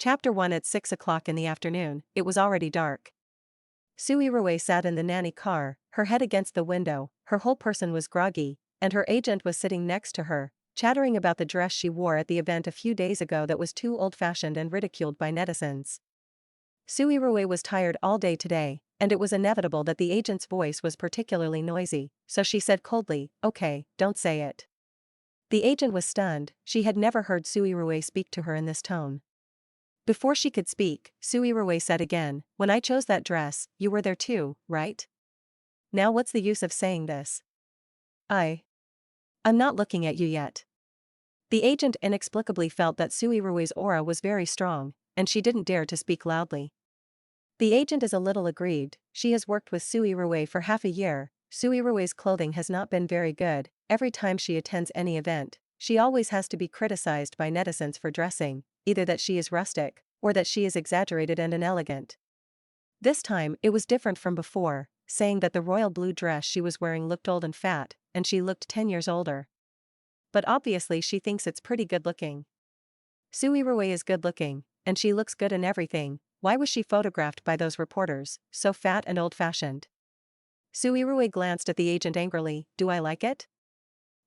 Chapter 1. At 6 o'clock in the afternoon, it was already dark. Su Yirui sat in the nanny car, her head against the window, her whole person was groggy, and her agent was sitting next to her, chattering about the dress she wore at the event a few days ago that was too old-fashioned and ridiculed by netizens. Su Yirui was tired all day today, and it was inevitable that the agent's voice was particularly noisy, so she said coldly, "Okay, don't say it." The agent was stunned. She had never heard Su Yirui speak to her in this tone. Before she could speak, Su Yirui said again, "When I chose that dress, you were there too, right? Now what's the use of saying this? I'm not looking at you yet." The agent inexplicably felt that Su Yirui's aura was very strong, and she didn't dare to speak loudly. The agent is a little aggrieved. She has worked with Su Yirui for half a year. Su Yirui's clothing has not been very good. Every time she attends any event, she always has to be criticized by netizens for dressing, either that she is rustic, or that she is exaggerated and inelegant. This time, it was different from before, saying that the royal blue dress she was wearing looked old and fat, and she looked 10 years older. But obviously she thinks it's pretty good looking. Su Yirui is good looking, and she looks good in everything. Why was she photographed by those reporters, so fat and old-fashioned? Su Yirui glanced at the agent angrily. "Do I like it?"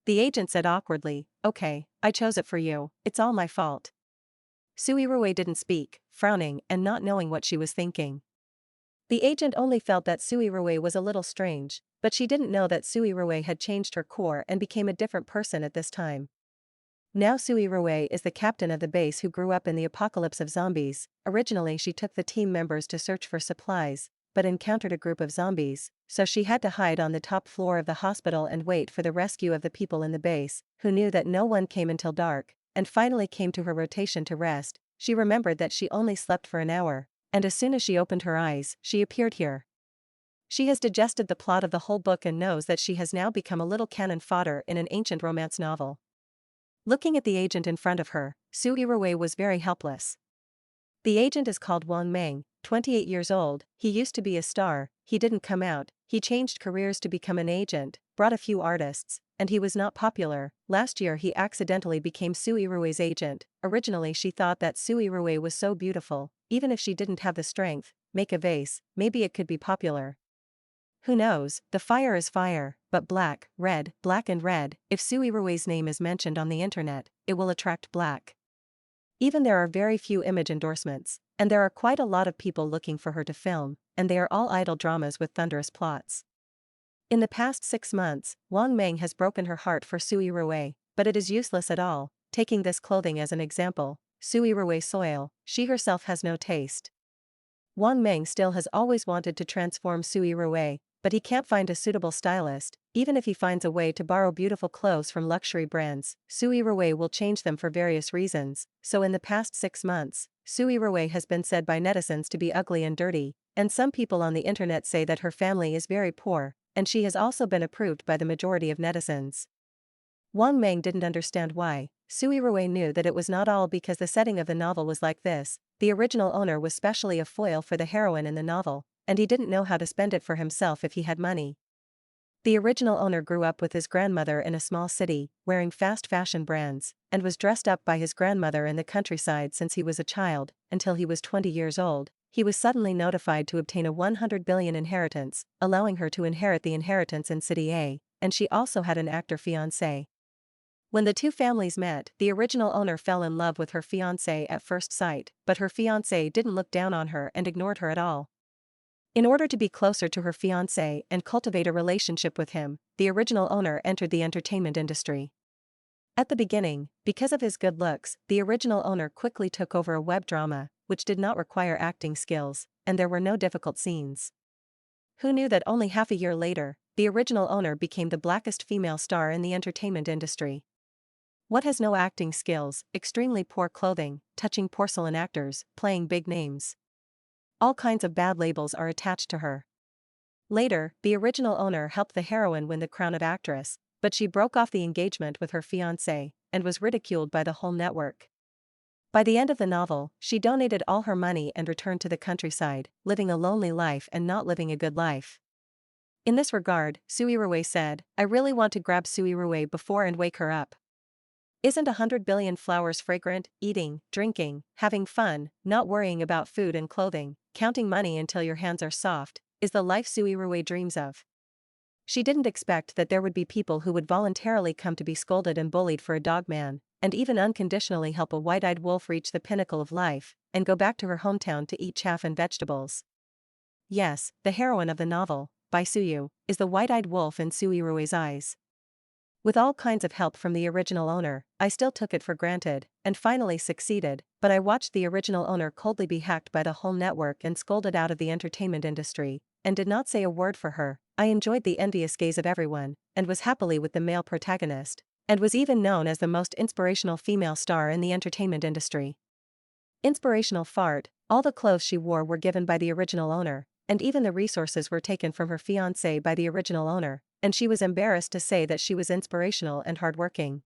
The agent said awkwardly, "Okay, I chose it for you, it's all my fault." Su Yirui didn't speak, frowning and not knowing what she was thinking. The agent only felt that Su Yirui was a little strange, but she didn't know that Su Yirui had changed her core and became a different person at this time. Now Su Yirui is the captain of the base who grew up in the apocalypse of zombies. Originally she took the team members to search for supplies, but encountered a group of zombies, so she had to hide on the top floor of the hospital and wait for the rescue of the people in the base, who knew that no one came until dark, and finally came to her rotation to rest. She remembered that she only slept for an hour, and as soon as she opened her eyes, she appeared here. She has digested the plot of the whole book and knows that she has now become a little cannon fodder in an ancient romance novel. Looking at the agent in front of her, Su Yirui was very helpless. The agent is called Wang Meng, 28 years old. He used to be a star. He didn't come out. He changed careers to become an agent, brought a few artists, and he was not popular. Last year he accidentally became Su Yirui's agent. Originally she thought that Su Yirui was so beautiful, even if she didn't have the strength, make a vase, maybe it could be popular. Who knows? The fire is fire, but black and red, if Su Yirui's name is mentioned on the internet, it will attract black. Even there are very few image endorsements, and there are quite a lot of people looking for her to film, and they are all idle dramas with thunderous plots. In the past 6 months, Wang Meng has broken her heart for Su Yirui, but it is useless at all. Taking this clothing as an example, Su Yirui soil, she herself has no taste. Wang Meng still has always wanted to transform Su Yirui, but he can't find a suitable stylist. Even if he finds a way to borrow beautiful clothes from luxury brands, Su Yirui will change them for various reasons. So in the past 6 months, Su Yirui has been said by netizens to be ugly and dirty, and some people on the internet say that her family is very poor, and she has also been approved by the majority of netizens. Wang Meng didn't understand why. Su Yirui knew that it was not all because the setting of the novel was like this. The original owner was specially a foil for the heroine in the novel, and he didn't know how to spend it for himself if he had money. The original owner grew up with his grandmother in a small city, wearing fast fashion brands, and was dressed up by his grandmother in the countryside since he was a child. Until he was 20 years old, he was suddenly notified to obtain a 100 billion inheritance, allowing her to inherit the inheritance in City A, and she also had an actor fiancé. When the two families met, the original owner fell in love with her fiancé at first sight, but her fiancé didn't look down on her and ignored her at all. In order to be closer to her fiancé and cultivate a relationship with him, the original owner entered the entertainment industry. At the beginning, because of his good looks, the original owner quickly took over a web drama, which did not require acting skills, and there were no difficult scenes. Who knew that only half a year later, the original owner became the blackest female star in the entertainment industry? What has no acting skills, extremely poor clothing, touching porcelain actors, playing big names? All kinds of bad labels are attached to her. Later, the original owner helped the heroine win the crown of actress, but she broke off the engagement with her fiancé, and was ridiculed by the whole network. By the end of the novel, she donated all her money and returned to the countryside, living a lonely life and not living a good life. In this regard, Su Yirui said, "I really want to grab Su Yirui before and wake her up. Isn't 100 billion flowers fragrant? Eating, drinking, having fun, not worrying about food and clothing, counting money until your hands are soft, is the life Su Yirui dreams of. She didn't expect that there would be people who would voluntarily come to be scolded and bullied for a dog man, and even unconditionally help a white-eyed wolf reach the pinnacle of life, and go back to her hometown to eat chaff and vegetables. Yes, the heroine of the novel, by Suyu, is the white-eyed wolf in Su Yirui's eyes. With all kinds of help from the original owner, I still took it for granted, and finally succeeded, but I watched the original owner coldly be hacked by the whole network and scolded out of the entertainment industry, and did not say a word for her. I enjoyed the envious gaze of everyone, and was happily with the male protagonist, and was even known as the most inspirational female star in the entertainment industry. Inspirational fart, all the clothes she wore were given by the original owner, and even the resources were taken from her fiancé by the original owner, and she was embarrassed to say that she was inspirational and hardworking.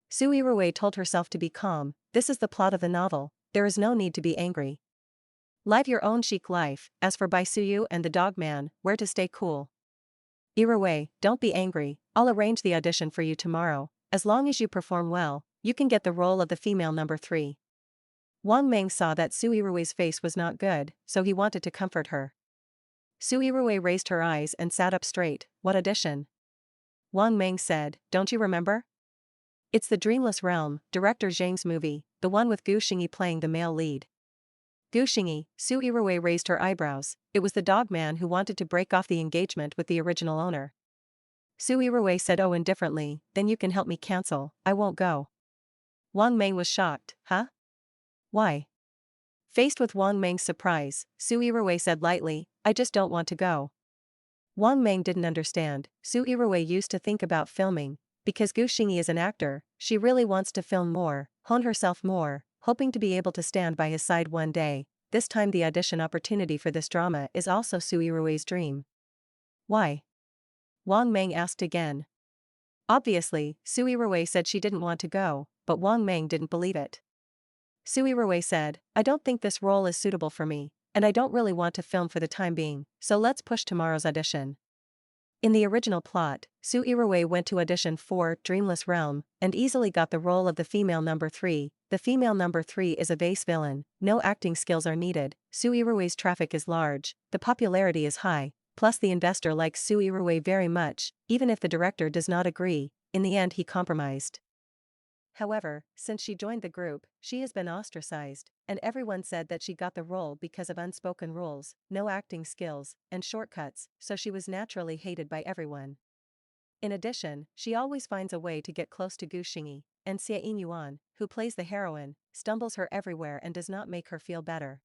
Su Yirui told herself to be calm. This is the plot of the novel, there is no need to be angry. Live your own chic life. As for Baisuyu and the dog man, where to stay cool. Yirui, don't be angry, I'll arrange the audition for you tomorrow. As long as you perform well, you can get the role of the female number 3. Wang Meng saw that Su Yirui's face was not good, so he wanted to comfort her. Su Yirui raised her eyes and sat up straight. What audition? Wang Meng said, don't you remember? It's the Dreamless Realm, director Zhang's movie, the one with Gu Xingyi playing the male lead. Gu Xingyi, Su Yirui raised her eyebrows. It was the dog man who wanted to break off the engagement with the original owner. Su Yirui said indifferently, then you can help me cancel, I won't go. Wang Meng was shocked, huh? Why? Faced with Wang Meng's surprise, Su Yirui said lightly, I just don't want to go. Wang Meng didn't understand. Su Yirui used to think about filming, because Gu Xingyi is an actor, she really wants to film more, hone herself more, hoping to be able to stand by his side one day. This time the audition opportunity for this drama is also Su Yirui's dream. Why? Wang Meng asked again. Obviously, Su Yirui said she didn't want to go, but Wang Meng didn't believe it. Su Yirui said, I don't think this role is suitable for me, and I don't really want to film for the time being, so let's push tomorrow's audition. In the original plot, Su Yirui went to audition for Dreamless Realm, and easily got the role of the female number 3. The female number 3 is a base villain, no acting skills are needed, Su Yirui's traffic is large, the popularity is high, plus the investor likes Su Yirui very much, even if the director does not agree. In the end he compromised. However, since she joined the group, she has been ostracized, and everyone said that she got the role because of unspoken rules, no acting skills, and shortcuts, so she was naturally hated by everyone. In addition, she always finds a way to get close to Gu Xingyi, and Xie Yinyuan, who plays the heroine, stumbles her everywhere and does not make her feel better.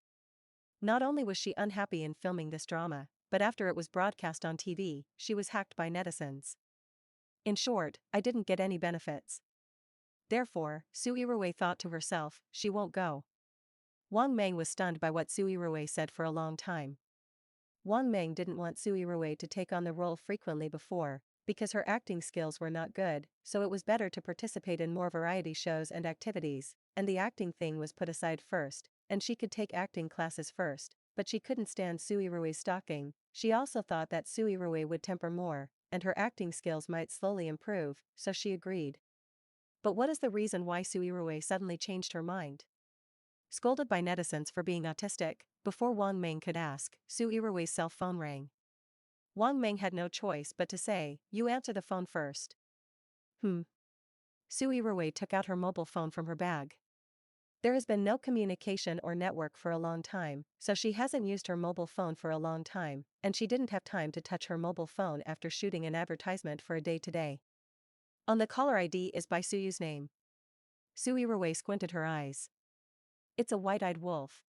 Not only was she unhappy in filming this drama, but after it was broadcast on TV, she was hacked by netizens. In short, I didn't get any benefits. Therefore, Su Yirui thought to herself, she won't go. Wang Meng was stunned by what Su Yirui said for a long time. Wang Meng didn't want Su Yirui to take on the role frequently before, because her acting skills were not good, so it was better to participate in more variety shows and activities, and the acting thing was put aside first, and she could take acting classes first, but she couldn't stand Su Yirui's stalking. She also thought that Su Yirui would temper more, and her acting skills might slowly improve, so she agreed. But what is the reason why Su Yirui suddenly changed her mind? Scolded by netizens for being autistic, before Wang Meng could ask, Su Yirui's cell phone rang. Wang Meng had no choice but to say, you answer the phone first. Su Yirui took out her mobile phone from her bag. There has been no communication or network for a long time, so she hasn't used her mobile phone for a long time, and she didn't have time to touch her mobile phone after shooting an advertisement for a day today. On the caller ID is by Suyu's name. Su Yirui squinted her eyes. It's a white-eyed wolf.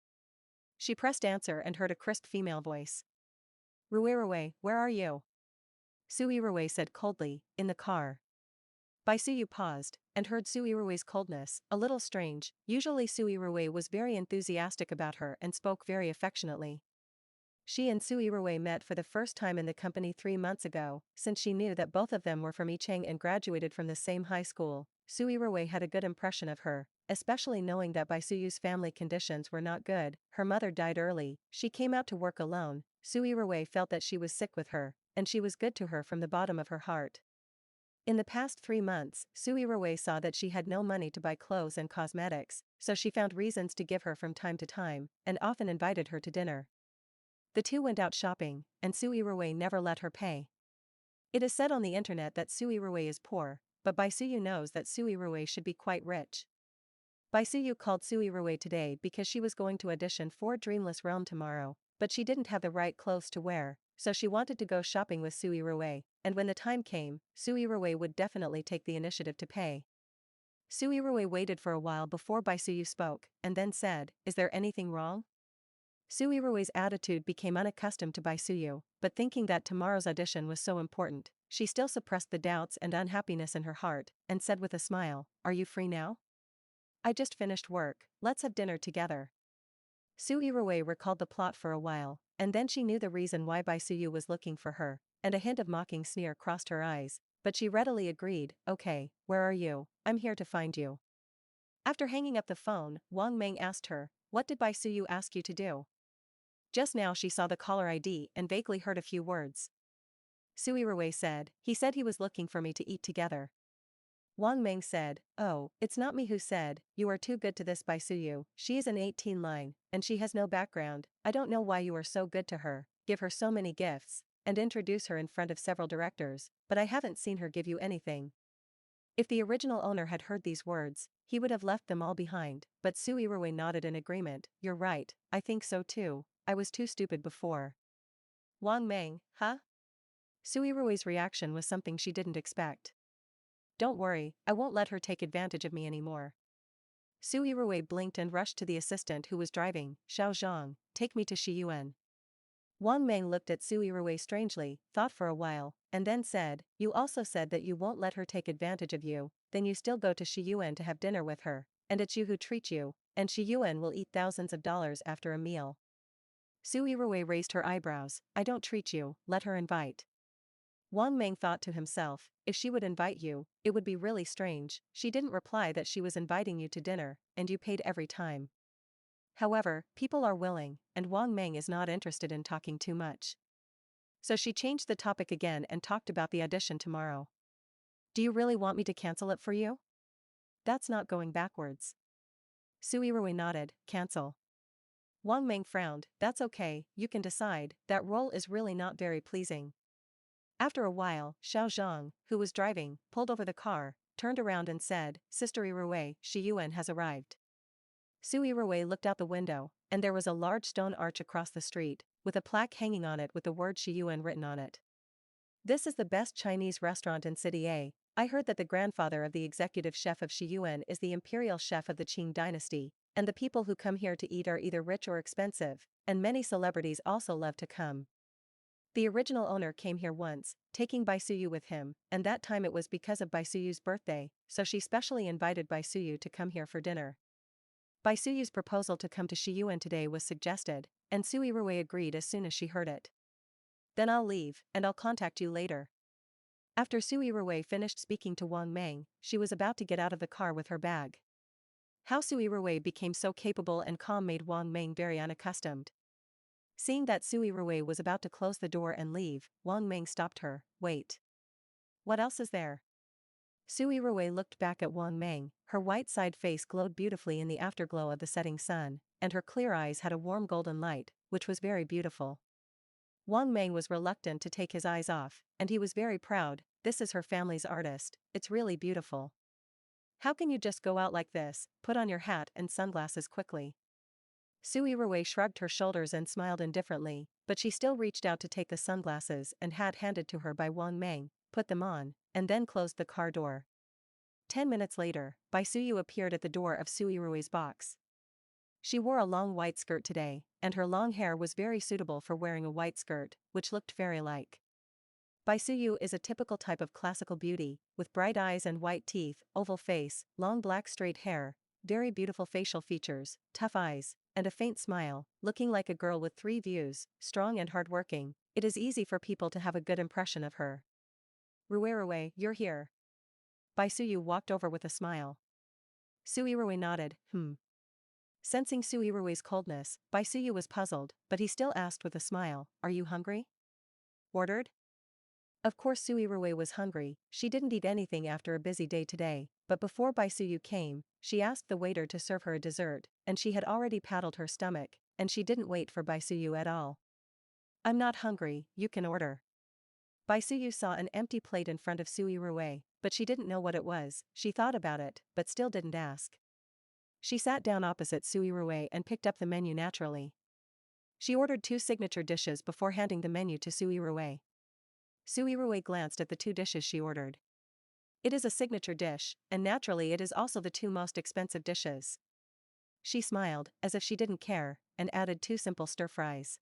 She pressed answer and heard a crisp female voice. Ruirui, where are you? Su Yirui said coldly, in the car. Baisuyu paused, and heard Su Yirui's coldness, a little strange. Usually Su Yirui was very enthusiastic about her and spoke very affectionately. She and Su Yirui met for the first time in the company 3 months ago, since she knew that both of them were from Yicheng and graduated from the same high school. Su Yirui had a good impression of her, especially knowing that Baisuyu's family conditions were not good. Her mother died early, she came out to work alone. Su Yirui felt that she was sick with her, and she was good to her from the bottom of her heart. In the past 3 months, Su Yirui saw that she had no money to buy clothes and cosmetics, so she found reasons to give her from time to time, and often invited her to dinner. The two went out shopping, and Su Yirui never let her pay. It is said on the internet that Su Yirui is poor, but Baisuyu knows that Su Yirui should be quite rich. Baisuyu called Su Yirui today because she was going to audition for Dreamless Realm tomorrow, but she didn't have the right clothes to wear, so she wanted to go shopping with Su Yirui, and when the time came, Su Yirui would definitely take the initiative to pay. Su Yirui waited for a while before Baisuyu spoke, and then said, "Is there anything wrong?" Su Yirui's attitude became unaccustomed to Baisuyu, but thinking that tomorrow's audition was so important, she still suppressed the doubts and unhappiness in her heart, and said with a smile, "Are you free now? I just finished work, let's have dinner together." Su Yirui recalled the plot for a while, and then she knew the reason why Baisuyu was looking for her, and a hint of mocking sneer crossed her eyes, but she readily agreed, "Okay, where are you? I'm here to find you." After hanging up the phone, Wang Meng asked her, "What did Baisuyu ask you to do?" Just now she saw the caller ID and vaguely heard a few words. Su Yirui said, "He said he was looking for me to eat together." Wang Meng said, "Oh, it's not me who said, you are too good to this Baisuyu, she is an 18 line, and she has no background, I don't know why you are so good to her, give her so many gifts, and introduce her in front of several directors, but I haven't seen her give you anything." If the original owner had heard these words, he would have left them all behind, but Su Yirui nodded in agreement, "You're right, I think so too, I was too stupid before." Wang Meng, huh? Su Yirui's reaction was something she didn't expect. "Don't worry, I won't let her take advantage of me anymore." Su Yirui blinked and rushed to the assistant who was driving, "Xiao Zhang, take me to Shiyuan." Wang Meng looked at Su Yirui strangely, thought for a while, and then said, "You also said that you won't let her take advantage of you, then you still go to Shiyuan to have dinner with her, and it's you who treat you, and Shiyuan will eat thousands of dollars after a meal." Su Yirui raised her eyebrows, "I don't treat you, let her invite." Wang Meng thought to himself, if she would invite you, it would be really strange, she didn't reply that she was inviting you to dinner, and you paid every time. However, people are willing, and Wang Meng is not interested in talking too much. So she changed the topic again and talked about the audition tomorrow. "Do you really want me to cancel it for you?" "That's not going backwards." Su Yirui nodded, "Cancel." Wang Meng frowned, "That's okay, you can decide, that role is really not very pleasing." After a while, Xiao Zhang, who was driving, pulled over the car, turned around and said, "Sister Yirui, Shiyuan has arrived." Su Yirui looked out the window, and there was a large stone arch across the street, with a plaque hanging on it with the word Shiyuan written on it. "This is the best Chinese restaurant in City A. I heard that the grandfather of the executive chef of Shiyuan is the imperial chef of the Qing dynasty, and the people who come here to eat are either rich or expensive, and many celebrities also love to come. The original owner came here once, taking Baisuyu with him, and that time it was because of Baisuyu's birthday, so she specially invited Baisuyu to come here for dinner. Baisuyu's proposal to come to Shiyuan today was suggested, and Su Yirui agreed as soon as she heard it. Then I'll leave, and I'll contact you later." After Su Yirui finished speaking to Wang Meng, she was about to get out of the car with her bag. How Su Yirui became so capable and calm made Wang Meng very unaccustomed. Seeing that Su Yirui was about to close the door and leave, Wang Meng stopped her, "Wait. What else is there?" Su Yirui looked back at Wang Meng, her white side face glowed beautifully in the afterglow of the setting sun, and her clear eyes had a warm golden light, which was very beautiful. Wang Meng was reluctant to take his eyes off, and he was very proud, "This is her family's artist, it's really beautiful. How can you just go out like this, put on your hat and sunglasses quickly?" Su Yirui shrugged her shoulders and smiled indifferently, but she still reached out to take the sunglasses and hat handed to her by Wang Meng, put them on, and then closed the car door. 10 minutes later, Baisuyu appeared at the door of Su Yirui's box. She wore a long white skirt today, and her long hair was very suitable for wearing a white skirt, which looked fairy-like. Baisuyu is a typical type of classical beauty, with bright eyes and white teeth, oval face, long black straight hair, very beautiful facial features, tough eyes, and a faint smile, looking like a girl with 3 views, strong and hardworking. It is easy for people to have a good impression of her. "Ruerue, you're here." Baisuyu walked over with a smile. Su Yirui nodded, Sensing Su Yirui's coldness, Baisuyu was puzzled, but he still asked with a smile, "Are you hungry?" "Ordered?" Of course Su Yirui was hungry, she didn't eat anything after a busy day today, but before Bai Suyu came, she asked the waiter to serve her a dessert, and she had already paddled her stomach, and she didn't wait for Bai Suyu at all. "I'm not hungry, you can order." Bai Suyu saw an empty plate in front of Su Yirui, but she didn't know what it was. She thought about it, but still didn't ask. She sat down opposite Su Yirui and picked up the menu naturally. She ordered 2 signature dishes before handing the menu to Su Yirui. Su Yirui glanced at the 2 dishes she ordered. It is a signature dish, and naturally it is also the 2 most expensive dishes. She smiled, as if she didn't care, and added 2 simple stir-fries.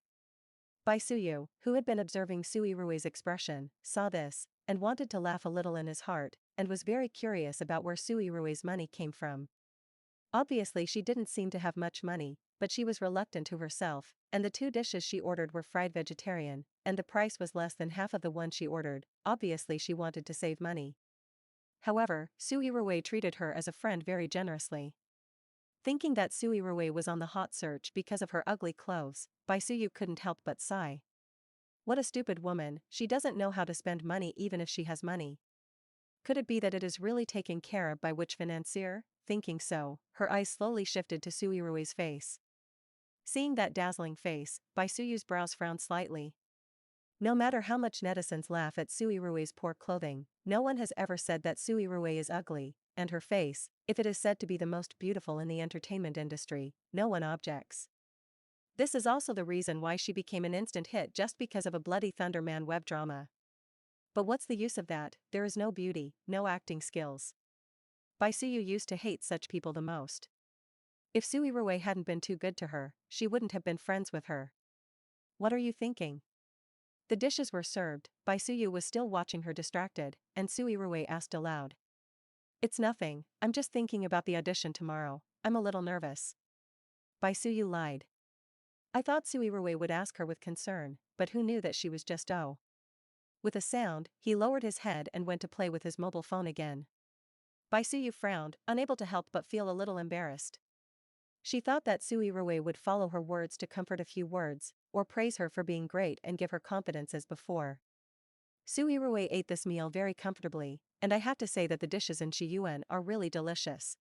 Bai Suyu, who had been observing Su Yirui's expression, saw this, and wanted to laugh a little in his heart, and was very curious about where Su Yirui's money came from. Obviously she didn't seem to have much money, but she was reluctant to herself, and the 2 dishes she ordered were fried vegetarian, and the price was less than half of the one she ordered. Obviously she wanted to save money. However, Su Yirui treated her as a friend very generously. Thinking that Su Yirui was on the hot search because of her ugly clothes, Bai Suyu couldn't help but sigh. What a stupid woman, she doesn't know how to spend money even if she has money. Could it be that it is really taken care of by which financier? Thinking so, her eyes slowly shifted to Su Yirui's face. Seeing that dazzling face, Bai Suyu's brows frowned slightly. No matter how much netizens laugh at Su Yirui's poor clothing, no one has ever said that Su Yirui is ugly, and her face, if it is said to be the most beautiful in the entertainment industry, no one objects. This is also the reason why she became an instant hit just because of a Bloody Thunder Man web drama. But what's the use of that? There is no beauty, no acting skills. Bai Suyu used to hate such people the most. If Su Yirui hadn't been too good to her, she wouldn't have been friends with her. What are you thinking? The dishes were served, Bai Suyu was still watching her distracted, and Su Yirui asked aloud. It's nothing, I'm just thinking about the audition tomorrow, I'm a little nervous. Bai Suyu lied. I thought Su Yirui would ask her with concern, but who knew that she was just oh. With a sound, he lowered his head and went to play with his mobile phone again. Bai Suyu frowned, unable to help but feel a little embarrassed. She thought that Su Yirui would follow her words to comfort a few words, or praise her for being great and give her confidence as before. Su Yirui ate this meal very comfortably, and I have to say that the dishes in Shiyuan are really delicious.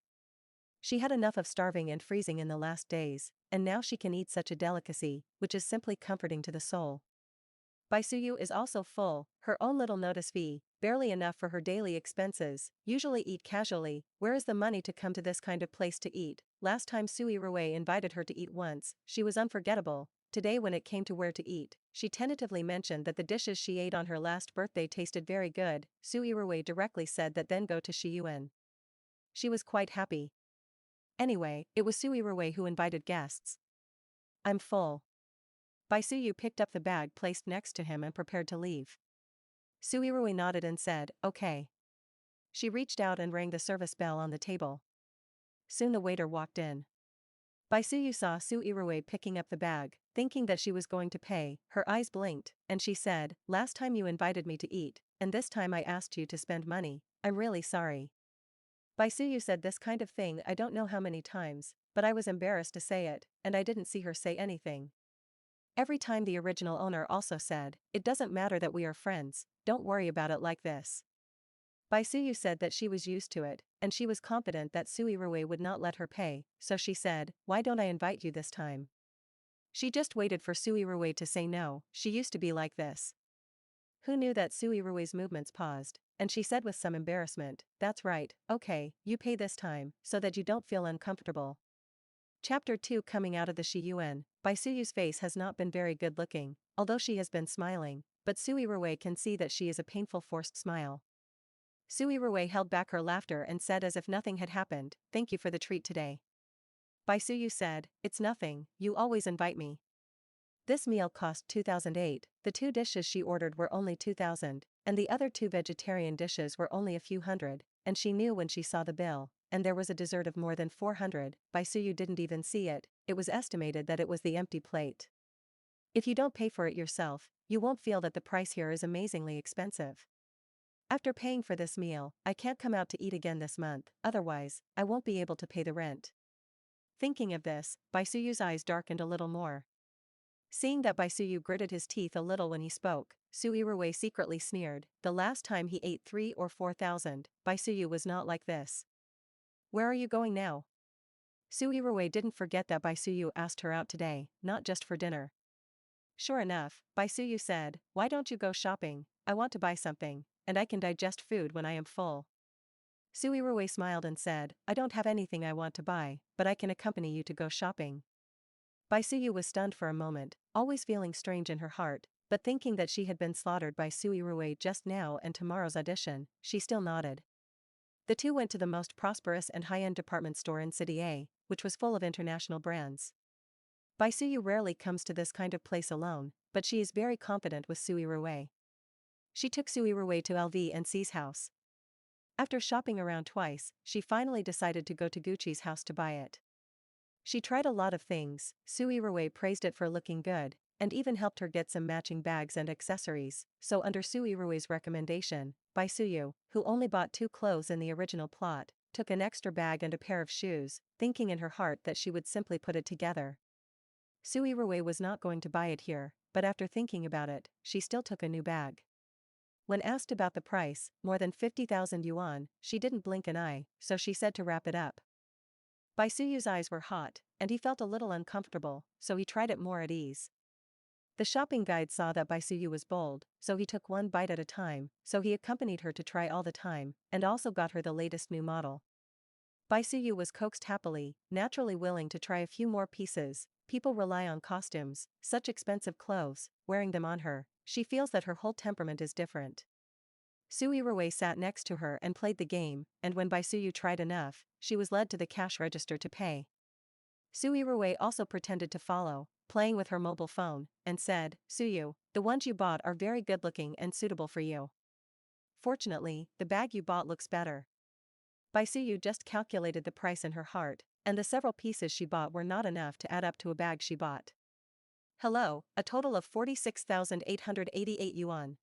She had enough of starving and freezing in the last days, and now she can eat such a delicacy, which is simply comforting to the soul. Bai Suyu is also full, her own little notice fee, barely enough for her daily expenses, usually eat casually, where is the money to come to this kind of place to eat? Last time Su Yirui invited her to eat once, she was unforgettable. Today when it came to where to eat, she tentatively mentioned that the dishes she ate on her last birthday tasted very good. Su Yirui directly said that then go to Shiyuan. She was quite happy. Anyway, it was Su Yirui who invited guests. I'm full. Bai Suyu picked up the bag placed next to him and prepared to leave. Su Yirui nodded and said, okay. She reached out and rang the service bell on the table. Soon the waiter walked in. Bai Suyu saw Su Yirui picking up the bag, thinking that she was going to pay. Her eyes blinked, and she said, last time you invited me to eat, and this time I asked you to spend money, I'm really sorry. Bai Suyu said this kind of thing I don't know how many times, but I was embarrassed to say it, and I didn't see her say anything. Every time the original owner also said, it doesn't matter that we are friends, don't worry about it like this. Bai Suyu said that she was used to it, and she was confident that Su Yirui would not let her pay, so she said, why don't I invite you this time? She just waited for Su Yirui to say no, she used to be like this. Who knew that Su Yirui's movements paused, and she said with some embarrassment, that's right, okay, you pay this time, so that you don't feel uncomfortable. Chapter 2 Coming out of the Shiyuan. Bai Suyu's face has not been very good looking, although she has been smiling, but Su Yirui can see that she is a painful forced smile. Su Yirui held back her laughter and said as if nothing had happened, thank you for the treat today. Bai Suyu said, it's nothing, you always invite me. This meal cost 2,008, the 2 dishes she ordered were only 2,000, and the other 2 vegetarian dishes were only a few hundred, and she knew when she saw the bill, and there was a dessert of more than 400, Bai Suyu didn't even see it, it was estimated that it was the empty plate. If you don't pay for it yourself, you won't feel that the price here is amazingly expensive. After paying for this meal, I can't come out to eat again this month, otherwise, I won't be able to pay the rent. Thinking of this, Bai Suyu's eyes darkened a little more. Seeing that Bai Suyu gritted his teeth a little when he spoke, Su Yirui secretly sneered. The last time he ate 3 or 4,000, Bai Suyu was not like this. Where are you going now? Su Yirui didn't forget that Bai Suyu asked her out today, not just for dinner. Sure enough, Bai Suyu said, why don't you go shopping? I want to buy something, and I can digest food when I am full. Su Yirui smiled and said, I don't have anything I want to buy, but I can accompany you to go shopping. Bai Suyu was stunned for a moment, always feeling strange in her heart, but thinking that she had been slaughtered by Su Yirui just now and tomorrow's audition, she still nodded. The two went to the most prosperous and high-end department store in City A, which was full of international brands. Bai Suyu rarely comes to this kind of place alone, but she is very confident with Su Yirui. She took Su Yirui to LV&C's house. After shopping around twice, she finally decided to go to Gucci's house to buy it. She tried a lot of things. Su Yirui praised it for looking good, and even helped her get some matching bags and accessories, so under Su Yirui's recommendation, Bai Suyu, who only bought 2 clothes in the original plot, took an extra bag and a pair of shoes, thinking in her heart that she would simply put it together. Su Yirui was not going to buy it here, but after thinking about it, she still took a new bag. When asked about the price, more than 50,000 yuan, she didn't blink an eye, so she said to wrap it up. Bai Suyu's eyes were hot, and he felt a little uncomfortable, so he tried it more at ease. The shopping guide saw that Bai Suyu was bold, so he took one bite at a time, so he accompanied her to try all the time, and also got her the latest new model. Bai Suyu was coaxed happily, naturally willing to try a few more pieces. People rely on costumes, such expensive clothes, wearing them on her, she feels that her whole temperament is different. Su Yirui sat next to her and played the game, and when Bai Suyu tried enough, she was led to the cash register to pay. Su Yirui also pretended to follow, playing with her mobile phone, and said, Suyu, the ones you bought are very good looking and suitable for you. Fortunately, the bag you bought looks better. Bai Suyu just calculated the price in her heart, and the several pieces she bought were not enough to add up to a bag she bought. Hello, a total of 46,888 yuan.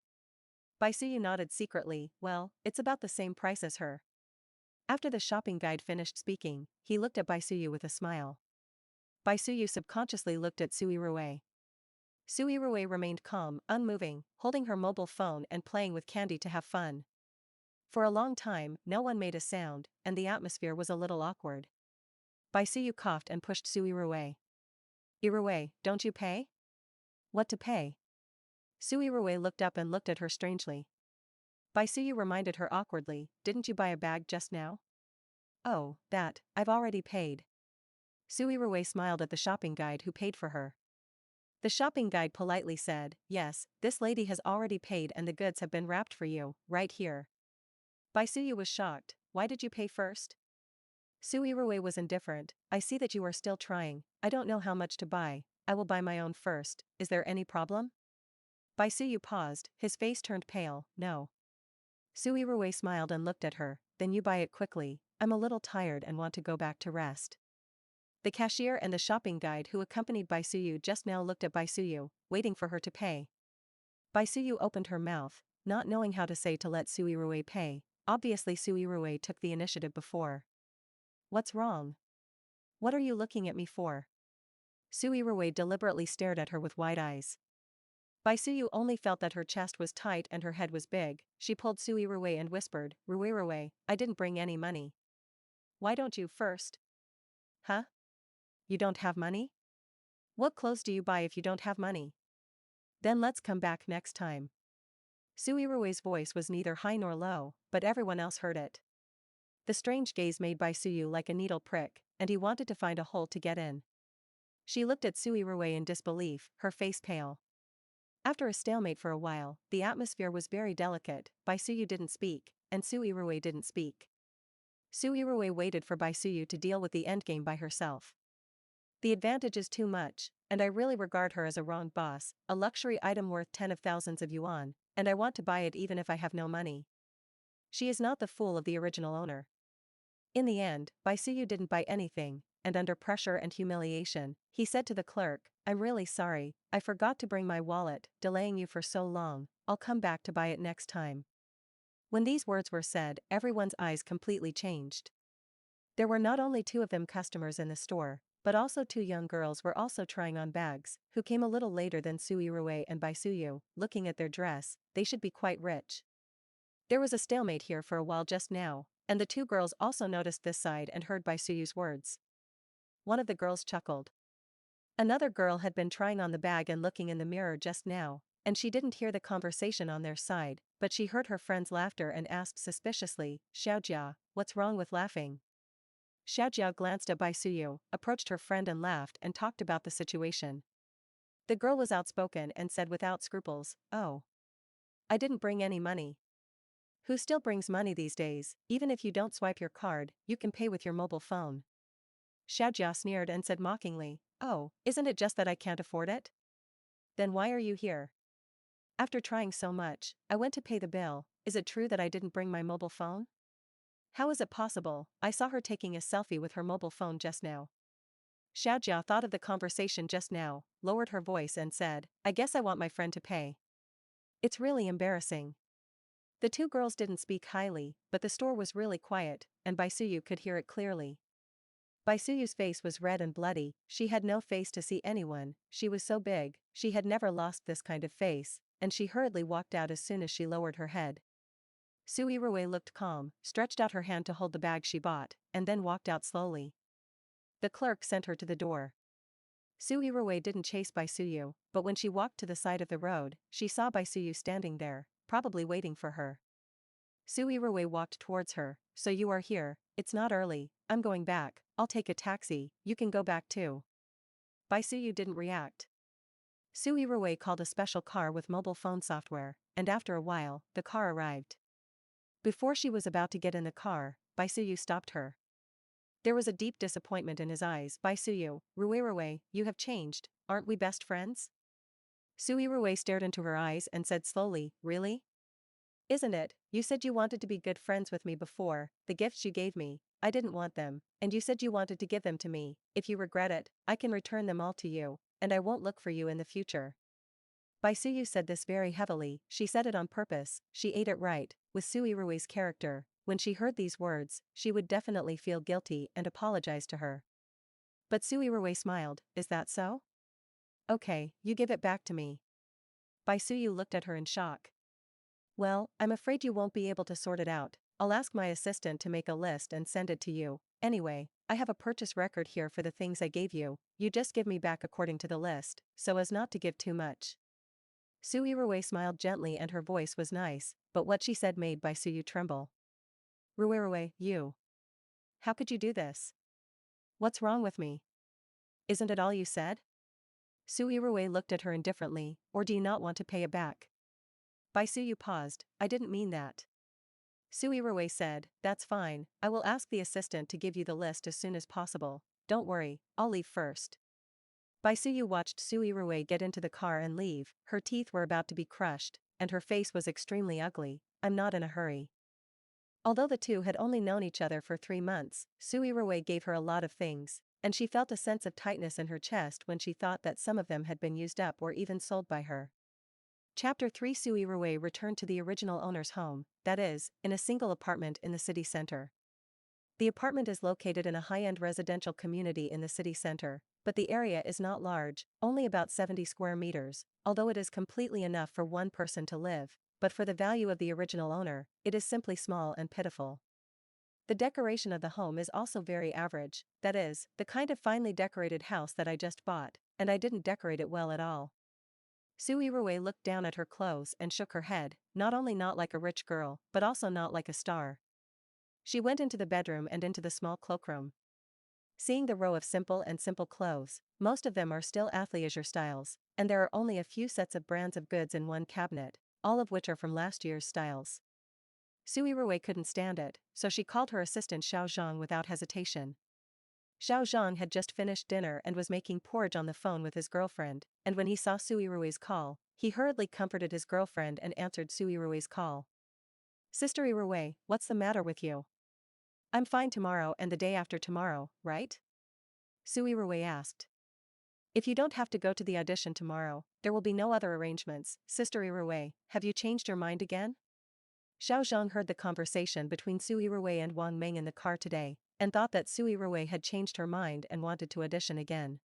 Bai Suyu nodded secretly. Well, it's about the same price as her. After the shopping guide finished speaking, he looked at Bai Suyu with a smile. Bai Suyu subconsciously looked at Su Yirui. Su Yirui remained calm, unmoving, holding her mobile phone and playing with candy to have fun. For a long time, no one made a sound, and the atmosphere was a little awkward. Bai Suyu coughed and pushed Su Yirui. Yirui, don't you pay? What to pay? Su Yirui looked up and looked at her strangely. Bai Suyu reminded her awkwardly, didn't you buy a bag just now? Oh, that, I've already paid. Su Yirui smiled at the shopping guide who paid for her. The shopping guide politely said, yes, this lady has already paid and the goods have been wrapped for you, right here. Bai Suyu was shocked, why did you pay first? Su Yirui was indifferent, I see that you are still trying, I don't know how much to buy, I will buy my own first, is there any problem? Bai Suyu paused, his face turned pale, no. Su Yirui smiled and looked at her, then you buy it quickly, I'm a little tired and want to go back to rest. The cashier and the shopping guide who accompanied Bai Suyu just now looked at Bai Suyu, waiting for her to pay. Bai Suyu opened her mouth, not knowing how to say to let Su Yirui pay, obviously Su Yirui took the initiative before. What's wrong? What are you looking at me for? Su Yirui deliberately stared at her with wide eyes. Bai Suyu only felt that her chest was tight and her head was big, she pulled Su Yirui and whispered, Rui, I didn't bring any money. Why don't you first? Huh? You don't have money? What clothes do you buy if you don't have money? Then let's come back next time. Su Yirui's voice was neither high nor low, but everyone else heard it. The strange gaze made Bai Suyu like a needle prick, and he wanted to find a hole to get in. She looked at Su Yirui in disbelief, her face pale. After a stalemate for a while, the atmosphere was very delicate, Bai Suyu didn't speak, and Su Yirui didn't speak. Su Yirui waited for Bai Suyu to deal with the endgame by herself. The advantage is too much, and I really regard her as a wrong boss, a luxury item worth 10 of thousands of yuan, and I want to buy it even if I have no money. She is not the fool of the original owner. In the end, Bai Suyu didn't buy anything, and under pressure and humiliation, he said to the clerk, I'm really sorry, I forgot to bring my wallet, delaying you for so long, I'll come back to buy it next time. When these words were said, everyone's eyes completely changed. There were not only 2 of them customers in the store, But also two young girls were also trying on bags, who came a little later than Su Yirui and Baisuyu. Looking at their dress, they should be quite rich. There was a stalemate here for a while just now, and the two girls also noticed this side and heard Baisuyu's words. One of the girls chuckled. Another girl had been trying on the bag and looking in the mirror just now, and she didn't hear the conversation on their side, but she heard her friend's laughter and asked suspiciously, Xiaojia, what's wrong with laughing? Xiaojia glanced at Baisuyu, approached her friend and laughed and talked about the situation. The girl was outspoken and said without scruples, oh. I didn't bring any money. Who still brings money these days? Even if you don't swipe your card, you can pay with your mobile phone. Xiaojia sneered and said mockingly, oh, isn't it just that I can't afford it? Then why are you here? After trying so much, I went to pay the bill. Is it true that I didn't bring my mobile phone? How is it possible? I saw her taking a selfie with her mobile phone just now. Xiaojia thought of the conversation just now, lowered her voice and said, I guess I want my friend to pay. It's really embarrassing. The two girls didn't speak highly, but the store was really quiet, and Baisuyu could hear it clearly. Baisuyu's face was red and bloody. She had no face to see anyone, she was so big, she had never lost this kind of face, and she hurriedly walked out as soon as she lowered her head. Su Yirui looked calm, stretched out her hand to hold the bag she bought, and then walked out slowly. The clerk sent her to the door. Su Yirui didn't chase Baisuyu, but when she walked to the side of the road, she saw Baisuyu standing there, probably waiting for her. Su Yirui walked towards her. So you are here, it's not early, I'm going back, I'll take a taxi, you can go back too. Baisuyu didn't react. Su Yirui called a special car with mobile phone software, and after a while, the car arrived. Before she was about to get in the car, Baisuyu stopped her. There was a deep disappointment in his eyes. Baisuyu, Ruirui, you have changed, aren't we best friends? Su Yirui stared into her eyes and said slowly, really? Isn't it? You said you wanted to be good friends with me before. The gifts you gave me, I didn't want them, and you said you wanted to give them to me. If you regret it, I can return them all to you, and I won't look for you in the future. Baisuyu said this very heavily. She said it on purpose. She ate it right, with Su Yirui's character. When she heard these words, she would definitely feel guilty and apologize to her. But Su Yirui smiled. Is that so? Okay, you give it back to me. Baisuyu looked at her in shock. Well, I'm afraid you won't be able to sort it out. I'll ask my assistant to make a list and send it to you. Anyway, I have a purchase record here for the things I gave you. You just give me back according to the list, so as not to give too much. Su Yirui smiled gently and her voice was nice, but what she said made Baisuyu tremble. Ruirui, you. How could you do this? What's wrong with me? Isn't it all you said? Su Yirui looked at her indifferently, or do you not want to pay it back? Baisuyu paused. I didn't mean that. Su Yirui said, that's fine, I will ask the assistant to give you the list as soon as possible. Don't worry, I'll leave first. Baisuyu watched Su Yirui get into the car and leave. Her teeth were about to be crushed, and her face was extremely ugly. I'm not in a hurry. Although the two had only known each other for 3 months, Su Yirui gave her a lot of things, and she felt a sense of tightness in her chest when she thought that some of them had been used up or even sold by her. Chapter 3 Su Yirui returned to the original owner's home, that is, in a single apartment in the city center. The apartment is located in a high-end residential community in the city center, but the area is not large, only about 70 square meters, although it is completely enough for one person to live, but for the value of the original owner, it is simply small and pitiful. The decoration of the home is also very average, that is, the kind of finely decorated house that I just bought, and I didn't decorate it well at all. Su Yirui looked down at her clothes and shook her head, not only not like a rich girl, but also not like a star. She went into the bedroom and into the small cloakroom. Seeing the row of simple clothes, most of them are still athleisure styles, and there are only a few sets of brands of goods in one cabinet, all of which are from last year's styles. Su Yirui couldn't stand it, so she called her assistant Xiao Zhang without hesitation. Xiao Zhang had just finished dinner and was making porridge on the phone with his girlfriend, and when he saw Su Yirui's call, he hurriedly comforted his girlfriend and answered Su Yirui's call. Sister Yirui, what's the matter with you? I'm fine tomorrow and the day after tomorrow, right? Su Yirui asked. If you don't have to go to the audition tomorrow, there will be no other arrangements. Sister Yirui, have you changed your mind again? Xiao Zhang heard the conversation between Su Yirui and Wang Meng in the car today, and thought that Su Yirui had changed her mind and wanted to audition again.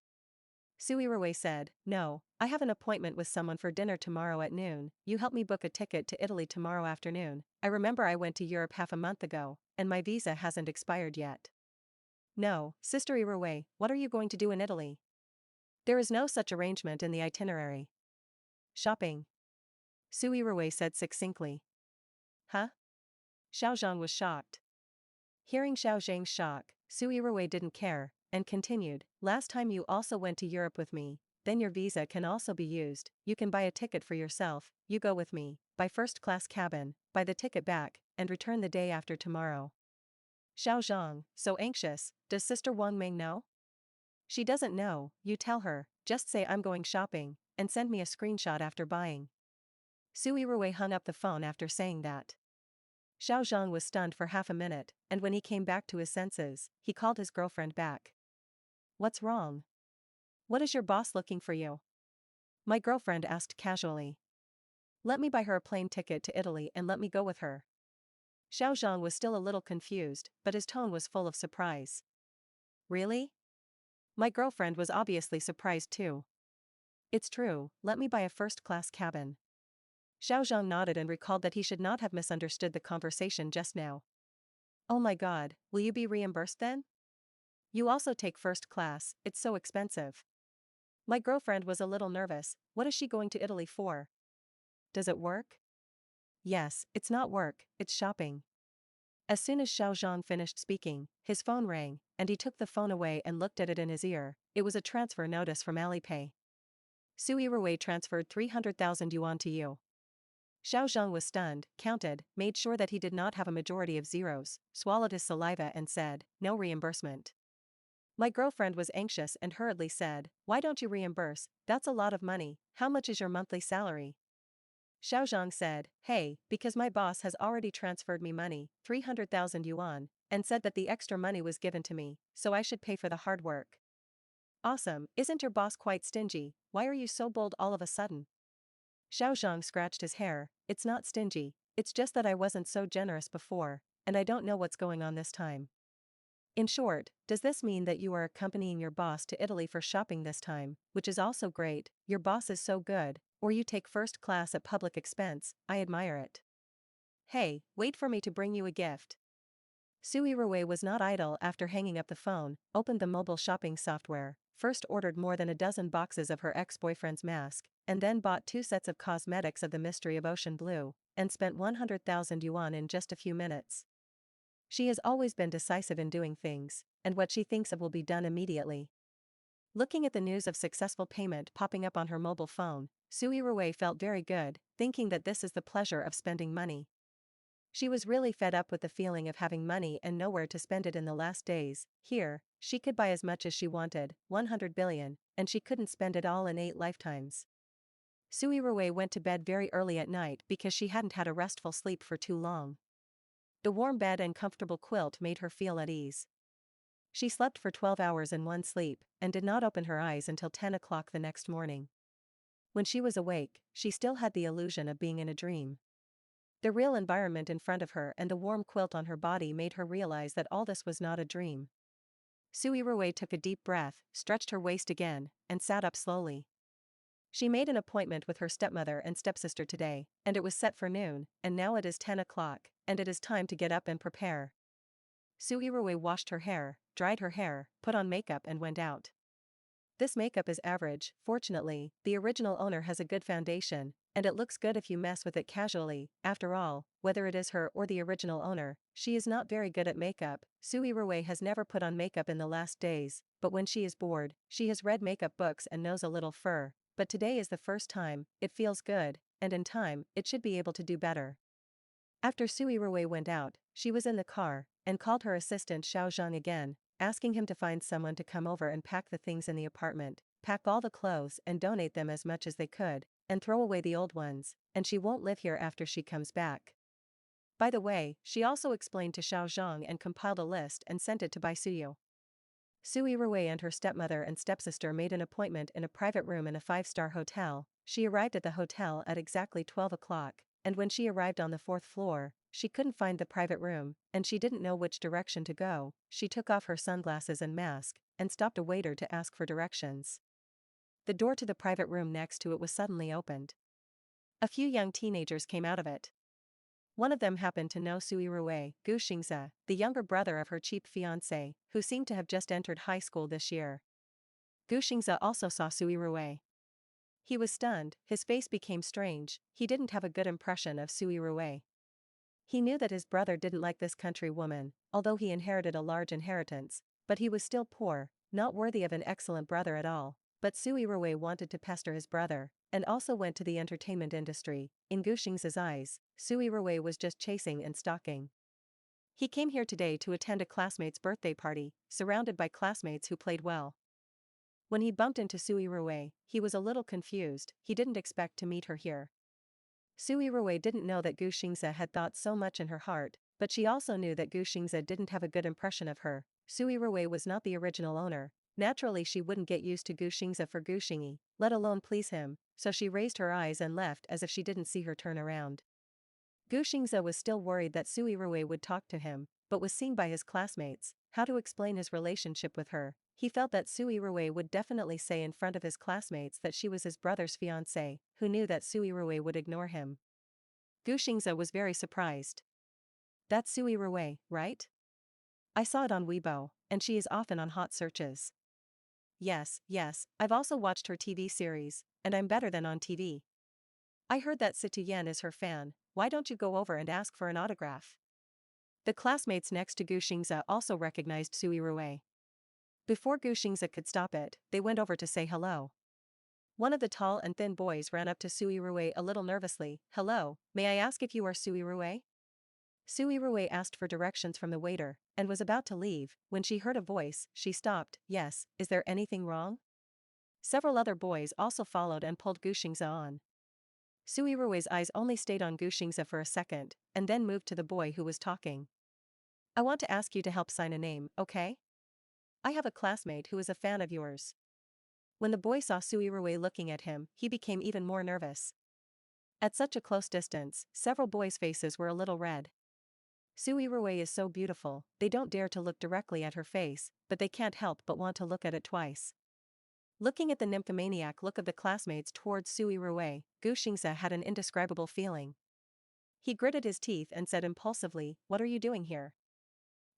Su Yirui said, "No, I have an appointment with someone for dinner tomorrow at noon. You help me book a ticket to Italy tomorrow afternoon. I remember I went to Europe half a month ago, and my visa hasn't expired yet." "No, Sister Yirui, what are you going to do in Italy? There is no such arrangement in the itinerary." "Shopping," Su Yirui said succinctly. "Huh?" Xiao Zhang was shocked. Hearing Xiao Zhang's shock, Su Yirui didn't care, and continued, "Last time you also went to Europe with me, then your visa can also be used. You can buy a ticket for yourself, you go with me, buy first-class cabin, buy the ticket back, and return the day after tomorrow." Xiao Zhang, so anxious, "Does Sister Wang Ming know?" "She doesn't know, you tell her, just say I'm going shopping, and send me a screenshot after buying." Su Yirui hung up the phone after saying that. Xiao Zhang was stunned for half a minute, and when he came back to his senses, he called his girlfriend back. "What's wrong? What is your boss looking for you?" My girlfriend asked casually. "Let me buy her a plane ticket to Italy and let me go with her." Xiao Zhang was still a little confused, but his tone was full of surprise. "Really?" My girlfriend was obviously surprised too. "It's true, let me buy a first-class cabin." Xiao Zhang nodded and recalled that he should not have misunderstood the conversation just now. "Oh my god, will you be reimbursed then? You also take first class, it's so expensive." My girlfriend was a little nervous. What is she going to Italy for? Does it work? Yes, it's not work, it's shopping. As soon as Xiao Zhang finished speaking, his phone rang, and he took the phone away and looked at it in his ear. It was a transfer notice from Alipay. "Su Yirui transferred 300,000 yuan to you." Xiao Zhang was stunned, counted, made sure that he did not have a majority of zeros, swallowed his saliva and said, "No reimbursement." My girlfriend was anxious and hurriedly said, "Why don't you reimburse? That's a lot of money. How much is your monthly salary?" Xiao Zhang said, "Hey, because my boss has already transferred me money, 300,000 yuan, and said that the extra money was given to me, so I should pay for the hard work." "Awesome, isn't your boss quite stingy? Why are you so bold all of a sudden?" Xiao Zhang scratched his hair. "It's not stingy, it's just that I wasn't so generous before, and I don't know what's going on this time." "In short, does this mean that you are accompanying your boss to Italy for shopping this time, which is also great, your boss is so good, or you take first class at public expense? I admire it. Hey, wait for me to bring you a gift." Su Yirui was not idle after hanging up the phone, opened the mobile shopping software, first ordered more than a dozen boxes of her ex-boyfriend's mask, and then bought 2 sets of cosmetics of the mystery of ocean blue, and spent 100,000 yuan in just a few minutes. She has always been decisive in doing things, and what she thinks of will be done immediately. Looking at the news of successful payment popping up on her mobile phone, Su Yirui felt very good, thinking that this is the pleasure of spending money. She was really fed up with the feeling of having money and nowhere to spend it in the last days. Here, she could buy as much as she wanted, 100 billion, and she couldn't spend it all in 8 lifetimes. Su Yirui went to bed very early at night because she hadn't had a restful sleep for too long. The warm bed and comfortable quilt made her feel at ease. She slept for 12 hours in one sleep, and did not open her eyes until 10 o'clock the next morning. When she was awake, she still had the illusion of being in a dream. The real environment in front of her and the warm quilt on her body made her realize that all this was not a dream. Su Yirui took a deep breath, stretched her waist again, and sat up slowly. She made an appointment with her stepmother and stepsister today, and it was set for noon, and now it is 10 o'clock, and it is time to get up and prepare. Su Yirui washed her hair, dried her hair, put on makeup and went out. This makeup is average. Fortunately, the original owner has a good foundation, and it looks good if you mess with it casually. After all, whether it is her or the original owner, she is not very good at makeup. Su Yirui has never put on makeup in the last days, but when she is bored, she has read makeup books and knows a little fur. But today is the first time. It feels good, and in time, it should be able to do better. After Su Yirui went out, she was in the car, and called her assistant Xiao Zhang again, asking him to find someone to come over and pack the things in the apartment, pack all the clothes and donate them as much as they could, and throw away the old ones, and she won't live here after she comes back. By the way, she also explained to Xiao Zhang and compiled a list and sent it to Bai Suyu. Su Yirui and her stepmother and stepsister made an appointment in a private room in a 5-star hotel. She arrived at the hotel at exactly 12 o'clock, and when she arrived on the 4th floor, she couldn't find the private room, and she didn't know which direction to go. She took off her sunglasses and mask, and stopped a waiter to ask for directions. The door to the private room next to it was suddenly opened. A few young teenagers came out of it. One of them happened to know Su Yirui, Gu Xingze, the younger brother of her cheap fiancé, who seemed to have just entered high school this year. Gu Xingze also saw Su Yirui. He was stunned, his face became strange, he didn't have a good impression of Su Yirui. He knew that his brother didn't like this country woman, although he inherited a large inheritance, but he was still poor, not worthy of an excellent brother at all. But Su Yirui wanted to pester his brother, and also went to the entertainment industry. In Gu Xingze's eyes, Su Yirui was just chasing and stalking. He came here today to attend a classmate's birthday party, surrounded by classmates who played well. When he bumped into Su Yirui, he was a little confused, he didn't expect to meet her here. Su Yirui didn't know that Gu Xingze had thought so much in her heart, but she also knew that Gu Xingze didn't have a good impression of her. Su Yirui was not the original owner, naturally she wouldn't get used to Gu Xingze for Gu Xingyi, let alone please him, so she raised her eyes and left as if she didn't see her turn around. Gu Xingze was still worried that Su Yirui would talk to him, but was seen by his classmates how to explain his relationship with her. He felt that Su Yirui would definitely say in front of his classmates that she was his brother's fiancée, who knew that Su Yirui would ignore him. Gu Xingze was very surprised. That's Su Yirui, right? I saw it on Weibo, and she is often on hot searches. Yes, I've also watched her TV series, and I'm better than on TV. I heard that Situyen is her fan, why don't you go over and ask for an autograph? The classmates next to Gu Xingze also recognized Su Yirui. Before Gu Xingze could stop it, they went over to say hello. One of the tall and thin boys ran up to Su Yirui a little nervously. Hello, may I ask if you are Su Yirui? Su Yirui asked for directions from the waiter, and was about to leave. When she heard a voice, she stopped. Yes, is there anything wrong? Several other boys also followed and pulled Gu Xingze on. Su Yirui's eyes only stayed on Gu Xingze for a second, and then moved to the boy who was talking. I want to ask you to help sign a name, okay? I have a classmate who is a fan of yours. When the boy saw Su Yirui looking at him, he became even more nervous. At such a close distance, several boys' faces were a little red. Su Yirui is so beautiful, they don't dare to look directly at her face, but they can't help but want to look at it twice. Looking at the nymphomaniac look of the classmates towards Su Yirui, Gu Xingze had an indescribable feeling. He gritted his teeth and said impulsively, "What are you doing here?"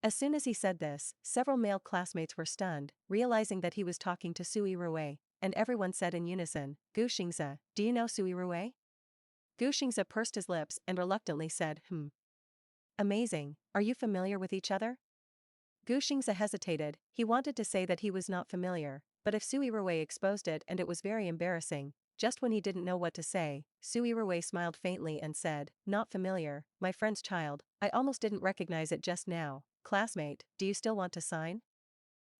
As soon as he said this, several male classmates were stunned, realizing that he was talking to Su Yirui, and everyone said in unison, "Gu Xingze, do you know Su Yirui?" Gu Xingze pursed his lips and reluctantly said, Amazing, are you familiar with each other? Gu Xingze hesitated, he wanted to say that he was not familiar, but if Su Yirui exposed it and it was very embarrassing. Just when he didn't know what to say, Su Yirui smiled faintly and said, "Not familiar, my friend's child, I almost didn't recognize it just now. Classmate, do you still want to sign?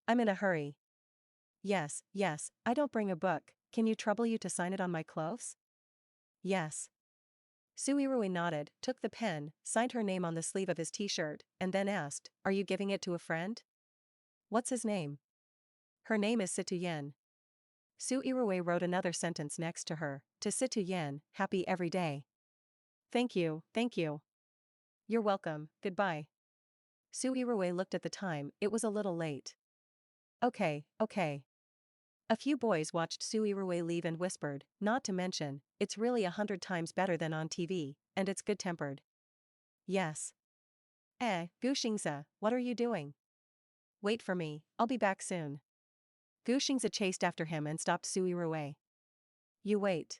I'm in a hurry." Yes, I don't bring a book, can you trouble you to sign it on my clothes? Yes. Su Yirui nodded, took the pen, signed her name on the sleeve of his t-shirt, and then asked, "Are you giving it to a friend?" "What's his name?" "Her name is Situyen." Su Yirui wrote another sentence next to her, "To Situyen, happy every day." Thank you. You're welcome, goodbye." Su Yirui looked at the time, it was a little late. Okay. A few boys watched Su Yirui leave and whispered, "Not to mention, it's really 100 times better than on TV, and it's good-tempered." Yes. Gu Xingze, what are you doing? Wait for me, I'll be back soon. Gu Xingze chased after him and stopped Su Yirui. You wait.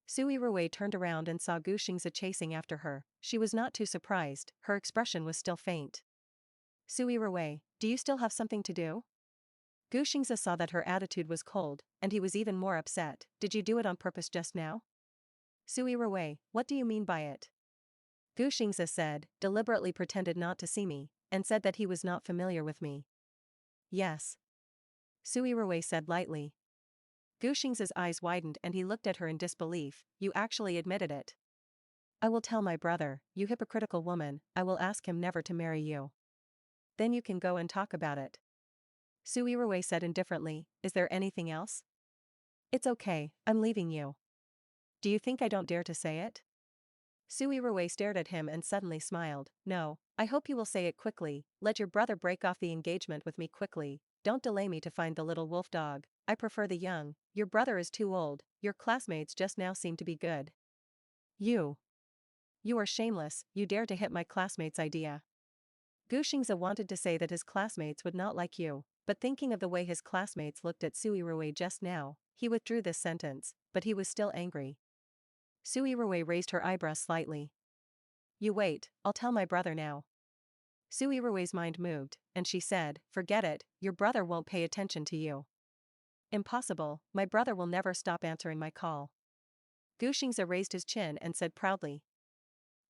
Su Yirui turned around and saw Gu Xingze chasing after her. She was not too surprised, her expression was still faint. Su Yirui, do you still have something to do? Gu Xingze saw that her attitude was cold, and he was even more upset. Did you do it on purpose just now? Su Yirui, what do you mean by it? Gu Xingze said, deliberately pretended not to see me, and said that he was not familiar with me. Yes. Su Yirui said lightly. Gu Xingze's eyes widened and he looked at her in disbelief. You actually admitted it. I will tell my brother, you hypocritical woman, I will ask him never to marry you. Then you can go and talk about it. Su Yirui said indifferently, is there anything else? It's okay, I'm leaving you. Do you think I don't dare to say it? Su Yirui stared at him and suddenly smiled. No, I hope you will say it quickly. Let your brother break off the engagement with me quickly. Don't delay me to find the little wolf dog. I prefer the young. Your brother is too old. Your classmates just now seem to be good. You. You are shameless, you dare to hit my classmates' idea. Gu Xingze wanted to say that his classmates would not like you, but thinking of the way his classmates looked at Su Yirui just now, he withdrew this sentence, but he was still angry. Su Yirui raised her eyebrows slightly. You wait, I'll tell my brother now. Su Yirui's mind moved, and she said, forget it, your brother won't pay attention to you. Impossible, my brother will never stop answering my call. Gu Xingze raised his chin and said proudly.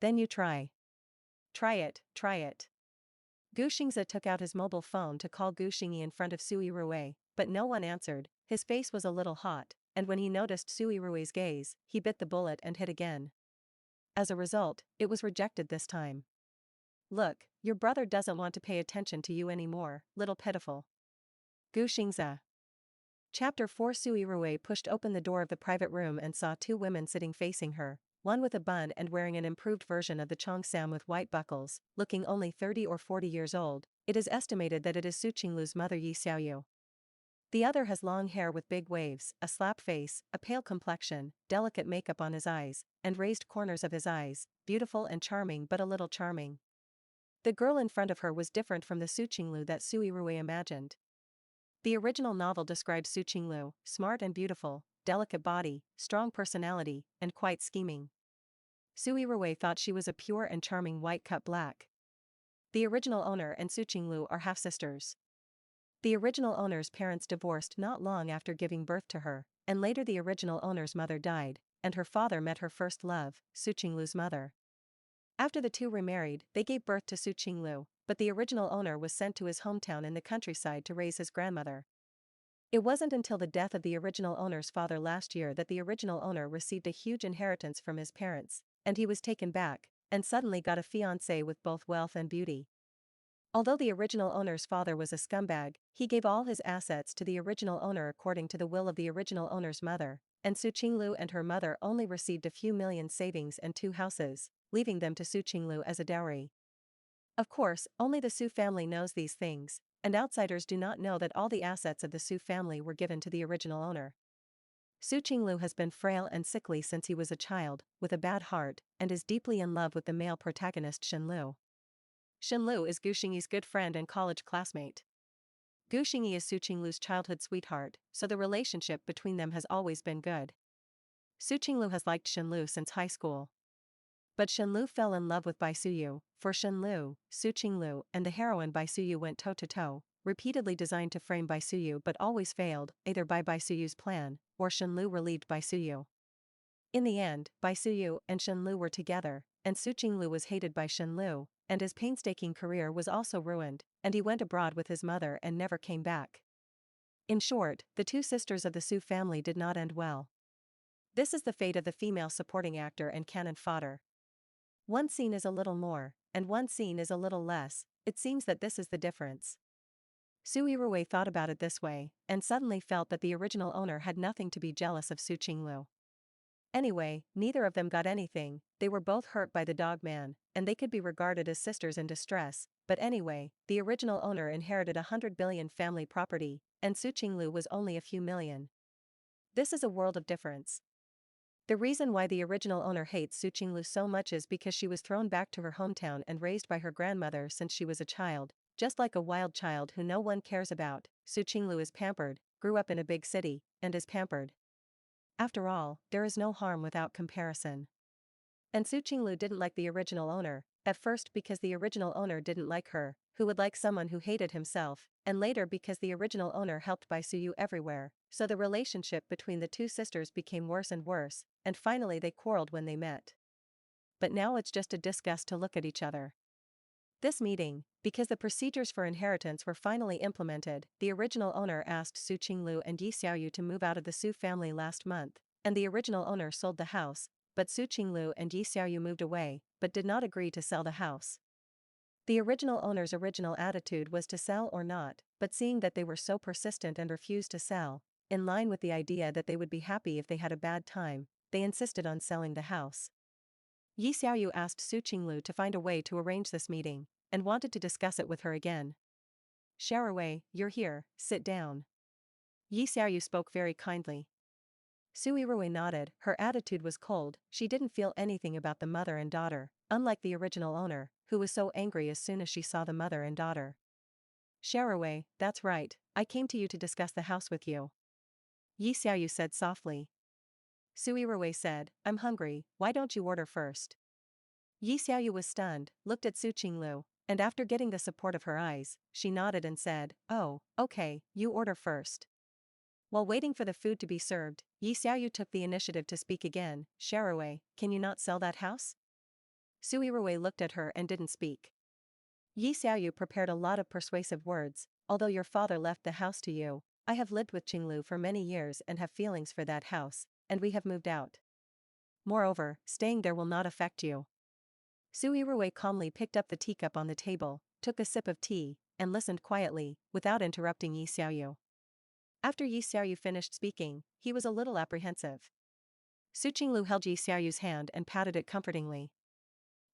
Then you try. Try it, try it. Gu Xingze took out his mobile phone to call Gu Xingyi in front of Su Yirui, but no one answered. His face was a little hot, and when he noticed Su Yirui's gaze, he bit the bullet and hit again. As a result, it was rejected this time. Look, your brother doesn't want to pay attention to you anymore, little pitiful. Gu Xingze. Chapter 4. Su Yirui pushed open the door of the private room and saw two women sitting facing her, one with a bun and wearing an improved version of the cheongsam with white buckles, looking only 30 or 40 years old. It is estimated that it is Su Qinglu's mother Yi Xiaoyu. The other has long hair with big waves, a slap face, a pale complexion, delicate makeup on his eyes, and raised corners of his eyes, beautiful and charming but a little charming. The girl in front of her was different from the Su Qinglu that Su Yirui imagined. The original novel describes Su Qinglu, smart and beautiful, delicate body, strong personality, and quite scheming. Su Yirui thought she was a pure and charming white cut black. The original owner and Su Qinglu are half-sisters. The original owner's parents divorced not long after giving birth to her, and later the original owner's mother died, and her father met her first love, Su Qinglu's mother. After the two remarried, they gave birth to Su Qinglu, but the original owner was sent to his hometown in the countryside to raise his grandmother. It wasn't until the death of the original owner's father last year that the original owner received a huge inheritance from his parents, and he was taken back, and suddenly got a fiancée with both wealth and beauty. Although the original owner's father was a scumbag, he gave all his assets to the original owner according to the will of the original owner's mother, and Su Qinglu and her mother only received a few million savings and 2 houses, leaving them to Su Qinglu as a dowry. Of course, only the Su family knows these things, and outsiders do not know that all the assets of the Su family were given to the original owner. Su Qinglu has been frail and sickly since he was a child, with a bad heart, and is deeply in love with the male protagonist Shenlu. Shenlu is Gu Xingyi's good friend and college classmate. Gu Xingyi is Su Qinglu's childhood sweetheart, so the relationship between them has always been good. Su Qinglu has liked Shenlu since high school. But Shenlu fell in love with Bai Suyu. For Shenlu, Su Qinglu and the heroine Bai Suyu went toe-to-toe, repeatedly designed to frame Bai Suyu but always failed, either by Bai Suyu's plan, or Shenlu relieved Bai Suyu. In the end, Bai Suyu and Shenlu were together, and Su Qinglu was hated by Shenlu, and his painstaking career was also ruined, and he went abroad with his mother and never came back. In short, the two sisters of the Su family did not end well. This is the fate of the female supporting actor and cannon fodder. One scene is a little more, and one scene is a little less. It seems that this is the difference. Su Yirui thought about it this way, and suddenly felt that the original owner had nothing to be jealous of Su Qinglu. Anyway, neither of them got anything, they were both hurt by the dog man, and they could be regarded as sisters in distress, but anyway, the original owner inherited 100 billion family property, and Su Qinglu was only a few million. This is a world of difference. The reason why the original owner hates Su Qinglu so much is because she was thrown back to her hometown and raised by her grandmother since she was a child, just like a wild child who no one cares about. Su Qinglu is pampered, grew up in a big city, and is pampered. After all, there is no harm without comparison. And Su Qinglu didn't like the original owner, at first because the original owner didn't like her, who would like someone who hated himself, and later because the original owner helped Bai Suyu everywhere, so the relationship between the two sisters became worse and worse, and finally they quarreled when they met. But now it's just a disgust to look at each other. This meeting, because the procedures for inheritance were finally implemented, the original owner asked Su Qinglu and Yi Xiaoyu to move out of the Su family last month, and the original owner sold the house, but Su Qinglu and Yi Xiaoyu moved away, but did not agree to sell the house. The original owner's original attitude was to sell or not, but seeing that they were so persistent and refused to sell, in line with the idea that they would be happy if they had a bad time, they insisted on selling the house. Yi Xiaoyu asked Su Qinglu to find a way to arrange this meeting, and wanted to discuss it with her again. Xiaowei, you're here, sit down. Yi Xiaoyu spoke very kindly. Su Yirui nodded, her attitude was cold, she didn't feel anything about the mother and daughter, unlike the original owner, who was so angry as soon as she saw the mother and daughter. Xiaowei, that's right, I came to you to discuss the house with you. Yi Xiaoyu said softly. Su Yirui said, I'm hungry, why don't you order first? Yi Xiaoyu was stunned, looked at Su Qinglu, and after getting the support of her eyes, she nodded and said, oh, okay, you order first. While waiting for the food to be served, Yi Xiaoyu took the initiative to speak again. Xiaowei, can you not sell that house? Su Yirui looked at her and didn't speak. Yi Xiaoyu prepared a lot of persuasive words, although your father left the house to you, I have lived with Qinglu for many years and have feelings for that house, and we have moved out. Moreover, staying there will not affect you. Su Yirui calmly picked up the teacup on the table, took a sip of tea, and listened quietly, without interrupting Yi Xiaoyu. After Yi Xiaoyu finished speaking, he was a little apprehensive. Su Qinglu held Yi Xiaoyu's hand and patted it comfortingly.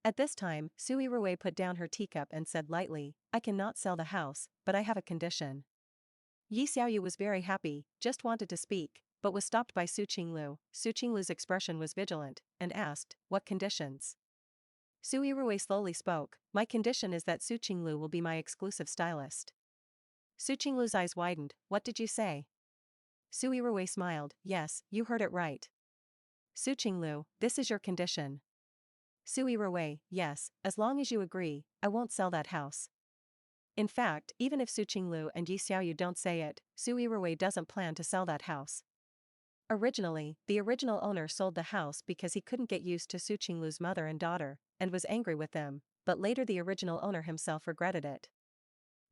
At this time, Su Yirui put down her teacup and said lightly, I cannot sell the house, but I have a condition. Yi Xiaoyu was very happy, just wanted to speak, but was stopped by Su Qinglu. Su Qinglu's expression was vigilant, and asked, what conditions? Su Yirui slowly spoke, my condition is that Su Qinglu will be my exclusive stylist. Su Qinglu's eyes widened, what did you say? Su Yirui smiled, yes, you heard it right. Su Qinglu, this is your condition. Su Yirui, yes, as long as you agree, I won't sell that house. In fact, even if Su Qinglu and Yi Xiaoyu don't say it, Su Yirui doesn't plan to sell that house. Originally, the original owner sold the house because he couldn't get used to Su Qinglu's mother and daughter, and was angry with them, but later the original owner himself regretted it.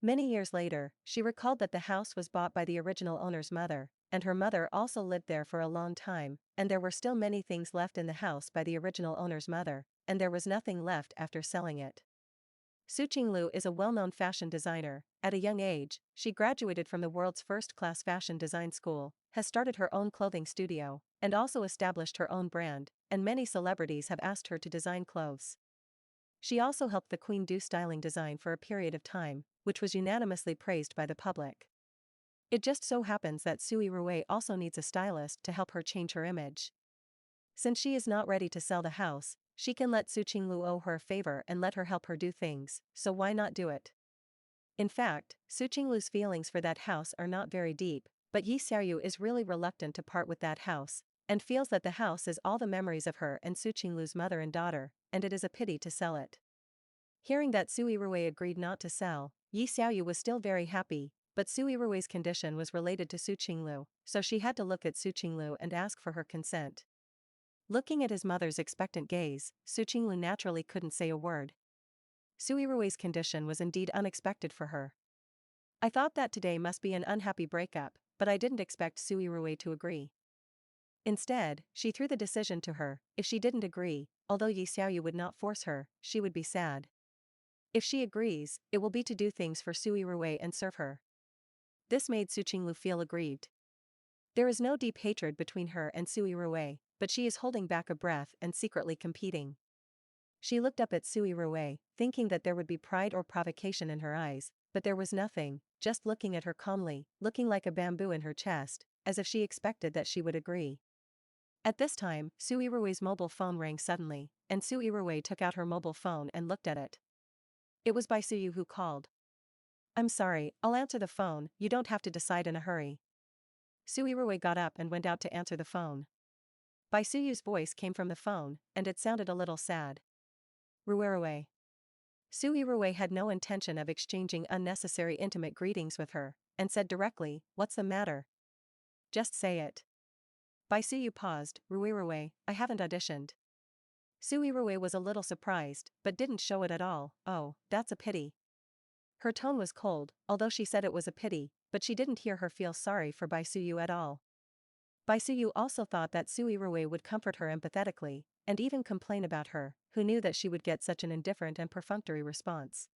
Many years later, she recalled that the house was bought by the original owner's mother, and her mother also lived there for a long time, and there were still many things left in the house by the original owner's mother, and there was nothing left after selling it. Su Qinglu is a well-known fashion designer. At a young age, she graduated from the world's first-class fashion design school, has started her own clothing studio, and also established her own brand, and many celebrities have asked her to design clothes. She also helped the Queen do styling design for a period of time, which was unanimously praised by the public. It just so happens that Su Yirui also needs a stylist to help her change her image. Since she is not ready to sell the house, she can let Su Qinglu owe her a favor and let her help her do things, so why not do it? In fact, Su Qinglu's feelings for that house are not very deep, but Yi Xiaoyu is really reluctant to part with that house, and feels that the house is all the memories of her and Su Qinglu's mother and daughter, and it is a pity to sell it. Hearing that Su Yirui agreed not to sell, Yi Xiaoyu was still very happy, but Su Yirui's condition was related to Su Qinglu, so she had to look at Su Qinglu and ask for her consent. Looking at his mother's expectant gaze, Su Qinglu naturally couldn't say a word. Su Yirui's condition was indeed unexpected for her. I thought that today must be an unhappy breakup, but I didn't expect Su Yirui to agree. Instead, she threw the decision to her. If she didn't agree, although Yi Xiaoyu would not force her, she would be sad. If she agrees, it will be to do things for Su Yirui and serve her. This made Su Qinglu feel aggrieved. There is no deep hatred between her and Su Yirui, but she is holding back a breath and secretly competing. She looked up at Su Yirui, thinking that there would be pride or provocation in her eyes, but there was nothing, just looking at her calmly, looking like a bamboo in her chest, as if she expected that she would agree. At this time, Su Yirui's mobile phone rang suddenly, and Su Yirui took out her mobile phone and looked at it. It was Bai Suyu who called. I'm sorry, I'll answer the phone, you don't have to decide in a hurry. Su Yirui got up and went out to answer the phone. Bai Suyu's voice came from the phone, and it sounded a little sad. Ruerue. Su Yirui had no intention of exchanging unnecessary intimate greetings with her, and said directly, what's the matter? Just say it. Bai Suyu paused, Ruerue, I haven't auditioned. Su Yirui was a little surprised, but didn't show it at all. Oh, that's a pity. Her tone was cold, although she said it was a pity, but she didn't hear her feel sorry for Bai Suyu at all. Bai Suyu also thought that Su Yirui would comfort her empathetically, and even complain about her, who knew that she would get such an indifferent and perfunctory response.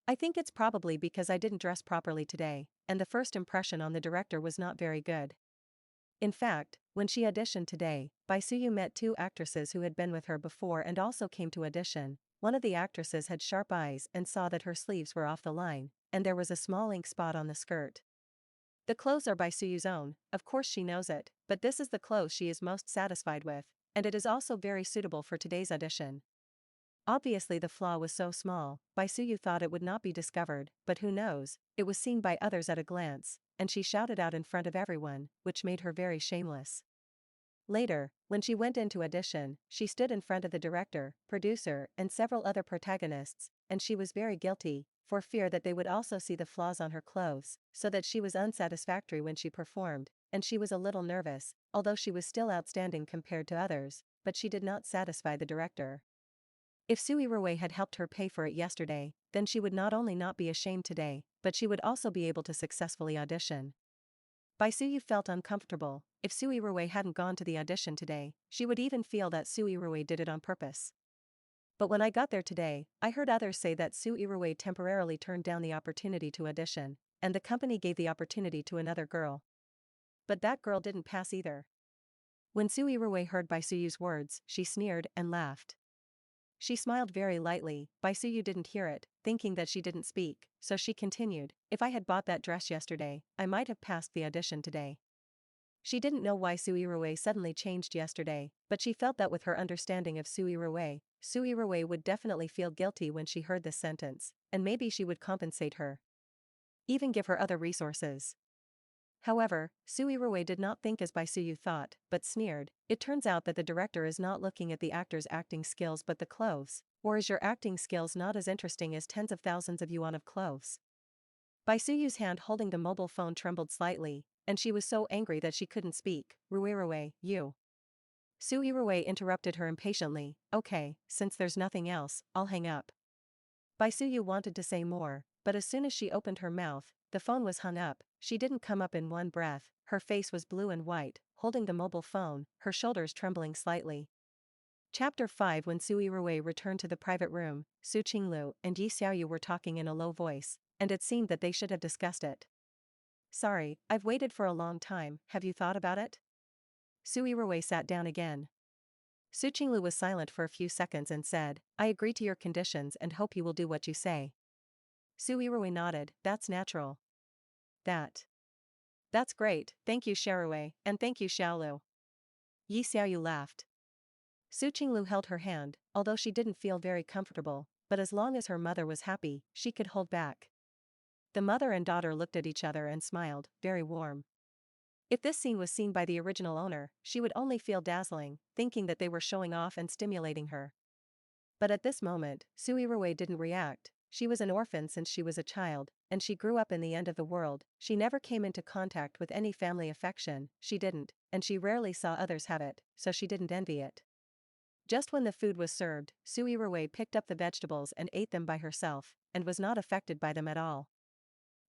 I think it's probably because I didn't dress properly today, and the first impression on the director was not very good. In fact, when she auditioned today, Su met two actresses who had been with her before and also came to audition. One of the actresses had sharp eyes and saw that her sleeves were off the line, and there was a small ink spot on the skirt. The clothes are Suyu's own, of course she knows it, but this is the clothes she is most satisfied with, and it is also very suitable for today's audition. Obviously the flaw was so small, Suyu thought it would not be discovered, but who knows, it was seen by others at a glance, and she shouted out in front of everyone, which made her very shameless. Later, when she went into audition, she stood in front of the director, producer, and several other protagonists, and she was very guilty, for fear that they would also see the flaws on her clothes, so that she was unsatisfactory when she performed, and she was a little nervous, although she was still outstanding compared to others, but she did not satisfy the director. If Su Yirui had helped her pay for it yesterday, then she would not only not be ashamed today, but she would also be able to successfully audition. Suyu felt uncomfortable. If Su Yirui hadn't gone to the audition today, she would even feel that Su Yirui did it on purpose. But when I got there today, I heard others say that Su Yirui temporarily turned down the opportunity to audition, and the company gave the opportunity to another girl. But that girl didn't pass either. When Su Yirui heard Suyu's words, she sneered and laughed. She smiled very lightly. Suyu didn't hear it, thinking that she didn't speak, so she continued, "If I had bought that dress yesterday, I might have passed the audition today." She didn't know why Su Yirui suddenly changed yesterday, but she felt that with her understanding of Su Yirui would definitely feel guilty when she heard this sentence, and maybe she would compensate her. Even give her other resources. However, Su Yirui did not think as Suyu thought, but sneered. "It turns out that the director is not looking at the actor's acting skills but the clothes, or is your acting skills not as interesting as tens of thousands of yuan of clothes?" Suyu's hand holding the mobile phone trembled slightly, and she was so angry that she couldn't speak. "Ruirui, you." Su Yirui interrupted her impatiently. "Okay, since there's nothing else, I'll hang up." Suyu wanted to say more, but as soon as she opened her mouth, the phone was hung up. She didn't come up in one breath, her face was blue and white, holding the mobile phone, her shoulders trembling slightly. Chapter 5. When Su Yirui returned to the private room, Su Qinglu and Yi Xiaoyu were talking in a low voice, and it seemed that they should have discussed it. "Sorry, I've waited for a long time, have you thought about it?" Su Yirui sat down again. Su Qinglu was silent for a few seconds and said, "I agree to your conditions and hope you will do what you say." Su Yirui nodded. "That's natural." That's great, thank you Sharui, and thank you Xiaolu." Yi Xiaoyu laughed. Su Qinglu held her hand, although she didn't feel very comfortable, but as long as her mother was happy, she could hold back. The mother and daughter looked at each other and smiled, very warm. If this scene was seen by the original owner, she would only feel dazzling, thinking that they were showing off and stimulating her. But at this moment, Su Yirui didn't react. She was an orphan since she was a child, and she grew up in the end of the world. She never came into contact with any family affection, she didn't, and she rarely saw others have it, so she didn't envy it. Just when the food was served, Su Yirui picked up the vegetables and ate them by herself, and was not affected by them at all.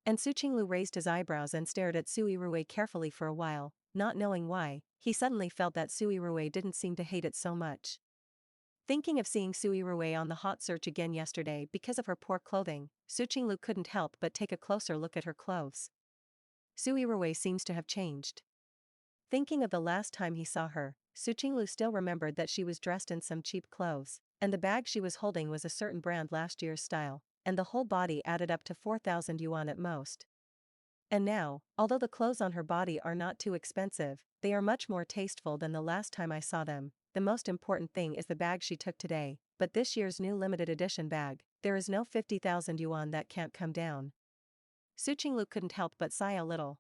And Su Qinglu raised his eyebrows and stared at Su Yirui carefully for a while, not knowing why. He suddenly felt that Su Yirui didn't seem to hate it so much. Thinking of seeing Su Yirui on the hot search again yesterday because of her poor clothing, Su Qinglu couldn't help but take a closer look at her clothes. Su Yirui seems to have changed. Thinking of the last time he saw her, Su Qinglu still remembered that she was dressed in some cheap clothes, and the bag she was holding was a certain brand last year's style, and the whole body added up to 4,000 yuan at most. And now, although the clothes on her body are not too expensive, they are much more tasteful than the last time I saw them. The most important thing is the bag she took today, but this year's new limited edition bag, there is no 50,000 yuan that can't come down. Su Qinglu couldn't help but sigh a little.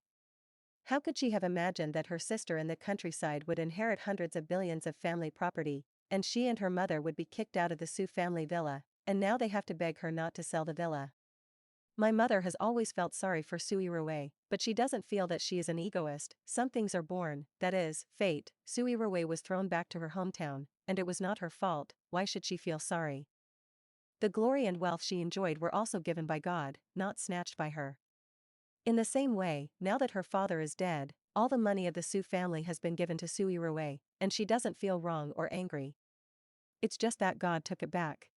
How could she have imagined that her sister in the countryside would inherit hundreds of billions of family property, and she and her mother would be kicked out of the Su family villa, and now they have to beg her not to sell the villa. My mother has always felt sorry for Su Yirui, but she doesn't feel that she is an egoist. Some things are born, that is, fate. Su Yirui was thrown back to her hometown, and it was not her fault. Why should she feel sorry? The glory and wealth she enjoyed were also given by God, not snatched by her. In the same way, now that her father is dead, all the money of the Su family has been given to Su Yirui, and she doesn't feel wrong or angry. It's just that God took it back.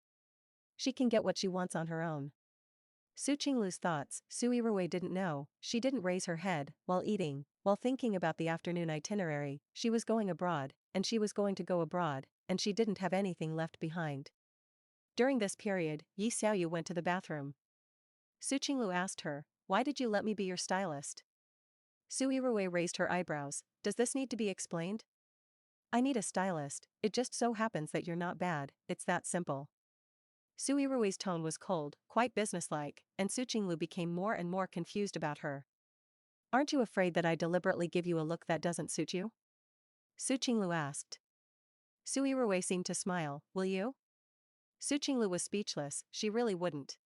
She can get what she wants on her own. Su Qinglu's thoughts. Su Yirui didn't know. She didn't raise her head while eating while thinking about the afternoon itinerary. She was going abroad, and she was going to go abroad, and she didn't have anything left behind. During this period, Yi Xiaoyu went to the bathroom. Su Qinglu asked her, "Why did you let me be your stylist?" Su Yirui raised her eyebrows. "Does this need to be explained?" "I need a stylist, it just so happens that you're not bad, it's that simple." Su Yirui's tone was cold, quite businesslike, and Su Qinglu became more and more confused about her. "Aren't you afraid that I deliberately give you a look that doesn't suit you?" Su Qinglu asked. Su Yirui seemed to smile. "Will you?" Su Qinglu was speechless, she really wouldn't.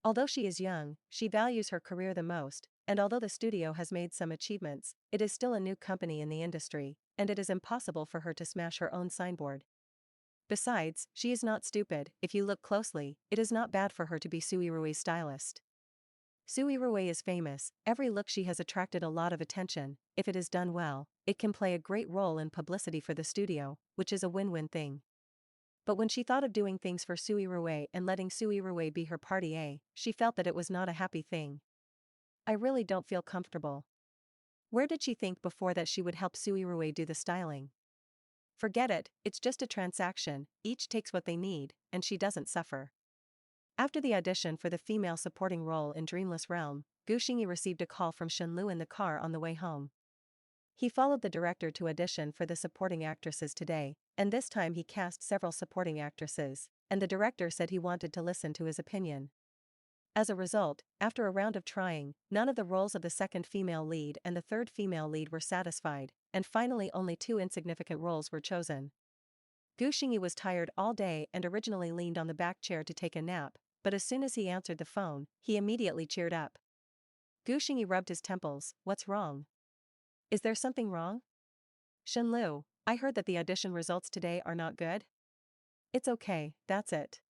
Although she is young, she values her career the most, and although the studio has made some achievements, it is still a new company in the industry, and it is impossible for her to smash her own signboard. Besides, she is not stupid. If you look closely, it is not bad for her to be Su Yirui's stylist. Su Yirui is famous, every look she has attracted a lot of attention. If it is done well, it can play a great role in publicity for the studio, which is a win-win thing. But when she thought of doing things for Su Yirui and letting Su Yirui be her party A, she felt that it was not a happy thing. "I really don't feel comfortable." Where did she think before that she would help Su Yirui do the styling? Forget it, it's just a transaction, each takes what they need, and she doesn't suffer. After the audition for the female supporting role in Dreamless Realm, Gu Xingyi received a call from Shenlu in the car on the way home. He followed the director to audition for the supporting actresses today, and this time he cast several supporting actresses, and the director said he wanted to listen to his opinion. As a result, after a round of trying, none of the roles of the second female lead and the third female lead were satisfied, and finally only 2 insignificant roles were chosen. Gu Xingyi was tired all day and originally leaned on the back chair to take a nap, but as soon as he answered the phone, he immediately cheered up. Gu Xingyi rubbed his temples. "What's wrong? Is there something wrong?" "Shenlu, I heard that the audition results today are not good." "It's okay, that's it."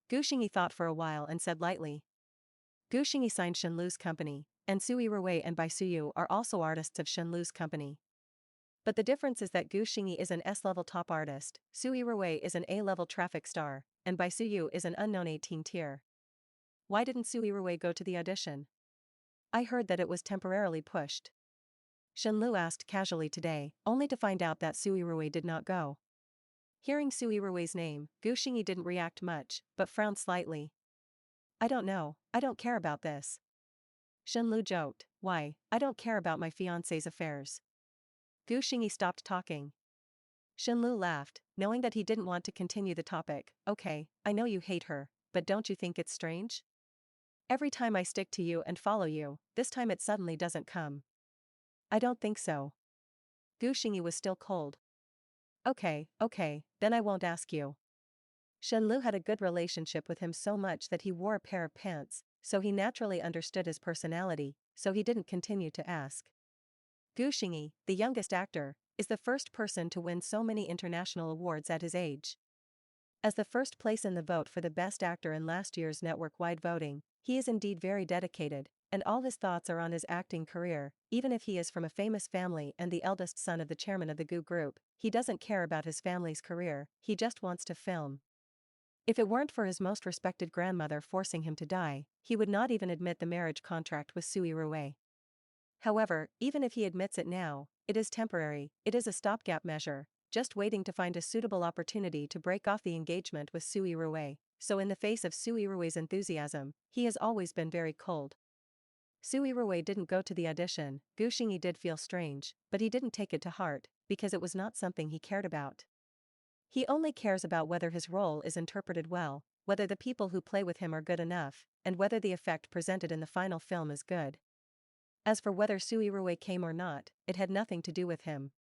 Gu Xingyi thought for a while and said lightly. Gu Xingyi signed Shenlu's company, and Su Yirui and Bai Suyu are also artists of Shenlu's company. But the difference is that Gu Xingyi is an S-level top artist, Su Yirui is an A-level traffic star, and Bai Suyu is an unknown 18 tier. Why didn't Su Yirui go to the audition? I heard that it was temporarily pushed. Shenlu asked casually today, only to find out that Su Yirui did not go. Hearing Su Yirui's name, Gu Xingyi didn't react much, but frowned slightly. "I don't know, I don't care about this." Shenlu joked, "Why, I don't care about my fiancé's affairs." Gu Xingyi stopped talking. Shenlu laughed, knowing that he didn't want to continue the topic. "Okay, I know you hate her, but don't you think it's strange? Every time I stick to you and follow you, this time it suddenly doesn't come." "I don't think so." Gu Xingyi was still cold. Okay, then I won't ask you." Shenlu had a good relationship with him so much that he wore a pair of pants, so he naturally understood his personality, so he didn't continue to ask. Gu Xingyi, the youngest actor, is the first person to win so many international awards at his age. As the first place in the vote for the best actor in last year's network-wide voting, he is indeed very dedicated, and all his thoughts are on his acting career. Even if he is from a famous family and the eldest son of the chairman of the Gu Group, he doesn't care about his family's career, he just wants to film. If it weren't for his most respected grandmother forcing him to die, he would not even admit the marriage contract with Su Yirui. However, even if he admits it now, it is temporary, it is a stopgap measure, just waiting to find a suitable opportunity to break off the engagement with Su Yirui. So in the face of Su Yirui's enthusiasm, he has always been very cold. Su Yirui didn't go to the audition. Gu Xingyi did feel strange, but he didn't take it to heart, because it was not something he cared about. He only cares about whether his role is interpreted well, whether the people who play with him are good enough, and whether the effect presented in the final film is good. As for whether Su Yirui came or not, it had nothing to do with him.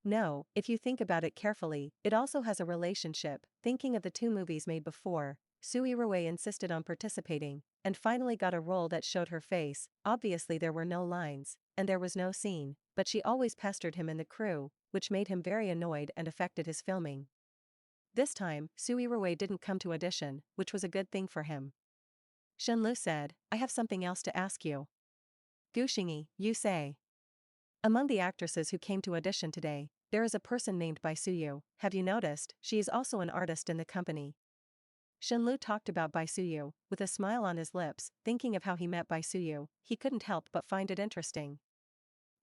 No, if you think about it carefully, it also has a relationship. Thinking of the 2 movies made before, Su Yirui insisted on participating, and finally got a role that showed her face. Obviously there were no lines, and there was no scene, but she always pestered him and the crew, which made him very annoyed and affected his filming. This time, Su Yirui didn't come to audition, which was a good thing for him. Shenlu said, "I have something else to ask you." Gu Xingyi, you say. Among the actresses who came to audition today, there is a person named Bai Suyu. Have you noticed? She is also an artist in the company. Shenlu talked about Bai Suyu, with a smile on his lips, thinking of how he met Bai Suyu, he couldn't help but find it interesting.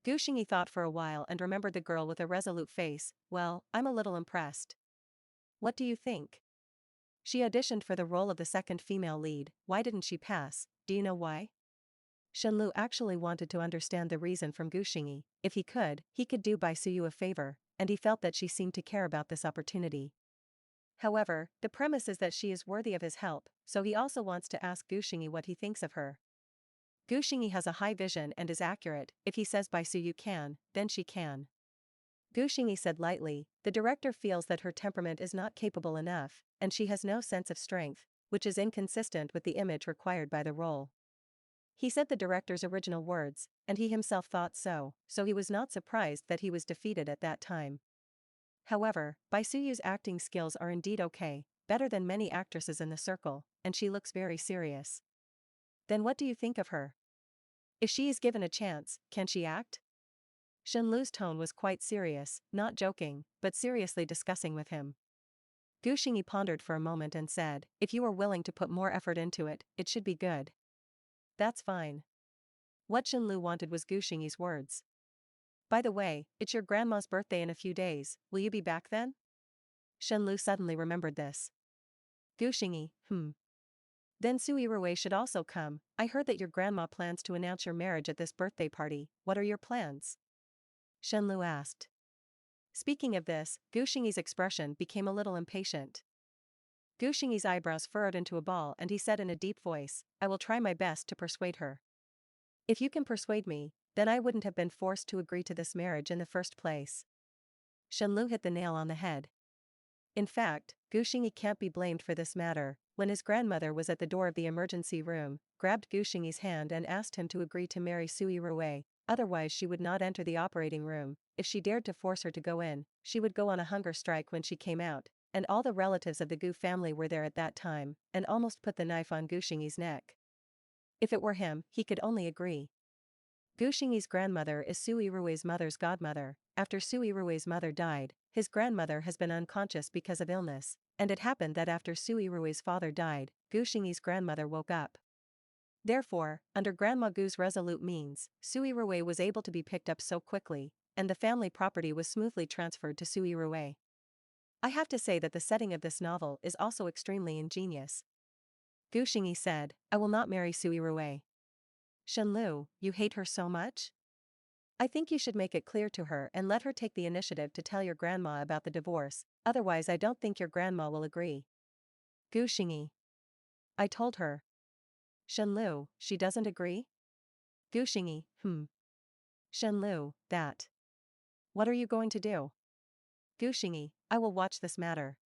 Gu Xingyi thought for a while and remembered the girl with a resolute face. Well, I'm a little impressed. What do you think? She auditioned for the role of the second female lead. Why didn't she pass? Do you know why? Shenlu actually wanted to understand the reason from Gu Xingyi. If he could do Bai Suyu a favor, and he felt that she seemed to care about this opportunity. However, the premise is that she is worthy of his help, so he also wants to ask Gu Xingyi what he thinks of her. Gu Xingyi has a high vision and is accurate. If he says Bai Suyu can, then she can. Gu Xingyi said lightly, the director feels that her temperament is not capable enough, and she has no sense of strength, which is inconsistent with the image required by the role. He said the director's original words, and he himself thought so he was not surprised that he was defeated at that time. However, Bai Suyu's acting skills are indeed okay, better than many actresses in the circle, and she looks very serious. Then what do you think of her? If she is given a chance, can she act? Shenlu's tone was quite serious, not joking, but seriously discussing with him. Gu Xingyi pondered for a moment and said, if you are willing to put more effort into it, it should be good. That's fine. What Shenlu wanted was Gu Xingyi's words. By the way, it's your grandma's birthday in a few days, will you be back then? Shenlu suddenly remembered this. Gu Xingyi, Then Su Yirui should also come. I heard that your grandma plans to announce your marriage at this birthday party. What are your plans? Shenlu asked. Speaking of this, Gu Xingyi's expression became a little impatient. Gu Xingyi's eyebrows furrowed into a ball and he said in a deep voice, I will try my best to persuade her. If you can persuade me, then I wouldn't have been forced to agree to this marriage in the first place. Shenlu hit the nail on the head. In fact, Gu Xingyi can't be blamed for this matter. When his grandmother was at the door of the emergency room, grabbed Gu Xingyi's hand and asked him to agree to marry Su Yirui, otherwise she would not enter the operating room. If she dared to force her to go in, she would go on a hunger strike when she came out, and all the relatives of the Gu family were there at that time, and almost put the knife on Gu Xingyi's neck. If it were him, he could only agree. Gu Xingyi's grandmother is Su Yirui's mother's godmother. After Su Yirui's mother died, his grandmother has been unconscious because of illness, and it happened that after Su Yirui's father died, Gu Xingyi's grandmother woke up. Therefore, under Grandma Gu's resolute means, Su Yirui was able to be picked up so quickly, and the family property was smoothly transferred to Su Yirui. I have to say that the setting of this novel is also extremely ingenious. Gu Xingyi said, I will not marry Su Yirui. Shenlu, you hate her so much? I think you should make it clear to her and let her take the initiative to tell your grandma about the divorce, otherwise I don't think your grandma will agree. Gu Xingyi. I told her. Shenlu, she doesn't agree? Gu Xingyi, Shenlu, that. What are you going to do? Gu Xingyi, I will watch this matter.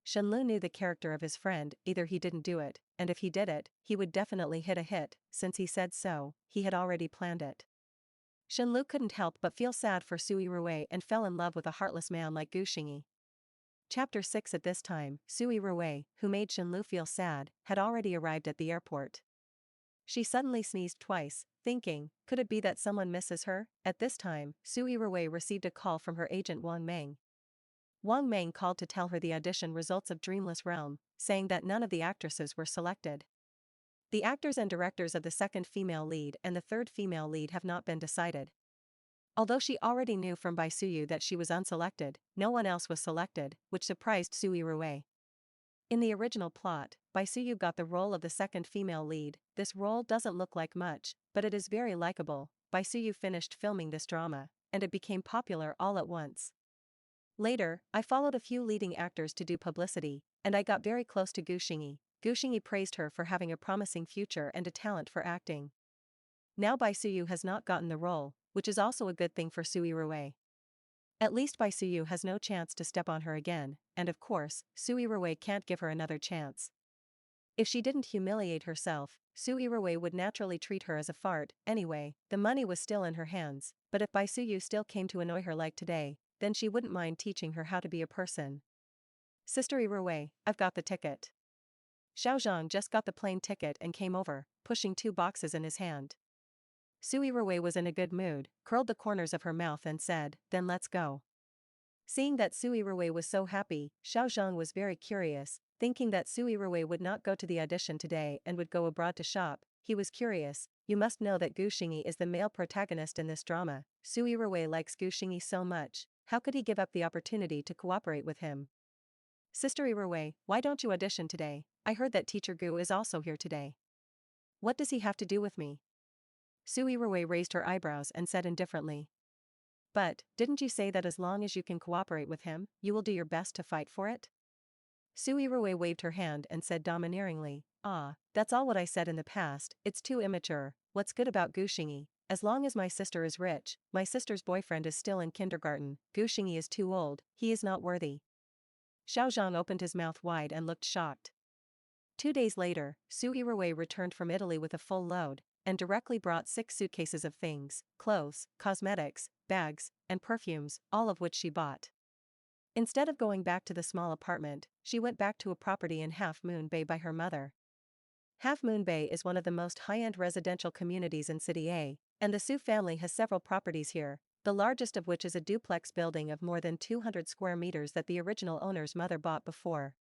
Shenlu knew the character of his friend, either he didn't do it, and if he did it, he would definitely hit a hit, since he said so, he had already planned it. Shenlu couldn't help but feel sad for Su Yirui and fell in love with a heartless man like Gu Xingyi. Chapter 6. At this time, Su Yirui, who made Shenlu feel sad, had already arrived at the airport. She suddenly sneezed twice, thinking, could it be that someone misses her? At this time, Su Yirui received a call from her agent Wang Meng. Wang Meng called to tell her the audition results of Dreamless Realm, saying that none of the actresses were selected. The actors and directors of the second female lead and the third female lead have not been decided. Although she already knew from Bai Suyu that she was unselected, no one else was selected, which surprised Su Yirui. In the original plot, Bai Suyu got the role of the second female lead. This role doesn't look like much, but it is very likable. Bai Suyu finished filming this drama, and it became popular all at once. Later, I followed a few leading actors to do publicity, and I got very close to Gu Xingyi. Gu Xingyi praised her for having a promising future and a talent for acting. Now Bai Suyu has not gotten the role, which is also a good thing for Su Yirui. At least Bai Suyu has no chance to step on her again, and of course, Su Yirui can't give her another chance. If she didn't humiliate herself, Su Yirui would naturally treat her as a fart. Anyway, the money was still in her hands, but if Bai Suyu still came to annoy her like today, then she wouldn't mind teaching her how to be a person. Sister Yirui, I've got the ticket. Xiaozhang just got the plane ticket and came over, pushing 2 boxes in his hand. Su Yirui was in a good mood, curled the corners of her mouth and said, then let's go. Seeing that Su Yirui was so happy, Xiaozhang was very curious, thinking that Su Yirui would not go to the audition today and would go abroad to shop. He was curious, You must know that Gu Xingyi is the male protagonist in this drama. Su Yirui likes Gu Xingyi so much, how could he give up the opportunity to cooperate with him? Sister Yirui, why don't you audition today? I heard that teacher Gu is also here today. What does he have to do with me? Su Yirui raised her eyebrows and said indifferently. But, didn't you say that as long as you can cooperate with him, you will do your best to fight for it? Su Yirui waved her hand and said domineeringly, that's all what I said in the past, it's too immature. What's good about Gu Xingyi? As long as my sister is rich, my sister's boyfriend is still in kindergarten, Gu Xingyi is too old, he is not worthy. Xiao Zhang opened his mouth wide and looked shocked. 2 days later, Su Yirui returned from Italy with a full load, and directly brought 6 suitcases of things, clothes, cosmetics, bags, and perfumes, all of which she bought. Instead of going back to the small apartment, she went back to a property in Half Moon Bay by her mother. Half Moon Bay is one of the most high-end residential communities in City A, and the Su family has several properties here, the largest of which is a duplex building of more than 200 square meters that the original owner's mother bought before.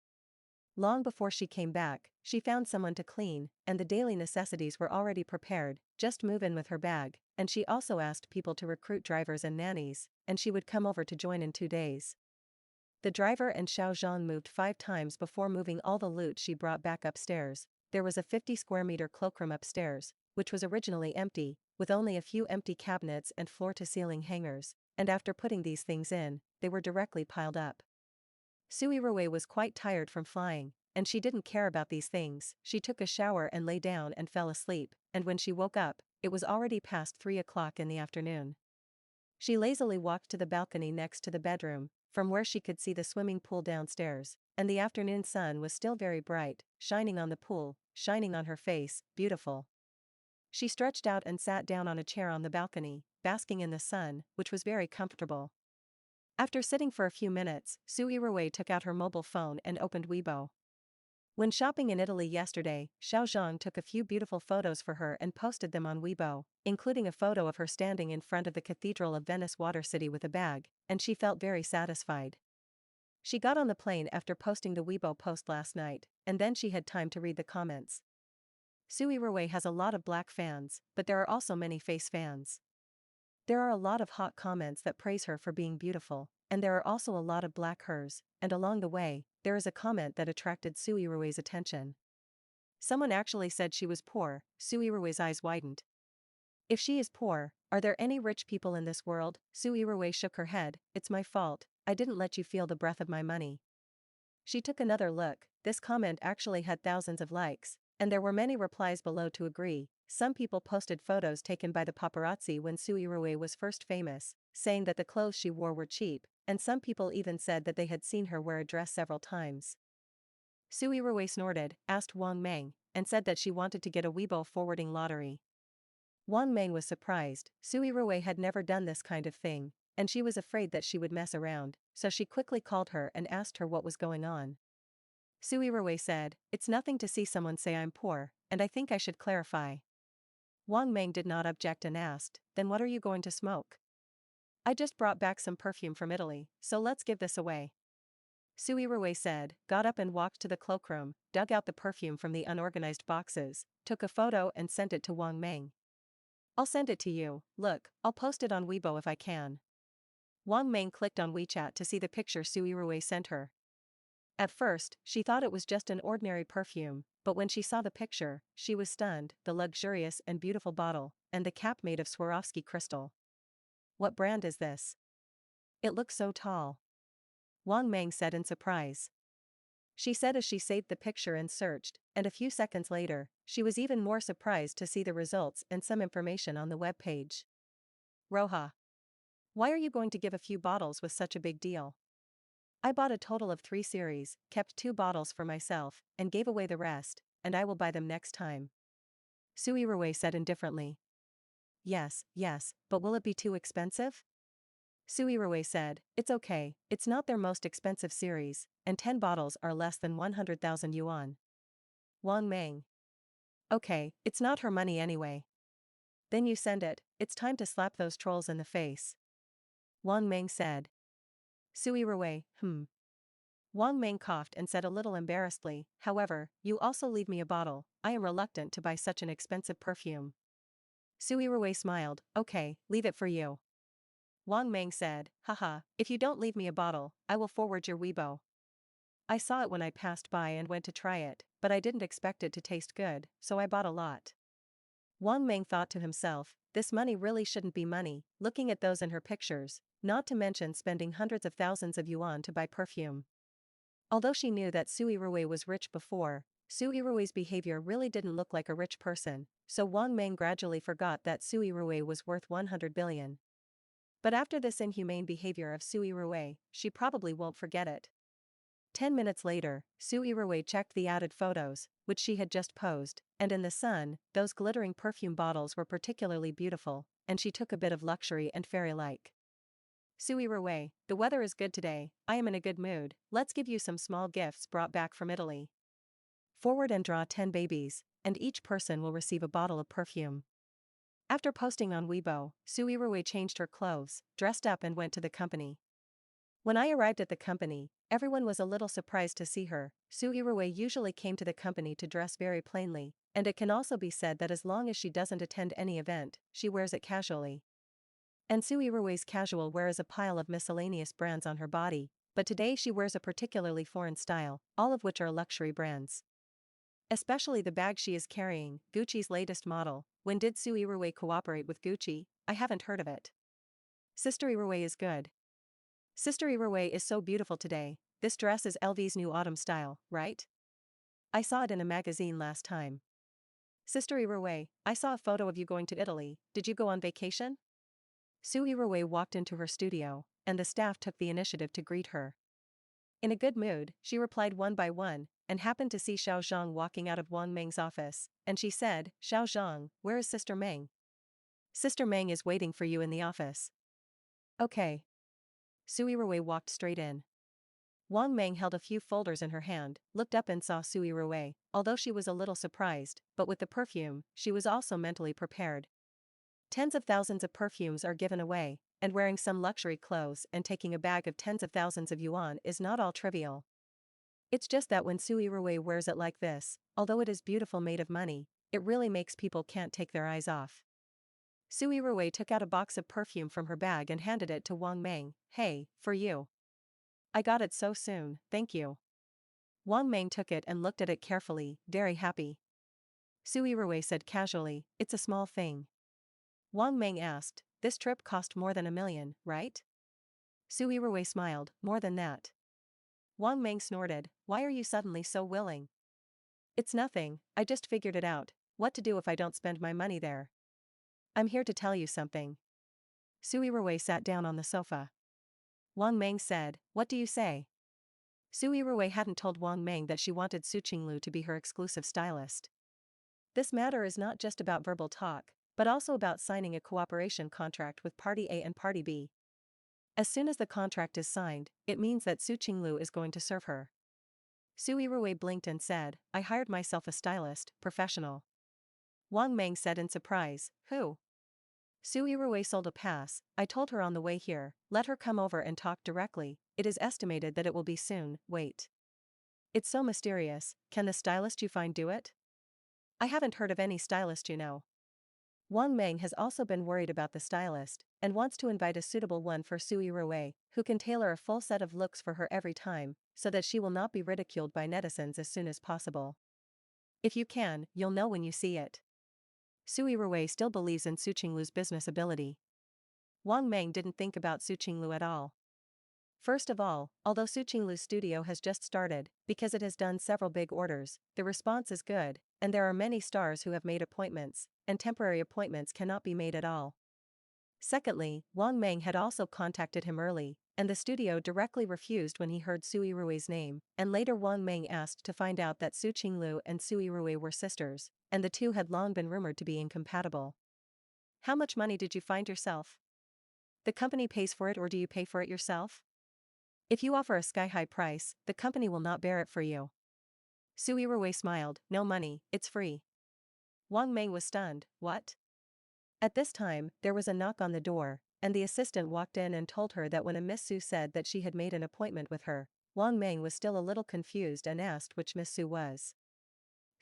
Long before she came back, she found someone to clean, and the daily necessities were already prepared. Just move in with her bag, and she also asked people to recruit drivers and nannies, and she would come over to join in 2 days. The driver and Xiao Zhang moved 5 times before moving all the loot she brought back upstairs. There was a 50 square meter cloakroom upstairs, which was originally empty, with only a few empty cabinets and floor-to-ceiling hangers, and after putting these things in, they were directly piled up. Su Yirui was quite tired from flying, and she didn't care about these things. She took a shower and lay down and fell asleep, and when she woke up, it was already past 3 o'clock in the afternoon. She lazily walked to the balcony next to the bedroom, from where she could see the swimming pool downstairs, and the afternoon sun was still very bright, shining on the pool, shining on her face, beautiful. She stretched out and sat down on a chair on the balcony, basking in the sun, which was very comfortable. After sitting for a few minutes, Su Yirui took out her mobile phone and opened Weibo. When shopping in Italy yesterday, Xiao Zhang took a few beautiful photos for her and posted them on Weibo, including a photo of her standing in front of the Cathedral of Venice Water City with a bag, and she felt very satisfied. She got on the plane after posting the Weibo post last night, and then she had time to read the comments. Su Yirui has a lot of black fans, but there are also many face fans. There are a lot of hot comments that praise her for being beautiful, and there are also a lot of black hers, and along the way, there is a comment that attracted Su Yirui's attention. Someone actually said she was poor. Su Yirui's eyes widened. If she is poor, are there any rich people in this world? Su Yirui shook her head. It's my fault, I didn't let you feel the breath of my money. She took another look. This comment actually had thousands of likes, and there were many replies below to agree. Some people posted photos taken by the paparazzi when Su Yirui was first famous, saying that the clothes she wore were cheap, and some people even said that they had seen her wear a dress several times. Su Yirui snorted, asked Wang Meng, and said that she wanted to get a Weibo forwarding lottery. Wang Meng was surprised. Su Yirui had never done this kind of thing, and she was afraid that she would mess around, so she quickly called her and asked her what was going on. Su Yirui said, "It's nothing to see someone say I'm poor, and I think I should clarify." Wang Meng did not object and asked, "Then what are you going to smoke?" "I just brought back some perfume from Italy, so let's give this away." Su Yirui said, got up and walked to the cloakroom, dug out the perfume from the unorganized boxes, took a photo and sent it to Wang Meng. "I'll send it to you, look, I'll post it on Weibo if I can." Wang Meng clicked on WeChat to see the picture Su Yirui sent her. At first, she thought it was just an ordinary perfume, but when she saw the picture, she was stunned. The luxurious and beautiful bottle, and the cap made of Swarovski crystal. "What brand is this? It looks so tall." Wang Meng said in surprise. She said as she saved the picture and searched, and a few seconds later, she was even more surprised to see the results and some information on the web page. "Roha. Why are you going to give a few bottles with such a big deal? I bought a total of 3 series, kept 2 bottles for myself, and gave away the rest, and I will buy them next time." Su Yirui said indifferently. Yes, but will it be too expensive?" Su Yirui said, "It's okay, it's not their most expensive series, and 10 bottles are less than 100,000 yuan. Wang Meng. Okay, it's not her money anyway. Then you send it, it's time to slap those trolls in the face. Wang Meng said. Su Yirui, Wang Meng coughed and said a little embarrassedly, "However, you also leave me a bottle, I am reluctant to buy such an expensive perfume." Su Yirui smiled, okay, leave it for you. Wang Meng said, haha, if you don't leave me a bottle, I will forward your Weibo. I saw it when I passed by and went to try it, but I didn't expect it to taste good, so I bought a lot. Wang Meng thought to himself, this money really shouldn't be money, looking at those in her pictures, not to mention spending hundreds of thousands of yuan to buy perfume. Although she knew that Su Yirui was rich before, Su Yirui's behavior really didn't look like a rich person, so Wang Meng gradually forgot that Su Yirui was worth 100 billion. But after this inhumane behavior of Su Yirui, she probably won't forget it. 10 minutes later, Su Yirui checked the added photos, which she had just posed, and in the sun, those glittering perfume bottles were particularly beautiful, and she took a bit of luxury and fairy-like. Su Yirui, the weather is good today, I am in a good mood, let's give you some small gifts brought back from Italy. Forward and draw 10 babies, and each person will receive a bottle of perfume. After posting on Weibo, Su Yirui changed her clothes, dressed up and went to the company. When I arrived at the company, everyone was a little surprised to see her. Su Yirui usually came to the company to dress very plainly, and it can also be said that as long as she doesn't attend any event, she wears it casually. And Su Yirui's casual wear is a pile of miscellaneous brands on her body, but today she wears a particularly foreign style, all of which are luxury brands. Especially the bag she is carrying, Gucci's latest model. When did Su Yirui cooperate with Gucci? I haven't heard of it. Sister Yirui is good. Sister Yirui is so beautiful today, this dress is LV's new autumn style, right? I saw it in a magazine last time. Sister Yirui, I saw a photo of you going to Italy, did you go on vacation? Su Yirui walked into her studio, and the staff took the initiative to greet her. In a good mood, she replied one by one, and happened to see Xiao Zhang walking out of Wang Meng's office, and she said, Xiao Zhang, where is Sister Meng? Sister Meng is waiting for you in the office. Okay. Su Yirui walked straight in. Wang Meng held a few folders in her hand, looked up and saw Su Yirui, although she was a little surprised, but with the perfume, she was also mentally prepared. Tens of thousands of perfumes are given away, and wearing some luxury clothes and taking a bag of tens of thousands of yuan is not all trivial. It's just that when Su Yirui wears it like this, although it is beautiful made of money, it really makes people can't take their eyes off. Su Yirui took out a box of perfume from her bag and handed it to Wang Meng. Hey, for you. I got it so soon, thank you. Wang Meng took it and looked at it carefully, very happy. Su Yirui said casually, it's a small thing. Wang Meng asked, this trip cost more than 1 million, right? Su Yirui smiled, more than that. Wang Meng snorted, why are you suddenly so willing? It's nothing, I just figured it out, what to do if I don't spend my money there. I'm here to tell you something. Su Yirui sat down on the sofa. Wang Meng said, what do you say? Su Yirui hadn't told Wang Meng that she wanted Su Qinglu to be her exclusive stylist. This matter is not just about verbal talk, but also about signing a cooperation contract with Party A and Party B. As soon as the contract is signed, it means that Su Qinglu is going to serve her. Su Yirui blinked and said, I hired myself a stylist, professional. Wang Meng said in surprise, who? Su Yirui sold a pass, I told her on the way here, let her come over and talk directly, it is estimated that it will be soon, wait. It's so mysterious, can the stylist you find do it? I haven't heard of any stylist you know. Wang Meng has also been worried about the stylist, and wants to invite a suitable one for Su Yirui, who can tailor a full set of looks for her every time, so that she will not be ridiculed by netizens as soon as possible. If you can, you'll know when you see it. Su Yirui still believes in Su Qinglu's business ability. Wang Meng didn't think about Su Qinglu at all. First of all, although Su Qinglu's studio has just started, because it has done several big orders, the response is good, and there are many stars who have made appointments, and temporary appointments cannot be made at all. Secondly, Wang Meng had also contacted him early, and the studio directly refused when he heard Su Yirui's name, and later Wang Meng asked to find out that Su Qinglu and Su Yirui were sisters, and the two had long been rumored to be incompatible. How much money did you find yourself? The company pays for it or do you pay for it yourself? If you offer a sky-high price, the company will not bear it for you. Su Yirui smiled, no money, it's free. Wang Meng was stunned, what? At this time, there was a knock on the door, and the assistant walked in and told her that when a Miss Su said that she had made an appointment with her, Wang Meng was still a little confused and asked which Miss Su was.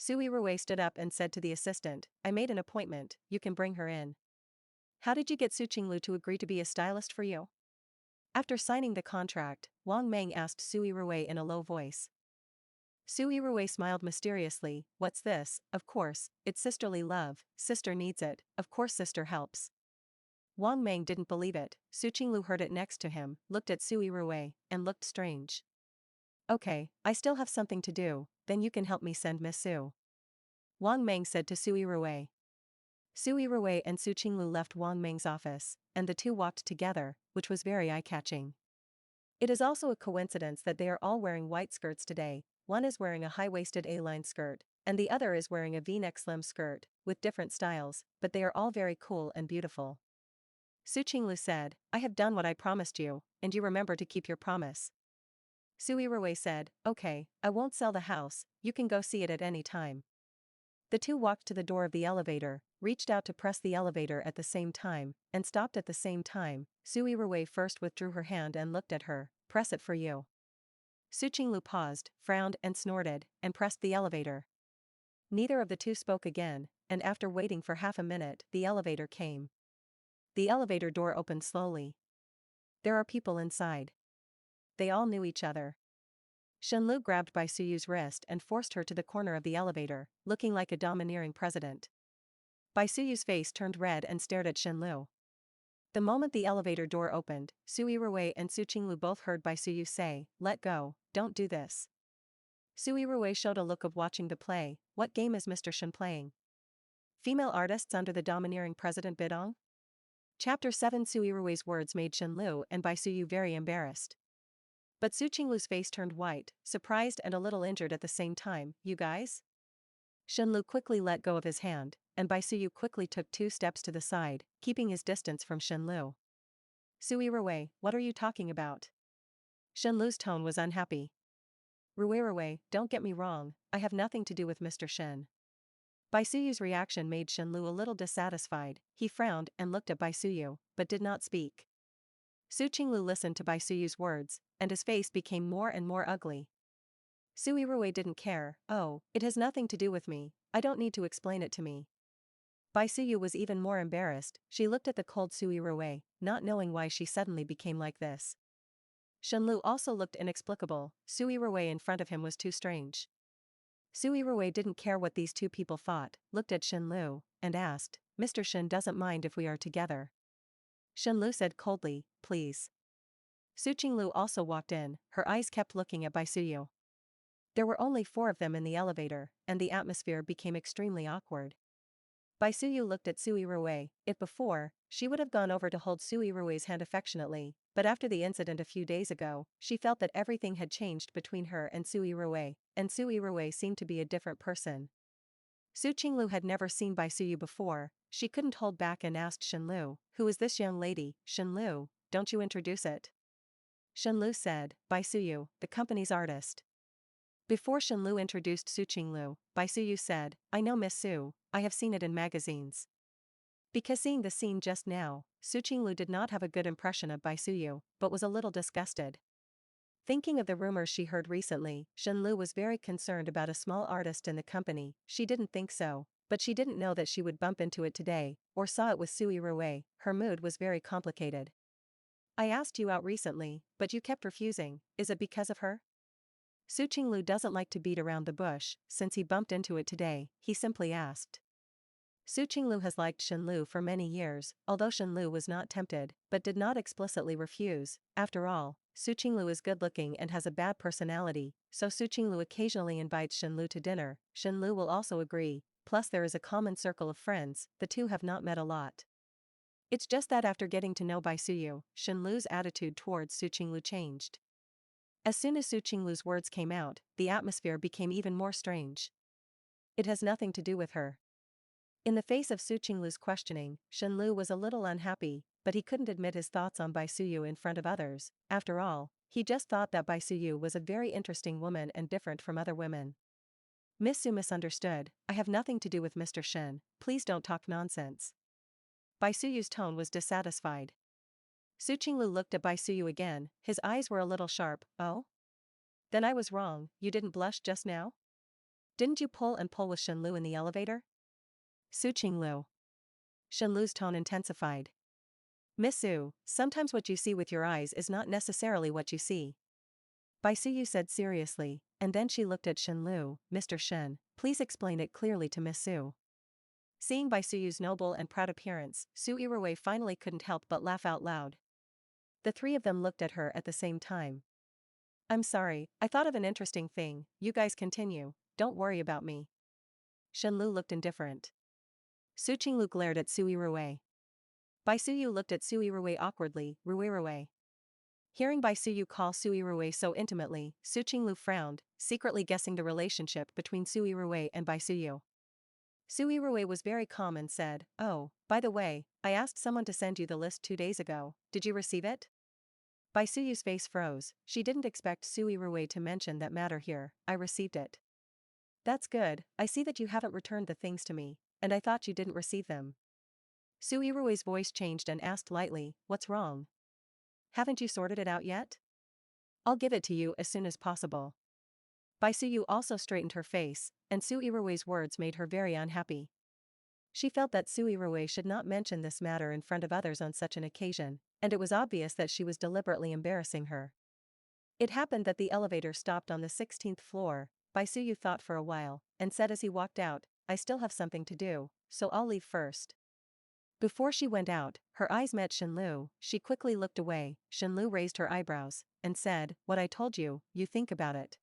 Su Yirui stood up and said to the assistant, I made an appointment, you can bring her in. How did you get Su Qinglu to agree to be a stylist for you? After signing the contract, Wang Meng asked Su Yirui in a low voice. Su Yirui smiled mysteriously, what's this? Of course, it's sisterly love, sister needs it, of course sister helps. Wang Meng didn't believe it. Su Qinglu heard it next to him, looked at Su Yirui, and looked strange. Okay, I still have something to do, then you can help me send Miss Su. Wang Meng said to Su Yirui. Su Yirui and Su Qinglu left Wang Meng's office, and the two walked together, which was very eye-catching. It is also a coincidence that they are all wearing white skirts today. One is wearing a high-waisted A-line skirt, and the other is wearing a V-neck slim skirt, with different styles, but they are all very cool and beautiful. Su Qinglu said, I have done what I promised you, and you remember to keep your promise. Su Yirui said, okay, I won't sell the house, you can go see it at any time. The two walked to the door of the elevator, reached out to press the elevator at the same time, and stopped at the same time. Su Yirui first withdrew her hand and looked at her, press it for you. Su Qinglu paused, frowned and snorted, and pressed the elevator. Neither of the two spoke again, and after waiting for half a minute, the elevator came. The elevator door opened slowly. There are people inside. They all knew each other. Shenlu grabbed Bai Suyu's wrist and forced her to the corner of the elevator, looking like a domineering president. Bai Suyu's face turned red and stared at Shenlu. The moment the elevator door opened, Su Yirui and Su Qinglu both heard Bai Suyu say, let go, don't do this. Su Yirui showed a look of watching the play. What game is Mr. Shen playing? Female artists under the domineering President Bidong? Chapter 7. Su Yirui's words made Shenlu and Bai Suyu very embarrassed. But Su Qinglu's face turned white, surprised and a little injured at the same time. You guys? Shenlu quickly let go of his hand, and Bai Suyu quickly took 2 steps to the side, keeping his distance from Shenlu. Su Yirui, what are you talking about? Shenlu's tone was unhappy. Yirui, don't get me wrong, I have nothing to do with Mr. Shen. Bai Suyu's reaction made Shenlu a little dissatisfied. He frowned and looked at Bai Suyu, but did not speak. Su Qinglu listened to Bai Suyu's words, and his face became more and more ugly. Su Yirui didn't care. Oh, it has nothing to do with me, I don't need to explain it to me. Bai Suyu was even more embarrassed. She looked at the cold Su Yirui, not knowing why she suddenly became like this. Shenlu also looked inexplicable. Su Yirui in front of him was too strange. Su Yirui didn't care what these two people thought, looked at Shenlu, and asked, Mr. Shen doesn't mind if we are together. Shenlu said coldly, please. Su Qinglu also walked in, her eyes kept looking at Bai Suyu. There were only 4 of them in the elevator, and the atmosphere became extremely awkward. Bai Suyu looked at Su Yirui. If before, she would have gone over to hold Su Yirui's hand affectionately, but after the incident a few days ago, she felt that everything had changed between her and Su Yirui, and Su Yirui seemed to be a different person. Su Qinglu had never seen Bai Suyu before. She couldn't hold back and asked Shenlu, who is this young lady? Shenlu, don't you introduce it? Shenlu said, Bai Suyu, the company's artist. Before Shenlu introduced Su Qinglu, Bai Suyu said, I know Miss Su, I have seen it in magazines. Because seeing the scene just now, Su Qinglu did not have a good impression of Bai Suyu, but was a little disgusted. Thinking of the rumors she heard recently, Shenlu was very concerned about a small artist in the company. She didn't think so, but she didn't know that she would bump into it today, or saw it with Su Yirui. Her mood was very complicated. I asked you out recently, but you kept refusing. Is it because of her? Su Qinglu doesn't like to beat around the bush. Since he bumped into it today, he simply asked. Su Qinglu has liked Shenlu for many years, although Shenlu was not tempted, but did not explicitly refuse. After all, Su Qinglu is good-looking and has a bad personality, so Su Qinglu occasionally invites Shenlu to dinner. Shenlu will also agree, plus there is a common circle of friends, the two have not met a lot. It's just that after getting to know Bai Suyu, Shenlu's attitude towards Su Qinglu changed. As soon as Su Qinglu's words came out, the atmosphere became even more strange. It has nothing to do with her. In the face of Su Qinglu's questioning, Shenlu was a little unhappy, but he couldn't admit his thoughts on Bai Suyu in front of others. After all, he just thought that Bai Suyu was a very interesting woman and different from other women. Miss Su misunderstood, I have nothing to do with Mr. Shen, please don't talk nonsense. Bai Suyu's tone was dissatisfied. Su Qinglu looked at Bai Suyu again, his eyes were a little sharp. Oh? Then I was wrong, you didn't blush just now? Didn't you pull and pull with Shenlu in the elevator? Su Qinglu. Shenlu's tone intensified. Miss Su, sometimes what you see with your eyes is not necessarily what you see. Bai Suyu said seriously, and then she looked at Shenlu. Mr. Shen, please explain it clearly to Miss Su. Seeing Bai Suyu's noble and proud appearance, Su Yirui finally couldn't help but laugh out loud. The three of them looked at her at the same time. I'm sorry, I thought of an interesting thing, you guys continue, don't worry about me. Shenlu looked indifferent. Su Qinglu glared at Su Yirui. Bai Suyu looked at Su Yirui awkwardly. Ruirui. Hearing Bai Suyu call Su Yirui so intimately, Su Qinglu frowned, secretly guessing the relationship between Su Yirui and Bai Suyu. Su Yirui was very calm and said, "Oh, by the way, I asked someone to send you the list 2 days ago, did you receive it?" Bai Suyu's face froze, she didn't expect Su Yirui to mention that matter here. I received it. That's good, I see that you haven't returned the things to me, and I thought you didn't receive them. Su Yirui's voice changed and asked lightly, what's wrong? Haven't you sorted it out yet? I'll give it to you as soon as possible. Bai Suyu also straightened her face, and Su Yirui's words made her very unhappy. She felt that Su Yirui should not mention this matter in front of others on such an occasion, and it was obvious that she was deliberately embarrassing her. It happened that the elevator stopped on the 16th floor. Bai Suyu thought for a while, and said as he walked out, I still have something to do, so I'll leave first. Before she went out, her eyes met Shenlu. She quickly looked away. Shenlu raised her eyebrows, and said, what I told you, you think about it.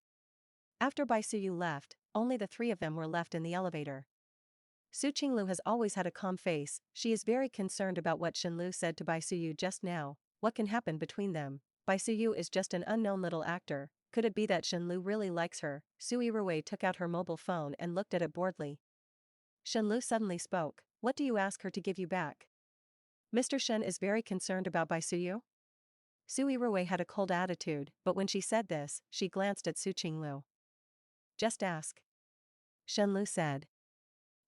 After Bai Suyu left, only the three of them were left in the elevator. Su Qinglu has always had a calm face, she is very concerned about what Shenlu said to Bai Suyu just now. What can happen between them? Bai Suyu is just an unknown little actor, could it be that Shenlu really likes her? Su Yirui took out her mobile phone and looked at it boredly. Shenlu suddenly spoke, what do you ask her to give you back? Mr. Shen is very concerned about Bai Suyu? Su Yirui had a cold attitude, but when she said this, she glanced at Su Qinglu. Just ask. Shenlu said.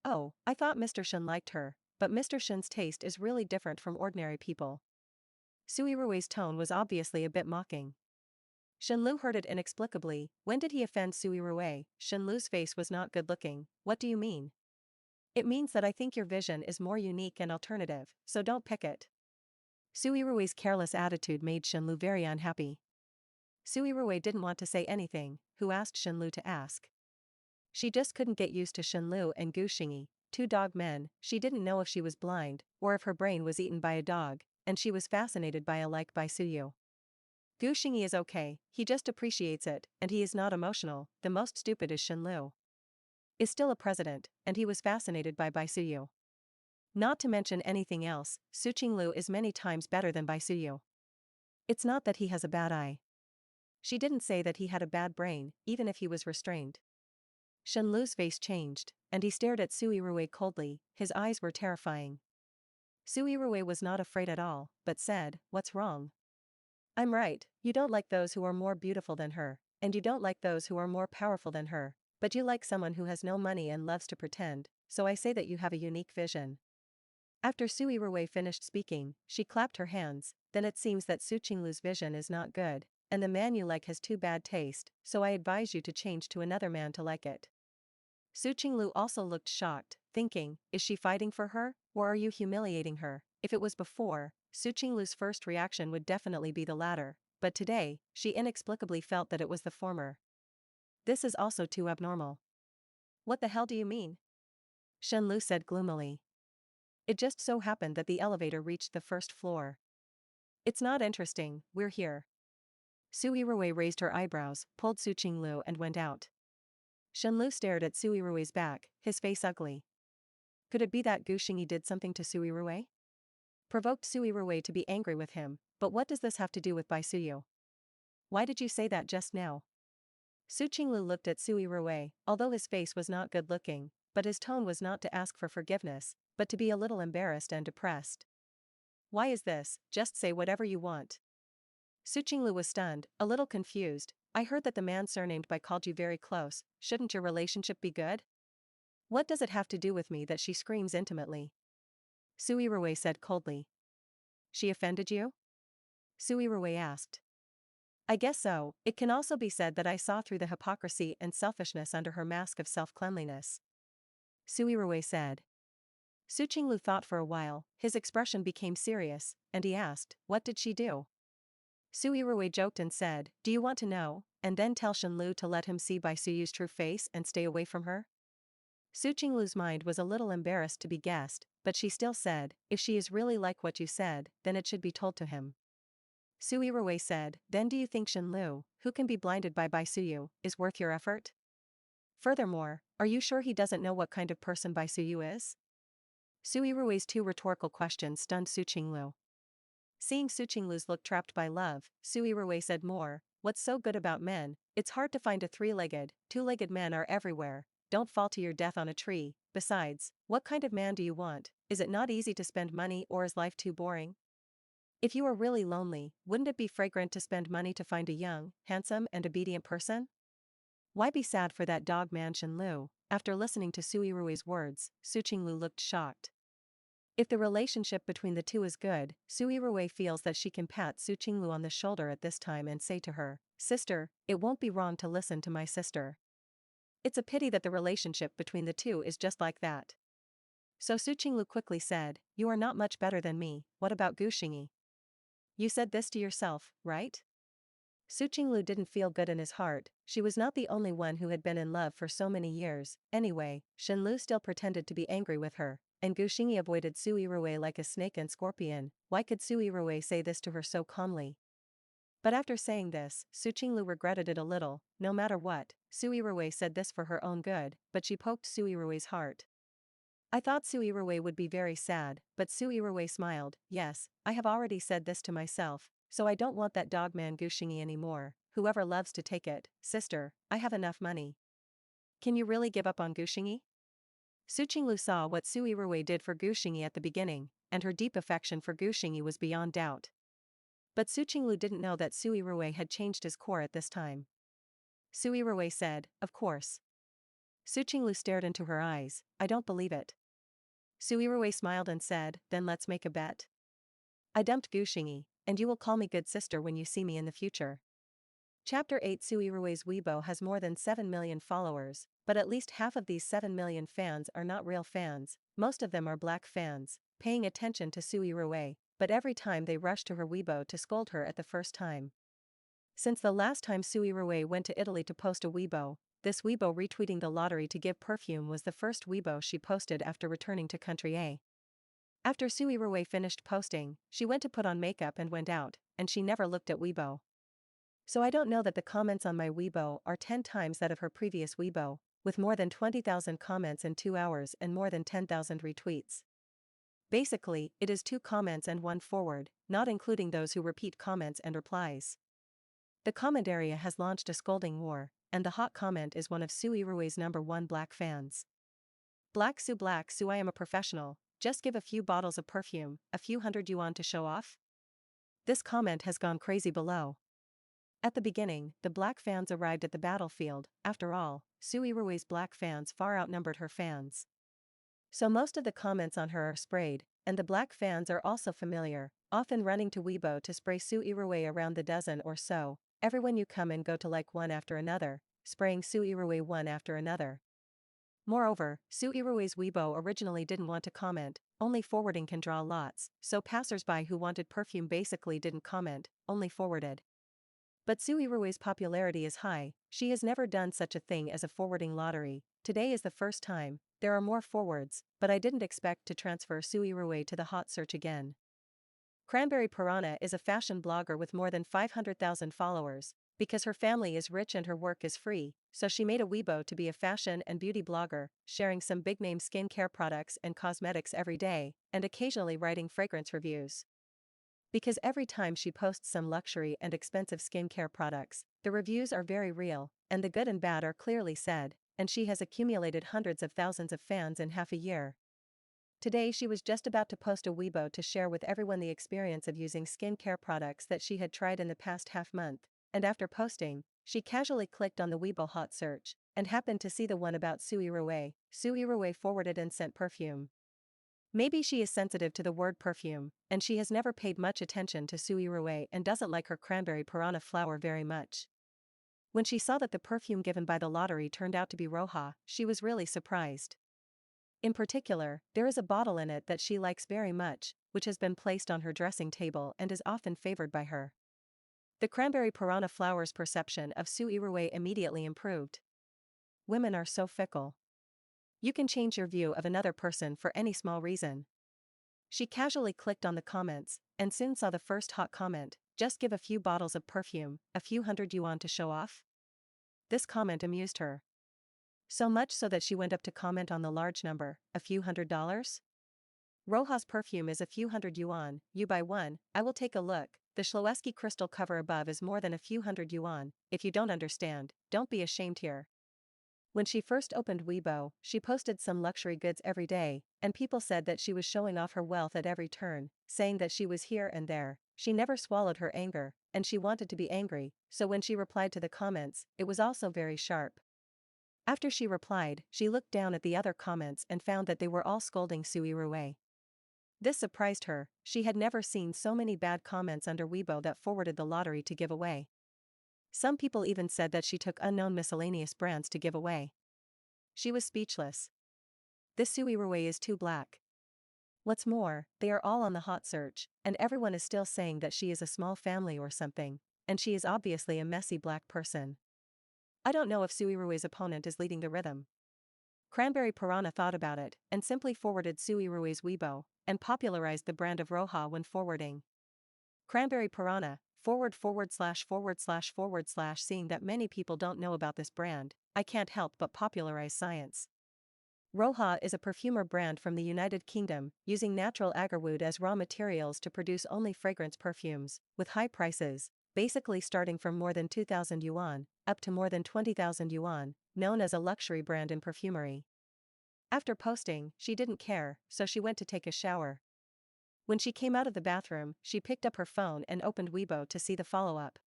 Oh, I thought Mr. Shen liked her, but Mr. Shen's taste is really different from ordinary people. Su Yirui's tone was obviously a bit mocking. Shenlu heard it inexplicably. When did he offend Su Yirui? Shenlu's face was not good looking. What do you mean? It means that I think your vision is more unique and alternative, so don't pick it. Su Yirui's careless attitude made Shenlu very unhappy. Su Yirui didn't want to say anything. Who asked Shenlu to ask? She just couldn't get used to Shenlu and Gu Xingyi, two dog men. She didn't know if she was blind, or if her brain was eaten by a dog, and she was fascinated by alike Bai Suyu. Gu Xingyi is okay, he just appreciates it, and he is not emotional. The most stupid is Shenlu. Is still a president, and he was fascinated by Bai Suyu. Not to mention anything else, Su Qinglu is many times better than Bai Suyu. It's not that he has a bad eye. She didn't say that he had a bad brain, even if he was restrained. Shenlu's face changed, and he stared at Su Yirui coldly, his eyes were terrifying. Su Yirui was not afraid at all, but said, what's wrong? I'm right, you don't like those who are more beautiful than her, and you don't like those who are more powerful than her, but you like someone who has no money and loves to pretend, so I say that you have a unique vision. After Su Yirui finished speaking, she clapped her hands, then it seems that Su Qinglu's vision is not good, and the man you like has too bad taste, so I advise you to change to another man to like it. Su Qinglu also looked shocked, thinking, is she fighting for her, or are you humiliating her? If it was before, Su Qinglu's first reaction would definitely be the latter, but today, she inexplicably felt that it was the former. This is also too abnormal. What the hell do you mean? Shenlu said gloomily. It just so happened that the elevator reached the first floor. It's not interesting, we're here. Su Yirui raised her eyebrows, pulled Su Qinglu and went out. Shenlu stared at Su Yirui's back, his face ugly. Could it be that Gu Xingyi did something to Su Yirui? Provoked Su Yirui to be angry with him, but what does this have to do with Bai Suyu? Why did you say that just now? Su Qinglu looked at Su Yirui, although his face was not good looking, but his tone was not to ask for forgiveness, but to be a little embarrassed and depressed. Why is this? Just say whatever you want. Su Qinglu was stunned, a little confused. I heard that the man surnamed Bai called you very close, shouldn't your relationship be good? What does it have to do with me that she screams intimately? Su Yirui said coldly. She offended you? Su Yirui asked. I guess so. It can also be said that I saw through the hypocrisy and selfishness under her mask of self-cleanliness. Su Yirui said. Su Qinglu thought for a while, his expression became serious, and he asked, what did she do? Su Yirui joked and said, do you want to know, and then tell Shenlu to let him see Bai Suyu's true face and stay away from her? Su Qinglu's mind was a little embarrassed to be guessed, but she still said, if she is really like what you said, then it should be told to him. Su Yirui said, then do you think Shenlu, who can be blinded by Bai Suyu, is worth your effort? Furthermore, are you sure he doesn't know what kind of person Bai Suyu is? Su Yirui's two rhetorical questions stunned Su Qinglu. Seeing Su Qinglu's look trapped by love, Su Yirui said more, what's so good about men, it's hard to find a three-legged, two-legged men are everywhere, don't fall to your death on a tree, besides, what kind of man do you want, is it not easy to spend money or is life too boring? If you are really lonely, wouldn't it be fragrant to spend money to find a young, handsome and obedient person? Why be sad for that dog man Shenlu? After listening to Su Yirui's words, Su Qinglu looked shocked. If the relationship between the two is good, Su Yirui feels that she can pat Su Qinglu on the shoulder at this time and say to her, sister, it won't be wrong to listen to my sister. It's a pity that the relationship between the two is just like that. So Su Qinglu quickly said, you are not much better than me, what about Gu Xingyi? You said this to yourself, right? Su Qinglu didn't feel good in his heart, she was not the only one who had been in love for so many years, anyway, Shenlu still pretended to be angry with her, and Gu Xingyi avoided Su Yirui like a snake and scorpion, why could Su Yirui say this to her so calmly? But after saying this, Su Qinglu regretted it a little, no matter what, Su Yirui said this for her own good, but she poked Su Yirui's heart. I thought Su Yirui would be very sad, but Su Yirui smiled, yes, I have already said this to myself, so I don't want that dog man Gu Xingyi anymore, whoever loves to take it, sister, I have enough money. Can you really give up on Gu Xingyi? Su Qinglu saw what Su Yirui did for Gu Xingyi at the beginning, and her deep affection for Gu Xingyi was beyond doubt. But Su Qinglu didn't know that Su Yirui had changed his core at this time. Su Yirui said, of course. Su Qinglu stared into her eyes, I don't believe it. Su Yirui smiled and said, then let's make a bet. I dumped Gu Xingyi, and you will call me good sister when you see me in the future. Chapter 8 Su Yirui's Weibo has more than 7 million followers, but at least half of these 7 million fans are not real fans, most of them are black fans, paying attention to Su Yirui, but every time they rush to her Weibo to scold her at the first time. Since the last time Su Yirui went to Italy to post a Weibo, this Weibo retweeting the lottery to give perfume was the first Weibo she posted after returning to country A. After Su Yirui finished posting, she went to put on makeup and went out, and she never looked at Weibo. So I don't know that the comments on my Weibo are 10 times that of her previous Weibo, with more than 20,000 comments in 2 hours and more than 10,000 retweets. Basically, it is 2 comments and 1 forward, not including those who repeat comments and replies. The comment area has launched a scolding war, and the hot comment is one of Su Yirui's #1 black fans. Black Su, I am a professional, just give a few bottles of perfume, a few hundred yuan to show off? This comment has gone crazy below. At the beginning, the black fans arrived at the battlefield, after all, Su Yirui's black fans far outnumbered her fans. So most of the comments on her are sprayed, and the black fans are also familiar, often running to Weibo to spray Su Yirui around the dozen or so, everyone you come and go to like one after another, spraying Su Yirui one after another. Moreover, Su Yirui's Weibo originally didn't want to comment, only forwarding can draw lots, so passersby who wanted perfume basically didn't comment, only forwarded. But Su Yirui's popularity is high, she has never done such a thing as a forwarding lottery, today is the first time, there are more forwards, but I didn't expect to transfer Su Yirui to the hot search again. Cranberry Piranha is a fashion blogger with more than 500,000 followers, because her family is rich and her work is free, so she made a Weibo to be a fashion and beauty blogger, sharing some big-name skincare products and cosmetics every day, and occasionally writing fragrance reviews. Because every time she posts some luxury and expensive skincare products, the reviews are very real, and the good and bad are clearly said, and she has accumulated hundreds of thousands of fans in half a year. Today she was just about to post a Weibo to share with everyone the experience of using skincare products that she had tried in the past half month, and after posting, she casually clicked on the Weibo hot search, and happened to see the one about Su Yirui. Su Yirui forwarded and sent perfume. Maybe she is sensitive to the word perfume, and she has never paid much attention to Su Yirui and doesn't like her cranberry piranha flower very much. When she saw that the perfume given by the lottery turned out to be Roja, she was really surprised. In particular, there is a bottle in it that she likes very much, which has been placed on her dressing table and is often favored by her. The cranberry piranha flower's perception of Su Yirui immediately improved. Women are so fickle. You can change your view of another person for any small reason. She casually clicked on the comments, and soon saw the first hot comment: just give a few bottles of perfume, a few hundred yuan to show off? This comment amused her. So much so that she went up to comment on the large number, a few $100s? Roja's perfume is a few hundred yuan, you buy one, I will take a look, the Shloesky crystal cover above is more than a few hundred yuan, if you don't understand, don't be ashamed here. When she first opened Weibo, she posted some luxury goods every day, and people said that she was showing off her wealth at every turn, saying that she was here and there. She never swallowed her anger, and she wanted to be angry, so when she replied to the comments, it was also very sharp. After she replied, she looked down at the other comments and found that they were all scolding Su Yirui. This surprised her. She had never seen so many bad comments under Weibo that forwarded the lottery to give away. Some people even said that she took unknown miscellaneous brands to give away. She was speechless. This Su Yirui is too black. What's more, they are all on the hot search, and everyone is still saying that she is a small family or something, and she is obviously a messy black person. I don't know if Su Yirui's opponent is leading the rhythm. Cranberry Piranha thought about it, and simply forwarded Su Yirui's Weibo, and popularized the brand of Roja when forwarding. Cranberry Piranha, // seeing that many people don't know about this brand, I can't help but popularize science. Roja is a perfumer brand from the United Kingdom, using natural agarwood as raw materials to produce only fragrance perfumes, with high prices, basically starting from more than 2,000 yuan, up to more than 20,000 yuan, known as a luxury brand in perfumery. After posting, she didn't care, so she went to take a shower. When she came out of the bathroom, she picked up her phone and opened Weibo to see the follow-up.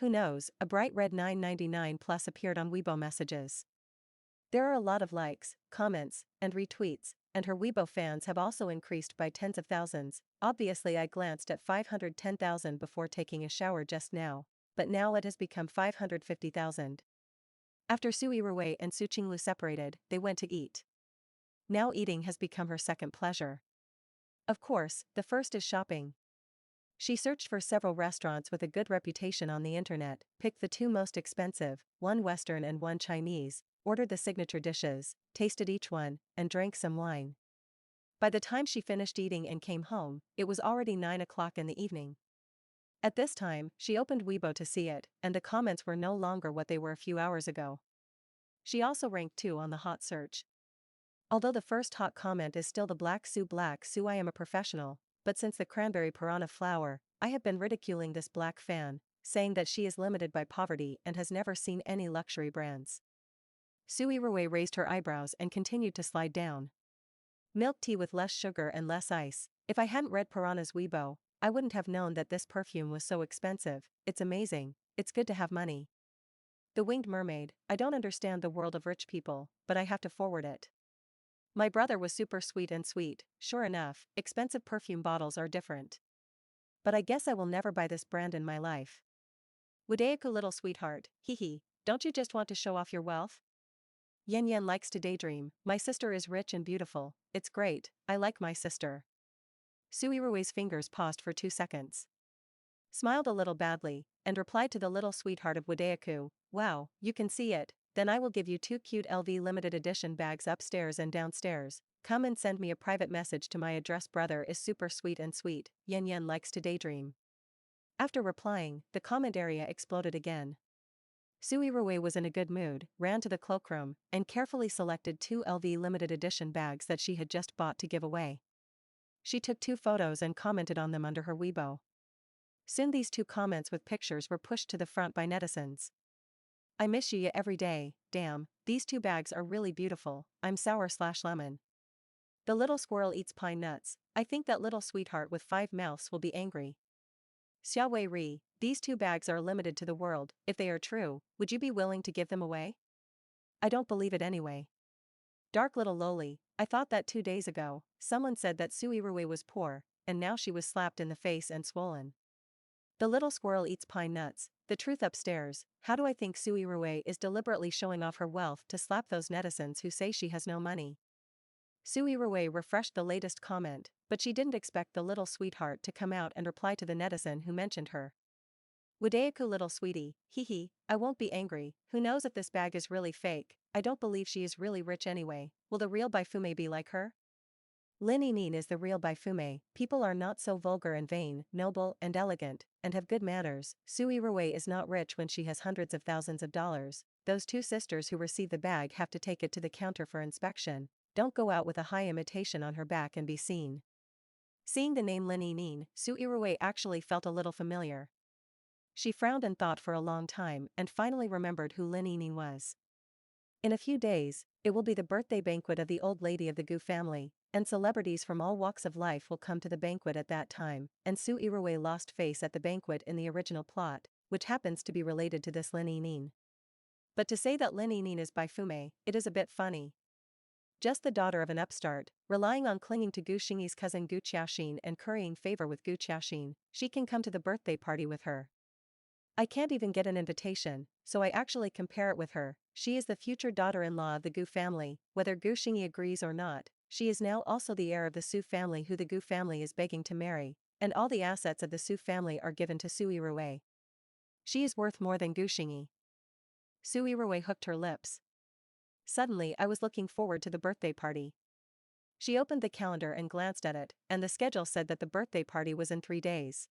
Who knows, a bright red 999 plus appeared on Weibo messages. There are a lot of likes, comments, and retweets, and her Weibo fans have also increased by tens of thousands. Obviously I glanced at 510,000 before taking a shower just now, but now it has become 550,000. After Su Yirui and Su Qinglu separated, they went to eat. Now eating has become her second pleasure. Of course, the first is shopping. She searched for several restaurants with a good reputation on the internet, picked the two most expensive, one Western and one Chinese, ordered the signature dishes, tasted each one, and drank some wine. By the time she finished eating and came home, it was already 9 o'clock in the evening. At this time, she opened Weibo to see it, and the comments were no longer what they were a few hours ago. She also ranked 2 on the hot search. Although the first hot comment is still the Black Su I am a professional, but since the cranberry piranha flower, I have been ridiculing this black fan, saying that she is limited by poverty and has never seen any luxury brands. Su Yirui raised her eyebrows and continued to slide down. Milk tea with less sugar and less ice. If I hadn't read Piranha's Weibo, I wouldn't have known that this perfume was so expensive. It's amazing, it's good to have money. The Winged Mermaid, I don't understand the world of rich people, but I have to forward it. My brother was super sweet and sweet, sure enough, expensive perfume bottles are different. But I guess I will never buy this brand in my life. Wudayaku little sweetheart, hee, don't you just want to show off your wealth? Yen Yen likes to daydream, my sister is rich and beautiful, it's great, I like my sister. Su Yirui's fingers paused for 2 seconds. Smiled a little badly, and replied to the little sweetheart of Wudayaku, wow, you can see it, then I will give you 2 cute LV limited edition bags upstairs and downstairs, come and send me a private message to my address. Brother is super sweet and sweet, Yen Yen likes to daydream. After replying, the comment area exploded again. Su Yirui was in a good mood, ran to the cloakroom, and carefully selected 2 LV limited edition bags that she had just bought to give away. She took 2 photos and commented on them under her Weibo. Soon these 2 comments with pictures were pushed to the front by netizens. I miss you every day, damn, these 2 bags are really beautiful, I'm sour/lemon. The little squirrel eats pine nuts, I think that little sweetheart with 5 mouths will be angry. Xiaowei Ri, these 2 bags are limited to the world, if they are true, would you be willing to give them away? I don't believe it anyway. Dark little loli, I thought that 2 days ago, someone said that Su Yirui was poor, and now she was slapped in the face and swollen. The little squirrel eats pine nuts, the truth upstairs. How do I think Su Yirui is deliberately showing off her wealth to slap those netizens who say she has no money? Su Yirui refreshed the latest comment, but she didn't expect the little sweetheart to come out and reply to the netizen who mentioned her. Wadeyaku little sweetie, hee hee, I won't be angry, who knows if this bag is really fake, I don't believe she is really rich anyway, will the real Baifume be like her? Lin Yinyin is the real Baifume, people are not so vulgar and vain, noble and elegant, and have good manners. Su Yirui is not rich when she has hundreds of thousands of dollars, those two sisters who receive the bag have to take it to the counter for inspection, don't go out with a high imitation on her back and be seen. Seeing the name Lin Yinyin, Su Yirui actually felt a little familiar. She frowned and thought for a long time and finally remembered who Lin Yinyin was. In a few days, it will be the birthday banquet of the old lady of the Gu family, and celebrities from all walks of life will come to the banquet at that time, and Su Yirui lost face at the banquet in the original plot, which happens to be related to this Lin Yinyin. But to say that Lin Yinyin is Baifume, it is a bit funny. Just the daughter of an upstart, relying on clinging to Gu Xingyi's cousin Gu Qiaoxin and currying favor with Gu Qiaoxin, she can come to the birthday party with her. I can't even get an invitation, so I actually compare it with her. She is the future daughter-in-law of the Gu family, whether Gu Xingyi agrees or not. She is now also the heir of the Su family who the Gu family is begging to marry, and all the assets of the Su family are given to Su Yirui. She is worth more than Gu Xingyi. Su Yirui hooked her lips. Suddenly I was looking forward to the birthday party. She opened the calendar and glanced at it, and the schedule said that the birthday party was in 3 days.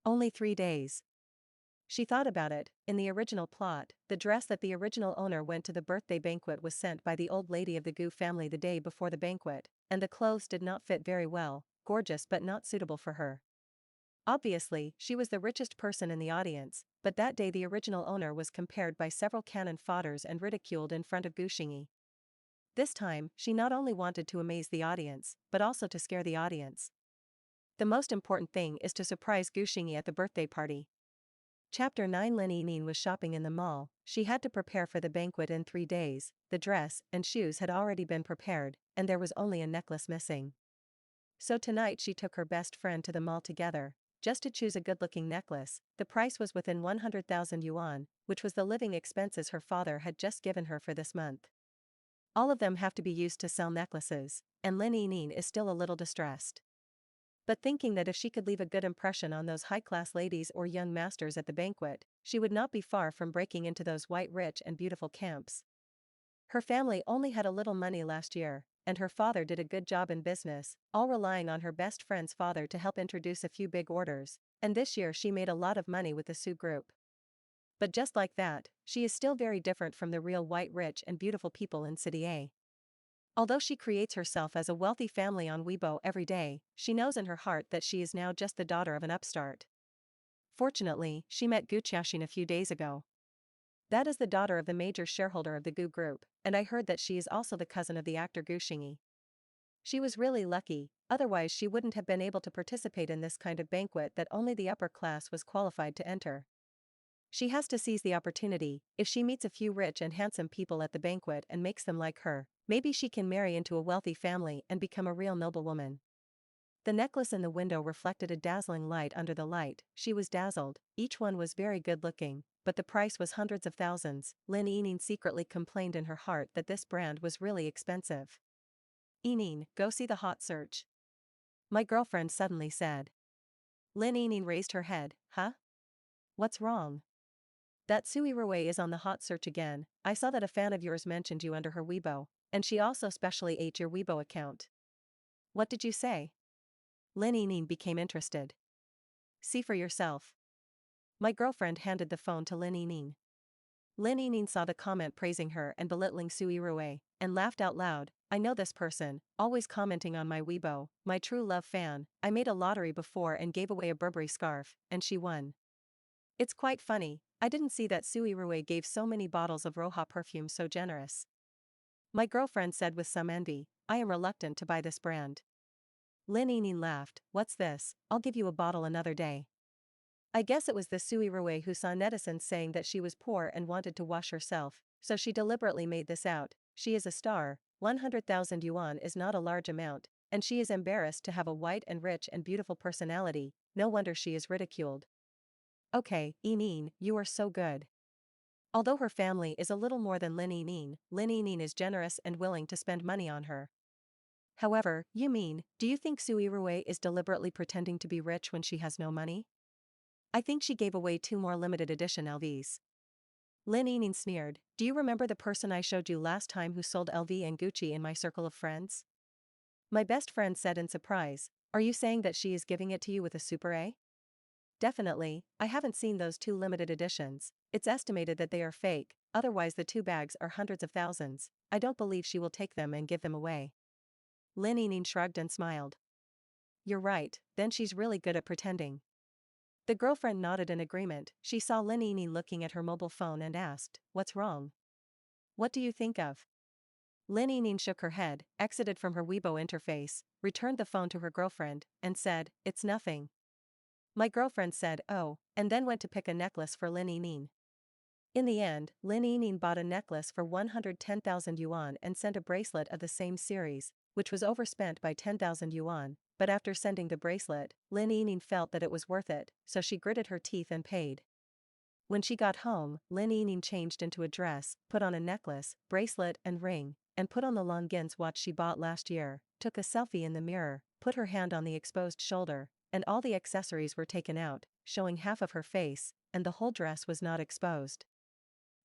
Only 3 days. She thought about it. In the original plot, the dress that the original owner went to the birthday banquet was sent by the old lady of the Gu family the day before the banquet, and the clothes did not fit very well, gorgeous but not suitable for her. Obviously, she was the richest person in the audience, but that day the original owner was compared by several cannon fodders and ridiculed in front of Gu Xingyi. This time, she not only wanted to amaze the audience, but also to scare the audience. The most important thing is to surprise Gu Xingyi at the birthday party. Chapter 9 Lin Yinyin was shopping in the mall. She had to prepare for the banquet in 3 days, the dress and shoes had already been prepared, and there was only a necklace missing. So tonight she took her best friend to the mall together, just to choose a good-looking necklace. The price was within 100,000 yuan, which was the living expenses her father had just given her for this month. All of them have to be used to sell necklaces, and Lin Yinyin is still a little distressed. But thinking that if she could leave a good impression on those high-class ladies or young masters at the banquet, she would not be far from breaking into those white rich and beautiful camps. Her family only had a little money last year, and her father did a good job in business, all relying on her best friend's father to help introduce a few big orders, and this year she made a lot of money with the Su group. But just like that, she is still very different from the real white rich and beautiful people in City A. Although she creates herself as a wealthy family on Weibo every day, she knows in her heart that she is now just the daughter of an upstart. Fortunately, she met Gu Qiaoxin a few days ago. That is the daughter of the major shareholder of the Gu group, and I heard that she is also the cousin of the actor Gu Xingyi. She was really lucky, otherwise she wouldn't have been able to participate in this kind of banquet that only the upper class was qualified to enter. She has to seize the opportunity. If she meets a few rich and handsome people at the banquet and makes them like her, maybe she can marry into a wealthy family and become a real noblewoman. The necklace in the window reflected a dazzling light under the light. She was dazzled. Each one was very good looking, but the price was hundreds of thousands. Lin Yinyin secretly complained in her heart that this brand was really expensive. Yinyin, go see the hot search. My girlfriend suddenly said. Lin Yinyin raised her head. Huh? What's wrong? That Su Yirui is on the hot search again. I saw that a fan of yours mentioned you under her Weibo, and she also specially ate your Weibo account. What did you say? Lin Yinyin became interested. See for yourself. My girlfriend handed the phone to Lin Yinyin. Lin Yinyin saw the comment praising her and belittling Su Yirui, and laughed out loud. I know this person, always commenting on my Weibo, my true love fan. I made a lottery before and gave away a Burberry scarf, and she won. It's quite funny, I didn't see that Su Yirui gave so many bottles of Roha perfume so generous. My girlfriend said with some envy, I am reluctant to buy this brand. Lin Yinyin laughed, what's this, I'll give you a bottle another day. I guess it was the Su Yirui who saw netizens saying that she was poor and wanted to wash herself, so she deliberately made this out. she is a star, 100,000 yuan is not a large amount, and she is embarrassed to have a white and rich and beautiful personality, no wonder she is ridiculed. Okay, Yining, you are so good. Although her family is a little more than Lin Yining is generous and willing to spend money on her. However, do you think Su Yirui is deliberately pretending to be rich when she has no money? I think she gave away 2 more limited edition LVs. Lin Yining sneered, do you remember the person I showed you last time who sold LV and Gucci in my circle of friends? My best friend said in surprise, are you saying that she is giving it to you with a super A? Definitely, I haven't seen those 2 limited editions, it's estimated that they are fake, otherwise the 2 bags are hundreds of thousands, I don't believe she will take them and give them away. Lin Yining shrugged and smiled. You're right, then she's really good at pretending. The girlfriend nodded in agreement, she saw Lin Yining looking at her mobile phone and asked, what's wrong? What do you think of? Lin Yining shook her head, exited from her Weibo interface, returned the phone to her girlfriend, and said, it's nothing. My girlfriend said, oh, and then went to pick a necklace for Lin Yining. In the end, Lin Yining bought a necklace for 110,000 yuan and sent a bracelet of the same series, which was overspent by 10,000 yuan, but after sending the bracelet, Lin Yining felt that it was worth it, so she gritted her teeth and paid. When she got home, Lin Yining changed into a dress, put on a necklace, bracelet and ring, and put on the Longines watch she bought last year, took a selfie in the mirror, put her hand on the exposed shoulder, and all the accessories were taken out, showing half of her face, and the whole dress was not exposed.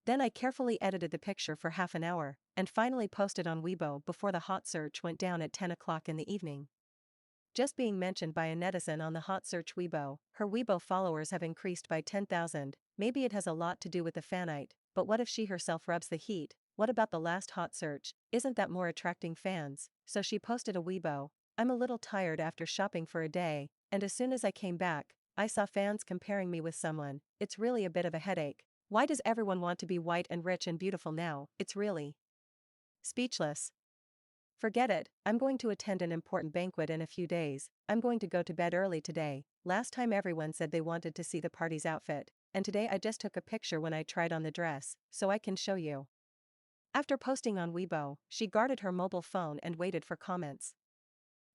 Then I carefully edited the picture for half an hour, and finally posted on Weibo before the hot search went down at 10 o'clock in the evening. Just being mentioned by a netizen on the hot search Weibo, her Weibo followers have increased by 10,000, maybe it has a lot to do with the fanite, but what if she herself rubs the heat, what about the last hot search, isn't that more attracting fans, so she posted a Weibo, I'm a little tired after shopping for a day, and as soon as I came back, I saw fans comparing me with someone, it's really a bit of a headache. Why does everyone want to be white and rich and beautiful now, it's really speechless. Forget it, I'm going to attend an important banquet in a few days, I'm going to go to bed early today, last time everyone said they wanted to see the party's outfit, and today I just took a picture when I tried on the dress, so I can show you. After posting on Weibo, she guarded her mobile phone and waited for comments.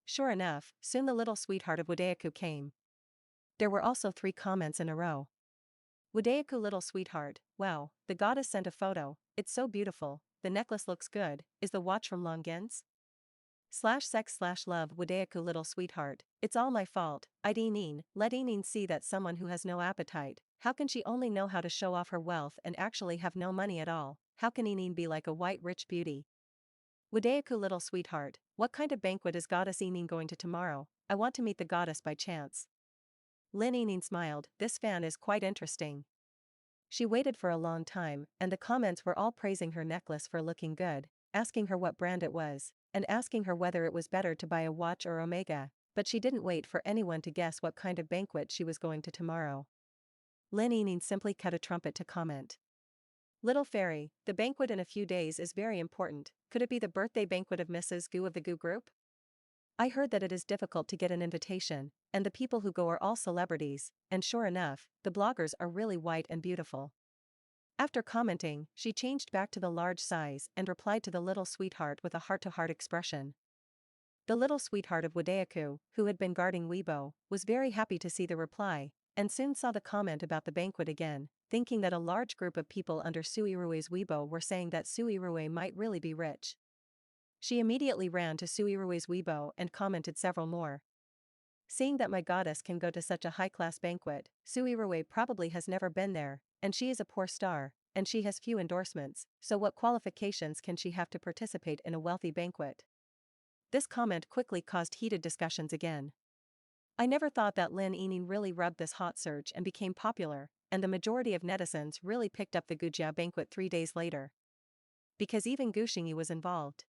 Sure enough, soon the little sweetheart of Wodaeku came. There were also 3 comments in a row. Wodaeku little sweetheart, wow, the goddess sent a photo, it's so beautiful, the necklace looks good, is the watch from Longines? /sex/love Wodaeku little sweetheart, it's all my fault, let Yining see that someone who has no appetite, how can she only know how to show off her wealth and actually have no money at all, how can Yining be like a white rich beauty? Wodaeku little sweetheart, what kind of banquet is goddess Yining going to tomorrow, I want to meet the goddess by chance. Lin Yining smiled, this fan is quite interesting. She waited for a long time, and the comments were all praising her necklace for looking good, asking her what brand it was, and asking her whether it was better to buy a watch or Omega, but she didn't wait for anyone to guess what kind of banquet she was going to tomorrow. Lin Yining simply cut a trumpet to comment. Little fairy, the banquet in a few days is very important, could it be the birthday banquet of Mrs. Gu of the Gu Group? I heard that it is difficult to get an invitation, and the people who go are all celebrities, and sure enough, the bloggers are really white and beautiful. After commenting, she changed back to the large size and replied to the little sweetheart with a heart-to-heart expression. The little sweetheart of Wodaeku, who had been guarding Weibo, was very happy to see the reply, and soon saw the comment about the banquet again, thinking that a large group of people under Su Yirui's Weibo were saying that Su Yirui might really be rich. She immediately ran to Su Yirui's Weibo and commented several more. Seeing that my goddess can go to such a high-class banquet, Su Yirui probably has never been there, and she is a poor star, and she has few endorsements, so what qualifications can she have to participate in a wealthy banquet? This comment quickly caused heated discussions again. I never thought that Lin Yining really rubbed this hot surge and became popular, and the majority of netizens really picked up the Gujia banquet 3 days later. Because even Gu Xingyi was involved.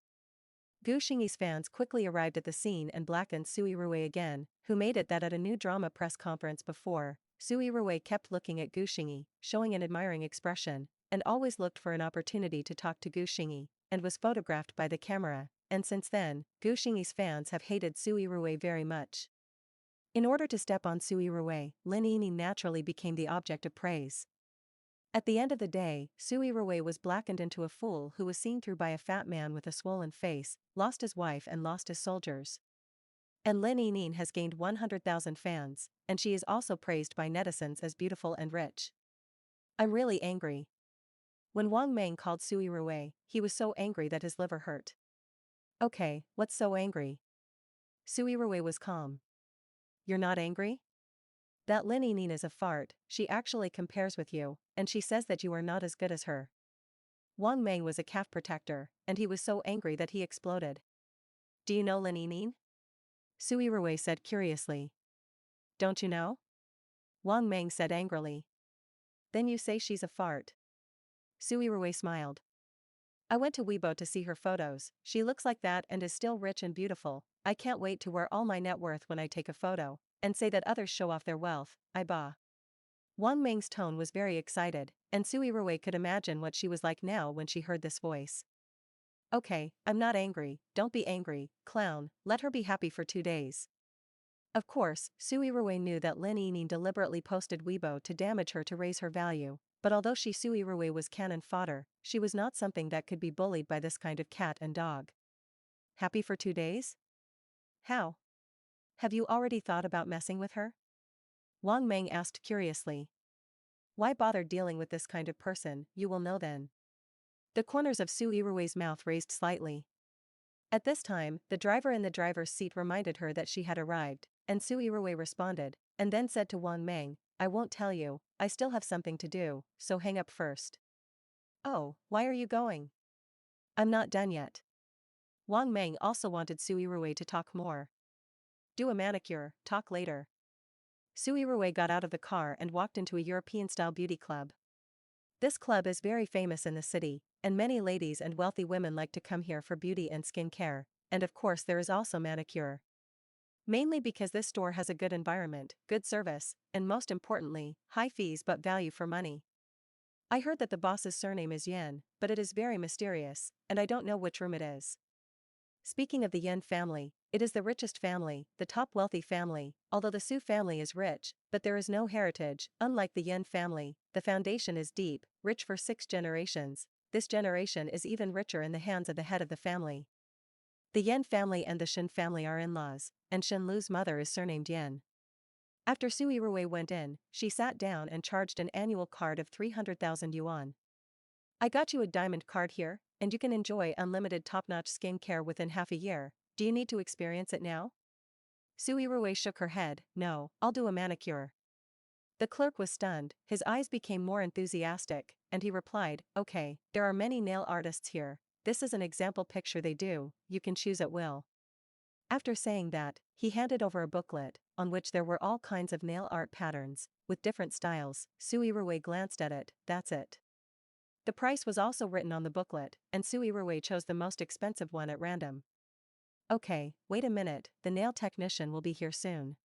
Gu Xingyi's fans quickly arrived at the scene and blackened Su Yirui again, who made it that at a new drama press conference before, Su Yirui kept looking at Gu Xingyi, showing an admiring expression, and always looked for an opportunity to talk to Gu Xingyi, and was photographed by the camera, and since then, Gu Xingyi's fans have hated Su Yirui very much. In order to step on Su Yirui, Lin Yining naturally became the object of praise. At the end of the day, Su Yirui was blackened into a fool who was seen through by a fat man with a swollen face, lost his wife and lost his soldiers. And Lin Yinyin has gained 100,000 fans, and she is also praised by netizens as beautiful and rich. I'm really angry. When Wang Meng called Su Yirui, he was so angry that his liver hurt. Okay, what's so angry? Su Yirui was calm. You're not angry? That Lin Yinyin is a fart, she actually compares with you, and she says that you are not as good as her. Wang Meng was a calf protector, and he was so angry that he exploded. Do you know Lin Yinyin? Su Yirui said curiously. Don't you know? Wang Meng said angrily. Then you say she's a fart. Su Yirui smiled. I went to Weibo to see her photos, she looks like that and is still rich and beautiful. I can't wait to wear all my net worth when I take a photo, and say that others show off their wealth, I bah. Wang Meng's tone was very excited, and Su Yirui could imagine what she was like now when she heard this voice. Okay, I'm not angry, don't be angry, clown, let her be happy for 2 days. Of course, Su Yirui knew that Lin Yinyin deliberately posted Weibo to damage her to raise her value, but although Su Yirui was cannon fodder, she was not something that could be bullied by this kind of cat and dog. Happy for 2 days? How? Have you already thought about messing with her? Wang Meng asked curiously. Why bother dealing with this kind of person, you will know then. The corners of Su Yirui's mouth raised slightly. At this time, the driver in the driver's seat reminded her that she had arrived, and Su Yirui responded, and then said to Wang Meng, I won't tell you, I still have something to do, so hang up first. Oh, why are you going? I'm not done yet. Wang Meng also wanted Su Yirui to talk more. Do a manicure, talk later. Su Yirui got out of the car and walked into a European-style beauty club. This club is very famous in the city, and many ladies and wealthy women like to come here for beauty and skin care, and of course there is also manicure. Mainly because this store has a good environment, good service, and most importantly, high fees but value for money. I heard that the boss's surname is Yan, but it is very mysterious, and I don't know which room it is. Speaking of the Yan family, it is the richest family, the top wealthy family, although the Su family is rich, but there is no heritage. Unlike the Yan family, the foundation is deep, rich for 6 generations. This generation is even richer in the hands of the head of the family. The Yan family and the Shen family are in-laws, and Shen Lu's mother is surnamed Yan. After Su Yirui went in, she sat down and charged an annual card of 300,000 yuan. I got you a diamond card here, and you can enjoy unlimited top-notch skin care within half a year. Do you need to experience it now? Su Yirui shook her head, no, I'll do a manicure. The clerk was stunned, his eyes became more enthusiastic, and he replied, okay, there are many nail artists here, this is an example picture they do, you can choose at will. After saying that, he handed over a booklet, on which there were all kinds of nail art patterns, with different styles. Su Yirui glanced at it, that's it. The price was also written on the booklet, and Su Yirui chose the most expensive one at random. Okay, wait a minute, the nail technician will be here soon.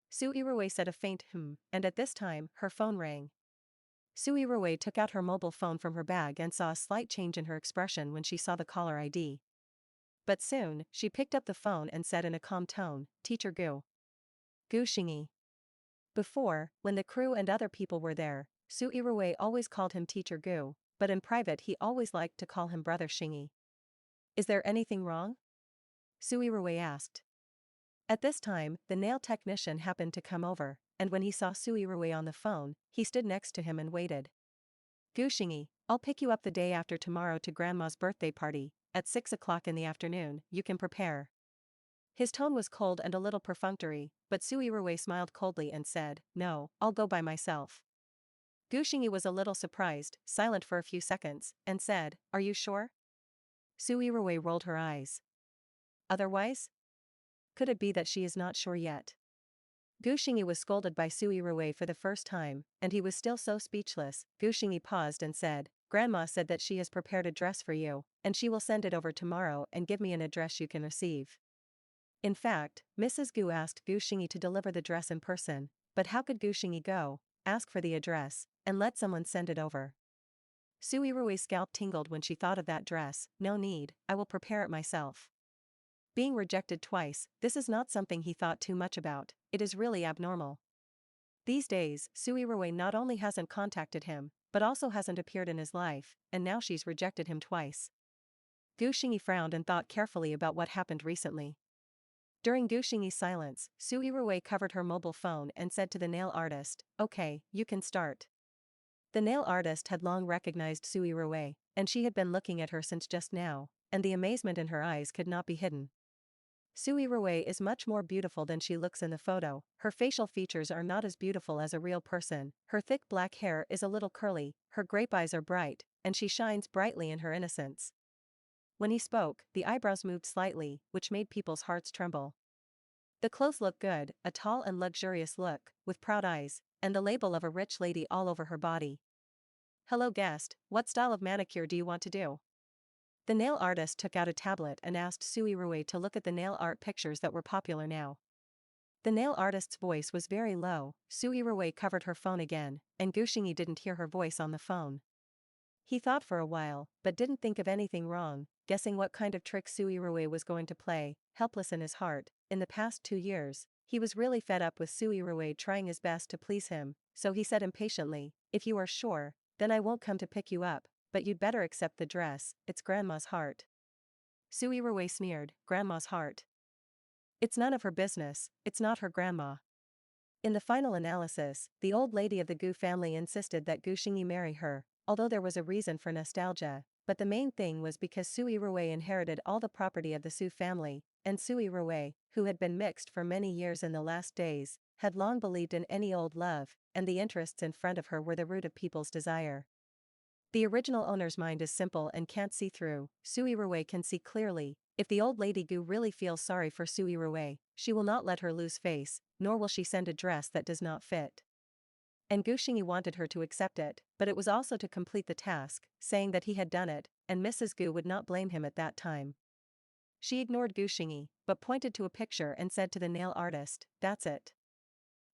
Su Yirui said a faint and at this time, her phone rang. Su Yirui took out her mobile phone from her bag and saw a slight change in her expression when she saw the caller ID. But soon, she picked up the phone and said in a calm tone, Teacher Gu. Gu Xingyi. Before, when the crew and other people were there, Su Yirui always called him Teacher Gu, but in private he always liked to call him Brother Xingyi. Is there anything wrong? Su Yirui asked. At this time, the nail technician happened to come over, and when he saw Su Yirui on the phone, he stood next to him and waited. Gu Xingyi, I'll pick you up the day after tomorrow to Grandma's birthday party, at 6 o'clock in the afternoon, you can prepare. His tone was cold and a little perfunctory, but Su Yirui smiled coldly and said, no, I'll go by myself. Gu Xingyi was a little surprised, silent for a few seconds, and said, are you sure? Su Yirui rolled her eyes. Otherwise? Could it be that she is not sure yet? Gu Xingyi was scolded by Su Yirui for the first time, and he was still so speechless. Gu Xingyi paused and said, Grandma said that she has prepared a dress for you, and she will send it over tomorrow and give me an address you can receive. In fact, Mrs. Gu asked Gu Xingyi to deliver the dress in person, but how could Gu Xingyi go, ask for the address, and let someone send it over? Su Yirui's scalp tingled when she thought of that dress. No need, I will prepare it myself. Being rejected twice, this is not something he thought too much about, it is really abnormal. These days, Su Yirui not only hasn't contacted him, but also hasn't appeared in his life, and now she's rejected him twice. Gu Xingyi frowned and thought carefully about what happened recently. During Gu Xingyi's silence, Su Yirui covered her mobile phone and said to the nail artist, "Okay, you can start." The nail artist had long recognized Su Yirui, and she had been looking at her since just now, and the amazement in her eyes could not be hidden. Su Yirui is much more beautiful than she looks in the photo. Her facial features are not as beautiful as a real person, her thick black hair is a little curly, her grape eyes are bright, and she shines brightly in her innocence. When he spoke, the eyebrows moved slightly, which made people's hearts tremble. The clothes look good, a tall and luxurious look, with proud eyes, and the label of a rich lady all over her body. "Hello guest, what style of manicure do you want to do?" The nail artist took out a tablet and asked Su Yirui to look at the nail art pictures that were popular now. The nail artist's voice was very low. Su Yirui covered her phone again, and Gu Xingyi didn't hear her voice on the phone. He thought for a while, but didn't think of anything wrong, guessing what kind of trick Su Yirui was going to play. Helpless in his heart, in the past 2 years, he was really fed up with Su Yirui trying his best to please him, so he said impatiently, "If you are sure, then I won't come to pick you up, but you'd better accept the dress, it's grandma's heart." Su Yirui sneered, "Grandma's heart? It's none of her business, it's not her grandma." In the final analysis, the old lady of the Gu family insisted that Gu Xingyi marry her, although there was a reason for nostalgia, but the main thing was because Su Yirui inherited all the property of the Su family, and Su Yirui, who had been mixed for many years in the last days, had long believed in any old love, and the interests in front of her were the root of people's desire. The original owner's mind is simple and can't see through. Su Yirui can see clearly. If the old lady Gu really feels sorry for Su Yirui, she will not let her lose face, nor will she send a dress that does not fit. And Gu Xingyi wanted her to accept it, but it was also to complete the task, saying that he had done it, and Mrs. Gu would not blame him at that time. She ignored Gu Xingyi, but pointed to a picture and said to the nail artist, "That's it."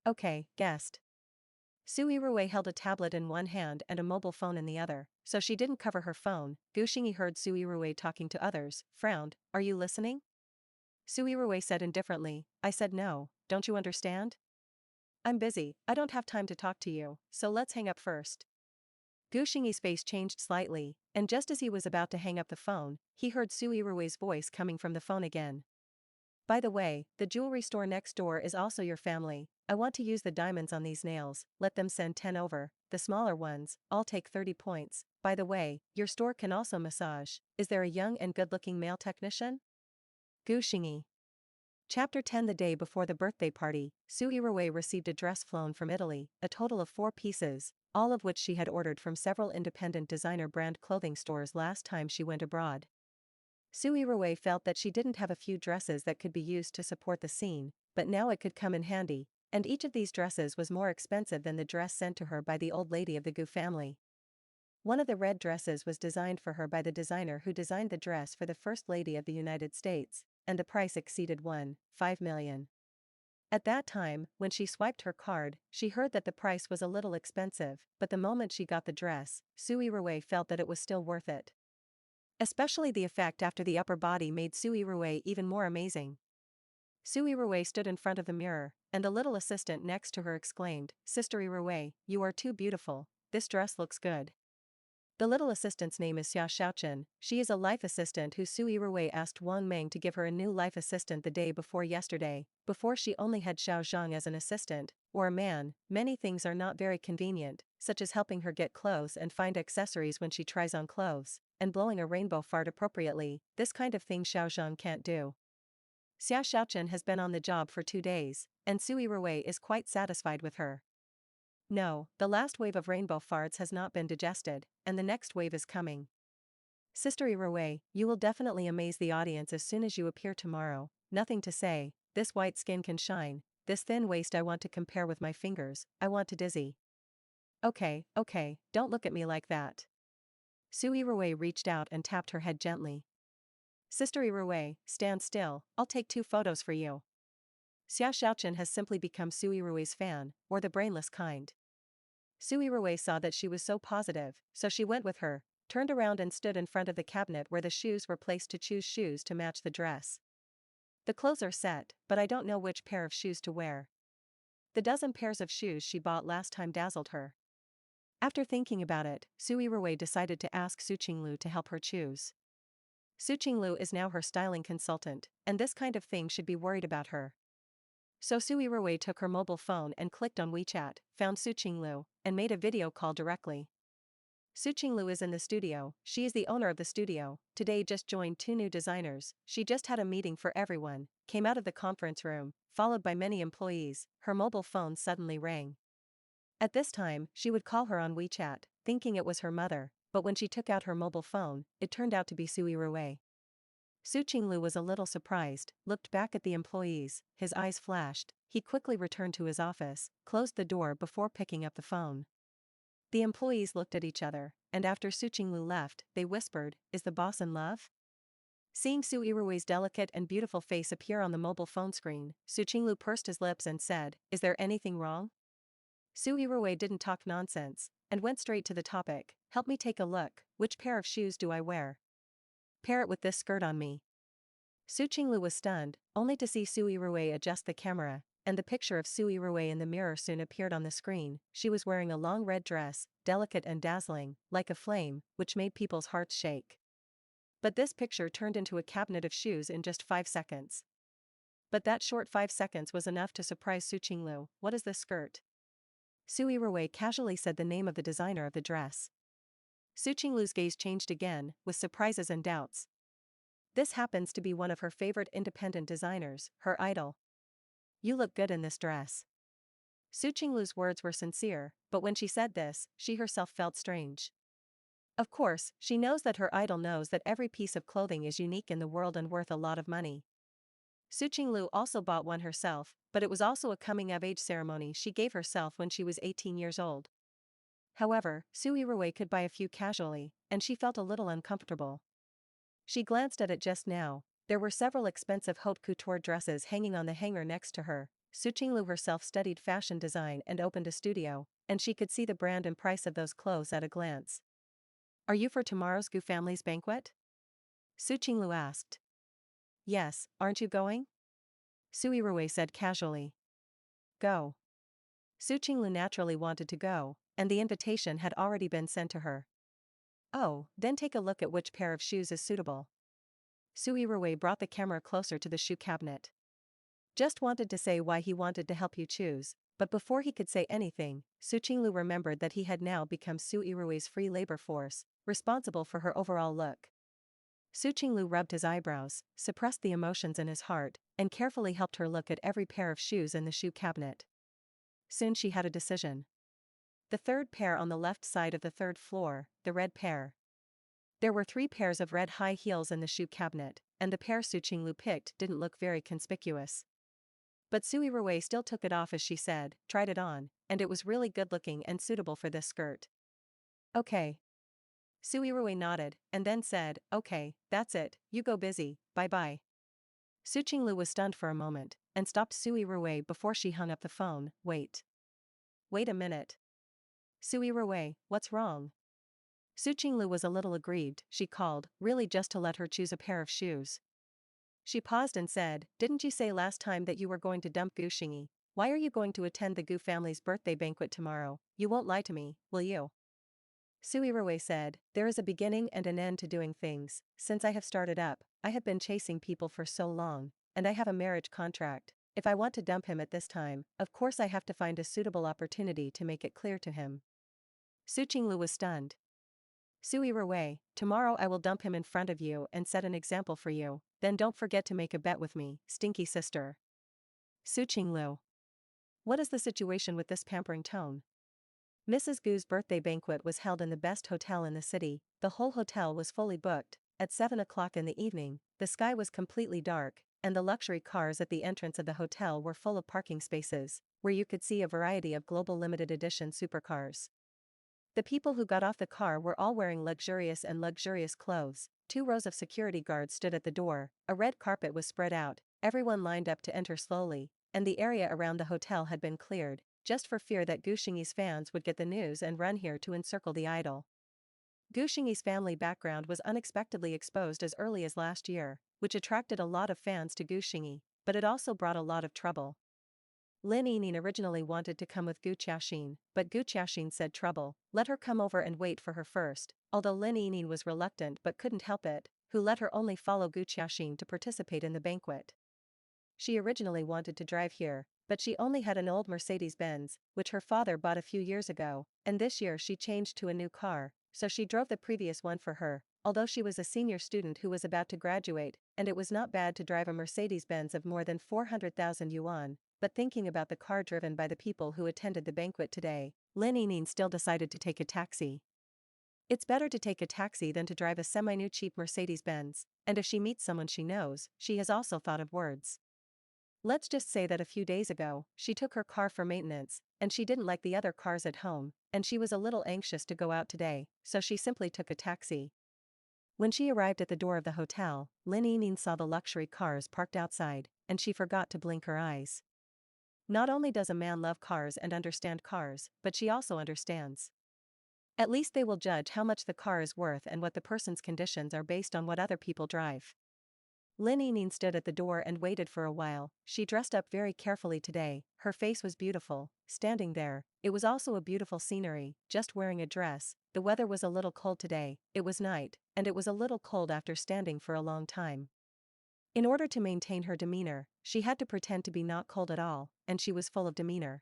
"Okay, guest." Su Yirui held a tablet in one hand and a mobile phone in the other, so she didn't cover her phone. Gu Xingyi heard Su Yirui talking to others, frowned, "Are you listening?" Su Yirui said indifferently, "I said no, don't you understand? I'm busy, I don't have time to talk to you, so let's hang up first." Gu Xingyi's face changed slightly, and just as he was about to hang up the phone, he heard Su Yirui's voice coming from the phone again. "By the way, the jewelry store next door is also your family. I want to use the diamonds on these nails, let them send 10 over, the smaller ones, I'll take 30 points. By the way, your store can also massage, is there a young and good-looking male technician?" Gu Xingyi. Chapter 10. The day before the birthday party, Su Yirui received a dress flown from Italy, a total of 4 pieces, all of which she had ordered from several independent designer brand clothing stores last time she went abroad. Su Yirui felt that she didn't have a few dresses that could be used to support the scene, but now it could come in handy, and each of these dresses was more expensive than the dress sent to her by the old lady of the Gu family. One of the red dresses was designed for her by the designer who designed the dress for the First Lady of the United States, and the price exceeded 1.5 million. At that time, when she swiped her card, she heard that the price was a little expensive, but the moment she got the dress, Su Yirui felt that it was still worth it. Especially the effect after the upper body made Su Yirui even more amazing. Su Yirui stood in front of the mirror, and a little assistant next to her exclaimed, "Sister Yirui, you are too beautiful, this dress looks good." The little assistant's name is Xia Xiaochen. She is a life assistant who Su Yirui asked Wang Meng to give her a new life assistant the day before yesterday. Before she only had Xiao Zhang as an assistant, or a man. Many things are not very convenient, such as helping her get clothes and find accessories when she tries on clothes, and blowing a rainbow fart appropriately. This kind of thing Xiao Zhang can't do. Xia Xiaochen has been on the job for 2 days, and Su Yirui is quite satisfied with her. No, the last wave of rainbow farts has not been digested, and the next wave is coming. Sister Yirui, you will definitely amaze the audience as soon as you appear tomorrow. Nothing to say, this white skin can shine, this thin waist I want to compare with my fingers, I want to dizzy. Okay, don't look at me like that. Su Yirui reached out and tapped her head gently. Sister Yirui, stand still, I'll take 2 photos for you. Xia Xiaochen has simply become Su Yirui's fan, or the brainless kind. Su Yirui saw that she was so positive, so she went with her, turned around and stood in front of the cabinet where the shoes were placed to choose shoes to match the dress. The clothes are set, but I don't know which pair of shoes to wear. The dozen pairs of shoes she bought last time dazzled her. After thinking about it, Su Yirui decided to ask Su Qinglu to help her choose. Su Qinglu is now her styling consultant, and this kind of thing should be worried about her. So Su Yirui took her mobile phone and clicked on WeChat, found Su Qinglu, and made a video call directly. Su Qinglu is in the studio. She is the owner of the studio. Today just joined 2 new designers. She just had a meeting for everyone, came out of the conference room, followed by many employees. Her mobile phone suddenly rang. At this time, she would call her on WeChat, thinking it was her mother, but when she took out her mobile phone, it turned out to be Su Yirui. Su Qinglu was a little surprised, looked back at the employees, his eyes flashed. He quickly returned to his office, closed the door before picking up the phone. The employees looked at each other, and after Su Qinglu left, they whispered, "Is the boss in love?" Seeing Su Yirui's delicate and beautiful face appear on the mobile phone screen, Su Qinglu pursed his lips and said, "Is there anything wrong?" Su Yirui didn't talk nonsense, and went straight to the topic. "Help me take a look, which pair of shoes do I wear? Pair it with this skirt on me." Su Qinglu was stunned, only to see Su Yirui adjust the camera, and the picture of Su Yirui in the mirror soon appeared on the screen. She was wearing a long red dress, delicate and dazzling, like a flame, which made people's hearts shake. But this picture turned into a cabinet of shoes in just 5 seconds. But that short 5 seconds was enough to surprise Su Qinglu. "What is this skirt?" Su Yirui casually said the name of the designer of the dress. Su Qinglu's gaze changed again, with surprises and doubts. This happens to be one of her favorite independent designers, her idol. "You look good in this dress." Su Qinglu's words were sincere, but when she said this, she herself felt strange. Of course, she knows that her idol knows that every piece of clothing is unique in the world and worth a lot of money. Su Qinglu also bought one herself, but it was also a coming-of-age ceremony she gave herself when she was 18 years old. However, Su Yirui could buy a few casually, and she felt a little uncomfortable. She glanced at it just now. There were several expensive haute couture dresses hanging on the hanger next to her. Su Qinglu herself studied fashion design and opened a studio, and she could see the brand and price of those clothes at a glance. "Are you for tomorrow's Gu family's banquet?" Su Qinglu asked. "Yes, aren't you going?" Su Yirui said casually. "Go." Su Qinglu naturally wanted to go, and the invitation had already been sent to her. "Oh, then take a look at which pair of shoes is suitable." Su Yirui brought the camera closer to the shoe cabinet. "Just wanted to say why he wanted to help you choose," but before he could say anything, Su Qinglu remembered that he had now become Su Yirui's free labor force, responsible for her overall look. Su Qinglu rubbed his eyebrows, suppressed the emotions in his heart, and carefully helped her look at every pair of shoes in the shoe cabinet. Soon she had a decision. The third pair on the left side of the third floor, the red pair. There were 3 pairs of red high heels in the shoe cabinet, and the pair Su Qinglu picked didn't look very conspicuous. But Su Yirui still took it off as she said, tried it on, and it was really good looking and suitable for this skirt. "Okay." Su Yirui nodded, and then said, "Okay, that's it, you go busy, bye-bye." Su Qinglu was stunned for a moment, and stopped Su Yirui before she hung up the phone. Wait a minute. Su Yirui, what's wrong?" Su Qinglu was a little aggrieved. She called, really just to let her choose a pair of shoes. She paused and said, "Didn't you say last time that you were going to dump Gu Xingyi? Why are you going to attend the Gu family's birthday banquet tomorrow? You won't lie to me, will you?" Su Yirui said, "There is a beginning and an end to doing things. Since I have started up, I have been chasing people for so long, and I have a marriage contract. If I want to dump him at this time, of course I have to find a suitable opportunity to make it clear to him." Su Qinglu was stunned. "Su Yirui, tomorrow I will dump him in front of you and set an example for you, then don't forget to make a bet with me, stinky sister." Su Qinglu. What is the situation with this pampering tone? Mrs. Gu's birthday banquet was held in the best hotel in the city. The whole hotel was fully booked. At 7 o'clock in the evening, the sky was completely dark, and the luxury cars at the entrance of the hotel were full of parking spaces, where you could see a variety of global limited edition supercars. The people who got off the car were all wearing luxurious clothes. 2 rows of security guards stood at the door, a red carpet was spread out, everyone lined up to enter slowly, and the area around the hotel had been cleared, just for fear that Gu Xingyi's fans would get the news and run here to encircle the idol. Gu Xingyi's family background was unexpectedly exposed as early as last year, which attracted a lot of fans to Gu Xingyi, but it also brought a lot of trouble. Lin Yining originally wanted to come with Gu Qiaxin, but Gu Qiaxin said trouble, let her come over and wait for her first, although Lin Yining was reluctant but couldn't help it, who let her only follow Gu Qiaxin to participate in the banquet. She originally wanted to drive here, but she only had an old Mercedes-Benz, which her father bought a few years ago, and this year she changed to a new car, so she drove the previous one for her, although she was a senior student who was about to graduate, and it was not bad to drive a Mercedes-Benz of more than 400,000 yuan, but thinking about the car driven by the people who attended the banquet today, Lin Yining still decided to take a taxi. It's better to take a taxi than to drive a semi-new cheap Mercedes-Benz, and if she meets someone she knows, she has also thought of words. Let's just say that a few days ago, she took her car for maintenance, and she didn't like the other cars at home, and she was a little anxious to go out today, so she simply took a taxi. When she arrived at the door of the hotel, Lin Yining saw the luxury cars parked outside, and she forgot to blink her eyes. Not only does a man love cars and understand cars, but she also understands. At least they will judge how much the car is worth and what the person's conditions are based on what other people drive. Lin Yining stood at the door and waited for a while. She dressed up very carefully today, her face was beautiful, standing there, it was also a beautiful scenery, just wearing a dress, the weather was a little cold today, it was night, and it was a little cold after standing for a long time. In order to maintain her demeanor, she had to pretend to be not cold at all, and she was full of demeanor.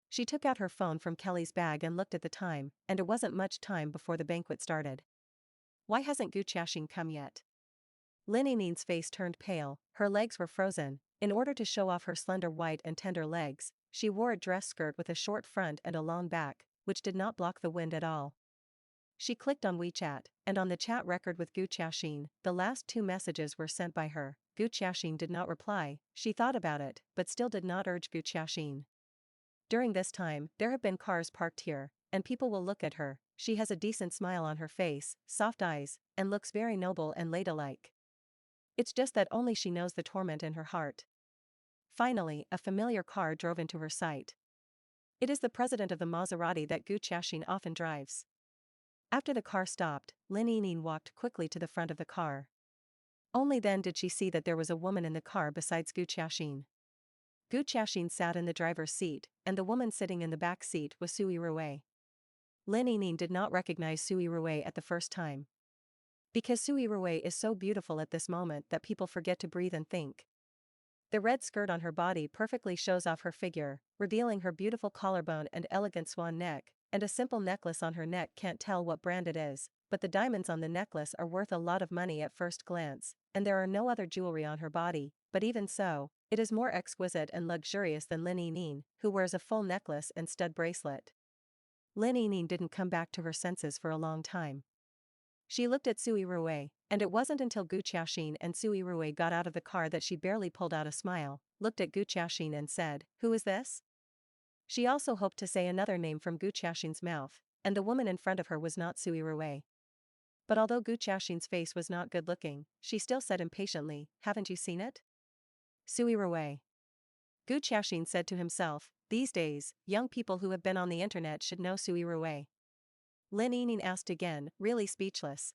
She took out her phone from Kelly's bag and looked at the time, and it wasn't much time before the banquet started. Why hasn't Gu Qiaxin come yet? Lin Yining's face turned pale, her legs were frozen. In order to show off her slender white and tender legs, she wore a dress skirt with a short front and a long back, which did not block the wind at all. She clicked on WeChat, and on the chat record with Gu Qiaxin, the last 2 messages were sent by her. Gu Qiaxin did not reply, she thought about it, but still did not urge Gu Qiaxin. During this time, there have been cars parked here, and people will look at her. She has a decent smile on her face, soft eyes, and looks very noble and ladylike. It's just that only she knows the torment in her heart. Finally, a familiar car drove into her sight. It is the president of the Maserati that Gu Qiaxin often drives. After the car stopped, Lin Yining walked quickly to the front of the car. Only then did she see that there was a woman in the car besides Gu Qiaxin. Gu Qiaxin sat in the driver's seat, and the woman sitting in the back seat was Su Yirui. Lin Yining did not recognize Su Yirui at the first time. Because Su Yirui is so beautiful at this moment that people forget to breathe and think. The red skirt on her body perfectly shows off her figure, revealing her beautiful collarbone and elegant swan neck, and a simple necklace on her neck can't tell what brand it is, but the diamonds on the necklace are worth a lot of money at first glance, and there are no other jewelry on her body, but even so, it is more exquisite and luxurious than Lin Yining, who wears a full necklace and stud bracelet. Lin Yining didn't come back to her senses for a long time. She looked at Su Yirui, and it wasn't until Gu Qiaxin and Su Yirui got out of the car that she barely pulled out a smile, looked at Gu Qiaxin and said, "Who is this?" She also hoped to say another name from Gu Qiaxin's mouth, and the woman in front of her was not Su Yirui. But although Gu Qiaxin's face was not good-looking, she still said impatiently, "Haven't you seen it?" Su Yirui. Gu Qiaxin said to himself, these days, young people who have been on the internet should know Su Yirui. Lin Yining asked again, really speechless.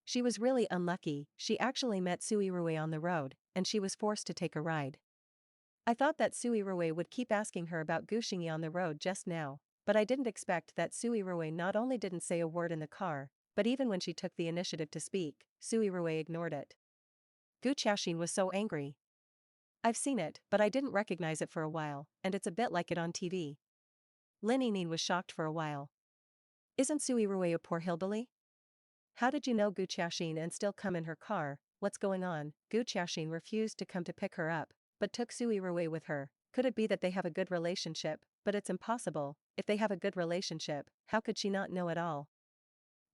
She was really unlucky, she actually met Su Yirui on the road, and she was forced to take a ride. I thought that Su Yirui would keep asking her about Gu Xingyi on the road just now, but I didn't expect that Su Yirui not only didn't say a word in the car, but even when she took the initiative to speak, Su Yirui ignored it. Gu Qiaxin was so angry. I've seen it, but I didn't recognize it for a while, and it's a bit like it on TV. Lin Yining was shocked for a while. Isn't Su Yirui a poor hillbilly? How did you know Gu Qiaxin and still come in her car? What's going on? Gu Qiaxin refused to come to pick her up, but took Su Yirui with her. Could it be that they have a good relationship? But it's impossible. If they have a good relationship, how could she not know it all?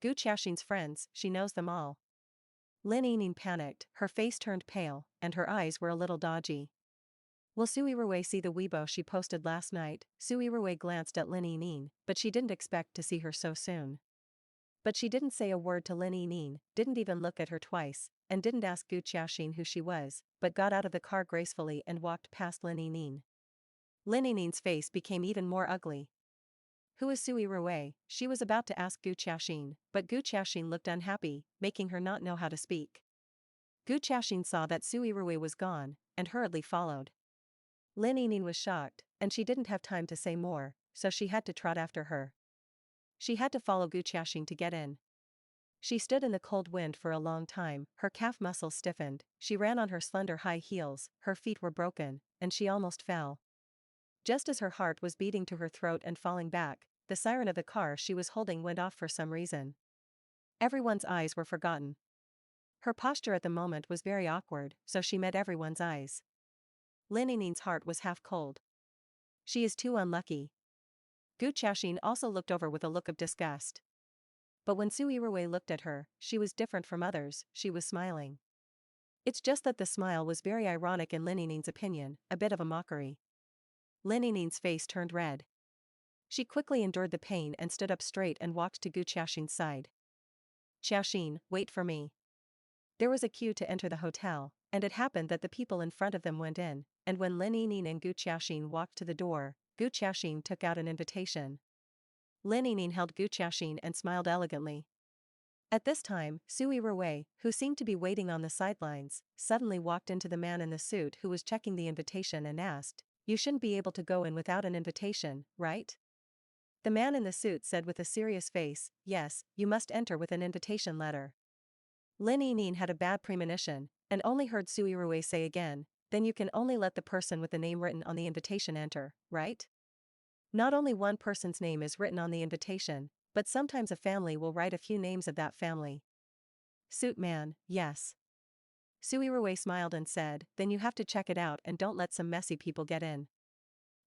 Gu Qiaxin's friends, she knows them all. Lin Yining panicked, her face turned pale, and her eyes were a little dodgy. Will Su Yirui see the Weibo she posted last night? Su Yirui glanced at Lin Yining, but she didn't expect to see her so soon. But she didn't say a word to Lin Yining, didn't even look at her twice, and didn't ask Gu Qiaxin who she was, but got out of the car gracefully and walked past Lin Yining. Lin Yining's face became even more ugly. Who is Su Yirui? She was about to ask Gu Qiaxin, but Gu Qiaxin looked unhappy, making her not know how to speak. Gu Qiaxin saw that Su Yirui was gone, and hurriedly followed. Lin Yining was shocked, and she didn't have time to say more, so she had to trot after her. She had to follow Gu Qiaxing to get in. She stood in the cold wind for a long time, her calf muscles stiffened, she ran on her slender high heels, her feet were broken, and she almost fell. Just as her heart was beating to her throat and falling back, the siren of the car she was holding went off for some reason. Everyone's eyes were forgotten. Her posture at the moment was very awkward, so she met everyone's eyes. Lin Yining's heart was half cold. She is too unlucky. Gu Qiaxing also looked over with a look of disgust. But when Su Yirui looked at her, she was different from others, she was smiling. It's just that the smile was very ironic in Lin Yining's opinion, a bit of a mockery. Lin Yining's face turned red. She quickly endured the pain and stood up straight and walked to Gu Qiaxing's side. Qiaxing, wait for me. There was a queue to enter the hotel, and it happened that the people in front of them went in, and when Lin Yining and Gu Qiaxing walked to the door, Gu Qiaxing took out an invitation. Lin Yining held Gu Qiaxing and smiled elegantly. At this time, Su Yirui, who seemed to be waiting on the sidelines, suddenly walked into the man in the suit who was checking the invitation and asked, "You shouldn't be able to go in without an invitation, right?" The man in the suit said with a serious face, "Yes, you must enter with an invitation letter." Lin Yining had a bad premonition, and only heard Su Yirui say again, "Then you can only let the person with the name written on the invitation enter, right?" Not only one person's name is written on the invitation, but sometimes a family will write a few names of that family. Suit man, yes. Su Yirui smiled and said, "Then you have to check it out and don't let some messy people get in."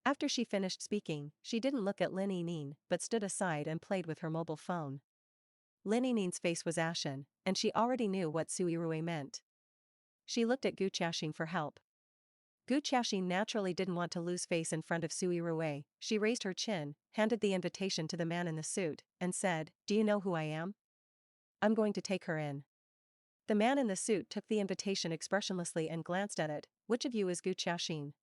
After she finished speaking, she didn't look at Lin Yining but stood aside and played with her mobile phone. Lin Yining's face was ashen, and she already knew what Su Yirui meant. She looked at Gu Qiaxing for help. Gu Qiaxing naturally didn't want to lose face in front of Su Yirui. She raised her chin, handed the invitation to the man in the suit, and said, "Do you know who I am? I'm going to take her in." The man in the suit took the invitation expressionlessly and glanced at it. "Which of you is Gu Qiaxing?"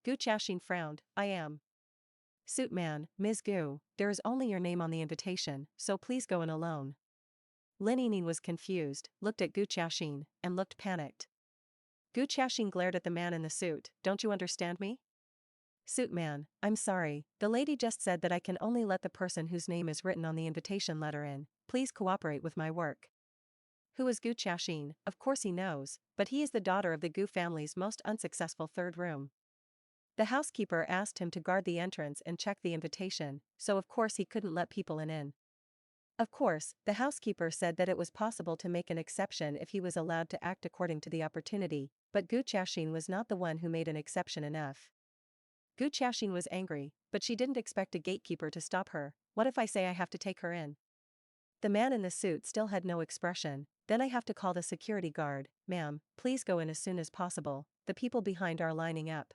Gu Qiaxing frowned, "I am." Suit man, "Ms. Gu, there is only your name on the invitation, so please go in alone." Lin Yining was confused, looked at Gu Qiaxing, and looked panicked. Gu Qiaxing glared at the man in the suit, "Don't you understand me?" Suit man, "I'm sorry, the lady just said that I can only let the person whose name is written on the invitation letter in, please cooperate with my work." Who is Gu Qiaxing? Of course he knows, but he is the daughter of the Gu family's most unsuccessful third room. The housekeeper asked him to guard the entrance and check the invitation, so of course he couldn't let people in. Of course, the housekeeper said that it was possible to make an exception if he was allowed to act according to the opportunity, but Gu Qiaxing was not the one who made an exception enough. Gu Qiaxing was angry, but she didn't expect a gatekeeper to stop her. "What if I say I have to take her in?" The man in the suit still had no expression. "Then I have to call the security guard. Ma'am, please go in as soon as possible, the people behind are lining up."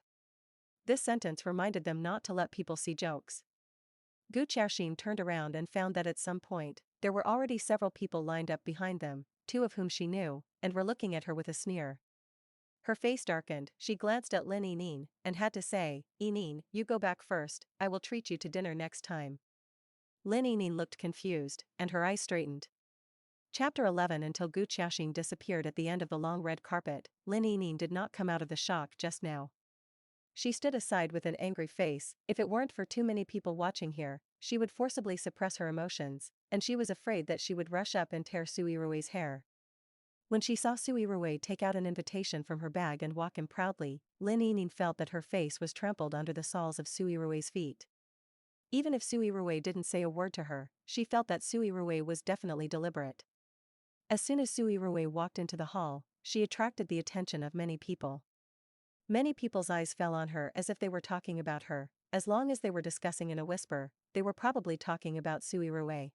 This sentence reminded them not to let people see jokes. Gu Qiaxing turned around and found that at some point, there were already several people lined up behind them, two of whom she knew, and were looking at her with a sneer. Her face darkened, she glanced at Lin Yining, and had to say, "Yining, you go back first, I will treat you to dinner next time." Lin Yining looked confused, and her eyes straightened. Chapter 11. Until Gu Qiaxing disappeared at the end of the long red carpet, Lin Yining did not come out of the shock just now. She stood aside with an angry face. If it weren't for too many people watching here, she would forcibly suppress her emotions, and she was afraid that she would rush up and tear Su Yirui's hair. When she saw Su Yirui take out an invitation from her bag and walk in proudly, Lin Yining felt that her face was trampled under the soles of Su Yirui's feet. Even if Su Yirui didn't say a word to her, she felt that Su Yirui was definitely deliberate. As soon as Su Yirui walked into the hall, she attracted the attention of many people. Many people's eyes fell on her as if they were talking about her. As long as they were discussing in a whisper, they were probably talking about Su Yirui.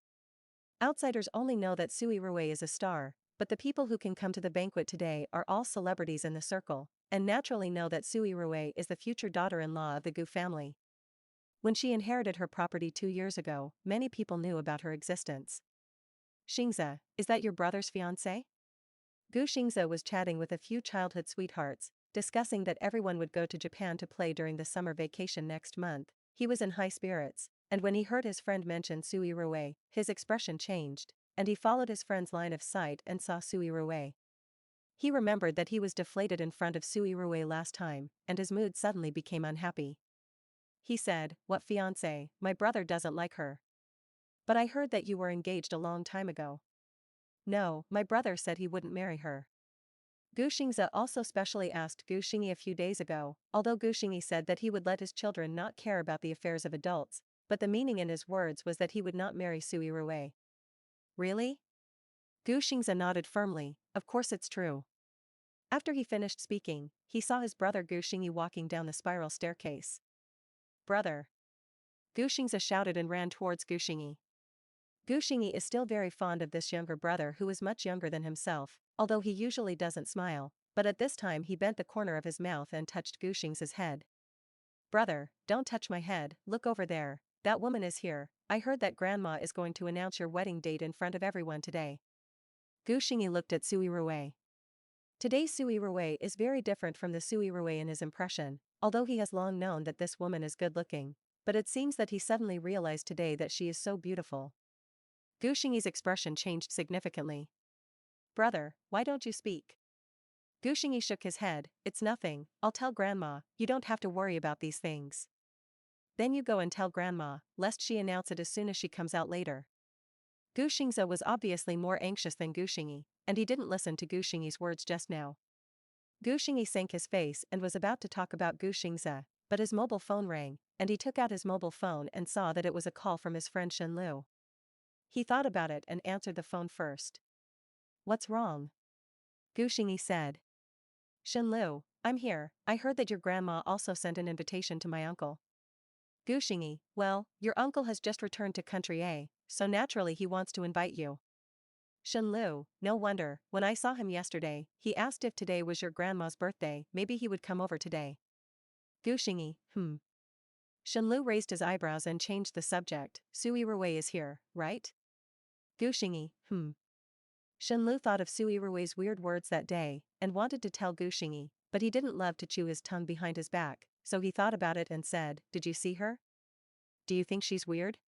Outsiders only know that Su Yirui is a star, but the people who can come to the banquet today are all celebrities in the circle, and naturally know that Su Yirui is the future daughter-in-law of the Gu family. When she inherited her property 2 years ago, many people knew about her existence. "Xingze, is that your brother's fiancé?" Gu Xingze was chatting with a few childhood sweethearts, discussing that everyone would go to Japan to play during the summer vacation next month. He was in high spirits, and when he heard his friend mention Su Yirui, his expression changed, and he followed his friend's line of sight and saw Su Yirui. He remembered that he was deflated in front of Su Yirui last time, and his mood suddenly became unhappy. He said, "What fiancé? My brother doesn't like her." "But I heard that you were engaged a long time ago." "No, my brother said he wouldn't marry her." Gu Xingze also specially asked Gu Xingyi a few days ago, although Gu Xingyi said that he would let his children not care about the affairs of adults, but the meaning in his words was that he would not marry Su Yirui. "Really?" Gu Xingze nodded firmly, "Of course it's true." After he finished speaking, he saw his brother Gu Xingyi walking down the spiral staircase. "Brother!" Gu Xingze shouted and ran towards Gu Xingyi. Gu Xingyi is still very fond of this younger brother who is much younger than himself, although he usually doesn't smile, but at this time he bent the corner of his mouth and touched Gu Xingze's head. "Brother, don't touch my head, look over there, that woman is here. I heard that grandma is going to announce your wedding date in front of everyone today." Gu Xingyi looked at Su Yirui. Today's Su Yirui is very different from the Su Yirui in his impression, although he has long known that this woman is good-looking, but it seems that he suddenly realized today that she is so beautiful. Gu Xingyi's expression changed significantly. "Brother, why don't you speak?" Gu Xingyi shook his head, "It's nothing, I'll tell grandma, you don't have to worry about these things." "Then you go and tell grandma, lest she announce it as soon as she comes out later." Gu Xingze was obviously more anxious than Gu Xingyi, and he didn't listen to Gu Xingyi's words just now. Gu Xingyi sank his face and was about to talk about Gu Xingze, but his mobile phone rang, and he took out his mobile phone and saw that it was a call from his friend Shen Lu. He thought about it and answered the phone first. "What's wrong?" Gu Xingyi said. "Shen Lu, I'm here, I heard that your grandma also sent an invitation to my uncle." Gu Xingyi, "Well, your uncle has just returned to country A, so naturally he wants to invite you." Shen Lu, "No wonder, when I saw him yesterday, he asked if today was your grandma's birthday, maybe he would come over today." Gu Xingyi, Shen Lu raised his eyebrows and changed the subject, "Su Yirui is here, right?" Gu Xingyi, Shen Lu thought of Su Yirui's weird words that day, and wanted to tell Gu Xingyi, but he didn't love to chew his tongue behind his back, so he thought about it and said, "Did you see her? Do you think she's weird?"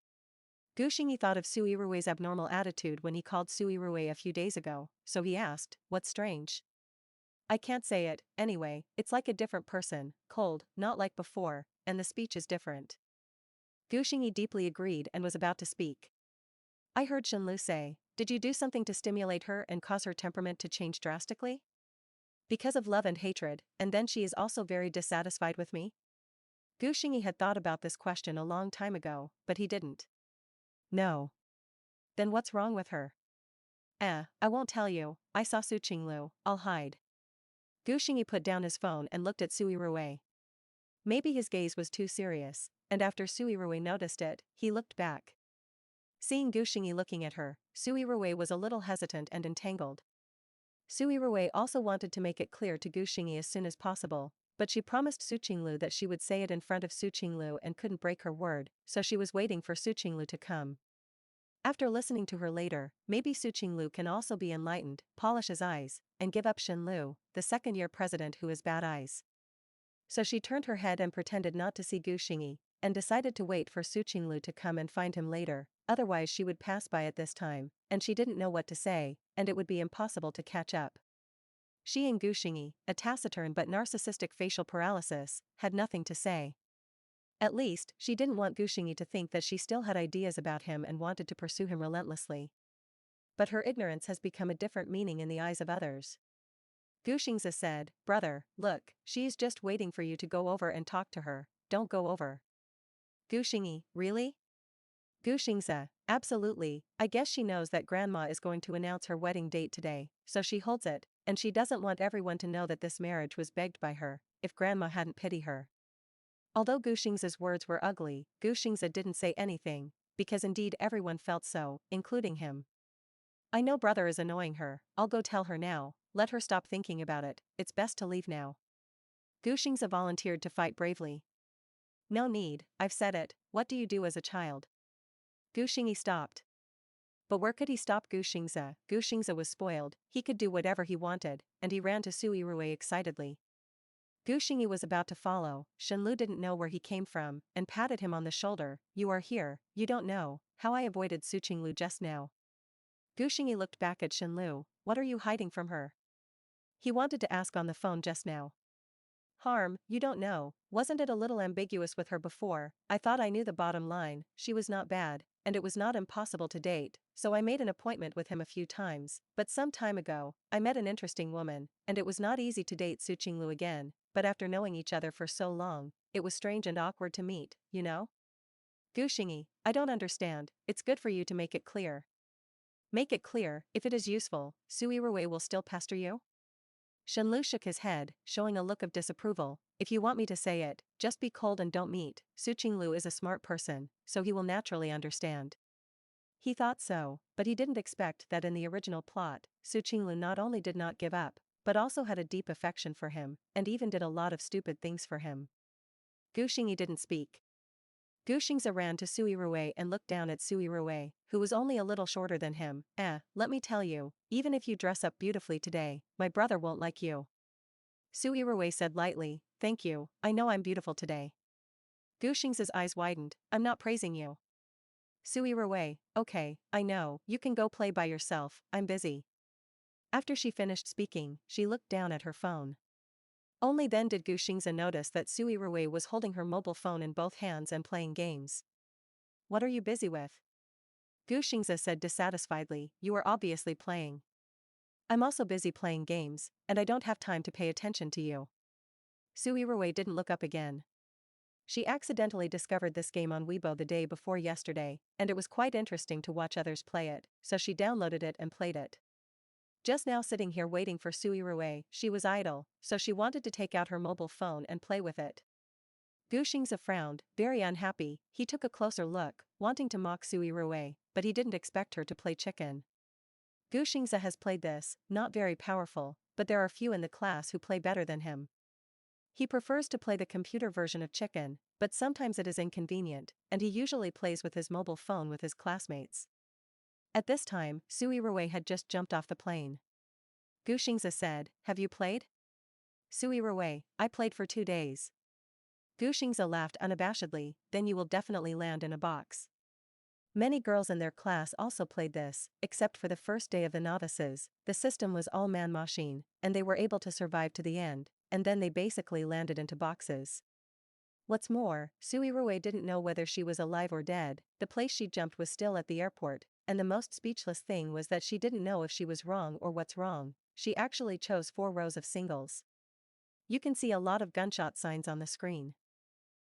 Gu Xingyi thought of Su Yirui's abnormal attitude when he called Su Yirui a few days ago, so he asked, "What's strange?" "I can't say it, anyway, it's like a different person, cold, not like before, and the speech is different." Gu Xingyi deeply agreed and was about to speak. "I heard Shen Lu say, did you do something to stimulate her and cause her temperament to change drastically? Because of love and hatred, and then she is also very dissatisfied with me?" Gu Xingyi had thought about this question a long time ago, but he didn't. "No." "Then what's wrong with her?" I won't tell you, I saw Su Qinglu, I'll hide." Gu Xingyi put down his phone and looked at Su Yirui. Maybe his gaze was too serious, and after Su Yirui noticed it, he looked back. Seeing Gu Xingyi looking at her, Su Yirui was a little hesitant and entangled. Su Yirui also wanted to make it clear to Gu Xingyi as soon as possible, but she promised Su Qinglu that she would say it in front of Su Qinglu and couldn't break her word, so she was waiting for Su Qinglu to come. After listening to her later, maybe Su Qinglu can also be enlightened, polish his eyes, and give up Shen Lu, the second-year president who has bad eyes. So she turned her head and pretended not to see Gu Xingyi, and decided to wait for Su Qinglu to come and find him later, otherwise she would pass by at this time, and she didn't know what to say, and it would be impossible to catch up. She and Gu Xingyi, a taciturn but narcissistic facial paralysis, had nothing to say. At least, she didn't want Gu Xingyi to think that she still had ideas about him and wanted to pursue him relentlessly. But her ignorance has become a different meaning in the eyes of others. Gu Xingze said, "Brother, look, she is just waiting for you to go over and talk to her, don't go over." Gu Xingyi, "Really?" Gu Xingze, "Absolutely, I guess she knows that grandma is going to announce her wedding date today, so she holds it, and she doesn't want everyone to know that this marriage was begged by her, if grandma hadn't pity her." Although Gu Xingze's words were ugly, Gu Xingze didn't say anything, because indeed everyone felt so, including him. "I know brother is annoying her, I'll go tell her now, let her stop thinking about it, it's best to leave now." Gu Xingze volunteered to fight bravely. "No need, I've said it, what do you do as a child?" Gu Xingyi stopped. But where could he stop Gu Xingze? Gu Xingze was spoiled, he could do whatever he wanted, and he ran to Su Yirui excitedly. Gu Xingyi was about to follow, Shen Lu didn't know where he came from, and patted him on the shoulder, "You are here, you don't know how I avoided Su Qinglu just now." Gu Xingyi looked back at Shen Lu, "What are you hiding from her?" He wanted to ask on the phone just now. Harm, you don't know, wasn't it a little ambiguous with her before? I thought I knew the bottom line, she was not bad, and it was not impossible to date, so I made an appointment with him a few times, but some time ago, I met an interesting woman, and it was not easy to date Su Qinglu again, but after knowing each other for so long, it was strange and awkward to meet, you know? Gu Xingyi, I don't understand, it's good for you to make it clear. Make it clear, if it is useful, Su Yirui will still pester you? Shenlu shook his head, showing a look of disapproval. If you want me to say it, just be cold and don't meet. Su Qinglu is a smart person, so he will naturally understand. He thought so, but he didn't expect that in the original plot, Su Qinglu not only did not give up, but also had a deep affection for him, and even did a lot of stupid things for him. Gu Xingyi didn't speak. Gu Xingzi ran to Su Yirui and looked down at Su Yirui, who was only a little shorter than him. Let me tell you, even if you dress up beautifully today, my brother won't like you. Su Yirui said lightly, thank you, I know I'm beautiful today. Gu Xingzi's eyes widened, I'm not praising you. Su Yirui, okay, I know, you can go play by yourself, I'm busy. After she finished speaking, she looked down at her phone. Only then did Gu Xingzi notice that Su Yirui was holding her mobile phone in both hands and playing games. What are you busy with? Gu Xingzi said dissatisfiedly, you are obviously playing. I'm also busy playing games, and I don't have time to pay attention to you. Su Yirui didn't look up again. She accidentally discovered this game on Weibo the day before yesterday, and it was quite interesting to watch others play it, so she downloaded it and played it. Just now sitting here waiting for Su Yirui, she was idle, so she wanted to take out her mobile phone and play with it. Gu Xingzi frowned, very unhappy. He took a closer look, wanting to mock Su Yirui, but he didn't expect her to play chicken. Gu Xingzi has played this, not very powerful, but there are few in the class who play better than him. He prefers to play the computer version of chicken, but sometimes it is inconvenient, and he usually plays with his mobile phone with his classmates. At this time, Su Yirui had just jumped off the plane. Gu Xingzi said, have you played? Su Yirui, I played for 2 days. Gu Xingzi laughed unabashedly, then you will definitely land in a box. Many girls in their class also played this, except for the first day of the novices. The system was all man-machine, and they were able to survive to the end, and then they basically landed into boxes. What's more, Su Yirui didn't know whether she was alive or dead. The place she jumped was still at the airport, and the most speechless thing was that she didn't know if she was wrong or what's wrong. She actually chose 4 rows of singles. You can see a lot of gunshot signs on the screen.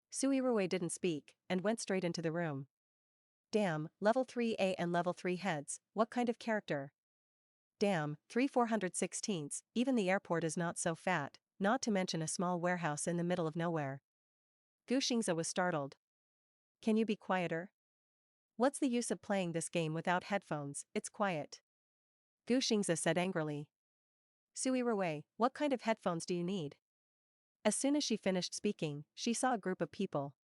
Su Yirui didn't speak, and went straight into the room. Damn, level 3A and level 3 heads, what kind of character? Damn, 3/416, even the airport is not so fat, not to mention a small warehouse in the middle of nowhere. Gu Xingzi was startled. Can you be quieter? What's the use of playing this game without headphones? It's quiet. Gu Xingzi said angrily. Su Yirui, what kind of headphones do you need? As soon as she finished speaking, she saw a group of people.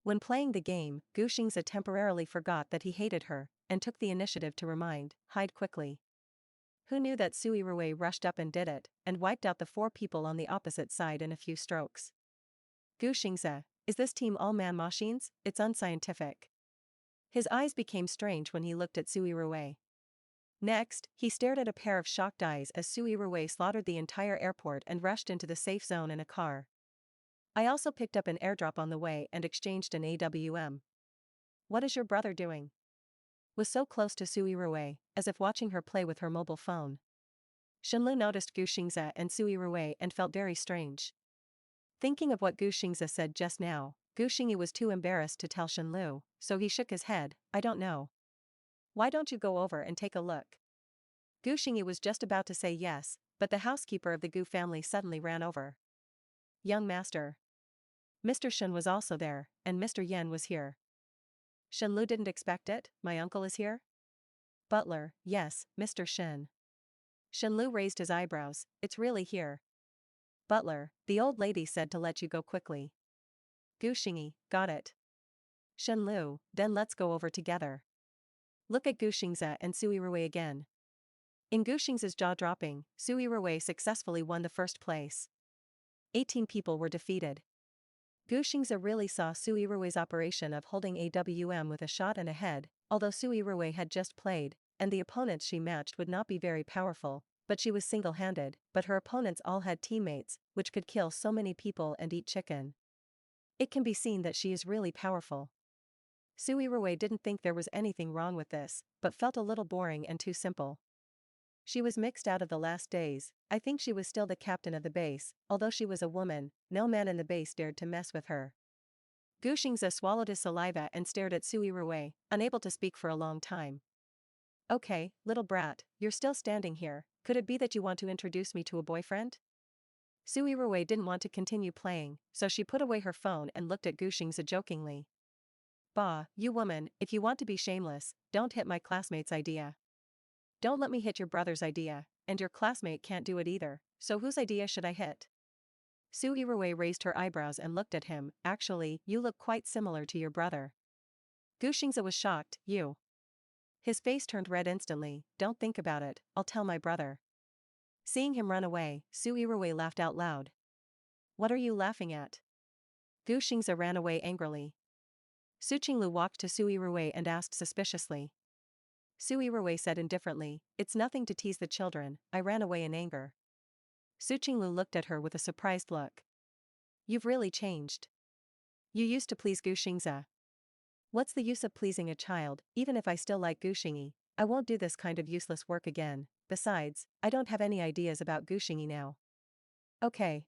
When playing the game, Gu Xingzi temporarily forgot that he hated her, and took the initiative to hide quickly. Who knew that Su Yirui rushed up and did it, and wiped out the 4 people on the opposite side in a few strokes. Gu Xingzi, is this team all man-machines? It's unscientific. His eyes became strange when he looked at Su Yirui. Next, he stared at a pair of shocked eyes as Su Yirui slaughtered the entire airport and rushed into the safe zone in a car. I also picked up an airdrop on the way and exchanged an AWM. What is your brother doing? Was so close to Su Yirui, as if watching her play with her mobile phone. Shenlu noticed Gu Xingzi and Su Yirui and felt very strange. Thinking of what Gu Xingzi said just now, Gu Xingyi was too embarrassed to tell Shenlu, so he shook his head, I don't know. Why don't you go over and take a look? Gu Xingyi was just about to say yes, but the housekeeper of the Gu family suddenly ran over. Young master. Mr. Shen was also there, and Mr. Yen was here. Shenlu didn't expect it, my uncle is here? Butler, yes, Mr. Shen. Shenlu raised his eyebrows, it's really here. Butler, the old lady said to let you go quickly. Gu Xingyi, got it. Shenlu, then let's go over together. Look at Gu Xingzi and Su Yirui again. In Gu Xingzi's jaw-dropping, Su Yirui successfully won the first place. 18 people were defeated. Gu Xingzi really saw Su Yirui's operation of holding AWM with a shot and a head, although Su Yirui had just played, and the opponents she matched would not be very powerful, but she was single-handed, but her opponents all had teammates, which could kill so many people and eat chicken. It can be seen that she is really powerful. Su Yirui didn't think there was anything wrong with this, but felt a little boring and too simple. She was mixed out of the last days. I think she was still the captain of the base, although she was a woman, no man in the base dared to mess with her. Gu Xingze swallowed his saliva and stared at Su Yirui, unable to speak for a long time. Okay, little brat, you're still standing here, could it be that you want to introduce me to a boyfriend? Su Yirui didn't want to continue playing, so she put away her phone and looked at Gu Xingze jokingly. Bah, you woman, if you want to be shameless, don't hit my classmate's idea. Don't let me hit your brother's idea, and your classmate can't do it either, so whose idea should I hit? Su Yirui raised her eyebrows and looked at him. Actually, you look quite similar to your brother. Gu Xingze was shocked. You. His face turned red instantly. Don't think about it, I'll tell my brother. Seeing him run away, Su Yirui laughed out loud. What are you laughing at? Gu Xingze ran away angrily. Su Qinglu walked to Su Yirui and asked suspiciously. Su Yirui said indifferently, it's nothing to tease the children, I ran away in anger. Su Qinglu looked at her with a surprised look. You've really changed. You used to please Gu Xingze. What's the use of pleasing a child? Even if I still like Gu Xingyi, I won't do this kind of useless work again. Besides, I don't have any ideas about Gu Xingyi now. Okay.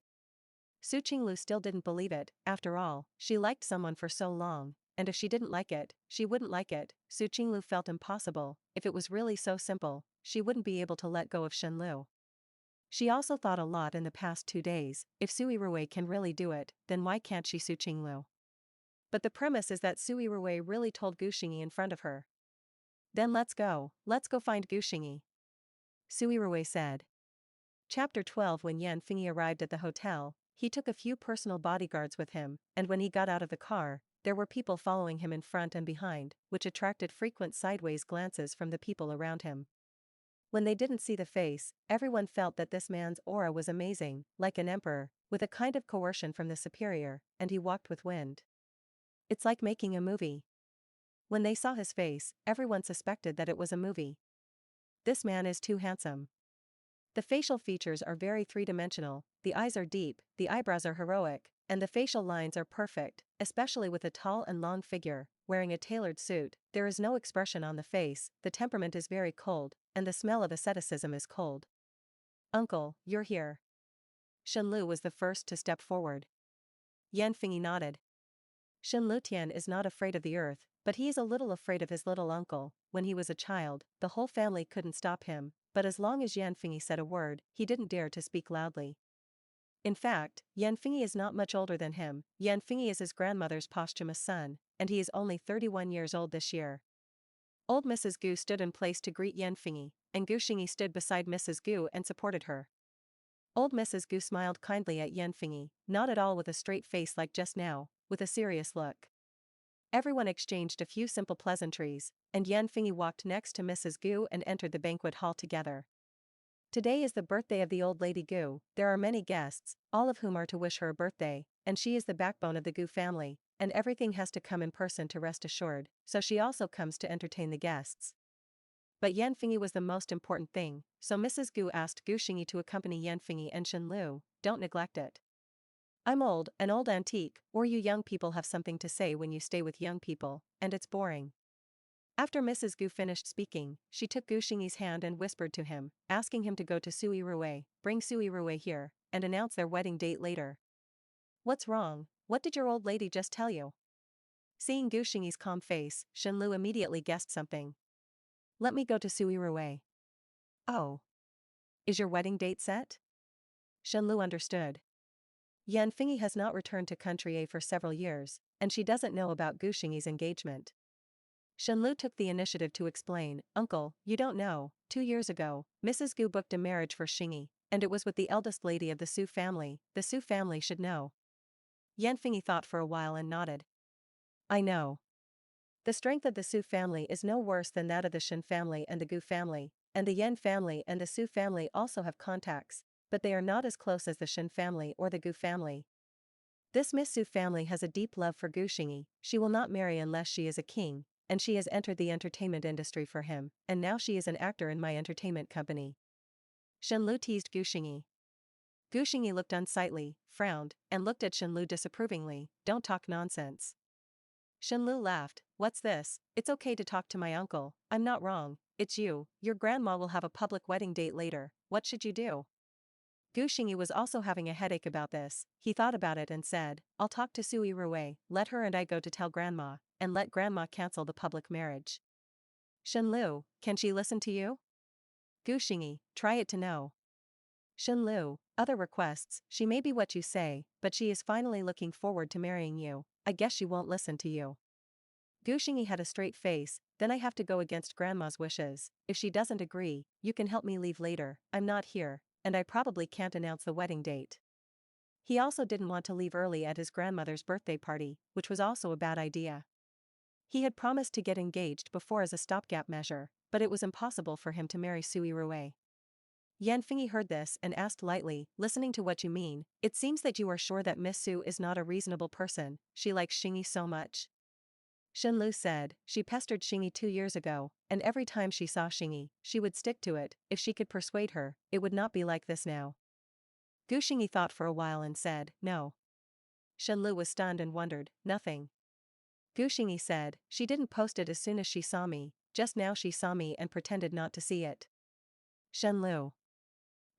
Su Qinglu still didn't believe it. After all, she liked someone for so long, and if she didn't like it, she wouldn't like it. Su Qinglu felt impossible. If it was really so simple, she wouldn't be able to let go of Shenlu. She also thought a lot in the past 2 days. If Su Yirui can really do it, then why can't she? Su Qinglu? But the premise is that Su Yirui really told Gu Xingyi in front of her. Then let's go find Gu Xingyi. Su Yirui said. Chapter 12. When Yan Fingyi arrived at the hotel, he took a few personal bodyguards with him, and when he got out of the car, there were people following him in front and behind, which attracted frequent sideways glances from the people around him. When they didn't see the face, everyone felt that this man's aura was amazing, like an emperor, with a kind of coercion from the superior, and he walked with wind. It's like making a movie. When they saw his face, everyone suspected that it was a movie. This man is too handsome. The facial features are very three-dimensional, the eyes are deep, the eyebrows are heroic, and the facial lines are perfect, especially with a tall and long figure, wearing a tailored suit. There is no expression on the face, the temperament is very cold, and the smell of asceticism is cold. Uncle, you're here. Shenlu was the first to step forward. Yan Fingyi nodded. Shenlu Tian is not afraid of the earth, but he is a little afraid of his little uncle. When he was a child, the whole family couldn't stop him, but as long as Yan Fingyi said a word, he didn't dare to speak loudly. In fact, Yan Fingyi is not much older than him. Yan Fingyi is his grandmother's posthumous son, and he is only 31 years old this year. Old Mrs. Gu stood in place to greet Yan Fingyi, and Gu Xingyi stood beside Mrs. Gu and supported her. Old Mrs. Gu smiled kindly at Yan Fingyi, not at all with a straight face like just now, with a serious look. Everyone exchanged a few simple pleasantries, and Yan Fingyi walked next to Mrs. Gu and entered the banquet hall together. Today is the birthday of the old lady Gu. There are many guests, all of whom are to wish her a birthday, and she is the backbone of the Gu family, and everything has to come in person to rest assured, so she also comes to entertain the guests. But Yan Fingyi was the most important thing, so Mrs. Gu asked Gu Xingyi to accompany Yan Fingyi and Shenlu. Don't neglect it. I'm old, an old antique, or you young people have something to say when you stay with young people, and it's boring. After Mrs. Gu finished speaking, she took Gu Xingyi's hand and whispered to him, asking him to go to Su Yirui, bring Su Yirui here, and announce their wedding date later. What's wrong? What did your old lady just tell you? Seeing Gu Xingyi's calm face, Shenlu immediately guessed something. Let me go to Su Yirui. Oh. Is your wedding date set? Shenlu understood. Yan Fingyi has not returned to country A for several years, and she doesn't know about Gu Xingyi's engagement. Shenlu took the initiative to explain, Uncle, you don't know, 2 years ago, Mrs. Gu booked a marriage for Xingyi, and it was with the eldest lady of the Su family. The Su family should know. Yan Fingyi thought for a while and nodded. I know. The strength of the Su family is no worse than that of the Shen family and the Gu family, and the Yan family and the Su family also have contacts, but they are not as close as the Shen family or the Gu family. This Miss Su family has a deep love for Gu Xingyi. She will not marry unless she is a king, and she has entered the entertainment industry for him, and now she is an actor in my entertainment company. Shenlu teased Guxingyi. Guxingyi looked unsightly, frowned, and looked at Shenlu disapprovingly. Don't talk nonsense. Shenlu laughed. What's this? It's okay to talk to my uncle, I'm not wrong, it's you, your grandma will have a public wedding date later, what should you do? Guxingyi was also having a headache about this. He thought about it and said, I'll talk to Su Yirui, let her and I go to tell grandma, and let grandma cancel the public marriage. Shenlu, can she listen to you? Guxingyi, try it to know. Shenlu, other requests, she may be what you say, but she is finally looking forward to marrying you, I guess she won't listen to you. Guxingyi had a straight face, then I have to go against grandma's wishes, if she doesn't agree, you can help me leave later, I'm not here, and I probably can't announce the wedding date. He also didn't want to leave early at his grandmother's birthday party, which was also a bad idea. He had promised to get engaged before as a stopgap measure, but it was impossible for him to marry Su Yirui. Yanfengyi heard this and asked lightly, listening to what you mean, it seems that you are sure that Miss Su is not a reasonable person, she likes Xingyi so much. Shenlu said, she pestered Xingyi 2 years ago, and every time she saw Xingyi, she would stick to it, if she could persuade her, it would not be like this now. Guxingyi thought for a while and said, no. Shenlu was stunned and wondered, nothing. Guxingyi said, she didn't post it as soon as she saw me, just now she saw me and pretended not to see it. Shenlu.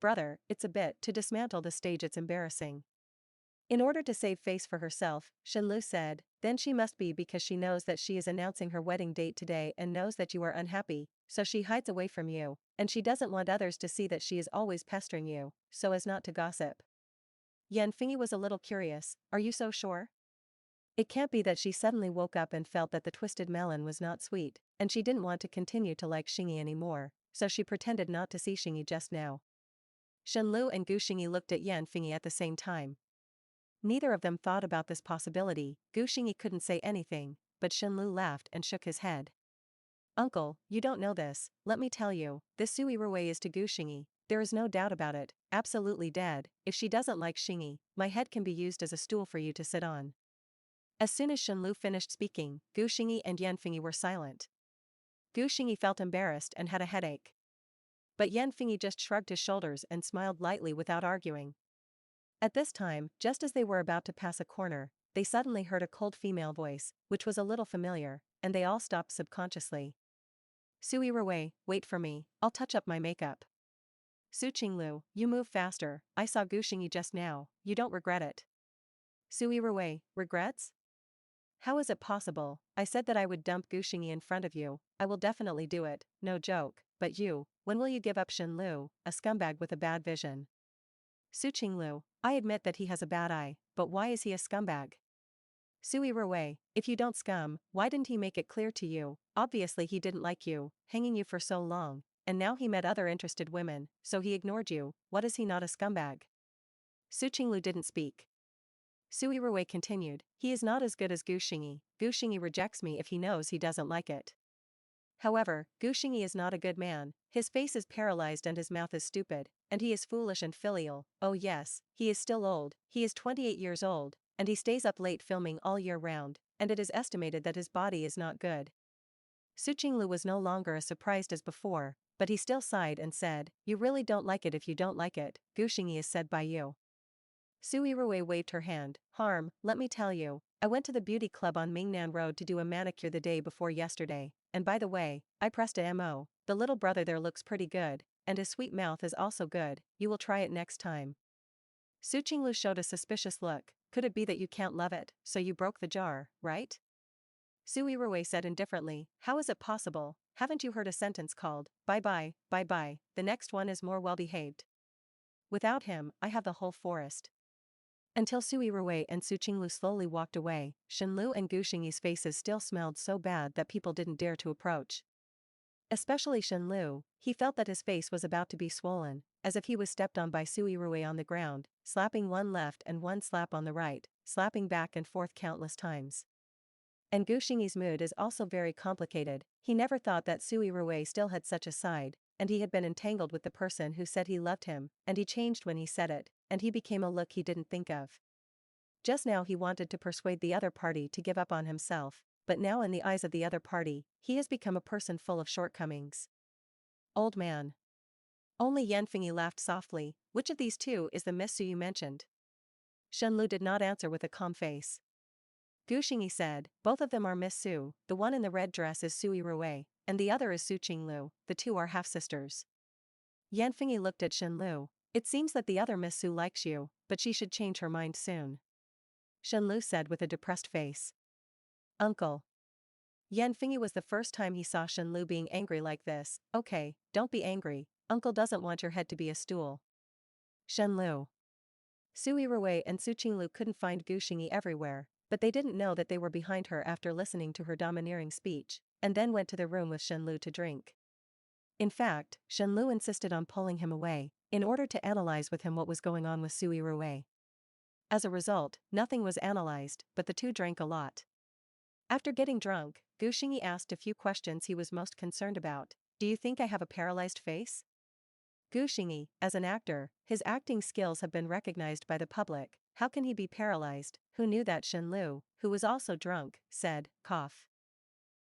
Brother, it's a bit, to dismantle the stage it's embarrassing. In order to save face for herself, Shenlu said, then she must be because she knows that she is announcing her wedding date today and knows that you are unhappy, so she hides away from you, and she doesn't want others to see that she is always pestering you, so as not to gossip. Yanfengyi was a little curious, are you so sure? It can't be that she suddenly woke up and felt that the twisted melon was not sweet, and she didn't want to continue to like Xingyi anymore, so she pretended not to see Xingyi just now. Shenlu and Guxingyi looked at Yanfengyi at the same time. Neither of them thought about this possibility. Guxingyi couldn't say anything, but Shenlu laughed and shook his head. Uncle, you don't know this, let me tell you, this Su Yirui is to Guxingyi, there is no doubt about it, absolutely dead, if she doesn't like Xingyi, my head can be used as a stool for you to sit on. As soon as Shenlu finished speaking, Guxingyi and Yanfengyi were silent. Guxingyi felt embarrassed and had a headache. But Yanfengyi just shrugged his shoulders and smiled lightly without arguing. At this time, just as they were about to pass a corner, they suddenly heard a cold female voice, which was a little familiar, and they all stopped subconsciously. Su Yirui, wait for me, I'll touch up my makeup. Su Qinglu, you move faster, I saw Guxingyi just now, you don't regret it. Su Yirui, regrets? How is it possible? I said that I would dump Guxingyi in front of you, I will definitely do it, no joke, but you, when will you give up Shenlu, a scumbag with a bad vision? Su Qinglu, I admit that he has a bad eye, but why is he a scumbag? Su Yirui, if you don't scum, why didn't he make it clear to you, obviously he didn't like you, hanging you for so long, and now he met other interested women, so he ignored you, what is he not a scumbag? Su Qinglu didn't speak. Su Yirui continued, he is not as good as Guxingyi, Guxingyi rejects me if he knows he doesn't like it. However, Guxingyi is not a good man, his face is paralyzed and his mouth is stupid, and he is foolish and filial, oh yes, he is still old, he is 28 years old, and he stays up late filming all year round, and it is estimated that his body is not good. Su Qinglu was no longer as surprised as before, but he still sighed and said, you really don't like it if you don't like it, Guxingyi is said by you. Su Yirui waved her hand, Harm, let me tell you, I went to the beauty club on Mingnan Road to do a manicure the day before yesterday, and by the way, I pressed a MO, the little brother there looks pretty good, and his sweet mouth is also good, you will try it next time. Su Qinglu showed a suspicious look, could it be that you can't love it, so you broke the jar, right? Su Yirui said indifferently, how is it possible, haven't you heard a sentence called, bye-bye, bye-bye, the next one is more well-behaved. Without him, I have the whole forest. Until Su Yirui and Su Qinglu slowly walked away, Shenlu and Guxingyi's faces still smelled so bad that people didn't dare to approach. Especially Shenlu, he felt that his face was about to be swollen, as if he was stepped on by Su Yirui on the ground, slapping one left and one slap on the right, slapping back and forth countless times. And Guxingyi's mood is also very complicated, he never thought that Su Yirui still had such a side, and he had been entangled with the person who said he loved him, and he changed when he said it, and he became a look he didn't think of. Just now he wanted to persuade the other party to give up on himself, but now in the eyes of the other party, he has become a person full of shortcomings. Old man. Only Yanfengyi laughed softly. Which of these two is the Miss Su you mentioned? Shenlu did not answer with a calm face. Gu Xingyi said, both of them are Miss Su, the one in the red dress is Su Yirui, and the other is Su Qinglu, the two are half-sisters. Yanfengyi looked at Shenlu. It seems that the other Miss Su likes you, but she should change her mind soon. Shenlu said with a depressed face. Uncle. Yanfengyi was the first time he saw Shenlu being angry like this. Okay, don't be angry, uncle doesn't want your head to be a stool. Shenlu. Su Yirui and Su Qinglu couldn't find Gu Xingyi everywhere, but they didn't know that they were behind her after listening to her domineering speech, and then went to the room with Shenlu to drink. In fact, Shenlu insisted on pulling him away, in order to analyze with him what was going on with Su Yirui. As a result, nothing was analyzed, but the two drank a lot. After getting drunk, Gu Xingyi asked a few questions he was most concerned about. Do you think I have a paralyzed face? Gu Xingyi, as an actor, his acting skills have been recognized by the public. How can he be paralyzed? Who knew that? Shenlu, who was also drunk, said, cough.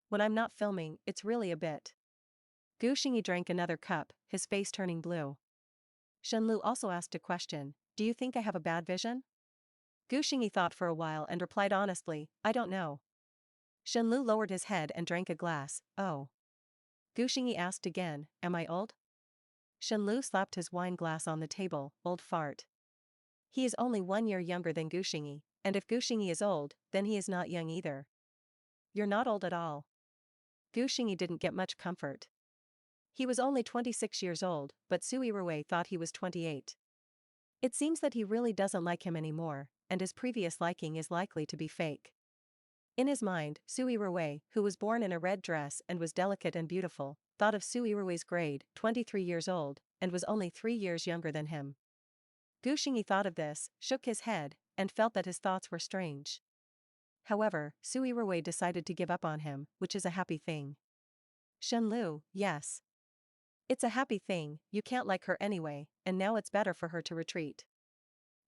When I'm not filming, it's really a bit. Gu Xingyi drank another cup, his face turning blue. Shenlu also asked a question. Do you think I have a bad vision? Gu Xingyi thought for a while and replied honestly, I don't know. Shenlu lowered his head and drank a glass. Oh. Gu Xingyi asked again, am I old? Shenlu slapped his wine glass on the table. Old fart. He is only 1 year younger than Gu Xingyi, and if Gu Xingyi is old, then he is not young either. You're not old at all. Gu Xingyi didn't get much comfort. He was only 26 years old, but Su Yirui thought he was 28. It seems that he really doesn't like him anymore, and his previous liking is likely to be fake. In his mind, Su Yirui, who was born in a red dress and was delicate and beautiful, thought of Su Yirui's grade, 23 years old, and was only 3 years younger than him. Gu Xingyi thought of this, shook his head, and felt that his thoughts were strange. However, Su Yirui decided to give up on him, which is a happy thing. Shenlu, yes. It's a happy thing, you can't like her anyway, and now it's better for her to retreat.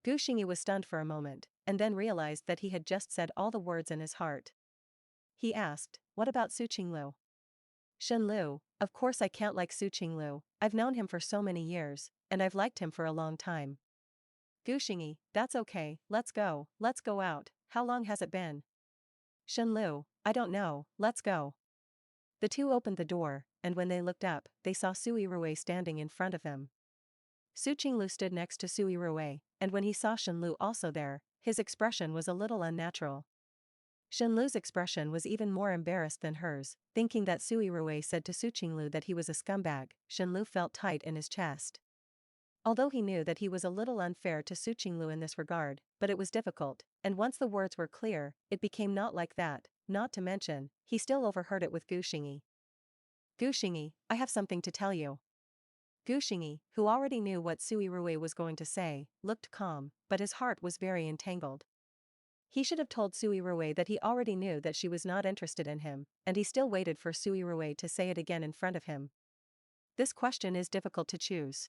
Gu Xingyi was stunned for a moment, and then realized that he had just said all the words in his heart. He asked, what about Su Qinglu? Shenlu, of course I can't like Su Qinglu, I've known him for so many years, and I've liked him for a long time. Gu Xingyi, that's okay, let's go out, how long has it been? Shenlu, I don't know, let's go. The two opened the door, and when they looked up, they saw Su Yirui standing in front of them. Su Qinglu stood next to Su Yirui, and when he saw Shenlu also there, his expression was a little unnatural. Shenlu's expression was even more embarrassed than hers, thinking that Su Yirui said to Su Qinglu that he was a scumbag. Shenlu felt tight in his chest. Although he knew that he was a little unfair to Su Qinglu in this regard, but it was difficult, and once the words were clear, it became not like that, not to mention, he still overheard it with Gu Xingyi. Gu Xingyi, I have something to tell you. Gu Xingyi, who already knew what Su Yirui was going to say, looked calm, but his heart was very entangled. He should have told Su Yirui that he already knew that she was not interested in him, and he still waited for Su Yirui to say it again in front of him. This question is difficult to choose.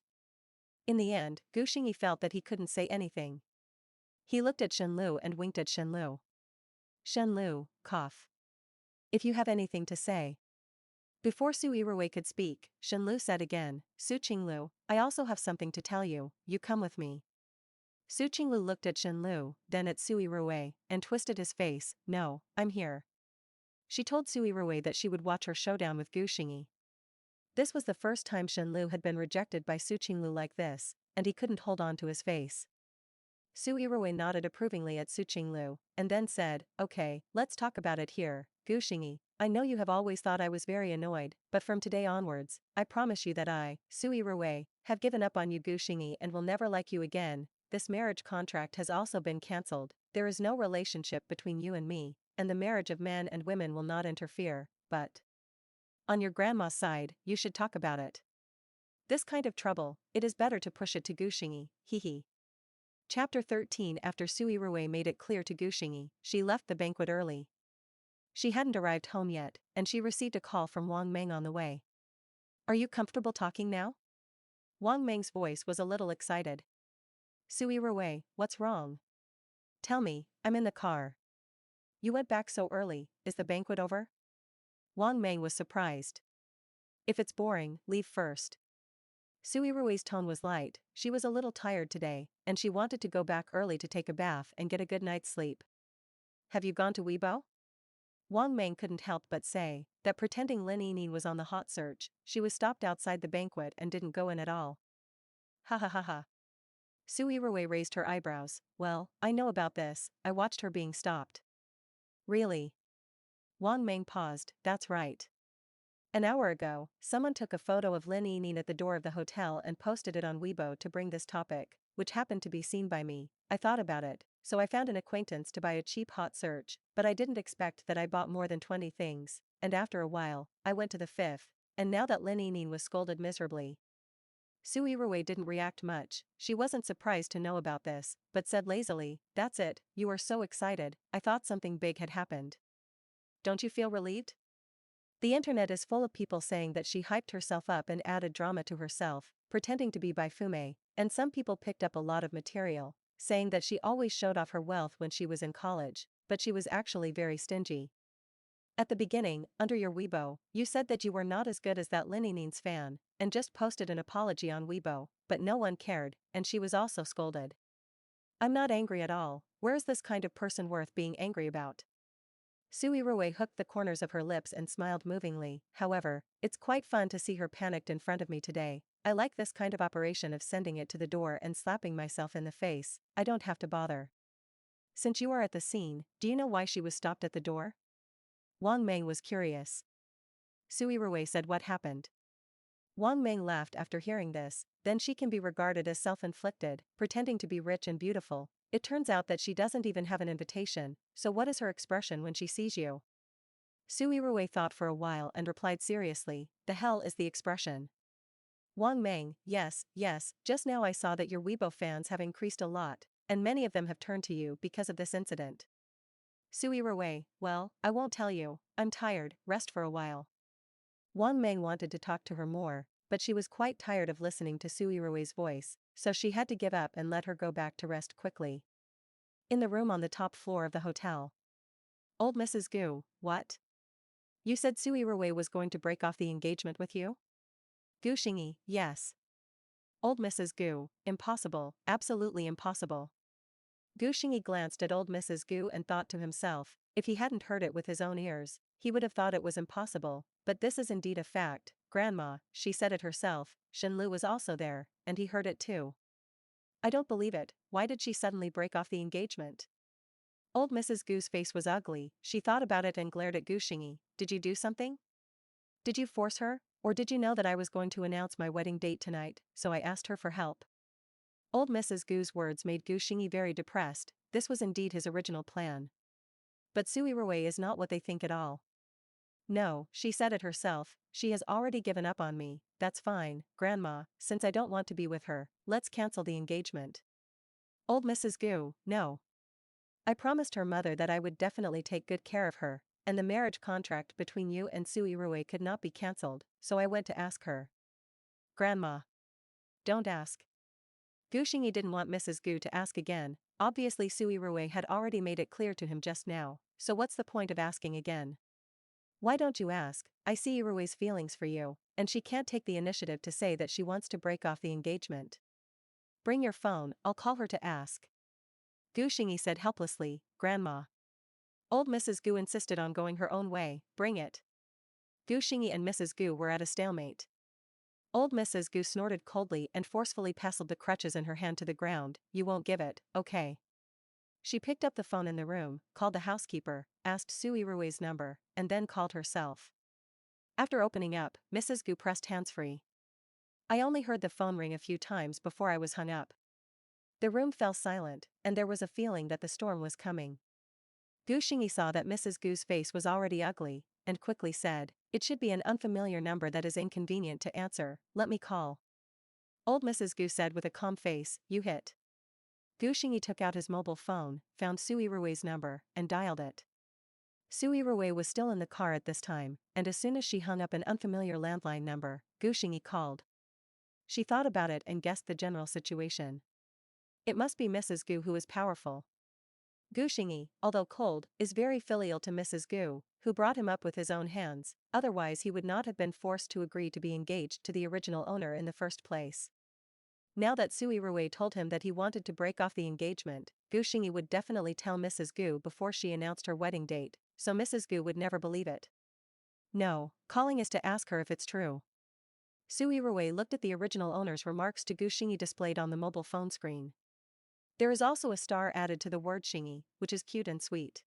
In the end, Gu Xingyi felt that he couldn't say anything. He looked at Shenlu and winked at Shenlu. Shenlu, cough. If you have anything to say. Before Su Yirui could speak, Shenlu said again, Su Qinglu, I also have something to tell you, you come with me. Su Qinglu looked at Shenlu, then at Su Yirui, and twisted his face, no, I'm here. She told Su Yirui that she would watch her showdown with Gu Xingyi. This was the first time Shenlu had been rejected by Su Qinglu like this, and he couldn't hold on to his face. Su Yirui nodded approvingly at Su Qinglu, and then said, okay, let's talk about it here, Gu Xingyi, I know you have always thought I was very annoyed, but from today onwards, I promise you that I, Su Yirui, have given up on you Gu Xingyi and will never like you again. This marriage contract has also been cancelled, there is no relationship between you and me, and the marriage of man and women will not interfere, but on your grandma's side, you should talk about it. This kind of trouble, it is better to push it to Gu Xingyi, hee. Chapter 13. After Su Yirui made it clear to Gu Xingyi, she left the banquet early. She hadn't arrived home yet, and she received a call from Wang Meng on the way. Are you comfortable talking now? Wang Meng's voice was a little excited. Su Yirui, what's wrong? Tell me, I'm in the car. You went back so early, is the banquet over? Wang Meng was surprised. If it's boring, leave first. Su Yirui's tone was light. She was a little tired today, and she wanted to go back early to take a bath and get a good night's sleep. Have you gone to Weibo? Wang Meng couldn't help but say that pretending Lin Yinyin was on the hot search, she was stopped outside the banquet and didn't go in at all. Ha ha ha ha. Su Yirui raised her eyebrows. Well, I know about this, I watched her being stopped. Really? Wang Meng paused. That's right. An hour ago, someone took a photo of Lin Yinyin at the door of the hotel and posted it on Weibo to bring this topic, which happened to be seen by me. I thought about it, so I found an acquaintance to buy a cheap hot search, but I didn't expect that I bought more than 20 things, and after a while, I went to the fifth, and now that Lin Yinyin was scolded miserably. Su Yirui didn't react much. She wasn't surprised to know about this, but said lazily, "That's it, you are so excited, I thought something big had happened. Don't you feel relieved?" The internet is full of people saying that she hyped herself up and added drama to herself, pretending to be Bai Fume, and some people picked up a lot of material, saying that she always showed off her wealth when she was in college, but she was actually very stingy. At the beginning, under your Weibo, you said that you were not as good as that Lin Yinin's fan, and just posted an apology on Weibo, but no one cared, and she was also scolded. I'm not angry at all. Where is this kind of person worth being angry about? Su Yirui hooked the corners of her lips and smiled movingly. However, it's quite fun to see her panicked in front of me today. I like this kind of operation of sending it to the door and slapping myself in the face. I don't have to bother. Since you are at the scene, do you know why she was stopped at the door? Wang Meng was curious. Su Yirui said what happened. Wang Meng laughed after hearing this. Then she can be regarded as self-inflicted, pretending to be rich and beautiful. It turns out that she doesn't even have an invitation, so what is her expression when she sees you? Su Yirui thought for a while and replied seriously, the hell is the expression? Wang Meng, yes, just now I saw that your Weibo fans have increased a lot, and many of them have turned to you because of this incident. Su Yirui, well, I won't tell you, I'm tired, rest for a while. Wang Meng wanted to talk to her more, but she was quite tired of listening to Su Yirui's voice, so she had to give up and let her go back to rest quickly. In the room on the top floor of the hotel. Old Mrs. Gu, what? You said Su Yirui was going to break off the engagement with you? Gu Xingyi, yes. Old Mrs. Gu, impossible, absolutely impossible. Gu Xingyi glanced at old Mrs. Gu and thought to himself, if he hadn't heard it with his own ears, he would have thought it was impossible, but this is indeed a fact. Grandma, she said it herself, Shenlu was also there, and he heard it too. I don't believe it, why did she suddenly break off the engagement? Old Mrs. Gu's face was ugly, she thought about it and glared at Gu Xingyi. Did you do something? Did you force her, or did you know that I was going to announce my wedding date tonight, so I asked her for help? Old Mrs. Gu's words made Gu Xingyi very depressed. This was indeed his original plan. But Su Yirui is not what they think at all. No, she said it herself, she has already given up on me. That's fine, Grandma, since I don't want to be with her, let's cancel the engagement. Old Mrs. Gu, no. I promised her mother that I would definitely take good care of her, and the marriage contract between you and Su Yirui could not be cancelled, so I went to ask her. Grandma. Don't ask. Gu Xingyi didn't want Mrs. Gu to ask again. Obviously Su Yirui had already made it clear to him just now, so what's the point of asking again? Why don't you ask? I see Yirui's feelings for you, and she can't take the initiative to say that she wants to break off the engagement. Bring your phone, I'll call her to ask. Gu Xingyi said helplessly, Grandma. Old Mrs. Gu insisted on going her own way, bring it. Gu Xingyi and Mrs. Gu were at a stalemate. Old Mrs. Gu snorted coldly and forcefully passed the crutches in her hand to the ground. You won't give it, okay. She picked up the phone in the room, called the housekeeper, asked Su Yirui's number, and then called herself. After opening up, Mrs. Gu pressed hands-free. I only heard the phone ring a few times before I was hung up. The room fell silent, and there was a feeling that the storm was coming. Gu Xingyi saw that Mrs. Gu's face was already ugly, and quickly said, it should be an unfamiliar number that is inconvenient to answer, let me call. Old Mrs. Gu said with a calm face, you hit. Gu Xingyi took out his mobile phone, found Su Yirui's number, and dialed it. Su Yirui was still in the car at this time, and as soon as she hung up an unfamiliar landline number, Gu Xingyi called. She thought about it and guessed the general situation. It must be Mrs. Gu who is powerful. Gu Xingyi, although cold, is very filial to Mrs. Gu, who brought him up with his own hands, otherwise he would not have been forced to agree to be engaged to the original owner in the first place. Now that Su Yirui told him that he wanted to break off the engagement, Gu Xingyi would definitely tell Mrs. Gu before she announced her wedding date, so Mrs. Gu would never believe it. No, calling is to ask her if it's true. Su Yirui looked at the original owner's remarks to Gu Xingyi displayed on the mobile phone screen. There is also a star added to the word Xingyi, which is cute and sweet.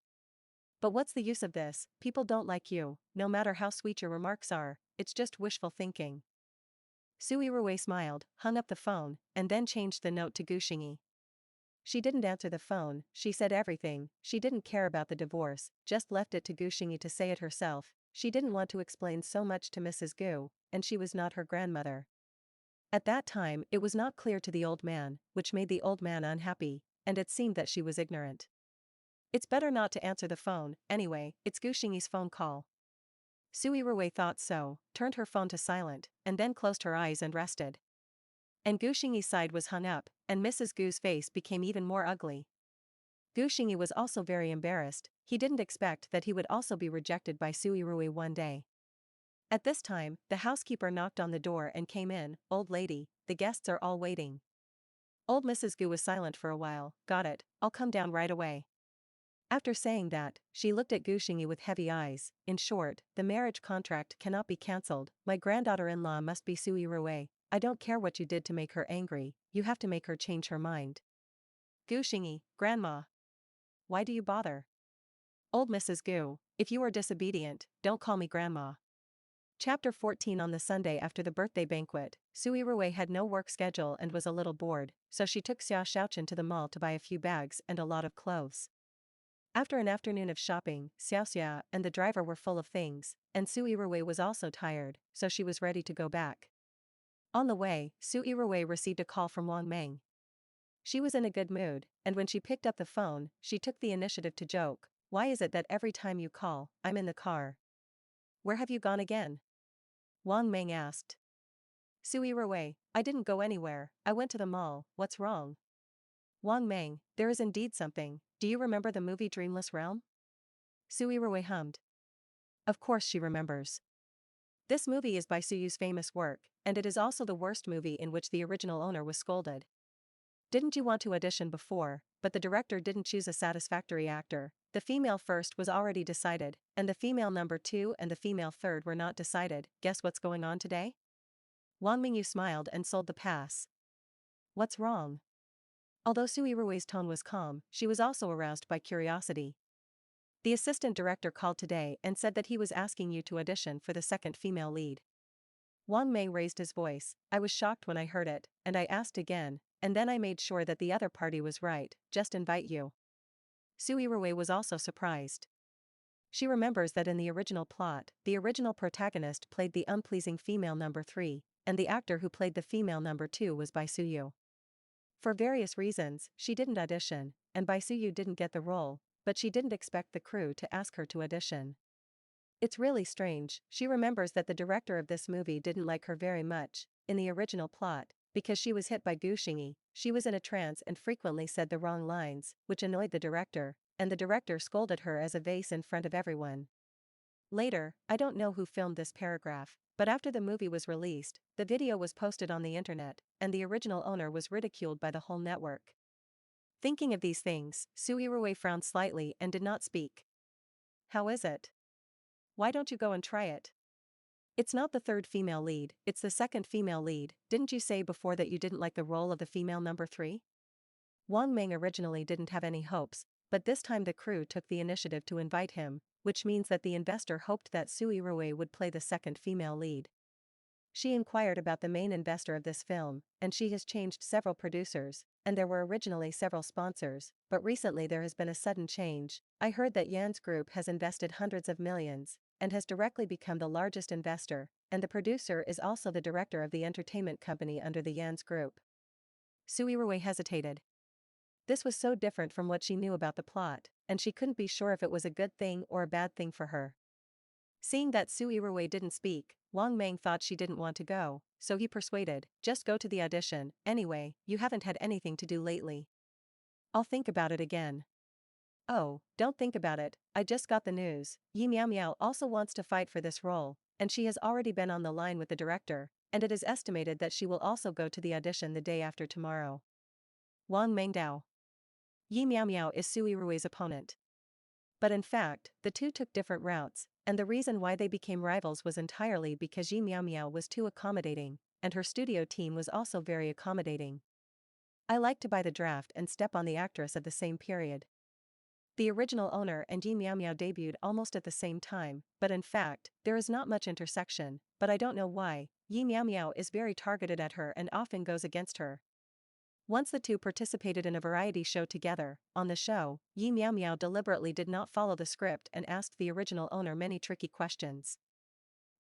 But what's the use of this? People don't like you, no matter how sweet your remarks are, it's just wishful thinking. Su Yirui smiled, hung up the phone, and then changed the note to Gu Xingyi. She didn't answer the phone, she said everything, she didn't care about the divorce, just left it to Gu Xingyi to say it herself. She didn't want to explain so much to Mrs. Gu, and she was not her grandmother. At that time it was not clear to the old man, which made the old man unhappy, and it seemed that she was ignorant. It's better not to answer the phone, anyway, it's Gu Xingyi's phone call. Su Yirui thought so, turned her phone to silent, and then closed her eyes and rested. And Gu Xingyi's side was hung up, and Mrs. Gu's face became even more ugly. Gu Xingyi was also very embarrassed, he didn't expect that he would also be rejected by Su Yirui one day. At this time, the housekeeper knocked on the door and came in. Old lady, the guests are all waiting. Old Mrs. Gu was silent for a while. Got it, I'll come down right away. After saying that, she looked at Gu Xingyi with heavy eyes. In short, the marriage contract cannot be cancelled. My granddaughter-in-law must be Su Yirui. I don't care what you did to make her angry, you have to make her change her mind. Gu Xingyi, Grandma. Why do you bother? Old Mrs. Gu, if you are disobedient, don't call me Grandma. Chapter 14. On the Sunday after the birthday banquet, Su Yirui had no work schedule and was a little bored, so she took Xia Xiaochen to the mall to buy a few bags and a lot of clothes. After an afternoon of shopping, Xiaoxia and the driver were full of things, and Su Yirui was also tired, so she was ready to go back. On the way, Su Yirui received a call from Wang Meng. She was in a good mood, and when she picked up the phone, she took the initiative to joke. Why is it that every time you call, I'm in the car? Where have you gone again? Wang Meng asked. Su Yirui, I didn't go anywhere, I went to the mall, what's wrong? Wang Meng, there is indeed something, do you remember the movie Dreamless Realm? Su Yirui hummed. Of course she remembers. This movie is by Su Yu's famous work, and it is also the worst movie in which the original owner was scolded. Didn't you want to audition before, but the director didn't choose a satisfactory actor? The female first was already decided, and the female number 2 and the female third were not decided. Guess what's going on today? Wang Mingyu smiled and sold the pass. What's wrong? Although Su Yirui's tone was calm, she was also aroused by curiosity. The assistant director called today and said that he was asking you to audition for the second female lead. Wang Meng raised his voice. I was shocked when I heard it, and I asked again, and then I made sure that the other party was right. Just invite you. Su Yirui was also surprised. She remembers that in the original plot, the original protagonist played the unpleasing female number 3, and the actor who played the female number 2 was Bai Suyu. For various reasons, she didn't audition, and Bai Suyu didn't get the role, but she didn't expect the crew to ask her to audition. It's really strange. She remembers that the director of this movie didn't like her very much, in the original plot, because she was hit by Gu Xingyi. She was in a trance and frequently said the wrong lines, which annoyed the director, and the director scolded her as a vase in front of everyone. Later, I don't know who filmed this paragraph, but after the movie was released, the video was posted on the internet, and the original owner was ridiculed by the whole network. Thinking of these things, Su Yirui frowned slightly and did not speak. How is it? Why don't you go and try it? It's not the third female lead, it's the second female lead. Didn't you say before that you didn't like the role of the female number 3? Wang Meng originally didn't have any hopes, but this time the crew took the initiative to invite him, which means that the investor hoped that Su Yirui would play the second female lead. She inquired about the main investor of this film, and she has changed several producers, and there were originally several sponsors, but recently there has been a sudden change. I heard that Yan's group has invested hundreds of millions, and has directly become the largest investor, and the producer is also the director of the entertainment company under the Yan's group. Su Yirui hesitated. This was so different from what she knew about the plot, and she couldn't be sure if it was a good thing or a bad thing for her. Seeing that Su Yirui didn't speak, Wang Meng thought she didn't want to go, so he persuaded, just go to the audition, anyway, you haven't had anything to do lately. I'll think about it again. Oh, don't think about it, I just got the news. Yi Miao Miao also wants to fight for this role, and she has already been on the line with the director, and it is estimated that she will also go to the audition the day after tomorrow. Wang Mengdao. Yi Miao Miao is Su Yirui's opponent. But in fact, the two took different routes, and the reason why they became rivals was entirely because Yi Miao Miao was too accommodating, and her studio team was also very accommodating. I like to buy the draft and step on the actress of the same period. The original owner and Yi Miao Miao debuted almost at the same time, but in fact, there is not much intersection, but I don't know why. Yi Miao Miao is very targeted at her and often goes against her. Once the two participated in a variety show together. On the show, Yi Miao Miao deliberately did not follow the script and asked the original owner many tricky questions.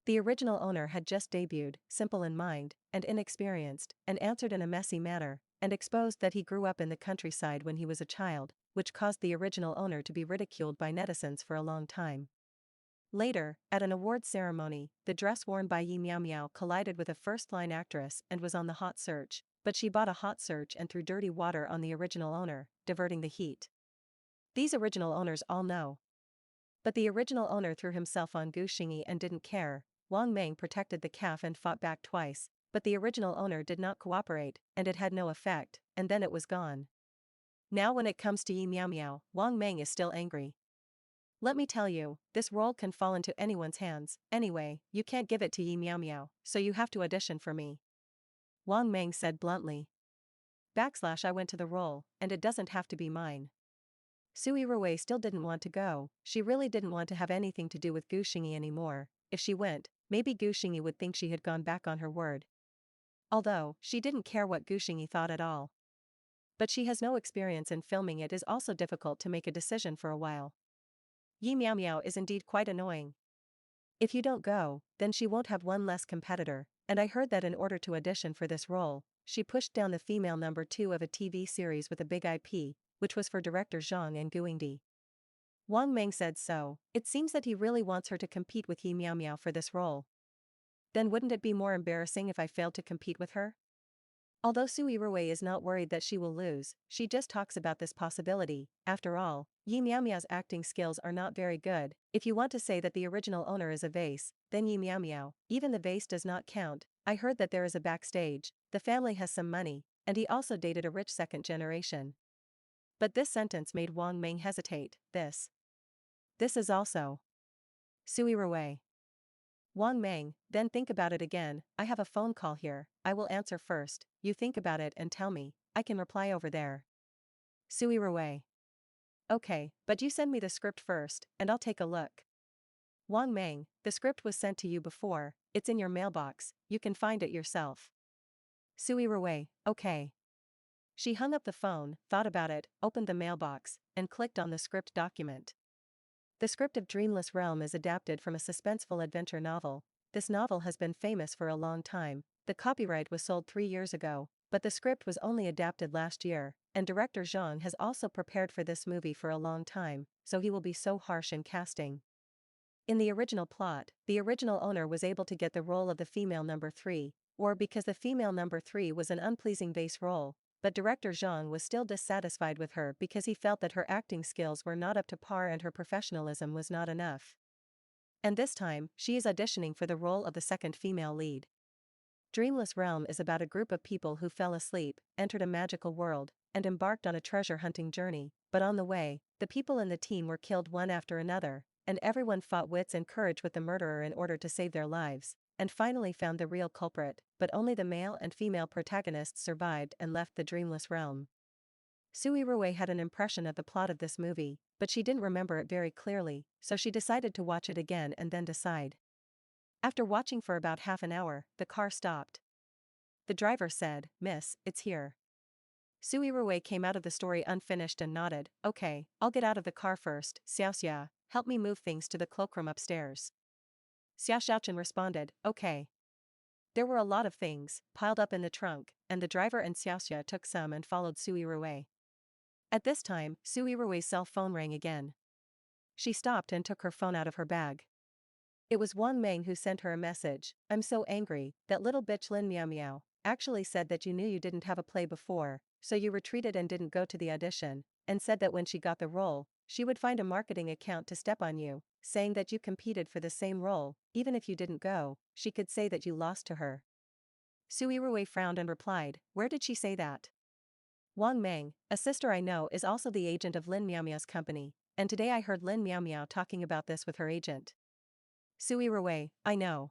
The original owner had just debuted, simple in mind, and inexperienced, and answered in a messy manner, and exposed that he grew up in the countryside when he was a child, which caused the original owner to be ridiculed by netizens for a long time. Later, at an awards ceremony, the dress worn by Yi Miao Miao collided with a first-line actress and was on the hot search, but she bought a hot search and threw dirty water on the original owner, diverting the heat. These original owners all know. But the original owner threw himself on Gu Xingyi and didn't care. Wang Meng protected the calf and fought back twice, but the original owner did not cooperate, and it had no effect, and then it was gone. Now when it comes to Yi Miao Miao, Wang Meng is still angry. Let me tell you, this role can fall into anyone's hands. Anyway, you can't give it to Yi Miao Miao, so you have to audition for me. Wang Meng said bluntly. I went to the role, and it doesn't have to be mine. Su Yirui still didn't want to go. She really didn't want to have anything to do with Gu Xingyi anymore. If she went, maybe Gu Xingyi would think she had gone back on her word. Although, she didn't care what Gu Xingyi thought at all. But she has no experience in filming. It is also difficult to make a decision for a while. Yi Miao Miao is indeed quite annoying. If you don't go, then she won't have one less competitor, and I heard that in order to audition for this role, she pushed down the female number 2 of a TV series with a big IP, which was for director Zhang and Guingdi. Wang Meng said so. It seems that he really wants her to compete with Yi Miao Miao for this role. Then wouldn't it be more embarrassing if I failed to compete with her? Although Su Yirui is not worried that she will lose, she just talks about this possibility. After all, Yi Miao Miao's acting skills are not very good. If you want to say that the original owner is a vase, then Yi Miao Miao, even the vase does not count. I heard that there is a backstage, the family has some money, and he also dated a rich second generation. But this sentence made Wang Meng hesitate. This is also Su Yirui. Wang Meng, then think about it again. I have a phone call here, I will answer first, you think about it and tell me, I can reply over there. Su Yirui. Okay, but you send me the script first, and I'll take a look. Wang Meng, the script was sent to you before, it's in your mailbox, you can find it yourself. Su Yirui, okay. She hung up the phone, thought about it, opened the mailbox, and clicked on the script document. The script of Dreamless Realm is adapted from a suspenseful adventure novel. This novel has been famous for a long time. The copyright was sold 3 years ago, but the script was only adapted last year, and director Zhang has also prepared for this movie for a long time, so he will be so harsh in casting. In the original plot, the original owner was able to get the role of the female number 3, or because the female number 3 was an unpleasing vase role, but director Zhang was still dissatisfied with her because he felt that her acting skills were not up to par and her professionalism was not enough. And this time, she is auditioning for the role of the second female lead. Dreamless Realm is about a group of people who fell asleep, entered a magical world, and embarked on a treasure hunting journey, but on the way, the people in the team were killed one after another, and everyone fought wits and courage with the murderer in order to save their lives, and finally found the real culprit, but only the male and female protagonists survived and left the Dreamless Realm. Su Yirui had an impression of the plot of this movie, but she didn't remember it very clearly, so she decided to watch it again and then decide. After watching for about half an hour, the car stopped. The driver said, "Miss, it's here." Su Yirui came out of the story unfinished and nodded. "Okay, I'll get out of the car first. Xiaoxia, help me move things to the cloakroom upstairs." Xia Xiaochen responded, "Okay." There were a lot of things piled up in the trunk, and the driver and Xiaoxia took some and followed Su Yirui. At this time, Su Yirui's cell phone rang again. She stopped and took her phone out of her bag. It was Wang Meng who sent her a message. "I'm so angry, that little bitch Lin Miao Miao actually said that you knew you didn't have a play before, so you retreated and didn't go to the audition, and said that when she got the role, she would find a marketing account to step on you, saying that you competed for the same role. Even if you didn't go, she could say that you lost to her. Su Yirui frowned and replied, "Where did she say that?" "Wang Meng, a sister I know, is also the agent of Lin Miaomiao's company, and today I heard Lin Miaomiao talking about this with her agent." Su Yirui, "I know."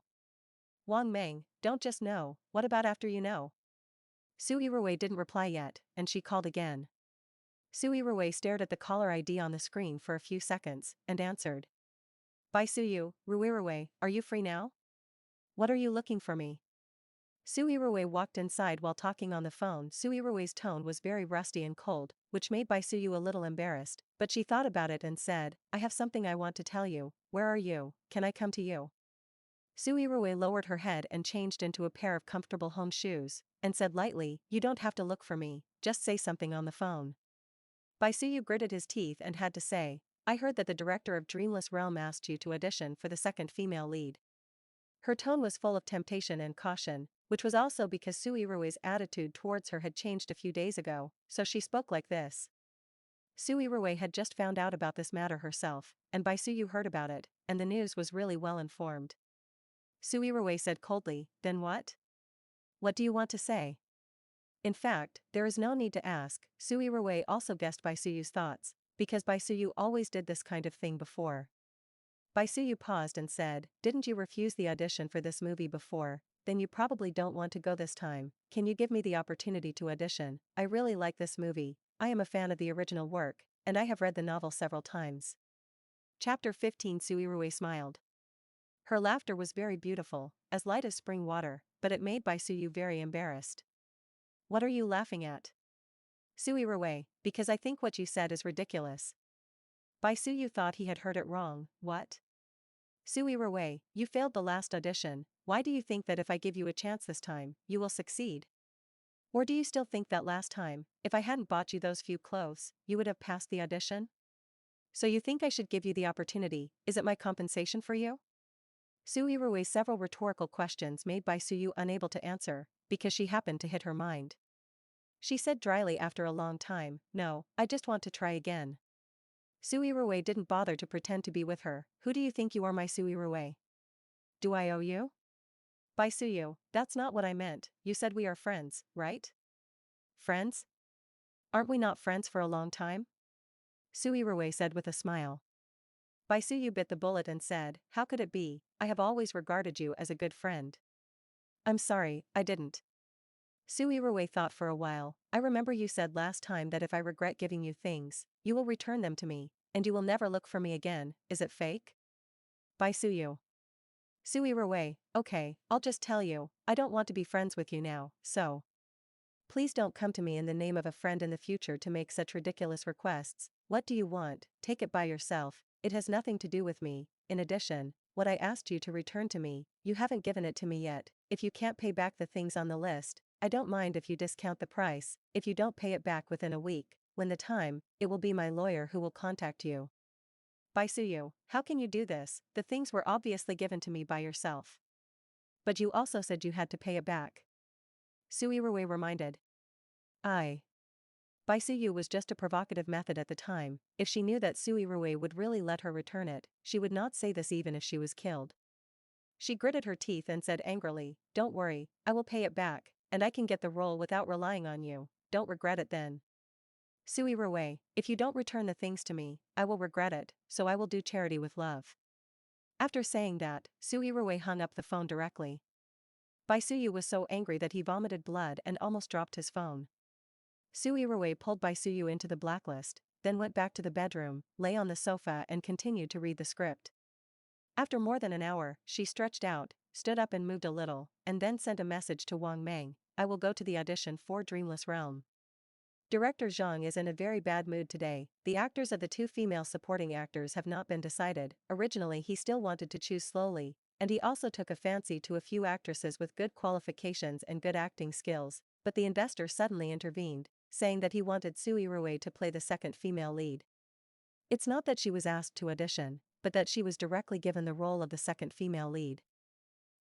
Wang Meng, "Don't just know, what about after you know?" Su Yirui didn't reply yet, and she called again. Su Yirui stared at the caller ID on the screen for a few seconds, and answered. "By Su Yirui, are you free now? What are you looking for me?" Su Yirui walked inside while talking on the phone. Su Yirui's tone was very rusty and cold, which made Bai Suyu a little embarrassed, but she thought about it and said, "I have something I want to tell you. Where are you? Can I come to you?" Su Yirui lowered her head and changed into a pair of comfortable home shoes, and said lightly, "You don't have to look for me, just say something on the phone." Bai Suyu gritted his teeth and had to say, "I heard that the director of Dreamless Realm asked you to audition for the second female lead." Her tone was full of temptation and caution, which was also because Su Yirui's attitude towards her had changed a few days ago, so she spoke like this. Su Yirui had just found out about this matter herself, and Bai Suyu heard about it, and the news was really well informed. Su Yirui said coldly, "Then what? What do you want to say?" In fact, there is no need to ask. Su Yirui also guessed Bai Suyu's thoughts, because Bai Suyu always did this kind of thing before. Bai Suyu paused and said, "Didn't you refuse the audition for this movie before? Then you probably don't want to go this time. Can you give me the opportunity to audition? I really like this movie. I am a fan of the original work, and I have read the novel several times." Chapter 15. Su Yirui smiled. Her laughter was very beautiful, as light as spring water, but it made Bai Suyu very embarrassed. "What are you laughing at?" Su Yirui, "Because I think what you said is ridiculous." Bai Suyu thought he had heard it wrong. "What?" Su Yirui, "You failed the last audition. Why do you think that if I give you a chance this time, you will succeed? Or do you still think that last time, if I hadn't bought you those few clothes, you would have passed the audition? So you think I should give you the opportunity? Is it my compensation for you?" Su Yirui's several rhetorical questions made Bai Suyu unable to answer, because she happened to hit her mind. She said dryly after a long time, "No, I just want to try again." Su Yirui didn't bother to pretend to be with her. "Who do you think you are, my Su Yirui? Do I owe you?" "Bai Suyu, that's not what I meant. You said we are friends, right?" "Friends? Aren't we not friends for a long time?" Su Yirui said with a smile. Bai Suyu bit the bullet and said, "How could it be? I have always regarded you as a good friend." "I'm sorry, I didn't." Su Yirui thought for a while. "I remember you said last time that if I regret giving you things, you will return them to me, and you will never look for me again. Is it fake?" Bai Suyu. Su Yirui, "Okay, I'll just tell you, I don't want to be friends with you now, so please don't come to me in the name of a friend in the future to make such ridiculous requests. What do you want? Take it by yourself, it has nothing to do with me. In addition, what I asked you to return to me, you haven't given it to me yet. If you can't pay back the things on the list, I don't mind if you discount the price. If you don't pay it back within a week, when the time, it will be my lawyer who will contact you." Bai Suyu, "How can you do this? The things were obviously given to me by yourself. But you also said you had to pay it back." Su Yirui reminded. "I." Bai Suyu was just a provocative method at the time. If she knew that Su Yirui would really let her return it, she would not say this even if she was killed. She gritted her teeth and said angrily, "Don't worry, I will pay it back, and I can get the role without relying on you. Don't regret it then." Su Yirui, "If you don't return the things to me, I will regret it, so I will do charity with love." After saying that, Su Yirui hung up the phone directly. Bai Suyu was so angry that he vomited blood and almost dropped his phone. Su Yirui pulled Bai Suyu into the blacklist, then went back to the bedroom, lay on the sofa and continued to read the script. After more than an hour, she stretched out, stood up and moved a little, and then sent a message to Wang Meng, "I will go to the audition for Dreamless Realm." Director Zhang is in a very bad mood today. The actors of the two female supporting actors have not been decided. Originally he still wanted to choose slowly, and he also took a fancy to a few actresses with good qualifications and good acting skills, but the investor suddenly intervened, saying that he wanted Su Yirui to play the second female lead. It's not that she was asked to audition, but that she was directly given the role of the second female lead.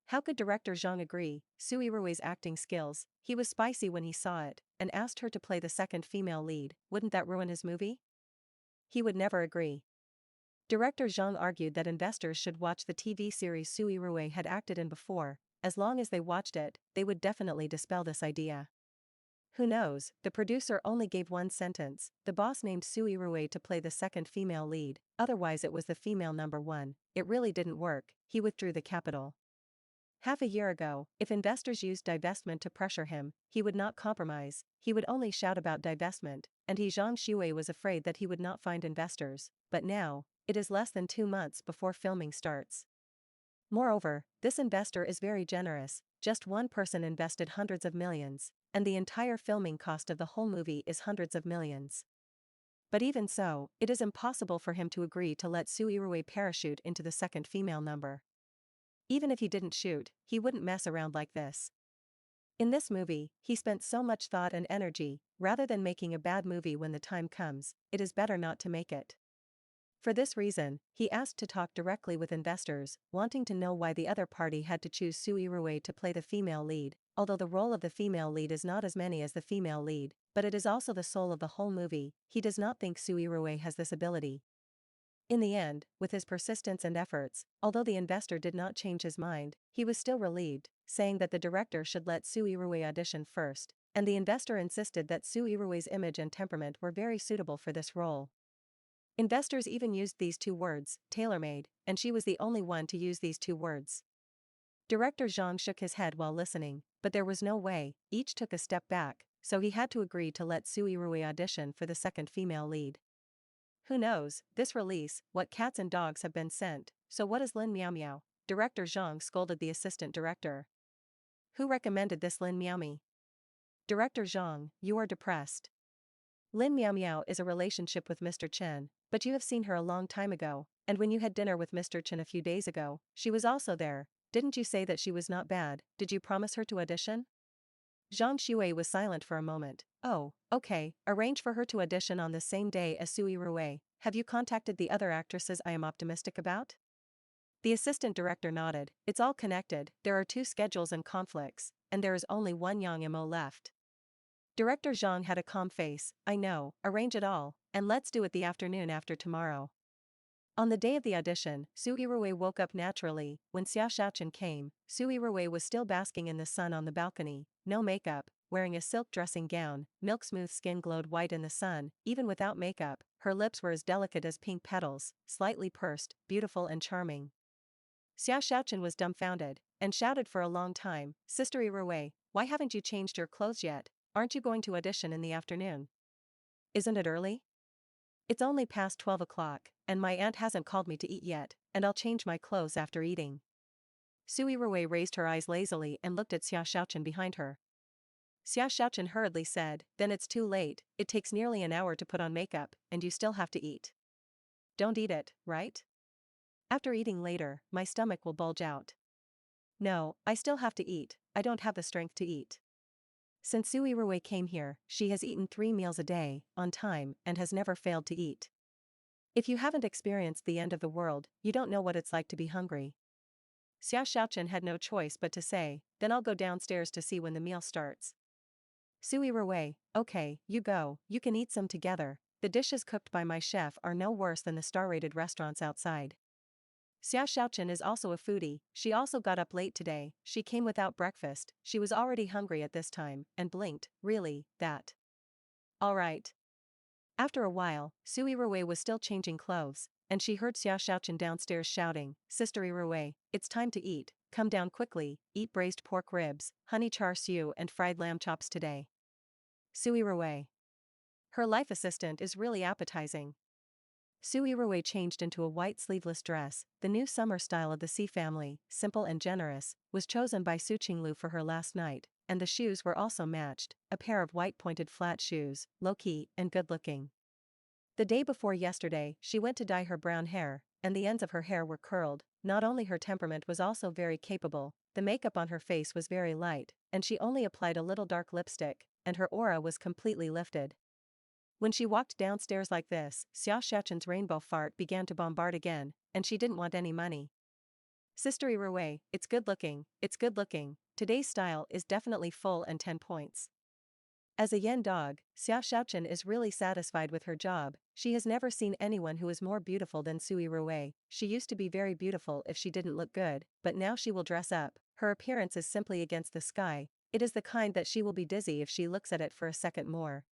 How could director Zhang agree? Su Yirui's acting skills, he was spicy when he saw it, and asked her to play the second female lead. Wouldn't that ruin his movie? He would never agree. Director Zhang argued that investors should watch the TV series Su Yirui had acted in before. As long as they watched it, they would definitely dispel this idea. Who knows, the producer only gave one sentence: the boss named Su Yirui to play the second female lead, otherwise it was the female number one. It really didn't work. He withdrew the capital. Half a year ago, if investors used divestment to pressure him, he would not compromise. He would only shout about divestment, and Zhang Shui was afraid that he would not find investors. But now, it is less than 2 months before filming starts. Moreover, this investor is very generous. Just one person invested hundreds of millions, and the entire filming cost of the whole movie is hundreds of millions. But even so, it is impossible for him to agree to let Su Yirui parachute into the second female number. Even if he didn't shoot, he wouldn't mess around like this. In this movie, he spent so much thought and energy. Rather than making a bad movie when the time comes, it is better not to make it. For this reason, he asked to talk directly with investors, wanting to know why the other party had to choose Su Yirui to play the female lead. Although the role of the female lead is not as many as the female lead, but it is also the soul of the whole movie, he does not think Su Yirui has this ability. In the end, with his persistence and efforts, although the investor did not change his mind, he was still relieved, saying that the director should let Su Yirui audition first, and the investor insisted that Su Yirui's image and temperament were very suitable for this role. Investors even used these 2 words, tailor-made, and she was the only one to use these 2 words. Director Zhang shook his head while listening, but there was no way. Each took a step back, so he had to agree to let Su Yirui audition for the second female lead. Who knows, this release, what cats and dogs have been sent, so what is Lin Meow Meow? Director Zhang scolded the assistant director. Who recommended this Lin Meow Meow? Director Zhang, you are depressed. Lin Meow Meow is a relationship with Mr. Chen, but you have seen her a long time ago, and when you had dinner with Mr. Chen a few days ago, she was also there. Didn't you say that she was not bad? Did you promise her to audition? Zhang Shui was silent for a moment. Oh, okay, arrange for her to audition on the same day as Su Yirui. Have you contacted the other actresses I am optimistic about? The assistant director nodded. It's all connected, there are 2 schedules and conflicts, and there is only one Yang Mo left. Director Zhang had a calm face. I know, arrange it all, and let's do it the afternoon after tomorrow. On the day of the audition, Su Yirui woke up naturally. When Xia Shaochen came, Su Yirui was still basking in the sun on the balcony, no makeup, wearing a silk dressing gown. Milk-smooth skin glowed white in the sun. Even without makeup, her lips were as delicate as pink petals, slightly pursed, beautiful and charming. Xia Shaochen was dumbfounded, and shouted for a long time, Sister Yirui, why haven't you changed your clothes yet? Aren't you going to audition in the afternoon? Isn't it early? It's only past 12 o'clock, and my aunt hasn't called me to eat yet, and I'll change my clothes after eating. Su Yirui raised her eyes lazily and looked at Xia Shaochen behind her. Xia Shaochen hurriedly said, then it's too late, it takes nearly an hour to put on makeup, and you still have to eat. Don't eat it, right? After eating later, my stomach will bulge out. No, I still have to eat, I don't have the strength to eat. Since Su Yirui came here, she has eaten 3 meals a day, on time, and has never failed to eat. If you haven't experienced the end of the world, you don't know what it's like to be hungry. Xia Shaochen had no choice but to say, then I'll go downstairs to see when the meal starts. Su Yirui, okay, you go, you can eat some together, the dishes cooked by my chef are no worse than the star-rated restaurants outside. Xia Shaochen is also a foodie. She also got up late today. She came without breakfast. She was already hungry at this time, and blinked. Really, that. All right. After a while, Su Yirui was still changing clothes, and she heard Xia Shaochen downstairs shouting, Sister Yirui, it's time to eat, come down quickly, eat braised pork ribs, honey char siu and fried lamb chops today. Su Yirui. Her life assistant is really appetizing. Su Yirui changed into a white sleeveless dress. The new summer style of the Xi family, simple and generous, was chosen by Su Qinglu for her last night, and the shoes were also matched, a pair of white pointed flat shoes, low-key and good-looking. The day before yesterday, she went to dye her brown hair, and the ends of her hair were curled. Not only her temperament was also very capable, the makeup on her face was very light, and she only applied a little dark lipstick, and her aura was completely lifted. When she walked downstairs like this, Xia Shachen's rainbow fart began to bombard again, and she didn't want any money. Sister Yirui, it's good looking, today's style is definitely full and 10 points. As a yen dog, Xia Xiaochen is really satisfied with her job. She has never seen anyone who is more beautiful than Su Yirui. She used to be very beautiful if she didn't look good, but now she will dress up. Her appearance is simply against the sky. It is the kind that she will be dizzy if she looks at it for a second more.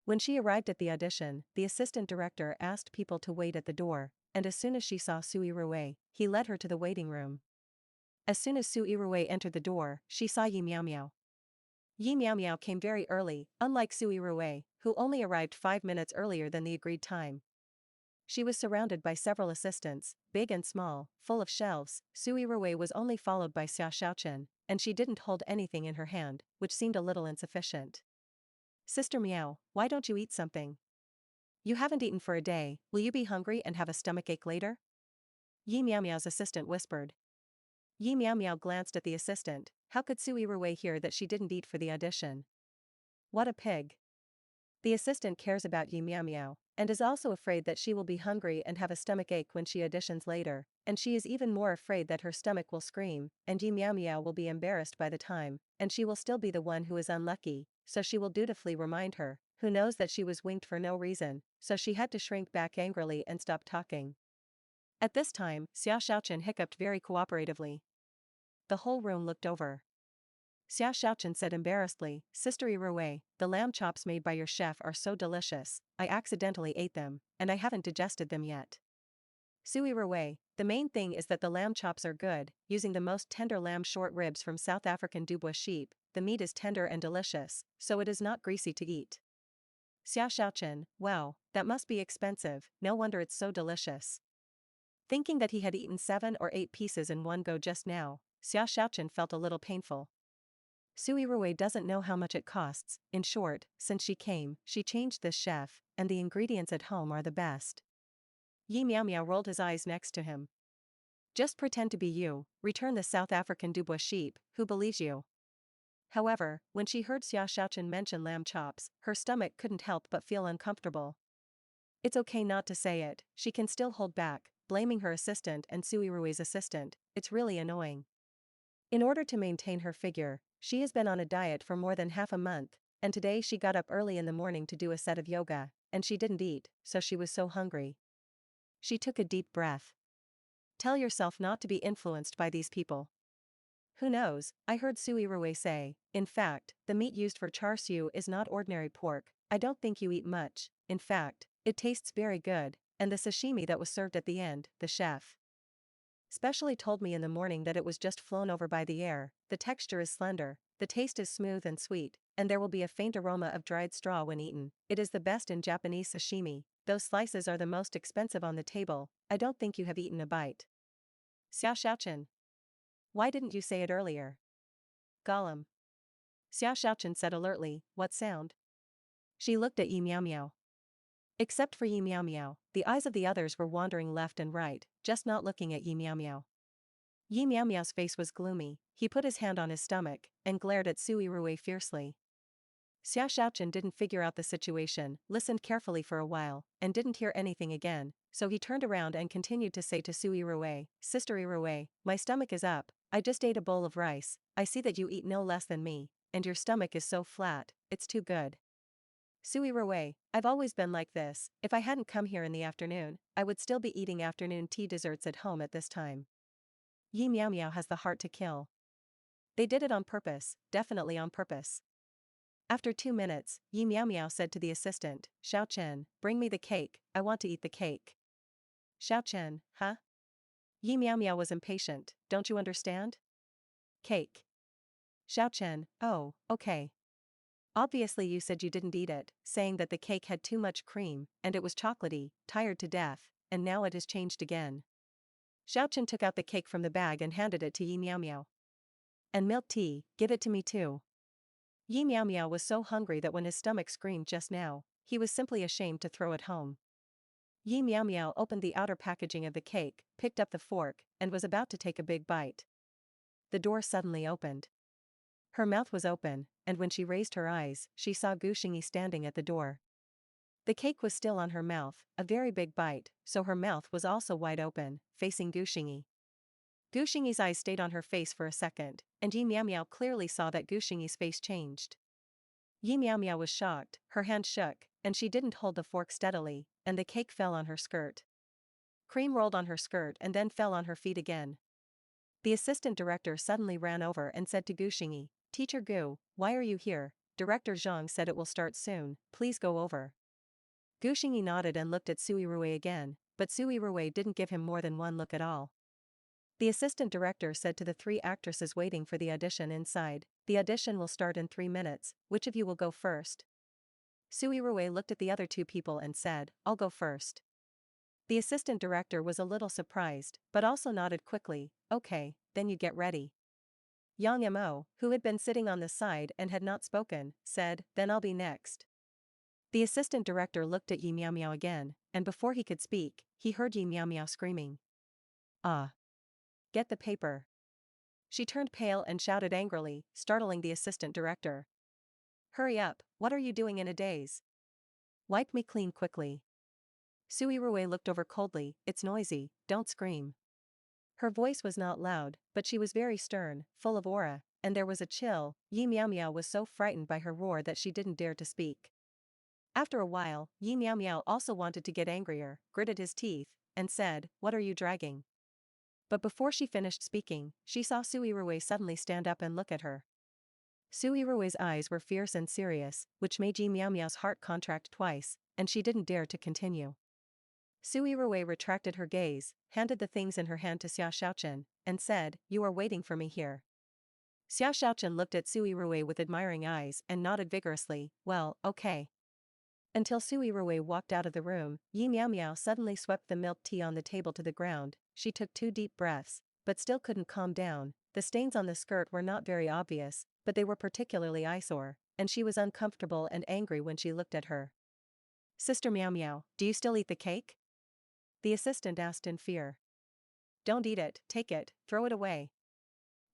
When she arrived at the audition, the assistant director asked people to wait at the door, and as soon as she saw Su Yirui, he led her to the waiting room. As soon as Su Yirui entered the door, she saw Yi Miao Miao. Yi Miao Miao came very early, unlike Su Yirui, who only arrived 5 minutes earlier than the agreed time. She was surrounded by several assistants, big and small, full of shelves. Su Yirui was only followed by Xia Xiaochen, and she didn't hold anything in her hand, which seemed a little insufficient. Sister Miao, why don't you eat something? You haven't eaten for a day, will you be hungry and have a stomachache later? Yi Miao Miao's assistant whispered. Yi Miao Miao glanced at the assistant. How could Su Yirui hear that she didn't eat for the audition? What a pig. The assistant cares about Yi Miao Miao, and is also afraid that she will be hungry and have a stomachache when she auditions later, and she is even more afraid that her stomach will scream, and Yi Miao Miao will be embarrassed by the time, and she will still be the one who is unlucky, so she will dutifully remind her, who knows that she was winked for no reason, so she had to shrink back angrily and stop talking. At this time, Xia Xiaochen hiccuped very cooperatively. The whole room looked over. Xia Xiaochen said embarrassedly, Sister Yirui, the lamb chops made by your chef are so delicious, I accidentally ate them, and I haven't digested them yet. Su Yirui, the main thing is that the lamb chops are good, using the most tender lamb short ribs from South African Dubois sheep, the meat is tender and delicious, so it is not greasy to eat. Xia Xiaochen, wow, that must be expensive, no wonder it's so delicious. Thinking that he had eaten 7 or 8 pieces in one go just now, Xia Xiaochen felt a little painful. Su Yirui doesn't know how much it costs. In short, since she came, she changed this chef, and the ingredients at home are the best. Yi Miao Miao rolled his eyes next to him. Just pretend to be you, return the South African Dubois sheep, who believes you? However, when she heard Xia Xiaochen mention lamb chops, her stomach couldn't help but feel uncomfortable. It's okay not to say it, she can still hold back, blaming her assistant and Su Yirui's assistant, it's really annoying. In order to maintain her figure, she has been on a diet for more than half a month, and today she got up early in the morning to do a set of yoga, and she didn't eat, so she was so hungry. She took a deep breath. Tell yourself not to be influenced by these people. Who knows, I heard Su Yirui say, in fact, the meat used for char siu is not ordinary pork, I don't think you eat much, in fact, it tastes very good, and the sashimi that was served at the end, the chef specially told me in the morning that it was just flown over by the air, the texture is slender, the taste is smooth and sweet, and there will be a faint aroma of dried straw when eaten. It is the best in Japanese sashimi, those slices are the most expensive on the table, I don't think you have eaten a bite. Xia Xiaochen. Why didn't you say it earlier? Gollum. Xia Xiaochen said alertly, what sound? She looked at Yi Miao Miao. Except for Yi Miao Miao, the eyes of the others were wandering left and right, just not looking at Yi Miao Miao. Yi Miao Miao's face was gloomy, he put his hand on his stomach, and glared at Su Yirui fiercely. Xia Xiaochen didn't figure out the situation, listened carefully for a while, and didn't hear anything again, so he turned around and continued to say to Su Yirui, Sister Yirui, my stomach is up, I just ate a bowl of rice, I see that you eat no less than me, and your stomach is so flat, it's too good. Su Yirui, I've always been like this, if I hadn't come here in the afternoon, I would still be eating afternoon tea desserts at home at this time. Yi Miao Miao has the heart to kill. They did it on purpose, definitely on purpose. After 2 minutes, Yi Miao Miao said to the assistant, Xiao Chen, bring me the cake, I want to eat the cake. Xiao Chen, huh? Yi Miao Miao was impatient, don't you understand? Cake. Xiao Chen, oh, okay. Obviously you said you didn't eat it, saying that the cake had too much cream, and it was chocolatey, tired to death, and now it has changed again. Xiao Chen took out the cake from the bag and handed it to Yi Miao Miao. And milk tea, give it to me too. Yi Miao Miao was so hungry that when his stomach screamed just now, he was simply ashamed to throw it home. Yi Miao Miao opened the outer packaging of the cake, picked up the fork, and was about to take a big bite. The door suddenly opened. Her mouth was open, and when she raised her eyes, she saw Gu Xingyi standing at the door. The cake was still on her mouth, a very big bite, so her mouth was also wide open, facing Gu Xingyi. Gu Xingyi's eyes stayed on her face for a second, and Yi Miao Miao clearly saw that Gu Xingyi's face changed. Yi Meow Meow was shocked, her hand shook, and she didn't hold the fork steadily, and the cake fell on her skirt. Cream rolled on her skirt and then fell on her feet again. The assistant director suddenly ran over and said to Gu Xingyi, "Teacher Gu, why are you here? Director Zhang said it will start soon, please go over." Gu Xingyi nodded and looked at Su Yirui again, but Su Yirui didn't give him more than one look at all. The assistant director said to the 3 actresses waiting for the audition inside, "The audition will start in 3 minutes, which of you will go first?" Su Yirui looked at the other 2 people and said, "I'll go first." The assistant director was a little surprised, but also nodded quickly, "Okay, then you get ready." Yang Mo, who had been sitting on the side and had not spoken, said, "Then I'll be next." The assistant director looked at Yi Meow Meow again, and before he could speak, he heard Yi Meow Meow screaming. "Ah! Get the paper." She turned pale and shouted angrily, startling the assistant director. "Hurry up, what are you doing in a daze? Wipe me clean quickly." Su Yirui looked over coldly, "It's noisy, don't scream." Her voice was not loud, but she was very stern, full of aura, and there was a chill. Yi Meow Meow was so frightened by her roar that she didn't dare to speak. After a while, Yi Meow Meow also wanted to get angrier, gritted his teeth, and said, "What are you dragging?" But before she finished speaking, she saw Su Yirui suddenly stand up and look at her. Su Yirui's eyes were fierce and serious, which made Yi Meow Meow's heart contract twice, and she didn't dare to continue. Su Yirui retracted her gaze, handed the things in her hand to Xiao Shaochen, and said, "You are waiting for me here." Xiao Shaochen looked at Su Yirui with admiring eyes and nodded vigorously, "Well, okay." Until Su Yirui walked out of the room, Yi Meow Meow suddenly swept the milk tea on the table to the ground. She took 2 deep breaths, but still couldn't calm down. The stains on the skirt were not very obvious, but they were particularly eyesore, and she was uncomfortable and angry when she looked at her. "Sister Meow Meow, do you still eat the cake?" the assistant asked in fear. "Don't eat it, take it, throw it away."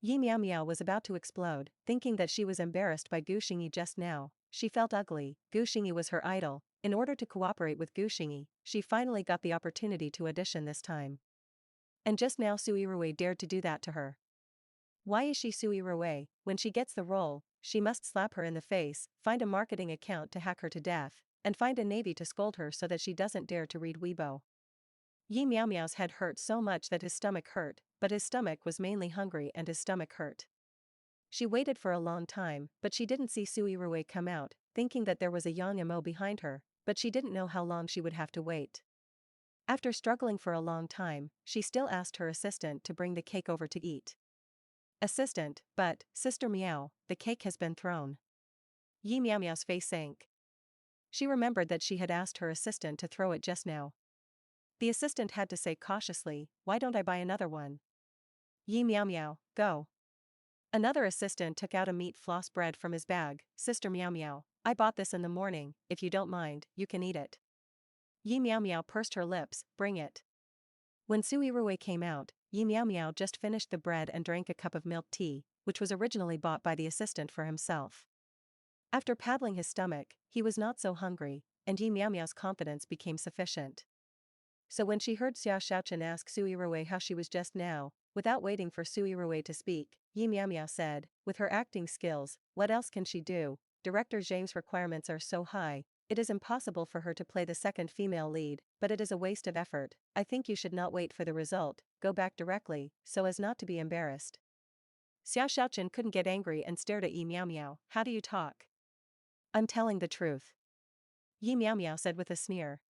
Yi Meow Meow was about to explode, thinking that she was embarrassed by Gu Xingyi just now. She felt ugly. Gu Xingyi was her idol. In order to cooperate with Gu Xingyi, she finally got the opportunity to audition this time. And just now Su Yirui dared to do that to her. Why is she Su Yirui? When she gets the role, she must slap her in the face, find a marketing account to hack her to death, and find a navy to scold her so that she doesn't dare to read Weibo. Yi Meow Meow's head hurt so much that his stomach hurt, but his stomach was mainly hungry and his stomach hurt. She waited for a long time, but she didn't see Su Yirui come out, thinking that there was a Yang Mo behind her, but she didn't know how long she would have to wait. After struggling for a long time, she still asked her assistant to bring the cake over to eat. "Assistant, but, Sister Meow, the cake has been thrown." Yi Meow Meow's face sank. She remembered that she had asked her assistant to throw it just now. The assistant had to say cautiously, "Why don't I buy another one?" "Yi Meow Meow, go." Another assistant took out a meat floss bread from his bag. "Sister Meow Meow, I bought this in the morning, if you don't mind, you can eat it." Yi Meow Meow pursed her lips, "Bring it." When Su Yirui came out, Yi Meow Meow just finished the bread and drank a cup of milk tea, which was originally bought by the assistant for himself. After paddling his stomach, he was not so hungry, and Yi Meow Meow's confidence became sufficient. So when she heard Xiao Shaochen ask Su Yirui how she was just now, without waiting for Su Yirui to speak, Yi Meow Meow said, "With her acting skills, what else can she do? Director Zhang's requirements are so high, it is impossible for her to play the second female lead, but it is a waste of effort. I think you should not wait for the result, go back directly, so as not to be embarrassed." Xiao Shaochen couldn't get angry and stared at Yi Meow Meow. "How do you talk?" "I'm telling the truth," Yi Meow Meow said with a sneer.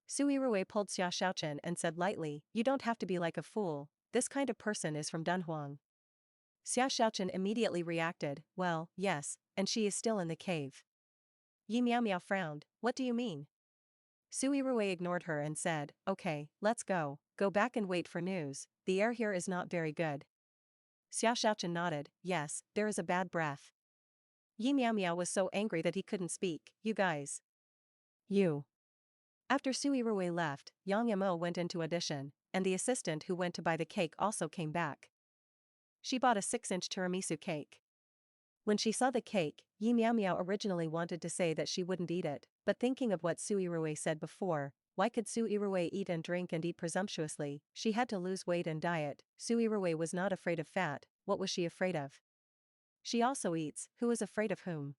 Su Yirui pulled Xiao Shaochen and said lightly, "You don't have to be like a fool, this kind of person is from Dunhuang." Xiao Shaochen immediately reacted, "Well, yes, and she is still in the cave." Yi Meow Meow frowned, "What do you mean?" Su Yirui ignored her and said, "Okay, let's go back and wait for news, the air here is not very good." Xiao Shaochen nodded, "Yes, there is a bad breath." Yi Meow Meow was so angry that he couldn't speak. "You guys. You." After Su Yirui left, Yang Mo went into audition, and the assistant who went to buy the cake also came back. She bought a 6-inch tiramisu cake. When she saw the cake, Yi Meow Meow originally wanted to say that she wouldn't eat it, but thinking of what Su Yirui said before, why could Su Yirui eat and drink and eat presumptuously? She had to lose weight and diet. Su Yirui was not afraid of fat, what was she afraid of? She also eats, who is afraid of whom?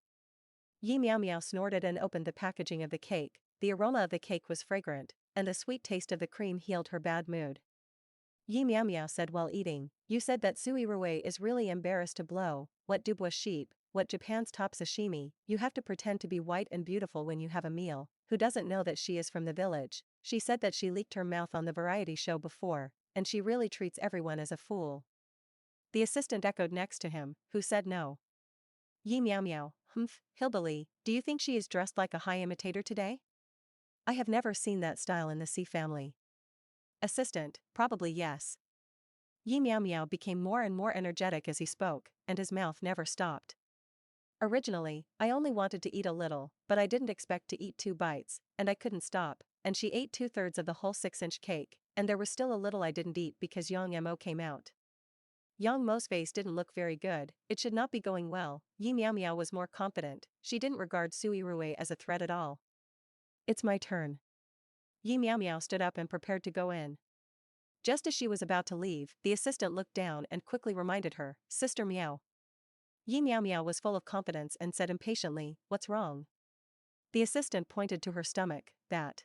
Yi Meow Meow snorted and opened the packaging of the cake. The aroma of the cake was fragrant, and the sweet taste of the cream healed her bad mood. Yi Meow Meow said while eating, "You said that Su Yirui is really embarrassed to blow. What Dubois sheep, what Japan's top sashimi, you have to pretend to be white and beautiful when you have a meal. Who doesn't know that she is from the village? She said that she leaked her mouth on the variety show before, and she really treats everyone as a fool." The assistant echoed next to him, who said no. Yi Meow Meow, "Humph, hillbilly, do you think she is dressed like a high imitator today? I have never seen that style in the C family." Assistant, "Probably yes." Yi Meow Meow became more and more energetic as he spoke, and his mouth never stopped. "Originally, I only wanted to eat a little, but I didn't expect to eat 2 bites, and I couldn't stop," and she ate 2/3 of the whole 6-inch cake, and there was still a little I didn't eat because Yang Mo came out. Yang Mo's face didn't look very good, it should not be going well. Yi Meow Meow was more confident, she didn't regard Su Yirui as a threat at all. "It's my turn." Yi Meow Meow stood up and prepared to go in. Just as she was about to leave, the assistant looked down and quickly reminded her, "Sister Meow." Yi Meow Meow was full of confidence and said impatiently, "What's wrong?" The assistant pointed to her stomach, that.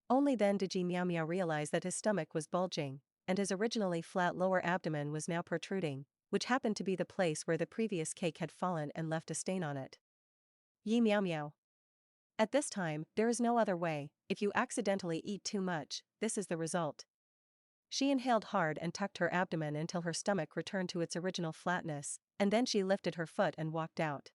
Only then did Yi Meow Meow realize that his stomach was bulging, and his originally flat lower abdomen was now protruding, which happened to be the place where the previous cake had fallen and left a stain on it. Yi Meow Meow. At this time, there is no other way. If you accidentally eat too much, this is the result. She inhaled hard and tucked her abdomen until her stomach returned to its original flatness, and then she lifted her foot and walked out.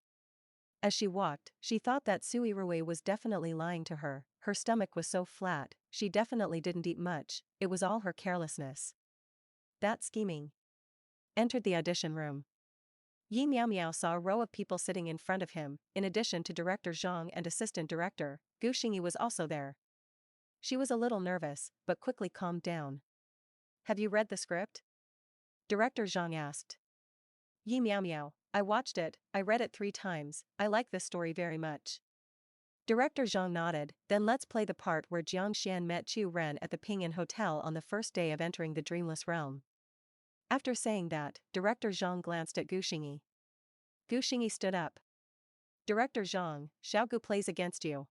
As she walked, she thought that Su Yirui was definitely lying to her. Her stomach was so flat, she definitely didn't eat much, it was all her carelessness. That scheming. Entered the audition room. Yi Meow Meow saw a row of people sitting in front of him. In addition to Director Zhang and Assistant Director, Gu Xingyi was also there. She was a little nervous, but quickly calmed down. "Have you read the script?" Director Zhang asked. Yi Meow Meow, "I watched it, I read it 3 times, I like this story very much." Director Zhang nodded, "Then let's play the part where Jiang Xian met Chu Ren at the Ping'an Hotel on the first day of entering the Dreamless Realm." After saying that, Director Zhang glanced at Gu Xingyi. Gu Xingyi stood up. "Director Zhang, Xiao Gu plays against you."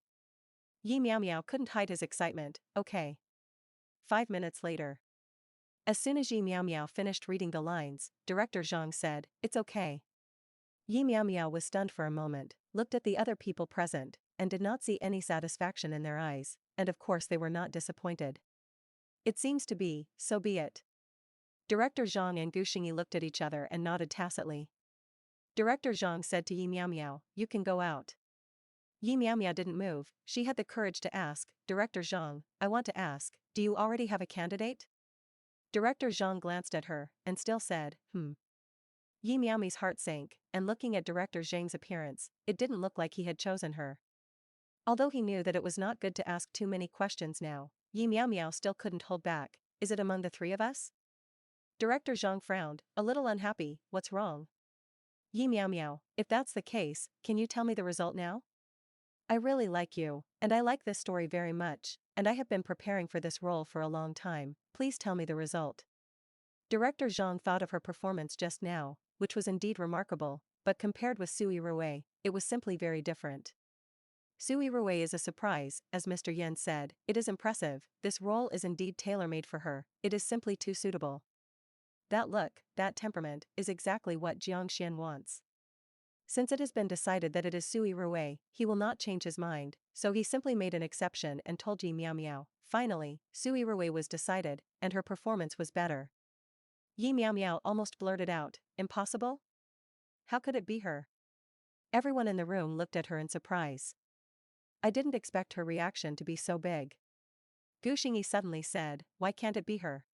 Yi Meow Meow couldn't hide his excitement, "Okay." 5 minutes later. As soon as Yi Meow Meow finished reading the lines, Director Zhang said, "It's okay." Yi Meow Meow was stunned for a moment, looked at the other people present, and did not see any satisfaction in their eyes, and of course they were not disappointed. "It seems to be, so be it." Director Zhang and Gu Xingyi looked at each other and nodded tacitly. Director Zhang said to Yi Meow Meow, "You can go out." Yi Meow Meow didn't move, she had the courage to ask, "Director Zhang, I want to ask, do you already have a candidate?" Director Zhang glanced at her, and still said, Yi Meow Meow's heart sank, and looking at Director Zhang's appearance, it didn't look like he had chosen her. Although he knew that it was not good to ask too many questions now, Yi Meow Meow still couldn't hold back. "Is it among the 3 of us?" Director Zhang frowned, a little unhappy. "What's wrong?" Yi Meow Meow, "If that's the case, can you tell me the result now? I really like you, and I like this story very much, and I have been preparing for this role for a long time, please tell me the result." Director Zhang thought of her performance just now, which was indeed remarkable, but compared with Su Yirui, it was simply very different. Su Yirui is a surprise, as Mr. Yen said, it is impressive, this role is indeed tailor-made for her, it is simply too suitable. That look, that temperament, is exactly what Jiang Xian wants. Since it has been decided that it is Su Yirui, he will not change his mind, so he simply made an exception and told Yi Meow Meow. Finally, Su Yirui was decided, and her performance was better. Yi Meow Meow almost blurted out, "Impossible? How could it be her?" Everyone in the room looked at her in surprise. I didn't expect her reaction to be so big. Gu Xingyi suddenly said, "Why can't it be her?"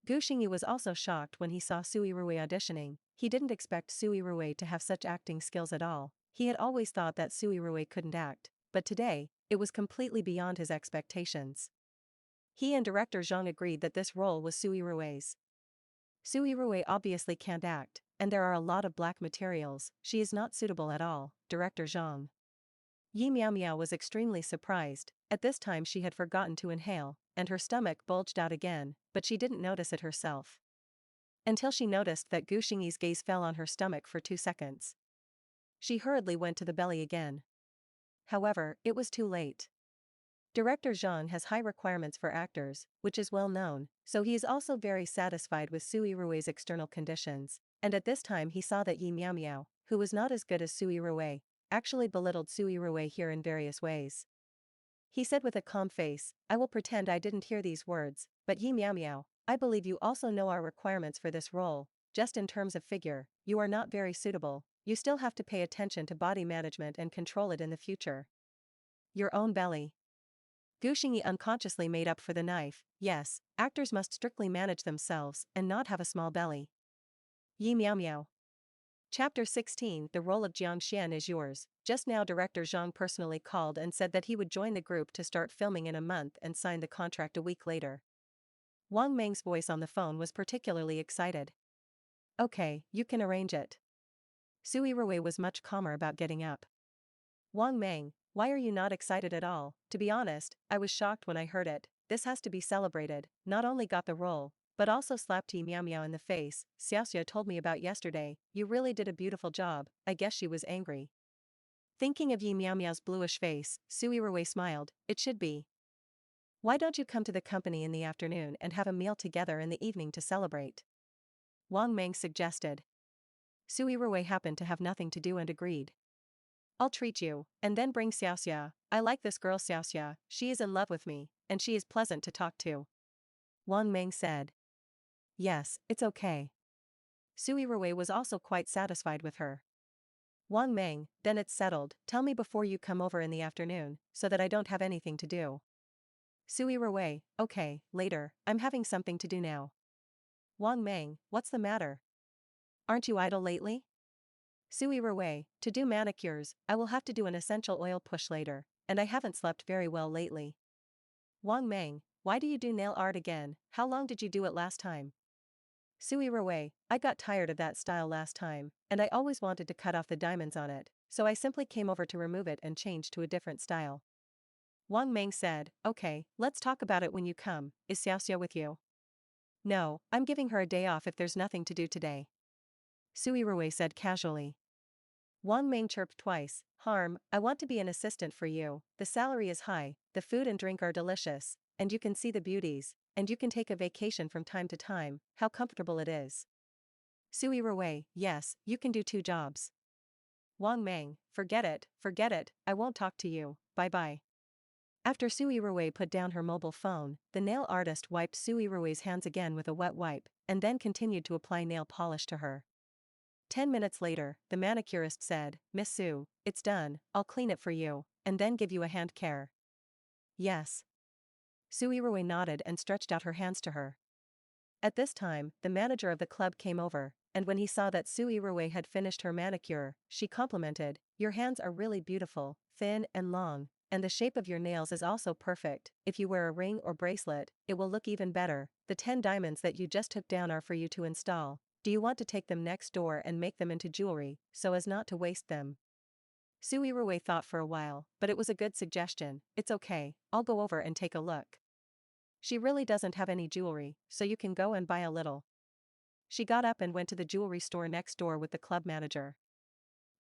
Gu Xingyi was also shocked when he saw Su Yirui auditioning. He didn't expect Su Yirui to have such acting skills at all. He had always thought that Su Yirui couldn't act, but today, it was completely beyond his expectations. He and Director Zhang agreed that this role was Su Yirui's. Su Yirui obviously can't act, and there are a lot of black materials, she is not suitable at all, Director Zhang. Yi Meow Meow was extremely surprised. At this time she had forgotten to inhale, and her stomach bulged out again, but she didn't notice it herself. Until she noticed that Gu Xingyi's gaze fell on her stomach for 2 seconds. She hurriedly went to the belly again. However, it was too late. Director Zhang has high requirements for actors, which is well known, so he is also very satisfied with Su Yirui's external conditions, and at this time he saw that Yi Miao Miao, who was not as good as Su Yirui, actually belittled Su Yirui here in various ways. He said with a calm face, "I will pretend I didn't hear these words, but Yi Miao Miao, I believe you also know our requirements for this role. Just in terms of figure, you are not very suitable. You still have to pay attention to body management and control it in the future. Your own belly." Gu Xingyi unconsciously made up for the knife. Yes, actors must strictly manage themselves and not have a small belly. Yi Miao Miao. Chapter 16. The role of Jiang Xian is yours. Just now director Zhang personally called and said that he would join the group to start filming in a month and sign the contract a week later. Wang Meng's voice on the phone was particularly excited. Okay, you can arrange it. Su Yirui was much calmer about getting up. Wang Meng, why are you not excited at all? To be honest, I was shocked when I heard it. This has to be celebrated. Not only got the role, but also slapped Yi Miao Miao in the face. Xiaoxia told me about yesterday. You really did a beautiful job. I guess she was angry. Thinking of Yi Miao Miao's bluish face, Su Yirui smiled. It should be. Why don't you come to the company in the afternoon and have a meal together in the evening to celebrate? Wang Meng suggested. Su Yirui happened to have nothing to do and agreed. I'll treat you, and then bring Xiaoxia. I like this girl Xiaoxia, she is in love with me, and she is pleasant to talk to. Wang Meng said. Yes, it's okay. Su Yirui was also quite satisfied with her. Wang Meng, then it's settled. Tell me before you come over in the afternoon, so that I don't have anything to do. Su Yirui, okay, later, I'm having something to do now. Wang Meng, what's the matter? Aren't you idle lately? Su Yirui, to do manicures, I will have to do an essential oil push later, and I haven't slept very well lately. Wang Meng, why do you do nail art again? How long did you do it last time? Su Yirui, I got tired of that style last time, and I always wanted to cut off the diamonds on it, so I simply came over to remove it and change to a different style. Wang Meng said, okay, let's talk about it when you come. Is Xiaoxia with you? No, I'm giving her a day off if there's nothing to do today. Su Yirui said casually. Wang Meng chirped twice. Harm, I want to be an assistant for you. The salary is high, the food and drink are delicious, and you can see the beauties, and you can take a vacation from time to time. How comfortable it is. Su Yirui, yes, you can do 2 jobs. Wang Meng, forget it, I won't talk to you, bye-bye. After Su Yirui put down her mobile phone, the nail artist wiped Su Yirui's hands again with a wet wipe, and then continued to apply nail polish to her. 10 minutes later, the manicurist said, Miss Su, it's done, I'll clean it for you, and then give you a hand care. Yes. Su Yirui nodded and stretched out her hands to her. At this time, the manager of the club came over, and when he saw that Su Yirui had finished her manicure, she complimented, your hands are really beautiful, thin and long, and the shape of your nails is also perfect. If you wear a ring or bracelet, it will look even better. The 10 diamonds that you just took down are for you to install. Do you want to take them next door and make them into jewelry, so as not to waste them? Su Yirui thought for a while, but it was a good suggestion. It's okay, I'll go over and take a look. She really doesn't have any jewelry, so you can go and buy a little. She got up and went to the jewelry store next door with the club manager.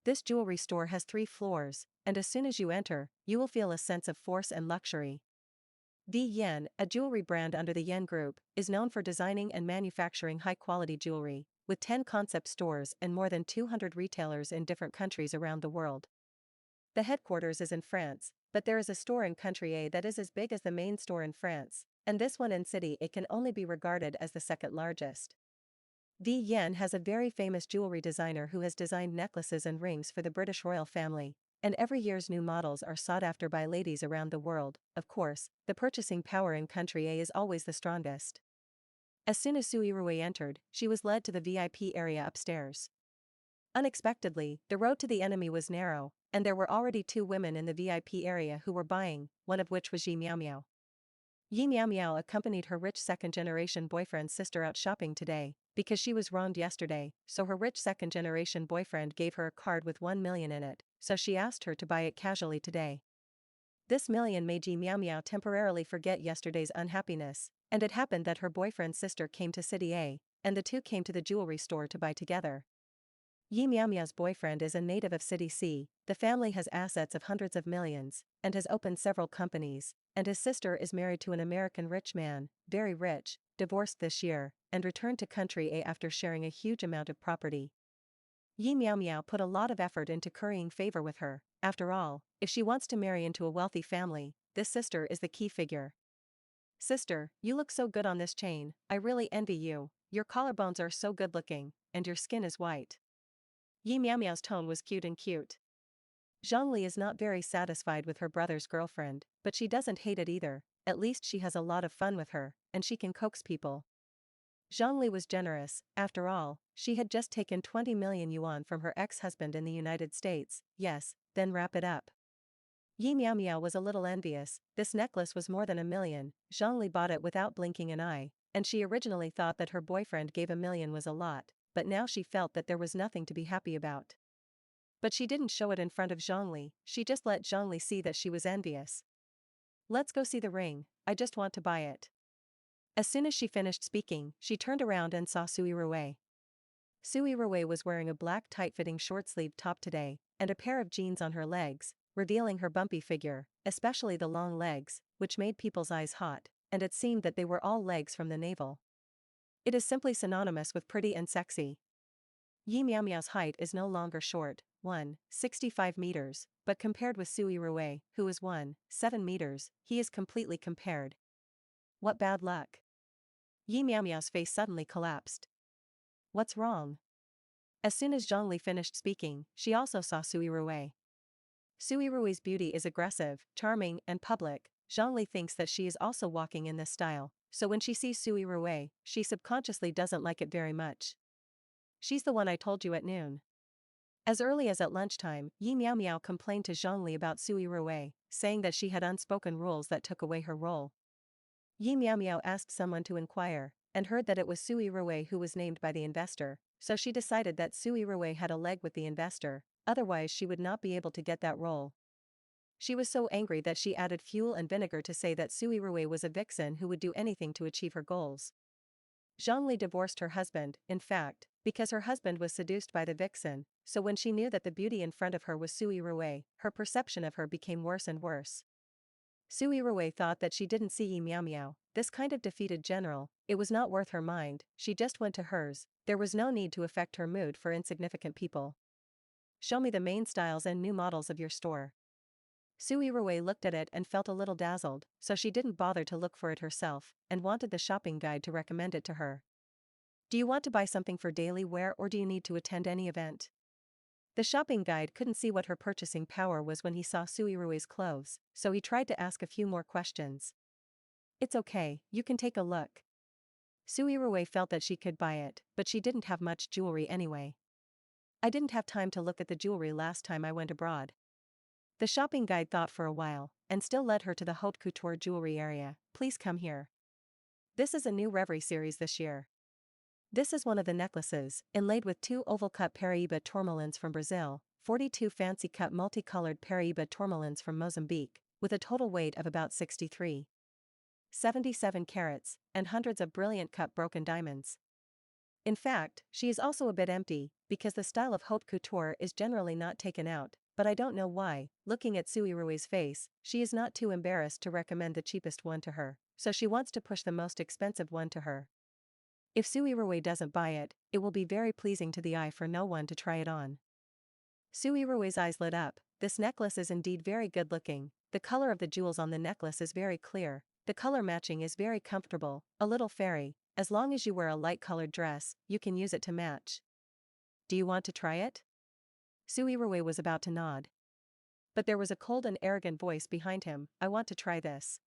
This jewelry store has 3 floors, and as soon as you enter, you will feel a sense of force and luxury. The Yen, a jewelry brand under the Yen Group, is known for designing and manufacturing high-quality jewelry, with 10 concept stores and more than 200 retailers in different countries around the world. The headquarters is in France, but there is a store in Country A that is as big as the main store in France, and this one in City A can only be regarded as the second largest. The Yen has a very famous jewelry designer who has designed necklaces and rings for the British royal family, and every year's new models are sought after by ladies around the world. Of course, the purchasing power in Country A is always the strongest. As soon as Su Yirui entered, she was led to the VIP area upstairs. Unexpectedly, the road to the enemy was narrow, and there were already 2 women in the VIP area who were buying, one of which was Yi Miao Miao. Yi Miao Miao accompanied her rich second-generation boyfriend's sister out shopping today, because she was wronged yesterday, so her rich second-generation boyfriend gave her a card with 1 million in it, so she asked her to buy it casually today. This million made Yi Miao Miao temporarily forget yesterday's unhappiness, and it happened that her boyfriend's sister came to City A, and the 2 came to the jewelry store to buy together. Yi Miao Miao's boyfriend is a native of City C, the family has assets of hundreds of millions, and has opened several companies, and his sister is married to an American rich man, very rich, divorced this year, and returned to country A after sharing a huge amount of property. Yi Miao Miao put a lot of effort into currying favor with her. After all, if she wants to marry into a wealthy family, this sister is the key figure. Sister, you look so good on this chain, I really envy you, your collarbones are so good looking, and your skin is white. Yi Miao Miao's tone was cute. Zhongli is not very satisfied with her brother's girlfriend, but she doesn't hate it either, at least she has a lot of fun with her, and she can coax people. Zhongli was generous, after all, she had just taken 20 million yuan from her ex-husband in the United States, yes, then wrap it up. Yi Miao Miao was a little envious, this necklace was more than 1 million, Zhongli bought it without blinking an eye, and she originally thought that her boyfriend gave 1 million was a lot, but now she felt that there was nothing to be happy about. But she didn't show it in front of Zhongli, she just let Zhongli see that she was envious. Let's go see the ring, I just want to buy it. As soon as she finished speaking, she turned around and saw Su Yirui. Su Yirui was wearing a black tight-fitting short-sleeved top today, and a pair of jeans on her legs, revealing her bumpy figure, especially the long legs, which made people's eyes hot, and it seemed that they were all legs from the navel. It is simply synonymous with pretty and sexy. Yi Miao Miao's height is no longer short, 1.65 meters, but compared with Su Yirui, who is 1.7 meters, he is completely compared. What bad luck. Yi Miao Miao's face suddenly collapsed. What's wrong? As soon as Zhongli finished speaking, she also saw Su Yirui. Su Yirui's beauty is aggressive, charming, and public. Zhongli thinks that she is also walking in this style, so when she sees Su Yirui, she subconsciously doesn't like it very much. She's the one I told you at noon. As early as at lunchtime, Yi Miao Miao complained to Zhongli about Su Yirui, saying that she had unspoken rules that took away her role. Yi Miao Miao asked someone to inquire, and heard that it was Su Yirui who was named by the investor, so she decided that Su Yirui had a leg with the investor, otherwise she would not be able to get that role. She was so angry that she added fuel and vinegar to say that Su Yirui was a vixen who would do anything to achieve her goals. Zhongli divorced her husband, in fact, because her husband was seduced by the vixen, so when she knew that the beauty in front of her was Su Yirui, her perception of her became worse and worse. Su Yirui thought that she didn't see Yi Miao Miao, this kind of defeated general, it was not worth her mind, she just went to hers, there was no need to affect her mood for insignificant people. Show me the main styles and new models of your store. Su Yirui looked at it and felt a little dazzled, so she didn't bother to look for it herself, and wanted the shopping guide to recommend it to her. Do you want to buy something for daily wear or do you need to attend any event? The shopping guide couldn't see what her purchasing power was when he saw Su Yirui's clothes, so he tried to ask a few more questions. It's okay, you can take a look. Su Yirui felt that she could buy it, but she didn't have much jewelry anyway. I didn't have time to look at the jewelry last time I went abroad. The shopping guide thought for a while, and still led her to the haute couture jewelry area. Please come here. This is a new Reverie series this year. This is one of the necklaces, inlaid with 2 oval-cut Paraíba tourmalines from Brazil, 42 fancy-cut multicolored Paraíba tourmalines from Mozambique, with a total weight of about 63.77 carats, and hundreds of brilliant cut broken diamonds. In fact, she is also a bit empty, because the style of haute couture is generally not taken out, but I don't know why. Looking at Su Yirui's face, she is not too embarrassed to recommend the cheapest one to her, so she wants to push the most expensive one to her. If Su Yirui doesn't buy it, it will be very pleasing to the eye for no one to try it on. Su Yirui's eyes lit up, this necklace is indeed very good looking, the color of the jewels on the necklace is very clear, the color matching is very comfortable, a little fairy, as long as you wear a light-colored dress, you can use it to match. Do you want to try it? Su Yirui was about to nod. But there was a cold and arrogant voice behind him, I want to try this.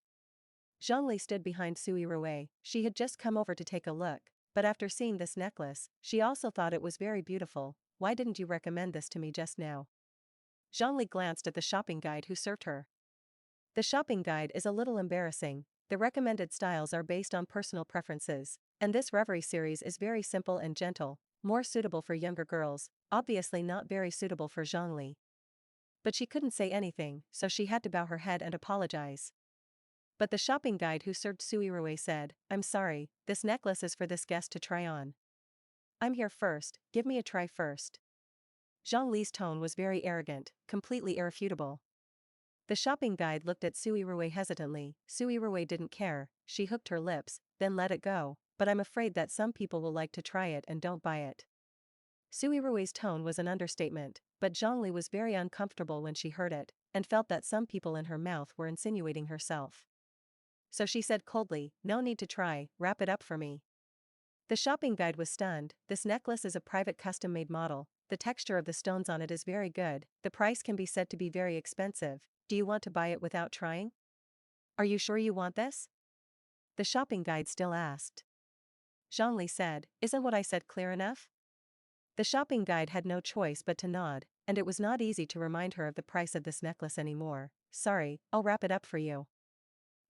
Zhongli stood behind Su Yirui, she had just come over to take a look, but after seeing this necklace, she also thought it was very beautiful. Why didn't you recommend this to me just now? Zhongli glanced at the shopping guide who served her. The shopping guide is a little embarrassing, the recommended styles are based on personal preferences, and this Reverie series is very simple and gentle, more suitable for younger girls, obviously not very suitable for Zhongli. But she couldn't say anything, so she had to bow her head and apologize. But the shopping guide who served Su Yirui said, I'm sorry, this necklace is for this guest to try on. I'm here first, give me a try first. Zhongli's tone was very arrogant, completely irrefutable. The shopping guide looked at Su Yirui hesitantly. Su Yirui didn't care, she hooked her lips, then let it go, but I'm afraid that some people will like to try it and don't buy it. Su Yirui's tone was an understatement, but Zhongli was very uncomfortable when she heard it, and felt that some people in her mouth were insinuating herself. So she said coldly, no need to try, wrap it up for me. The shopping guide was stunned. This necklace is a private custom-made model, the texture of the stones on it is very good, the price can be said to be very expensive, do you want to buy it without trying? Are you sure you want this? The shopping guide still asked. Zhongli said, isn't what I said clear enough? The shopping guide had no choice but to nod, and it was not easy to remind her of the price of this necklace anymore. Sorry, I'll wrap it up for you.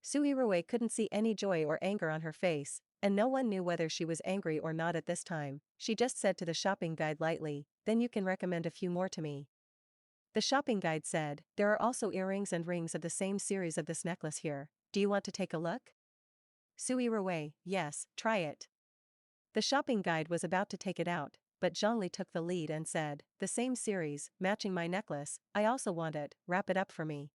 Su Yirui couldn't see any joy or anger on her face, and no one knew whether she was angry or not at this time. She just said to the shopping guide lightly, then you can recommend a few more to me. The shopping guide said, there are also earrings and rings of the same series of this necklace here, do you want to take a look? Su Yirui, yes, try it. The shopping guide was about to take it out, but Zhongli took the lead and said, the same series, matching my necklace, I also want it, wrap it up for me.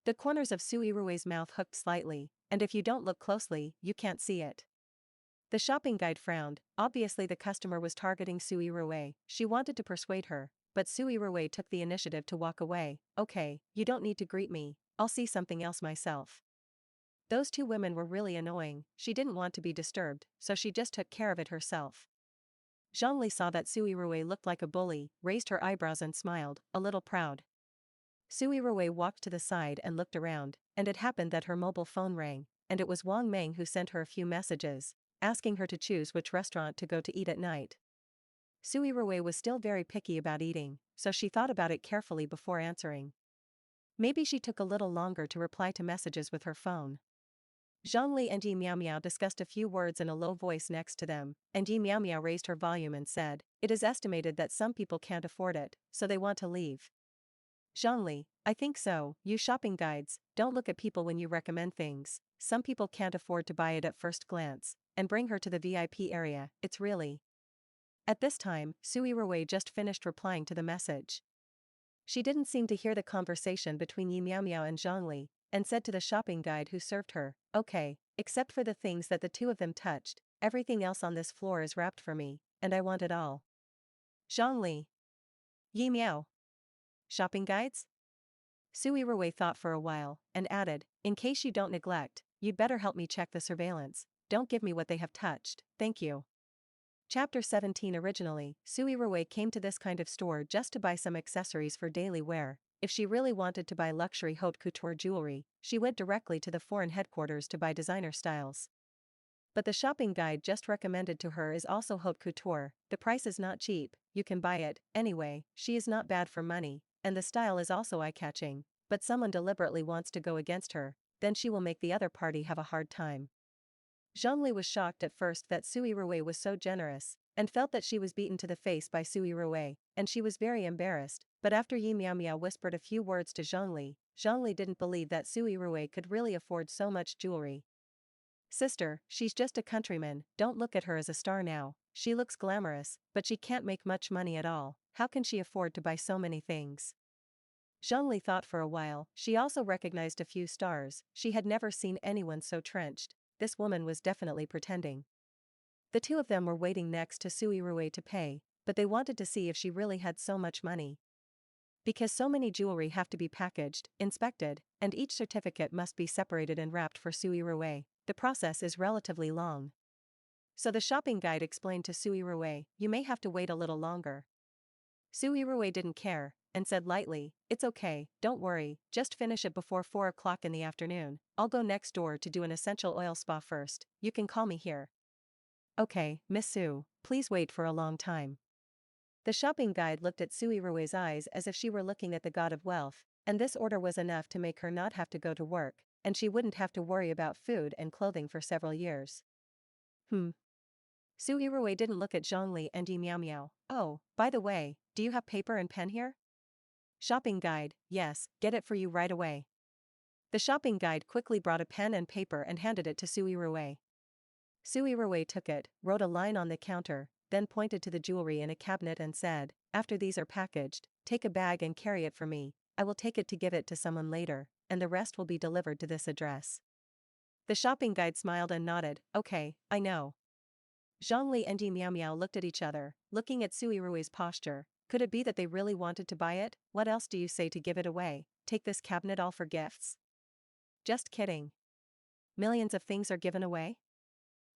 The corners of Su Yirui's mouth hooked slightly, and if you don't look closely, you can't see it. The shopping guide frowned, obviously the customer was targeting Su Yirui. She wanted to persuade her, but Su Yirui took the initiative to walk away. Okay, you don't need to greet me, I'll see something else myself. Those two women were really annoying, she didn't want to be disturbed, so she just took care of it herself. Zhongli saw that Su Yirui looked like a bully, raised her eyebrows and smiled, a little proud. Su Yirui walked to the side and looked around, and it happened that her mobile phone rang, and it was Wang Meng who sent her a few messages, asking her to choose which restaurant to go to eat at night. Su Yirui was still very picky about eating, so she thought about it carefully before answering. Maybe she took a little longer to reply to messages with her phone. Zhongli and Yi Miao Miao discussed a few words in a low voice next to them, and Yi Miao Miao raised her volume and said, it is estimated that some people can't afford it, so they want to leave. Zhongli, I think so, you shopping guides, don't look at people when you recommend things, some people can't afford to buy it at first glance, and bring her to the VIP area, it's really. At this time, Su Yirui just finished replying to the message. She didn't seem to hear the conversation between Yi Miao Miao and Zhongli, and said to the shopping guide who served her, okay, except for the things that the two of them touched, everything else on this floor is wrapped for me, and I want it all. Zhongli. Yi Miao. Shopping guides? Su Yirui thought for a while, and added, in case you don't neglect, you'd better help me check the surveillance, don't give me what they have touched, thank you. Chapter 17 Originally, Su Yirui came to this kind of store just to buy some accessories for daily wear. If she really wanted to buy luxury haute couture jewelry, she went directly to the foreign headquarters to buy designer styles. But the shopping guide just recommended to her is also haute couture, the price is not cheap, you can buy it, anyway, she is not bad for money, and the style is also eye-catching, but someone deliberately wants to go against her, then she will make the other party have a hard time. Zhongli was shocked at first that Su Yirui was so generous, and felt that she was beaten to the face by Su Yirui, and she was very embarrassed, but after Yi Miao Miao whispered a few words to Zhongli, Zhongli didn't believe that Su Yirui could really afford so much jewelry. Sister, she's just a countryman, don't look at her as a star now, she looks glamorous, but she can't make much money at all, how can she afford to buy so many things? Zhongli thought for a while, she also recognized a few stars, she had never seen anyone so trenched, this woman was definitely pretending. The two of them were waiting next to Su Yirui to pay, but they wanted to see if she really had so much money. Because so many jewelry have to be packaged, inspected, and each certificate must be separated and wrapped for Su Yirui, the process is relatively long. So the shopping guide explained to Su Yirui, you may have to wait a little longer. Su Yirui didn't care, and said lightly, it's okay, don't worry, just finish it before 4 o'clock in the afternoon, I'll go next door to do an essential oil spa first, you can call me here. Okay, Miss Su, please wait for a long time. The shopping guide looked at Su Yirui's eyes as if she were looking at the god of wealth, and this order was enough to make her not have to go to work, and she wouldn't have to worry about food and clothing for several years. Su Yirui didn't look at Zhongli and Yi Miao Miao. Oh, by the way, do you have paper and pen here? Shopping guide, yes, get it for you right away. The shopping guide quickly brought a pen and paper and handed it to Su Yirui. Su Yirui took it, wrote a line on the counter, then pointed to the jewelry in a cabinet and said, after these are packaged, take a bag and carry it for me. I will take it to give it to someone later, and the rest will be delivered to this address. The shopping guide smiled and nodded. Okay, I know. Zhongli and Yi Miao Miao looked at each other, looking at Su Yirui's posture. Could it be that they really wanted to buy it? What else do you say to give it away? Take this cabinet all for gifts? Just kidding. Millions of things are given away?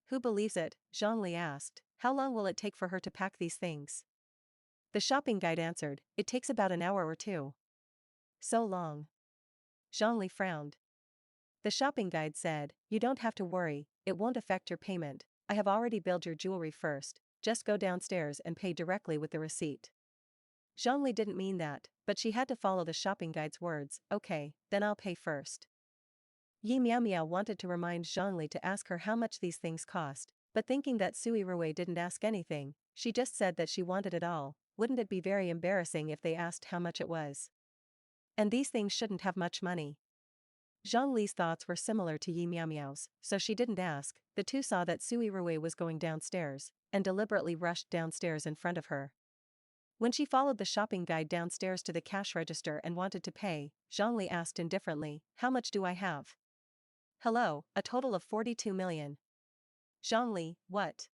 Who believes it? Zhongli asked. How long will it take for her to pack these things? The shopping guide answered, it takes about an hour or two. So long. Zhongli frowned. The shopping guide said, you don't have to worry, it won't affect your payment. I have already billed your jewelry first, just go downstairs and pay directly with the receipt. Zhongli didn't mean that, but she had to follow the shopping guide's words. Okay, then I'll pay first. Yi Miao Miao wanted to remind Zhongli to ask her how much these things cost, but thinking that Su Yirui didn't ask anything, she just said that she wanted it all. Wouldn't it be very embarrassing if they asked how much it was? And these things shouldn't have much money. Zhongli's thoughts were similar to Yi Miao Miao's, so she didn't ask. The two saw that Su Yirui was going downstairs, and deliberately rushed downstairs in front of her. When she followed the shopping guide downstairs to the cash register and wanted to pay, Zhongli asked indifferently, how much do I have? Hello, a total of 42 million. Zhongli, what?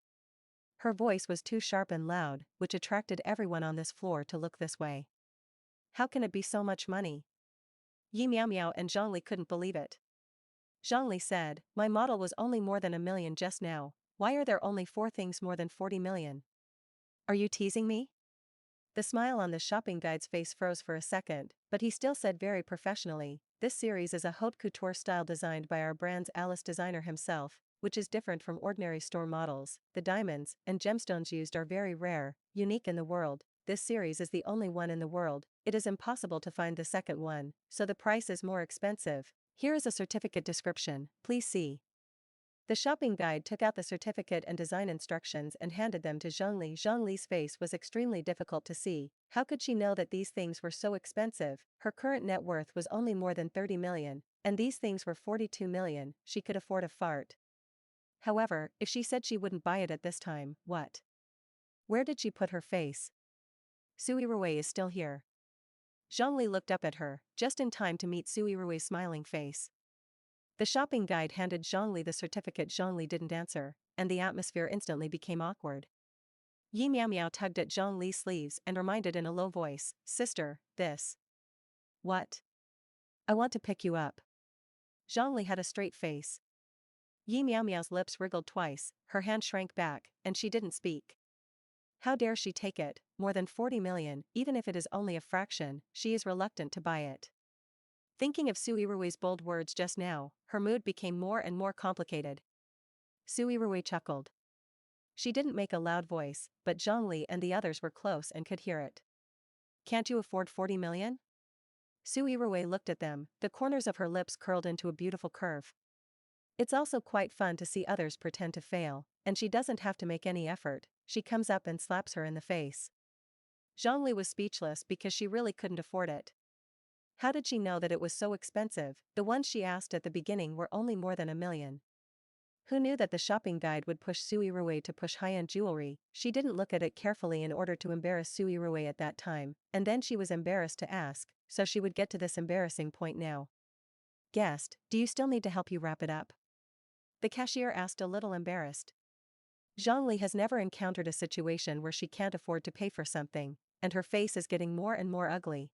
Her voice was too sharp and loud, which attracted everyone on this floor to look this way. How can it be so much money? Yi Miao Miao and Zhongli couldn't believe it. Zhongli said, my model was only more than 1 million just now. Why are there only 4 things more than 40 million? Are you teasing me? The smile on the shopping guide's face froze for a second, but he still said very professionally, this series is a haute couture style designed by our brand's Alice designer himself, which is different from ordinary store models. The diamonds and gemstones used are very rare, unique in the world. This series is the only one in the world. It is impossible to find the second one, so the price is more expensive. Here is a certificate description, please see. The shopping guide took out the certificate and design instructions and handed them to Zhongli. Zhongli's face was extremely difficult to see. How could she know that these things were so expensive? Her current net worth was only more than 30 million, and these things were 42 million. She could afford a fart. However, if she said she wouldn't buy it at this time, what? Where did she put her face? Su Yirui is still here. Zhongli looked up at her, just in time to meet Su Yirui's smiling face. The shopping guide handed Zhongli the certificate. Zhongli didn't answer, and the atmosphere instantly became awkward. Yi Miao Miao tugged at Zhongli's sleeves and reminded in a low voice, sister, this. What? I want to pick you up. Zhongli had a straight face. Yi Miao Miao's lips wriggled twice, her hand shrank back, and she didn't speak. How dare she take it? More than 40 million, even if it is only a fraction, she is reluctant to buy it. Thinking of Su Yirui's bold words just now, her mood became more and more complicated. Su Yirui chuckled. She didn't make a loud voice, but Zhongli and the others were close and could hear it. Can't you afford 40 million? Su Yirui looked at them, the corners of her lips curled into a beautiful curve. It's also quite fun to see others pretend to fail, and she doesn't have to make any effort. She comes up and slaps her in the face. Zhongli was speechless because she really couldn't afford it. How did she know that it was so expensive? The ones she asked at the beginning were only more than 1 million. Who knew that the shopping guide would push Su Yirui to push high-end jewelry? She didn't look at it carefully in order to embarrass Su Yirui at that time, and then she was embarrassed to ask, so she would get to this embarrassing point now. Guest, do you still need to help you wrap it up? The cashier asked, a little embarrassed. Zhongli has never encountered a situation where she can't afford to pay for something, and her face is getting more and more ugly.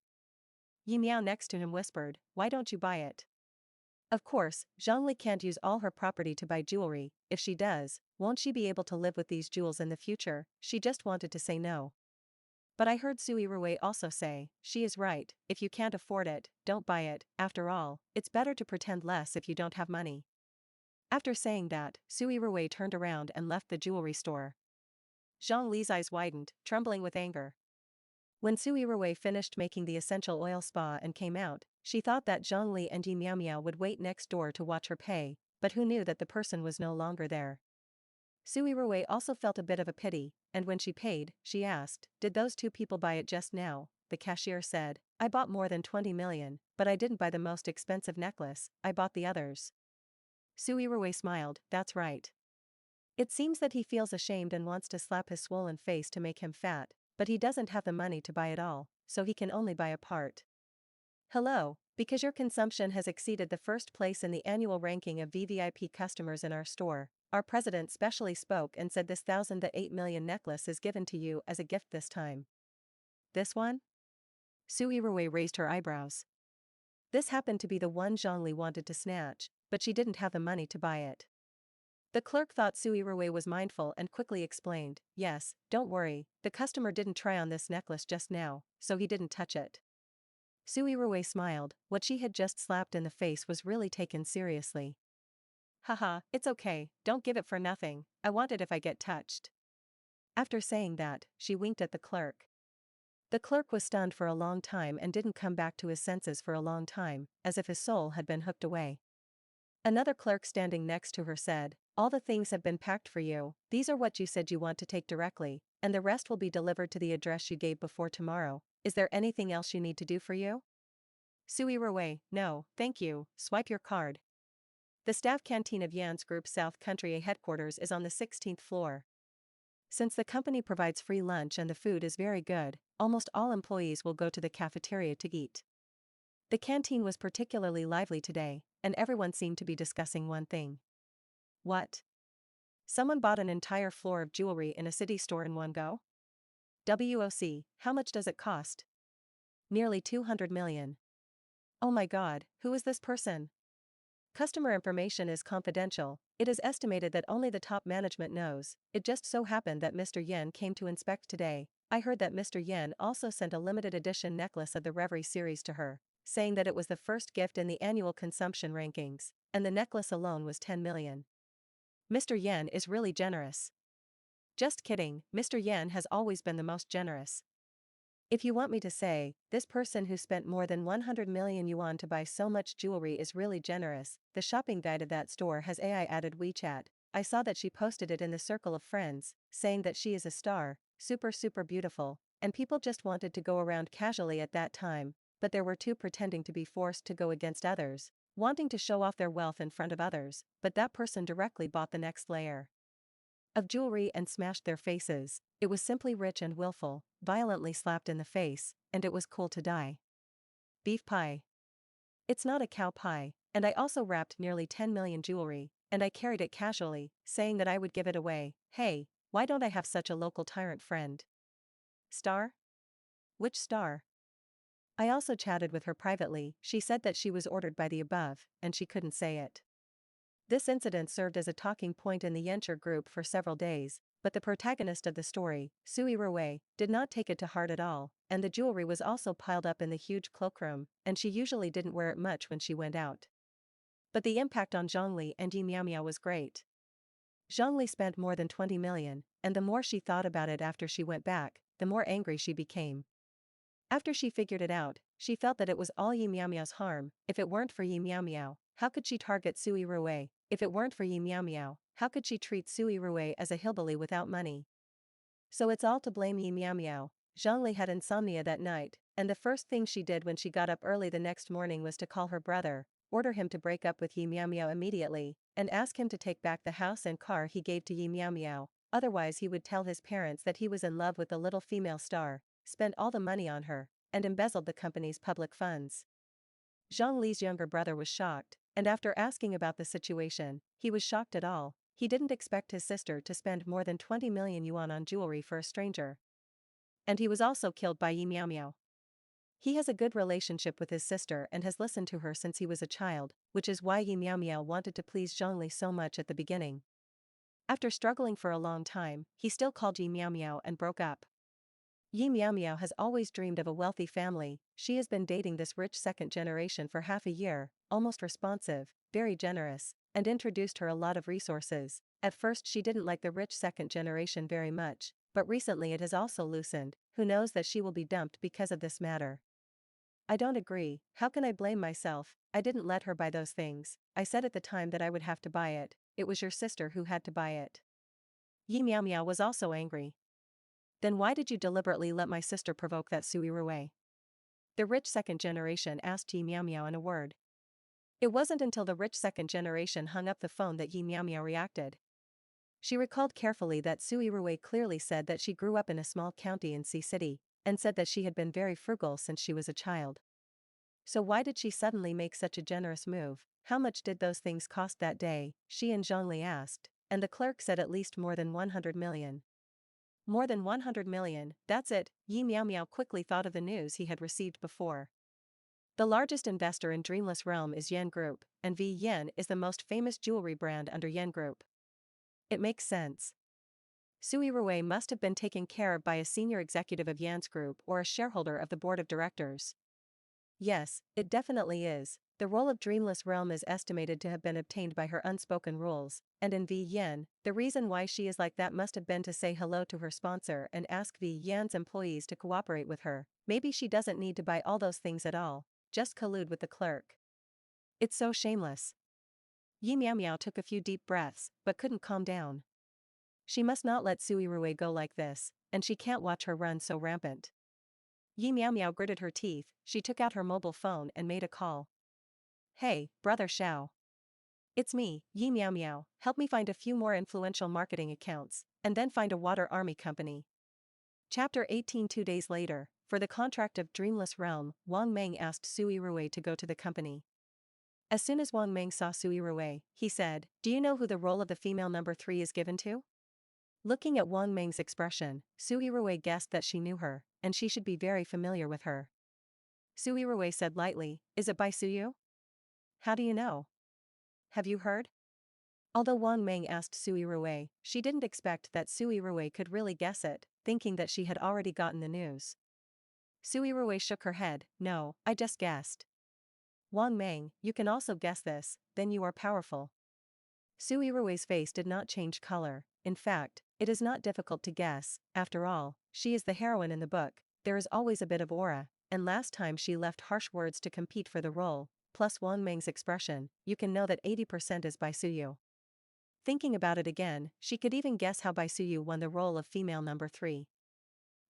Yi Miao next to him whispered, why don't you buy it? Of course, Zhongli can't use all her property to buy jewelry. If she does, won't she be able to live with these jewels in the future? She just wanted to say no. But I heard Su Yirui also say, she is right, if you can't afford it, don't buy it. After all, it's better to pretend less if you don't have money. After saying that, Su Yirui turned around and left the jewelry store. Zhongli's eyes widened, trembling with anger. When Su Yirui finished making the essential oil spa and came out, she thought that Zhongli and Yi Miao Miao would wait next door to watch her pay, but who knew that the person was no longer there. Su Yirui also felt a bit of a pity, and when she paid, she asked, did those 2 people buy it just now? The cashier said, I bought more than 20 million, but I didn't buy the most expensive necklace, I bought the others. Su Yirui smiled, that's right. It seems that he feels ashamed and wants to slap his swollen face to make him fat, but he doesn't have the money to buy it all, so he can only buy a part. Hello, because your consumption has exceeded the first place in the annual ranking of VVIP customers in our store, our president specially spoke and said this 1,008 million necklace is given to you as a gift this time. This one? Su Yirui raised her eyebrows. This happened to be the one Zhongli wanted to snatch, but she didn't have the money to buy it. The clerk thought Su Yirui was mindful and quickly explained, yes, don't worry, the customer didn't try on this necklace just now, so he didn't touch it. Su Yirui smiled, what she had just slapped in the face was really taken seriously. Haha, it's okay, don't give it for nothing, I want it if I get touched. After saying that, she winked at the clerk. The clerk was stunned for a long time and didn't come back to his senses for a long time, as if his soul had been hooked away. Another clerk standing next to her said, all the things have been packed for you, these are what you said you want to take directly, and the rest will be delivered to the address you gave before tomorrow. Is there anything else you need to do for you? Su Yirui, no, thank you, swipe your card. The staff canteen of Yan's Group South Country A headquarters is on the 16th floor. Since the company provides free lunch and the food is very good, almost all employees will go to the cafeteria to eat. The canteen was particularly lively today, and everyone seemed to be discussing one thing. What? Someone bought an entire floor of jewelry in a city store in one go? WOC, how much does it cost? Nearly 200 million. Oh my god, who is this person? Customer information is confidential, it is estimated that only the top management knows. It just so happened that Mr. Yen came to inspect today. I heard that Mr. Yen also sent a limited edition necklace of the Reverie series to her, saying that it was the first gift in the annual consumption rankings, and the necklace alone was 10 million. Mr. Yen is really generous. Just kidding, Mr. Yen has always been the most generous. If you want me to say, this person who spent more than 100 million yuan to buy so much jewelry is really generous. The shopping guide of that store has AI added WeChat. I saw that she posted it in the circle of friends, saying that she is a star, super beautiful, and people just wanted to go around casually at that time, but there were two pretending to be forced to go against others, wanting to show off their wealth in front of others, but that person directly bought the next layer of jewelry and smashed their faces. It was simply rich and willful, violently slapped in the face, and it was cool to die. Beef pie. It's not a cow pie, and I also wrapped nearly 10 million jewelry, and I carried it casually, saying that I would give it away. Hey, why don't I have such a local tyrant friend? Star? Which star? I also chatted with her privately. She said that she was ordered by the above, and she couldn't say it. This incident served as a talking point in the Yencher group for several days, but the protagonist of the story, Su Yirui, did not take it to heart at all, and the jewelry was also piled up in the huge cloakroom, and she usually didn't wear it much when she went out. But the impact on Zhongli and Yi Miao was great. Zhongli spent more than 20 million, and the more she thought about it after she went back, the more angry she became. After she figured it out, she felt that it was all Yi Miao's harm. If it weren't for Yi Miao, how could she target Su Yirui? If it weren't for Yi Miao, how could she treat Su Yirui as a hillbilly without money? So it's all to blame Yi Miao. Zhongli had insomnia that night, and the first thing she did when she got up early the next morning was to call her brother, order him to break up with Yi Miao immediately, and ask him to take back the house and car he gave to Yi Miao, otherwise he would tell his parents that he was in love with the little female star, spent all the money on her, and embezzled the company's public funds. Zhang Li's younger brother was shocked, and after asking about the situation, he was shocked at all. He didn't expect his sister to spend more than 20 million yuan on jewelry for a stranger. And he was also killed by Yi Miao. He has a good relationship with his sister and has listened to her since he was a child, which is why Yi Miao wanted to please Zhongli so much at the beginning. After struggling for a long time, he still called Yi Miao and broke up. Yi Miao has always dreamed of a wealthy family. She has been dating this rich second generation for half a year, almost responsive, very generous, and introduced her a lot of resources. At first she didn't like the rich second generation very much, but recently it has also loosened. Who knows that she will be dumped because of this matter. I don't agree. How can I blame myself? I didn't let her buy those things. I said at the time that I would have to buy it. It was your sister who had to buy it. Yi Miao was also angry. Then why did you deliberately let my sister provoke that Su Yirui? The rich second generation asked Yi Miao in a word. It wasn't until the rich second generation hung up the phone that Yi Miao reacted. She recalled carefully that Su Yirui clearly said that she grew up in a small county in Sea City, and said that she had been very frugal since she was a child. So why did she suddenly make such a generous move? How much did those things cost that day? She and Zhongli asked, and the clerk said at least more than 100 million. More than 100 million, that's it. Yi Miao Miao quickly thought of the news he had received before. The largest investor in Dreamless Realm is Yen Group, and V Yen is the most famous jewelry brand under Yen Group. It makes sense. Su Yirui must have been taken care of by a senior executive of Yan's group or a shareholder of the board of directors. Yes, it definitely is. The role of Dreamless Realm is estimated to have been obtained by her unspoken rules, and in V Yen, the reason why she is like that must have been to say hello to her sponsor and ask V Yen's employees to cooperate with her. Maybe she doesn't need to buy all those things at all, just collude with the clerk. It's so shameless. Yi Miao Miao took a few deep breaths, but couldn't calm down. She must not let Su Yirui go like this, and she can't watch her run so rampant. Yi Miao Miao gritted her teeth. She took out her mobile phone and made a call. Hey, brother Xiao. It's me, Yi Miao Miao. Help me find a few more influential marketing accounts, and then find a water army company. Chapter 18. 2 days later, for the contract of Dreamless Realm, Wang Meng asked Su Yirui to go to the company. As soon as Wang Meng saw Su Yirui, he said, "Do you know who the role of the female number 3 is given to?" Looking at Wang Meng's expression, Su Yirui guessed that she knew her, and she should be very familiar with her. Su Yirui said lightly, "Is it by Suyu?" "How do you know? Have you heard?" Although Wang Meng asked Su Yirui, she didn't expect that Su Yirui could really guess it, thinking that she had already gotten the news. Su Yirui shook her head. "No, I just guessed." "Wang Meng, you can also guess this, then you are powerful." Su Yirui's face did not change color. In fact, it is not difficult to guess. After all, she is the heroine in the book. There is always a bit of aura, and last time she left harsh words to compete for the role, plus Wang Meng's expression, you can know that 80% is by Suyu. Thinking about it again, she could even guess how Bai Suyu won the role of female number 3.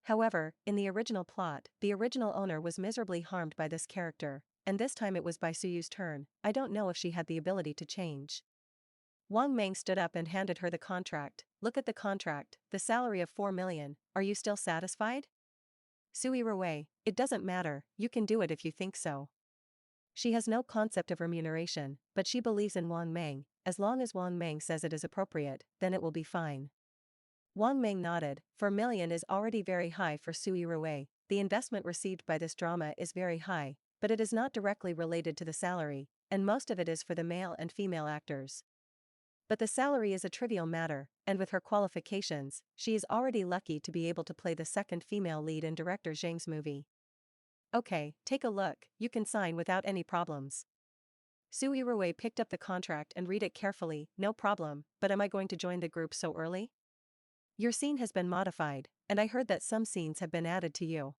However, in the original plot, the original owner was miserably harmed by this character, and this time it was Bai Suyu's turn. I don't know if she had the ability to change. Wang Meng stood up and handed her the contract. "Look at the contract, the salary of 4 million, are you still satisfied?" Su Yirui, "It doesn't matter, you can do it if you think so." She has no concept of remuneration, but she believes in Wang Meng. As long as Wang Meng says it is appropriate, then it will be fine. Wang Meng nodded. 4 million is already very high for Su Yirui. The investment received by this drama is very high, but it is not directly related to the salary, and most of it is for the male and female actors. But the salary is a trivial matter, and with her qualifications, she is already lucky to be able to play the second female lead in director Zhang's movie. Okay, take a look, you can sign without any problems. Su Yirui picked up the contract and read it carefully. No problem, but am I going to join the group so early? Your scene has been modified, and I heard that some scenes have been added to you.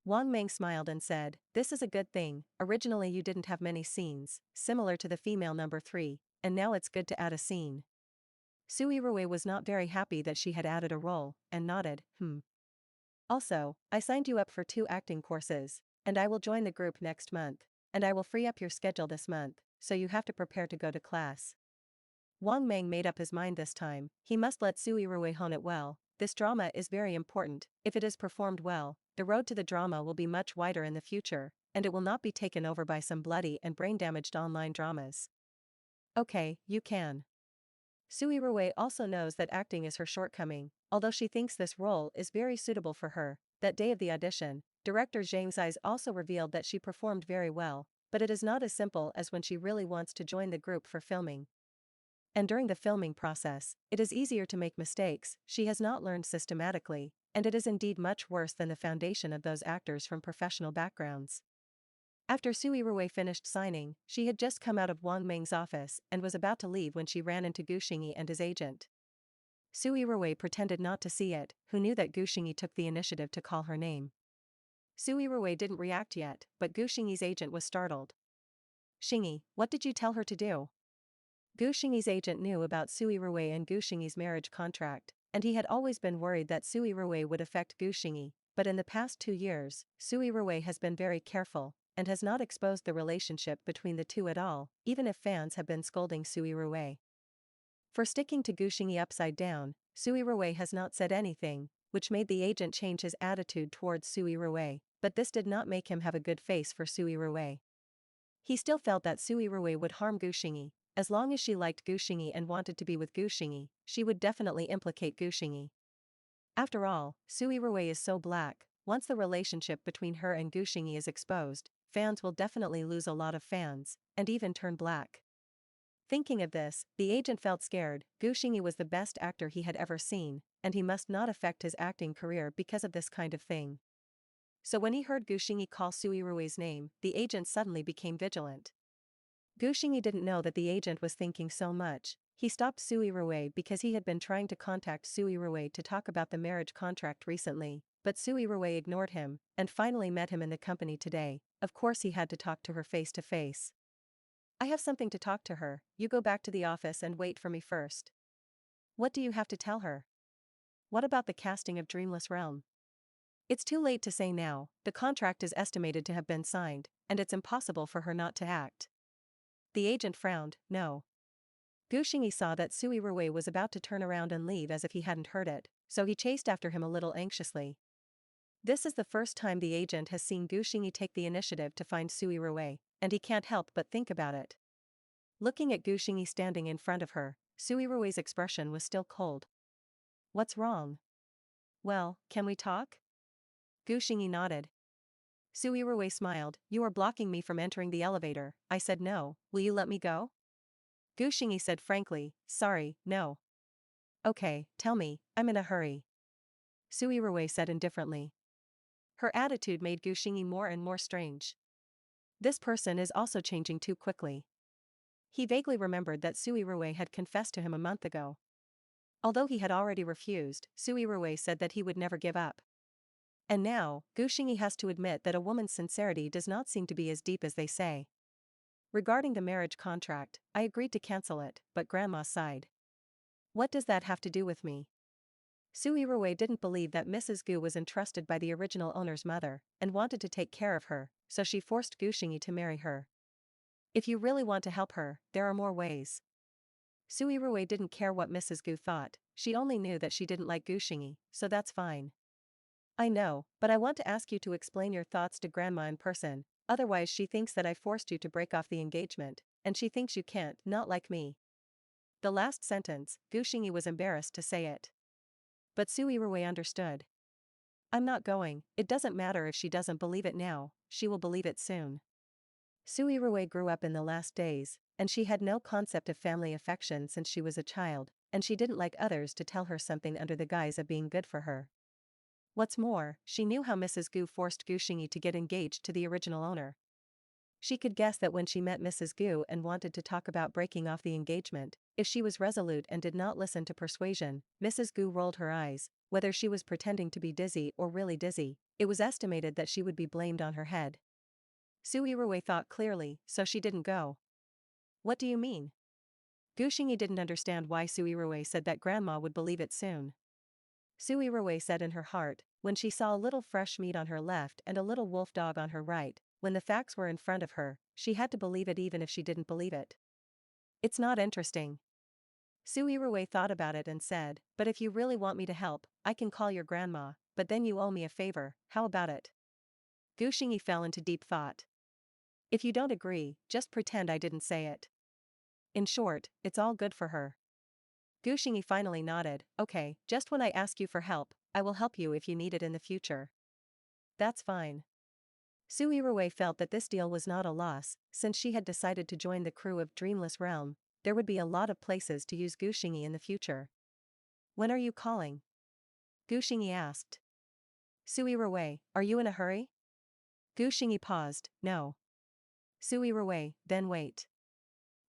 Wang Meng smiled and said, "This is a good thing. Originally you didn't have many scenes, similar to the female number 3, and now it's good to add a scene." Su Yirui was not very happy that she had added a role, and nodded. Also, I signed you up for 2 acting courses, and I will join the group next month, and I will free up your schedule this month, so you have to prepare to go to class. Wang Meng made up his mind this time. He must let Su Yirui hone it well. This drama is very important. If it is performed well, the road to the drama will be much wider in the future, and it will not be taken over by some bloody and brain-damaged online dramas. Okay, you can. Su Yirui also knows that acting is her shortcoming, although she thinks this role is very suitable for her. That day of the audition, director Zhang's eyes also revealed that she performed very well, but it is not as simple as when she really wants to join the group for filming. And during the filming process, it is easier to make mistakes. She has not learned systematically, and it is indeed much worse than the foundation of those actors from professional backgrounds. After Su Yirui finished signing, she had just come out of Wang Meng's office and was about to leave when she ran into Gu Xingyi and his agent. Su Yirui pretended not to see it, who knew that Gu Xingyi took the initiative to call her name. Su Yirui didn't react yet, but Gu Xingyi's agent was startled. "Xingyi, what did you tell her to do?" Gu Xingyi's agent knew about Su Yirui and Gu Xingyi's marriage contract, and he had always been worried that Su Yirui would affect Gu Xingyi, but in the past 2 years, Su Yirui has been very careful, and has not exposed the relationship between the two at all, even if fans have been scolding Su Yirui. For sticking to Gushingi upside down, Su Yirui has not said anything, which made the agent change his attitude towards Su Yirui, but this did not make him have a good face for Su Yirui. He still felt that Su Yirui would harm Gushingi. As long as she liked Gushingi and wanted to be with Gushingi, she would definitely implicate Gushingi. After all, Su Yirui is so black. Once the relationship between her and Gushingi is exposed, fans will definitely lose a lot of fans, and even turn black. Thinking of this, the agent felt scared. Gushingi was the best actor he had ever seen, and he must not affect his acting career because of this kind of thing. So when he heard Gushingi call Su Yirui's name, the agent suddenly became vigilant. Gushingi didn't know that the agent was thinking so much. He stopped Su Yirui because he had been trying to contact Su Yirui to talk about the marriage contract recently, but Su Yirui ignored him, and finally met him in the company today. Of course he had to talk to her face to face. I have something to talk to her. You go back to the office and wait for me first. What do you have to tell her? What about the casting of Dreamless Realm? It's too late to say now. The contract is estimated to have been signed, and it's impossible for her not to act. The agent frowned. No. Gushingi saw that Su Yirui was about to turn around and leave as if he hadn't heard it, so he chased after him a little anxiously. This is the first time the agent has seen Gushingi take the initiative to find Su Yirui, and he can't help but think about it. Looking at Gushingi standing in front of her, Su Yirui's expression was still cold. What's wrong? Well, can we talk? Gushingi nodded. Su Yirui smiled. You are blocking me from entering the elevator. I said no. Will you let me go? Gushingi said frankly, sorry, no. Okay, tell me, I'm in a hurry. Su Yirui said indifferently. Her attitude made Gushingi more and more strange. This person is also changing too quickly. He vaguely remembered that Su Yirui had confessed to him a month ago. Although he had already refused, Su Yirui said that he would never give up. And now, Gushingi has to admit that a woman's sincerity does not seem to be as deep as they say. Regarding the marriage contract, I agreed to cancel it, but Grandma sighed. What does that have to do with me? Su Yirui didn't believe that Mrs. Gu was entrusted by the original owner's mother, and wanted to take care of her, so she forced Gushingi to marry her. If you really want to help her, there are more ways. Su Yirui didn't care what Mrs. Gu thought, she only knew that she didn't like Gushingi, so that's fine. I know, but I want to ask you to explain your thoughts to Grandma in person, otherwise she thinks that I forced you to break off the engagement, and she thinks you can't, not like me. The last sentence, Gushingi was embarrassed to say it. But Su Yirui understood. I'm not going, it doesn't matter if she doesn't believe it now, she will believe it soon. Su Yirui grew up in the last days, and she had no concept of family affection since she was a child, and she didn't like others to tell her something under the guise of being good for her. What's more, she knew how Mrs. Gu forced Gushingi to get engaged to the original owner. She could guess that when she met Mrs. Gu and wanted to talk about breaking off the engagement, if she was resolute and did not listen to persuasion, Mrs. Gu rolled her eyes. Whether she was pretending to be dizzy or really dizzy, it was estimated that she would be blamed on her head. Su Yirui thought clearly, so she didn't go. What do you mean? Gushingi didn't understand why Su Yirui said that Grandma would believe it soon. Su Yirui said in her heart, when she saw a little fresh meat on her left and a little wolf dog on her right, when the facts were in front of her, she had to believe it even if she didn't believe it. It's not interesting. Su Yirui thought about it and said, but if you really want me to help, I can call your grandma, but then you owe me a favor, how about it? Gushingi fell into deep thought. If you don't agree, just pretend I didn't say it. In short, it's all good for her. Gushingi finally nodded, okay, just when I ask you for help, I will help you if you need it in the future. That's fine. Su Yirui felt that this deal was not a loss, since she had decided to join the crew of Dreamless Realm, there would be a lot of places to use Gushingi in the future. When are you calling? Gushingi asked. Su Yirui, are you in a hurry? Gushingi paused, no. Su Yirui, then wait.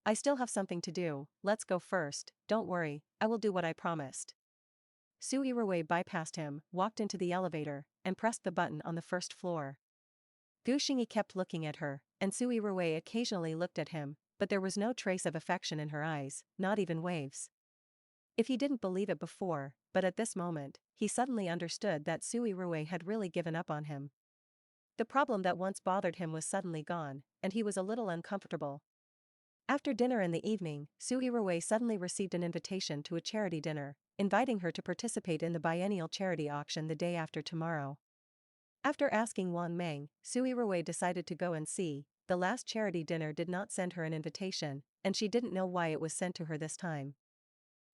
I still have something to do, let's go first, don't worry, I will do what I promised. Su Yirui bypassed him, walked into the elevator, and pressed the button on the first floor. Gushingi kept looking at her, and Su Yirui occasionally looked at him, but there was no trace of affection in her eyes, not even waves. If he didn't believe it before, but at this moment, he suddenly understood that Su Yirui had really given up on him. The problem that once bothered him was suddenly gone, and he was a little uncomfortable. After dinner in the evening, Su Yirui suddenly received an invitation to a charity dinner, inviting her to participate in the biennial charity auction the day after tomorrow. After asking Wang Meng, Su Yirui decided to go and see. The last charity dinner did not send her an invitation, and she didn't know why it was sent to her this time.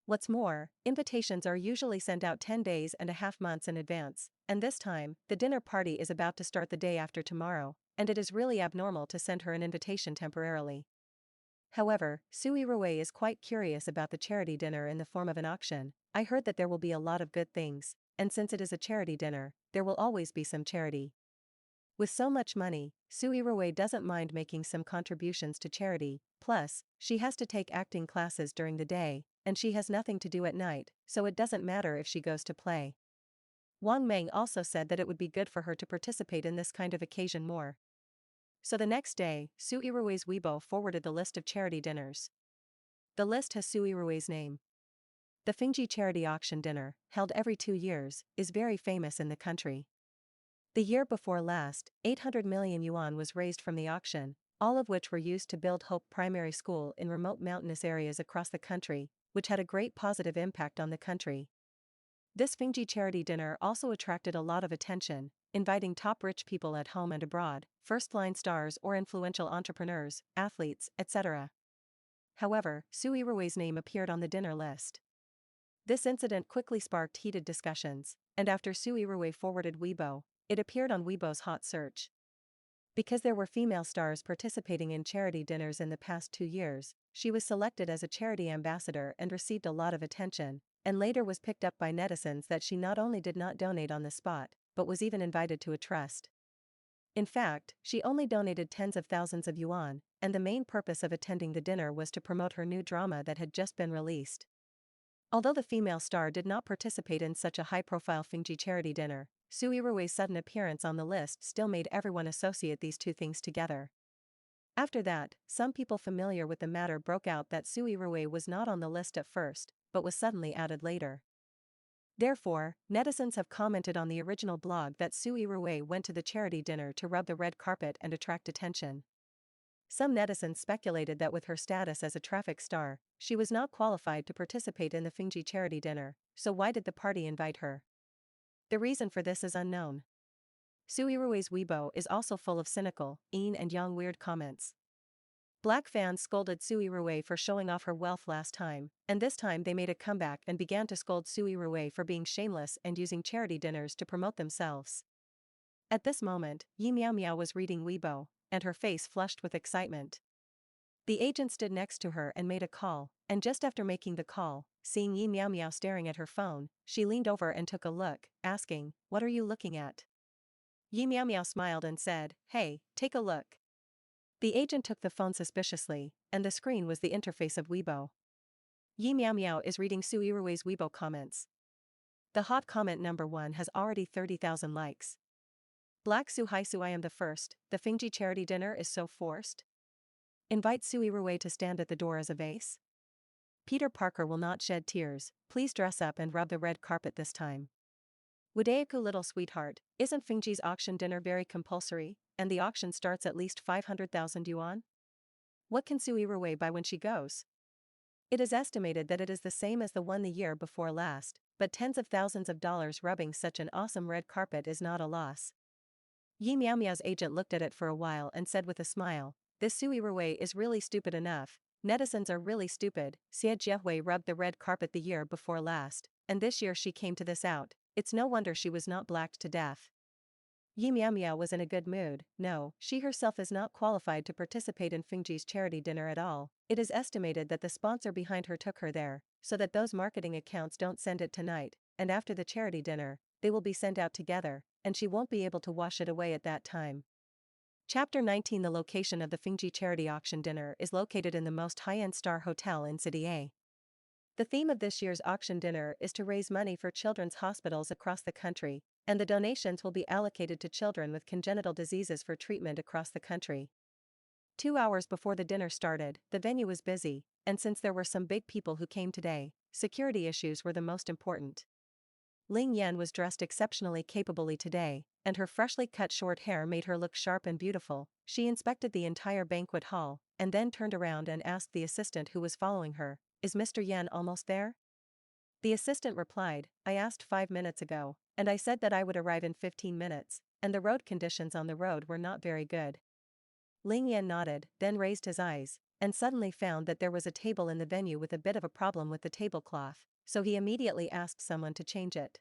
What's more, invitations are usually sent out 10 days and a half months in advance, and this time, the dinner party is about to start the day after tomorrow, and it is really abnormal to send her an invitation temporarily. However, Su Yirui is quite curious about the charity dinner in the form of an auction. I heard that there will be a lot of good things, and since it is a charity dinner, there will always be some charity. With so much money, Su Yirui doesn't mind making some contributions to charity, plus, she has to take acting classes during the day, and she has nothing to do at night, so it doesn't matter if she goes to play. Wang Meng also said that it would be good for her to participate in this kind of occasion more. So the next day, Su Yirui's Weibo forwarded the list of charity dinners. The list has Su Yirui's name. The Fingji Charity Auction Dinner, held every 2 years, is very famous in the country. The year before last, 800 million yuan was raised from the auction, all of which were used to build Hope Primary School in remote mountainous areas across the country, which had a great positive impact on the country. This Fingji charity dinner also attracted a lot of attention, inviting top rich people at home and abroad, first-line stars or influential entrepreneurs, athletes, etc. However, Su Yirui's name appeared on the dinner list. This incident quickly sparked heated discussions, and after Su Yirui forwarded Weibo, it appeared on Weibo's hot search. Because there were female stars participating in charity dinners in the past 2 years, she was selected as a charity ambassador and received a lot of attention, and later was picked up by netizens that she not only did not donate on the spot, but was even invited to a trust. In fact, she only donated tens of thousands of yuan, and the main purpose of attending the dinner was to promote her new drama that had just been released. Although the female star did not participate in such a high-profile Fingji charity dinner, Su Yirui's sudden appearance on the list still made everyone associate these two things together. After that, some people familiar with the matter broke out that Su Yirui was not on the list at first, but was suddenly added later. Therefore, netizens have commented on the original blog that Su Yirui went to the charity dinner to rub the red carpet and attract attention. Some netizens speculated that with her status as a traffic star, she was not qualified to participate in the Fingji charity dinner, so why did the party invite her? The reason for this is unknown. Su Yirui's Weibo is also full of cynical, yin and yang weird comments. Black fans scolded Su Yirui for showing off her wealth last time, and this time they made a comeback and began to scold Su Yirui for being shameless and using charity dinners to promote themselves. At this moment, Yi Miao Miao was reading Weibo, and her face flushed with excitement. The agent stood next to her and made a call, and just after making the call, seeing Yi Miao Miao staring at her phone, she leaned over and took a look, asking, "What are you looking at?" Yi Miao Miao smiled and said, "Hey, take a look." The agent took the phone suspiciously, and the screen was the interface of Weibo. Yi Miao Miao is reading Su Yirui's Weibo comments. The hot comment number 1 has already 30,000 likes. Black Su Hai Su I am the first, the Fingji charity dinner is so forced. Invite Su Yirui to stand at the door as a vase. Peter Parker will not shed tears, please dress up and rub the red carpet this time. Wudaiku little sweetheart, isn't Fingji's auction dinner very compulsory, and the auction starts at least 500,000 yuan? What can Su Yirui buy when she goes? It is estimated that it is the same as the one the year before last, but tens of thousands of dollars rubbing such an awesome red carpet is not a loss. Yi Miao Miao's agent looked at it for a while and said with a smile, "This Su Yirui is really stupid enough, netizens are really stupid, Xie Jiehui rubbed the red carpet the year before last, and this year she came to this out, it's no wonder she was not blacked to death." Yi Miao Miao was in a good mood. No, she herself is not qualified to participate in Fingji's charity dinner at all. It is estimated that the sponsor behind her took her there, so that those marketing accounts don't send it tonight, and after the charity dinner, they will be sent out together, and she won't be able to wash it away at that time. Chapter 19. The location of the Fingji charity auction dinner is located in the most high-end star hotel in City A. The theme of this year's auction dinner is to raise money for children's hospitals across the country, and the donations will be allocated to children with congenital diseases for treatment across the country. 2 hours before the dinner started, the venue was busy, and since there were some big people who came today, security issues were the most important. Ling Yan was dressed exceptionally capably today, and her freshly cut short hair made her look sharp and beautiful. She inspected the entire banquet hall, and then turned around and asked the assistant who was following her, "Is Mr. Yan almost there?" The assistant replied, "I asked 5 minutes ago, and I said that I would arrive in 15 minutes, and the road conditions on the road were not very good." Ling Yan nodded, then raised his eyes, and suddenly found that there was a table in the venue with a bit of a problem with the tablecloth, so he immediately asked someone to change it.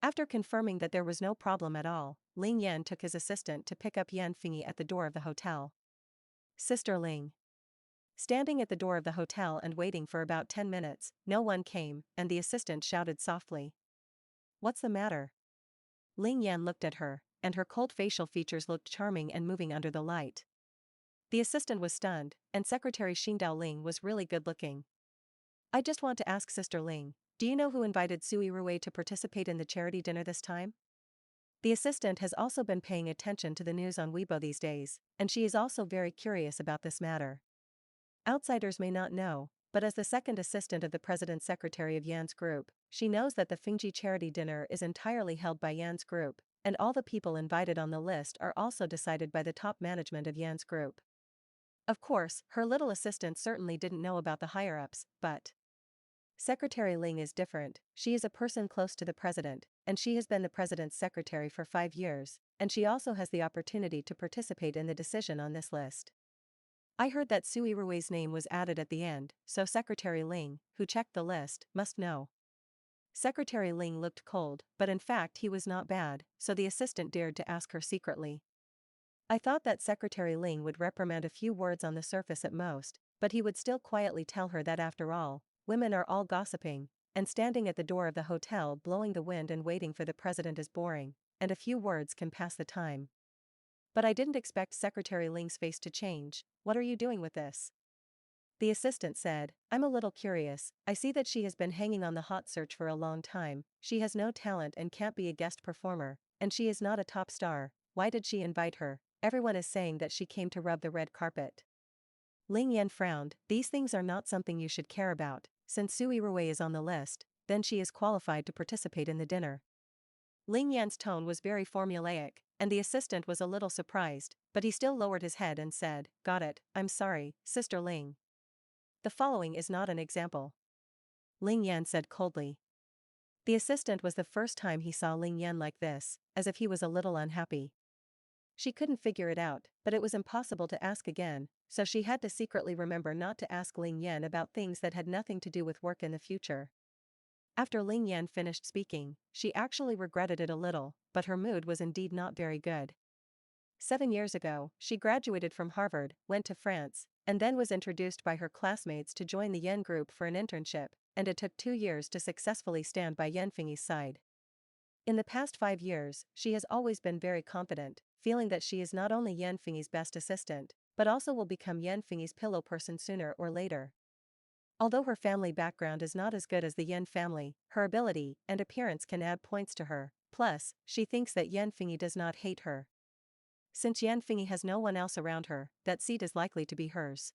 After confirming that there was no problem at all, Ling Yan took his assistant to pick up Yan Fingyi at the door of the hotel. Sister Ling. Standing at the door of the hotel and waiting for about 10 minutes, no one came, and the assistant shouted softly, "What's the matter?" Ling Yan looked at her, and her cold facial features looked charming and moving under the light. The assistant was stunned, and Secretary Xingdao Ling was really good-looking. "I just want to ask Sister Ling, do you know who invited Su Yirui to participate in the charity dinner this time?" The assistant has also been paying attention to the news on Weibo these days, and she is also very curious about this matter. Outsiders may not know, but as the second assistant of the president's secretary of Yan's group, she knows that the Fingji charity dinner is entirely held by Yan's group, and all the people invited on the list are also decided by the top management of Yan's group. Of course, her little assistant certainly didn't know about the higher-ups, but Secretary Ling is different. She is a person close to the president, and she has been the president's secretary for 5 years, and she also has the opportunity to participate in the decision on this list. I heard that Su Yirui's name was added at the end, so Secretary Ling, who checked the list, must know. Secretary Ling looked cold, but in fact he was not bad, so the assistant dared to ask her secretly. I thought that Secretary Ling would reprimand a few words on the surface at most, but he would still quietly tell her that after all, women are all gossiping, and standing at the door of the hotel blowing the wind and waiting for the president is boring, and a few words can pass the time. But I didn't expect Secretary Ling's face to change. "What are you doing with this?" The assistant said, "I'm a little curious. I see that she has been hanging on the hot search for a long time. She has no talent and can't be a guest performer, and she is not a top star. Why did she invite her? Everyone is saying that she came to rub the red carpet." Ling Yan frowned. "These things are not something you should care about. Since Su Yirui is on the list, then she is qualified to participate in the dinner." Ling Yan's tone was very formulaic, and the assistant was a little surprised, but he still lowered his head and said, "Got it, I'm sorry, Sister Ling. The following is not an example," Ling Yan said coldly. The assistant was the first time he saw Ling Yan like this, as if he was a little unhappy. She couldn't figure it out, but it was impossible to ask again, so she had to secretly remember not to ask Ling Yan about things that had nothing to do with work in the future. After Ling Yan finished speaking, she actually regretted it a little, but her mood was indeed not very good. 7 years ago, she graduated from Harvard, went to France, and then was introduced by her classmates to join the Yen group for an internship, and it took 2 years to successfully stand by Yan Fingyi's side. In the past 5 years, she has always been very confident, feeling that she is not only Yan Fingyi's best assistant, but also will become Yan Fingyi's pillow person sooner or later. Although her family background is not as good as the Yan family, her ability and appearance can add points to her, plus, she thinks that Yan Fingyi does not hate her. Since Yan Fingyi has no one else around her, that seat is likely to be hers.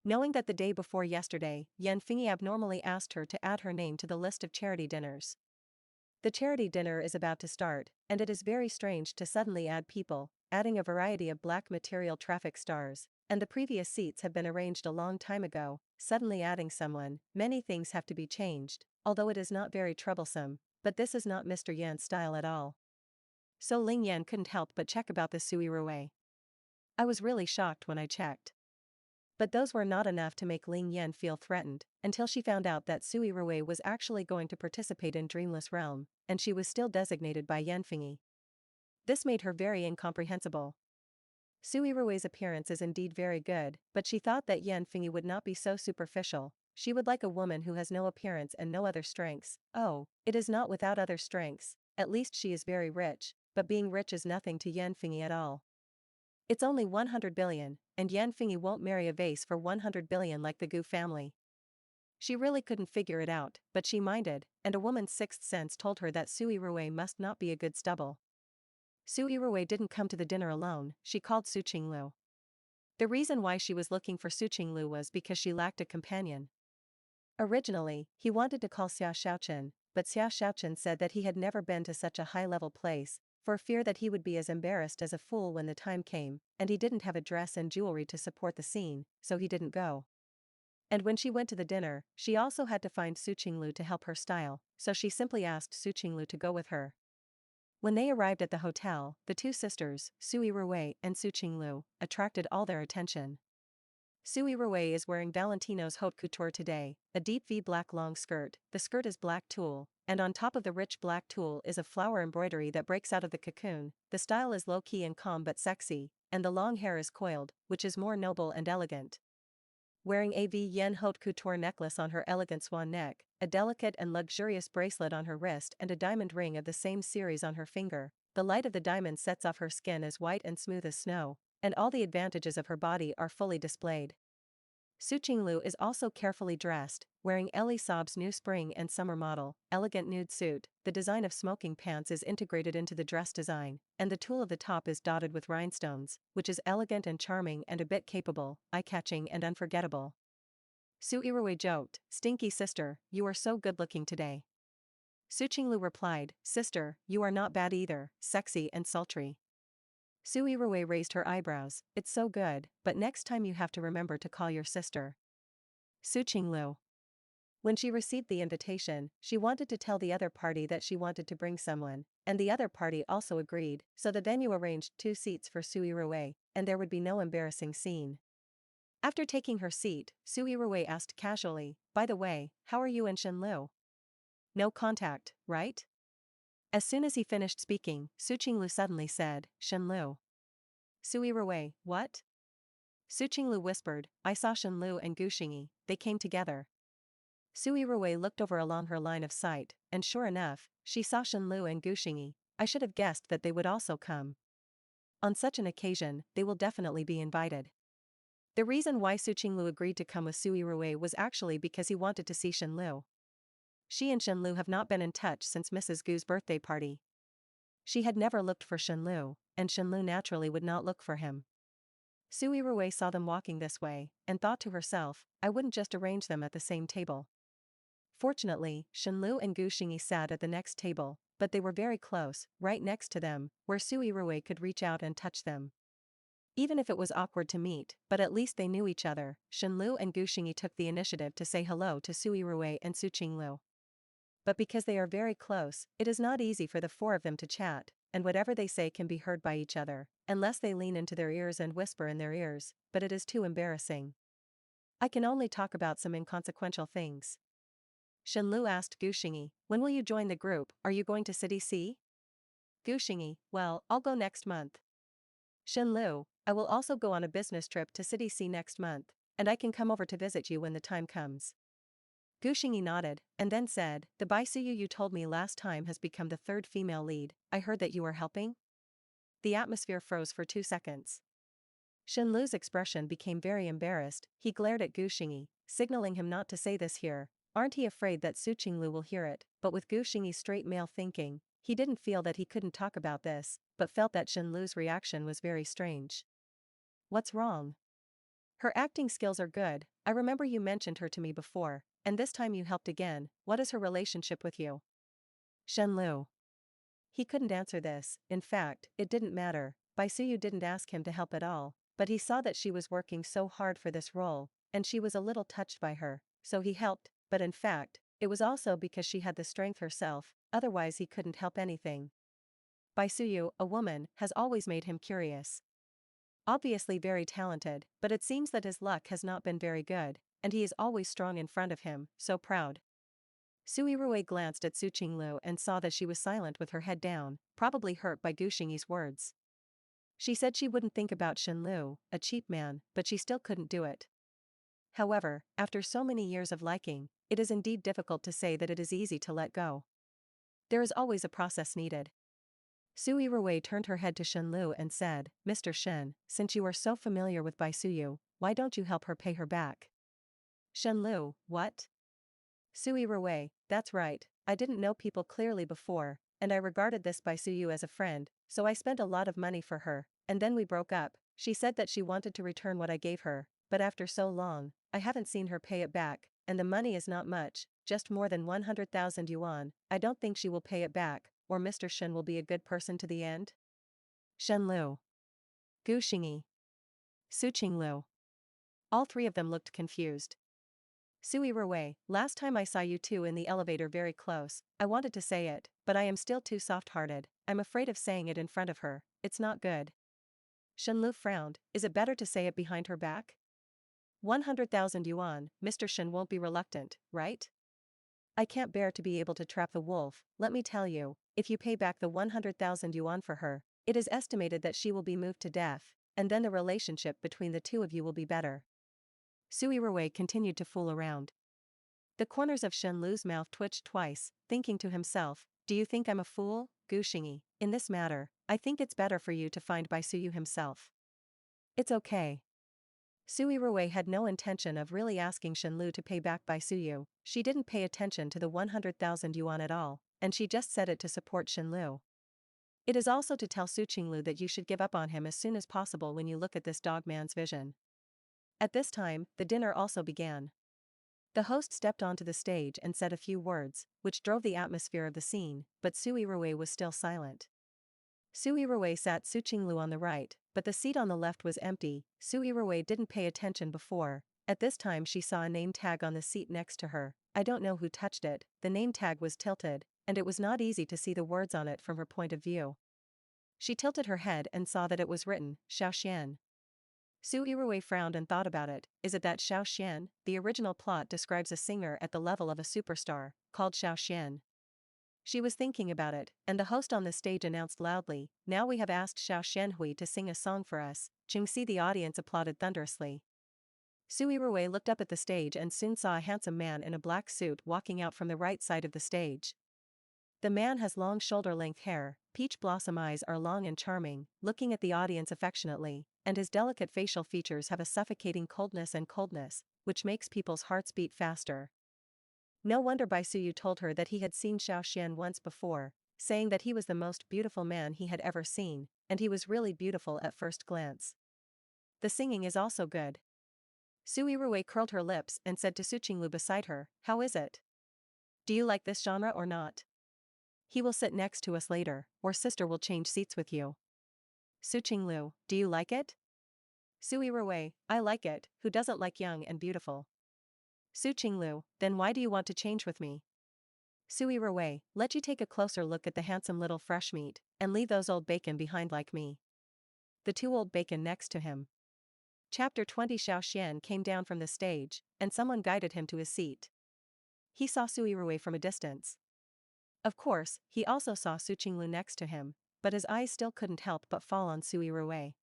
Knowing that the day before yesterday, Yan Fingyi abnormally asked her to add her name to the list of charity dinners. The charity dinner is about to start, and it is very strange to suddenly add people, adding a variety of black material traffic stars, and the previous seats have been arranged a long time ago, suddenly adding someone, many things have to be changed, although it is not very troublesome, but this is not Mr. Yan's style at all. So Ling Yan couldn't help but check about the Su Yirui. I was really shocked when I checked. But those were not enough to make Ling Yan feel threatened, until she found out that Su Yirui was actually going to participate in Dreamless Realm, and she was still designated by Yan Fingyi. This made her very incomprehensible. Su Yirui's appearance is indeed very good, but she thought that Yan Fingyi would not be so superficial. She would like a woman who has no appearance and no other strengths. Oh, it is not without other strengths, at least she is very rich, but being rich is nothing to Yan Fingyi at all. It's only 100 billion, and Yan Fingyi won't marry a vase for 100 billion like the Gu family. She really couldn't figure it out, but she minded, and a woman's sixth sense told her that Su Yirui must not be a good stubble. Su Yirui didn't come to the dinner alone, she called Su Qinglu. The reason why she was looking for Su Qinglu was because she lacked a companion. Originally, he wanted to call Xia Xiaochen, but Xia Xiaochen said that he had never been to such a high-level place, for fear that he would be as embarrassed as a fool when the time came, and he didn't have a dress and jewelry to support the scene, so he didn't go. And when she went to the dinner, she also had to find Su Qinglu to help her style, so she simply asked Su Qinglu to go with her. When they arrived at the hotel, the two sisters, Su Yirui and Su Qinglu, attracted all their attention. Su Yirui is wearing Valentino's haute couture today, a deep V black long skirt. The skirt is black tulle, and on top of the rich black tulle is a flower embroidery that breaks out of the cocoon. The style is low-key and calm but sexy, and the long hair is coiled, which is more noble and elegant. Wearing a V-yen haute couture necklace on her elegant swan neck, a delicate and luxurious bracelet on her wrist and a diamond ring of the same series on her finger, the light of the diamond sets off her skin as white and smooth as snow, and all the advantages of her body are fully displayed. Su Qinglu is also carefully dressed, wearing Elie Saab's new spring and summer model, elegant nude suit. The design of smoking pants is integrated into the dress design, and the tulle of the top is dotted with rhinestones, which is elegant and charming and a bit capable, eye-catching and unforgettable. Su Yirui joked, "Stinky sister, you are so good-looking today." Su Qinglu replied, "Sister, you are not bad either, sexy and sultry." Su Yirui raised her eyebrows, "It's so good, but next time you have to remember to call your sister Su Qinglu." When she received the invitation, she wanted to tell the other party that she wanted to bring someone, and the other party also agreed, so the venue arranged 2 seats for Su Yirui, and there would be no embarrassing scene. After taking her seat, Su Yirui asked casually, "By the way, how are you and Shenlu?" "No contact, right?" As soon as he finished speaking, Su Qinglu suddenly said, "Shenlu." Su Yirui, "What?" Su Qinglu whispered, "I saw Shenlu and Gu Xingyi, they came together." Su Yirui looked over along her line of sight, and sure enough, she saw Shenlu and Gu Xingyi. "I should have guessed that they would also come. On such an occasion, they will definitely be invited." The reason why Su Qinglu agreed to come with Su Yirui was actually because he wanted to see Shenlu. She and Shenlu have not been in touch since Mrs. Gu's birthday party. She had never looked for Shenlu, and Shenlu naturally would not look for him. Su Yirui saw them walking this way, and thought to herself, "I wouldn't just arrange them at the same table." Fortunately, Shenlu and Gu Xingyi sat at the next table, but they were very close, right next to them, where Su Yirui could reach out and touch them. Even if it was awkward to meet, but at least they knew each other, Shenlu and Gu Xingyi took the initiative to say hello to Su Yirui and Su Qinglu. But because they are very close, it is not easy for the 4 of them to chat, and whatever they say can be heard by each other, unless they lean into their ears and whisper in their ears, but it is too embarrassing. "I can only talk about some inconsequential things." Shenlu asked Gu Xingyi, "When will you join the group? Are you going to City C?" Gu Xingyi, "Well, I'll go next month." Shenlu, "I will also go on a business trip to City C next month, and I can come over to visit you when the time comes." Gu Xingyi nodded, and then said, "The Baisuyu you told me last time has become the 3rd female lead. I heard that you are helping?" The atmosphere froze for 2 seconds. Shenlu's expression became very embarrassed. He glared at Gu Xingyi, signaling him not to say this here. Aren't he afraid that Su Qinglu will hear it? But with Gu Xingyi's straight male thinking, he didn't feel that he couldn't talk about this, but felt that Shenlu's reaction was very strange. "What's wrong? Her acting skills are good. I remember you mentioned her to me before, and this time you helped again. What is her relationship with you?" Shenlu. He couldn't answer this. In fact, it didn't matter. Baisuyu didn't ask him to help at all, but he saw that she was working so hard for this role, and she was a little touched by her, so he helped, but in fact, it was also because she had the strength herself, otherwise he couldn't help anything. Baisuyu, a woman, has always made him curious. Obviously very talented, but it seems that his luck has not been very good, and he is always strong in front of him, so proud. Su Yirui glanced at Su Qinglu and saw that she was silent with her head down, probably hurt by Gu Xingyi's words. She said she wouldn't think about Shenlu, a cheap man, but she still couldn't do it. However, after so many years of liking, it is indeed difficult to say that it is easy to let go. There is always a process needed. Su Yirui turned her head to Shenlu and said, "Mr. Shen, since you are so familiar with Baisuyu, why don't you help her pay her back?" Shenlu, "What?" Su Yirui, "That's right, I didn't know people clearly before, and I regarded this Baisuyu as a friend, so I spent a lot of money for her, and then we broke up. She said that she wanted to return what I gave her, but after so long, I haven't seen her pay it back, and the money is not much, just more than 100,000 yuan. I don't think she will pay it back. or Mr. Shen will be a good person to the end? Shen Lu. Gu Xingyi. Su Qinglu. All three of them looked confused. Su Yirui, last time I saw you two in the elevator very close, I wanted to say it, but I am still too soft-hearted, I'm afraid of saying it in front of her, it's not good. Shen Lu frowned, is it better to say it behind her back? 100,000 yuan, Mr. Shen won't be reluctant, right? I can't bear to be able to trap the wolf, let me tell you, if you pay back the 100,000 yuan for her, it is estimated that she will be moved to death, and then the relationship between the two of you will be better. Su Yirui continued to fool around. The corners of Shen Lu's mouth twitched twice, thinking to himself, do you think I'm a fool, Gu Xingyi? In this matter, I think it's better for you to find Bai Suyu himself. It's okay. Su Yirui had no intention of really asking Shen Lu to pay back Bai Suyu, she didn't pay attention to the 100,000 yuan at all, and she just said it to support Shen Lu. It is also to tell Su Qinglu that you should give up on him as soon as possible when you look at this dog man's vision. At this time, the dinner also began. The host stepped onto the stage and said a few words, which drove the atmosphere of the scene, but Su Yirui was still silent. Su Yirui sat Su Qinglu on the right, but the seat on the left was empty. Su Yirui didn't pay attention before. At this time she saw a name tag on the seat next to her. I don't know who touched it, the name tag was tilted, and it was not easy to see the words on it from her point of view. She tilted her head and saw that it was written, Xiaoxian. Su Yirui frowned and thought about it, is it that Xiaoxian? The original plot describes a singer at the level of a superstar, called Xiaoxian. She was thinking about it, and the host on the stage announced loudly, now we have asked Xiaoxian Hui to sing a song for us. Qingxi the audience applauded thunderously. Su Yirui looked up at the stage and soon saw a handsome man in a black suit walking out from the right side of the stage. The man has long shoulder-length hair, peach blossom eyes are long and charming, looking at the audience affectionately, and his delicate facial features have a suffocating coldness, which makes people's hearts beat faster. No wonder Bai Suyu told her that he had seen Xiaoxian once before, saying that he was the most beautiful man he had ever seen, and he was really beautiful at first glance. The singing is also good. Su Yirui curled her lips and said to Su Qinglu beside her, how is it? Do you like this genre or not? He will sit next to us later, or sister will change seats with you. Su Qinglu, do you like it? Su Yirui, I like it, who doesn't like young and beautiful? Su Qinglu, then why do you want to change with me? Su Yirui, let you take a closer look at the handsome little fresh meat, and leave those old bacon behind like me. The two old bacon next to him. Chapter 20 Xiaoxian came down from the stage, and someone guided him to his seat. He saw Su Yirui from a distance. Of course, he also saw Su Qinglu next to him, but his eyes still couldn't help but fall on Su Yirui.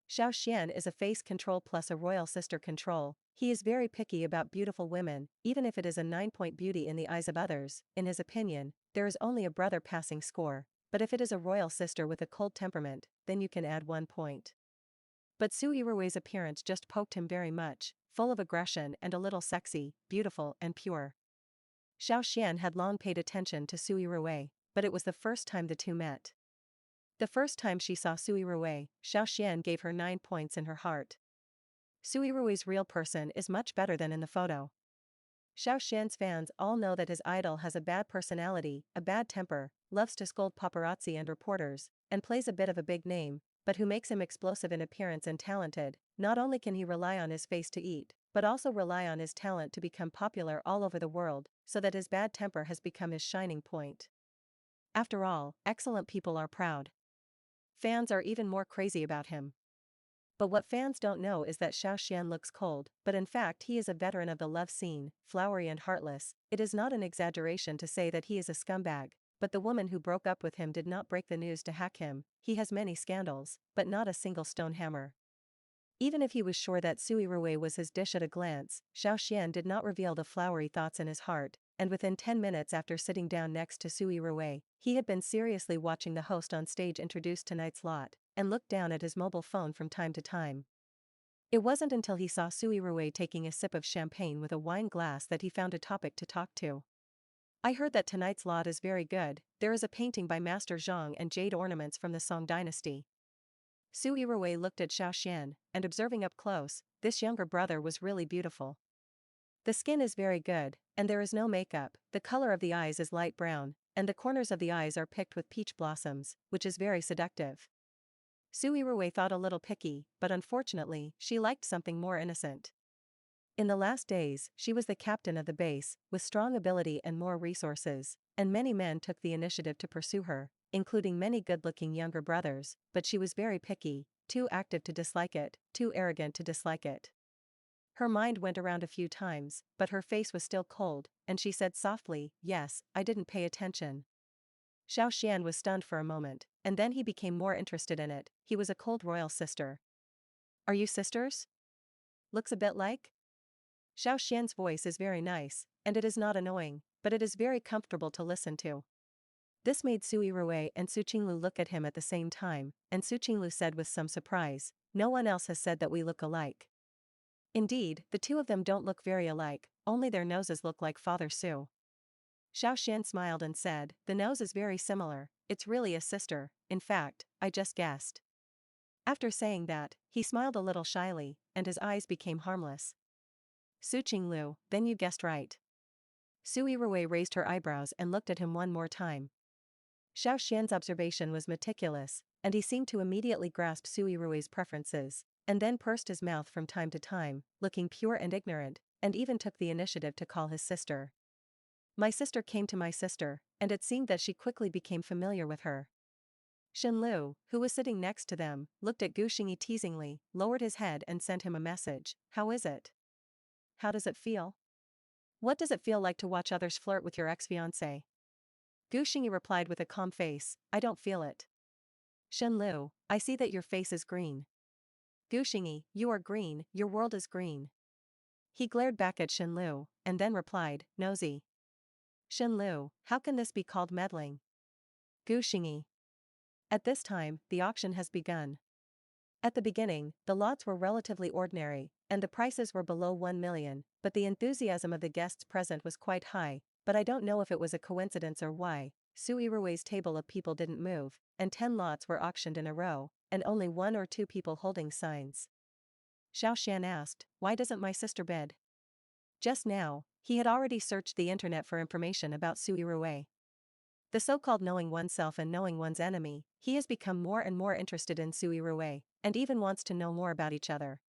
Xiaoxian is a face control plus a royal sister control. He is very picky about beautiful women, even if it is a 9-point beauty in the eyes of others. In his opinion, there is only a brother passing score, but if it is a royal sister with a cold temperament, then you can add 1 point. But Su Yirui's appearance just poked him very much, full of aggression and a little sexy, beautiful and pure. Xiaoxian had long paid attention to Su Yirui, but it was the first time the two met. The first time she saw Su Yirui, Xiaoxian gave her 9 points in her heart. Su Yirui's real person is much better than in the photo. Xiaoxian's fans all know that his idol has a bad personality, a bad temper, loves to scold paparazzi and reporters, and plays a bit of a big name, but who makes him explosive in appearance and talented. Not only can he rely on his face to eat, but also rely on his talent to become popular all over the world, so that his bad temper has become his shining point. After all, excellent people are proud. Fans are even more crazy about him. But what fans don't know is that Xiaoxian looks cold, but in fact he is a veteran of the love scene, flowery and heartless. It is not an exaggeration to say that he is a scumbag, but the woman who broke up with him did not break the news to hack him. He has many scandals, but not a single stone hammer. Even if he was sure that Su Yirui was his dish at a glance, Xiaoxian did not reveal the flowery thoughts in his heart, and within 10 minutes after sitting down next to Su Yirui, he had been seriously watching the host on stage introduce tonight's lot, and looked down at his mobile phone from time to time. It wasn't until he saw Su Yirui taking a sip of champagne with a wine glass that he found a topic to talk to. I heard that tonight's lot is very good. There is a painting by Master Zhang and jade ornaments from the Song dynasty. Su Yirui looked at Xiaoxian, and observing up close, this younger brother was really beautiful. The skin is very good, and there is no makeup, the color of the eyes is light brown, and the corners of the eyes are picked with peach blossoms, which is very seductive. Su Yirui thought a little picky, but unfortunately, she liked something more innocent. In the last days, she was the captain of the base, with strong ability and more resources, and many men took the initiative to pursue her, including many good-looking younger brothers, but she was very picky, too active to dislike it, too arrogant to dislike it. Her mind went around a few times, but her face was still cold, and she said softly, "Yes, I didn't pay attention." Xiao Xian was stunned for a moment, and then he became more interested in it. He was a cold royal sister. "Are you sisters? Looks a bit like?" Xiao Xian's voice is very nice, and it is not annoying, but it is very comfortable to listen to. This made Su Yirui and Su Qinglu look at him at the same time, and Su Qinglu said with some surprise, "No one else has said that we look alike." Indeed, the two of them don't look very alike, only their noses look like Father Su. Xiao Xian smiled and said, "The nose is very similar, it's really a sister, in fact, I just guessed." After saying that, he smiled a little shyly, and his eyes became harmless. "Su Qinglu, then you guessed right." Su Yirui raised her eyebrows and looked at him one more time. Xiao Xian's observation was meticulous, and he seemed to immediately grasp Su Yirui's preferences, and then pursed his mouth from time to time, looking pure and ignorant, and even took the initiative to call his sister. My sister came to my sister, and it seemed that she quickly became familiar with her. Shenlu, who was sitting next to them, looked at Gu Xingyi teasingly, lowered his head and sent him a message, "How is it? How does it feel? What does it feel like to watch others flirt with your ex-fiancé?" Gu Xingyi replied with a calm face, "I don't feel it." "Shenlu, I see that your face is green." "Gu Xingyi, you are green, your world is green." He glared back at Shenlu, and then replied, "Nosy." "Shenlu, how can this be called meddling?" Gu Xingyi. At this time, the auction has begun. At the beginning, the lots were relatively ordinary, and the prices were below 1 million, but the enthusiasm of the guests present was quite high, but I don't know if it was a coincidence or why. Su Yirui's table of people didn't move, and 10 lots were auctioned in a row, and only 1 or 2 people holding signs. Xiao Xian asked, "Why doesn't my sister bid?" Just now, he had already searched the internet for information about Su Yirui. The so-called knowing oneself and knowing one's enemy, he has become more and more interested in Su Yirui, and even wants to know more about each other.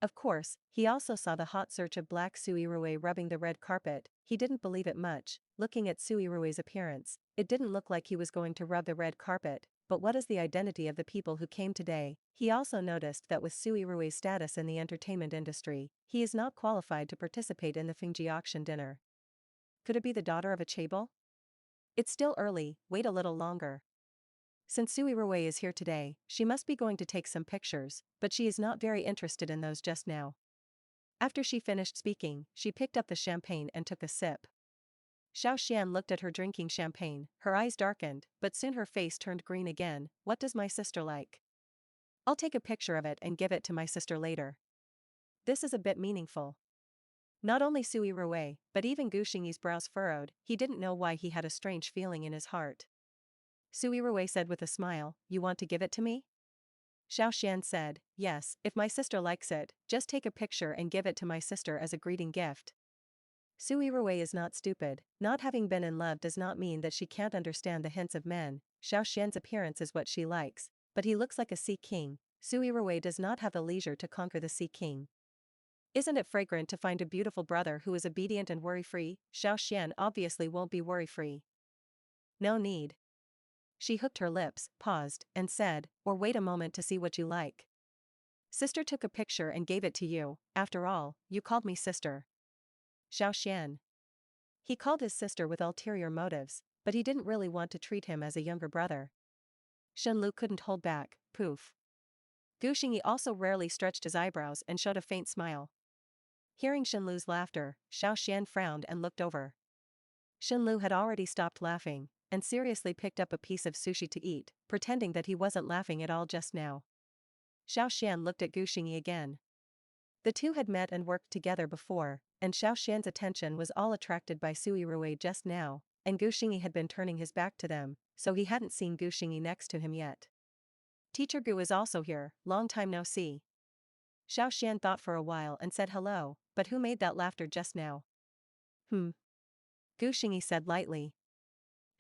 Of course, he also saw the hot search of black Su Yirui rubbing the red carpet. He didn't believe it much. Looking at Su Yirui's appearance, it didn't look like he was going to rub the red carpet, but what is the identity of the people who came today? He also noticed that with Su Yirui's status in the entertainment industry, he is not qualified to participate in the Fingji auction dinner. Could it be the daughter of a chaebol? It's still early, wait a little longer. Since Su Yirui is here today, she must be going to take some pictures, but she is not very interested in those just now. After she finished speaking, she picked up the champagne and took a sip. Xiao Xian looked at her drinking champagne, her eyes darkened, but soon her face turned green again. "What does my sister like? I'll take a picture of it and give it to my sister later." This is a bit meaningful. Not only Su Yirui, but even Gu Xingyi's brows furrowed. He didn't know why he had a strange feeling in his heart. Su Yirui said with a smile, "You want to give it to me?" Xiao Xian said, "Yes, if my sister likes it, just take a picture and give it to my sister as a greeting gift." Su Yirui is not stupid. Not having been in love does not mean that she can't understand the hints of men. Xiao Xian's appearance is what she likes, but he looks like a sea king. Su Yirui does not have the leisure to conquer the sea king. Isn't it fragrant to find a beautiful brother who is obedient and worry-free? Xiao Xian obviously won't be worry-free. No need. She hooked her lips, paused, and said, "Or wait a moment to see what you like." Sister took a picture and gave it to you. After all, you called me sister. Xiao Xian. He called his sister with ulterior motives, but he didn't really want to treat him as a younger brother. Shenlu couldn't hold back, poof. Gu Xingyi also rarely stretched his eyebrows and showed a faint smile. Hearing Shenlu's laughter, Xiao Xian frowned and looked over. Shenlu had already stopped laughing, and seriously picked up a piece of sushi to eat, pretending that he wasn't laughing at all just now. Xiao Xian looked at Gu Xingyi again. The two had met and worked together before, and Xiao Xian's attention was all attracted by Su Yirui just now, and Gu Xingyi had been turning his back to them, so he hadn't seen Gu Xingyi next to him yet. Teacher Gu is also here, long time no see. Xiao Xian thought for a while and said hello, but who made that laughter just now? Gu Xingyi said lightly.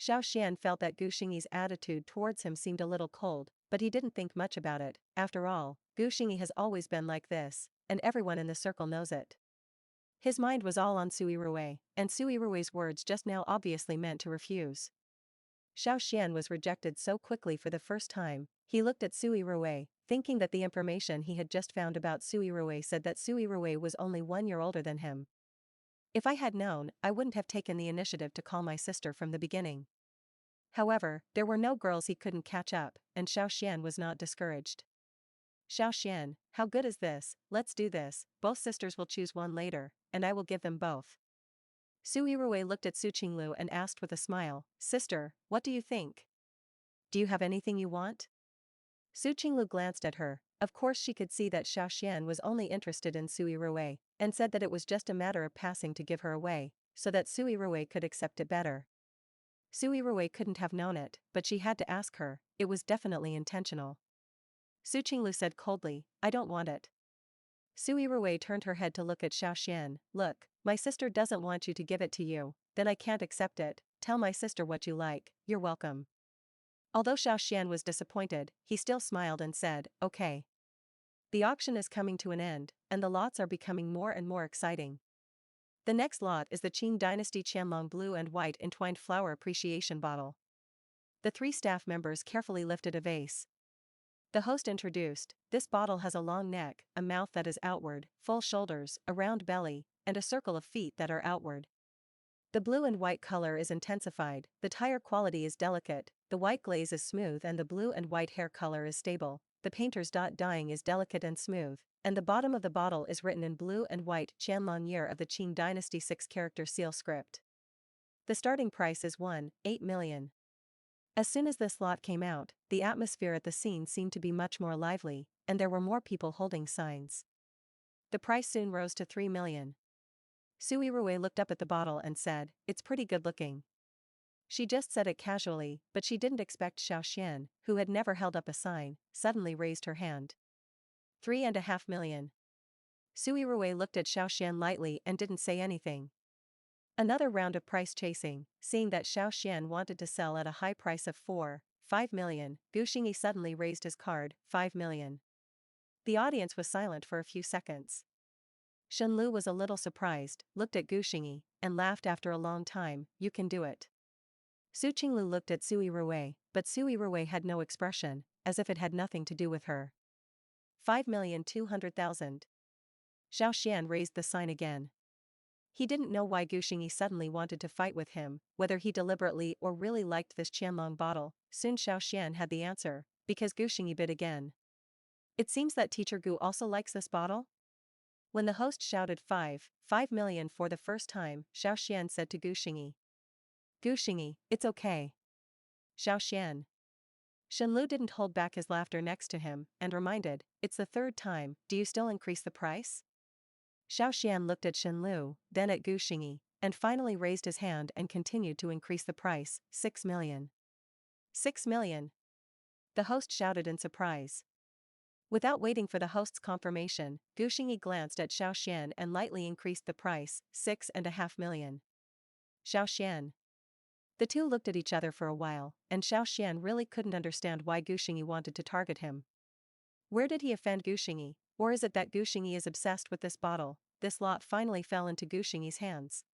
Xiao Xian felt that Gu Xingyi's attitude towards him seemed a little cold, but he didn't think much about it. After all, Gu Xingyi has always been like this, and everyone in the circle knows it. His mind was all on Su Yirui, and Su Yirui's words just now obviously meant to refuse. Xiao Xian was rejected so quickly for the first time. He looked at Su Yirui, thinking that the information he had just found about Su Yirui said that Su Yirui was only 1 year older than him. If I had known, I wouldn't have taken the initiative to call my sister from the beginning. However, there were no girls he couldn't catch up, and Xiao Xian was not discouraged. Xiao Xian, how good is this? Let's do this. Both sisters will choose one later, and I will give them both. Su Yirui looked at Su Qinglu and asked with a smile, Sister, what do you think? Do you have anything you want? Su Qinglu glanced at her. Of course she could see that Xiao Xian was only interested in Su Yirui, and said that it was just a matter of passing to give her away, so that Su Yirui could accept it better. Su Yirui couldn't have known it, but she had to ask her. It was definitely intentional. Su Qinglu said coldly, I don't want it. Su Yirui turned her head to look at Xiao Xian. Look, my sister doesn't want you to give it to you, then I can't accept it. Tell my sister what you like, you're welcome. Although Xiao Xian was disappointed, he still smiled and said, okay. The auction is coming to an end, and the lots are becoming more and more exciting. The next lot is the Qing Dynasty Qianlong Blue and White Entwined Flower Appreciation Bottle. The 3 staff members carefully lifted a vase. The host introduced, this bottle has a long neck, a mouth that is outward, full shoulders, a round belly, and a circle of feet that are outward. The blue and white color is intensified, the tire quality is delicate, the white glaze is smooth and the blue and white hair color is stable, the painter's dyeing is delicate and smooth, and the bottom of the bottle is written in blue and white Qianlong year of the Qing Dynasty 6-character seal script. The starting price is 1.8 million. As soon as this lot came out, the atmosphere at the scene seemed to be much more lively, and there were more people holding signs. The price soon rose to 3 million. Su Yirui looked up at the bottle and said, it's pretty good looking. She just said it casually, but she didn't expect Xiao Xian, who had never held up a sign, suddenly raised her hand. 3.5 million. Su Yirui looked at Xiao Xian lightly and didn't say anything. Another round of price chasing, seeing that Xiao Xian wanted to sell at a high price of 4.5 million, Gu Xingyi suddenly raised his card, 5 million. The audience was silent for a few seconds. Shen Lu was a little surprised, looked at Gu Xingyi, and laughed after a long time, you can do it. Su Qinglu looked at Su Yirui, but Su Yirui had no expression, as if it had nothing to do with her. 5,200,000. Xiao Xian raised the sign again. He didn't know why Gu Xingyi suddenly wanted to fight with him, whether he deliberately or really liked this Qianlong bottle. Soon Xiao Xian had the answer, because Gu Xingyi bid again. It seems that teacher Gu also likes this bottle? When the host shouted 5 million for the first time, Xiao Xian said to Gu Xingyi. Gu Xingyi, it's okay. Xiao Xian. Shen Lu didn't hold back his laughter next to him, and reminded, it's the 3rd time, do you still increase the price? Xiao Xian looked at Shen Lu, then at Gu Xingyi, and finally raised his hand and continued to increase the price, 6 million. 6 million. The host shouted in surprise. Without waiting for the host's confirmation, Gu Xingyi glanced at Xiao Xian and lightly increased the price, 6.5 million. Xiao Xian. The two looked at each other for a while, and Xiao Xian really couldn't understand why Gu Xingyi wanted to target him. Where did he offend Gu Xingyi, or is it that Gu Xingyi is obsessed with this bottle? This lot finally fell into Gu Xingyi's hands.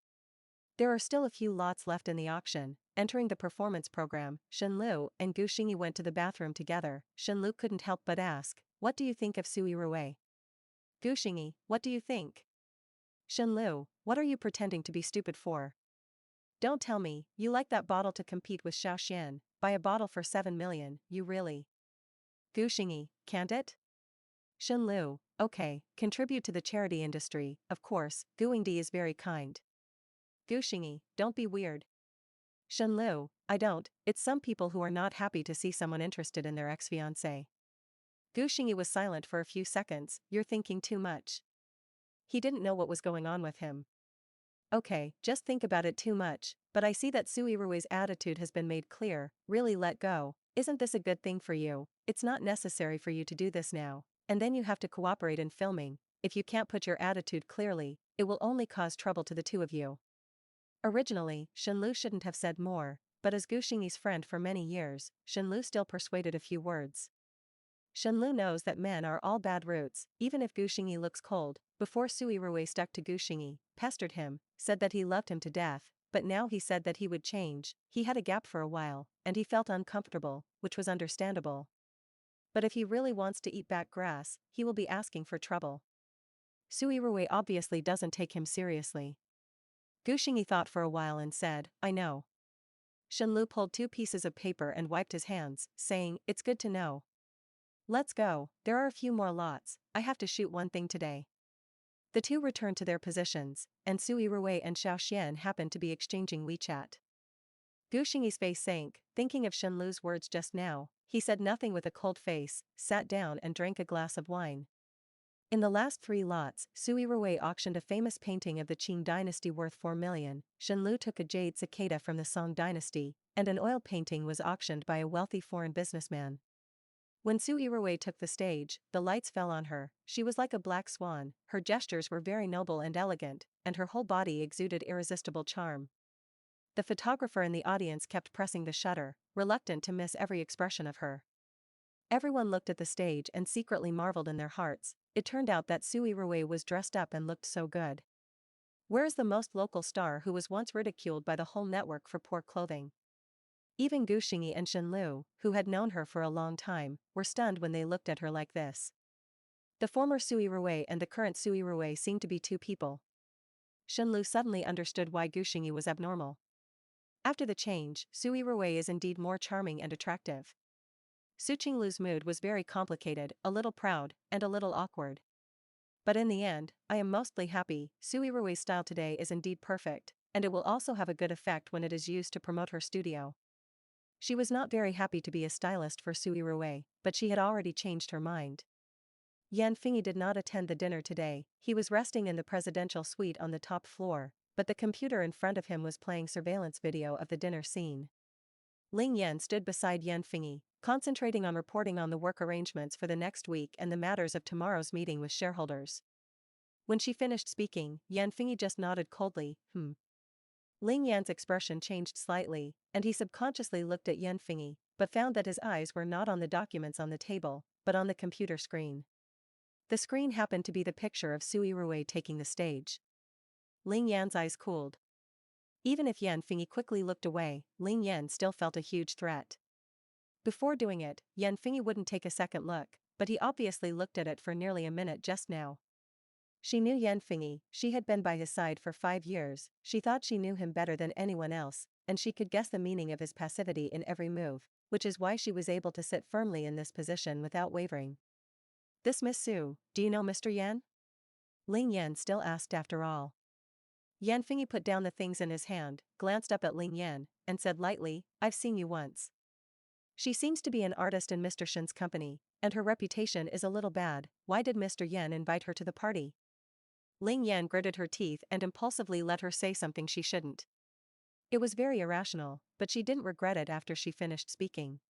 There are still a few lots left in the auction. Entering the performance program, Shen Lu and Gu Xingyi went to the bathroom together. Shen Lu couldn't help but ask, what do you think of Su Yirui? Gu Xingyi, what do you think? Shen Lu, what are you pretending to be stupid for? Don't tell me, you like that bottle to compete with Xiao Xian, buy a bottle for 7 million, you really? Gu Xingyi, can't it? Shen Lu, okay, contribute to the charity industry, of course, Gu Yingdi is very kind. Gu Xingyi, don't be weird. Shen Lu, I don't, it's some people who are not happy to see someone interested in their ex-fiancé. Gu Xingyi was silent for a few seconds, you're thinking too much. He didn't know what was going on with him. Okay, just think about it too much, but I see that Su Yirui's attitude has been made clear, really let go. Isn't this a good thing for you? It's not necessary for you to do this now, and then you have to cooperate in filming. If you can't put your attitude clearly, it will only cause trouble to the two of you. Originally, Shen Lu shouldn't have said more, but as Gu Xingyi's friend for many years, Shenlu still persuaded a few words. Shenlu knows that men are all bad roots, even if Gu Xingyi looks cold. Before Su Yirui stuck to Gu Xingyi, pestered him, said that he loved him to death, but now he said that he would change. He had a gap for a while, and he felt uncomfortable, which was understandable. But if he really wants to eat back grass, he will be asking for trouble. Su Yirui obviously doesn't take him seriously. Gu Xingyi thought for a while and said, I know. Shenlu pulled 2 pieces of paper and wiped his hands, saying, it's good to know. Let's go, there are a few more lots, I have to shoot one thing today. The two returned to their positions, and Su Yirui and Xiao Xian happened to be exchanging WeChat. Gu Xingyi's face sank, thinking of Shenlu's words just now. He said nothing with a cold face, sat down and drank a glass of wine. In the last 3 lots, Su Yirui auctioned a famous painting of the Qing dynasty worth 4 million, Shenlu took a jade cicada from the Song dynasty, and an oil painting was auctioned by a wealthy foreign businessman. When Su Yirui took the stage, the lights fell on her. She was like a black swan, her gestures were very noble and elegant, and her whole body exuded irresistible charm. The photographer in the audience kept pressing the shutter, reluctant to miss every expression of her. Everyone looked at the stage and secretly marveled in their hearts. It turned out that Su Yirui was dressed up and looked so good. Where's the most local star who was once ridiculed by the whole network for poor clothing? Even Gu Xingyi and Shenlu, who had known her for a long time, were stunned when they looked at her like this. The former Su Yirui and the current Su Yirui seemed to be 2 people. Shenlu suddenly understood why Gu Xingyi was abnormal. After the change, Su Yirui is indeed more charming and attractive. Su Qinglu's mood was very complicated, a little proud, and a little awkward. But in the end, I am mostly happy. Su Yirui's style today is indeed perfect, and it will also have a good effect when it is used to promote her studio. She was not very happy to be a stylist for Su Yirui, but she had already changed her mind. Yan Fingyi did not attend the dinner today. He was resting in the presidential suite on the top floor, but the computer in front of him was playing surveillance video of the dinner scene. Ling Yan stood beside Yan Fingyi, concentrating on reporting on the work arrangements for the next week and the matters of tomorrow's meeting with shareholders. When she finished speaking, Yan Fingyi just nodded coldly, Ling Yan's expression changed slightly, and he subconsciously looked at Yan Fingyi, but found that his eyes were not on the documents on the table, but on the computer screen. The screen happened to be the picture of Su Yirui taking the stage. Ling Yan's eyes cooled. Even if Yan Fingyi quickly looked away, Ling Yan still felt a huge threat. Before doing it, Yan Fingyi wouldn't take a second look, but he obviously looked at it for nearly a minute just now. She knew Yan Fingyi, she had been by his side for 5 years, she thought she knew him better than anyone else, and she could guess the meaning of his passivity in every move, which is why she was able to sit firmly in this position without wavering. This Miss Su, do you know Mr. Yan? Ling Yan still asked after all. Yan Fingyi put down the things in his hand, glanced up at Ling Yan, and said lightly, I've seen you once. She seems to be an artist in Mr. Shen's company, and her reputation is a little bad. Why did Mr. Yan invite her to the party? Ling Yan gritted her teeth and impulsively let her say something she shouldn't. It was very irrational, but she didn't regret it after she finished speaking.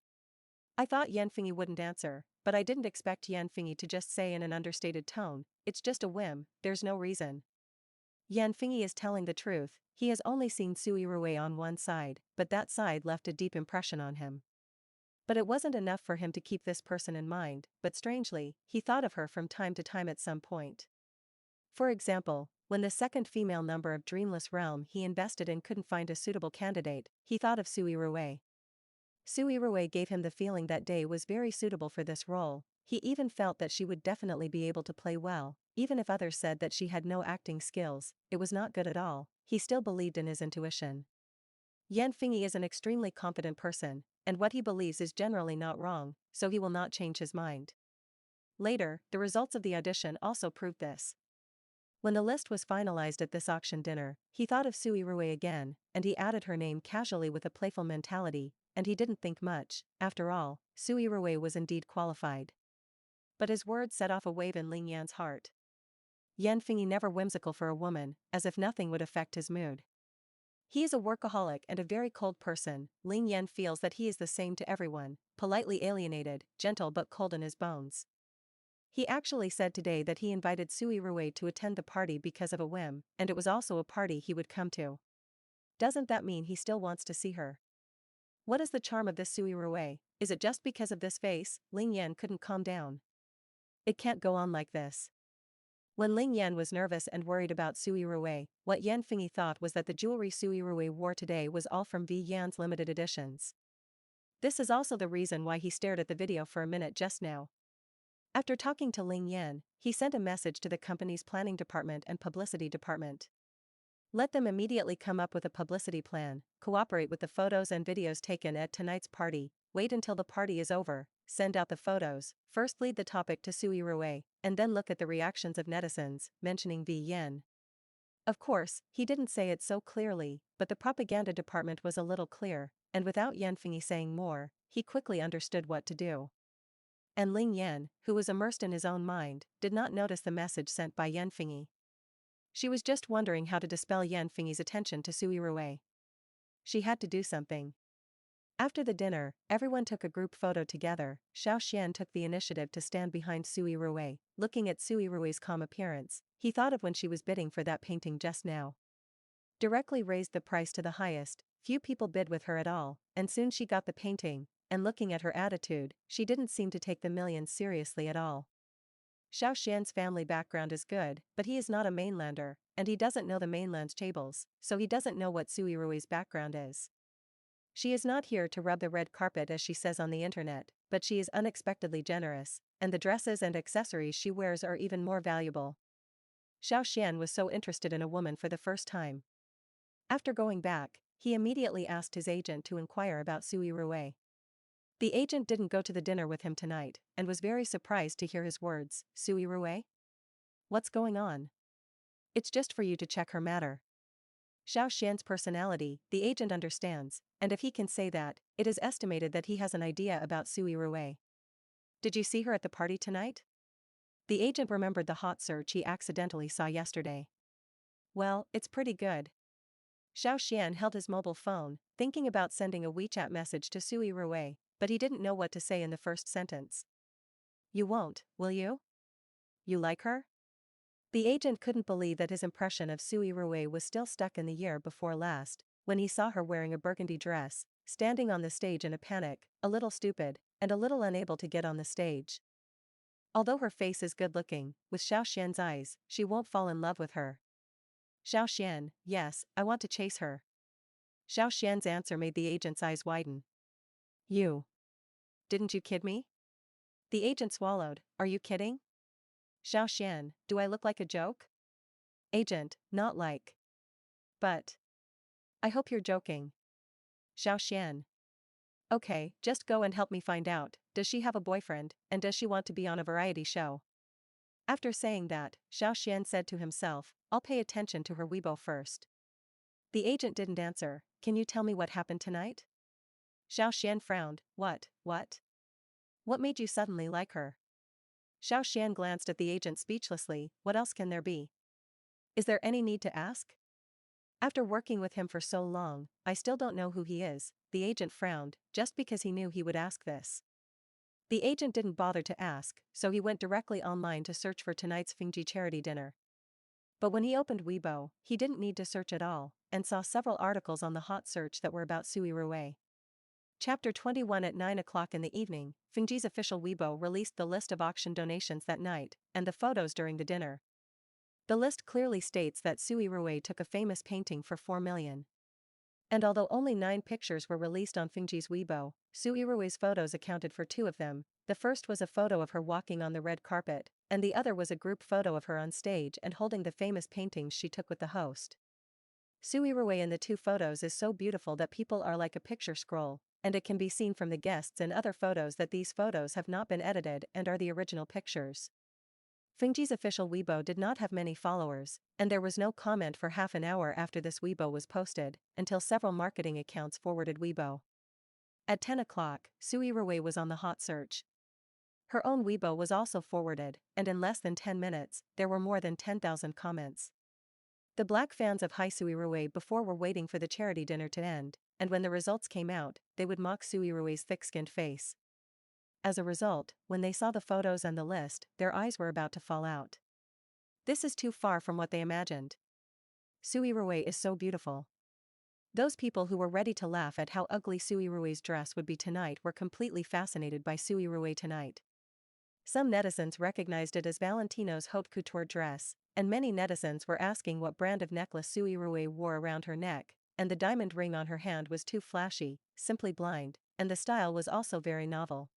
I thought Yan Fingyi wouldn't answer, but I didn't expect Yan Fingyi to just say in an understated tone, it's just a whim, there's no reason. Yan Fingyi is telling the truth, he has only seen Su Yirui on one side, but that side left a deep impression on him. But it wasn't enough for him to keep this person in mind, but strangely, he thought of her from time to time at some point. For example, when the second female number of Dreamless Realm he invested in couldn't find a suitable candidate, he thought of Su Yirui. Su Yirui gave him the feeling that day was very suitable for this role. He even felt that she would definitely be able to play well, even if others said that she had no acting skills, it was not good at all, he still believed in his intuition. Yan Fingyi is an extremely competent person, and what he believes is generally not wrong, so he will not change his mind. Later, the results of the audition also proved this. When the list was finalized at this auction dinner, he thought of Su Yirui again, and he added her name casually with a playful mentality, and he didn't think much. After all, Su Yirui was indeed qualified. But his words set off a wave in Ling Yan's heart. Yan Fingyi never whimsical for a woman, as if nothing would affect his mood. He is a workaholic and a very cold person. Ling Yan feels that he is the same to everyone, politely alienated, gentle but cold in his bones. He actually said today that he invited Su Yirui to attend the party because of a whim, and it was also a party he would come to. Doesn't that mean he still wants to see her? What is the charm of this Su Yirui? Is it just because of this face? Ling Yan couldn't calm down. It can't go on like this. When Ling Yan was nervous and worried about Su Yirui, what Yan Fingyi thought was that the jewelry Su Yirui wore today was all from V Yan's limited editions. This is also the reason why he stared at the video for a minute just now. After talking to Ling Yan, he sent a message to the company's planning department and publicity department. Let them immediately come up with a publicity plan, cooperate with the photos and videos taken at tonight's party, wait until the party is over, send out the photos, first lead the topic to Su Yirui, and then look at the reactions of netizens, mentioning V Yan. Of course, he didn't say it so clearly, but the propaganda department was a little clear, and without Yan Fingyi saying more, he quickly understood what to do. And Ling Yan, who was immersed in his own mind, did not notice the message sent by Yan Fingyi. She was just wondering how to dispel Yan Fingyi's attention to Su Yirui. She had to do something. After the dinner, everyone took a group photo together. Xiao Xian took the initiative to stand behind Su Yirui. Looking at Su Yirui's calm appearance, he thought of when she was bidding for that painting just now. Directly raised the price to the highest, few people bid with her at all, and soon she got the painting, and looking at her attitude, she didn't seem to take the millions seriously at all. Xiao Xian's family background is good, but he is not a mainlander, and he doesn't know the mainland's tables, so he doesn't know what Su Yirui's background is. She is not here to rub the red carpet as she says on the internet, but she is unexpectedly generous, and the dresses and accessories she wears are even more valuable. Xiao Xian was so interested in a woman for the first time. After going back, he immediately asked his agent to inquire about Su Yirui. The agent didn't go to the dinner with him tonight, and was very surprised to hear his words. Su Yirui? What's going on? It's just for you to check her matter. Xiao Xian's personality, the agent understands, and if he can say that, it is estimated that he has an idea about Su Yirui. Did you see her at the party tonight? The agent remembered the hot search he accidentally saw yesterday. Well, it's pretty good. Xiao Xian held his mobile phone, thinking about sending a WeChat message to Su Yirui, but he didn't know what to say in the first sentence. You won't, will you? You like her? The agent couldn't believe that his impression of Su Yirui was still stuck in the year before last, when he saw her wearing a burgundy dress, standing on the stage in a panic, a little stupid, and a little unable to get on the stage. Although her face is good-looking, with Xiao Xian's eyes, she won't fall in love with her. Xiao Xian, yes, I want to chase her. Xiao Xian's answer made the agent's eyes widen. You. Didn't you kid me? The agent swallowed. Are you kidding? Xiao Xian, do I look like a joke? Agent, not like. But. I hope you're joking. Xiao Xian. Okay, just go and help me find out, does she have a boyfriend, and does she want to be on a variety show? After saying that, Xiao Xian said to himself, I'll pay attention to her Weibo first. The agent didn't answer. Can you tell me what happened tonight? Xiao Xian frowned. What? What made you suddenly like her? Xiao Xian glanced at the agent speechlessly. What else can there be? Is there any need to ask? After working with him for so long, I still don't know who he is. The agent frowned, just because he knew he would ask this. The agent didn't bother to ask, so he went directly online to search for tonight's Fingji charity dinner. But when he opened Weibo, he didn't need to search at all, and saw several articles on the hot search that were about Su Yirui. Chapter 21. At 9 o'clock in the evening, Fingji's official Weibo released the list of auction donations that night, and the photos during the dinner. The list clearly states that Su Yirui took a famous painting for 4 million. And although only 9 pictures were released on Fingji's Weibo, Su Yirui's photos accounted for 2 of them. The first was a photo of her walking on the red carpet, and the other was a group photo of her on stage and holding the famous paintings she took with the host. Su Yirui in the 2 photos is so beautiful that people are like a picture scroll, and it can be seen from the guests and other photos that these photos have not been edited and are the original pictures. Fingji's official Weibo did not have many followers, and there was no comment for half an hour after this Weibo was posted, until several marketing accounts forwarded Weibo. At 10 o'clock, Su Yirui was on the hot search. Her own Weibo was also forwarded, and in less than 10 minutes, there were more than 10,000 comments. The black fans of Hai Su Yirui before were waiting for the charity dinner to end, and when the results came out, they would mock Su Yirui's thick-skinned face. As a result, when they saw the photos and the list, their eyes were about to fall out. This is too far from what they imagined. Su Yirui is so beautiful. Those people who were ready to laugh at how ugly Su Yirui's dress would be tonight were completely fascinated by Su Yirui tonight. Some netizens recognized it as Valentino's haute couture dress, and many netizens were asking what brand of necklace Su Yirui wore around her neck, and the diamond ring on her hand was too flashy, simply blind, and the style was also very novel.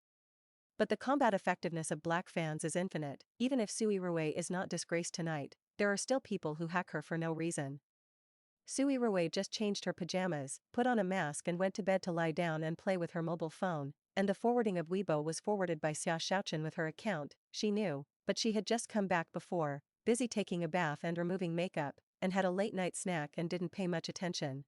But the combat effectiveness of black fans is infinite. Even if Su Yirui is not disgraced tonight, there are still people who hack her for no reason. Su Yirui just changed her pajamas, put on a mask and went to bed to lie down and play with her mobile phone, and the forwarding of Weibo was forwarded by Xia Xiaochen with her account. She knew, but she had just come back before, busy taking a bath and removing makeup, and had a late-night snack and didn't pay much attention.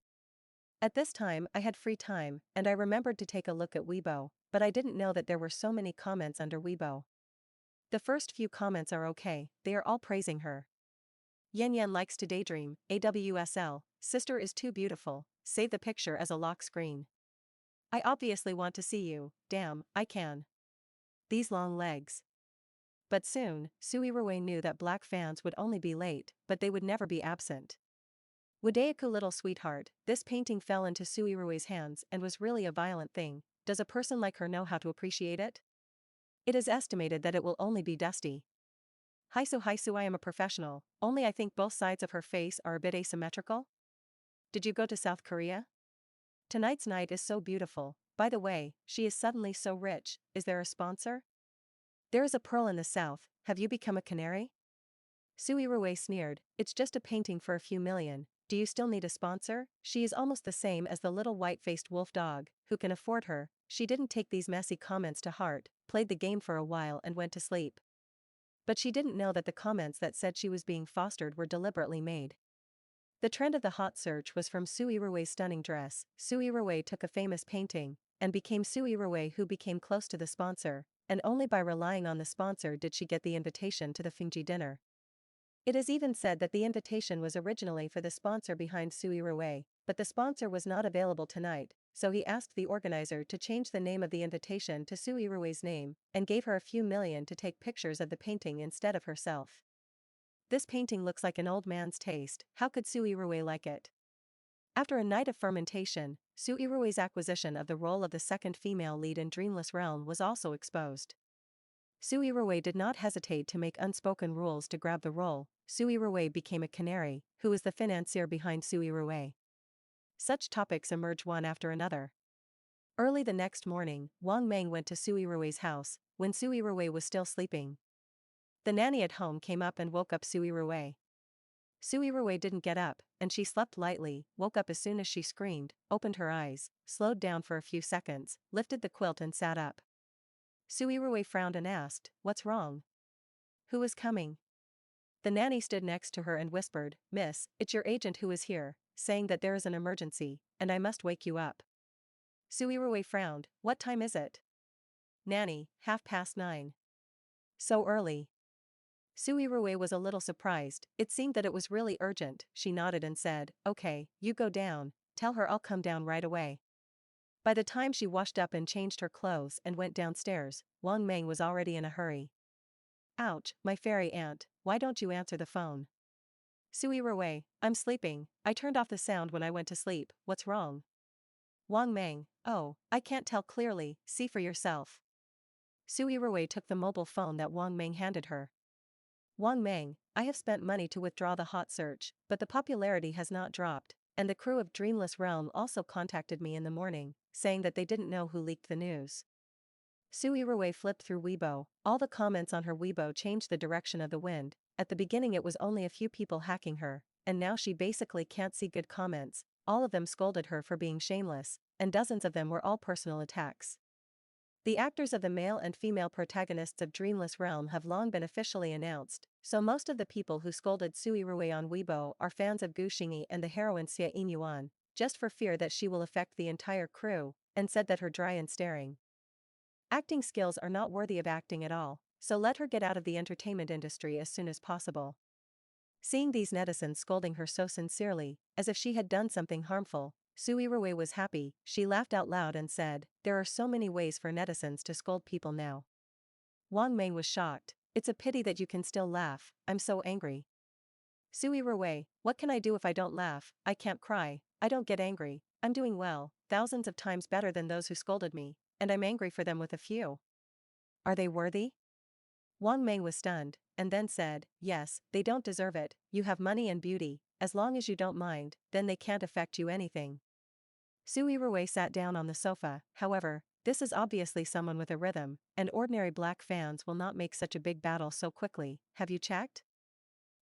At this time I had free time, and I remembered to take a look at Weibo, but I didn't know that there were so many comments under Weibo. The first few comments are okay, they are all praising her. Yan Yan likes to daydream, AWSL, sister is too beautiful, save the picture as a lock screen. I obviously want to see you, damn, I can. These long legs. But soon, Su Yirui knew that black fans would only be late, but they would never be absent. Wudaiku little sweetheart, this painting fell into Su Yirui's hands and was really a violent thing. Does a person like her know how to appreciate it? It is estimated that it will only be dusty. Haisu I am a professional, only I think both sides of her face are a bit asymmetrical. Did you go to South Korea? Tonight's night is so beautiful. By the way, she is suddenly so rich, is there a sponsor? There is a pearl in the south, have you become a canary? Su Yirui sneered, it's just a painting for a few million, do you still need a sponsor? She is almost the same as the little white-faced wolf dog, who can afford her. She didn't take these messy comments to heart, played the game for a while and went to sleep. But she didn't know that the comments that said she was being fostered were deliberately made. The trend of the hot search was from Su Yirui's stunning dress. Su Yirui took a famous painting, and became Su Yirui, who became close to the sponsor, and only by relying on the sponsor did she get the invitation to the Fingji dinner. It is even said that the invitation was originally for the sponsor behind Su Yirui, but the sponsor was not available tonight, so he asked the organizer to change the name of the invitation to Su Yirui's name, and gave her a few million to take pictures of the painting instead of herself. This painting looks like an old man's taste, how could Su Yirui like it? After a night of fermentation, Su Yirui's acquisition of the role of the second female lead in Dreamless Realm was also exposed. Su Yirui did not hesitate to make unspoken rules to grab the role. Su Yirui became a canary, who is the financier behind Su Yirui. Such topics emerge one after another. Early the next morning, Wang Meng went to Su Yirui's house, when Su Yirui was still sleeping. The nanny at home came up and woke up Su Yirui. Su Yirui didn't get up, and she slept lightly, woke up as soon as she screamed, opened her eyes, slowed down for a few seconds, lifted the quilt and sat up. Su Yirui frowned and asked, "What's wrong? Who is coming?" The nanny stood next to her and whispered, "Miss, it's your agent who is here, saying that there is an emergency, and I must wake you up." Su Yirui frowned, "What time is it?" Nanny, 9:30. So early. Su Yirui was a little surprised, it seemed that it was really urgent. She nodded and said, "Okay, you go down, tell her I'll come down right away." By the time she washed up and changed her clothes and went downstairs, Wang Meng was already in a hurry. "Ouch, my fairy aunt, why don't you answer the phone?" Su Yirui, "I'm sleeping, I turned off the sound when I went to sleep, what's wrong?" Wang Meng, "Oh, I can't tell clearly, see for yourself." Su Yirui took the mobile phone that Wang Meng handed her. "Wang Meng, I have spent money to withdraw the hot search, but the popularity has not dropped, and the crew of Dreamless Realm also contacted me in the morning, saying that they didn't know who leaked the news." Su Yirui flipped through Weibo, all the comments on her Weibo changed the direction of the wind. At the beginning it was only a few people hacking her, and now she basically can't see good comments, all of them scolded her for being shameless, and dozens of them were all personal attacks. The actors of the male and female protagonists of Dreamless Realm have long been officially announced, so most of the people who scolded Su Yirui on Weibo are fans of Gu Xingyi and the heroine Xie Yinyuan, just for fear that she will affect the entire crew, and said that her dry and staring acting skills are not worthy of acting at all, so let her get out of the entertainment industry as soon as possible. Seeing these netizens scolding her so sincerely, as if she had done something harmful, Su Yirui was happy. She laughed out loud and said, "There are so many ways for netizens to scold people now." Wang Meng was shocked, "It's a pity that you can still laugh, I'm so angry." Su Yirui, "What can I do if I don't laugh? I can't cry, I don't get angry, I'm doing well, thousands of times better than those who scolded me, and I'm angry for them with a few. Are they worthy? Wang Meng was stunned, and then said, yes, they don't deserve it, you have money and beauty, as long as you don't mind, then they can't affect you anything. Su Yirui sat down on the sofa, however, this is obviously someone with a rhythm, and ordinary black fans will not make such a big battle so quickly, have you checked?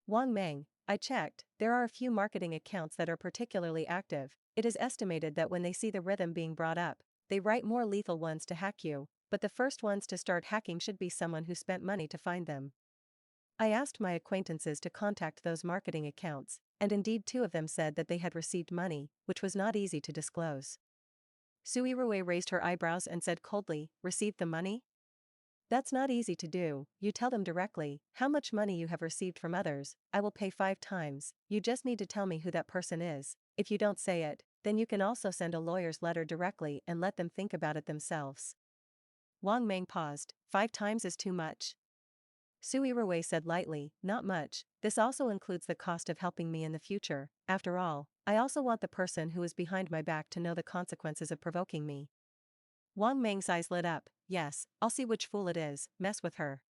Wang Meng, I checked, there are a few marketing accounts that are particularly active, it is estimated that when they see the rhythm being brought up, they write more lethal ones to hack you, but the first ones to start hacking should be someone who spent money to find them. I asked my acquaintances to contact those marketing accounts, and indeed 2 of them said that they had received money, which was not easy to disclose. Su Yirui raised her eyebrows and said coldly, received the money? That's not easy to do, you tell them directly, how much money you have received from others, I will pay 5 times, you just need to tell me who that person is, if you don't say it, then you can also send a lawyer's letter directly and let them think about it themselves. Wang Meng paused, 5 times is too much. Su Yirui said lightly, not much, this also includes the cost of helping me in the future, after all, I also want the person who is behind my back to know the consequences of provoking me. Wang Meng's eyes lit up, yes, I'll see which fool it is, mess with her.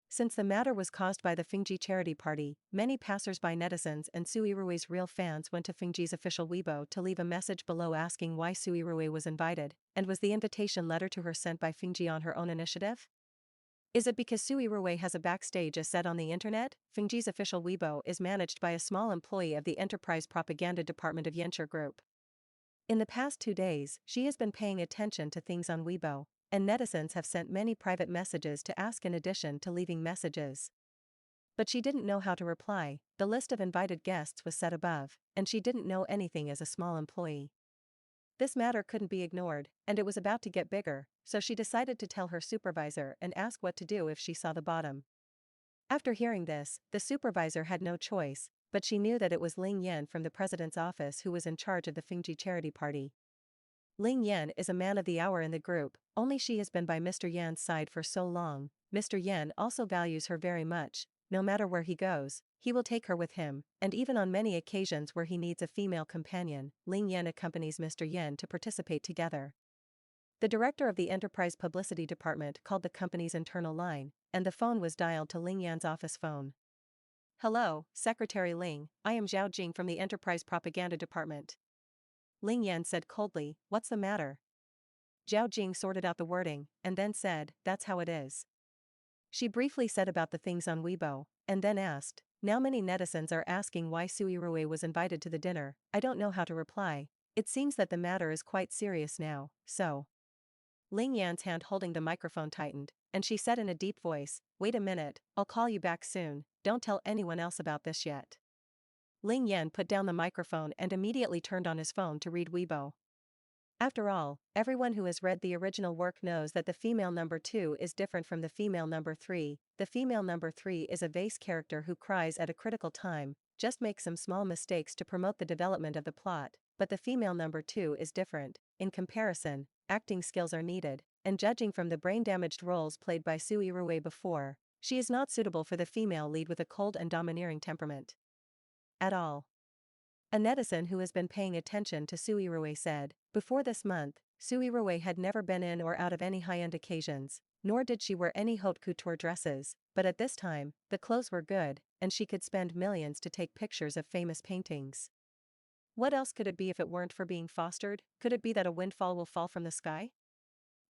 Since the matter was caused by the Fingji charity party, many passers-by netizens and Su Yirui's real fans went to Fingji's official Weibo to leave a message below asking why Su Yirui was invited, and was the invitation letter to her sent by Fingji on her own initiative? Is it because Su Yirui has a backstage as said on the internet? Fingji's official Weibo is managed by a small employee of the enterprise propaganda department of Yenture Group. In the past 2 days, she has been paying attention to things on Weibo, and netizens have sent many private messages to ask in addition to leaving messages. But she didn't know how to reply, the list of invited guests was set above, and she didn't know anything as a small employee. This matter couldn't be ignored, and it was about to get bigger, so she decided to tell her supervisor and ask what to do if she saw the bottom. After hearing this, the supervisor had no choice, but she knew that it was Ling Yan from the president's office who was in charge of the Fingji charity party. Ling Yan is a man of the hour in the group, only she has been by Mr. Yan's side for so long. Mr. Yan also values her very much, no matter where he goes, he will take her with him, and even on many occasions where he needs a female companion, Ling Yan accompanies Mr. Yan to participate together. The director of the enterprise publicity department called the company's internal line, and the phone was dialed to Ling Yan's office phone. Hello, Secretary Ling, I am Zhao Jing from the enterprise propaganda department. Ling Yan said coldly, what's the matter? Zhao Jing sorted out the wording, and then said, that's how it is. She briefly said about the things on Weibo, and then asked, now many netizens are asking why Su Yirui was invited to the dinner, I don't know how to reply, it seems that the matter is quite serious now, so. Ling Yan's hand holding the microphone tightened, and she said in a deep voice, wait a minute, I'll call you back soon, don't tell anyone else about this yet. Ling Yan put down the microphone and immediately turned on his phone to read Weibo. After all, everyone who has read the original work knows that the female number 2 is different from the female number 3. The female number 3 is a vase character who cries at a critical time, just makes some small mistakes to promote the development of the plot, but the female number 2 is different. In comparison, acting skills are needed, and judging from the brain-damaged roles played by Su Yirui before, she is not suitable for the female lead with a cold and domineering temperament. At all. A netizen who has been paying attention to Su Yirui said, before this month, Su Yirui had never been in or out of any high-end occasions, nor did she wear any haute couture dresses, but at this time, the clothes were good, and she could spend millions to take pictures of famous paintings. What else could it be if it weren't for being fostered? Could it be that a windfall will fall from the sky?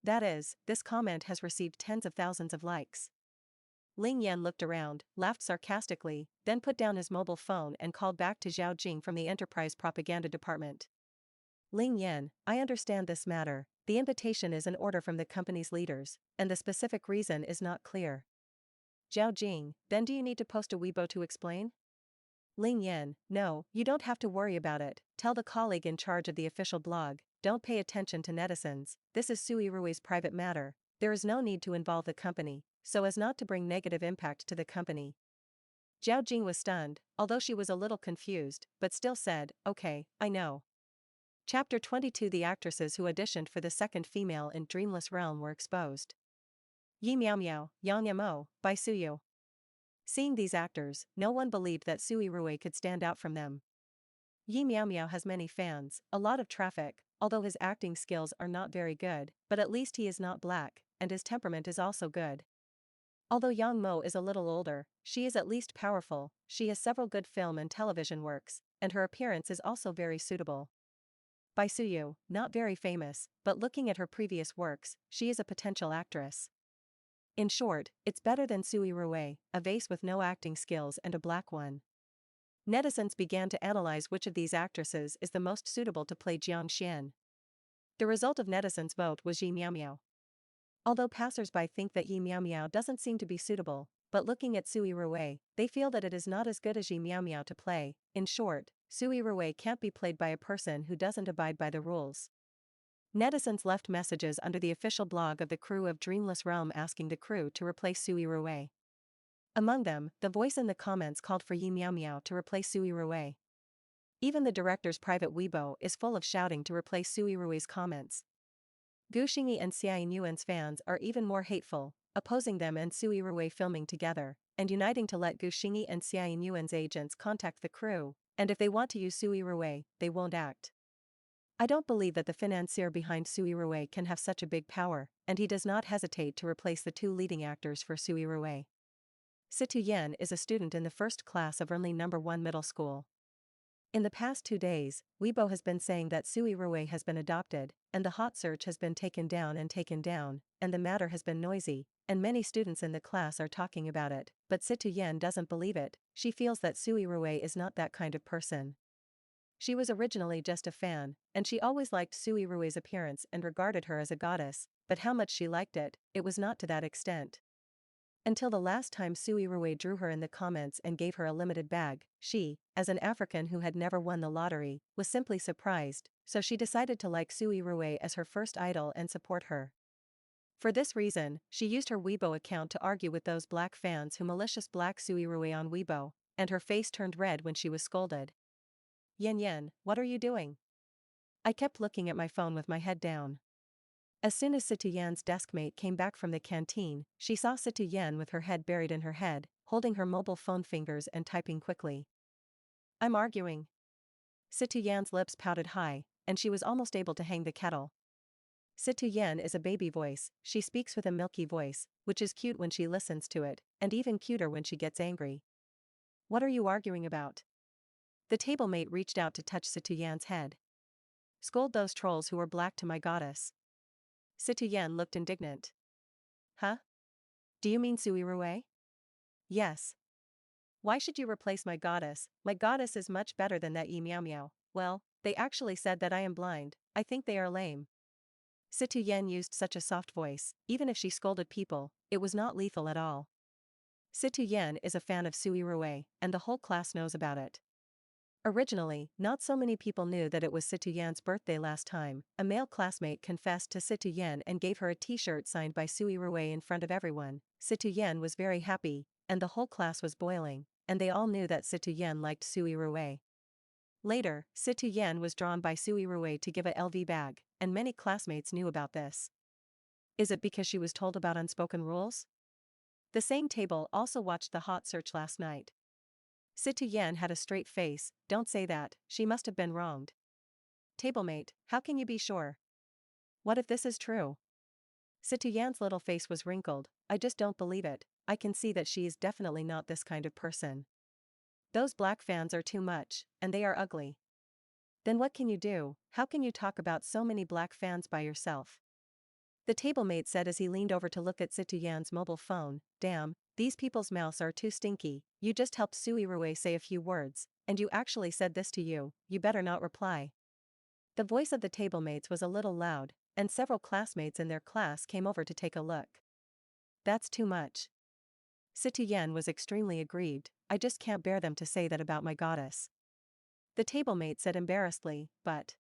That is, this comment has received tens of thousands of likes. Ling Yan looked around, laughed sarcastically, then put down his mobile phone and called back to Zhao Jing from the enterprise propaganda department. Ling Yan, I understand this matter, the invitation is an order from the company's leaders, and the specific reason is not clear. Zhao Jing, then do you need to post a Weibo to explain? Ling Yan, no, you don't have to worry about it, tell the colleague in charge of the official blog, don't pay attention to netizens, this is Su Yirui's private matter, there is no need to involve the company, so as not to bring negative impact to the company. Zhao Jing was stunned, although she was a little confused, but still said, okay, I know. Chapter 22 The actresses who auditioned for the second female in Dreamless Realm were exposed. Yi Miao Miao, Yang Yamo, by Su Yu. Seeing these actors, no one believed that Su Yirui could stand out from them. Yi Miao Miao has many fans, a lot of traffic, although his acting skills are not very good, but at least he is not black, and his temperament is also good. Although Yang Mo is a little older, she is at least powerful, she has several good film and television works, and her appearance is also very suitable. By Su Yu, not very famous, but looking at her previous works, she is a potential actress. In short, it's better than Su Yirui, a vase with no acting skills and a black one. Netizens began to analyze which of these actresses is the most suitable to play Jiang Xian. The result of netizens' vote was Yi Miao Miao. Although passers-by think that Yi Miao Miao doesn't seem to be suitable, but looking at Su Yirui, they feel that it is not as good as Yi Miao Miao to play. In short, Su Yirui can't be played by a person who doesn't abide by the rules. Netizens left messages under the official blog of the crew of Dreamless Realm asking the crew to replace Su Yirui. Among them, the voice in the comments called for Yi Miao Miao to replace Su Yirui. Even the director's private Weibo is full of shouting to replace Su Yirui's comments. Gu Xingyi and Xia Yuan's fans are even more hateful, opposing them and Su Yirui filming together, and uniting to let Gu Xingyi and Xia Yuan's agents contact the crew, and if they want to use Su Yirui, they won't act. I don't believe that the financier behind Su Yirui can have such a big power, and he does not hesitate to replace the two leading actors for Su Yirui. Situ Yan is a student in the first class of Ernli No. 1 middle school. In the past 2 days, Weibo has been saying that Su Yirui has been adopted, and the hot search has been taken down, and the matter has been noisy, and many students in the class are talking about it, but Situ Yan doesn't believe it. She feels that Su Yirui is not that kind of person. She was originally just a fan, and she always liked Su Yirui's appearance and regarded her as a goddess, but how much she liked it, it was not to that extent. Until the last time Su Yirui drew her in the comments and gave her a limited bag, she, as an African who had never won the lottery, was simply surprised, so she decided to like Su Yirui as her first idol and support her. For this reason, she used her Weibo account to argue with those black fans who malicious black Su Yirui on Weibo, and her face turned red when she was scolded. Yan, what are you doing? I kept looking at my phone with my head down. As soon as Situ Yan's deskmate came back from the canteen, she saw Situ Yan with her head buried in her head, holding her mobile phone fingers and typing quickly. I'm arguing. Situ Yan's lips pouted high, and she was almost able to hang the kettle. Situ Yan is a baby voice, she speaks with a milky voice, which is cute when she listens to it, and even cuter when she gets angry. What are you arguing about? The tablemate reached out to touch Situ Yan's head. Scold those trolls who are black to my goddess. Situ Yan looked indignant. Huh? Do you mean Su Yirui? Yes. Why should you replace my goddess? My goddess is much better than that Yi Miao Miao. Well, they actually said that I am blind, I think they are lame. Situ Yan used such a soft voice, even if she scolded people, it was not lethal at all. Situ Yan is a fan of Su Yirui, and the whole class knows about it. Originally, not so many people knew that it was Situ Yan's birthday last time. A male classmate confessed to Situ Yan and gave her a t-shirt signed by Su Yirui in front of everyone. Situ Yan was very happy, and the whole class was boiling, and they all knew that Situ Yan liked Su Yirui. Later, Situ Yan was drawn by Su Yirui to give a LV bag, and many classmates knew about this. Is it because she was told about unspoken rules? The same table also watched the hot search last night. Situ Yan had a straight face, don't say that, she must have been wronged. Tablemate, how can you be sure? What if this is true? Situ Yan's little face was wrinkled, I just don't believe it, I can see that she is definitely not this kind of person. Those black fans are too much, and they are ugly. Then what can you do? How can you talk about so many black fans by yourself? The tablemate said as he leaned over to look at Situ Yan's mobile phone, damn, these people's mouths are too stinky, you just helped Su Yirui say a few words, and you actually said this to you better not reply. The voice of the tablemates was a little loud, and several classmates in their class came over to take a look. That's too much. Situ Yan was extremely aggrieved, I just can't bear them to say that about my goddess. The tablemate said embarrassedly, but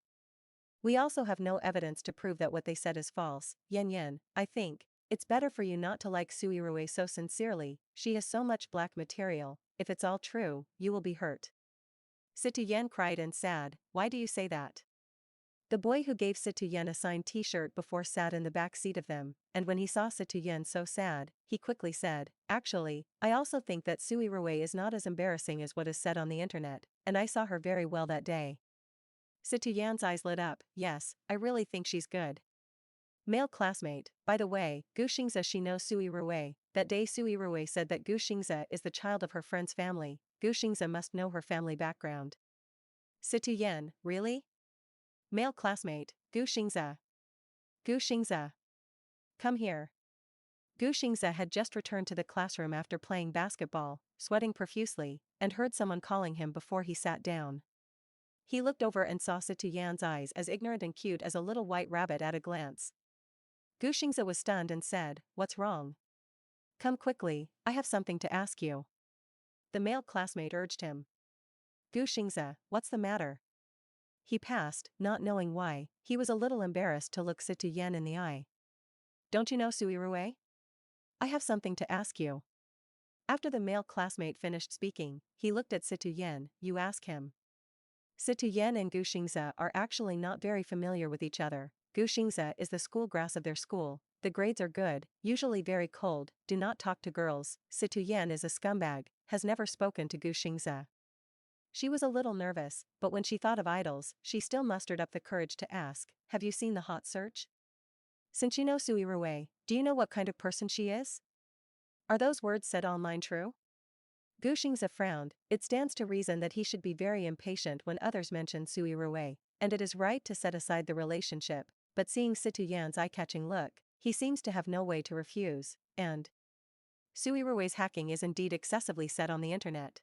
we also have no evidence to prove that what they said is false. Yan, I think it's better for you not to like Su Yirui so sincerely, she has so much black material, if it's all true, you will be hurt. Situ Yan cried and sad, why do you say that? The boy who gave Situ Yan a signed t-shirt before sat in the back seat of them, and when he saw Situ Yan so sad, he quickly said, actually, I also think that Su Yirui is not as embarrassing as what is said on the internet, and I saw her very well that day. Situyen's eyes lit up. Yes, I really think she's good. Male classmate, by the way, Gu Xingze she knows Su Yirui. That day Su Yirui said that Gu Xingze is the child of her friend's family. Gu Xingze must know her family background. Situyen, really? Male classmate, Gu Xingze. Gu Xingze. Come here. Gu Xingze had just returned to the classroom after playing basketball, sweating profusely, and heard someone calling him before he sat down. He looked over and saw Situyen's eyes as ignorant and cute as a little white rabbit at a glance. Gu Xingze was stunned and said, "What's wrong? Come quickly, I have something to ask you." The male classmate urged him. Gu Xingze, what's the matter? He passed, not knowing why. He was a little embarrassed to look Situyen in the eye. Don't you know Su Yirui? I have something to ask you. After the male classmate finished speaking, he looked at Situyen. You ask him. Situyen and Gu Xingze are actually not very familiar with each other. Gu Xingze is the school grass of their school. The grades are good, usually very cold, do not talk to girls. Situyen is a scumbag, has never spoken to Gu Xingze. She was a little nervous, but when she thought of idols, she still mustered up the courage to ask, have you seen the hot search? Since you know Su Yirui, do you know what kind of person she is? Are those words said online true? Gu Xingze frowned. It stands to reason that he should be very impatient when others mention Su Yirui, and it is right to set aside the relationship, but seeing Situyen's eye-catching look, he seems to have no way to refuse, and Su Yirui's hacking is indeed excessively set on the internet.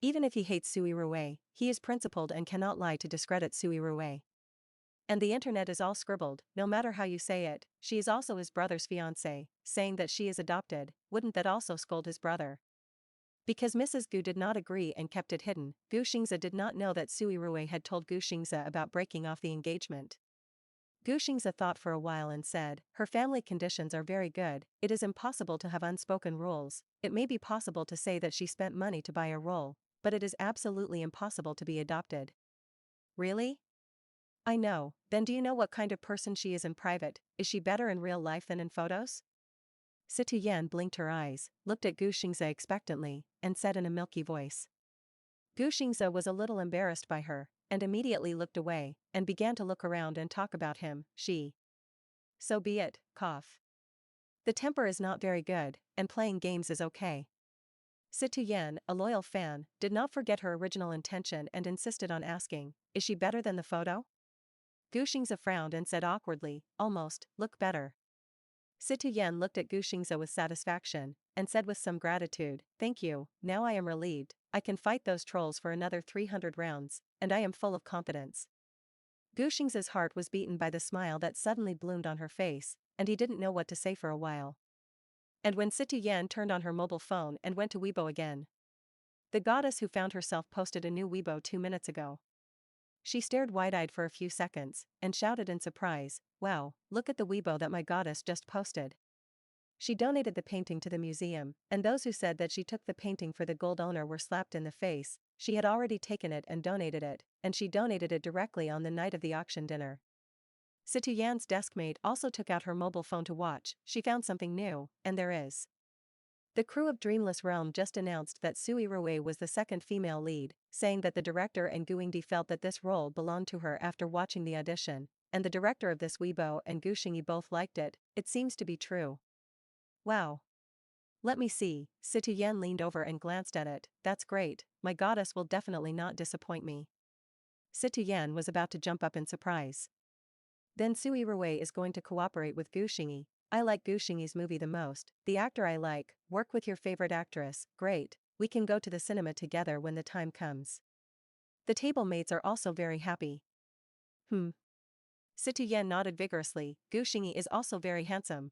Even if he hates Su Yirui, he is principled and cannot lie to discredit Su Yirui. And the internet is all scribbled, no matter how you say it. She is also his brother's fiancée, saying that she is adopted. Wouldn't that also scold his brother? Because Mrs. Gu did not agree and kept it hidden, Gu Xingze did not know that Su Yirui had told Gu Xingze about breaking off the engagement. Gu Xingze thought for a while and said, her family conditions are very good, it is impossible to have unspoken rules. It may be possible to say that she spent money to buy a role, but it is absolutely impossible to be adopted. Really? I know. Then do you know what kind of person she is in private? Is she better in real life than in photos? Situyen blinked her eyes, looked at Gu Xingze expectantly, and said in a milky voice. Gu Xingze was a little embarrassed by her, and immediately looked away, and began to look around and talk about him. She. So be it, cough. The temper is not very good, and playing games is okay. Situyen, a loyal fan, did not forget her original intention and insisted on asking, is she better than the photo? Gu Xingze frowned and said awkwardly, almost, look better. Situyen looked at Gu Xingze with satisfaction, and said with some gratitude, thank you, now I am relieved, I can fight those trolls for another 300 rounds, and I am full of confidence. Gu Xingze's heart was beaten by the smile that suddenly bloomed on her face, and he didn't know what to say for a while. And when Situyen turned on her mobile phone and went to Weibo again. The goddess who found herself posted a new Weibo 2 minutes ago. She stared wide-eyed for a few seconds, and shouted in surprise, wow, look at the Weibo that my goddess just posted. She donated the painting to the museum, and those who said that she took the painting for the gold owner were slapped in the face. She had already taken it and donated it, and she donated it directly on the night of the auction dinner. Situyen's deskmate also took out her mobile phone to watch. She found something new, and there is. The crew of Dreamless Realm just announced that Su Yirui was the second female lead, saying that the director and Gu Yingdi felt that this role belonged to her after watching the audition, and the director of this Weibo and Gu Xingyi both liked it. It seems to be true. Wow. Let me see. Situyen leaned over and glanced at it. That's great, my goddess will definitely not disappoint me. Situyen was about to jump up in surprise. Then Su Yirui is going to cooperate with Gu Xingyi. I like Gu Xingyi's movie the most, the actor I like, work with your favorite actress, great, we can go to the cinema together when the time comes. The table mates are also very happy. Situyen nodded vigorously. Gu Xingyi is also very handsome.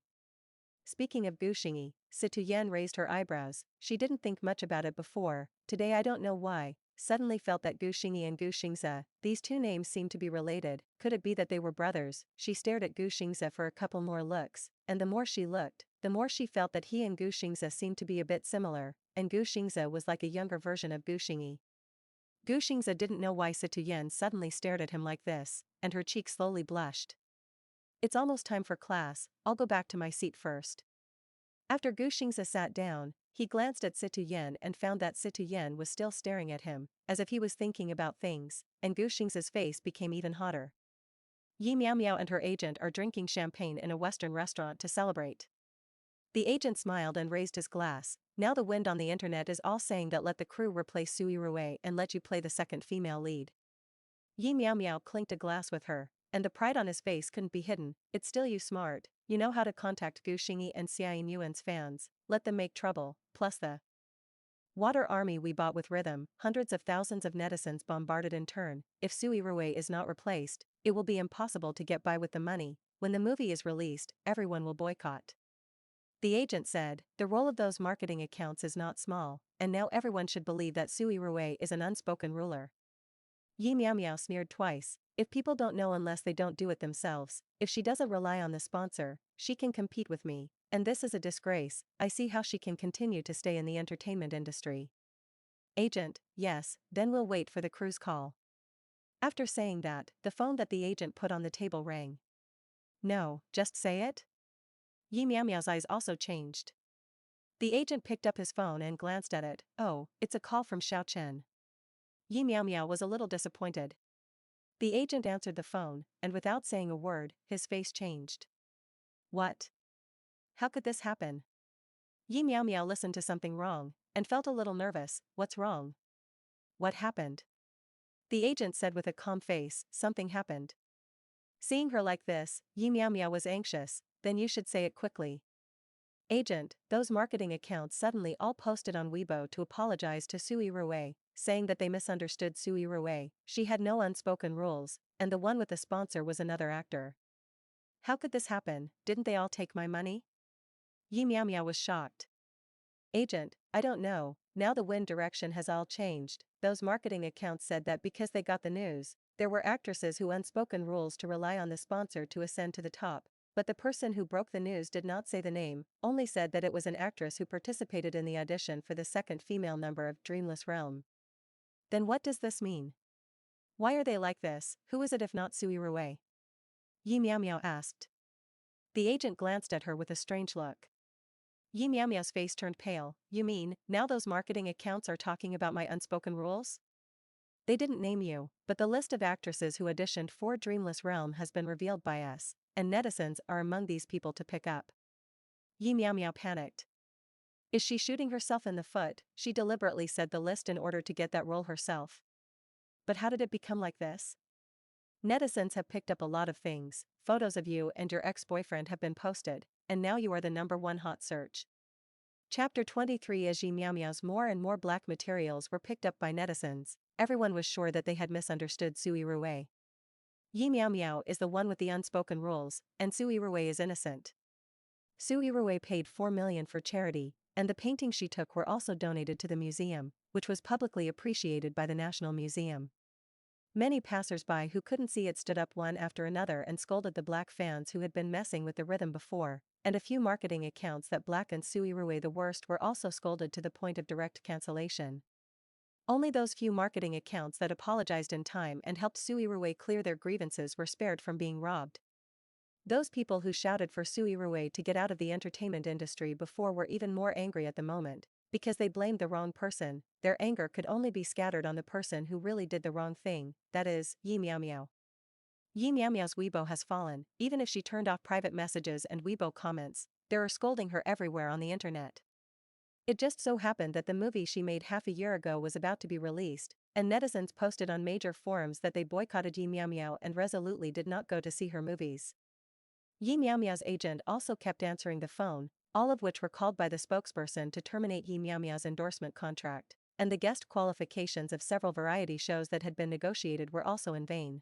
Speaking of Gu Xingyi, Situyen raised her eyebrows. She didn't think much about it before, today I don't know why, suddenly felt that Gu Xingyi and Gu Xingze, these two names seemed to be related. Could it be that they were brothers? She stared at Gu Xingze for a couple more looks, and the more she looked, the more she felt that he and Gu Xingze seemed to be a bit similar, and Gu Xingze was like a younger version of Gu Xingyi. Gu Xingze didn't know why Situyen suddenly stared at him like this, and her cheek slowly blushed. It's almost time for class, I'll go back to my seat first. After Gu Xingze sat down, He glanced at Situ Yen and found that Situ Yen was still staring at him, as if he was thinking about things, and Gu Xing's face became even hotter. Yi Miao Miao and her agent are drinking champagne in a Western restaurant to celebrate. The agent smiled and raised his glass. Now the wind on the internet is all saying that let the crew replace Su Yirui and let you play the second female lead. Yi Miao Miao clinked a glass with her, and the pride on his face couldn't be hidden. It's still you smart, you know how to contact Gu Xingyi and Xiaoyin Yuan's fans, let them make trouble, plus the water army we bought with rhythm. Hundreds of thousands of netizens bombarded in turn. If Su Yirui is not replaced, it will be impossible to get by with the money. When the movie is released, everyone will boycott. The agent said, the role of those marketing accounts is not small, and now everyone should believe that Su Yirui is an unspoken ruler. Yi Miao Miao sneered twice. If people don't know unless they don't do it themselves, if she doesn't rely on the sponsor, she can compete with me, and this is a disgrace. I see how she can continue to stay in the entertainment industry. Agent, yes, then we'll wait for the crew's call. After saying that, the phone that the agent put on the table rang. No, just say it? Yi Miao Miao's eyes also changed. The agent picked up his phone and glanced at it. Oh, it's a call from Xiao Chen. Yi Miao Miao was a little disappointed. The agent answered the phone, and without saying a word, his face changed. What? How could this happen? Yi Miao Miao listened to something wrong, and felt a little nervous. What's wrong? What happened? The agent said with a calm face, something happened. Seeing her like this, Yi Miao Miao was anxious. Then you should say it quickly. Agent, those marketing accounts suddenly all posted on Weibo to apologize to Su Yirui, saying that they misunderstood Su Yirui, she had no unspoken rules, and the one with the sponsor was another actor. How could this happen? Didn't they all take my money? Yi Miao Miao was shocked. Agent, I don't know, now the wind direction has all changed. Those marketing accounts said that because they got the news, there were actresses who unspoken rules to rely on the sponsor to ascend to the top. But the person who broke the news did not say the name, only said that it was an actress who participated in the audition for the second female number of Dreamless Realm. Then what does this mean? Why are they like this? Who is it if not Su Yirui? Yi Miao Miao asked. The agent glanced at her with a strange look. Yi Miao Miao's face turned pale. You mean, now those marketing accounts are talking about my unspoken rules? They didn't name you, but the list of actresses who auditioned for Dreamless Realm has been revealed by us. And netizens are among these people to pick up. Yi Miao Miao panicked. Is she shooting herself in the foot? She deliberately said the list in order to get that role herself. But how did it become like this? Netizens have picked up a lot of things. Photos of you and your ex-boyfriend have been posted, and now you are the #1 hot search. Chapter 23. As Yi Miao Miao's more and more black materials were picked up by netizens, everyone was sure that they had misunderstood Su Yirui. Yi Miao Miao is the one with the unspoken rules, and Su Yirui is innocent. Su Yirui paid 4 million for charity, and the paintings she took were also donated to the museum, which was publicly appreciated by the National Museum. Many passers-by who couldn't see it stood up one after another and scolded the black fans who had been messing with the rhythm before, and a few marketing accounts that blackened Su Yirui the worst were also scolded to the point of direct cancellation. Only those few marketing accounts that apologized in time and helped Su Yirui clear their grievances were spared from being robbed. Those people who shouted for Su Yirui to get out of the entertainment industry before were even more angry at the moment, because they blamed the wrong person. Their anger could only be scattered on the person who really did the wrong thing, that is, Yi Miao Miao. Yi Miao Miao's Weibo has fallen. Even if she turned off private messages and Weibo comments, there are scolding her everywhere on the internet. It just so happened that the movie she made half a year ago was about to be released, and netizens posted on major forums that they boycotted Yi Miao Miao and resolutely did not go to see her movies. Yi Miao Miao's agent also kept answering the phone, all of which were called by the spokesperson to terminate Yi Miao Miao's endorsement contract, and the guest qualifications of several variety shows that had been negotiated were also in vain.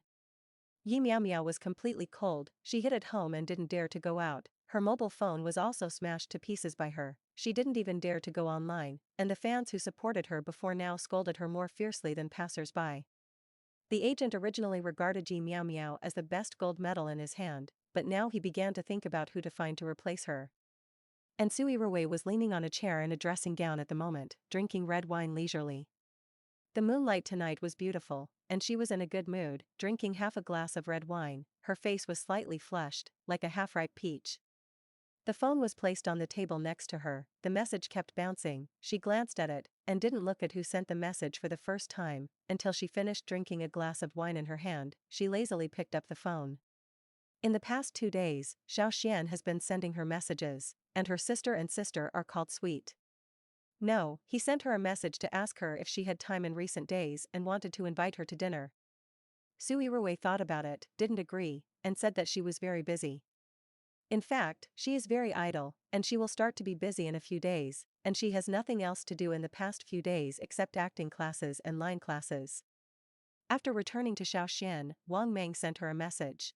Yi Miao Miao was completely cold. She hid at home and didn't dare to go out. Her mobile phone was also smashed to pieces by her. She didn't even dare to go online, and the fans who supported her before now scolded her more fiercely than passers-by. The agent originally regarded Yi Miao Miao as the best gold medal in his hand, but now he began to think about who to find to replace her. And Su Yirui was leaning on a chair in a dressing gown at the moment, drinking red wine leisurely. The moonlight tonight was beautiful, and she was in a good mood, drinking half a glass of red wine. Her face was slightly flushed, like a half-ripe peach. The phone was placed on the table next to her, the message kept bouncing, she glanced at it, and didn't look at who sent the message for the first time, until she finished drinking a glass of wine in her hand, she lazily picked up the phone. In the past 2 days, Xiaoxian has been sending her messages, and her sister and sister are called sweet. No, he sent her a message to ask her if she had time in recent days and wanted to invite her to dinner. Su Yirui thought about it, didn't agree, and said that she was very busy. In fact, she is very idle, and she will start to be busy in a few days, and she has nothing else to do in the past few days except acting classes and line classes. After returning to Xiaoxian, Wang Meng sent her a message.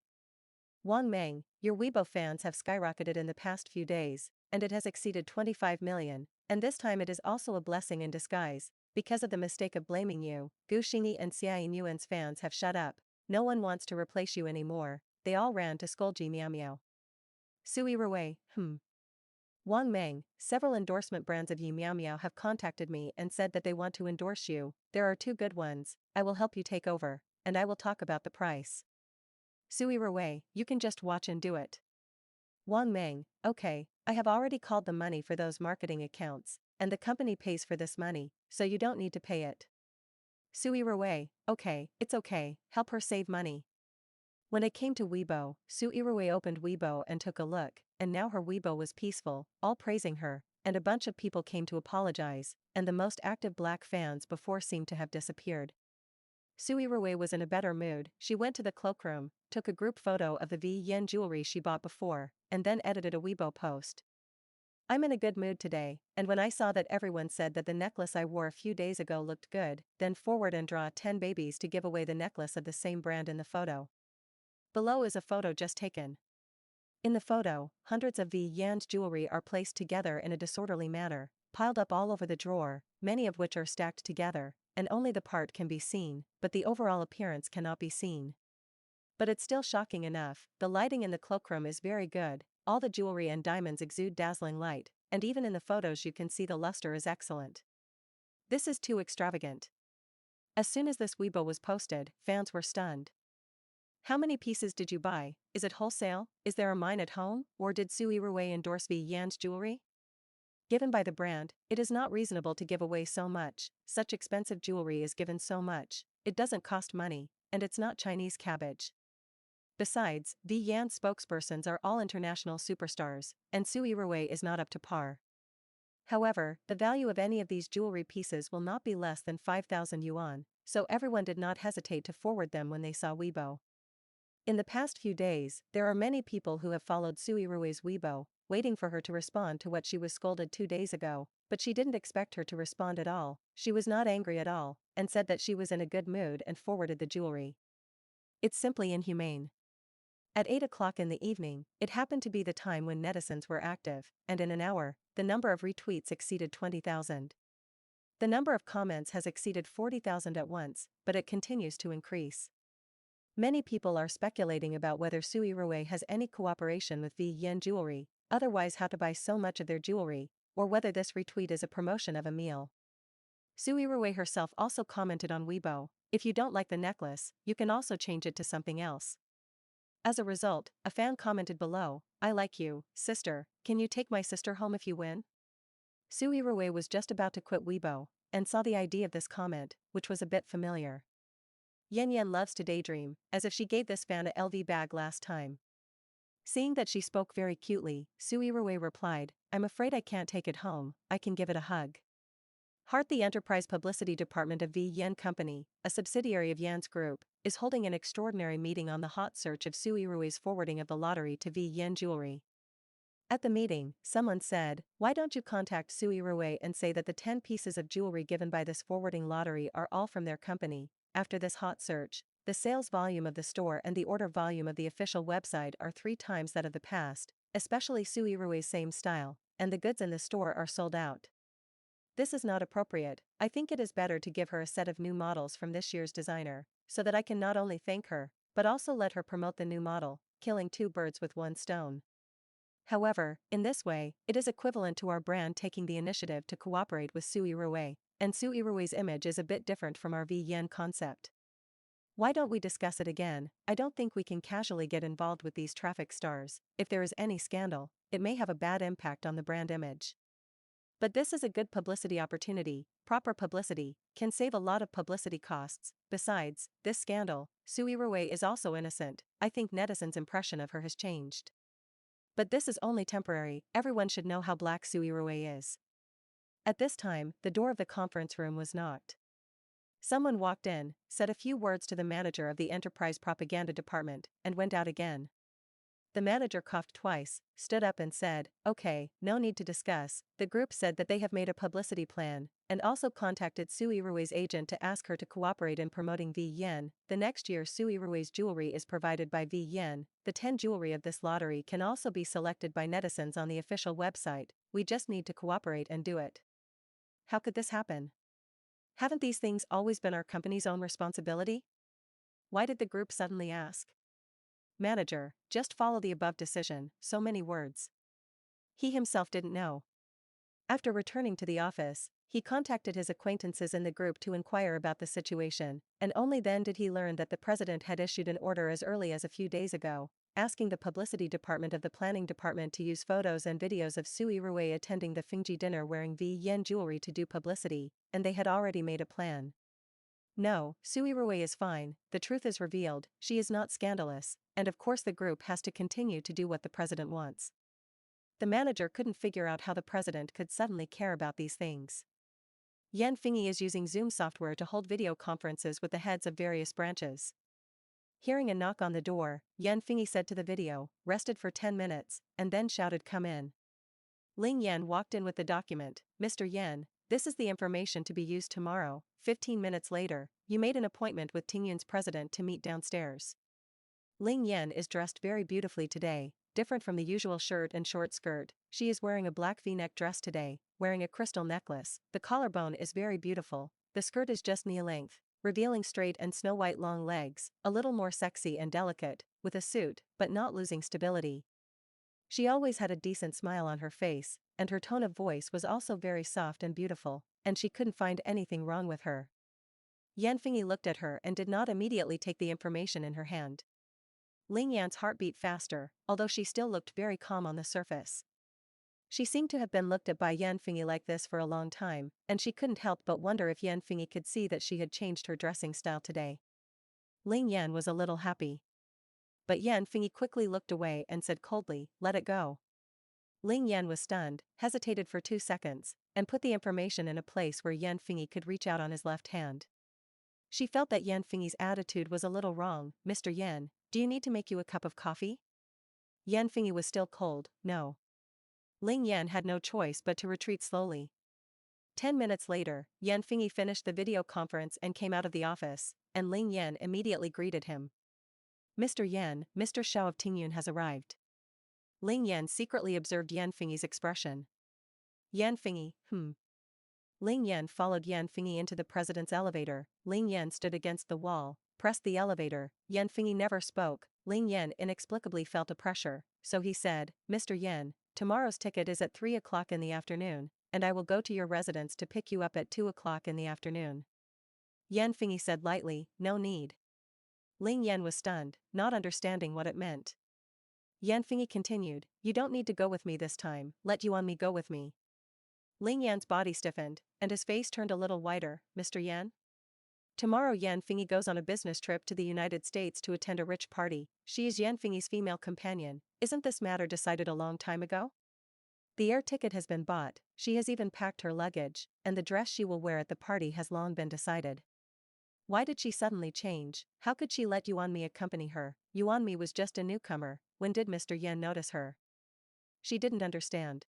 Wang Meng, your Weibo fans have skyrocketed in the past few days, and it has exceeded 25 million, and this time it is also a blessing in disguise, because of the mistake of blaming you, Gu Xingyi and Xiaoyin Yuan's fans have shut up, no one wants to replace you anymore, they all ran to scold Ji Miao Miao. Su Yirui, Wang Meng, several endorsement brands of Yi Miao Miao have contacted me and said that they want to endorse you, there are 2 good ones, I will help you take over, and I will talk about the price. Su Yirui, you can just watch and do it. Wang Meng, okay, I have already called the money for those marketing accounts, and the company pays for this money, so you don't need to pay it. Su Yirui, okay, it's okay, help her save money. When it came to Weibo, Su Yirui opened Weibo and took a look, and now her Weibo was peaceful, all praising her, and a bunch of people came to apologize, and the most active black fans before seemed to have disappeared. Su Yirui was in a better mood, she went to the cloakroom, took a group photo of the V-Yen jewelry she bought before, and then edited a Weibo post. I'm in a good mood today, and when I saw that everyone said that the necklace I wore a few days ago looked good, then forward and draw 10 babies to give away the necklace of the same brand in the photo. Below is a photo just taken. In the photo, hundreds of V-Yan's jewelry are placed together in a disorderly manner, piled up all over the drawer, many of which are stacked together, and only the part can be seen, but the overall appearance cannot be seen. But it's still shocking enough, the lighting in the cloakroom is very good, all the jewelry and diamonds exude dazzling light, and even in the photos you can see the luster is excellent. This is too extravagant. As soon as this Weibo was posted, fans were stunned. How many pieces did you buy? Is it wholesale? Is there a mine at home? Or did Su Yirui endorse V-Yan's jewelry? Given by the brand, it is not reasonable to give away so much, such expensive jewelry is given so much, it doesn't cost money, and it's not Chinese cabbage. Besides, V-Yan's spokespersons are all international superstars, and Su Yirui is not up to par. However, the value of any of these jewelry pieces will not be less than 5,000 yuan, so everyone did not hesitate to forward them when they saw Weibo. In the past few days, there are many people who have followed Su Yirui's Weibo, waiting for her to respond to what she was scolded 2 days ago, but she didn't expect her to respond at all, she was not angry at all, and said that she was in a good mood and forwarded the jewelry. It's simply inhumane. At 8 o'clock in the evening, it happened to be the time when netizens were active, and in an hour, the number of retweets exceeded 20,000. The number of comments has exceeded 40,000 at once, but it continues to increase. Many people are speculating about whether Su Yirui has any cooperation with V-Yen Jewelry, otherwise how to buy so much of their jewelry, or whether this retweet is a promotion of a meal. Su Yirui herself also commented on Weibo, if you don't like the necklace, you can also change it to something else. As a result, a fan commented below, I like you, sister, can you take my sister home if you win? Su Yirui was just about to quit Weibo, and saw the ID of this comment, which was a bit familiar. Yen Yen loves to daydream, as if she gave this fan a LV bag last time. Seeing that she spoke very cutely, Su Yirui replied, I'm afraid I can't take it home, I can give it a hug. Heart the enterprise publicity department of V-Yen Company, a subsidiary of Yan's group, is holding an extraordinary meeting on the hot search of Su Yirui's forwarding of the lottery to V-Yen Jewelry. At the meeting, someone said, why don't you contact Su Yirui and say that the 10 pieces of jewelry given by this forwarding lottery are all from their company. After this hot search, the sales volume of the store and the order volume of the official website are 3 times that of the past, especially Su Yirui's same style, and the goods in the store are sold out. This is not appropriate, I think it is better to give her a set of new models from this year's designer, so that I can not only thank her, but also let her promote the new model, killing 2 birds with 1 stone. However, in this way, it is equivalent to our brand taking the initiative to cooperate with Su Yirui, and Su Yirui's image is a bit different from our V-Yen concept. Why don't we discuss it again? I don't think we can casually get involved with these traffic stars. If there is any scandal, it may have a bad impact on the brand image. But this is a good publicity opportunity. Proper publicity can save a lot of publicity costs. Besides, this scandal, Su Yirui is also innocent. I think netizens' impression of her has changed. But this is only temporary. Everyone should know how black Su Yirui is. At this time, the door of the conference room was knocked. Someone walked in, said a few words to the manager of the enterprise propaganda department, and went out again. The manager coughed twice, stood up and said, "Okay, no need to discuss." The group said that they have made a publicity plan, and also contacted Su Yirui's agent to ask her to cooperate in promoting V Yen. The next year Su Yirui's jewelry is provided by V Yen. The 10 jewelry of this lottery can also be selected by netizens on the official website. We just need to cooperate and do it. How could this happen? Haven't these things always been our company's own responsibility? Why did the group suddenly ask? Manager, just follow the above decision. So many words. He himself didn't know. After returning to the office, he contacted his acquaintances in the group to inquire about the situation, and only then did he learn that the president had issued an order as early as a few days ago, asking the publicity department of the planning department to use photos and videos of Su Yirui attending the Fingji dinner wearing V Yen jewelry to do publicity, and they had already made a plan. No, Su Yirui is fine, the truth is revealed, she is not scandalous, and of course the group has to continue to do what the president wants. The manager couldn't figure out how the president could suddenly care about these things. Yan Fingyi is using Zoom software to hold video conferences with the heads of various branches. Hearing a knock on the door, Yan Fingyi said to the video, rested for 10 minutes, and then shouted, "Come in." Ling Yan walked in with the document. "Mr. Yan, this is the information to be used tomorrow." 15 minutes later, you made an appointment with Tingyun's president to meet downstairs. Ling Yan is dressed very beautifully today, different from the usual shirt and short skirt. She is wearing a black V-neck dress today, wearing a crystal necklace. The collarbone is very beautiful. The skirt is just knee length, revealing straight and snow-white long legs, a little more sexy and delicate, with a suit, but not losing stability. She always had a decent smile on her face, and her tone of voice was also very soft and beautiful, and she couldn't find anything wrong with her. Yan Fingyi looked at her and did not immediately take the information in her hand. Ling Yan's heart beat faster, although she still looked very calm on the surface. She seemed to have been looked at by Yan Fingyi like this for a long time, and she couldn't help but wonder if Yan Fingyi could see that she had changed her dressing style today. Ling Yan was a little happy. But Yan Fingyi quickly looked away and said coldly, "Let it go." Ling Yan was stunned, hesitated for 2 seconds, and put the information in a place where Yan Fingyi could reach out on his left hand. She felt that Yan Fingyi's attitude was a little wrong. "Mr. Yan, do you need to make you a cup of coffee?" Yan Fingyi was still cold. "No." Ling Yan had no choice but to retreat slowly. 10 minutes later, Yan Fingyi finished the video conference and came out of the office, and Ling Yan immediately greeted him. "Mr. Yan, Mr. Shao of Tingyun has arrived." Ling Yan secretly observed Yan Fingyi's expression. Yan Fingyi, Ling Yan followed Yan Fingyi into the president's elevator. Ling Yan stood against the wall, pressed the elevator. Yan Fingyi never spoke. Ling Yan inexplicably felt a pressure, so he said, "Mr. Yan, tomorrow's ticket is at 3 o'clock in the afternoon, and I will go to your residence to pick you up at 2 o'clock in the afternoon." Yan Fingyi said lightly, "No need." Ling Yan was stunned, not understanding what it meant. Yan Fingyi continued, "You don't need to go with me this time, let Yuan Mi go with me." Ling Yan's body stiffened, and his face turned a little whiter. "Mr. Yan?" Tomorrow Yan Fingyi goes on a business trip to the United States to attend a rich party. She is Yan Fingyi's female companion. Isn't this matter decided a long time ago? The air ticket has been bought, she has even packed her luggage, and the dress she will wear at the party has long been decided. Why did she suddenly change? How could she let Yuan Mi accompany her? Yuan Mi was just a newcomer. When did Mr. Yan notice her? She didn't understand.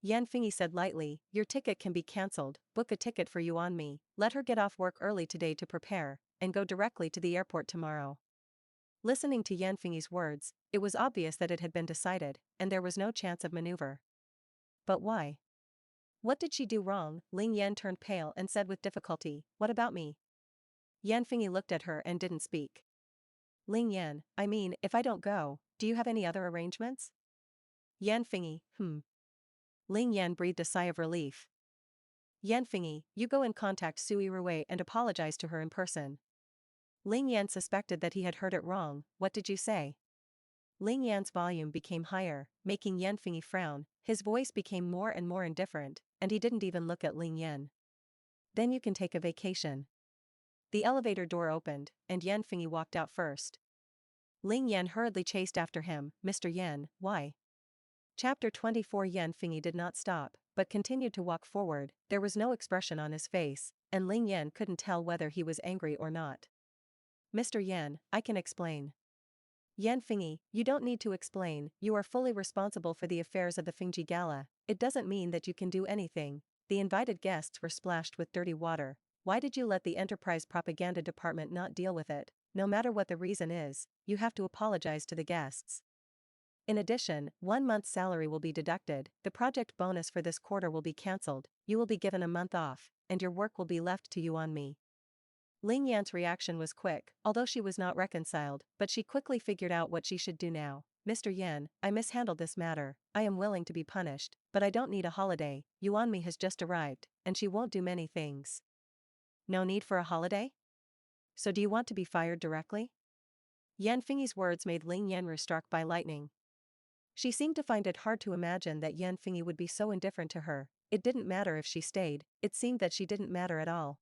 Yan Fingyi said lightly, "Your ticket can be cancelled. Book a ticket for Yuan Mi. Let her get off work early today to prepare, and go directly to the airport tomorrow." Listening to Yan Fingyi's words, it was obvious that it had been decided, and there was no chance of maneuver. But why? What did she do wrong? Ling Yan turned pale and said with difficulty, "What about me?" Yan Fingyi looked at her and didn't speak. "Ling Yan, I mean, if I don't go, do you have any other arrangements?" Yan Fingyi, Ling Yan breathed a sigh of relief. "Yan Fingyi, you go and contact Su Yirui and apologize to her in person." Ling Yan suspected that he had heard it wrong. What did you say? Ling Yan's volume became higher, making Yan Fingyi frown. His voice became more and more indifferent, and he didn't even look at Ling Yan. Then you can take a vacation. The elevator door opened, and Yan Fingyi walked out first. Ling Yan hurriedly chased after him. Mr. Yan, why? Chapter 24. Yan Fingyi did not stop, but continued to walk forward. There was no expression on his face, and Ling Yan couldn't tell whether he was angry or not. Mr. Yan, I can explain. Yan Fingyi, you don't need to explain, you are fully responsible for the affairs of the Fingyi Gala. It doesn't mean that you can do anything. The invited guests were splashed with dirty water. Why did you let the enterprise propaganda department not deal with it? No matter what the reason is, you have to apologize to the guests. In addition, 1 month's salary will be deducted, the project bonus for this quarter will be cancelled, you will be given a month off, and your work will be left to you on me. Ling Yan's reaction was quick, although she was not reconciled, but she quickly figured out what she should do now. Mr. Yan, I mishandled this matter, I am willing to be punished, but I don't need a holiday. Yuanmi has just arrived, and she won't do many things. No need for a holiday? So do you want to be fired directly? Yan Fingyi's words made Ling Yan struck by lightning. She seemed to find it hard to imagine that Yan Fingyi would be so indifferent to her. It didn't matter if she stayed, it seemed that she didn't matter at all.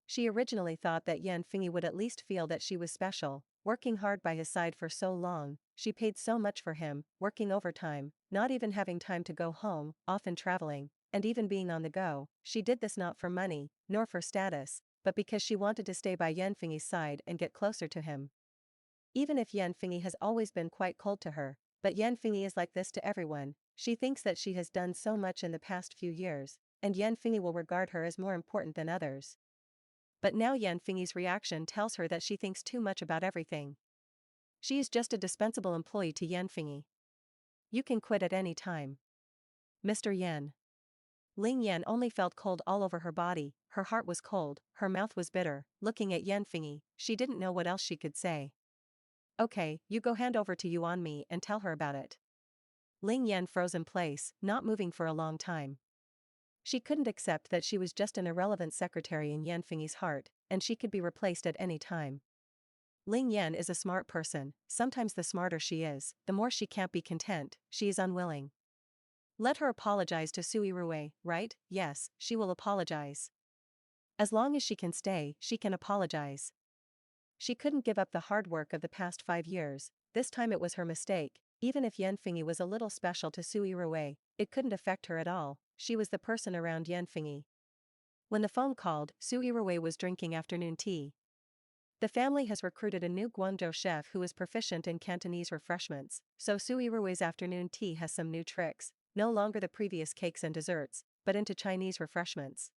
She originally thought that Yan Fingyi would at least feel that she was special, working hard by his side for so long, she paid so much for him, working overtime, not even having time to go home, often traveling, and even being on the go. She did this not for money, nor for status, but because she wanted to stay by Yan Fingyi's side and get closer to him. Even if Yan Fingyi has always been quite cold to her, but Yan Fingyi is like this to everyone, she thinks that she has done so much in the past few years, and Yan Fingyi will regard her as more important than others. But now Yan Fingyi's reaction tells her that she thinks too much about everything. She is just a dispensable employee to Yan Fingyi. You can quit at any time. Mr. Yan. Ling Yan only felt cold all over her body, her heart was cold, her mouth was bitter. Looking at Yan Fingyi, she didn't know what else she could say. Okay, you go hand over to Yuanmi and tell her about it. Ling Yan froze in place, not moving for a long time. She couldn't accept that she was just an irrelevant secretary in Yan Fingyi's heart, and she could be replaced at any time. Ling Yan is a smart person, sometimes the smarter she is, the more she can't be content, she is unwilling. Let her apologize to Su Yirui, right? Yes, she will apologize. As long as she can stay, she can apologize. She couldn't give up the hard work of the past 5 years, this time it was her mistake. Even if Yan Fingyi was a little special to Su Yirui, it couldn't affect her at all, she was the person around Yan Fingyi. When the phone called, Su Yirui was drinking afternoon tea. The family has recruited a new Guangzhou chef who is proficient in Cantonese refreshments, so Su Yirui's afternoon tea has some new tricks, no longer the previous cakes and desserts, but into Chinese refreshments.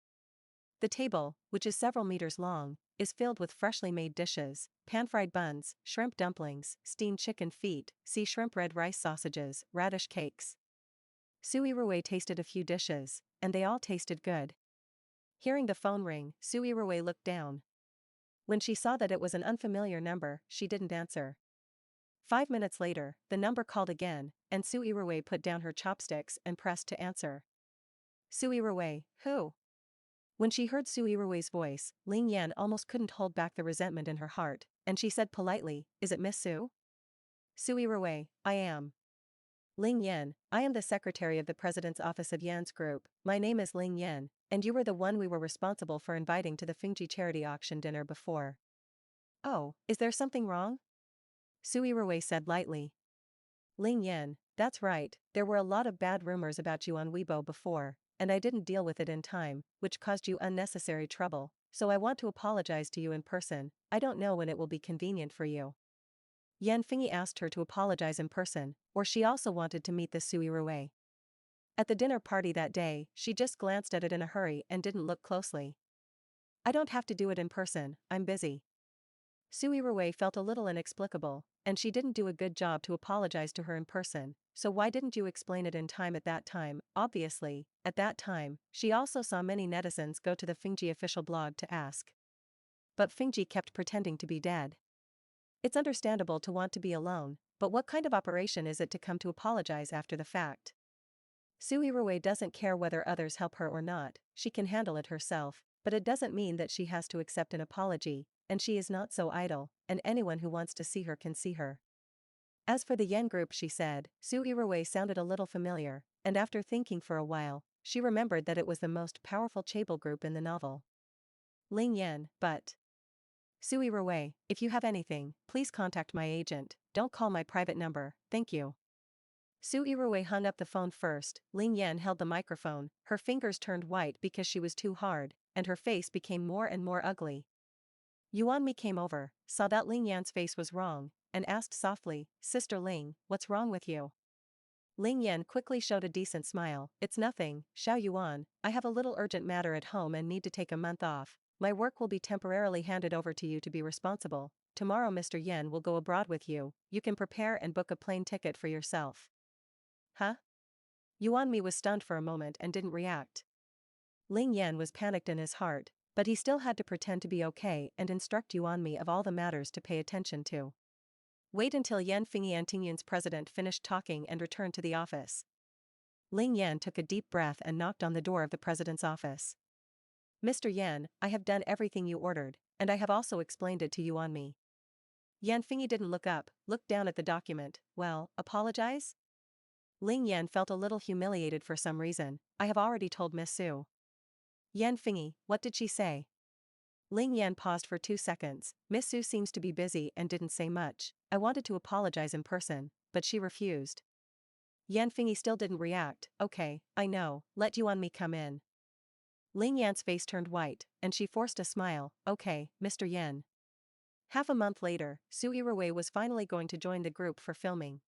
The table, which is several meters long, is filled with freshly made dishes, pan-fried buns, shrimp dumplings, steamed chicken feet, sea shrimp red rice sausages, radish cakes. Su Yirui tasted a few dishes, and they all tasted good. Hearing the phone ring, Su Yirui looked down. When she saw that it was an unfamiliar number, she didn't answer. 5 minutes later, the number called again, and Su Yirui put down her chopsticks and pressed to answer. Su Yirui, who? When she heard Su Yirui's voice, Ling Yan almost couldn't hold back the resentment in her heart, and she said politely, is it Miss Su? Su Yirui, I am. Ling Yan, I am the secretary of the president's office of Yan's group, my name is Ling Yan, and you were the one we were responsible for inviting to the Fingyi charity auction dinner before. Oh, is there something wrong? Su Yirui said lightly. Ling Yan, that's right, there were a lot of bad rumors about you on Weibo before, and I didn't deal with it in time, which caused you unnecessary trouble, so I want to apologize to you in person. I don't know when it will be convenient for you. Yan Fingyi asked her to apologize in person, or she also wanted to meet the Su Yirui. At the dinner party that day, she just glanced at it in a hurry and didn't look closely. I don't have to do it in person, I'm busy. Su Yirui felt a little inexplicable, and she didn't do a good job to apologize to her in person, so why didn't you explain it in time at that time? Obviously, at that time, she also saw many netizens go to the Fingyi official blog to ask. But Fingyi kept pretending to be dead. It's understandable to want to be alone, but what kind of operation is it to come to apologize after the fact? Su Yirui doesn't care whether others help her or not, she can handle it herself, but it doesn't mean that she has to accept an apology. and she is not so idle, and anyone who wants to see her can see her. As for the Yen group, she said, Su Yirui sounded a little familiar, and after thinking for a while, she remembered that it was the most powerful chaebol group in the novel. Ling Yen, but... Su Yirui, if you have anything, please contact my agent, don't call my private number, thank you. Su Yirui hung up the phone first. Ling Yan held the microphone, her fingers turned white because she was too hard, and her face became more and more ugly. Yuanmi came over, saw that Ling Yan's face was wrong, and asked softly, Sister Ling, what's wrong with you? Ling Yan quickly showed a decent smile, it's nothing, Xiao Yuan, I have a little urgent matter at home and need to take a month off. My work will be temporarily handed over to you to be responsible. Tomorrow Mr. Yen will go abroad with you, you can prepare and book a plane ticket for yourself. Huh? Yuanmi was stunned for a moment and didn't react. Ling Yan was panicked in his heart, but he still had to pretend to be okay and instruct Yuanmi of all the matters to pay attention to. Wait until Yan Fingyi Antingyun's president finished talking and returned to the office. Ling Yan took a deep breath and knocked on the door of the president's office. Mr. Yan, I have done everything you ordered, and I have also explained it to Yuanmi. Yan Fingyi didn't look up, looked down at the document. Well, apologize? Ling Yan felt a little humiliated for some reason. I have already told Miss Su. Yan Fingyi, what did she say? Ling Yan paused for 2 seconds. Miss Su seems to be busy and didn't say much. I wanted to apologize in person, but she refused. Yan Fingyi still didn't react. Okay, I know, let Yuanmi come in. Ling Yan's face turned white, and she forced a smile. Okay, Mr. Yan. Half a month later, Su Yirui was finally going to join the group for filming.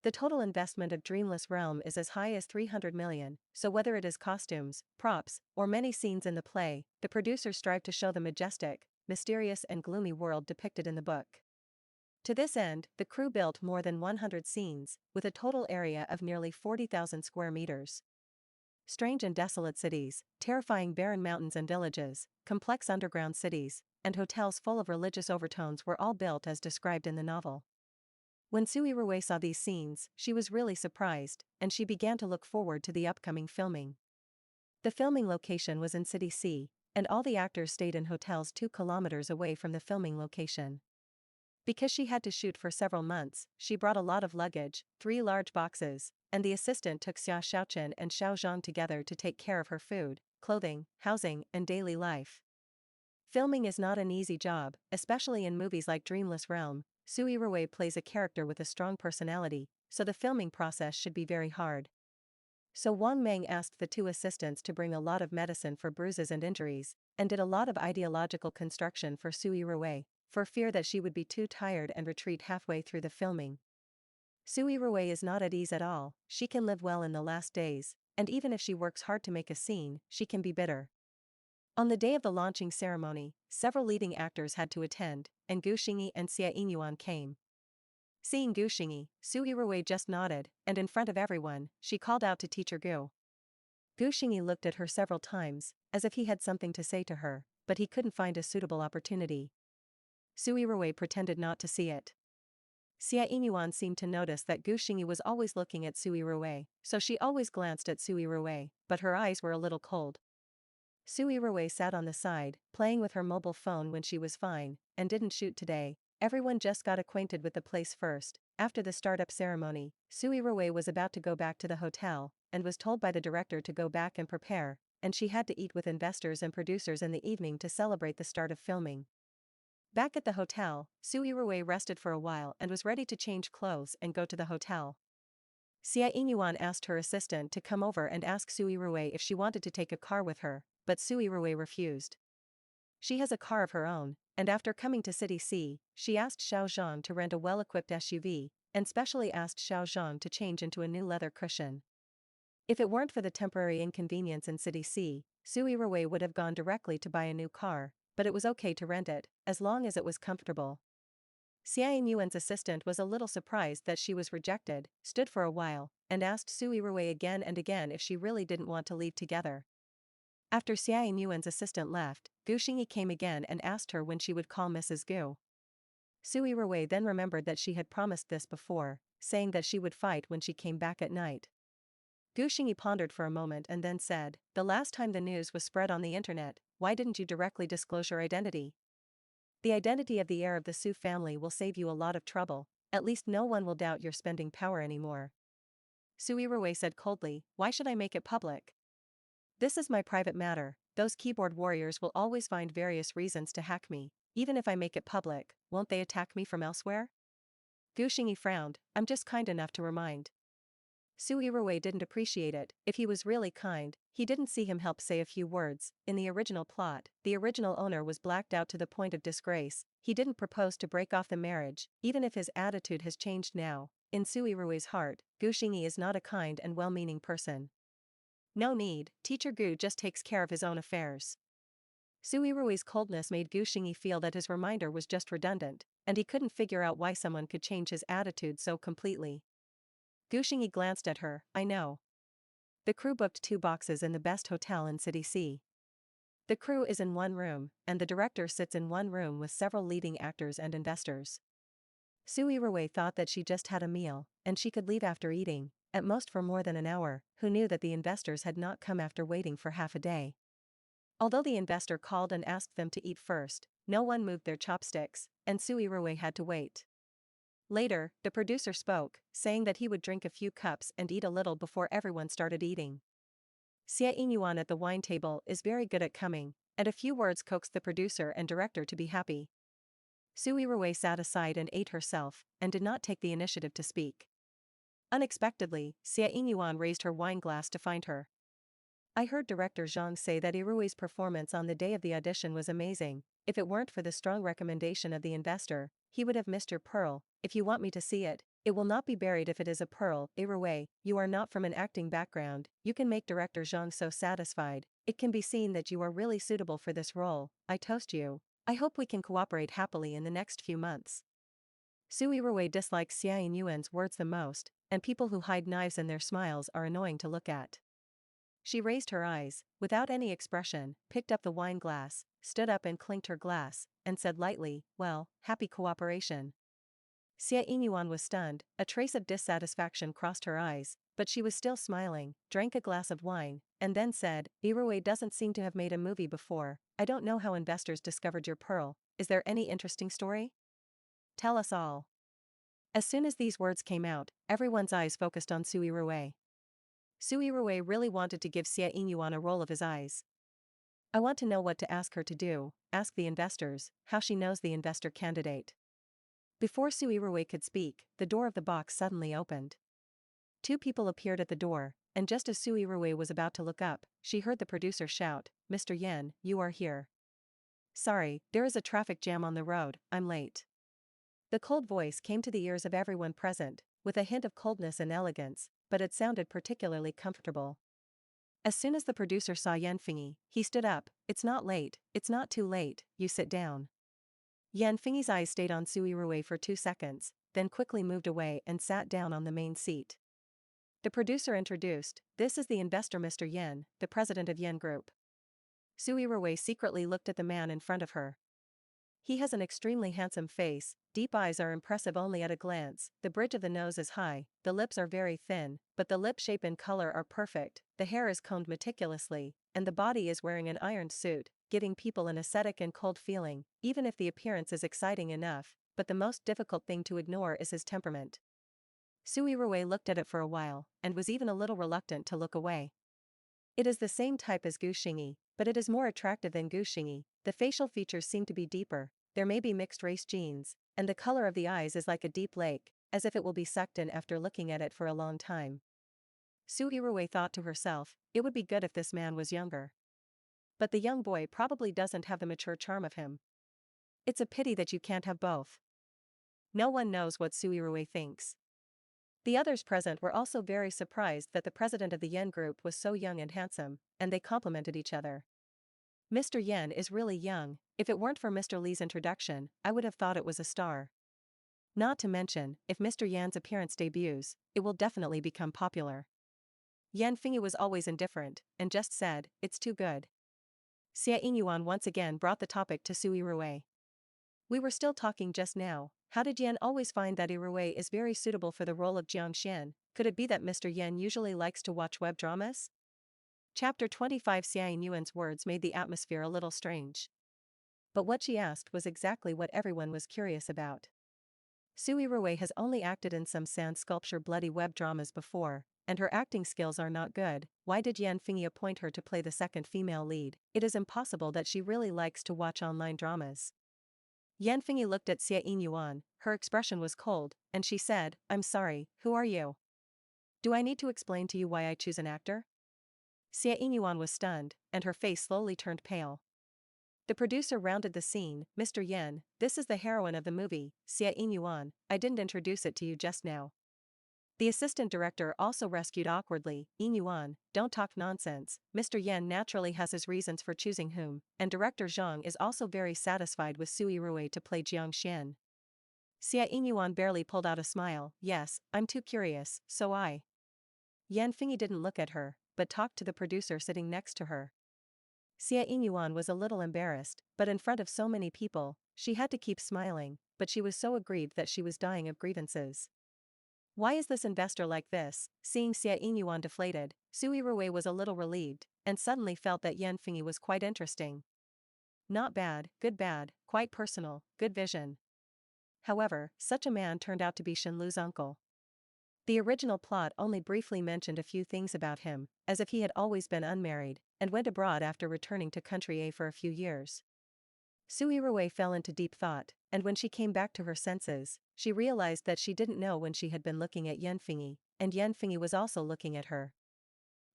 The total investment of Dreamless Realm is as high as 300 million, so whether it is costumes, props, or many scenes in the play, the producers strive to show the majestic, mysterious and gloomy world depicted in the book. To this end, the crew built more than 100 scenes, with a total area of nearly 40,000 square meters. Strange and desolate cities, terrifying barren mountains and villages, complex underground cities, and hotels full of religious overtones were all built as described in the novel. When Su Yirui saw these scenes, she was really surprised, and she began to look forward to the upcoming filming. The filming location was in City C, and all the actors stayed in hotels 2 kilometers away from the filming location. Because she had to shoot for several months, she brought a lot of luggage, 3 large boxes, and the assistant took Xia Xiaochen and Xiao Zhang together to take care of her food, clothing, housing, and daily life. Filming is not an easy job, especially in movies like Dreamless Realm. Su Yirui plays a character with a strong personality, so the filming process should be very hard. So Wang Meng asked the 2 assistants to bring a lot of medicine for bruises and injuries, and did a lot of ideological construction for Su Yirui, for fear that she would be too tired and retreat halfway through the filming. Su Yirui is not at ease at all, she can live well in the last days, and even if she works hard to make a scene, she can be bitter. On the day of the launching ceremony, several leading actors had to attend, and Gu Xingyi and Xia Yinyuan came. Seeing Gu Xingyi, Su Yirui just nodded, and in front of everyone, she called out to teacher Gu. Gu Xingyi looked at her several times, as if he had something to say to her, but he couldn't find a suitable opportunity. Su Yirui pretended not to see it. Xia Yinyuan seemed to notice that Gu Xingyi was always looking at Su Yirui, so she always glanced at Su Yirui, but her eyes were a little cold. Su Yirui sat on the side, playing with her mobile phone when she was fine, and didn't shoot today. Everyone just got acquainted with the place first. After the startup ceremony, Su Yirui was about to go back to the hotel, and was told by the director to go back and prepare, and she had to eat with investors and producers in the evening to celebrate the start of filming. Back at the hotel, Su Yirui rested for a while and was ready to change clothes and go to the hotel. Xia Yinyuan asked her assistant to come over and ask Su Yirui if she wanted to take a car with her, but Su Yirui refused. She has a car of her own, and after coming to City C, she asked Xiao Zhang to rent a well-equipped SUV, and specially asked Xiao Zhang to change into a new leather cushion. If it weren't for the temporary inconvenience in City C, Su Yirui would have gone directly to buy a new car, but it was okay to rent it, as long as it was comfortable. Xia Yinyuan's assistant was a little surprised that she was rejected, stood for a while, and asked Su Yirui again and again if she really didn't want to leave together. After Xia Yinyuan's assistant left, Gu Xingyi came again and asked her when she would call Mrs. Gu. Su Yirui then remembered that she had promised this before, saying that she would fight when she came back at night. Gu Xingyi pondered for a moment and then said, "The last time the news was spread on the internet, why didn't you directly disclose your identity?" The identity of the heir of the Su family will save you a lot of trouble, at least no one will doubt your spending power anymore. Su Yirui said coldly, why should I make it public? This is my private matter, those keyboard warriors will always find various reasons to hack me, even if I make it public, won't they attack me from elsewhere? Gu Xingyi frowned, I'm just kind enough to remind. Su Yirui didn't appreciate it. If he was really kind, he didn't see him help say a few words. In the original plot, the original owner was blacked out to the point of disgrace. He didn't propose to break off the marriage, even if his attitude has changed now. In Su Yirui's heart, Gu Xingyi is not a kind and well-meaning person. No need, Teacher Gu just takes care of his own affairs. Su Yirui's coldness made Gu Xingyi feel that his reminder was just redundant, and he couldn't figure out why someone could change his attitude so completely. Gu Xingyi glanced at her, I know. The crew booked 2 boxes in the best hotel in City C. The crew is in one room, and the director sits in one room with several leading actors and investors. Su Yirui thought that she just had a meal, and she could leave after eating, at most for more than an hour. Who knew that the investors had not come after waiting for half a day? Although the investor called and asked them to eat first, no one moved their chopsticks, and Su Yirui had to wait. Later, the producer spoke, saying that he would drink a few cups and eat a little before everyone started eating. Xie Yingyuan at the wine table is very good at coming, and a few words coaxed the producer and director to be happy. Su Yirui sat aside and ate herself, and did not take the initiative to speak. Unexpectedly, Xie Yingyuan raised her wine glass to find her. I heard director Zhang say that Yirui's performance on the day of the audition was amazing. If it weren't for the strong recommendation of the investor, he would have missed your pearl. If you want me to see it, it will not be buried if it is a pearl. Yirui, you are not from an acting background, you can make director Zhang so satisfied. It can be seen that you are really suitable for this role. I toast you. I hope we can cooperate happily in the next few months. Su Yirui dislikes Xie Yuan's words the most, and people who hide knives in their smiles are annoying to look at. She raised her eyes, without any expression, picked up the wine glass, stood up and clinked her glass, and said lightly, well, happy cooperation. Xie Yingyuan was stunned, a trace of dissatisfaction crossed her eyes, but she was still smiling, drank a glass of wine, and then said, Yirui doesn't seem to have made a movie before. I don't know how investors discovered your pearl. Is there any interesting story? Tell us all. As soon as these words came out, everyone's eyes focused on Su Yirui. Su Yirui really wanted to give Xie Yingyuan a roll of his eyes. I want to know what to ask her to do, ask the investors, how she knows the investor candidate. Before Su Yirui could speak, the door of the box suddenly opened. 2 people appeared at the door, and just as Su Yirui was about to look up, she heard the producer shout, Mr. Yen, you are here. Sorry, there is a traffic jam on the road, I'm late. The cold voice came to the ears of everyone present, with a hint of coldness and elegance, but it sounded particularly comfortable. As soon as the producer saw Yan Fingyi, he stood up, it's not late, it's not too late, you sit down. Yan Fingyi's eyes stayed on Su Yirui for 2 seconds, then quickly moved away and sat down on the main seat. The producer introduced, this is the investor Mr. Yen, the president of Yen Group. Su Yirui secretly looked at the man in front of her. He has an extremely handsome face, deep eyes are impressive only at a glance, the bridge of the nose is high, the lips are very thin, but the lip shape and color are perfect, the hair is combed meticulously, and the body is wearing an ironed suit, giving people an aesthetic and cold feeling, even if the appearance is exciting enough, but the most difficult thing to ignore is his temperament. Su Yirui looked at it for a while, and was even a little reluctant to look away. It is the same type as Gu Xingyi, but it is more attractive than Gu Xingyi. The facial features seem to be deeper, there may be mixed-race genes, and the color of the eyes is like a deep lake, as if it will be sucked in after looking at it for a long time. Su Yirui thought to herself, it would be good if this man was younger. But the young boy probably doesn't have the mature charm of him. It's a pity that you can't have both. No one knows what Su Yirui thinks. The others present were also very surprised that the president of the Yen Group was so young and handsome, and they complimented each other. Mr. Yen is really young, if it weren't for Mr. Li's introduction, I would have thought it was a star. Not to mention, if Mr. Yan's appearance debuts, it will definitely become popular. Yan Fingyi was always indifferent, and just said, it's too good. Xie Yingyuan once again brought the topic to Su Yirui. We were still talking just now, how did Yan always find that Yirui is very suitable for the role of Jiang Xian? Could it be that Mr. Yen usually likes to watch web dramas? Chapter 25. Xie Yuan's words made the atmosphere a little strange. But what she asked was exactly what everyone was curious about. Su Yirui has only acted in some sand sculpture bloody web dramas before, and her acting skills are not good. Why did Yan Fingyi appoint her to play the second female lead? It is impossible that she really likes to watch online dramas. Yan Fingyi looked at Xie Yinyuan, her expression was cold, and she said, "I'm sorry, who are you? Do I need to explain to you why I choose an actor?" Xie Yinyuan was stunned, and her face slowly turned pale. The producer rounded the scene, "Mr. Yen, this is the heroine of the movie, Xie Yinyuan, I didn't introduce it to you just now." The assistant director also rescued awkwardly, "Yinyuan, don't talk nonsense, Mr. Yen naturally has his reasons for choosing whom, and director Zhang is also very satisfied with Su Yirui to play Jiang Xian." Xie Yinyuan barely pulled out a smile, "Yes, I'm too curious, so I." Yan Fingyi didn't look at her, but talked to the producer sitting next to her. Xie Yinyuan was a little embarrassed, but in front of so many people, she had to keep smiling, but she was so aggrieved that she was dying of grievances. "Why is this investor like this?" Seeing Xie Yinyuan deflated, Su Yirui was a little relieved, and suddenly felt that Yan Fingyi was quite interesting. Not bad, quite personal, good vision. However, such a man turned out to be Shenlu's uncle. The original plot only briefly mentioned a few things about him, as if he had always been unmarried, and went abroad after returning to country A for a few years. Su Yirui fell into deep thought, and when she came back to her senses, she realized that she didn't know when she had been looking at Yan Fingyi, and Yan Fingyi was also looking at her.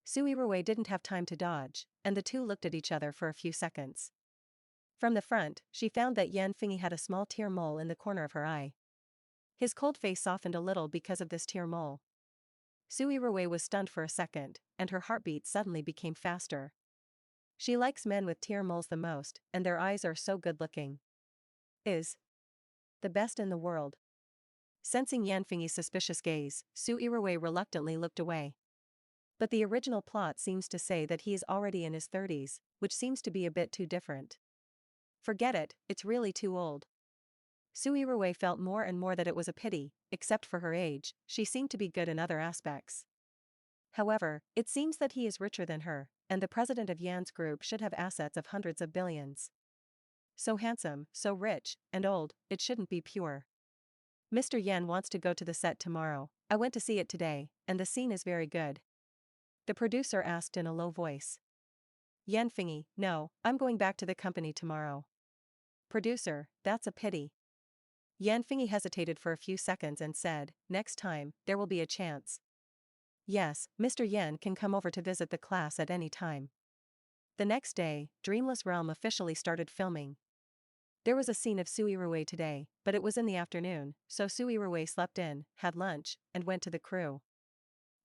Su Yirui didn't have time to dodge, and the two looked at each other for a few seconds. From the front, she found that Yan Fingyi had a small tear mole in the corner of her eye. His cold face softened a little because of this tear mole. Su Yirui was stunned for a second, and her heartbeat suddenly became faster. She likes men with tear moles the most, and their eyes are so good-looking. Is the best in the world. Sensing Yan Fingyi's suspicious gaze, Su Yirui reluctantly looked away. But the original plot seems to say that he is already in his 30s, which seems to be a bit too different. Forget it, it's really too old. Su Yirui felt more and more that it was a pity, except for her age, she seemed to be good in other aspects. However, it seems that he is richer than her, and the president of Yan's group should have assets of hundreds of billions. So handsome, so rich, and old, it shouldn't be pure. "Mr. Yan wants to go to the set tomorrow, I went to see it today, and the scene is very good." The producer asked in a low voice. Yan Fingyi, "No, I'm going back to the company tomorrow." Producer, "That's a pity." Yan Fingyi hesitated for a few seconds and said, "Next time, there will be a chance." "Yes, Mr. Yan can come over to visit the class at any time." The next day, Dreamless Realm officially started filming. There was a scene of Su Yirui today, but it was in the afternoon, so Su Yirui slept in, had lunch, and went to the crew.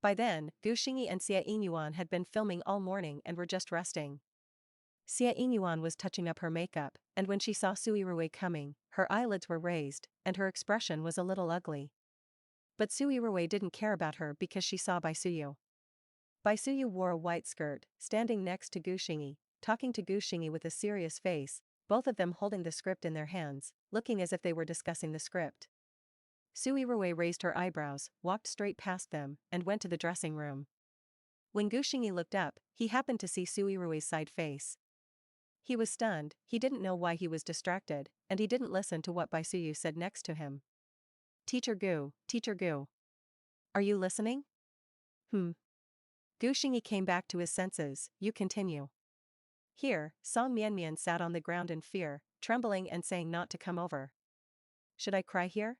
By then, Gu Xingyi and Xie Yinyuan had been filming all morning and were just resting. Xie Yinyuan was touching up her makeup, and when she saw Su Yirui coming, her eyelids were raised, and her expression was a little ugly. But Su Yirui didn't care about her because she saw Bai Suyu. Bai Suyu wore a white skirt, standing next to Gu Xingyi, talking to Gu Xingyi with a serious face, both of them holding the script in their hands, looking as if they were discussing the script. Su Yirui raised her eyebrows, walked straight past them, and went to the dressing room. When Gu Xingyi looked up, he happened to see Su Yirui's side face. He was stunned, he didn't know why he was distracted, and he didn't listen to what Bai Suyu said next to him. Teacher Gu. Are you listening?" Gu Xingyi came back to his senses, "You continue." Here, Song Mianmian sat on the ground in fear, trembling and saying not to come over. "Should I cry here?"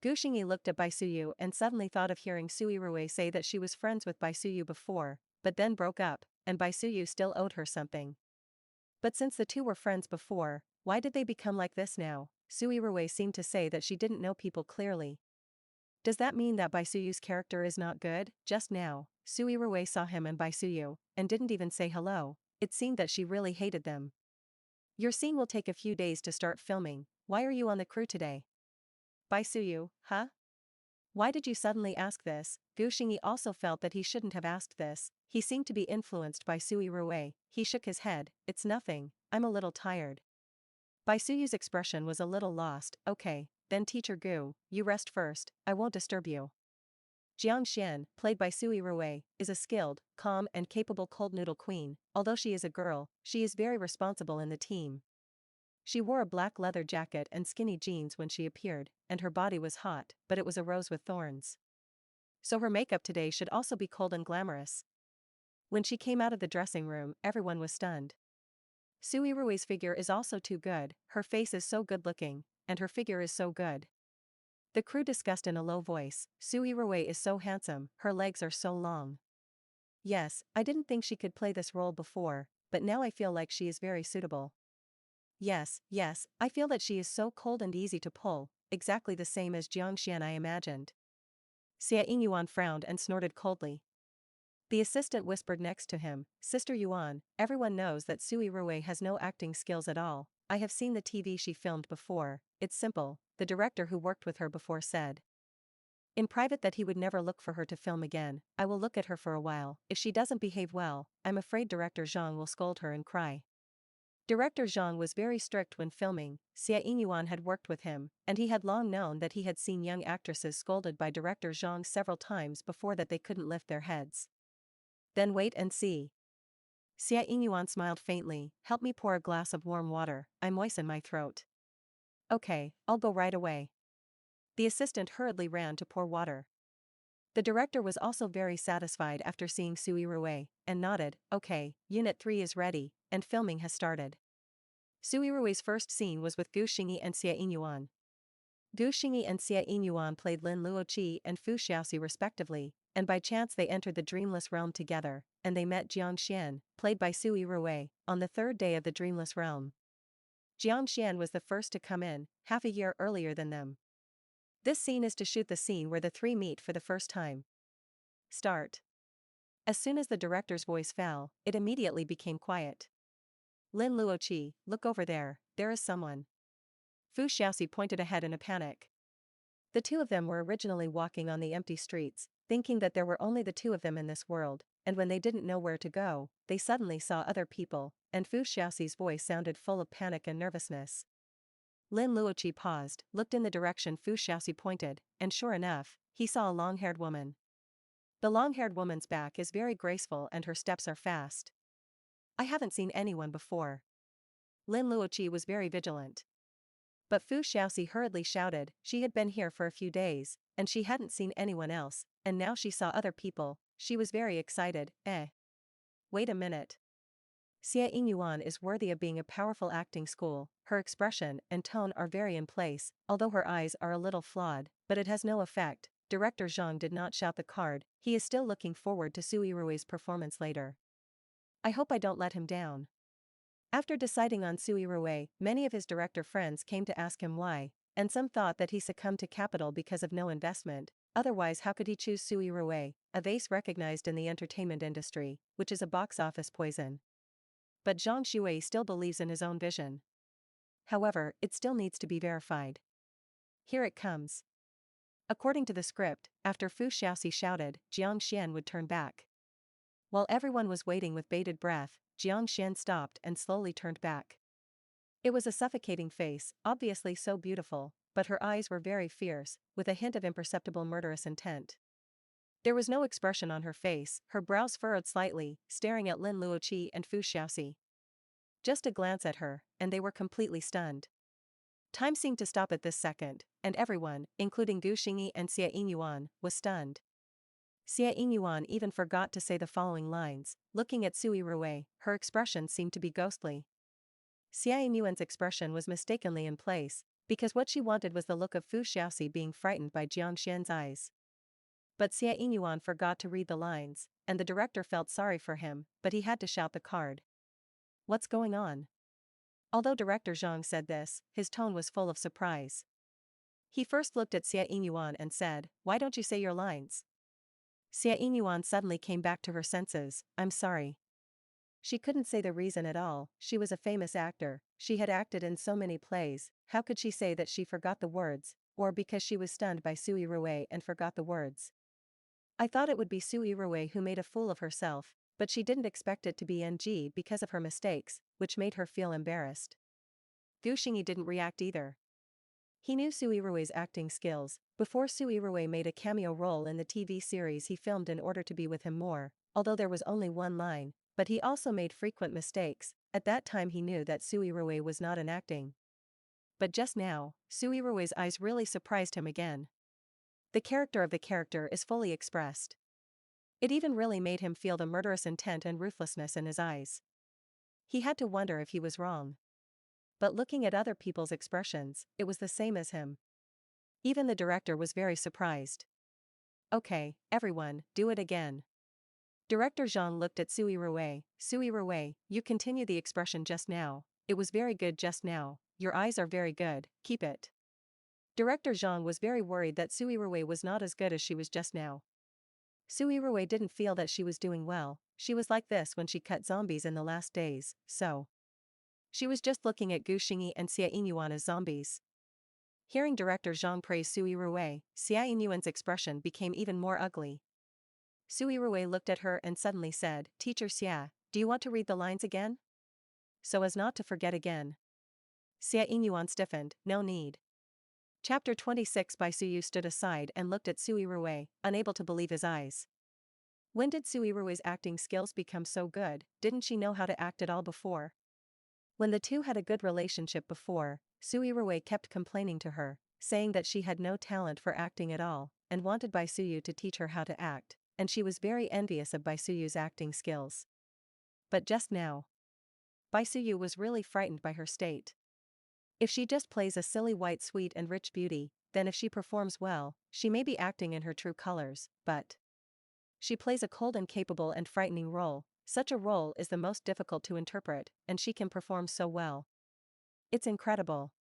Gu Xingyi looked at Bai Suyu and suddenly thought of hearing Su Yirui say that she was friends with Bai Suyu before, but then broke up, and Bai Suyu still owed her something. But since the two were friends before, why did they become like this now? Su Yirui seemed to say that she didn't know people clearly. Does that mean that Bai Suyu's character is not good? Just now, Su Yirui saw him and Bai Suyu, and didn't even say hello. It seemed that she really hated them. "Your scene will take a few days to start filming, why are you on the crew today?" "Bai Suyu, huh? Why did you suddenly ask this?" Gu Xingyi also felt that he shouldn't have asked this, he seemed to be influenced by Su Yirui. He shook his head, "It's nothing, I'm a little tired." Bai Suyu's expression was a little lost. "Okay, then Teacher Gu, you rest first, I won't disturb you." Jiang Xian, played by Su Yirui, is a skilled, calm and capable cold noodle queen. Although she is a girl, she is very responsible in the team. She wore a black leather jacket and skinny jeans when she appeared, and her body was hot, but it was a rose with thorns. So her makeup today should also be cold and glamorous. When she came out of the dressing room, everyone was stunned. Su Yirui's figure is also too good, her face is so good-looking, and her figure is so good. The crew discussed in a low voice, Su Yirui is so handsome, her legs are so long. Yes, I didn't think she could play this role before, but now I feel like she is very suitable. Yes, I feel that she is so cold and easy to pull, exactly the same as Jiangxian I imagined. Xia Yingyuan frowned and snorted coldly. The assistant whispered next to him, Sister Yuan, everyone knows that Su Yirui has no acting skills at all. I have seen the TV she filmed before, it's simple, the director who worked with her before said. In private that he would never look for her to film again. I will look at her for a while. If she doesn't behave well, I'm afraid Director Zhang will scold her and cry. Director Zhang was very strict when filming. Xia Yingyuan had worked with him, and he had long known that he had seen young actresses scolded by Director Zhang several times before that they couldn't lift their heads. Then wait and see. Xia Yingyuan smiled faintly, help me pour a glass of warm water, I moisten my throat. Okay, I'll go right away. The assistant hurriedly ran to pour water. The director was also very satisfied after seeing Su Yirui, and nodded, okay, Unit 3 is ready, and filming has started. Su Yirui's first scene was with Gu Xingyi and Xia Yingyuan. Gu Xingyi and Xia Yingyuan played Lin Luoqi and Fu Xiaoxi respectively, and by chance they entered the dreamless realm together, and they met Jiang Xian, played by Su Yirui, on the third day of the dreamless realm. Jiang Xian was the first to come in, half a year earlier than them. This scene is to shoot the scene where the three meet for the first time. Start. As soon as the director's voice fell, it immediately became quiet. Lin Luoqi, look over there is someone. Fu Xiaoxi pointed ahead in a panic. The two of them were originally walking on the empty streets, thinking that there were only the two of them in this world, and when they didn't know where to go, they suddenly saw other people, and Fu Xiaoxi's voice sounded full of panic and nervousness. Lin Luoqi paused, looked in the direction Fu Xiaoxi pointed, and sure enough, he saw a long-haired woman. The long-haired woman's back is very graceful and her steps are fast. I haven't seen anyone before. Lin Luoqi was very vigilant. But Fu Xiaoxi hurriedly shouted, she had been here for a few days, and she hadn't seen anyone else, and now she saw other people, she was very excited, Wait a minute. Xia Yingyuan is worthy of being a powerful acting school, her expression and tone are very in place, although her eyes are a little flawed, but it has no effect. Director Zhang did not shout the card, he is still looking forward to Su Yirui's performance later. I hope I don't let him down. After deciding on Su Yirui, many of his director friends came to ask him why, and some thought that he succumbed to capital because of no investment, otherwise how could he choose Su Yirui, a vase recognized in the entertainment industry, which is a box office poison. But Zhang Shui still believes in his own vision. However, it still needs to be verified. Here it comes. According to the script, after Fu Xiaoxi shouted, Jiang Xian would turn back. While everyone was waiting with bated breath, Jiang Xian stopped and slowly turned back. It was a suffocating face, obviously so beautiful, but her eyes were very fierce, with a hint of imperceptible murderous intent. There was no expression on her face, her brows furrowed slightly, staring at Lin Luoqi and Fu Xiaoxi. Just a glance at her, and they were completely stunned. Time seemed to stop at this second, and everyone, including Gu Xingyi and Xia Yingyuan, was stunned. Xia Yingyuan even forgot to say the following lines, looking at Su Yirui, her expression seemed to be ghostly. Xia Yingyuan's expression was mistakenly in place, because what she wanted was the look of Fu Xiaoxi being frightened by Jiang Xian's eyes. But Xia Yingyuan forgot to read the lines, and the director felt sorry for him, but he had to shout the card. What's going on? Although Director Zhang said this, his tone was full of surprise. He first looked at Xia Yingyuan and said, why don't you say your lines? Xia Yingyuan suddenly came back to her senses, I'm sorry. She couldn't say the reason at all, she was a famous actor, she had acted in so many plays, how could she say that she forgot the words, or because she was stunned by Su Yirui and forgot the words? I thought it would be Su Yirui who made a fool of herself, but she didn't expect it to be NG because of her mistakes, which made her feel embarrassed. Gu Xingyi didn't react either. He knew Su Yirui's acting skills, before Su Yirui made a cameo role in the TV series he filmed in order to be with him more, although there was only one line, but he also made frequent mistakes, At that time he knew that Su Yirui was not an acting. But just now, Su Yirui's eyes really surprised him again. The character of the character is fully expressed. It even really made him feel the murderous intent and ruthlessness in his eyes. He had to wonder if he was wrong. But looking at other people's expressions, it was the same as him. Even the director was very surprised. Okay, everyone, do it again. Director Zhang looked at Su Yirui. Su Yirui, you continue the expression just now. It was very good just now. Your eyes are very good, keep it. Director Zhang was very worried that Su Yirui was not as good as she was just now. Su Yirui didn't feel that she was doing well. She was like this when she cut zombies in the last days, so. She was just looking at Gu Xingyi and Xia Yinyuan as zombies. Hearing Director Zhang praise Su Yirui, Xia Yinyuan's expression became even more ugly. Su Yirui looked at her and suddenly said, Teacher Xia, do you want to read the lines again? So as not to forget again. Xia Yinyuan stiffened, no need. Chapter 26 By Su Yu stood aside and looked at Su Yirui, unable to believe his eyes. When did Su Yirui's acting skills become so good? Didn't she know how to act at all before? When the two had a good relationship before, Su Yirui kept complaining to her, saying that she had no talent for acting at all, and wanted Bai Suyu to teach her how to act, and she was very envious of Bai Suyu's acting skills. But just now, Bai Suyu was really frightened by her state. If she just plays a silly white sweet and rich beauty, then if she performs well, she may be acting in her true colors, but she plays a cold and capable and frightening role. Such a role is the most difficult to interpret, and she can perform so well. It's incredible.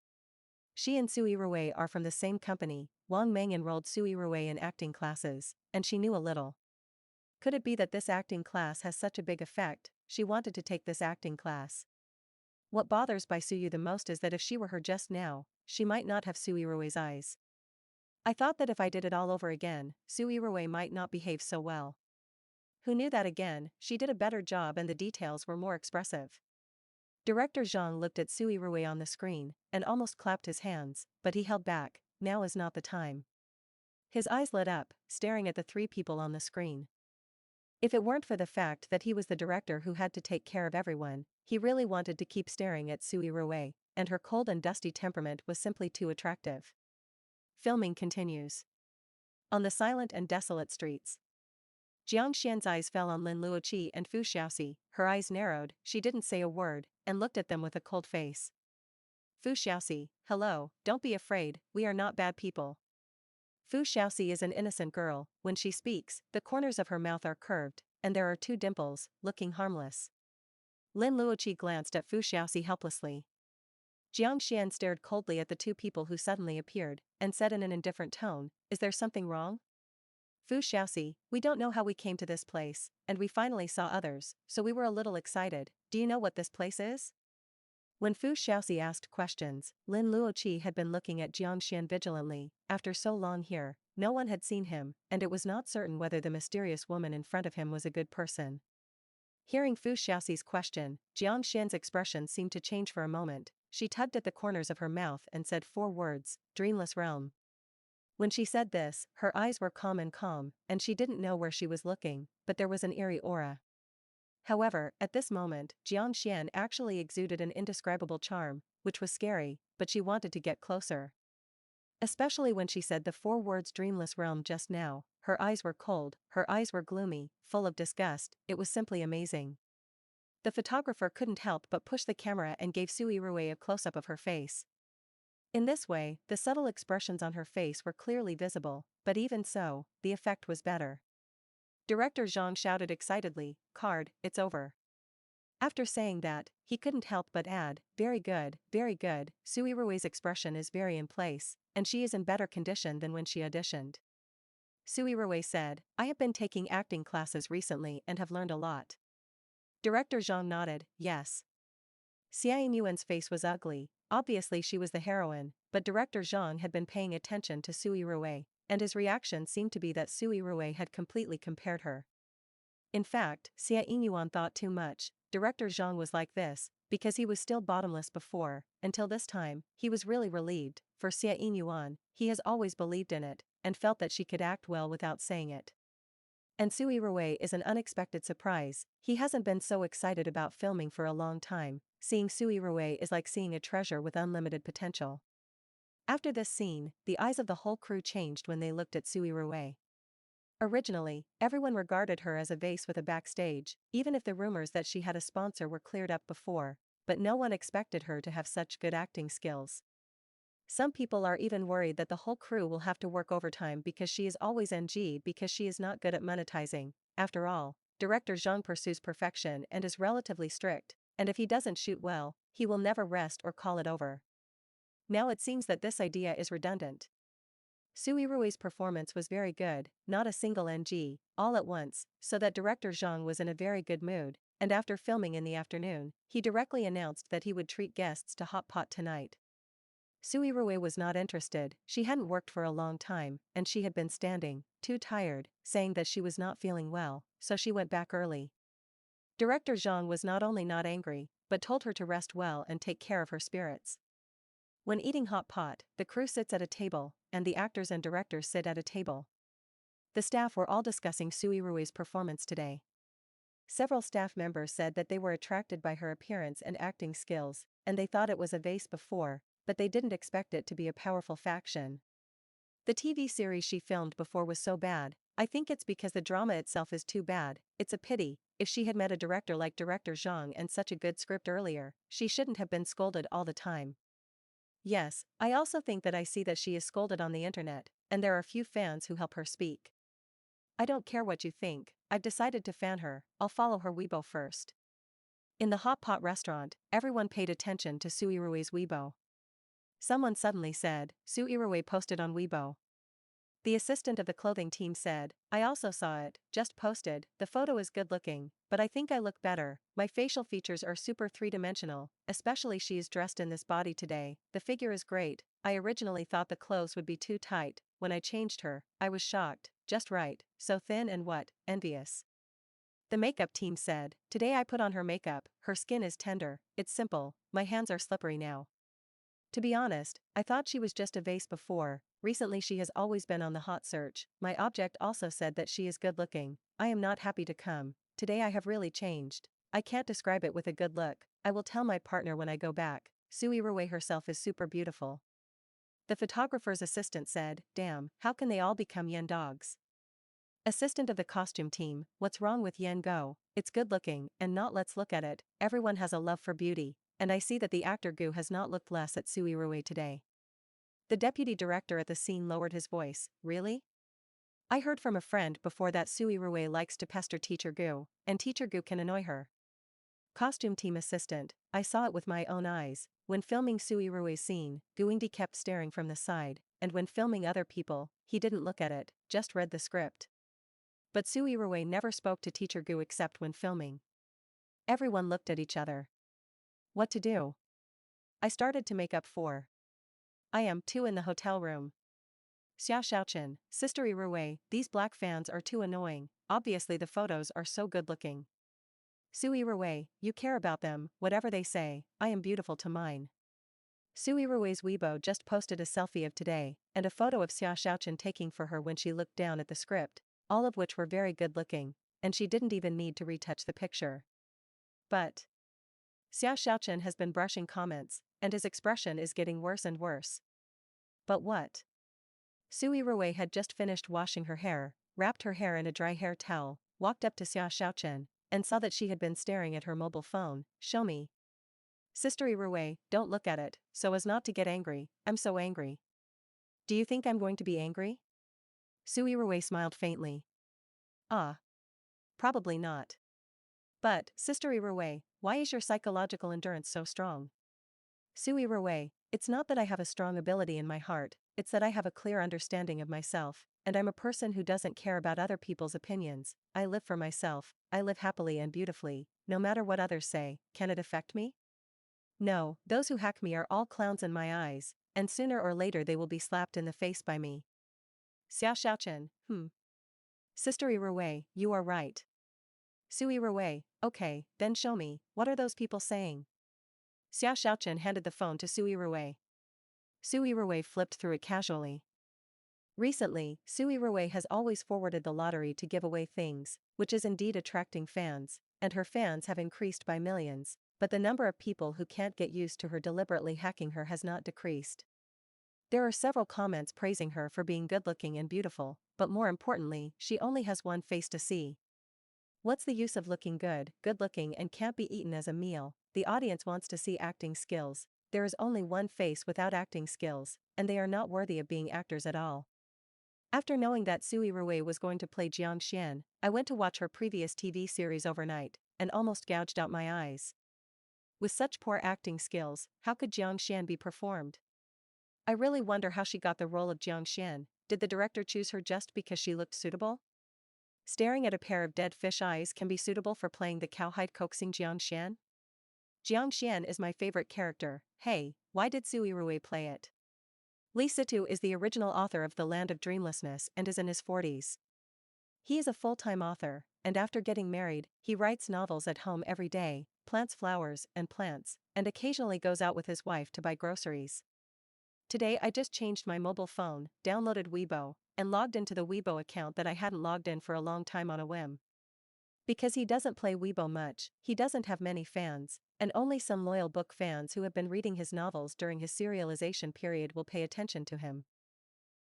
She and Su Yirui are from the same company. Wang Meng enrolled Su Yirui in acting classes, and she knew a little. Could it be that this acting class has such a big effect? She wanted to take this acting class. What bothers Bai Suyu the most is that if she were her just now, she might not have Su Yirui's eyes. I thought that if I did it all over again, Su Yirui might not behave so well. Who knew that again, she did a better job and the details were more expressive. Director Zhang looked at Su Yirui on the screen, and almost clapped his hands, but he held back. Now is not the time. His eyes lit up, staring at the three people on the screen. If it weren't for the fact that he was the director who had to take care of everyone, he really wanted to keep staring at Su Yirui, and her cold and dusty temperament was simply too attractive. Filming continues. On the silent and desolate streets. Jiang Xian's eyes fell on Lin Luoqi and Fu Xiaoxi. Her eyes narrowed, she didn't say a word, and looked at them with a cold face. Fu Xiaoxi, hello, don't be afraid, we are not bad people. Fu Xiaoxi is an innocent girl. When she speaks, the corners of her mouth are curved, and there are two dimples, looking harmless. Lin Luoqi glanced at Fu Xiaoxi helplessly. Jiang Xian stared coldly at the two people who suddenly appeared, and said in an indifferent tone, is there something wrong? Fu Xiaoxi, we don't know how we came to this place, and we finally saw others, so we were a little excited. Do you know what this place is? When Fu Xiaoxi asked questions, Lin Luoqi had been looking at Jiang Xian vigilantly. After so long here, no one had seen him, and it was not certain whether the mysterious woman in front of him was a good person. Hearing Fu Xiaoxi's question, Jiang Xian's expression seemed to change for a moment. She tugged at the corners of her mouth and said 4 words, dreamless realm. When she said this, her eyes were calm, and she didn't know where she was looking, but there was an eerie aura. However, at this moment, Jiang Xian actually exuded an indescribable charm, which was scary, but she wanted to get closer. Especially when she said the 4 words dreamless realm just now. Her eyes were cold, her eyes were gloomy, full of disgust. It was simply amazing. The photographer couldn't help but push the camera and gave Su Yirui a close-up of her face. In this way, the subtle expressions on her face were clearly visible, but even so, the effect was better. Director Zhang shouted excitedly, "Card, it's over." After saying that, he couldn't help but add, very good, very good. Su Yirui's expression is very in place, and she is in better condition than when she auditioned. Su Yirui said, I have been taking acting classes recently and have learned a lot. Director Zhang nodded, yes. Xia Yinyuan's face was ugly. Obviously she was the heroine, but Director Zhang had been paying attention to Su Yirui, and his reaction seemed to be that Su Yirui had completely compared her. In fact, Xia Yinyuan thought too much. Director Zhang was like this, because he was still bottomless before. Until this time, he was really relieved. For Xia Yinyuan, he has always believed in it, and felt that she could act well without saying it. And Su Yirui is an unexpected surprise. He hasn't been so excited about filming for a long time. Seeing Su Yirui is like seeing a treasure with unlimited potential. After this scene, the eyes of the whole crew changed when they looked at Su Yirui. Originally, everyone regarded her as a vase with a backstage, even if the rumors that she had a sponsor were cleared up before, but no one expected her to have such good acting skills. Some people are even worried that the whole crew will have to work overtime because she is always NG because she is not good at monetizing. After all, director Zhang pursues perfection and is relatively strict, and if he doesn't shoot well, he will never rest or call it over. Now it seems that this idea is redundant. Su Yirui's performance was very good, not a single NG, all at once, so that director Zhang was in a very good mood, and after filming in the afternoon, he directly announced that he would treat guests to hot pot tonight. Su Yirui was not interested, she hadn't worked for a long time, and she had been standing, too tired, saying that she was not feeling well, so she went back early. Director Zhang was not only not angry, but told her to rest well and take care of her spirits. When eating hot pot, the crew sits at a table, and the actors and directors sit at a table. The staff were all discussing Su Yirui's performance today. Several staff members said that they were attracted by her appearance and acting skills, and they thought it was a vase before, but they didn't expect it to be a powerful faction. The TV series she filmed before was so bad, I think it's because the drama itself is too bad. It's a pity. If she had met a director like director Zhang and such a good script earlier, she shouldn't have been scolded all the time. Yes, I also think that I see that she is scolded on the internet, and there are few fans who help her speak. I don't care what you think, I've decided to fan her, I'll follow her Weibo first. In the hot pot restaurant, everyone paid attention to Su Yirui's Weibo. Someone suddenly said, Su Yirui posted on Weibo. The assistant of the clothing team said, I also saw it, just posted, the photo is good looking, but I think I look better, my facial features are super three-dimensional, especially she is dressed in this body today, the figure is great, I originally thought the clothes would be too tight, when I changed her, I was shocked, just right, so thin and what, envious. The makeup team said, today I put on her makeup, her skin is tender, it's simple, my hands are slippery now. To be honest, I thought she was just a vase before, recently she has always been on the hot search, my object also said that she is good looking, I am not happy to come, today I have really changed, I can't describe it with a good look, I will tell my partner when I go back, Su Yirui herself is super beautiful. The photographer's assistant said, damn, how can they all become yen dogs? Assistant of the costume team, what's wrong with yen go, it's good looking, and not let's look at it, everyone has a love for beauty. And I see that the actor Gu has not looked less at Su Yirui today. The deputy director at the scene lowered his voice, really? I heard from a friend before that Su Yirui likes to pester teacher Gu, and teacher Gu can annoy her. Costume team assistant, I saw it with my own eyes, when filming Su Yirui's scene, Guingdi kept staring from the side, and when filming other people, he didn't look at it, just read the script. But Su Yirui never spoke to teacher Gu except when filming. Everyone looked at each other. What to do? I started to make up for. I am too in the hotel room. Xia Xiaochen, Sister Yirui, these black fans are too annoying, obviously the photos are so good looking. Su Yirui, you care about them, whatever they say, I am beautiful to mine. Su Yirui's Weibo just posted a selfie of today, and a photo of Xia Xiaochen taking for her when she looked down at the script, all of which were very good looking, and she didn't even need to retouch the picture. But Xia Xiaochen has been brushing comments, and his expression is getting worse and worse. But what? Su Yirui had just finished washing her hair, wrapped her hair in a dry hair towel, walked up to Xia Xiaochen, and saw that she had been staring at her mobile phone. Show me. Sister Yirui, don't look at it, so as not to get angry, I'm so angry. Do you think I'm going to be angry? Su Yirui smiled faintly. Ah. Probably not. But, Sister Yirui, why is your psychological endurance so strong? Su Yirui, it's not that I have a strong ability in my heart, it's that I have a clear understanding of myself, and I'm a person who doesn't care about other people's opinions, I live for myself, I live happily and beautifully, no matter what others say, can it affect me? No, those who hack me are all clowns in my eyes, and sooner or later they will be slapped in the face by me. Xia Xiaochen, Sister Yirui, you are right. Su Yirui, okay, then show me, what are those people saying? Xia Xiaochen handed the phone to Su Yirui. Su Yirui flipped through it casually. Recently, Su Yirui has always forwarded the lottery to give away things, which is indeed attracting fans, and her fans have increased by millions, but the number of people who can't get used to her deliberately hacking her has not decreased. There are several comments praising her for being good-looking and beautiful, but more importantly, she only has one face to see. What's the use of looking good-looking and can't be eaten as a meal? The audience wants to see acting skills. There is only one face without acting skills, and they are not worthy of being actors at all. After knowing that Su Yirui was going to play Jiang Xian, I went to watch her previous TV series overnight, and almost gouged out my eyes. With such poor acting skills, how could Jiang Xian be performed? I really wonder how she got the role of Jiang Xian. Did the director choose her just because she looked suitable? Staring at a pair of dead fish eyes can be suitable for playing the cowhide coaxing Jiang Xian? Jiang Xian is my favorite character. Hey, why did Su Yirui play it? Lee Situ is the original author of The Land of Dreamlessness and is in his 40s. He is a full-time author, and after getting married, he writes novels at home every day, plants flowers and plants, and occasionally goes out with his wife to buy groceries. Today I just changed my mobile phone, downloaded Weibo, and logged into the Weibo account that I hadn't logged in for a long time on a whim. Because he doesn't play Weibo much, he doesn't have many fans, and only some loyal book fans who have been reading his novels during his serialization period will pay attention to him.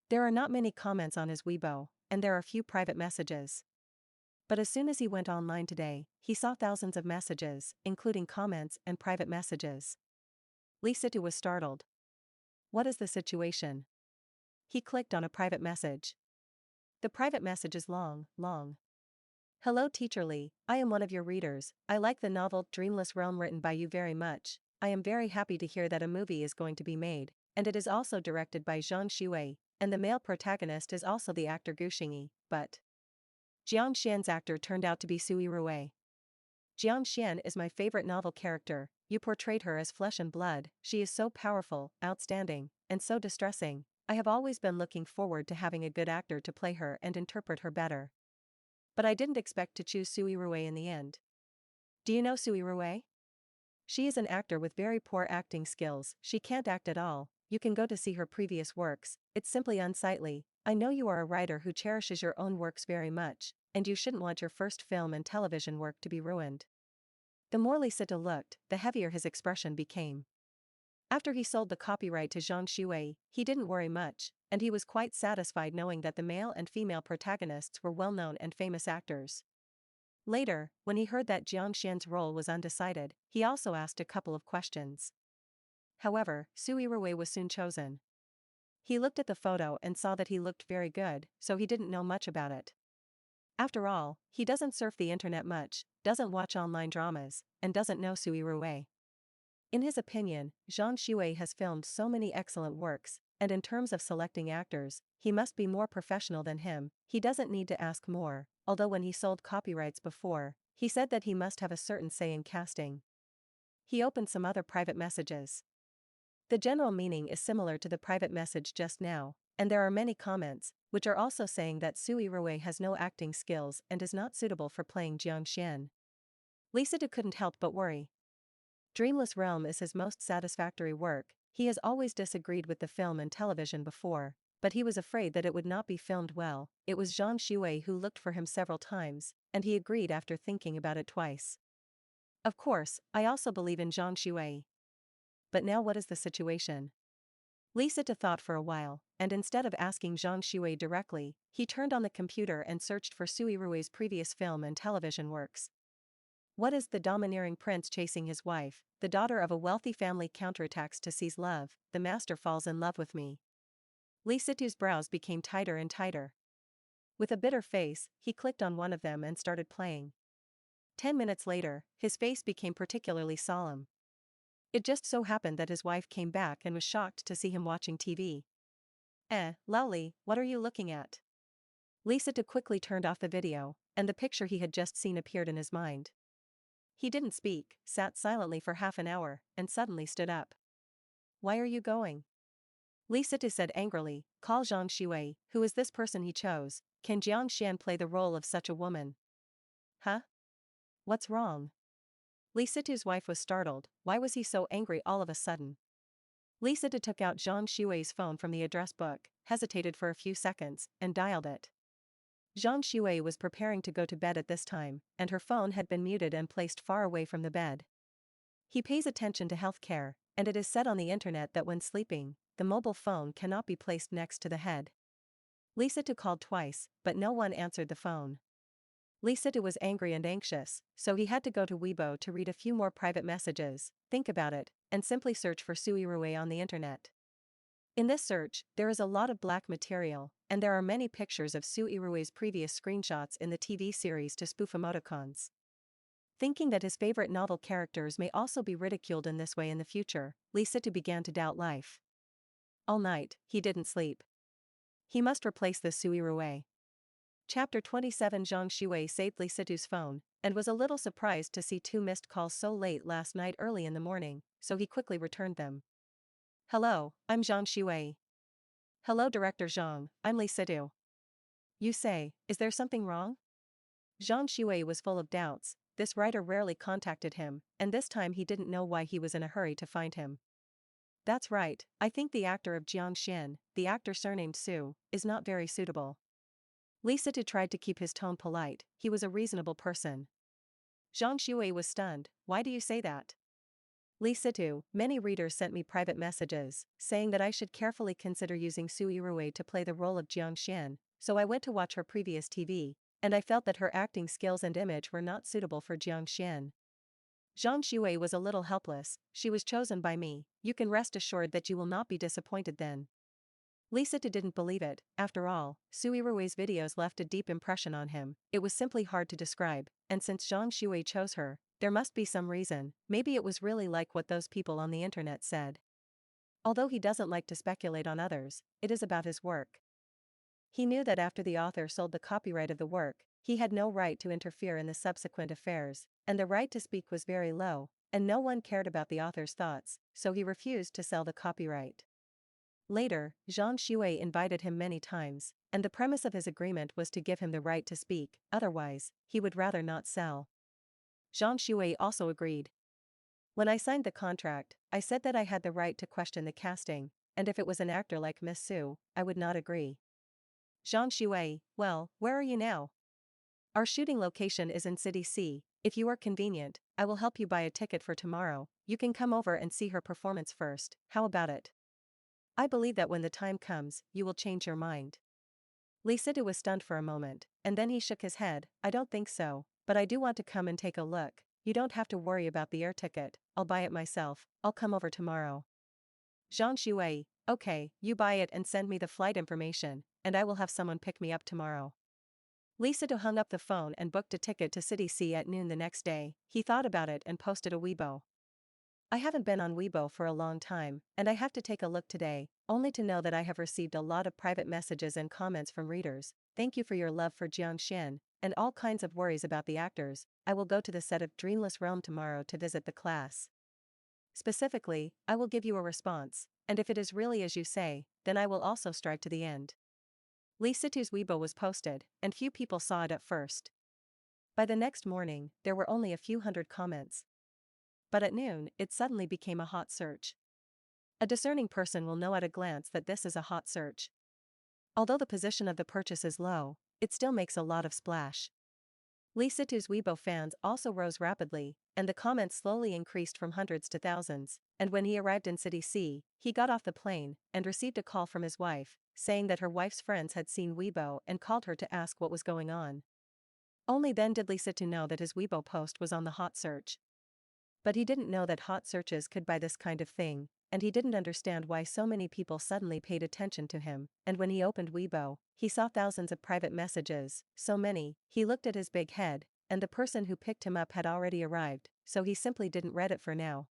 There are not many comments on his Weibo, and there are few private messages. But as soon as he went online today, he saw thousands of messages, including comments and private messages. Lee Situ was startled. What is the situation? He clicked on a private message. The private message is long. Hello Teacher Lee, I am one of your readers. I like the novel Dreamless Realm written by you very much. I am very happy to hear that a movie is going to be made, and it is also directed by Zhang Shuwei, and the male protagonist is also the actor Gu Xingyi, but Jiang Xian's actor turned out to be Su Yirui. Jiang Xian is my favorite novel character. You portrayed her as flesh and blood. She is so powerful, outstanding, and so distressing. I have always been looking forward to having a good actor to play her and interpret her better. But I didn't expect to choose Su Yirui in the end. Do you know Su Yirui? She is an actor with very poor acting skills. She can't act at all. You can go to see her previous works. It's simply unsightly. I know you are a writer who cherishes your own works very much, and you shouldn't want your first film and television work to be ruined. The more Lee Situ looked, the heavier his expression became. After he sold the copyright to Zhang Shuwei, he didn't worry much, and he was quite satisfied knowing that the male and female protagonists were well-known and famous actors. Later, when he heard that Jiang Xian's role was undecided, he also asked a couple of questions. However, Su Yirui was soon chosen. He looked at the photo and saw that he looked very good, so he didn't know much about it. After all, he doesn't surf the internet much, doesn't watch online dramas, and doesn't know Su Yirui. In his opinion, Zhang Shuwei has filmed so many excellent works, and in terms of selecting actors, he must be more professional than him. He doesn't need to ask more, although when he sold copyrights before, he said that he must have a certain say in casting. He opened some other private messages. The general meaning is similar to the private message just now, and there are many comments, which are also saying that Su Yirui has no acting skills and is not suitable for playing Jiang Xian. Lee Situ couldn't help but worry. Dreamless Realm is his most satisfactory work. He has always disagreed with the film and television before, but he was afraid that it would not be filmed well. It was Zhang Shuwei who looked for him several times, and he agreed after thinking about it twice. Of course, I also believe in Zhang Shuwei. But now what is the situation? Lee Situ thought for a while, and instead of asking Zhang Shuwei directly, he turned on the computer and searched for Su Yirui's previous film and television works. What is the domineering prince chasing his wife? The daughter of a wealthy family counterattacks to seize love. The master falls in love with me. Lee Situ's brows became tighter and tighter. With a bitter face, he clicked on one of them and started playing. 10 minutes later, his face became particularly solemn. It just so happened that his wife came back and was shocked to see him watching TV. Lowly, what are you looking at? Lee Situ quickly turned off the video, and the picture he had just seen appeared in his mind. He didn't speak, sat silently for half an hour, and suddenly stood up. Why are you going? Lee Situ said angrily, call Zhang Shuwei. Who is this person he chose? Can Jiang Xian play the role of such a woman? Huh? What's wrong? Lee Situ's wife was startled. Why was he so angry all of a sudden? Li Situ took out Zhang Xue's phone from the address book, hesitated for a few seconds, and dialed it. Zhang Xue was preparing to go to bed at this time, and her phone had been muted and placed far away from the bed. He pays attention to healthcare, and it is said on the internet that when sleeping, the mobile phone cannot be placed next to the head. Li Situ called twice, but no one answered the phone. Li Situ was angry and anxious, so he had to go to Weibo to read a few more private messages, think about it, and simply search for Su Yirui on the internet. In this search, there is a lot of black material, and there are many pictures of Su Yirui's previous screenshots in the TV series to spoof emoticons. Thinking that his favorite novel characters may also be ridiculed in this way in the future, Li Situ began to doubt life. All night, he didn't sleep. He must replace this Su Yirui. Chapter 27. Zhang Xue saved Li Situ's phone, and was a little surprised to see 2 missed calls so late last night early in the morning, so he quickly returned them. Hello, I'm Zhang Xue. Hello Director Zhang, I'm Li Situ. You say, is there something wrong? Zhang Xue was full of doubts. This writer rarely contacted him, and this time he didn't know why he was in a hurry to find him. That's right, I think the actor of Jiang Xian, the actor surnamed Su, is not very suitable. Li Situ tried to keep his tone polite, he was a reasonable person. Zhang Xue was stunned, why do you say that? Li Situ, many readers sent me private messages, saying that I should carefully consider using Su Yirui to play the role of Jiang Xian, so I went to watch her previous TV, and I felt that her acting skills and image were not suitable for Jiang Xian. Zhang Xue was a little helpless, she was chosen by me, you can rest assured that you will not be disappointed then. Li Situ didn't believe it, after all, Su Yirui's videos left a deep impression on him, it was simply hard to describe, and since Zhang Xue chose her, there must be some reason, maybe it was really like what those people on the internet said. Although he doesn't like to speculate on others, it is about his work. He knew that after the author sold the copyright of the work, he had no right to interfere in the subsequent affairs, and the right to speak was very low, and no one cared about the author's thoughts, so he refused to sell the copyright. Later, Zhang Xue invited him many times, and the premise of his agreement was to give him the right to speak, otherwise, he would rather not sell. Zhang Xue also agreed. When I signed the contract, I said that I had the right to question the casting, and if it was an actor like Miss Su, I would not agree. Zhang Xue, well, where are you now? Our shooting location is in City C, if you are convenient, I will help you buy a ticket for tomorrow, you can come over and see her performance first, how about it? I believe that when the time comes, you will change your mind. Li Situ was stunned for a moment, and then he shook his head, I don't think so, but I do want to come and take a look, you don't have to worry about the air ticket, I'll buy it myself, I'll come over tomorrow. Zhang Xue, okay, you buy it and send me the flight information, and I will have someone pick me up tomorrow. Li Situ hung up the phone and booked a ticket to City C at noon the next day, he thought about it and posted a Weibo. I haven't been on Weibo for a long time, and I have to take a look today, only to know that I have received a lot of private messages and comments from readers, thank you for your love for Jiang Xian, and all kinds of worries about the actors, I will go to the set of Dreamless Realm tomorrow to visit the class. Specifically, I will give you a response, and if it is really as you say, then I will also strike to the end. Li Situ's Weibo was posted, and few people saw it at first. By the next morning, there were only a few hundred comments. But at noon, it suddenly became a hot search. A discerning person will know at a glance that this is a hot search. Although the position of the purchase is low, it still makes a lot of splash. Li Situ's Weibo fans also rose rapidly, and the comments slowly increased from hundreds to thousands, and when he arrived in City C, he got off the plane and received a call from his wife, saying that her wife's friends had seen Weibo and called her to ask what was going on. Only then did Li Situ know that his Weibo post was on the hot search. But he didn't know that hot searches could buy this kind of thing, and he didn't understand why so many people suddenly paid attention to him, and when he opened Weibo, he saw thousands of private messages, so many, he looked at his big head, and the person who picked him up had already arrived, so he simply didn't read it for now.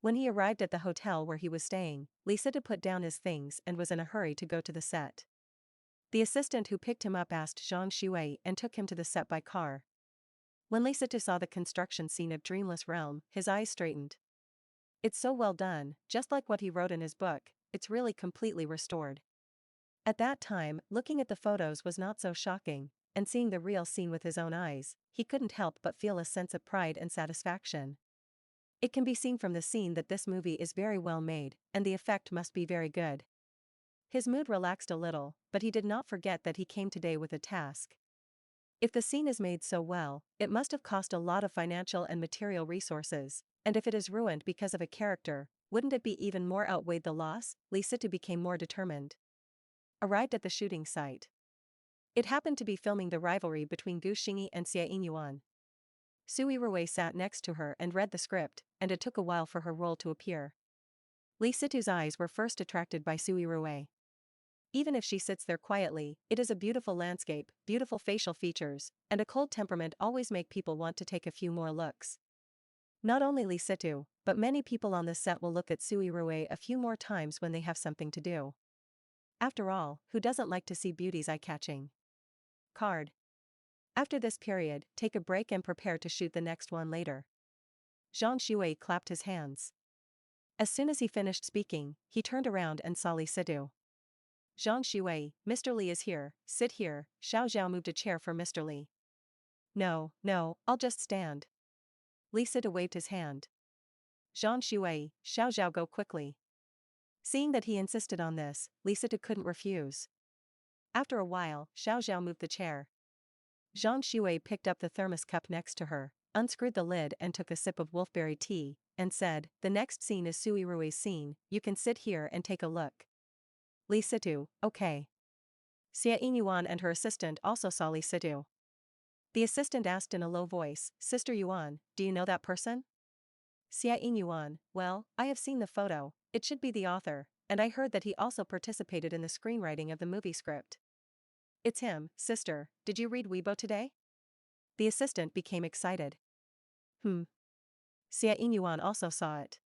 When he arrived at the hotel where he was staying, Li Situ put down his things and was in a hurry to go to the set. The assistant who picked him up asked Zhang Xue and took him to the set by car. When Li Situ saw the construction scene of Dreamless Realm, his eyes straightened. It's so well done, just like what he wrote in his book, it's really completely restored. At that time, looking at the photos was not so shocking, and seeing the real scene with his own eyes, he couldn't help but feel a sense of pride and satisfaction. It can be seen from the scene that this movie is very well made, and the effect must be very good. His mood relaxed a little, but he did not forget that he came today with a task. If the scene is made so well, it must have cost a lot of financial and material resources, and if it is ruined because of a character, wouldn't it be even more outweighed the loss? Lee Situ became more determined. Arrived at the shooting site. It happened to be filming the rivalry between Gu Xingyi and Xie Yinyuan. Su Yirui sat next to her and read the script, and it took a while for her role to appear. Lee Situ's eyes were first attracted by Su Yirui. Even if she sits there quietly, it is a beautiful landscape, beautiful facial features, and a cold temperament always make people want to take a few more looks. Not only Lee Situ, but many people on the set will look at Su Yirui a few more times when they have something to do. After all, who doesn't like to see beauties eye-catching? Card. After this period, take a break and prepare to shoot the next one later. Zhang Shui clapped his hands. As soon as he finished speaking, he turned around and saw Lee Situ. Zhang Shui, Mr. Lee is here, sit here. Xiao Zhao moved a chair for Mr. Lee. No, I'll just stand. Lee Situ waved his hand. Zhang Shui, Xiao Zhao go quickly. Seeing that he insisted on this, Lee Situ couldn't refuse. After a while, Xiao Zhao moved the chair. Zhang Shui picked up the thermos cup next to her, unscrewed the lid and took a sip of wolfberry tea, and said, the next scene is Su Yirui's scene, you can sit here and take a look. Lee Situ, okay. Xie Yinyuan and her assistant also saw Lee Situ. The assistant asked in a low voice, Sister Yuan, do you know that person? Xie Yinyuan, well, I have seen the photo, it should be the author, and I heard that he also participated in the screenwriting of the movie script. It's him, sister, did you read Weibo today? The assistant became excited. Xie Yinyuan also saw it.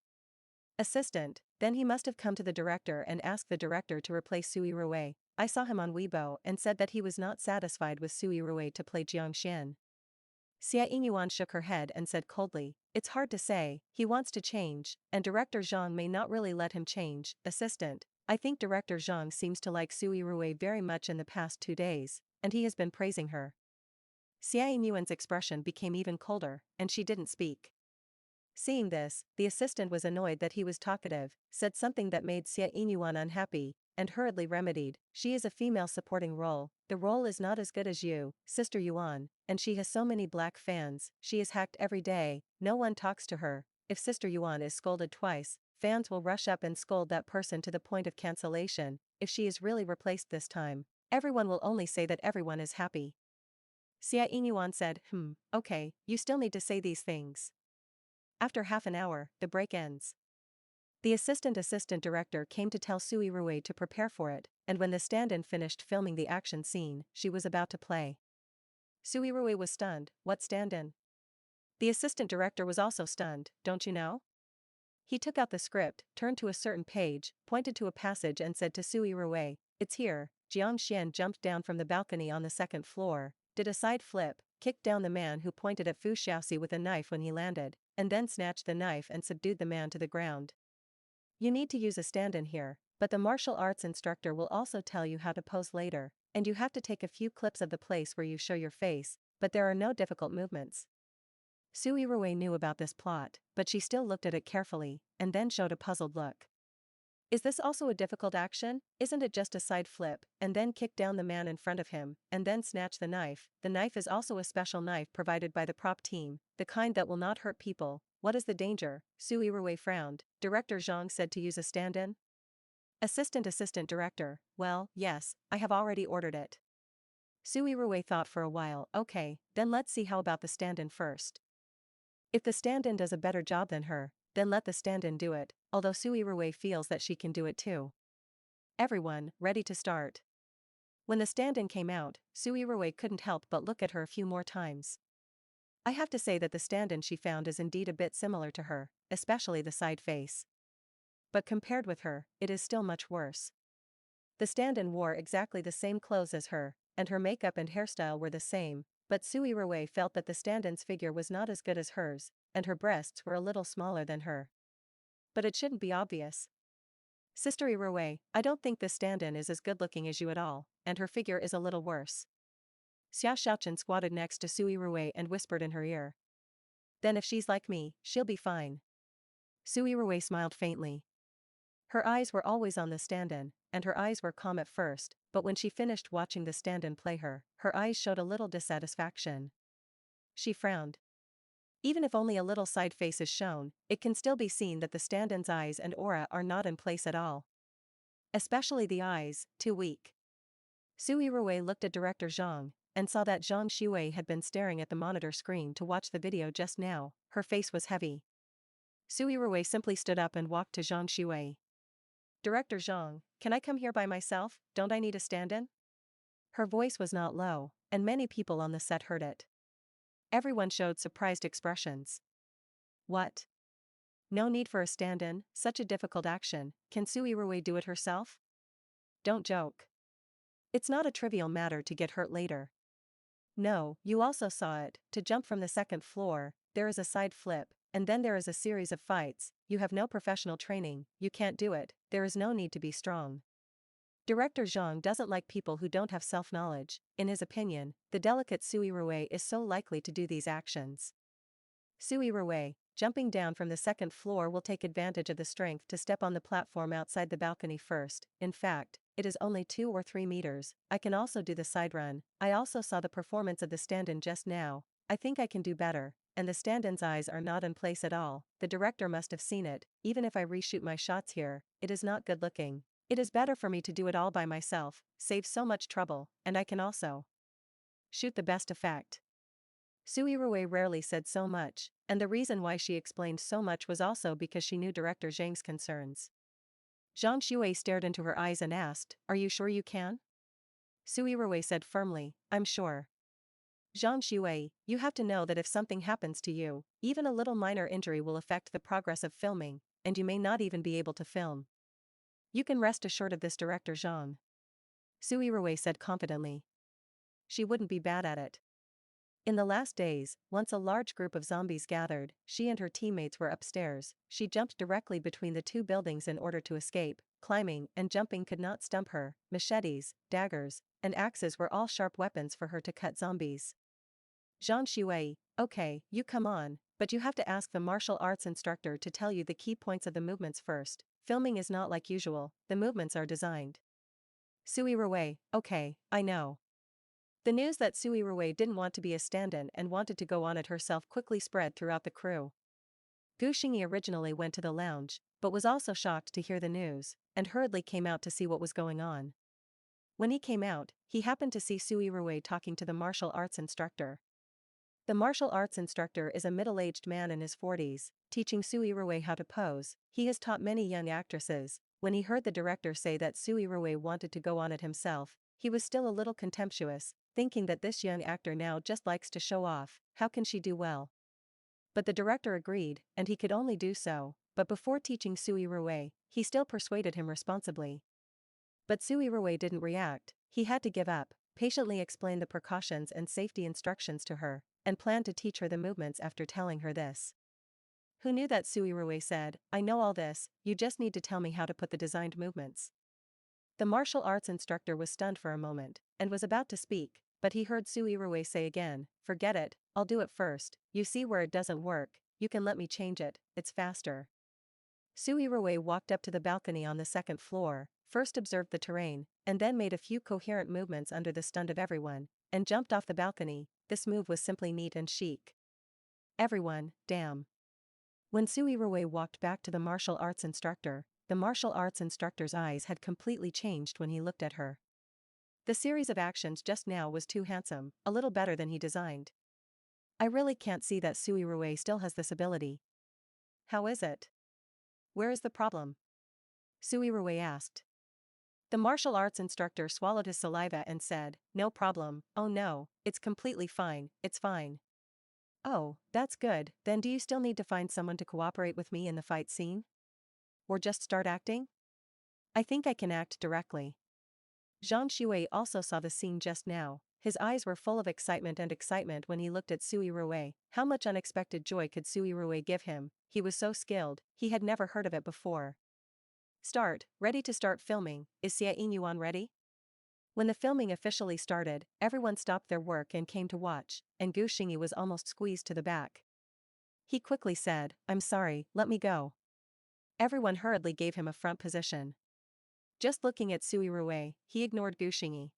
Assistant, then he must have come to the director and asked the director to replace Su Yirui. I saw him on Weibo and said that he was not satisfied with Su Yirui to play Jiang Xian. Xie Yinyuan shook her head and said coldly, it's hard to say, he wants to change, and director Zhang may not really let him change. Assistant, I think director Zhang seems to like Su Yirui very much in the past 2 days, and he has been praising her. Xie Yinyuan's expression became even colder, and she didn't speak. Seeing this, the assistant was annoyed that he was talkative, said something that made Xie Yinyuan unhappy, and hurriedly remedied, she is a female supporting role, the role is not as good as you, Sister Yuan, and she has so many black fans, she is hacked every day, no one talks to her, if Sister Yuan is scolded twice, fans will rush up and scold that person to the point of cancellation, if she is really replaced this time, everyone will only say that everyone is happy. Xie Yinyuan said, okay, you still need to say these things. After half an hour, the break ends. The assistant director came to tell Su Yirui to prepare for it, and when the stand-in finished filming the action scene, she was about to play. Su Yirui was stunned, what stand-in? The assistant director was also stunned, don't you know? He took out the script, turned to a certain page, pointed to a passage and said to Su Yirui, it's here. Jiang Xian jumped down from the balcony on the 2nd floor, did a side flip, kicked down the man who pointed at Fu Xiaoxi with a knife when he landed, and then snatched the knife and subdued the man to the ground. You need to use a stand-in here, but the martial arts instructor will also tell you how to pose later, and you have to take a few clips of the place where you show your face, but there are no difficult movements. Su Yirui knew about this plot, but she still looked at it carefully, and then showed a puzzled look. Is this also a difficult action? Isn't it just a side flip, and then kick down the man in front of him, and then snatch the knife? The knife is also a special knife provided by the prop team, the kind that will not hurt people. What is the danger? Su Yirui frowned. Director Zhang said to use a stand-in? Assistant director, well, yes, I have already ordered it. Su Yirui thought for a while, okay, then let's see how about the stand-in first. If the stand-in does a better job than her, then let the stand-in do it, although Su Yirui feels that she can do it too. Everyone, ready to start. When the stand-in came out, Su Yirui couldn't help but look at her a few more times. I have to say that the stand-in she found is indeed a bit similar to her, especially the side face. But compared with her, it is still much worse. The stand-in wore exactly the same clothes as her, and her makeup and hairstyle were the same, but Su Yirui felt that the stand-in's figure was not as good as hers, and her breasts were a little smaller than her. But it shouldn't be obvious. Sister Yirui, I don't think this stand-in is as good-looking as you at all, and her figure is a little worse. Xia Xiaochen squatted next to Su Yirui and whispered in her ear. Then if she's like me, she'll be fine. Su Yirui smiled faintly. Her eyes were always on the stand-in, and her eyes were calm at first, but when she finished watching the stand-in play her eyes showed a little dissatisfaction. She frowned. Even if only a little side face is shown, it can still be seen that the stand-in's eyes and aura are not in place at all. Especially the eyes, too weak. Su Yirui looked at director Zhang, and saw that Zhang Shui had been staring at the monitor screen to watch the video just now. Her face was heavy. Su Yirui simply stood up and walked to Zhang Shui. Director Zhang, can I come here by myself? Don't I need a stand-in? Her voice was not low, and many people on the set heard it. Everyone showed surprised expressions. What? No need for a stand-in, such a difficult action, can Su Yirui do it herself? Don't joke. It's not a trivial matter to get hurt later. No, you also saw it, to jump from the second floor, there is a side flip, and then there is a series of fights, you have no professional training, you can't do it, there is no need to be strong. Director Zhang doesn't like people who don't have self-knowledge. In his opinion, the delicate Su Yirui is so likely to do these actions. Su Yirui, jumping down from the second floor will take advantage of the strength to step on the platform outside the balcony first. In fact, it is only 2 or 3 meters. I can also do the side run. I also saw the performance of the stand-in just now. I think I can do better. And the stand-in's eyes are not in place at all. The director must have seen it. Even if I reshoot my shots here, it is not good looking. It is better for me to do it all by myself, save so much trouble, and I can also shoot the best effect. Su Yirui rarely said so much, and the reason why she explained so much was also because she knew director Zhang's concerns. Zhang Shui stared into her eyes and asked, "Are you sure you can?" Su Yirui said firmly, "I'm sure." Zhang Shui, you have to know that if something happens to you, even a little minor injury will affect the progress of filming, and you may not even be able to film. You can rest assured of this, Director Zhang. Su Yirui said confidently. She wouldn't be bad at it. In the last days, once a large group of zombies gathered, she and her teammates were upstairs. She jumped directly between the 2 buildings in order to escape. Climbing and jumping could not stump her. Machetes, daggers, and axes were all sharp weapons for her to cut zombies. Zhang Shui, okay, you come on, but you have to ask the martial arts instructor to tell you the key points of the movements first. Filming is not like usual, the movements are designed. Su Yirui, okay, I know. The news that Su Yirui didn't want to be a stand-in and wanted to go on it herself quickly spread throughout the crew. Gu Xingyi originally went to the lounge, but was also shocked to hear the news, and hurriedly came out to see what was going on. When he came out, he happened to see Su Yirui talking to the martial arts instructor. The martial arts instructor is a middle-aged man in his 40s, teaching Su Yirui how to pose. He has taught many young actresses. When he heard the director say that Su Yirui wanted to go on it himself, he was still a little contemptuous, thinking that this young actor now just likes to show off. How can she do well? But the director agreed, and he could only do so. But before teaching Su Yirui, he still persuaded him responsibly. But Su Yirui didn't react. He had to give up, patiently explain the precautions and safety instructions to her, and planned to teach her the movements after telling her this. Who knew that? Su Yirui said, "I know all this, you just need to tell me how to put the designed movements." The martial arts instructor was stunned for a moment, and was about to speak, but he heard Su Yirui say again, "Forget it, I'll do it first. You see where it doesn't work, you can let me change it, it's faster." Su Yirui walked up to the balcony on the second floor, first observed the terrain, and then made a few coherent movements under the stun of everyone, and jumped off the balcony. This move was simply neat and chic. Everyone, damn. When Su Yirui walked back to the martial arts instructor, the martial arts instructor's eyes had completely changed when he looked at her. The series of actions just now was too handsome, a little better than he designed. I really can't see that Su Yirui still has this ability. How is it? Where is the problem? Su Yirui asked. The martial arts instructor swallowed his saliva and said, "No problem, oh no, it's completely fine, it's fine." Oh, that's good, then do you still need to find someone to cooperate with me in the fight scene? Or just start acting? I think I can act directly. Zhang Shui also saw the scene just now. His eyes were full of excitement when he looked at Su Yirui. How much unexpected joy could Su Yirui give him? He was so skilled, he had never heard of it before. Start, ready to start filming, is Xie Yinyuan ready? When the filming officially started, everyone stopped their work and came to watch, and Gu Xingyi was almost squeezed to the back. He quickly said, "I'm sorry, let me go." Everyone hurriedly gave him a front position. Just looking at Su Yirui, he ignored Gushingi.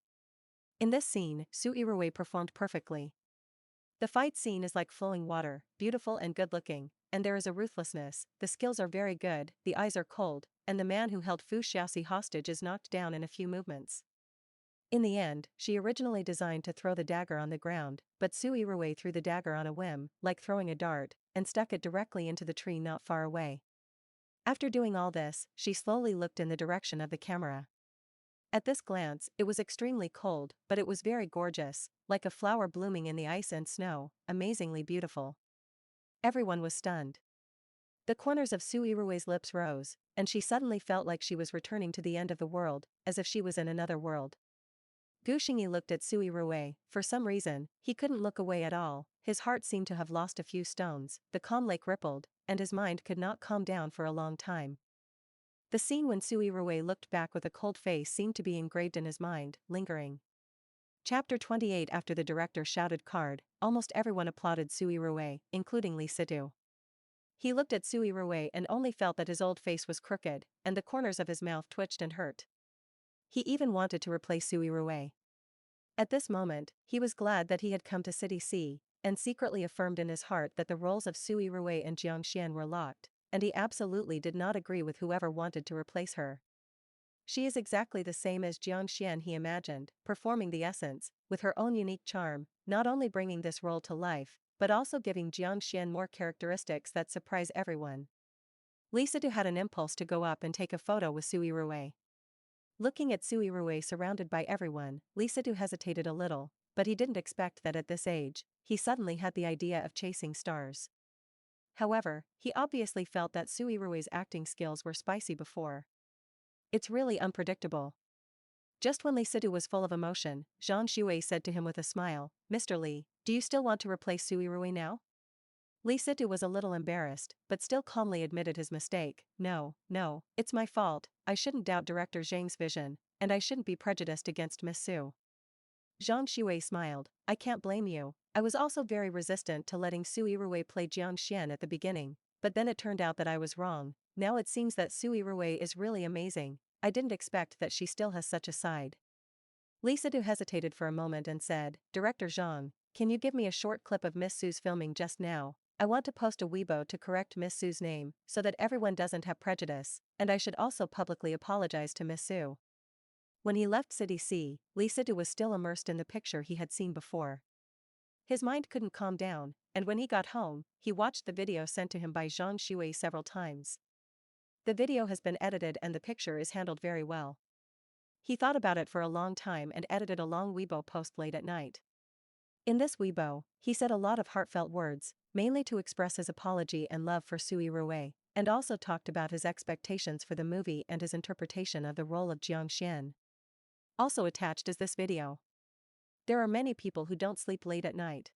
In this scene, Su Yirui performed perfectly. The fight scene is like flowing water, beautiful and good-looking, and there is a ruthlessness, the skills are very good, the eyes are cold, and the man who held Fu Xiaoxi hostage is knocked down in a few movements. In the end, she originally designed to throw the dagger on the ground, but Su Yirui threw the dagger on a whim, like throwing a dart, and stuck it directly into the tree not far away. After doing all this, she slowly looked in the direction of the camera. At this glance, it was extremely cold, but it was very gorgeous, like a flower blooming in the ice and snow, amazingly beautiful. Everyone was stunned. The corners of Su Yirui's lips rose, and she suddenly felt like she was returning to the end of the world, as if she was in another world. Gushingi looked at Su Yirui. For some reason, he couldn't look away at all, his heart seemed to have lost a few stones, the calm lake rippled, and his mind could not calm down for a long time. The scene when Su Yirui looked back with a cold face seemed to be engraved in his mind, lingering. Chapter 28. After the director shouted card, almost everyone applauded Su Yirui, including Lee Sidu. He looked at Su Yirui and only felt that his old face was crooked, and the corners of his mouth twitched and hurt. He even wanted to replace Su Yirui. At this moment, he was glad that he had come to City C, and secretly affirmed in his heart that the roles of Su Yirui and Jiang Xian were locked, and he absolutely did not agree with whoever wanted to replace her. She is exactly the same as Jiang Xian, he imagined, performing the essence, with her own unique charm, not only bringing this role to life, but also giving Jiang Xian more characteristics that surprise everyone. Lee Sidu had an impulse to go up and take a photo with Su Yirui. Looking at Su Yirui surrounded by everyone, Lee Sidu hesitated a little, but he didn't expect that at this age, he suddenly had the idea of chasing stars. However, he obviously felt that Su Yirui's acting skills were spicy before. It's really unpredictable. Just when Lee Sidu was full of emotion, Zhang Shui said to him with a smile, "Mr. Lee, do you still want to replace Su Yirui now?" Lee Sidu was a little embarrassed, but still calmly admitted his mistake. No, it's my fault, I shouldn't doubt director Zhang's vision, and I shouldn't be prejudiced against Miss Su. Zhang Shui smiled, "I can't blame you, I was also very resistant to letting Su Yirui play Jiang Xian at the beginning, but then it turned out that I was wrong. Now it seems that Su Yirui is really amazing, I didn't expect that she still has such a side." Lee Sidu hesitated for a moment and said, "Director Zhang, can you give me a short clip of Miss Su's filming just now? I want to post a Weibo to correct Miss Su's name, so that everyone doesn't have prejudice, and I should also publicly apologize to Miss Su." When he left City C, Lee Sidu was still immersed in the picture he had seen before. His mind couldn't calm down, and when he got home, he watched the video sent to him by Zhang Shui several times. The video has been edited and the picture is handled very well. He thought about it for a long time and edited a long Weibo post late at night. In this Weibo, he said a lot of heartfelt words, mainly to express his apology and love for Su Yirui, and also talked about his expectations for the movie and his interpretation of the role of Jiang Xian. Also attached is this video. There are many people who don't sleep late at night.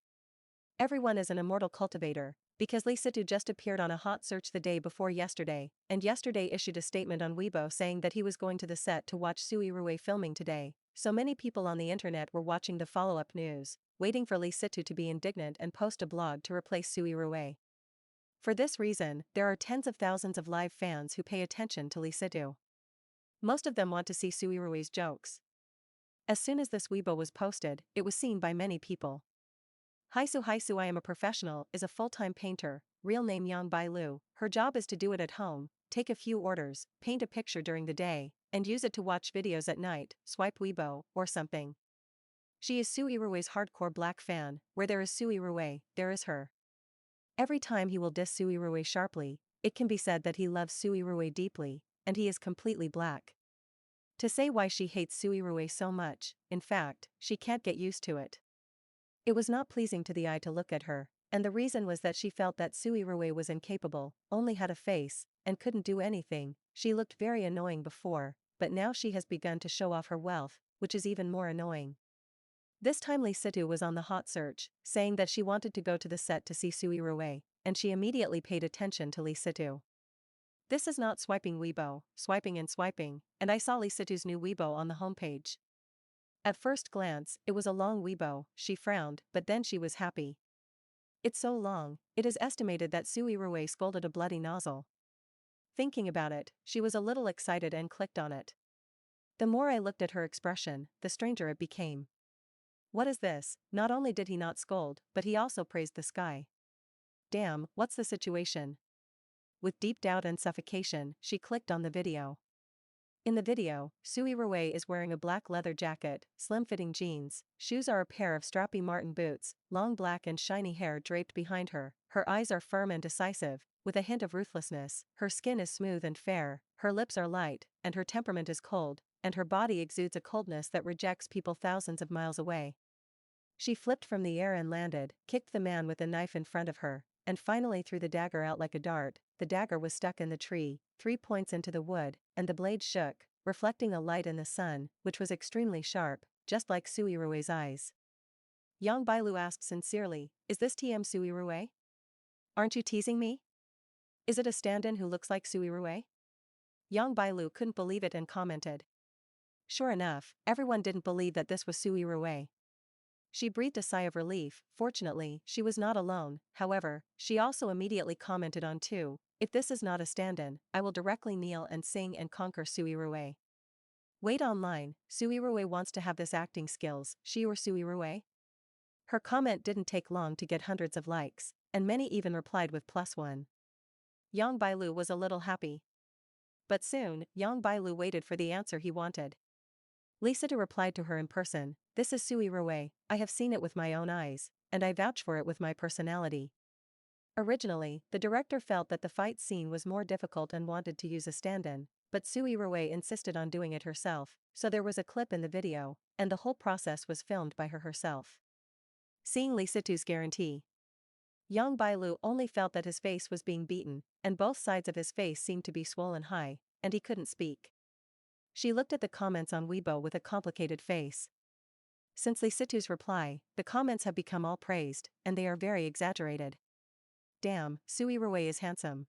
Everyone is an immortal cultivator, because Lee Situ just appeared on a hot search the day before yesterday, and yesterday issued a statement on Weibo saying that he was going to the set to watch Su Yirui filming today, so many people on the internet were watching the follow-up news, waiting for Lee Situ to be indignant and post a blog to replace Su Yirui. For this reason, there are tens of thousands of live fans who pay attention to Lee Situ. Most of them want to see Su Yirui's jokes. As soon as this Weibo was posted, it was seen by many people. Haisu I am a professional is a full-time painter, real name Yang Bai Lu. Her job is to do it at home, take a few orders, paint a picture during the day, and use it to watch videos at night, swipe Weibo, or something. She is Su Yirui's hardcore black fan, where there is Su Yirui, there is her. Every time he will diss Su Yirui sharply, it can be said that he loves Su Yirui deeply, and he is completely black. To say why she hates Su Yirui so much, in fact, she can't get used to it. It was not pleasing to the eye to look at her, and the reason was that she felt that Su Yirui was incapable, only had a face, and couldn't do anything. She looked very annoying before, but now she has begun to show off her wealth, which is even more annoying. This time Lee Situ was on the hot search, saying that she wanted to go to the set to see Su Yirui, and she immediately paid attention to Lee Situ. This is not swiping Weibo, swiping, and I saw Lee Situ's new Weibo on the homepage. At first glance, it was a long Weibo, she frowned, but then she was happy. It's so long, it is estimated that Su Yirui scolded a bloody nozzle. Thinking about it, she was a little excited and clicked on it. The more I looked at her expression, the stranger it became. What is this? Not only did he not scold, but he also praised the sky. Damn, what's the situation? With deep doubt and suffocation, she clicked on the video. In the video, Su Yirui is wearing a black leather jacket, slim-fitting jeans, shoes are a pair of strappy Martin boots, long black and shiny hair draped behind her, her eyes are firm and decisive, with a hint of ruthlessness, her skin is smooth and fair, her lips are light, and her temperament is cold, and her body exudes a coldness that rejects people thousands of miles away. She flipped from the air and landed, kicked the man with a knife in front of her, and finally threw the dagger out like a dart. The dagger was stuck in the tree, 3 points into the wood, and the blade shook, reflecting a light in the sun, which was extremely sharp, just like Su Yirui's eyes. Yang Bailu asked sincerely, "Is this TM Su Yirui? Aren't you teasing me? Is it a stand-in who looks like Su Yirui?" Yang Bailu couldn't believe it and commented. Sure enough, everyone didn't believe that this was Su Yirui. She breathed a sigh of relief. Fortunately, she was not alone. However, she also immediately commented on too, "If this is not a stand-in, I will directly kneel and sing and conquer Su Yirui." Wait online, Su Yirui wants to have this acting skills, she or Su Yirui? Her comment didn't take long to get hundreds of likes, and many even replied with +1. Yang Bailu was a little happy. But soon, Yang Bailu waited for the answer he wanted. Lisa replied to her in person, "This is Su Yirui, I have seen it with my own eyes, and I vouch for it with my personality." Originally, the director felt that the fight scene was more difficult and wanted to use a stand-in, but Su Yirui insisted on doing it herself, so there was a clip in the video, and the whole process was filmed by her herself. Seeing Lisitu's guarantee, Yang Bailu only felt that his face was being beaten, and both sides of his face seemed to be swollen high, and he couldn't speak. She looked at the comments on Weibo with a complicated face. Since Lisitu's reply, the comments have become all praised, and they are very exaggerated. Damn, Su Yirui is handsome.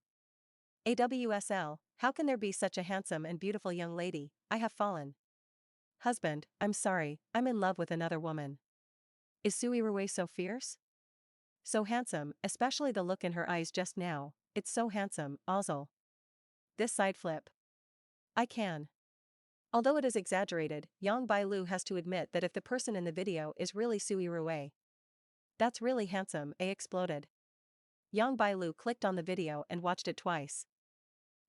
AWSL, how can there be such a handsome and beautiful young lady? I have fallen. Husband, I'm sorry, I'm in love with another woman. Is Su Yirui so fierce? So handsome, especially the look in her eyes just now, it's so handsome, Ozil. This side flip. I can. Although it is exaggerated, Yang Bailu has to admit that if the person in the video is really Su Yirui. That's really handsome, exploded. Yang Bailu clicked on the video and watched it twice.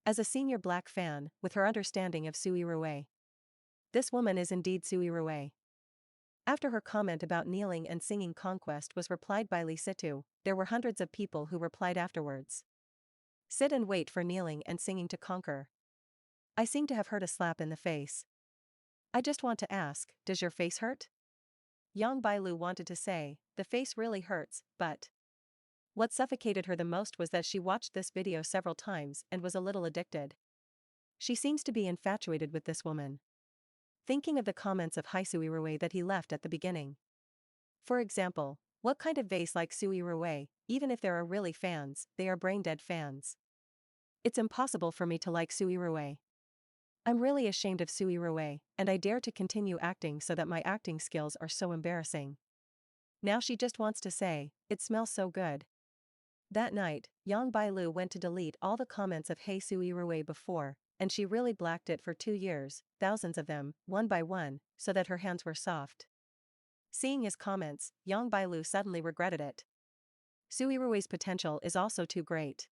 As a senior black fan, with her understanding of Su Yirui. This woman is indeed Su Yirui. After her comment about kneeling and singing Conquest was replied by Lisitu, there were hundreds of people who replied afterwards. Sit and wait for kneeling and singing to conquer. I seem to have heard a slap in the face. I just want to ask, does your face hurt? Yang Bailu wanted to say, the face really hurts, but what suffocated her the most was that she watched this video several times and was a little addicted. She seems to be infatuated with this woman. Thinking of the comments of Su Yirui that he left at the beginning. For example, what kind of vase like Su Yirui, even if there are really fans, they are brain-dead fans. It's impossible for me to like Su Yirui. I'm really ashamed of Su Yirui, and I dare to continue acting so that my acting skills are so embarrassing. Now she just wants to say, it smells so good. That night, Yang Bailu went to delete all the comments of Hey Su Yirui before, and she really blacked it for 2 years, thousands of them, one by one, so that her hands were soft. Seeing his comments, Yang Bailu suddenly regretted it. Su Yirui's potential is also too great.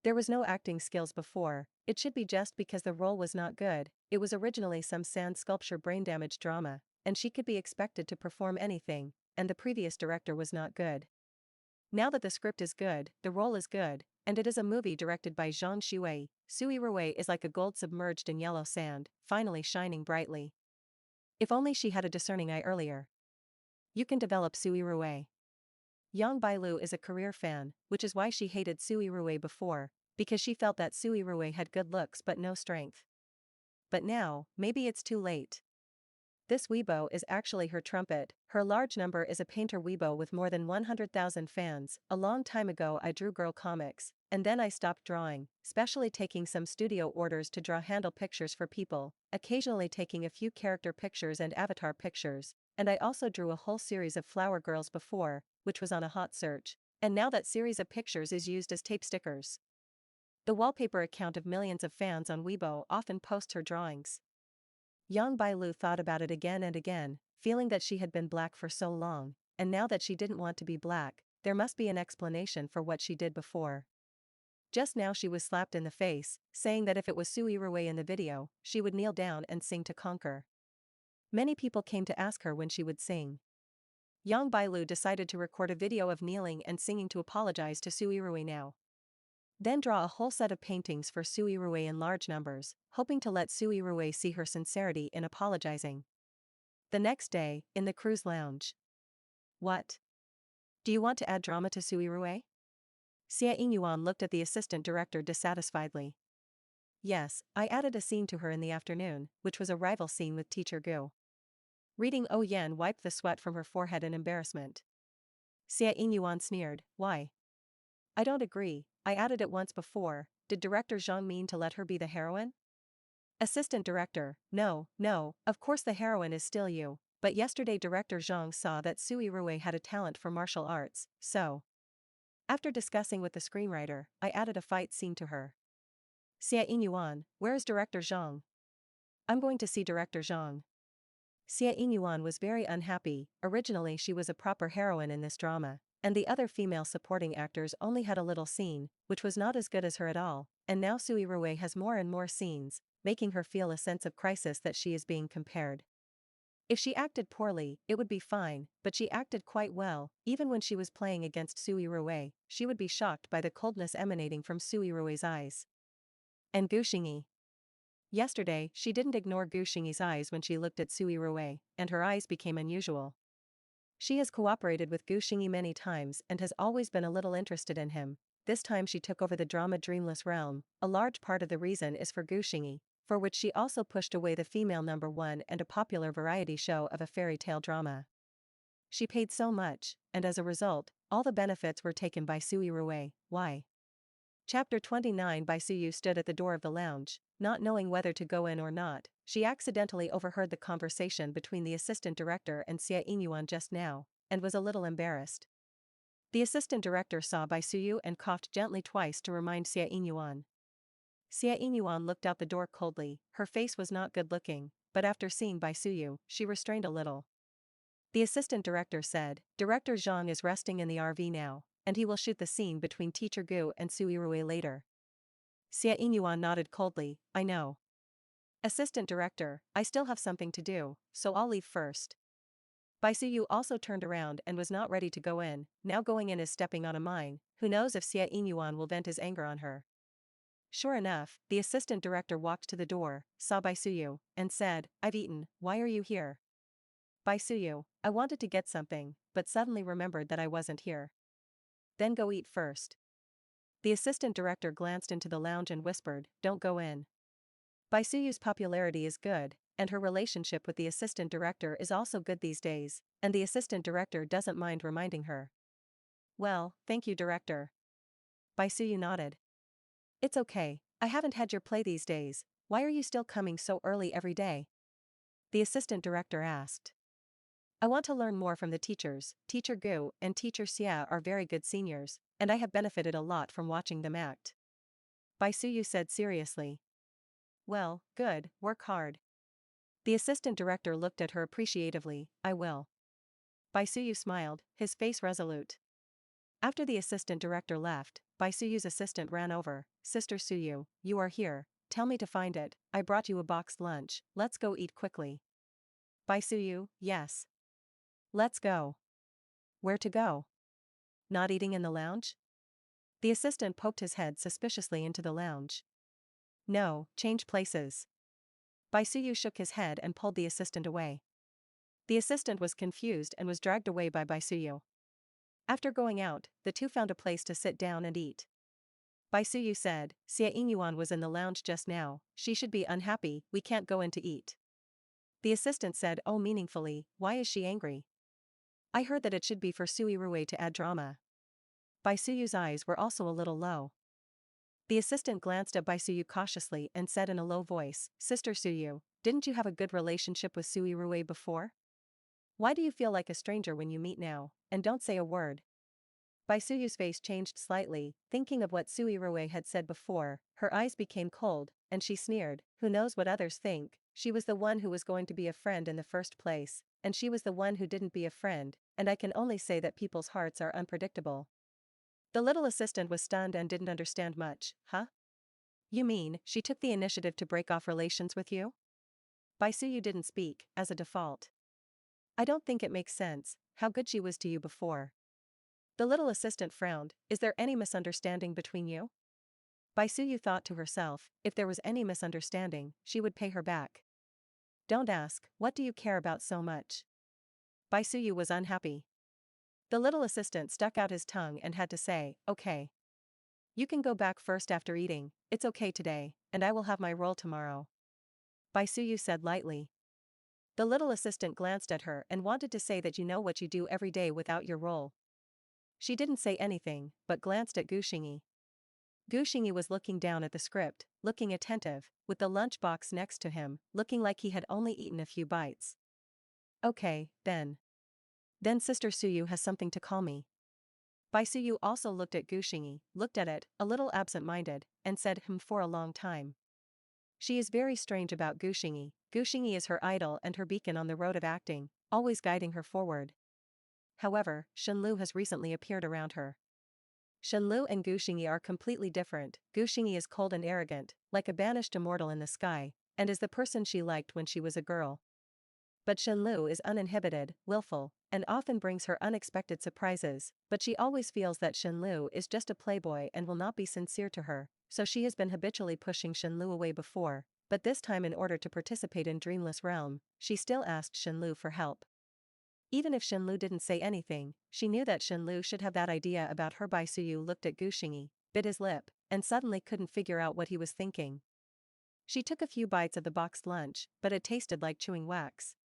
There was no acting skills before, it should be just because the role was not good, it was originally some sand sculpture brain damage drama, and she could be expected to perform anything, and the previous director was not good. Now that the script is good, the role is good, and it is a movie directed by Zhang Shuei, Su Yirui is like a gold submerged in yellow sand, finally shining brightly. If only she had a discerning eye earlier. You can develop Su Yirui. Yang Bailu is a career fan, which is why she hated Su Yirui before, because she felt that Su Yirui had good looks but no strength. But now, maybe it's too late. This Weibo is actually her trumpet. Her large number is a painter Weibo with more than 100,000 fans. A long time ago I drew girl comics, and then I stopped drawing, specially taking some studio orders to draw handle pictures for people, occasionally taking a few character pictures and avatar pictures, and I also drew a whole series of flower girls before, which was on a hot search, and now that series of pictures is used as tape stickers. The wallpaper account of millions of fans on Weibo often posts her drawings. Yang Bailu thought about it again and again, feeling that she had been black for so long, and now that she didn't want to be black, there must be an explanation for what she did before. Just now she was slapped in the face, saying that if it was Su Yirui in the video, she would kneel down and sing to conquer. Many people came to ask her when she would sing. Yang Bailu decided to record a video of kneeling and singing to apologize to Su Yirui now. Then draw a whole set of paintings for Su Yirui in large numbers, hoping to let Su Yirui see her sincerity in apologizing. The next day, in the cruise lounge. What? Do you want to add drama to Su Yirui? Xia Yingyuan looked at the assistant director dissatisfiedly. Yes, I added a scene to her in the afternoon, which was a rival scene with Teacher Gu. Reading Oh Yan wiped the sweat from her forehead in embarrassment. Xia Yingyuan sneered, why? I don't agree, I added it once before, did Director Zhang mean to let her be the heroine? Assistant Director, no, of course the heroine is still you, but yesterday Director Zhang saw that Su Yirui had a talent for martial arts, so. After discussing with the screenwriter, I added a fight scene to her. Xia Yingyuan, where is Director Zhang? I'm going to see Director Zhang. Xia Yingyuan was very unhappy. Originally she was a proper heroine in this drama, and the other female supporting actors only had a little scene, which was not as good as her at all, and now Su Yirui has more and more scenes, making her feel a sense of crisis that she is being compared. If she acted poorly, it would be fine, but she acted quite well. Even when she was playing against Su Yirui, she would be shocked by the coldness emanating from Su Yirui's eyes. And Gu Xingyi. Yesterday, she didn't ignore Gu Xingyi's eyes when she looked at Su Yirui, and her eyes became unusual. She has cooperated with Gu Xingyi many times and has always been a little interested in him. This time she took over the drama Dreamless Realm. A large part of the reason is for Gu Xingyi, for which she also pushed away the female #1 and a popular variety show of a fairy tale drama. She paid so much, and as a result, all the benefits were taken by Su Yirui. Why? Chapter 29. Bai Suyu stood at the door of the lounge, not knowing whether to go in or not. She accidentally overheard the conversation between the assistant director and Xia Yingyuan just now, and was a little embarrassed. The assistant director saw Bai Suyu and coughed gently twice to remind Xia Yingyuan. Xia Yingyuan looked out the door coldly. Her face was not good looking, but after seeing Bai Suyu, she restrained a little. The assistant director said, Director Zhang is resting in the RV now, and he will shoot the scene between Teacher Gu and Su Yirui later. Xia Yingyuan nodded coldly, I know. Assistant director, I still have something to do, so I'll leave first. Bai Suyu also turned around and was not ready to go in. Now going in is stepping on a mine. Who knows if Xia Yingyuan will vent his anger on her. Sure enough, the assistant director walked to the door, saw Bai Suyu, and said, I've eaten, why are you here? Bai Suyu, I wanted to get something, but suddenly remembered that I wasn't here. Then go eat first. The assistant director glanced into the lounge and whispered, don't go in. Bai Suyu's popularity is good, and her relationship with the assistant director is also good these days, and the assistant director doesn't mind reminding her. Well, thank you director. Bai Suyu nodded. It's okay, I haven't had your play these days, why are you still coming so early every day? The assistant director asked. I want to learn more from the teachers. Teacher Gu and Teacher Xia are very good seniors, and I have benefited a lot from watching them act. Bai Suyu said seriously. Well, good, work hard. The assistant director looked at her appreciatively, I will. Bai Suyu smiled, his face resolute. After the assistant director left, Bai Suyu's assistant ran over, Sister Suyu, you are here, tell me to find it, I brought you a boxed lunch, let's go eat quickly. Bai Suyu, yes. Let's go. Where to go? Not eating in the lounge? The assistant poked his head suspiciously into the lounge. No, change places. Bai Suyu shook his head and pulled the assistant away. The assistant was confused and was dragged away by Bai Suyu. After going out, the two found a place to sit down and eat. Bai Suyu said, Xia Yingyuan was in the lounge just now, she should be unhappy, we can't go in to eat. The assistant said oh meaningfully, why is she angry? I heard that it should be for Su Yirui to add drama. Bai Suyu's eyes were also a little low. The assistant glanced at Bai Suyu cautiously and said in a low voice, Sister Suyu, didn't you have a good relationship with Su Yirui before? Why do you feel like a stranger when you meet now, and don't say a word? Baisuyu's face changed slightly, thinking of what Su Yirui had said before. Her eyes became cold, and she sneered, who knows what others think. She was the one who was going to be a friend in the first place, and she was the one who didn't be a friend, and I can only say that people's hearts are unpredictable. The little assistant was stunned and didn't understand much. Huh? You mean, she took the initiative to break off relations with you? Baisuyu didn't speak, as a default. I don't think it makes sense, how good she was to you before. The little assistant frowned. Is there any misunderstanding between you? Baisuyu thought to herself, if there was any misunderstanding, she would pay her back. Don't ask, what do you care about so much? Baisuyu was unhappy. The little assistant stuck out his tongue and had to say, okay. You can go back first after eating, it's okay today, and I will have my roll tomorrow. Baisuyu said lightly. The little assistant glanced at her and wanted to say that you know what you do every day without your roll. She didn't say anything, but glanced at Gushingi. Gushingi was looking down at the script, looking attentive, with the lunchbox next to him, looking like he had only eaten a few bites. Okay, then. Then Sister Suyu has something to call me. Baisuyu also looked at Gushingi, looked at it, a little absent-minded, and said for a long time. She is very strange about Gushingi. Gushingi is her idol and her beacon on the road of acting, always guiding her forward. However, Shenlu has recently appeared around her. Shenlu and Gushingi are completely different. Gushingi is cold and arrogant, like a banished immortal in the sky, and is the person she liked when she was a girl. But Shenlu is uninhibited, willful, and often brings her unexpected surprises, but she always feels that Shenlu is just a playboy and will not be sincere to her, so she has been habitually pushing Shenlu away before, but this time in order to participate in Dreamless Realm, she still asked Shenlu for help. Even if Shenlu didn't say anything, she knew that Shenlu should have that idea about her. Baisuyu looked at Gushingi, bit his lip, and suddenly couldn't figure out what he was thinking. She took a few bites of the boxed lunch, but it tasted like chewing wax.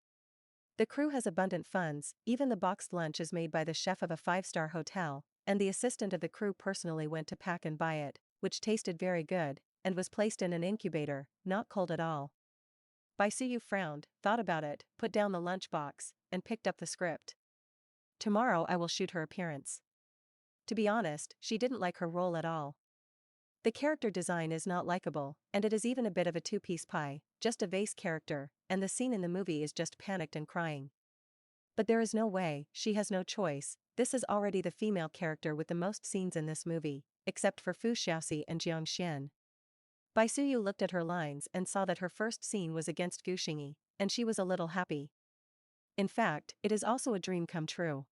The crew has abundant funds, even the boxed lunch is made by the chef of a 5-star hotel, and the assistant of the crew personally went to pack and buy it, which tasted very good, and was placed in an incubator, not cold at all. Baisuyu frowned, thought about it, put down the lunchbox, and picked up the script. Tomorrow I will shoot her appearance. To be honest, she didn't like her role at all. The character design is not likable, and it is even a bit of a two-piece pie, just a vase character, and the scene in the movie is just panicked and crying. But there is no way, she has no choice, this is already the female character with the most scenes in this movie, except for Fu Xiaoxi and Jiang Xian. Baisuyu looked at her lines and saw that her first scene was against Gushingi, and she was a little happy. In fact, it is also a dream come true.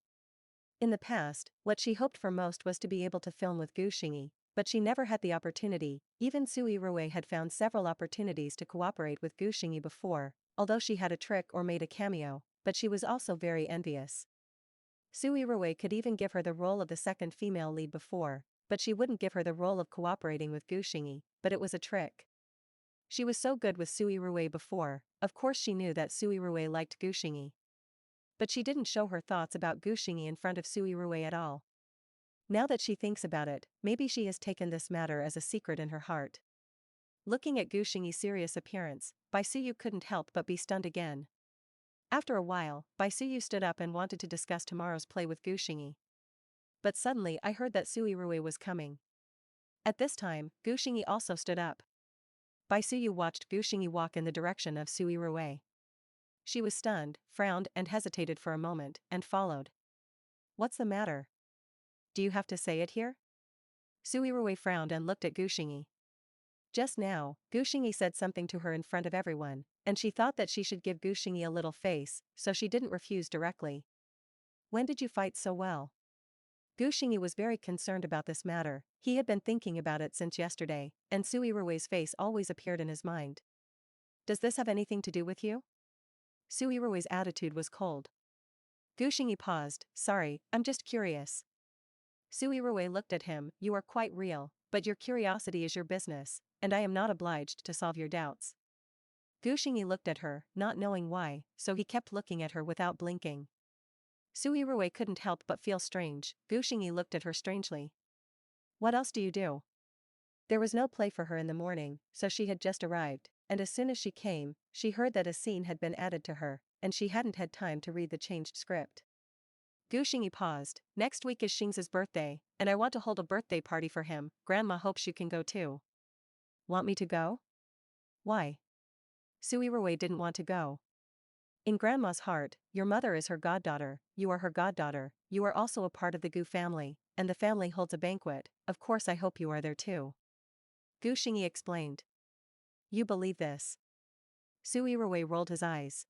In the past, what she hoped for most was to be able to film with Gushingi, but she never had the opportunity. Even Su Yirui had found several opportunities to cooperate with Gushingi before, although she had a trick or made a cameo, but she was also very envious. Su Yirui could even give her the role of the second female lead before, but she wouldn't give her the role of cooperating with Gushingi, but it was a trick. She was so good with Su Yirui before, of course she knew that Su Yirui liked Gushingi. But she didn't show her thoughts about Gushingi in front of Su Yirui at all. Now that she thinks about it, maybe she has taken this matter as a secret in her heart. Looking at Gushingi's serious appearance, Baisuyu couldn't help but be stunned again. After a while, Baisuyu stood up and wanted to discuss tomorrow's play with Gushingi. But suddenly I heard that Su Yirui was coming. At this time, Gushingi also stood up. Baisuyu watched Gushingi walk in the direction of Su Yirui. She was stunned, frowned and hesitated for a moment, and followed. What's the matter? Do you have to say it here? Su Yirui frowned and looked at Gushingi. Just now, Gushingi said something to her in front of everyone, and she thought that she should give Gushingi a little face, so she didn't refuse directly. When did you fight so well? Gushingi was very concerned about this matter. He had been thinking about it since yesterday, and Su Yirui's face always appeared in his mind. Does this have anything to do with you? Su Yirui's attitude was cold. Gushingi paused. Sorry, I'm just curious. Su Yirui looked at him. You are quite real, but your curiosity is your business, and I am not obliged to solve your doubts. Gushingi looked at her, not knowing why, so he kept looking at her without blinking. Su Yirui couldn't help but feel strange. Gushingi looked at her strangely. What else do you do? There was no play for her in the morning, so she had just arrived, and as soon as she came, she heard that a scene had been added to her, and she hadn't had time to read the changed script. Gu Xingyi paused. Next week is Xing's birthday, and I want to hold a birthday party for him. Grandma hopes you can go too. Want me to go? Why? Su Yirui didn't want to go. In Grandma's heart, your mother is her goddaughter, you are her goddaughter, you are also a part of the Gu family, and the family holds a banquet. Of course I hope you are there too. Gu Xingyi explained. You believe this? Su Yirui rolled his eyes.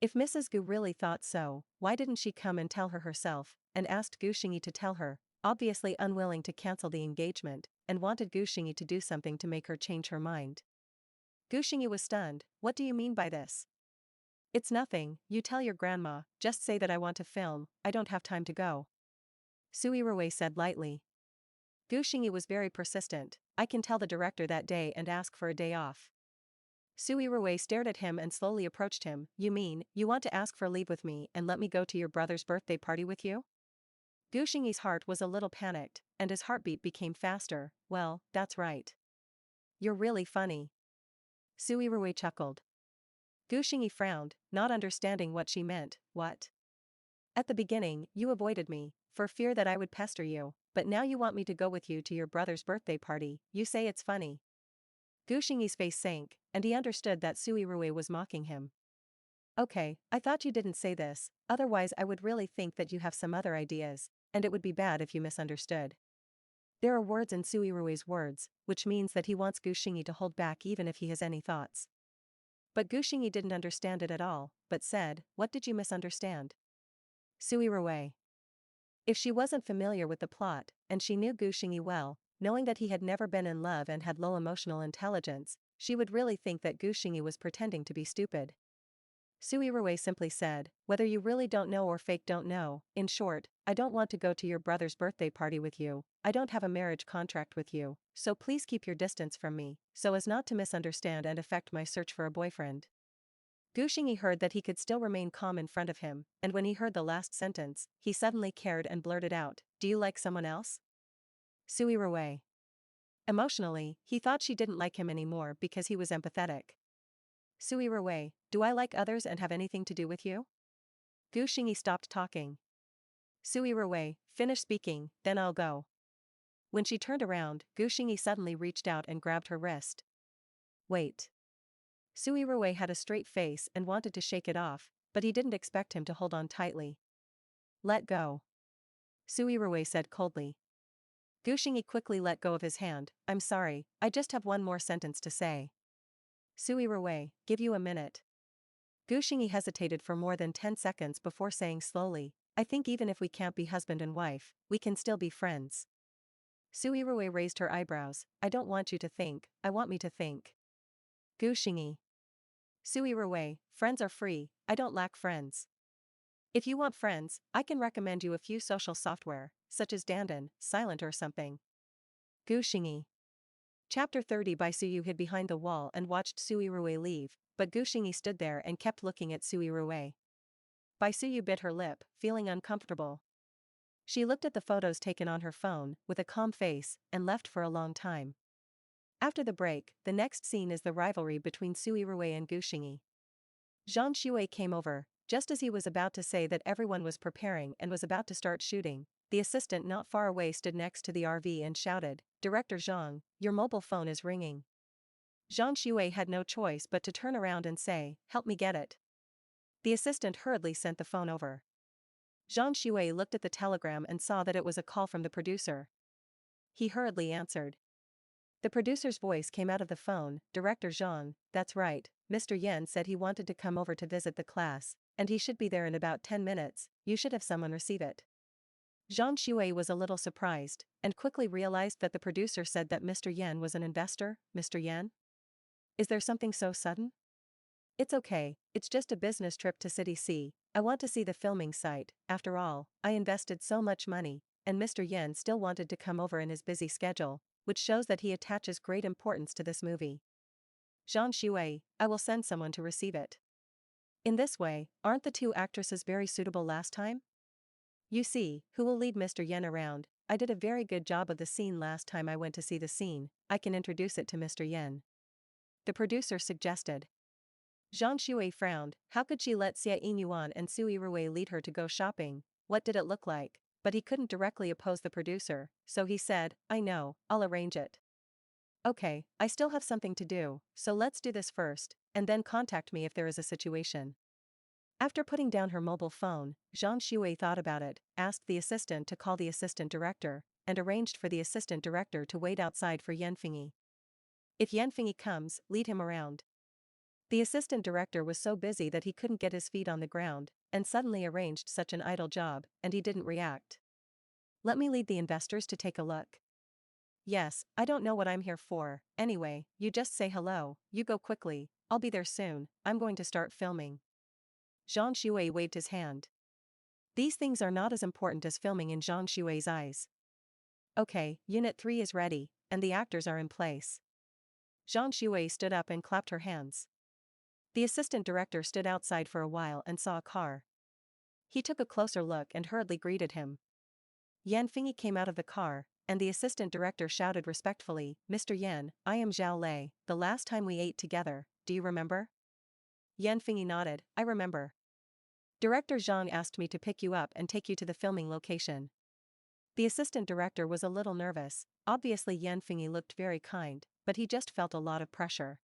If Mrs. Gu really thought so, why didn't she come and tell her herself, and asked Gu Xingyi to tell her, obviously unwilling to cancel the engagement, and wanted Gu Xingyi to do something to make her change her mind. Gu Xingyi was stunned. What do you mean by this? It's nothing, you tell your grandma, just say that I want to film, I don't have time to go. Su Yirui said lightly. Gu Xingyi was very persistent. I can tell the director that day and ask for a day off. Su Yirui stared at him and slowly approached him. You mean, you want to ask for leave with me and let me go to your brother's birthday party with you? Gu Xingyi's heart was a little panicked, and his heartbeat became faster. Well, that's right. You're really funny. Su Yirui chuckled. Gu Xingyi frowned, not understanding what she meant. What? At the beginning, you avoided me, for fear that I would pester you, but now you want me to go with you to your brother's birthday party. You say it's funny. Gu Xingyi's face sank, and he understood that Su Yirui was mocking him. Okay, I thought you didn't say this, otherwise I would really think that you have some other ideas, and it would be bad if you misunderstood. There are words in Su Yirui's words, which means that he wants Gu Xingyi to hold back even if he has any thoughts. But Gu Xingyi didn't understand it at all, but said, what did you misunderstand? Su Yirui. If she wasn't familiar with the plot, and she knew Gu Xingyi well, knowing that he had never been in love and had low emotional intelligence, she would really think that Gu Xingyi was pretending to be stupid. Su Yirui simply said, whether you really don't know or fake don't know, in short, I don't want to go to your brother's birthday party with you, I don't have a marriage contract with you, so please keep your distance from me, so as not to misunderstand and affect my search for a boyfriend. Gu Xingyi heard that he could still remain calm in front of him, and when he heard the last sentence, he suddenly cared and blurted out, do you like someone else? Su Yirui. Emotionally, he thought she didn't like him anymore because he was empathetic. Su Yirui, do I like others and have anything to do with you? Gu Xingyi stopped talking. Su Yirui, finish speaking, then I'll go. When she turned around, Gu Xingyi suddenly reached out and grabbed her wrist. Wait. Su Yirui had a straight face and wanted to shake it off, but he didn't expect him to hold on tightly. Let go. Su Yirui said coldly. Gu Xingyi quickly let go of his hand. I'm sorry, I just have one more sentence to say. Su Yirui, give you a minute. Gu Xingyi hesitated for more than 10 seconds before saying slowly, I think even if we can't be husband and wife, we can still be friends. Su Yirui raised her eyebrows. I don't want you to think, I want me to think. Gu Xingyi. Su Yirui, friends are free, I don't lack friends. If you want friends, I can recommend you a few social software, such as Dandan, Silent or something. Gu Xingyi. Chapter 30. By Su Yu hid behind the wall and watched Su Yirui leave, but Gu Xingyi stood there and kept looking at Su Yirui. Bai Suyu bit her lip, feeling uncomfortable. She looked at the photos taken on her phone, with a calm face, and left for a long time. After the break, the next scene is the rivalry between Su Yirui and Gu Xingyi. Zhang Shui came over, just as he was about to say that everyone was preparing and was about to start shooting. The assistant not far away stood next to the RV and shouted, Director Zhang, your mobile phone is ringing. Zhang Shui had no choice but to turn around and say, help me get it. The assistant hurriedly sent the phone over. Zhang Shui looked at the telegram and saw that it was a call from the producer. He hurriedly answered. The producer's voice came out of the phone, Director Zhang, that's right, Mr. Yan said he wanted to come over to visit the class, and he should be there in about 10 minutes, you should have someone receive it. Zhang Shui was a little surprised, and quickly realized that the producer said that Mr. Yan was an investor. Mr. Yan? Is there something so sudden? It's okay, it's just a business trip to City C. I want to see the filming site, after all, I invested so much money, and Mr. Yan still wanted to come over in his busy schedule, which shows that he attaches great importance to this movie. Zhang Shui, I will send someone to receive it. In this way, aren't the two actresses very suitable last time? You see, who will lead Mr. Yan around? I did a very good job of the scene last time I went to see the scene, I can introduce it to Mr. Yan. The producer suggested. Zhang Shui frowned, how could she let Xia Yinyuan and Su Yirui lead her to go shopping? what did it look like, but he couldn't directly oppose the producer, so he said, I know, I'll arrange it. Okay, I still have something to do, so let's do this first, and then contact me if there is a situation. After putting down her mobile phone, Zhang Shui thought about it, asked the assistant to call the assistant director, and arranged for the assistant director to wait outside for Yanfengyi. If Yanfengyi comes, lead him around. The assistant director was so busy that he couldn't get his feet on the ground, and suddenly arranged such an idle job, and he didn't react. Let me lead the investors to take a look. Yes, I don't know what I'm here for, anyway, you just say hello, you go quickly, I'll be there soon, I'm going to start filming. Zhang Shui waved his hand. These things are not as important as filming in Zhang Shui's eyes. Okay, Unit 3 is ready, and the actors are in place. Zhang Shui stood up and clapped her hands. The assistant director stood outside for a while and saw a car. He took a closer look and hurriedly greeted him. Yanfengyi came out of the car, and the assistant director shouted respectfully, Mr. Yan, I am Zhao Lei, the last time we ate together, do you remember? Yanfengyi nodded, I remember. Director Zhang asked me to pick you up and take you to the filming location. The assistant director was a little nervous, obviously Yanfengyi looked very kind, but he just felt a lot of pressure.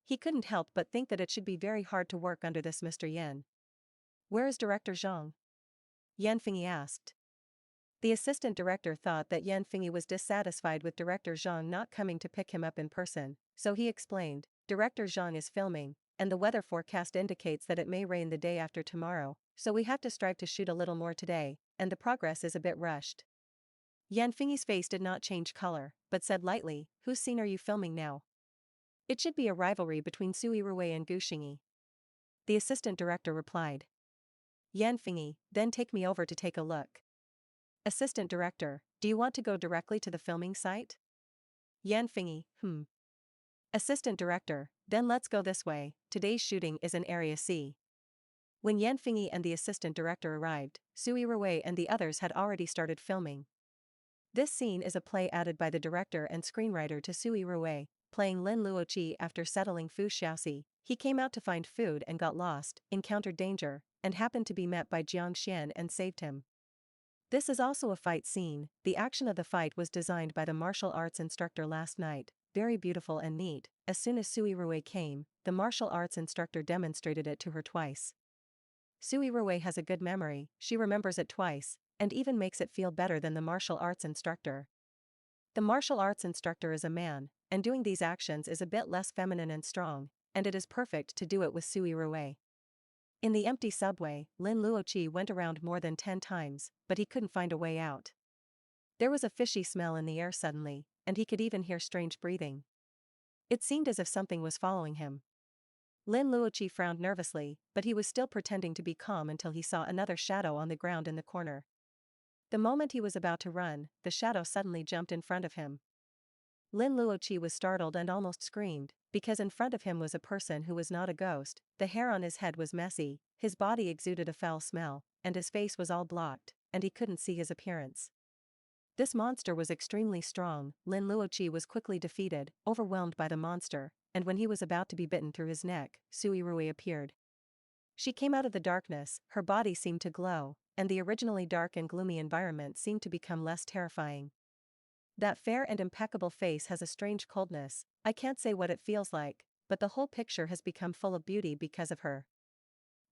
He couldn't help but think that it should be very hard to work under this Mr. Yan. Where is Director Zhang? Yanfengyi asked. The assistant director thought that Yanfengyi was dissatisfied with Director Zhang not coming to pick him up in person, so he explained, Director Zhang is filming, and the weather forecast indicates that it may rain the day after tomorrow, so we have to strive to shoot a little more today, and the progress is a bit rushed. Yanfengyi's face did not change color, but said lightly, whose scene are you filming now? It should be a rivalry between Su Yirui and Gu Xingyi. The assistant director replied. Yanfengyi, then take me over to take a look. Assistant director, do you want to go directly to the filming site? Yanfengyi, Assistant director, then let's go this way, today's shooting is in Area C. When Yanfengyi and the assistant director arrived, Su Yirui and the others had already started filming. This scene is a play added by the director and screenwriter to Su Yirui, playing Lin Luoqi after settling Fu Xiaoxi. He came out to find food and got lost, encountered danger, and happened to be met by Jiang Xian and saved him. This is also a fight scene. The action of the fight was designed by the martial arts instructor last night, very beautiful and neat. As soon as Su Yirui came, the martial arts instructor demonstrated it to her twice. Su Yirui has a good memory, she remembers it twice, and even makes it feel better than the martial arts instructor. The martial arts instructor is a man, and doing these actions is a bit less feminine and strong, and it is perfect to do it with Su Yirui. In the empty subway, Lin Luoqi went around more than 10 times, but he couldn't find a way out. There was a fishy smell in the air suddenly, and he could even hear strange breathing. It seemed as if something was following him. Lin Luoqi frowned nervously, but he was still pretending to be calm until he saw another shadow on the ground in the corner. The moment he was about to run, the shadow suddenly jumped in front of him. Lin Luoqi was startled and almost screamed, because in front of him was a person who was not a ghost. The hair on his head was messy, his body exuded a foul smell, and his face was all blocked, and he couldn't see his appearance. This monster was extremely strong. Lin Luoqi was quickly defeated, overwhelmed by the monster, and when he was about to be bitten through his neck, Su Yirui appeared. She came out of the darkness, her body seemed to glow, and the originally dark and gloomy environment seemed to become less terrifying. That fair and impeccable face has a strange coldness, I can't say what it feels like, but the whole picture has become full of beauty because of her.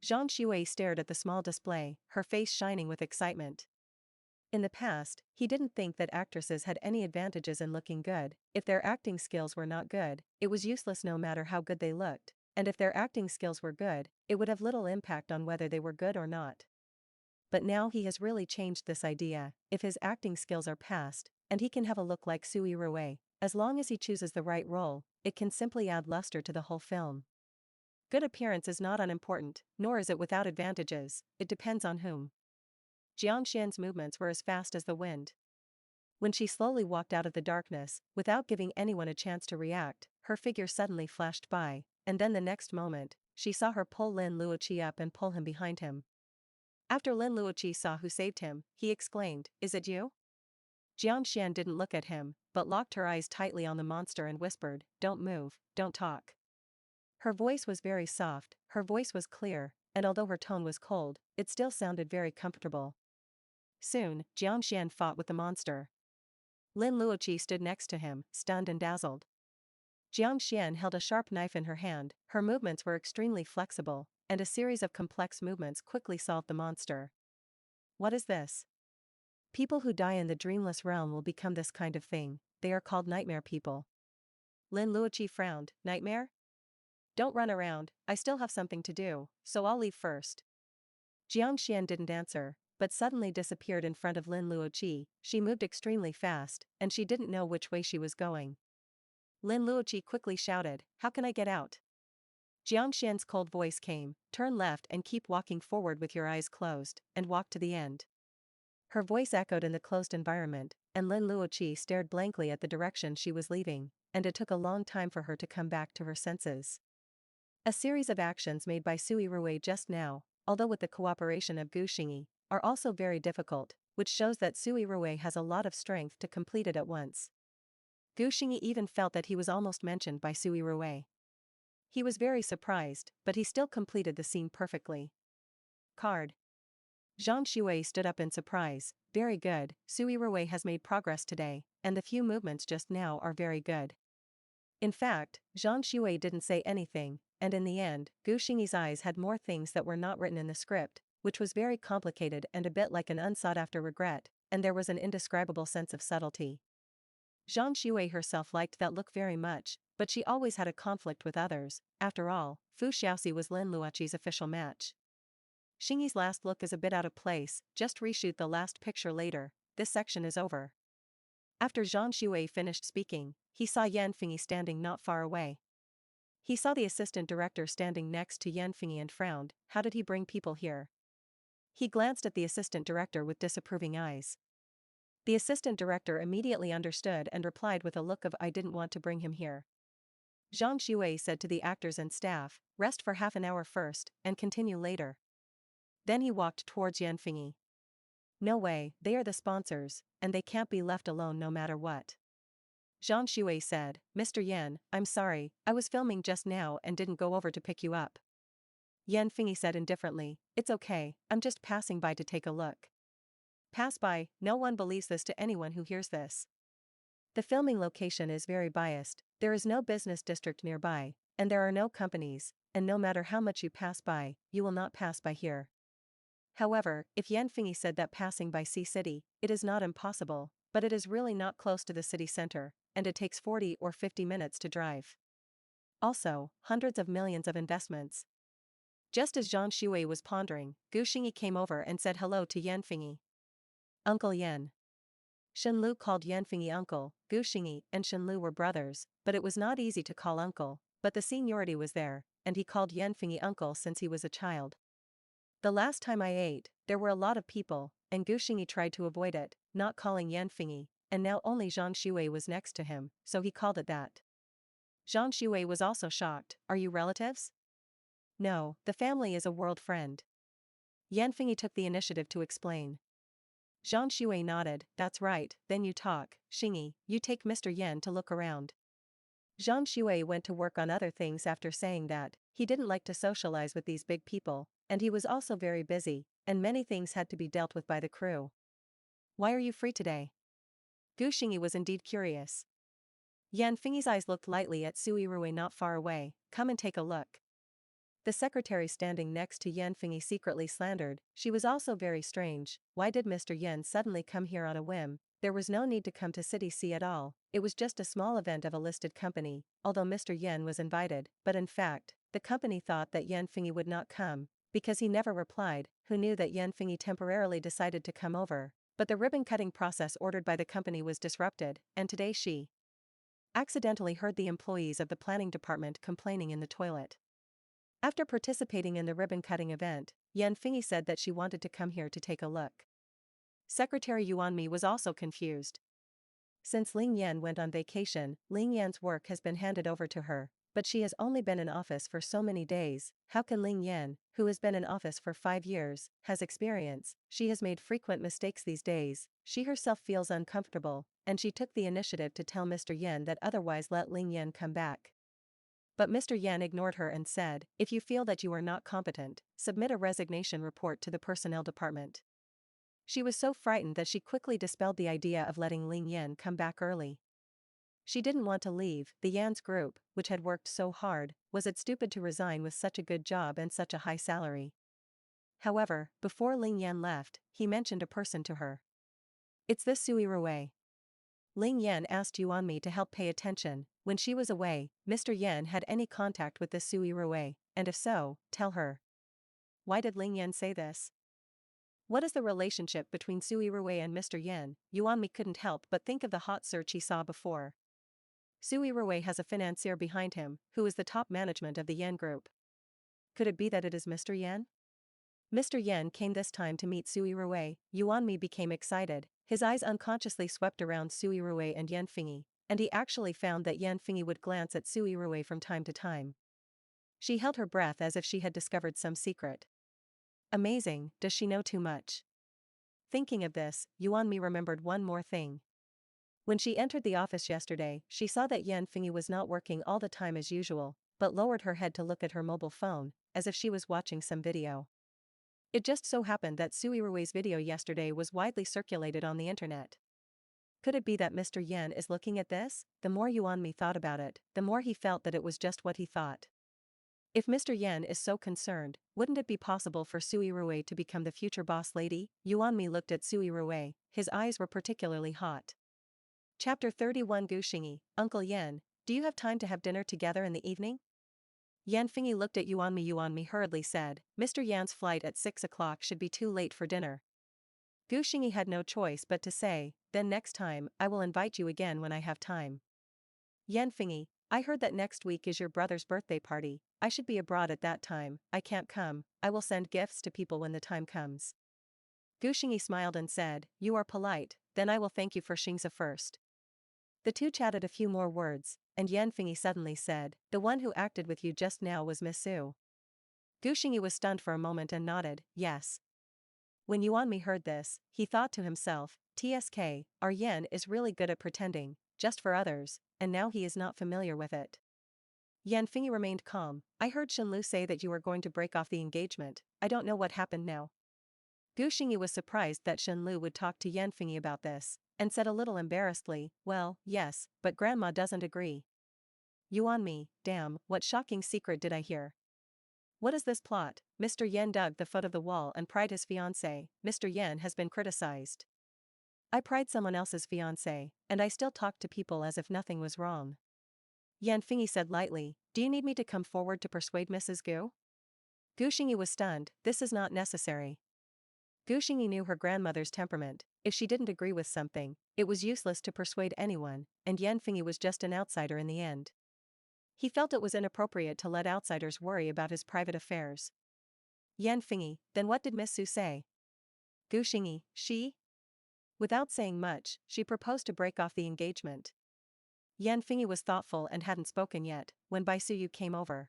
Zhang Shui stared at the small display, her face shining with excitement. In the past, he didn't think that actresses had any advantages in looking good. If their acting skills were not good, it was useless no matter how good they looked, and if their acting skills were good, it would have little impact on whether they were good or not. But now he has really changed this idea. If his acting skills are passed, and he can have a look like Su Yirui, as long as he chooses the right role, it can simply add luster to the whole film. Good appearance is not unimportant, nor is it without advantages, it depends on whom. Jiang Xian's movements were as fast as the wind. When she slowly walked out of the darkness, without giving anyone a chance to react, her figure suddenly flashed by, and then the next moment, she saw her pull Lin Luoqi up and pull him behind him. After Lin Luoqi saw who saved him, he exclaimed, "Is it you?" Jiang Xian didn't look at him, but locked her eyes tightly on the monster and whispered, "Don't move, don't talk." Her voice was very soft, her voice was clear, and although her tone was cold, it still sounded very comfortable. Soon, Jiang Xian fought with the monster. Lin Luoqi stood next to him, stunned and dazzled. Jiang Xian held a sharp knife in her hand, her movements were extremely flexible, and a series of complex movements quickly solved the monster. What is this? People who die in the dreamless realm will become this kind of thing, they are called nightmare people. Lin Luoqi frowned, nightmare? Don't run around, I still have something to do, so I'll leave first. Jiang Xian didn't answer, but suddenly disappeared in front of Lin Luoqi. She moved extremely fast, and she didn't know which way she was going. Lin Luoqi quickly shouted, how can I get out? Jiang Xian's cold voice came, turn left and keep walking forward with your eyes closed, and walk to the end. Her voice echoed in the closed environment, and Lin Luoqi stared blankly at the direction she was leaving, and it took a long time for her to come back to her senses. A series of actions made by Su Yirui just now, although with the cooperation of Gu Xingyi, are also very difficult, which shows that Su Yirui has a lot of strength to complete it at once. Gu Xingyi even felt that he was almost mentioned by Su Yirui. He was very surprised, but he still completed the scene perfectly. Card. Zhang Shui stood up in surprise, very good, Su Yirui has made progress today, and the few movements just now are very good. In fact, Zhang Shui didn't say anything, and in the end, Gu Xingyi's eyes had more things that were not written in the script, which was very complicated and a bit like an unsought-after regret, and there was an indescribable sense of subtlety. Zhang Shui herself liked that look very much, but she always had a conflict with others. After all, Fu Xiaoxi was Lin Luoqi's official match. Xingyi's last look is a bit out of place, just reshoot the last picture later, this section is over. After Zhang Shui finished speaking, he saw Yan Fingyi standing not far away. He saw the assistant director standing next to Yan Fingyi and frowned, how did he bring people here? He glanced at the assistant director with disapproving eyes. The assistant director immediately understood and replied with a look of I didn't want to bring him here. Zhang Shui said to the actors and staff, rest for half an hour first, and continue later. Then he walked towards Yan Fingyi. No way, they are the sponsors, and they can't be left alone no matter what. Zhang Shui said, Mr. Yan, I'm sorry, I was filming just now and didn't go over to pick you up. Yan Fingyi said indifferently, it's okay, I'm just passing by to take a look. Pass by, no one believes this to anyone who hears this. The filming location is very biased, there is no business district nearby, and there are no companies, and no matter how much you pass by, you will not pass by here. However, if Yan Fingyi said that passing by Sea City, it is not impossible, but it is really not close to the city center, and it takes 40 or 50 minutes to drive. Also, hundreds of millions of investments. Just as Zhang Shui was pondering, Gu Xingyi came over and said hello to Yan Fingyi. Uncle Yan. Shenlu called Yan Fingyi uncle, Gu Xingyi and Shenlu were brothers, but it was not easy to call uncle, but the seniority was there, and he called Yan Fingyi uncle since he was a child. The last time I ate, there were a lot of people, and Gu Xingyi tried to avoid it, not calling Yan Fingyi, and now only Zhang Shui was next to him, so he called it that. Zhang Shui was also shocked, are you relatives? No, the family is a world friend. Yan Fingyi took the initiative to explain. Zhang Shui nodded, that's right, then you talk, Xingyi, you take Mr. Yan to look around. Zhang Shui went to work on other things after saying that, he didn't like to socialize with these big people, and he was also very busy, and many things had to be dealt with by the crew. Why are you free today? Gu Xingyi was indeed curious. Yan Fingyi's eyes looked lightly at Su Yirui not far away, come and take a look. The secretary standing next to Yan Fingyi secretly slandered, she was also very strange, why did Mr. Yan suddenly come here on a whim? There was no need to come to City C at all, it was just a small event of a listed company, although Mr. Yan was invited, but in fact, the company thought that Yan Fingyi would not come, because he never replied, who knew that Yan Fingyi temporarily decided to come over, but the ribbon-cutting process ordered by the company was disrupted, and today she accidentally heard the employees of the planning department complaining in the toilet. After participating in the ribbon-cutting event, Yan Fingyi said that she wanted to come here to take a look. Secretary Yuanmi was also confused. Since Ling Yan went on vacation, Ling Yan's work has been handed over to her, but she has only been in office for so many days, how can Ling Yan, who has been in office for 5 years, has experience, she has made frequent mistakes these days, she herself feels uncomfortable, and she took the initiative to tell Mr. Yan that otherwise let Ling Yan come back. But Mr. Yan ignored her and said, if you feel that you are not competent, submit a resignation report to the personnel department. She was so frightened that she quickly dispelled the idea of letting Ling Yan come back early. She didn't want to leave. The Yan's group, which had worked so hard, was it stupid to resign with such a good job and such a high salary. However, before Ling Yan left, he mentioned a person to her. It's this Su Yirui. Ling Yan asked Yuanmi to help pay attention. When she was away, Mr. Yan had any contact with this Su Yirui, and if so, tell her. Why did Ling Yan say this? What is the relationship between Su Yirui and Mr. Yan? Yuanmi couldn't help but think of the hot search he saw before. Su Yirui has a financier behind him, who is the top management of the Yan group. Could it be that it is Mr. Yan? Mr. Yan came this time to meet Su Yirui. Yuanmi became excited, his eyes unconsciously swept around Su Yirui and Yan Fingyi, and he actually found that Yan Fingyi would glance at Su Yirui from time to time. She held her breath as if she had discovered some secret. Amazing, does she know too much? Thinking of this, Yuanmi remembered one more thing. When she entered the office yesterday, she saw that Yan Fingyi was not working all the time as usual, but lowered her head to look at her mobile phone, as if she was watching some video. It just so happened that Su Yirui's video yesterday was widely circulated on the internet. Could it be that Mr. Yan is looking at this? The more Yuanmi thought about it, the more he felt that it was just what he thought. If Mr. Yan is so concerned, wouldn't it be possible for Su Yirui to become the future boss lady? Yuanmi looked at Su Yirui, his eyes were particularly hot. Chapter 31 Gu Xingyi, Uncle Yan, do you have time to have dinner together in the evening? Yan Fingyi looked at Yuanmi. Yuanmi hurriedly said, Mr. Yan's flight at 6 o'clock should be too late for dinner. Gu Xingyi had no choice but to say, then next time, I will invite you again when I have time. Yan Fingyi, I heard that next week is your brother's birthday party. I should be abroad at that time. I can't come. I will send gifts to people when the time comes. Gu Xingyi smiled and said, you are polite, then I will thank you for Xingzi first. The two chatted a few more words, and Yan Fingyi suddenly said, the one who acted with you just now was Miss Su. Gu Xingyi was stunned for a moment and nodded, yes. When Yuanmi heard this, he thought to himself, TSK, our Yan is really good at pretending, just for others, and now he is not familiar with it. Yan Fingyi remained calm. I heard Shenlu say that you were going to break off the engagement. I don't know what happened now. Gu Xingyi was surprised that Shenlu would talk to Yan Fingyi about this, and said a little embarrassedly, well, yes, but grandma doesn't agree. Yuanmi, damn, what shocking secret did I hear? What is this plot? Mr. Yan dug the foot of the wall and pried his fiancé. Mr. Yan has been criticized. I pried someone else's fiancé, and I still talked to people as if nothing was wrong. Yan Fingyi said lightly, do you need me to come forward to persuade Mrs. Gu? Gu Xingyi was stunned, this is not necessary. Gu Xingyi knew her grandmother's temperament. If she didn't agree with something, it was useless to persuade anyone, and Yan Fingyi was just an outsider in the end. He felt it was inappropriate to let outsiders worry about his private affairs. Yan Fingyi, then what did Miss Su say? Gu Xingyi, she? Without saying much, she proposed to break off the engagement. Yan Fingyi was thoughtful and hadn't spoken yet, when Bai Suyu came over.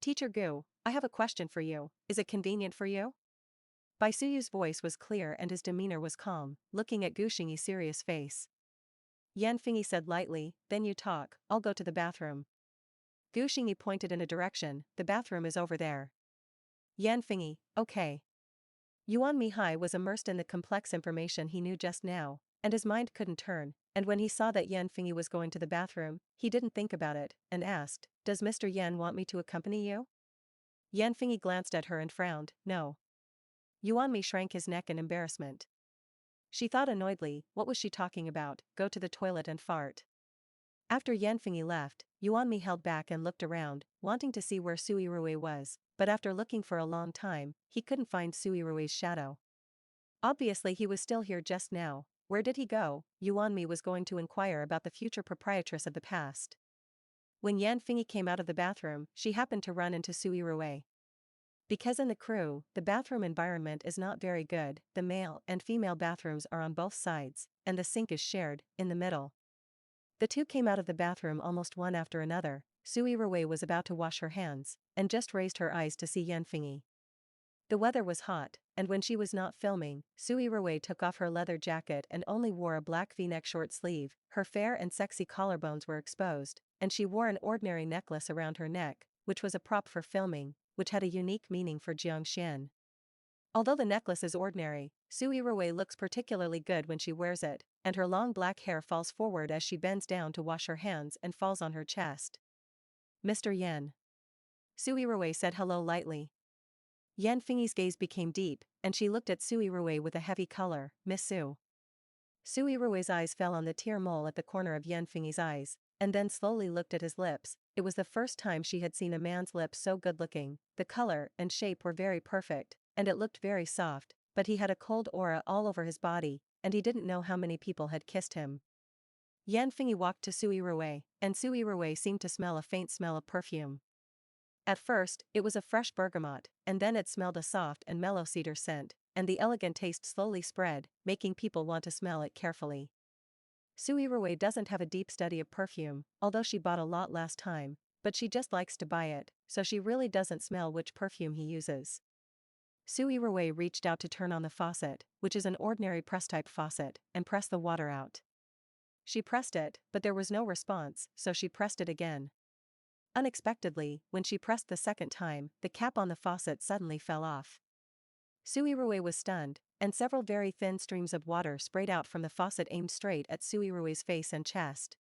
Teacher Gu, I have a question for you, is it convenient for you? Bai Suyu's voice was clear and his demeanor was calm, looking at Gu Xingyi's serious face. Yan Fingyi said lightly, then you talk, I'll go to the bathroom. Gu Xingyi pointed in a direction, the bathroom is over there. Yan Fingyi, okay. Yuan Mihai was immersed in the complex information he knew just now, and his mind couldn't turn, and when he saw that Yan Fingyi was going to the bathroom, he didn't think about it, and asked, does Mr. Yan want me to accompany you? Yan Fingyi glanced at her and frowned, no. Yuanmi shrank his neck in embarrassment. She thought annoyedly, what was she talking about, go to the toilet and fart. After Yan Fingyi left, Yuanmi held back and looked around, wanting to see where Su Yirui was, but after looking for a long time, he couldn't find Su Yirui's shadow. Obviously he was still here just now. Where did he go? Yuanmi was going to inquire about the future proprietress of the past. When Yan Fingyi came out of the bathroom, she happened to run into Su Yirui. Because in the crew, the bathroom environment is not very good, the male and female bathrooms are on both sides, and the sink is shared, in the middle. The two came out of the bathroom almost one after another. Su Yirui was about to wash her hands, and just raised her eyes to see Yan Fingyi. The weather was hot, and when she was not filming, Su Yirui took off her leather jacket and only wore a black v-neck short sleeve, her fair and sexy collarbones were exposed, and she wore an ordinary necklace around her neck, which was a prop for filming, which had a unique meaning for Jiangxian. Although the necklace is ordinary, Su Yirui looks particularly good when she wears it, and her long black hair falls forward as she bends down to wash her hands and falls on her chest. Mr. Yan. Su Yirui said hello lightly. Yan Fengyi's gaze became deep, and she looked at Su Yirui with a heavy color. Miss Su. Su Yirui's eyes fell on the tear mole at the corner of Yan Fengyi's eyes, and then slowly looked at his lips. It was the first time she had seen a man's lips so good-looking. The color and shape were very perfect, and it looked very soft, but he had a cold aura all over his body, and he didn't know how many people had kissed him. Yan Fengyi walked to Su Yirui, and Su Yirui seemed to smell a faint smell of perfume. At first, it was a fresh bergamot, and then it smelled a soft and mellow cedar scent, and the elegant taste slowly spread, making people want to smell it carefully. Su Yirui doesn't have a deep study of perfume, although she bought a lot last time, but she just likes to buy it, so she really doesn't smell which perfume he uses. Su Yirui reached out to turn on the faucet, which is an ordinary press-type faucet, and press the water out. She pressed it, but there was no response, so she pressed it again. Unexpectedly, when she pressed the second time, the cap on the faucet suddenly fell off. Su Yirui was stunned, and several very thin streams of water sprayed out from the faucet aimed straight at Su Yirui's face and chest.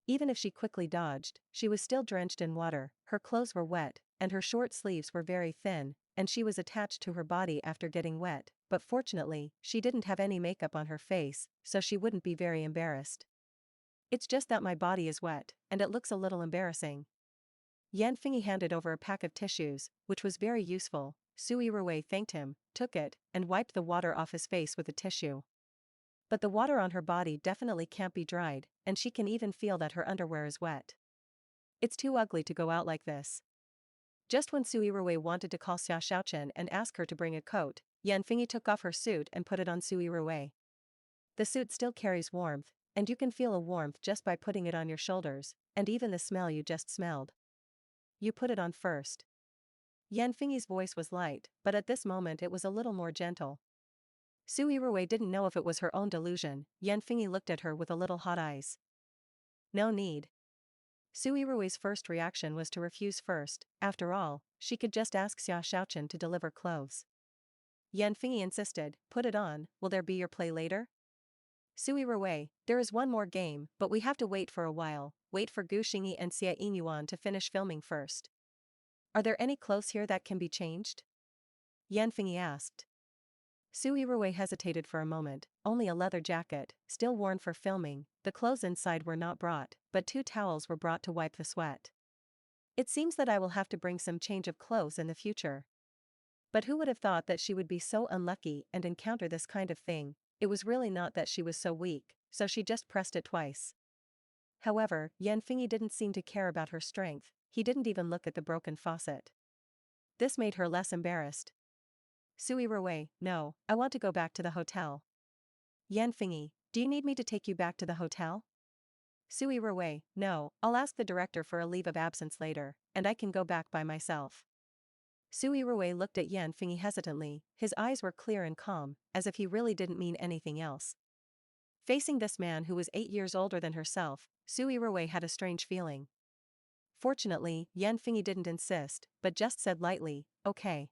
Even if she quickly dodged, she was still drenched in water, her clothes were wet, and her short sleeves were very thin, and she was attached to her body after getting wet, but fortunately, she didn't have any makeup on her face, so she wouldn't be very embarrassed. It's just that my body is wet, and it looks a little embarrassing. Yan Fengyi handed over a pack of tissues, which was very useful. Su Yirui thanked him, took it, and wiped the water off his face with a tissue. But the water on her body definitely can't be dried, and she can even feel that her underwear is wet. It's too ugly to go out like this. Just when Su Yirui wanted to call Xia Xiaochen and ask her to bring a coat, Yan Fengyi took off her suit and put it on Su Yirui. The suit still carries warmth, and you can feel a warmth just by putting it on your shoulders, and even the smell you just smelled. You put it on first. Yan Fengyi's voice was light, but at this moment it was a little more gentle. Su Yirui didn't know if it was her own delusion. Yan Fengyi looked at her with a little hot eyes. No need. Su Yirui's first reaction was to refuse first. After all, she could just ask Xia Xiaochen to deliver clothes. Yan Fengyi insisted, put it on. Will there be your play later? Su Yirui, there is one more game, but we have to wait for a while. Wait for Gu Xingyi and Xia Yinyuan to finish filming first. Are there any clothes here that can be changed? Yan Fengyi asked. Su Yirui hesitated for a moment. Only a leather jacket, still worn for filming. The clothes inside were not brought, but 2 towels were brought to wipe the sweat. It seems that I will have to bring some change of clothes in the future. But who would have thought that she would be so unlucky and encounter this kind of thing? It was really not that she was so weak, so she just pressed it twice. However, Yan Fengyi didn't seem to care about her strength. He didn't even look at the broken faucet. This made her less embarrassed. Su Yirui, no, I want to go back to the hotel. Yan Fengyi, do you need me to take you back to the hotel? Su Yirui, no, I'll ask the director for a leave of absence later, and I can go back by myself. Su Yirui looked at Yan Fengyi hesitantly. His eyes were clear and calm, as if he really didn't mean anything else. Facing this man who was 8 years older than herself, Su Yirui had a strange feeling. Fortunately, Yan Fengyi didn't insist, but just said lightly, okay.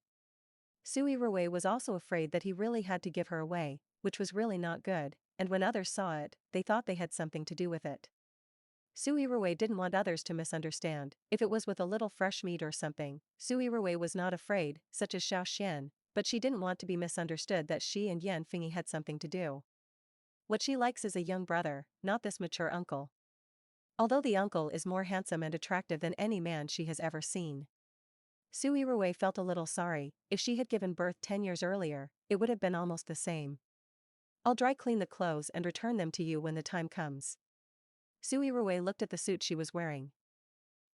Su Yirui was also afraid that he really had to give her away, which was really not good, and when others saw it, they thought they had something to do with it. Su Yirui didn't want others to misunderstand. If it was with a little fresh meat or something, Su Yirui was not afraid, such as Xiao Xian, but she didn't want to be misunderstood that she and Yan Fengyi had something to do. What she likes is a young brother, not this mature uncle. Although the uncle is more handsome and attractive than any man she has ever seen. Su Yirui felt a little sorry. If she had given birth 10 years earlier, it would have been almost the same. I'll dry clean the clothes and return them to you when the time comes. Su Yirui looked at the suit she was wearing.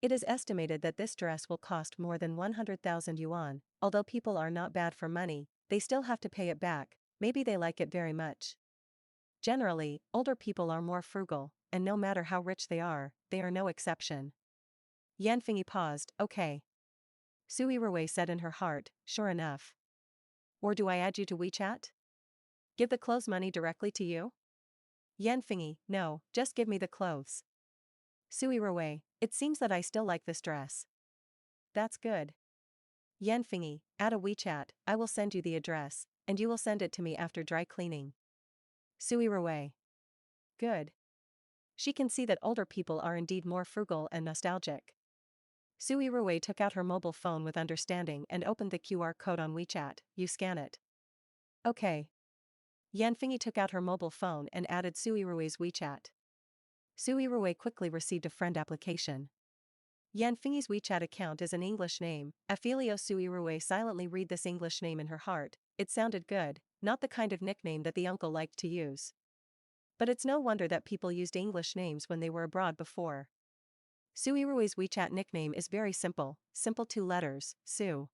It is estimated that this dress will cost more than 100,000 yuan. Although people are not bad for money, they still have to pay it back. Maybe they like it very much. Generally, older people are more frugal, and no matter how rich they are no exception. Yan Fengyi paused, okay. Su Yirui said in her heart, sure enough. Or do I add you to WeChat? Give the clothes money directly to you? Yan Fengyi, no, just give me the clothes. Su Yirui, it seems that I still like this dress. That's good. Yan Fingyi, add a WeChat, I will send you the address, and you will send it to me after dry cleaning. Su Yirui. Good. She can see that older people are indeed more frugal and nostalgic. Su Yirui took out her mobile phone with understanding and opened the QR code on WeChat. You scan it. Okay. Yan Fingyi took out her mobile phone and added Su Yirui's WeChat. Su Yirui quickly received a friend application. Yan Fingyi's WeChat account is an English name. Aphelio Su Yirui silently read this English name in her heart. It sounded good, not the kind of nickname that the uncle liked to use. But it's no wonder that people used English names when they were abroad before. Su Yirui's WeChat nickname is very simple 2 letters, Su.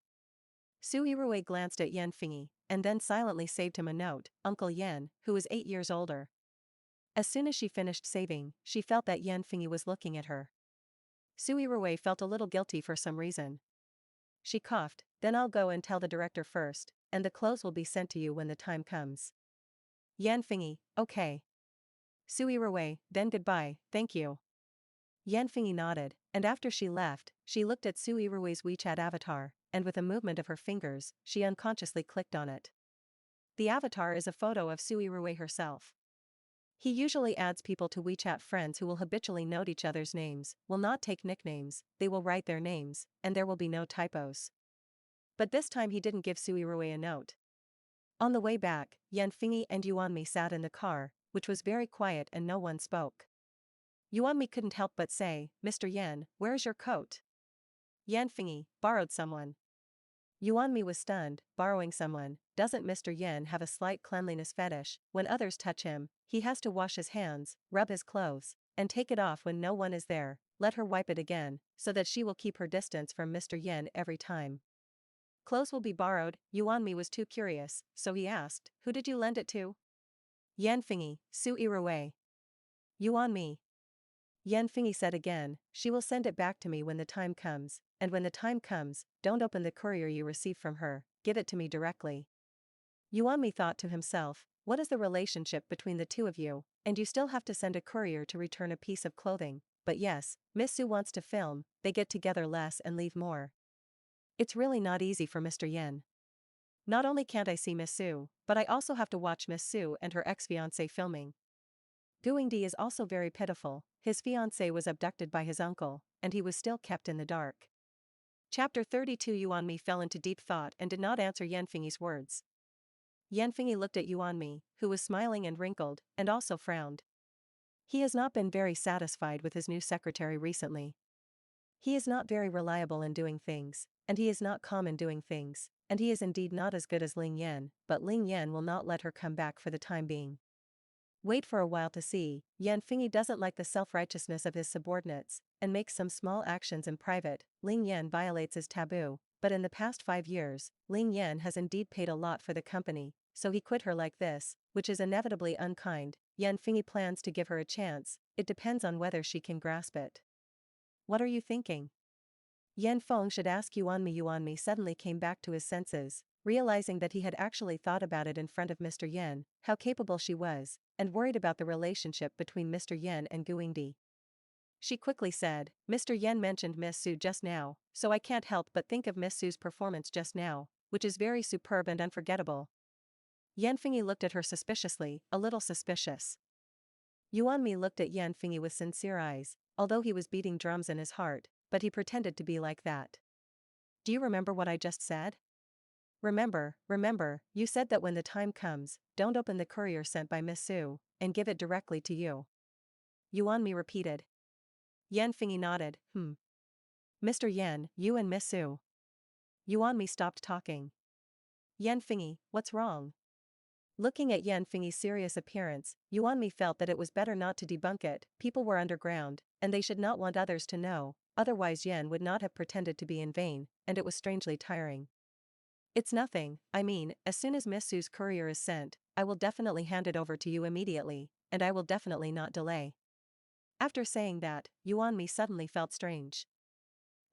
Su Yirui glanced at Yan Fingyi, and then silently saved him a note, Uncle Yan, who was 8 years older. As soon as she finished saving, she felt that Yan Fingyi was looking at her. Su Yirui felt a little guilty for some reason. She coughed, then I'll go and tell the director first, and the clothes will be sent to you when the time comes. Yan Fingyi, okay. Su Yirui, then goodbye, thank you. Yan Fingyi nodded, and after she left, she looked at Su Yirui's WeChat avatar, and with a movement of her fingers, she unconsciously clicked on it. The avatar is a photo of Su Yirui herself. He usually adds people to WeChat friends who will habitually note each other's names, will not take nicknames, they will write their names, and there will be no typos. But this time he didn't give Su Yirui a note. On the way back, Yan Fingyi and Yuanmi sat in the car, which was very quiet and no one spoke. Yuanmi couldn't help but say, Mr. Yan, where's your coat? Yan Fingyi, borrowed someone. Yuanmi was stunned, borrowing someone. Doesn't Mr. Yan have a slight cleanliness fetish? When others touch him, he has to wash his hands, rub his clothes, and take it off when no one is there. Let her wipe it again, so that she will keep her distance from Mr. Yan every time. Clothes will be borrowed. Yuanmi was too curious, so he asked, who did you lend it to? Yan Fingyi, Su Yirui. Yuanmi. Yan Fingyi said again, she will send it back to me when the time comes, and when the time comes, don't open the courier you receive from her, give it to me directly. Yuanmi thought to himself, what is the relationship between the two of you, and you still have to send a courier to return a piece of clothing, but yes, Miss Su wants to film, they get together less and leave more. It's really not easy for Mr. Yan. Not only can't I see Miss Su, but I also have to watch Miss Su and her ex-fiancé filming. Guingdi is also very pitiful, his fiancé was abducted by his uncle, and he was still kept in the dark. Chapter 32 Yuanmi fell into deep thought and did not answer Yan Fingyi's words. Yan Fingyi looked at Yuanmi, who was smiling and wrinkled, and also frowned. He has not been very satisfied with his new secretary recently. He is not very reliable in doing things, and he is not calm in doing things, and he is indeed not as good as Ling Yan, but Ling Yan will not let her come back for the time being. Wait for a while to see. Yan Fingyi doesn't like the self-righteousness of his subordinates, and makes some small actions in private. Ling Yan violates his taboo, but in the past 5 years, Ling Yan has indeed paid a lot for the company, so he quit her like this, which is inevitably unkind. Yan Fingyi plans to give her a chance, it depends on whether she can grasp it. What are you thinking? Yan Feng should ask Yuanmi. Yuanmi suddenly came back to his senses, realizing that he had actually thought about it in front of Mr. Yan, how capable she was, and worried about the relationship between Mr. Yan and Guingdi. She quickly said, Mr. Yan mentioned Miss Su just now, so I can't help but think of Miss Su's performance just now, which is very superb and unforgettable. Yan Fingyi looked at her suspiciously, a little suspicious. Yuanmi looked at Yan Fingyi with sincere eyes, although he was beating drums in his heart, but he pretended to be like that. Do you remember what I just said? Remember, you said that when the time comes, don't open the courier sent by Miss Su, and give it directly to you. Yuanmi repeated. Yan Fingyi nodded, Mr. Yan, you and Miss Su. Yuanmi stopped talking. Yan Fingyi, what's wrong? Looking at Yan Fingyi's serious appearance, Yuanmi felt that it was better not to debunk it. People were underground, and they should not want others to know, otherwise Yan would not have pretended to be in vain, and it was strangely tiring. It's nothing, I mean, as soon as Miss Su's courier is sent, I will definitely hand it over to you immediately, and I will definitely not delay. After saying that, Yuanmi suddenly felt strange.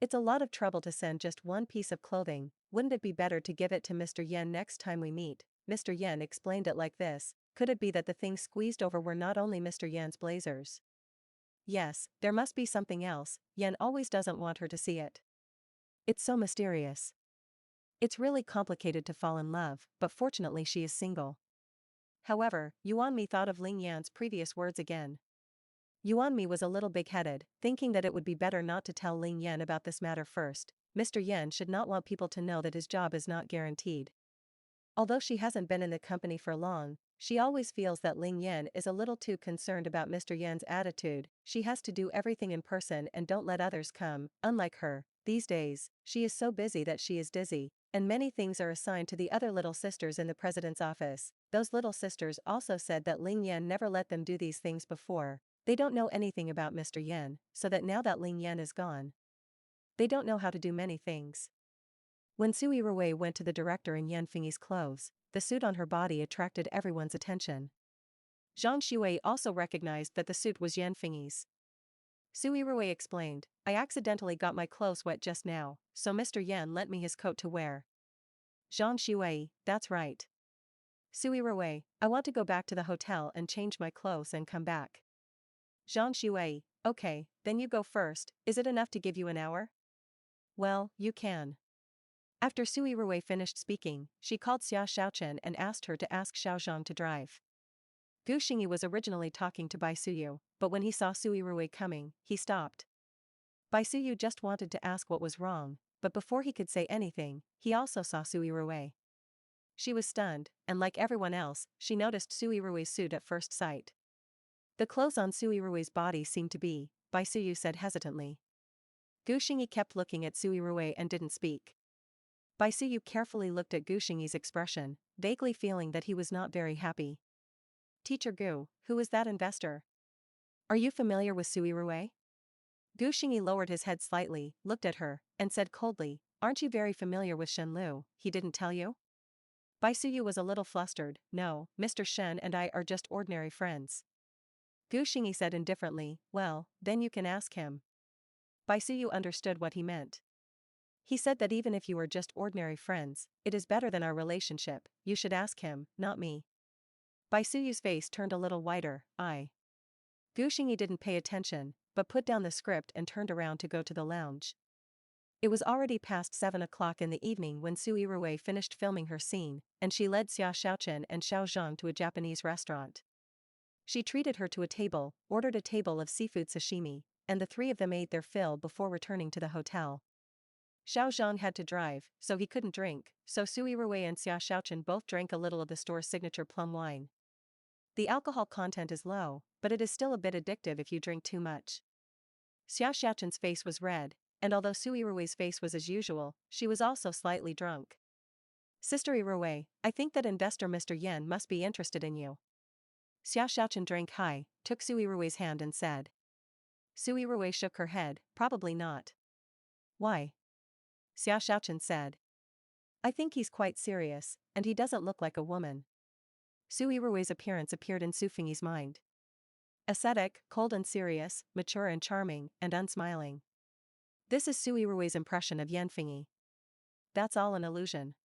It's a lot of trouble to send just one piece of clothing, wouldn't it be better to give it to Mr. Yan next time we meet? Mr. Yan explained it like this, could it be that the things squeezed over were not only Mr. Yan's blazers? Yes, there must be something else, Yan always doesn't want her to see it. It's so mysterious. It's really complicated to fall in love, but fortunately she is single. However, Yuan Mi thought of Ling Yan's previous words again. Yuan Mi was a little big-headed, thinking that it would be better not to tell Ling Yan about this matter first. Mr. Yan should not want people to know that his job is not guaranteed. Although she hasn't been in the company for long, she always feels that Ling Yan is a little too concerned about Mr. Yan's attitude. She has to do everything in person and don't let others come. Unlike her, these days, she is so busy that she is dizzy, and many things are assigned to the other little sisters in the president's office. Those little sisters also said that Ling Yan never let them do these things before. They don't know anything about Mr. Yan, so that now that Ling Yan is gone, they don't know how to do many things. When Su Yirui went to the director in Yan Fengyi's clothes, the suit on her body attracted everyone's attention. Zhang Shui also recognized that the suit was Yan Fengyi's. Su Yirui explained, I accidentally got my clothes wet just now, so Mr. Yan lent me his coat to wear. Zhang Shui, that's right. Su Yirui, I want to go back to the hotel and change my clothes and come back. Zhang Shui, okay, then you go first. Is it enough to give you an hour? Well, you can. After Su Yirui finished speaking, she called Xia Xiaochen and asked her to ask Xiao Zhang to drive. Gu Xingyi was originally talking to Bai Suyu, but when he saw Su Yirui coming, he stopped. Bai Suyu just wanted to ask what was wrong, but before he could say anything, he also saw Su Yirui. She was stunned, and like everyone else, she noticed Su Yirui's suit at first sight. The clothes on Su Yirui's body seemed to be, Bai Suyu said hesitantly. Gu Xingyi kept looking at Su Yirui and didn't speak. Bai Suyu carefully looked at Gu Xingyi's expression, vaguely feeling that he was not very happy. Teacher Gu, who is that investor? Are you familiar with Su Yirui? Gu Xingyi lowered his head slightly, looked at her, and said coldly, aren't you very familiar with Shen Lu? He didn't tell you? Bai Suyu was a little flustered. No, Mr. Shen and I are just ordinary friends. Gu Xingyi said indifferently, well, then you can ask him. Bai Suyu understood what he meant. He said that even if you are just ordinary friends, it is better than our relationship. You should ask him, not me. Bai Suyu's face turned a little whiter. Gu Xingyi didn't pay attention, but put down the script and turned around to go to the lounge. It was already past 7 o'clock in the evening when Su Yirui finished filming her scene, and she led Xia Xiaochen and Xiao Zhang to a Japanese restaurant. She treated her to a table, ordered a table of seafood sashimi, and the three of them ate their fill before returning to the hotel. Xiao Zhang had to drive, so he couldn't drink, so Su Yirui and Xia Xiaochen both drank a little of the store's signature plum wine. The alcohol content is low, but it is still a bit addictive if you drink too much. Xia Xiaochen's face was red, and although Su Yirui's face was as usual, she was also slightly drunk. Sister Yirui, I think that investor Mr. Yan must be interested in you. Xia Xiaochen drank high, took Su Yirui's hand and said. Su Yirui shook her head, probably not. Why? Xia Xiaochen said. I think he's quite serious, and he doesn't look like a woman. Su Yirui's appearance appeared in Su Fengyi's mind. Ascetic, cold and serious, mature and charming, and unsmiling. This is Su Yirui's impression of Yan Fengyi. That's all an illusion.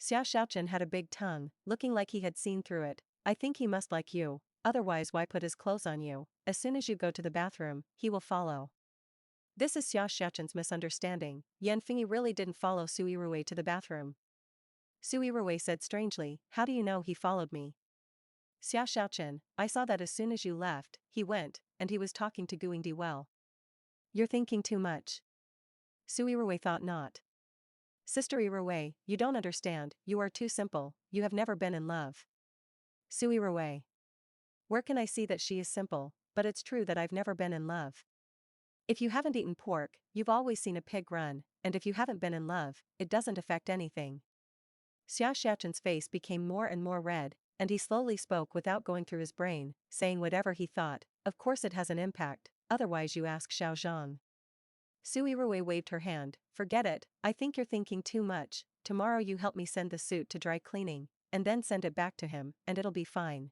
Xia Xiaochen had a big tongue, looking like he had seen through it. I think he must like you, otherwise why put his clothes on you? As soon as you go to the bathroom, he will follow. This is Xia Xiaochen's misunderstanding. Yan Fengyi really didn't follow Su Yirui to the bathroom. Su Yirui said strangely, how do you know he followed me? Xia Xiaochen, I saw that as soon as you left, he went, and he was talking to Guingdi well. You're thinking too much. Su Yirui thought not. Sister Yirui, you don't understand, you are too simple, you have never been in love. Su Yirui. Where can I see that she is simple, but it's true that I've never been in love. If you haven't eaten pork, you've always seen a pig run, and if you haven't been in love, it doesn't affect anything. Xia Xiaochen's face became more and more red, and he slowly spoke without going through his brain, saying whatever he thought, of course it has an impact, otherwise you ask Xiao Zhang. Su Yirui waved her hand, forget it, I think you're thinking too much, tomorrow you help me send the suit to dry cleaning, and then send it back to him, and it'll be fine.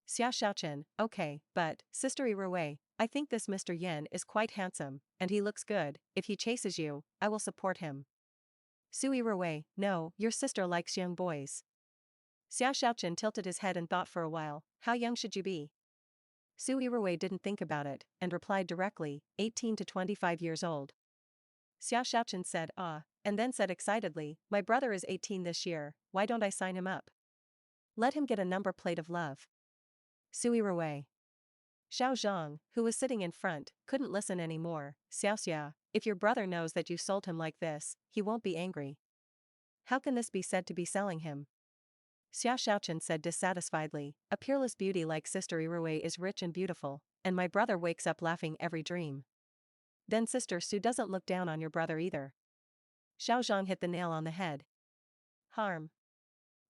Xia Xiaochen, okay, but, Sister Yirui, I think this Mr. Yan is quite handsome, and he looks good, if he chases you, I will support him. Su Yirui, no, your sister likes young boys. Xia Xiaochen tilted his head and thought for a while, how young should you be? Su Yirui didn't think about it, and replied directly, 18 to 25 years old. Xia Xiaochen said and then said excitedly, my brother is 18 this year, why don't I sign him up? Let him get a number plate of love. Su Yirui. Xiao Zhang, who was sitting in front, couldn't listen anymore. Xiaoxia, if your brother knows that you sold him like this, he won't be angry. How can this be said to be selling him? Xia Xiaochen said dissatisfiedly, a peerless beauty like Sister Yirui is rich and beautiful, and my brother wakes up laughing every dream. Then Sister Su doesn't look down on your brother either. Xiao Zhang hit the nail on the head. Harm.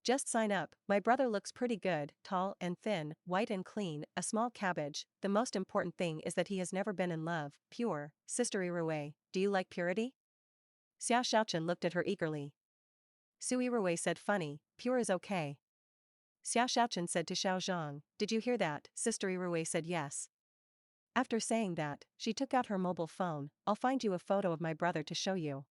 Just sign up, my brother looks pretty good, tall and thin, white and clean, a small cabbage, the most important thing is that he has never been in love, pure. Sister Yirui, do you like purity? Xia Xiaochen looked at her eagerly. Su Yirui said funny, pure is okay. Xia Xiaochen said to Xiao Zhang, did you hear that? Sister Yirui said yes. After saying that, she took out her mobile phone, I'll find you a photo of my brother to show you.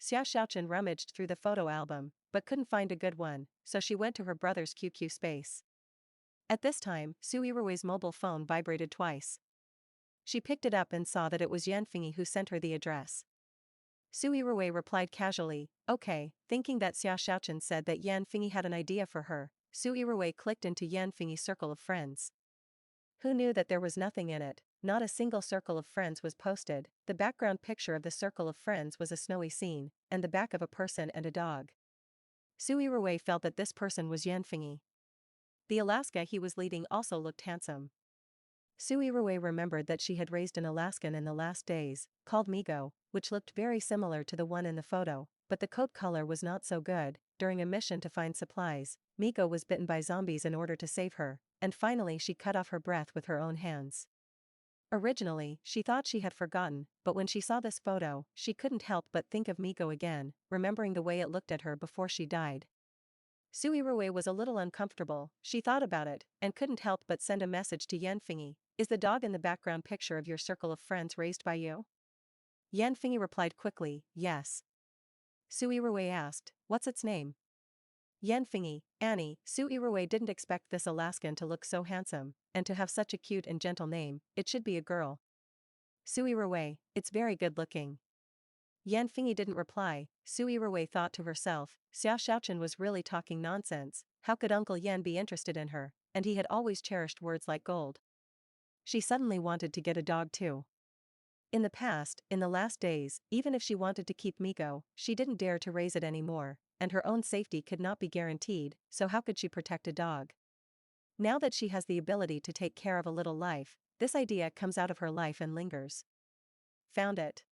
Xia Xiaochen rummaged through the photo album, but couldn't find a good one, so she went to her brother's QQ space. At this time, Su Yirui's mobile phone vibrated twice. She picked it up and saw that it was Yan Fingyi who sent her the address. Su Yirui replied casually, okay, thinking that Xia Xiaochen said that Yan Fingyi had an idea for her. Su Yirui clicked into Yan Fingyi's circle of friends. Who knew that there was nothing in it? Not a single circle of friends was posted. The background picture of the circle of friends was a snowy scene, and the back of a person and a dog. Su Yirui felt that this person was Yan Fingyi. The Alaska he was leading also looked handsome. Su Yirui remembered that she had raised an Alaskan in the last days, called Migo, which looked very similar to the one in the photo, but the coat color was not so good. During a mission to find supplies, Migo was bitten by zombies in order to save her, and finally she cut off her breath with her own hands. Originally, she thought she had forgotten, but when she saw this photo, she couldn't help but think of Migo again, remembering the way it looked at her before she died. Su Yirui was a little uncomfortable, she thought about it, and couldn't help but send a message to Yan Fingyi, is the dog in the background picture of your circle of friends raised by you? Yan Fingyi replied quickly, yes. Su Yirui asked, what's its name? Yan Fingyi, Annie. Su Yirui didn't expect this Alaskan to look so handsome, and to have such a cute and gentle name, it should be a girl. Su Yirui, it's very good looking. Yan Fingyi didn't reply. Su Yirui thought to herself, Xia Xiaochen was really talking nonsense, how could Uncle Yan be interested in her, and he had always cherished words like gold. She suddenly wanted to get a dog too. In the past, in the last days, even if she wanted to keep Migo, she didn't dare to raise it anymore, and her own safety could not be guaranteed, so how could she protect a dog? Now that she has the ability to take care of a little life, this idea comes out of her life and lingers. Found it.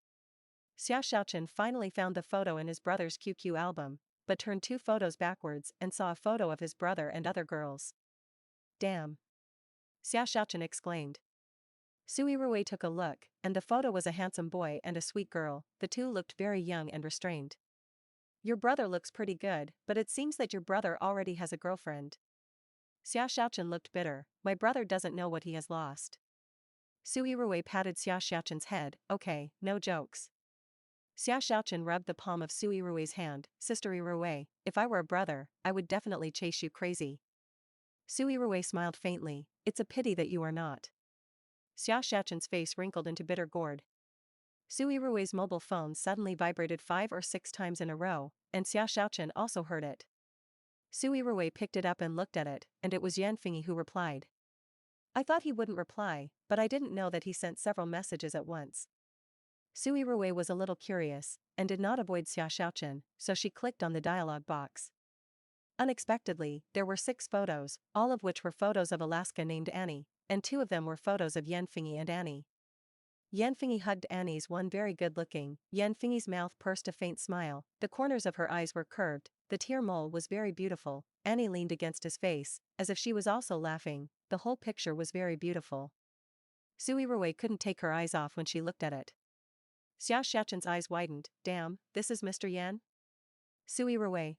Xia Xiaochen finally found the photo in his brother's QQ album, but turned 2 photos backwards and saw a photo of his brother and other girls. Damn! Xia Xiaochen exclaimed. Su Yirui took a look, and the photo was a handsome boy and a sweet girl, the two looked very young and restrained. Your brother looks pretty good, but it seems that your brother already has a girlfriend. Xia Xiaochen looked bitter, my brother doesn't know what he has lost. Su Yirui patted Xia Xiaochen's head, okay, no jokes. Xia Xiaochen rubbed the palm of Su Yirui's hand, Sister Yirui, if I were a brother, I would definitely chase you crazy. Su Yirui smiled faintly, it's a pity that you are not. Xia Xiaochen's face wrinkled into bitter gourd. Su Yirui's mobile phone suddenly vibrated 5 or 6 times in a row, and Xia Xiaochen also heard it. Su Yirui picked it up and looked at it, and it was Yan Fingyi who replied. I thought he wouldn't reply, but I didn't know that he sent several messages at once. Su Yirui was a little curious, and did not avoid Xia Xiaochen, so she clicked on the dialog box. Unexpectedly, there were 6 photos, all of which were photos of Alaska named Annie, and 2 of them were photos of Yan Fingyi and Annie. Yan Fingyi hugged Annie's one very good-looking. Yan Fingyi's mouth pursed a faint smile, the corners of her eyes were curved, the tear mole was very beautiful. Annie leaned against his face, as if she was also laughing, the whole picture was very beautiful. Su Yirui couldn't take her eyes off when she looked at it. Xia Xiaochen's eyes widened, damn, this is Mr. Yan? Su Yirui,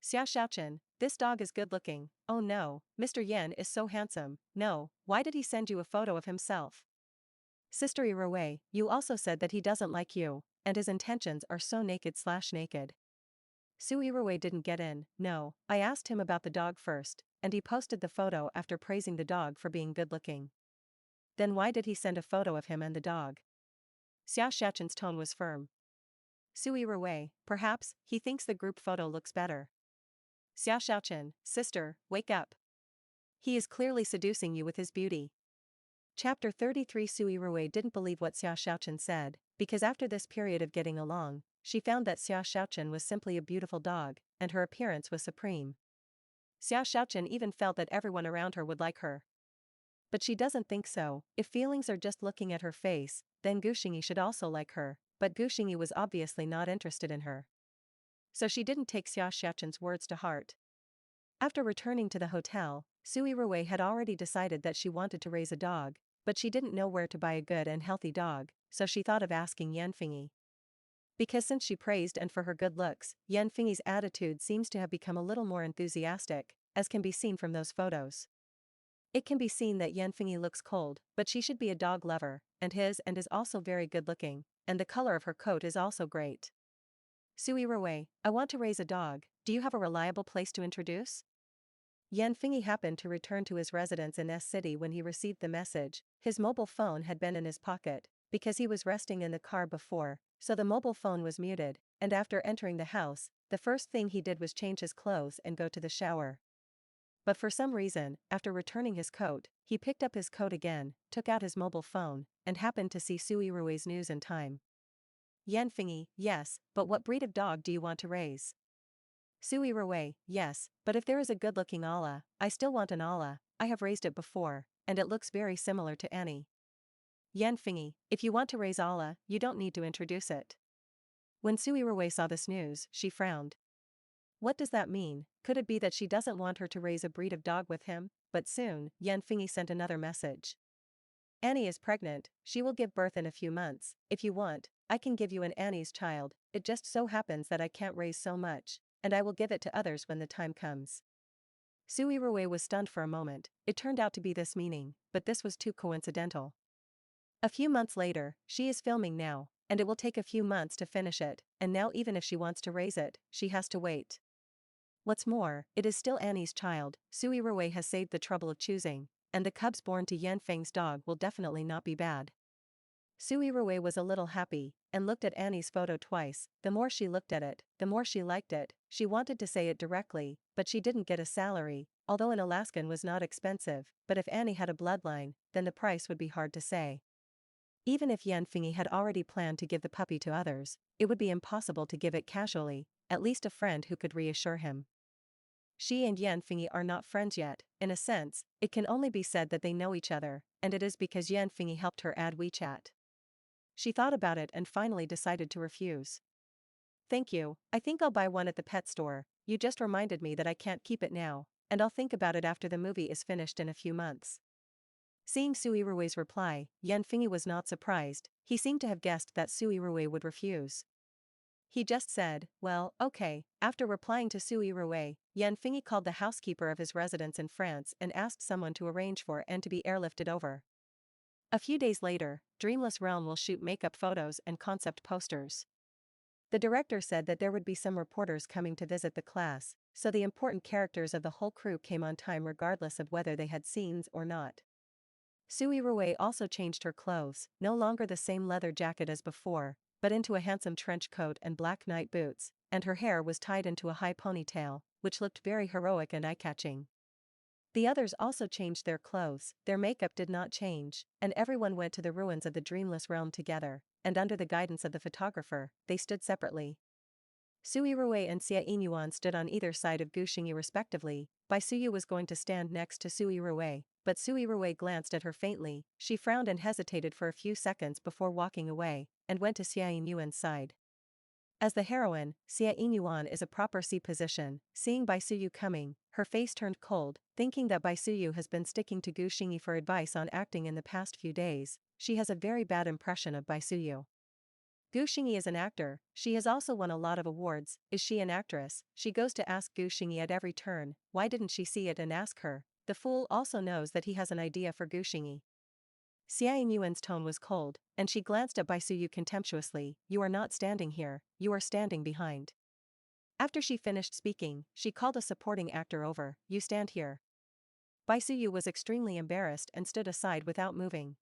Xia Xiaochen, this dog is good-looking, oh no, Mr. Yan is so handsome, no, why did he send you a photo of himself? Sister Yirui, you also said that he doesn't like you, and his intentions are so naked/naked. Su Yirui didn't get in, no, I asked him about the dog first, and he posted the photo after praising the dog for being good-looking. Then why did he send a photo of him and the dog? Xia Xiaoqin's tone was firm. Su Yirui, perhaps, he thinks the group photo looks better. Xia Xiaoqin, sister, wake up. He is clearly seducing you with his beauty. Chapter 33. Su Yirui didn't believe what Xia Xiaoqin said, because after this period of getting along, she found that Xia Xiaoqin was simply a beautiful dog, and her appearance was supreme. Xia Xiaoqin even felt that everyone around her would like her. But she doesn't think so. If feelings are just looking at her face, then Gu Xingyi should also like her, but Gu Xingyi was obviously not interested in her. So she didn't take Xia Xiaoqin's words to heart. After returning to the hotel, Su Yirui had already decided that she wanted to raise a dog, but she didn't know where to buy a good and healthy dog, so she thought of asking Yan Fingyi. Because since she praised and for her good looks, Yan Fingyi's attitude seems to have become a little more enthusiastic, as can be seen from those photos. It can be seen that Yan Fingyi looks cold, but she should be a dog lover, and is also very good looking, and the color of her coat is also great. Su Yirui, I want to raise a dog, do you have a reliable place to introduce? Yan Fingyi happened to return to his residence in S City when he received the message. His mobile phone had been in his pocket, because he was resting in the car before, so the mobile phone was muted, and after entering the house, the first thing he did was change his clothes and go to the shower. But for some reason, after returning his coat, he picked up his coat again, took out his mobile phone, and happened to see Su Yirui's news in time. Yan Fingyi, yes, but what breed of dog do you want to raise? Su Yirui, yes, but if there is a good-looking Ala, I still want an Ala, I have raised it before, and it looks very similar to Annie. Yan Fingyi, if you want to raise Ala, you don't need to introduce it. When Su Yirui saw this news, she frowned. What does that mean? Could it be that she doesn't want her to raise a breed of dog with him? But soon, Yan Fingyi sent another message. Annie is pregnant, she will give birth in a few months. If you want, I can give you an Annie's child. It just so happens that I can't raise so much, and I will give it to others when the time comes. Su Yirui was stunned for a moment. It turned out to be this meaning, but this was too coincidental. A few months later, she is filming now, and it will take a few months to finish it, and now even if she wants to raise it, she has to wait. What's more, it is still Annie's child. Su Yirui has saved the trouble of choosing, and the cubs born to Yan Feng's dog will definitely not be bad. Su Yirui was a little happy, and looked at Annie's photo twice. The more she looked at it, the more she liked it. She wanted to say it directly, but she didn't get a salary, although an Alaskan was not expensive, but if Annie had a bloodline, then the price would be hard to say. Even if Yan Fingyi had already planned to give the puppy to others, it would be impossible to give it casually, at least a friend who could reassure him. She and Yan Fingyi are not friends yet. In a sense, it can only be said that they know each other, and it is because Yan Fingyi helped her add WeChat. She thought about it and finally decided to refuse. Thank you, I think I'll buy one at the pet store. You just reminded me that I can't keep it now, and I'll think about it after the movie is finished in a few months. Seeing Su Yirui's reply, Yan Fingyi was not surprised. He seemed to have guessed that Su Yirui would refuse. He just said, well, okay. After replying to Su Yirui, Yan Fingyi called the housekeeper of his residence in France and asked someone to arrange for and to be airlifted over. A few days later, Dreamless Realm will shoot makeup photos and concept posters. The director said that there would be some reporters coming to visit the class, so the important characters of the whole crew came on time regardless of whether they had scenes or not. Su Yirui also changed her clothes, no longer the same leather jacket as before, but into a handsome trench coat and black night boots, and her hair was tied into a high ponytail, which looked very heroic and eye-catching. The others also changed their clothes, their makeup did not change, and everyone went to the ruins of the Dreamless Realm together, and under the guidance of the photographer, they stood separately. Su Yirui and Xia Yinyuan stood on either side of Gu Xingyi respectively. Bai Suyu was going to stand next to Su Yirui, but Su Yirui glanced at her faintly. She frowned and hesitated for a few seconds before walking away, and went to Xia Yinyuan's side. As the heroine, Xia Yinyuan is a proper C position. Seeing Bai Suyu coming, her face turned cold, thinking that Bai Suyu has been sticking to Gu Xingyi for advice on acting in the past few days. She has a very bad impression of Bai Suyu. Gu Xingyi is an actor, she has also won a lot of awards. Is she an actress? She goes to ask Gu Xingyi at every turn. Why didn't she see it and ask her? The fool also knows that he has an idea for Gu Xingyi. Xia Yinyuan's tone was cold, and she glanced at Bai Suyu contemptuously. You are not standing here, you are standing behind. After she finished speaking, she called a supporting actor over. You stand here. Bai Suyu was extremely embarrassed and stood aside without moving.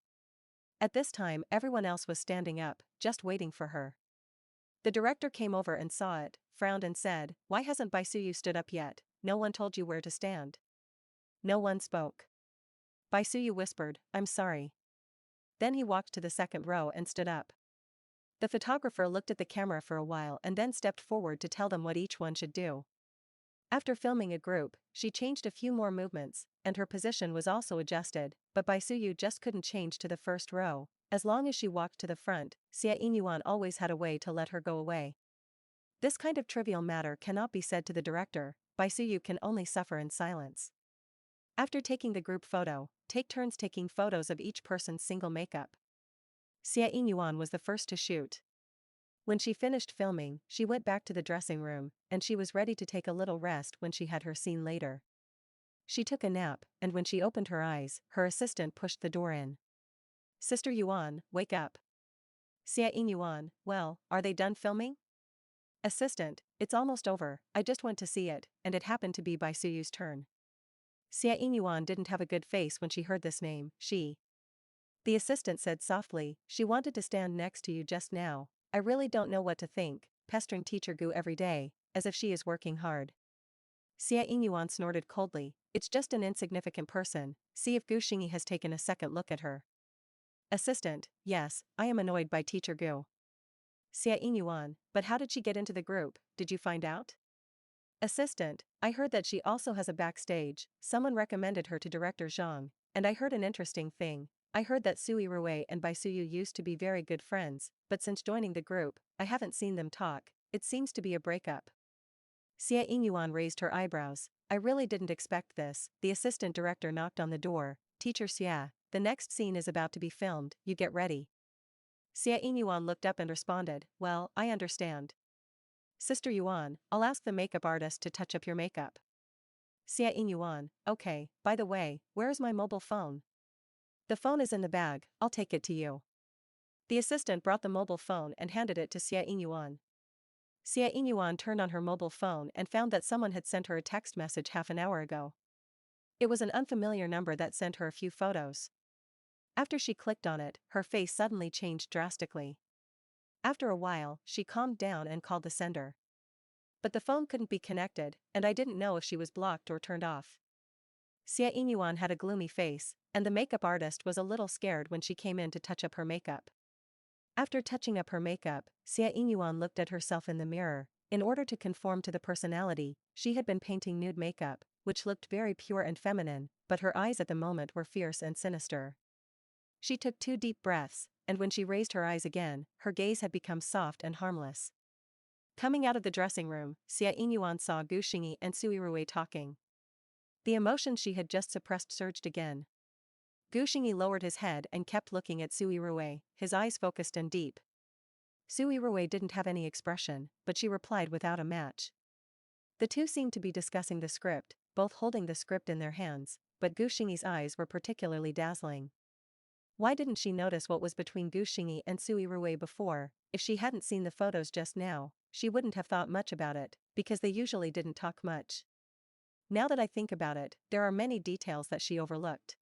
At this time everyone else was standing up, just waiting for her. The director came over and saw it, frowned and said, "Why hasn't Baisuyu stood up yet? No one told you where to stand." No one spoke. Baisuyu whispered, "I'm sorry." Then he walked to the second row and stood up. The photographer looked at the camera for a while and then stepped forward to tell them what each one should do. After filming a group, she changed a few more movements, and her position was also adjusted, but Baisuyu just couldn't change to the first row. As long as she walked to the front, Su Yirui always had a way to let her go away. This kind of trivial matter cannot be said to the director. Baisuyu can only suffer in silence. After taking the group photo, take turns taking photos of each person's single makeup. Su Yirui was the first to shoot. When she finished filming, she went back to the dressing room, and she was ready to take a little rest when she had her scene later. She took a nap, and when she opened her eyes, her assistant pushed the door in. "Sister Yuan, wake up." Su Yirui, "Well, are they done filming?" Assistant, "It's almost over, I just went to see it, and it happened to be Baisuyu's turn." Su Yirui didn't have a good face when she heard this name. The assistant said softly, "She wanted to stand next to you just now. I really don't know what to think, pestering teacher Gu every day, as if she is working hard." Su Yirui snorted coldly, "It's just an insignificant person, see if Gu Xingyi has taken a second look at her." Assistant, "Yes, I am annoyed by teacher Gu." Su Yirui, "But how did she get into the group, did you find out?" Assistant, "I heard that she also has a backstage, someone recommended her to director Zhang, and I heard an interesting thing. I heard that Su Yirui and Baisuyu used to be very good friends, but since joining the group, I haven't seen them talk. It seems to be a breakup." Su Yirui raised her eyebrows. "I really didn't expect this." The assistant director knocked on the door. "Teacher Xia, the next scene is about to be filmed, you get ready." Su Yirui looked up and responded, "Well, I understand. Sister Yuan, I'll ask the makeup artist to touch up your makeup." Su Yirui, "Okay, by the way, where is my mobile phone?" "The phone is in the bag, I'll take it to you." The assistant brought the mobile phone and handed it to Su Yirui. Su Yirui turned on her mobile phone and found that someone had sent her a text message half an hour ago. It was an unfamiliar number that sent her a few photos. After she clicked on it, her face suddenly changed drastically. After a while, she calmed down and called the sender. But the phone couldn't be connected, and I didn't know if she was blocked or turned off. Su Yirui had a gloomy face, and the makeup artist was a little scared when she came in to touch up her makeup. After touching up her makeup, Su Yirui looked at herself in the mirror. In order to conform to the personality, she had been painting nude makeup, which looked very pure and feminine, but her eyes at the moment were fierce and sinister. She took 2 deep breaths, and when she raised her eyes again, her gaze had become soft and harmless. Coming out of the dressing room, Su Yirui saw Gu Xingyi and Su Yirui talking. The emotions she had just suppressed surged again. Gu Xingyi lowered his head and kept looking at Su Yirui, his eyes focused and deep. Su Yirui didn't have any expression, but she replied without a match. The two seemed to be discussing the script, both holding the script in their hands, but Gu Xingyi's eyes were particularly dazzling. Why didn't she notice what was between Gu Xingyi and Su Yirui before? If she hadn't seen the photos just now, she wouldn't have thought much about it, because they usually didn't talk much. Now that I think about it, there are many details that she overlooked.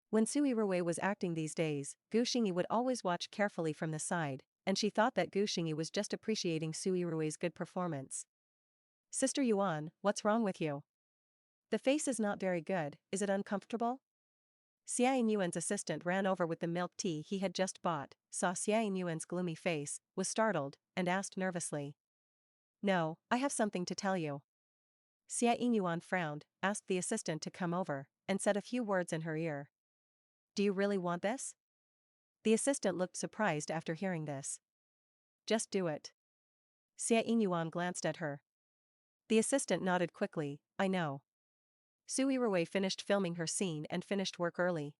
When Su Yirui was acting these days, Gu Xingyi would always watch carefully from the side, and she thought that Gu Xingyi was just appreciating Su Yirui's good performance. "Sister Yuan, what's wrong with you? The face is not very good, is it uncomfortable?" Su Yirui's assistant ran over with the milk tea he had just bought, saw Su Yirui's gloomy face, was startled, and asked nervously. "No, I have something to tell you." Su Yirui frowned, asked the assistant to come over, and said a few words in her ear. "Do you really want this?" The assistant looked surprised after hearing this. "Just do it." Su Yirui glanced at her. The assistant nodded quickly, "I know." Su Yirui finished filming her scene and finished work early.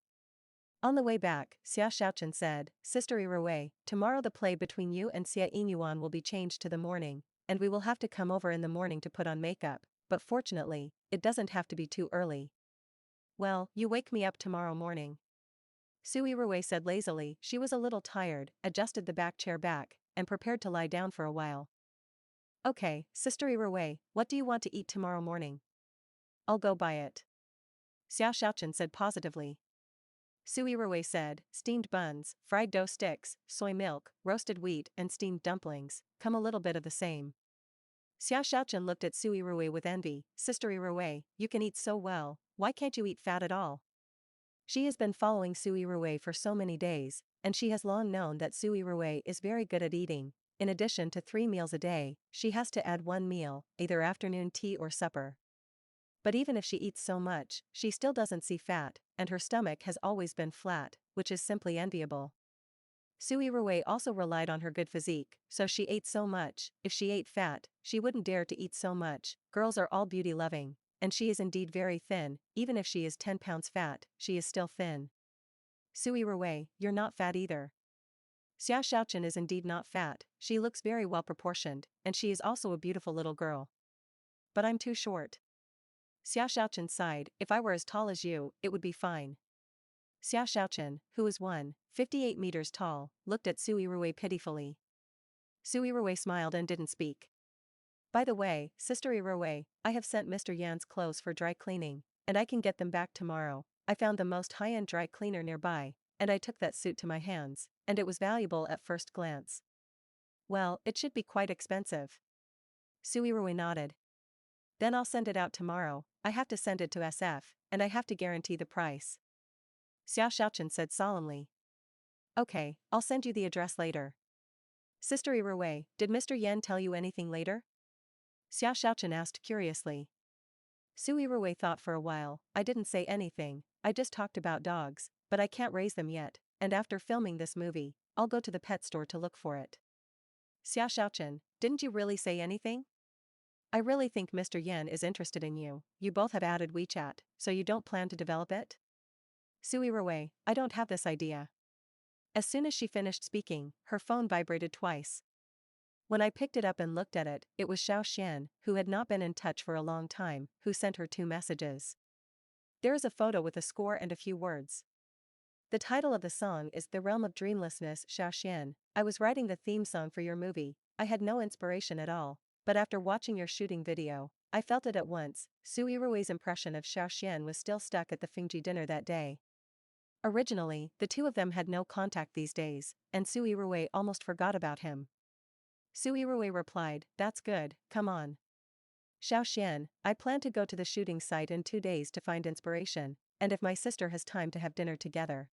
On the way back, Xia Shaochen said, "Sister Yirui, tomorrow the play between you and Su Yirui will be changed to the morning, and we will have to come over in the morning to put on makeup, but fortunately, it doesn't have to be too early." "Well, you wake me up tomorrow morning." Su Yirui said lazily. She was a little tired, adjusted the back chair back, and prepared to lie down for a while. "Okay, Sister Yirui, what do you want to eat tomorrow morning?" "I'll go buy it." Xiao Shaochen said positively. Su Yirui said, steamed buns, fried dough sticks, soy milk, roasted wheat and steamed dumplings, come a little bit of the same. Xiao Xiaochen looked at Su Yirui with envy. Sister Yirui, you can eat so well, why can't you eat fat at all? She has been following Su Yirui for so many days, and she has long known that Su Yirui is very good at eating. In addition to 3 meals a day, she has to add 1 meal, either afternoon tea or supper. But even if she eats so much, she still doesn't see fat, and her stomach has always been flat, which is simply enviable. Su Yirui also relied on her good physique, so she ate so much. If she ate fat, she wouldn't dare to eat so much. Girls are all beauty-loving, and she is indeed very thin. Even if she is 10 pounds fat, she is still thin. Su Yirui, you're not fat either. Xiao Xiaochen is indeed not fat, she looks very well proportioned, and she is also a beautiful little girl. But I'm too short. Xiao Xiaochen sighed, if I were as tall as you, it would be fine. Xiao Xiaochen, who is 1.58 meters tall, looked at Su Yirui pitifully. Su Yirui smiled and didn't speak. By the way, Sister Yirui, I have sent Mr. Yan's clothes for dry cleaning, and I can get them back tomorrow. I found the most high-end dry cleaner nearby, and I took that suit to my hands, and it was valuable at first glance. Well, it should be quite expensive. Su Yirui nodded. Then I'll send it out tomorrow. I have to send it to SF, and I have to guarantee the price. Xiao Xiaochen said solemnly. Okay, I'll send you the address later. Sister Yirui, did Mr. Yan tell you anything later? Xiao Xiaochen asked curiously. Su Yirui thought for a while, I didn't say anything, I just talked about dogs, but I can't raise them yet, and after filming this movie, I'll go to the pet store to look for it. Xiao Xiaochen, didn't you really say anything? I really think Mr. Yan is interested in you. You both have added WeChat, so you don't plan to develop it? Su Yirui, I don't have this idea. As soon as she finished speaking, her phone vibrated twice. When I picked it up and looked at it, it was Xiao Xian, who had not been in touch for a long time, who sent her 2 messages. There is a photo with a score and a few words. The title of the song is The Realm of Dreamlessness. Xiao Xian, I was writing the theme song for your movie, I had no inspiration at all, but after watching your shooting video, I felt it at once. Su Yirui's impression of Xiao Xian was still stuck at the Fingji dinner that day. Originally, the two of them had no contact these days, and Su Yirui almost forgot about him. Su Yirui replied, that's good, come on. Xiao Xian, I plan to go to the shooting site in 2 days to find inspiration, and if my sister has time to have dinner together.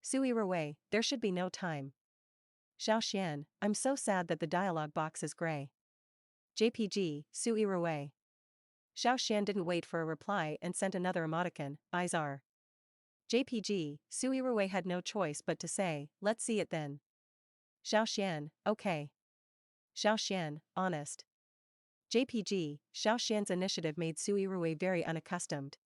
Su Yirui, there should be no time. Xiao Xian, I'm so sad that the dialogue box is gray. JPG, Su Yirui. Xiao Xian didn't wait for a reply and sent another emoticon, eyes are. JPG, Su Yirui had no choice but to say, let's see it then. Xiao Xian, okay. Xiao Xian, honest. JPG, Xiao Xian's initiative made Su Yirui very unaccustomed.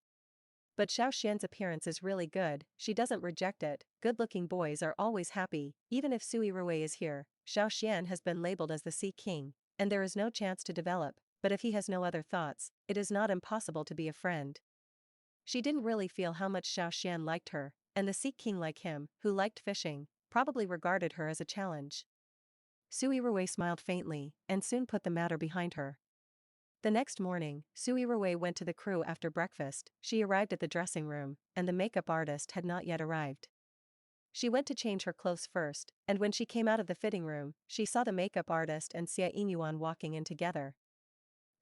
But Xiao Xian's appearance is really good, she doesn't reject it, good-looking boys are always happy, even if Su Yirui is here. Xiao Xian has been labeled as the Sea King, and there is no chance to develop, but if he has no other thoughts, it is not impossible to be a friend. She didn't really feel how much Xiao Xian liked her, and the Sea King like him, who liked fishing, probably regarded her as a challenge. Su Yirui smiled faintly, and soon put the matter behind her. The next morning, Su Yirui went to the crew after breakfast. She arrived at the dressing room, and the makeup artist had not yet arrived. She went to change her clothes first, and when she came out of the fitting room, she saw the makeup artist and Xia Yinyuan walking in together.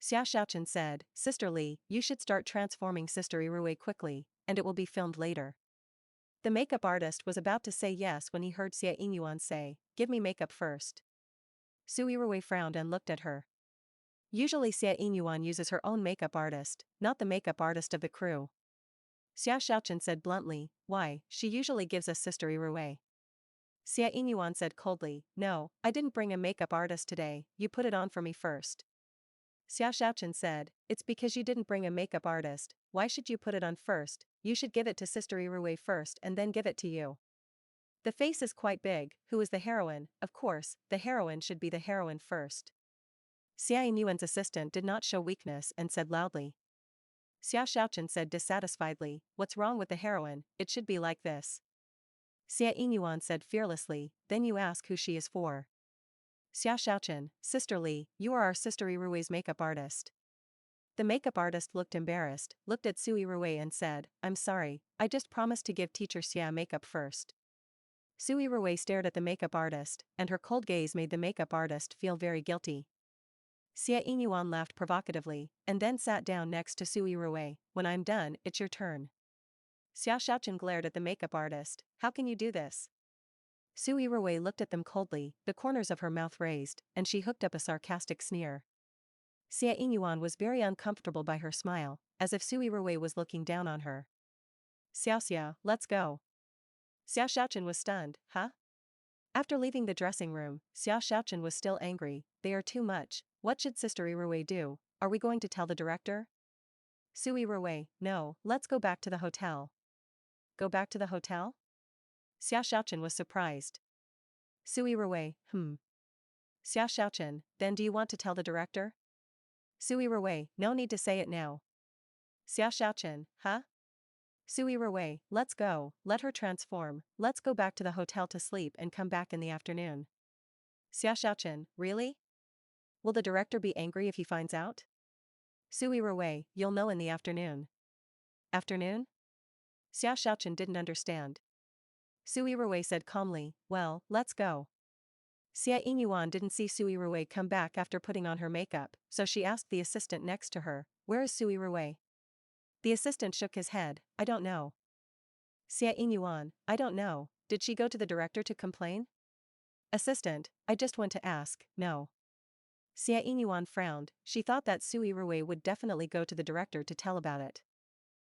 Xia Xiaochen said, Sister Li, you should start transforming Sister Yirui quickly, and it will be filmed later. The makeup artist was about to say yes when he heard Xia Yinyuan say, give me makeup first. Su Yirui frowned and looked at her. Usually Xia Yinyuan uses her own makeup artist, not the makeup artist of the crew. Xia Xiaochen said bluntly, why, she usually gives us Sister Yirui. Xia Yinyuan said coldly, no, I didn't bring a makeup artist today, you put it on for me first. Xia Xiaochen said, it's because you didn't bring a makeup artist, why should you put it on first, you should give it to Sister Yirui first and then give it to you. The face is quite big, who is the heroine, of course, the heroine should be the heroine first. Xia Yinyuan's assistant did not show weakness and said loudly. Xia Xiaochen said dissatisfiedly, what's wrong with the heroine, it should be like this. Xia Yinyuan said fearlessly, then you ask who she is for. Xia Xiaochen, Sister Li, you are our Sister Yirui's makeup artist. The makeup artist looked embarrassed, looked at Su Yirui and said, I'm sorry, I just promised to give teacher Xia makeup first. Su Yirui stared at the makeup artist, and her cold gaze made the makeup artist feel very guilty. Xia Yinyuan laughed provocatively, and then sat down next to Su Yirui. When I'm done, it's your turn. Xia Xiaochen glared at the makeup artist. How can you do this? Su Yirui looked at them coldly, the corners of her mouth raised, and she hooked up a sarcastic sneer. Xia Yinyuan was very uncomfortable by her smile, as if Su Yirui was looking down on her. Xia, let's go. Xia Xiaochen was stunned, huh? After leaving the dressing room, Xia Xiaochen was still angry. They are too much. What should Sister Yirui do? Are we going to tell the director? Su Yirui, no, let's go back to the hotel. Go back to the hotel? Xia Xiaochen was surprised. Su Yirui, Xia Xiaochen, then do you want to tell the director? Su Yirui, no need to say it now. Xia Xiaochen, huh? Su Yirui, let's go, let her transform, let's go back to the hotel to sleep and come back in the afternoon. Xia Xiaochen, really? Will the director be angry if he finds out? Su Yirui, you'll know in the afternoon. Afternoon? Xia Xiaochen didn't understand. Su Yirui said calmly, well, let's go. Xia Yinyuan didn't see Su Yirui come back after putting on her makeup, so she asked the assistant next to her, where is Su Yirui? The assistant shook his head, I don't know. Xia Yinyuan, I don't know, did she go to the director to complain? Assistant, I just want to ask, no. Xia Yinyuan frowned, she thought that Su Yirui would definitely go to the director to tell about it.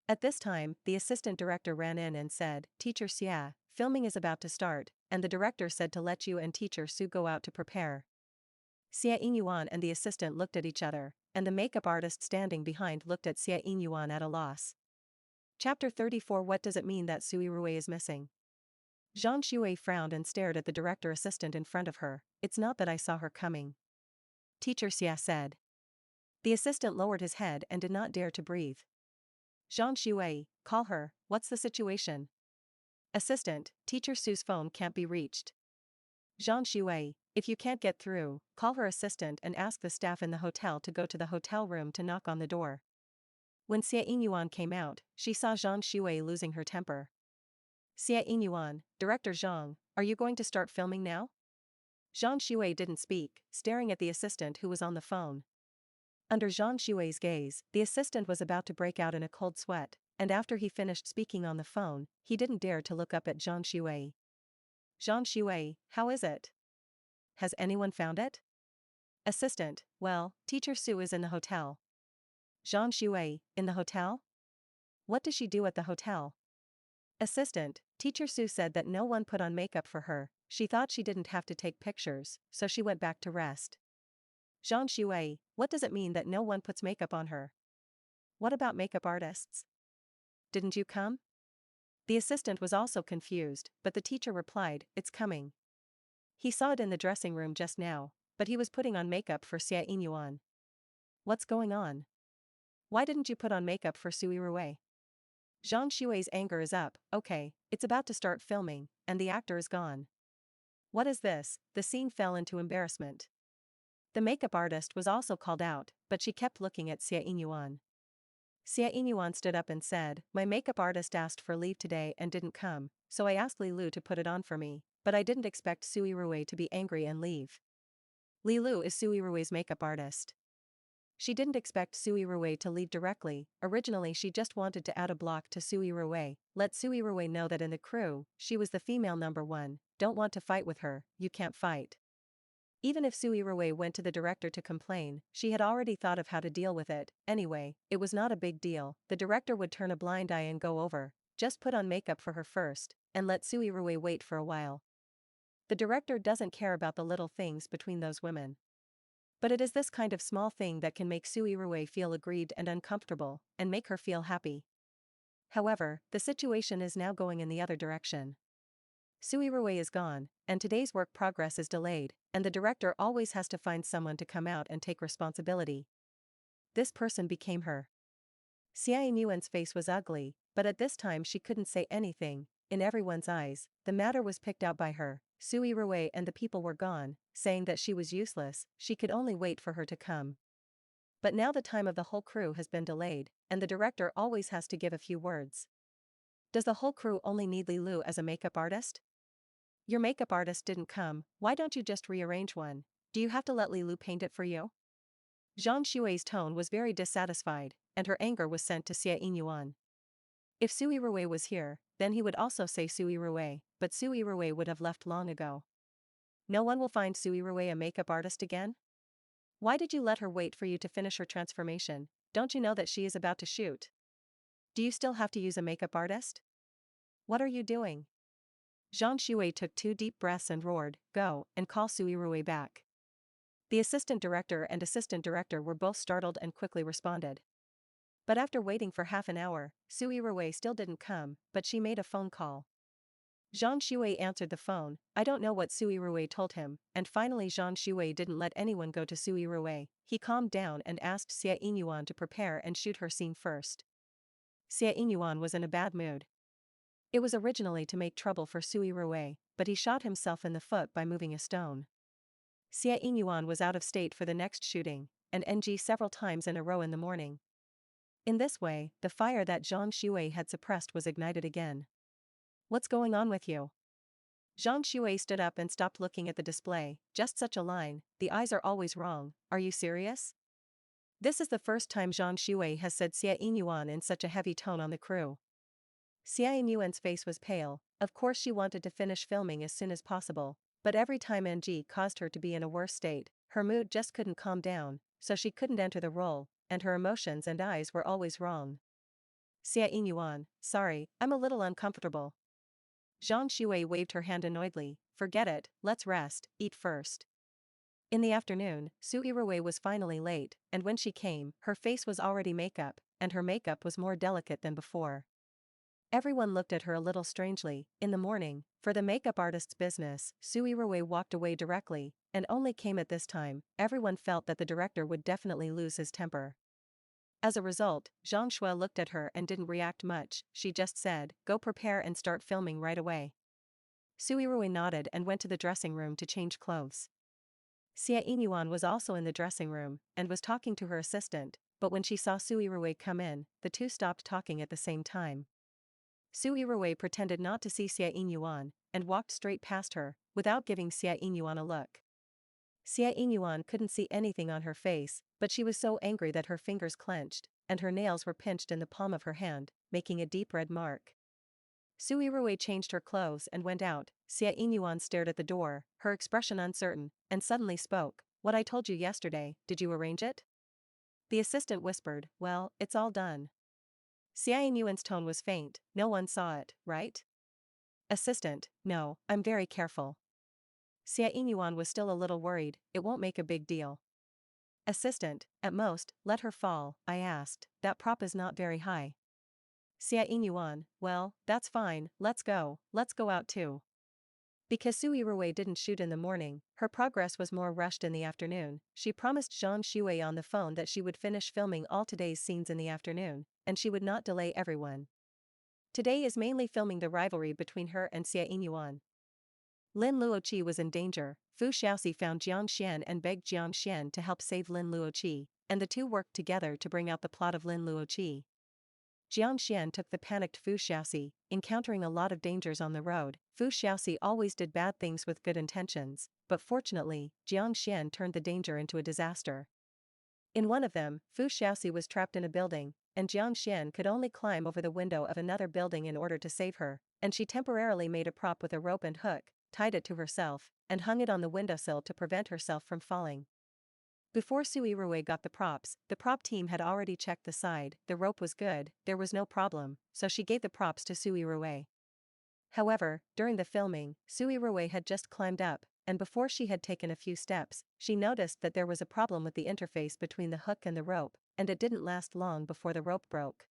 At this time, the assistant director ran in and said, Teacher Xia, filming is about to start, and the director said to let you and teacher Su go out to prepare. Xia Yinyuan and the assistant looked at each other, and the makeup artist standing behind looked at Xia Yinyuan at a loss. Chapter 34 What does it mean that Su Yirui is missing? Zhang Xue frowned and stared at the director assistant in front of her. It's not that I saw her coming. Teacher Xia said. The assistant lowered his head and did not dare to breathe. Zhang Xue, call her, what's the situation? Assistant, Teacher Su's phone can't be reached. Zhang Xue, if you can't get through, call her assistant and ask the staff in the hotel to go to the hotel room to knock on the door. When Xia Yinyuan came out, she saw Zhang Xue losing her temper. Xia Yinyuan, Director Zhang, are you going to start filming now? Zhang Xue didn't speak, staring at the assistant who was on the phone. Under Zhang Xue's gaze, the assistant was about to break out in a cold sweat, and after he finished speaking on the phone, he didn't dare to look up at Zhang Xue. Zhang Xue, how is it? Has anyone found it? Assistant, well, Teacher Su is in the hotel. Zhang Xue, in the hotel? What does she do at the hotel? Assistant, Teacher Su said that no one put on makeup for her, she thought she didn't have to take pictures, so she went back to rest. Zhang Xue, what does it mean that no one puts makeup on her? What about makeup artists? Didn't you come? The assistant was also confused, but the teacher replied, it's coming. He saw it in the dressing room just now, but he was putting on makeup for Xia Yinyuan. What's going on? Why didn't you put on makeup for Su Yirui? Zhang Xue's anger is up, okay, it's about to start filming, and the actor is gone. What is this? The scene fell into embarrassment. The makeup artist was also called out, but she kept looking at Xia Yinyuan. Xia Yinyuan stood up and said, my makeup artist asked for leave today and didn't come, so I asked Li Lu to put it on for me, but I didn't expect Su Yirui to be angry and leave. Li Lu is Su Yirui's makeup artist. She didn't expect Su Yirui to leave directly, originally she just wanted to add a block to Su Yirui, let Su Yirui know that in the crew, she was the female number one, don't want to fight with her, you can't fight. Even if Su Yirui went to the director to complain, she had already thought of how to deal with it, anyway, it was not a big deal, the director would turn a blind eye and go over, just put on makeup for her first, and let Su Yirui wait for a while. The director doesn't care about the little things between those women. But it is this kind of small thing that can make Su Yirui feel aggrieved and uncomfortable, and make her feel happy. However, the situation is now going in the other direction. Su Yirui is gone, and today's work progress is delayed, and the director always has to find someone to come out and take responsibility. This person became her. Xia Yinyuan's face was ugly, but at this time she couldn't say anything, in everyone's eyes, the matter was picked out by her. Su Yirui and the people were gone, saying that she was useless, she could only wait for her to come. But now the time of the whole crew has been delayed, and the director always has to give a few words. Does the whole crew only need Lilu as a makeup artist? Your makeup artist didn't come, why don't you just rearrange one? Do you have to let Lilu paint it for you? Zhang Xue's tone was very dissatisfied, and her anger was sent to Xie Yinyuan. If Su Yirui was here, then he would also say Su Yirui, but Su Yirui would have left long ago. No one will find Su Yirui a makeup artist again? Why did you let her wait for you to finish her transformation? Don't you know that she is about to shoot? Do you still have to use a makeup artist? What are you doing? Zhang Xue took 2 deep breaths and roared, "Go, and call Su Yirui back." The assistant director and assistant director were both startled and quickly responded. But after waiting for half an hour, Su Yirui still didn't come, but she made a phone call. Zhang Xue answered the phone. I don't know what Su Yirui told him, and finally Zhang Xue didn't let anyone go to Su Yirui. He calmed down and asked Xie Yinyuan to prepare and shoot her scene first. Xie Yinyuan was in a bad mood. It was originally to make trouble for Su Yirui, but he shot himself in the foot by moving a stone. Xie Yinyuan was out of state for the next shooting, and NG several times in a row in the morning. In this way, the fire that Zhang Xue had suppressed was ignited again. What's going on with you? Zhang Xue stood up and stopped looking at the display. Just such a line, the eyes are always wrong, are you serious? This is the first time Zhang Xue has said Xie Yinyuan in such a heavy tone on the crew. Xie Yinyuan's face was pale. Of course she wanted to finish filming as soon as possible, but every time NG caused her to be in a worse state, her mood just couldn't calm down, so she couldn't enter the role, and her emotions and eyes were always wrong. Xie Yinyuan, sorry, I'm a little uncomfortable. Zhang Xue waved her hand annoyedly. Forget it, let's rest, eat first. In the afternoon, Su Yirui was finally late, and when she came, her face was already makeup, and her makeup was more delicate than before. Everyone looked at her a little strangely. In the morning, for the makeup artist's business, Su Yirui walked away directly, and only came at this time. Everyone felt that the director would definitely lose his temper. As a result, Zhang Xue looked at her and didn't react much. She just said, go prepare and start filming right away. Su Yirui nodded and went to the dressing room to change clothes. Xie Yinyuan was also in the dressing room, and was talking to her assistant, but when she saw Su Yirui come in, the two stopped talking at the same time. Su Yirui pretended not to see Xie Yinyuan, and walked straight past her, without giving Xie Yinyuan a look. Xie Yinyuan couldn't see anything on her face, but she was so angry that her fingers clenched, and her nails were pinched in the palm of her hand, making a deep red mark. Su Yirui changed her clothes and went out. Xie Yinyuan stared at the door, her expression uncertain, and suddenly spoke, what I told you yesterday, did you arrange it? The assistant whispered, well, it's all done. Xie Yinyuan's tone was faint, no one saw it, right? Assistant, no, I'm very careful. Xie Yinyuan was still a little worried, it won't make a big deal. Assistant, at most, let her fall, I asked, that prop is not very high. Xie Yinyuan, well, that's fine, let's go out too. Because Su Yirui didn't shoot in the morning, her progress was more rushed in the afternoon. She promised Zhang Xue on the phone that she would finish filming all today's scenes in the afternoon, and she would not delay everyone. Today is mainly filming the rivalry between her and Xie Yinyuan. Lin Luoqi was in danger. Fu Xiaoxi found Jiang Xian and begged Jiang Xian to help save Lin Luoqi, and the two worked together to bring out the plot of Lin Luoqi. Jiang Xian took the panicked Fu Xiaoxi, encountering a lot of dangers on the road. Fu Xiaoxi always did bad things with good intentions, but fortunately, Jiang Xian turned the danger into a disaster. In one of them, Fu Xiaoxi was trapped in a building, and Jiang Xian could only climb over the window of another building in order to save her, and she temporarily made a prop with a rope and hook, tied it to herself, and hung it on the windowsill to prevent herself from falling. Before Su Yirui got the props, the prop team had already checked the side. The rope was good, there was no problem, so she gave the props to Su Yirui. However, during the filming, Su Yirui had just climbed up, and before she had taken a few steps, she noticed that there was a problem with the interface between the hook and the rope, and it didn't last long before the rope broke.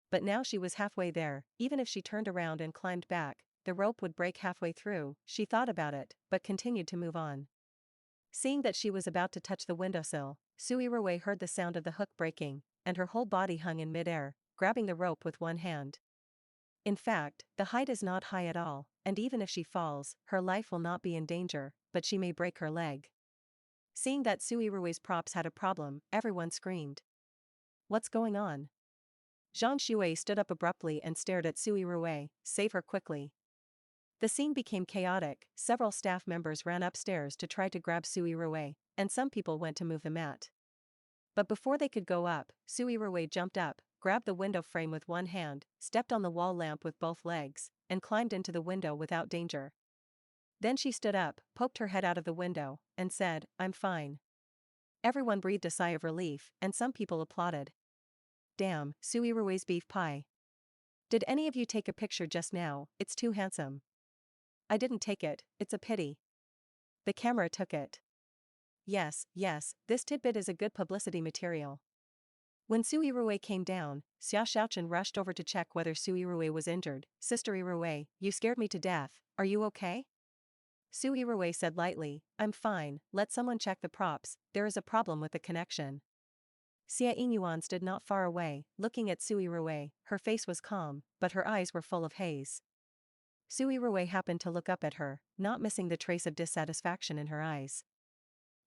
But now she was halfway there. Even if she turned around and climbed back, the rope would break halfway through. She thought about it, but continued to move on. Seeing that she was about to touch the windowsill, Su Yirui heard the sound of the hook breaking, and her whole body hung in midair, grabbing the rope with one hand. In fact, the height is not high at all, and even if she falls, her life will not be in danger, but she may break her leg. Seeing that Su Yirui's props had a problem, everyone screamed. What's going on? Zhang Shui stood up abruptly and stared at Su Yirui. Save her quickly. The scene became chaotic. Several staff members ran upstairs to try to grab Su Yirui, and some people went to move the mat. But before they could go up, Su Yirui jumped up, grabbed the window frame with one hand, stepped on the wall lamp with both legs, and climbed into the window without danger. Then she stood up, poked her head out of the window, and said, "I'm fine." Everyone breathed a sigh of relief, and some people applauded. Damn, Su Yirui's beef pie. Did any of you take a picture just now? It's too handsome. I didn't take it, it's a pity. The camera took it. Yes, this tidbit is a good publicity material. When Su Yirui came down, Xia Xiaochen rushed over to check whether Su Yirui was injured. Sister Yirui, you scared me to death, are you okay? Su Yirui said lightly, I'm fine, let someone check the props, there is a problem with the connection. Xia Yinyuan stood not far away, looking at Su Yirui. Her face was calm, but her eyes were full of haze. Su Yirui happened to look up at her, not missing the trace of dissatisfaction in her eyes.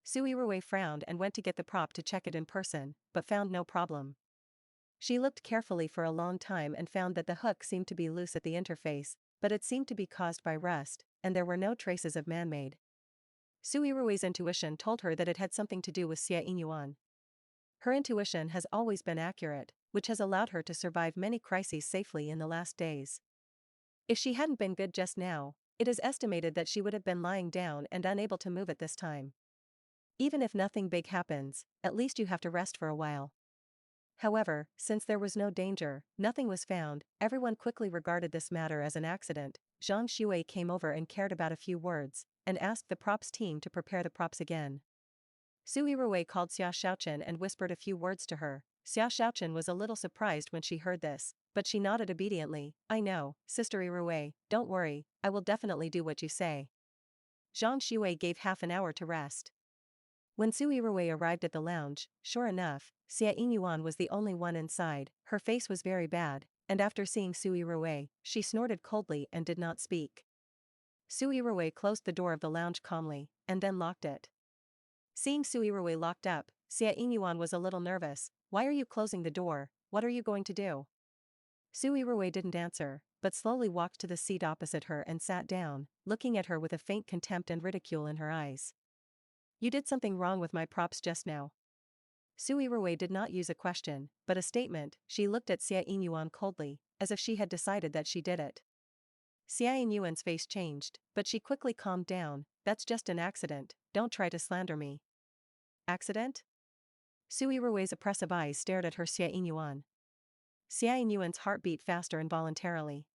Su Yirui frowned and went to get the prop to check it in person, but found no problem. She looked carefully for a long time and found that the hook seemed to be loose at the interface, but it seemed to be caused by rust, and there were no traces of man-made. Su Yirui's intuition told her that it had something to do with Xia Yinyuan. Her intuition has always been accurate, which has allowed her to survive many crises safely in the last days. If she hadn't been good just now, it is estimated that she would have been lying down and unable to move at this time. Even if nothing big happens, at least you have to rest for a while. However, since there was no danger, nothing was found, everyone quickly regarded this matter as an accident. Zhang Shui came over and cared about a few words, and asked the props team to prepare the props again. Su Yirui called Xia Xiaochen and whispered a few words to her. Xia Xiaochen was a little surprised when she heard this, but she nodded obediently. I know, Sister Yirui, don't worry, I will definitely do what you say. Zhang Shui gave half an hour to rest. When Su Yirui arrived at the lounge, sure enough, Xia Yinyuan was the only one inside. Her face was very bad, and after seeing Su Yirui, she snorted coldly and did not speak. Su Yirui closed the door of the lounge calmly, and then locked it. Seeing Su Yirui locked up, Xia Yinyuan was a little nervous. Why are you closing the door? What are you going to do? Su Yirui didn't answer, but slowly walked to the seat opposite her and sat down, looking at her with a faint contempt and ridicule in her eyes. You did something wrong with my props just now. Su Yirui did not use a question, but a statement. She looked at Xia Yinyuan coldly, as if she had decided that she did it. Xia Yinyuan's face changed, but she quickly calmed down. That's just an accident, don't try to slander me. Accident? Su Yirui's oppressive eyes stared at her. Xia Yinyuan. Xia Yinyuan's heart beat faster involuntarily.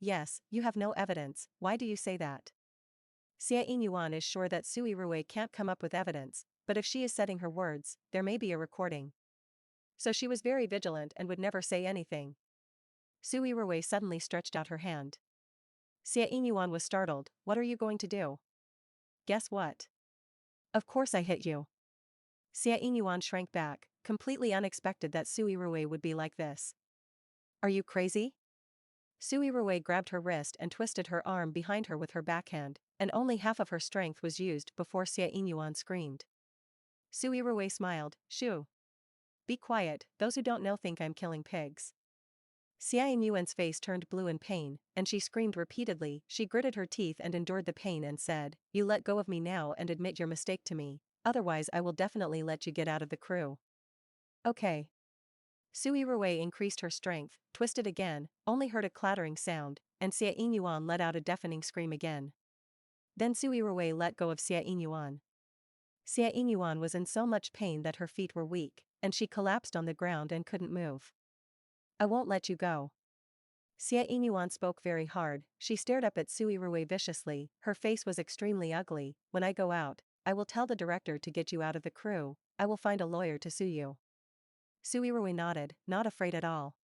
Yes, you have no evidence, why do you say that? Xia Yinyuan is sure that Su Yirui can't come up with evidence, but if she is setting her words, there may be a recording. So she was very vigilant and would never say anything. Su Yirui suddenly stretched out her hand. Xia Yinyuan was startled. What are you going to do? Guess what? Of course I hit you. Xia Yinyuan shrank back, completely unexpected that Su Yirui would be like this. Are you crazy? Su Yirui grabbed her wrist and twisted her arm behind her with her backhand, and only half of her strength was used before Xia Yinyuan screamed. Su Yirui smiled. Shoo. Be quiet, those who don't know think I'm killing pigs. Xia Yinyuan's face turned blue in pain, and she screamed repeatedly. She gritted her teeth and endured the pain and said, You let go of me now and admit your mistake to me, otherwise I will definitely let you get out of the crew. Okay. Su Yirui increased her strength, twisted again, only heard a clattering sound, and Xia Yinyuan let out a deafening scream again. Then Su Yirui let go of Xia Yinyuan. Xia Yinyuan was in so much pain that her feet were weak, and she collapsed on the ground and couldn't move. I won't let you go. Xia Yinyuan spoke very hard. She stared up at Su Yirui viciously. Her face was extremely ugly. When I go out, I will tell the director to get you out of the crew. I will find a lawyer to sue you. Su Yirui nodded, not afraid at all.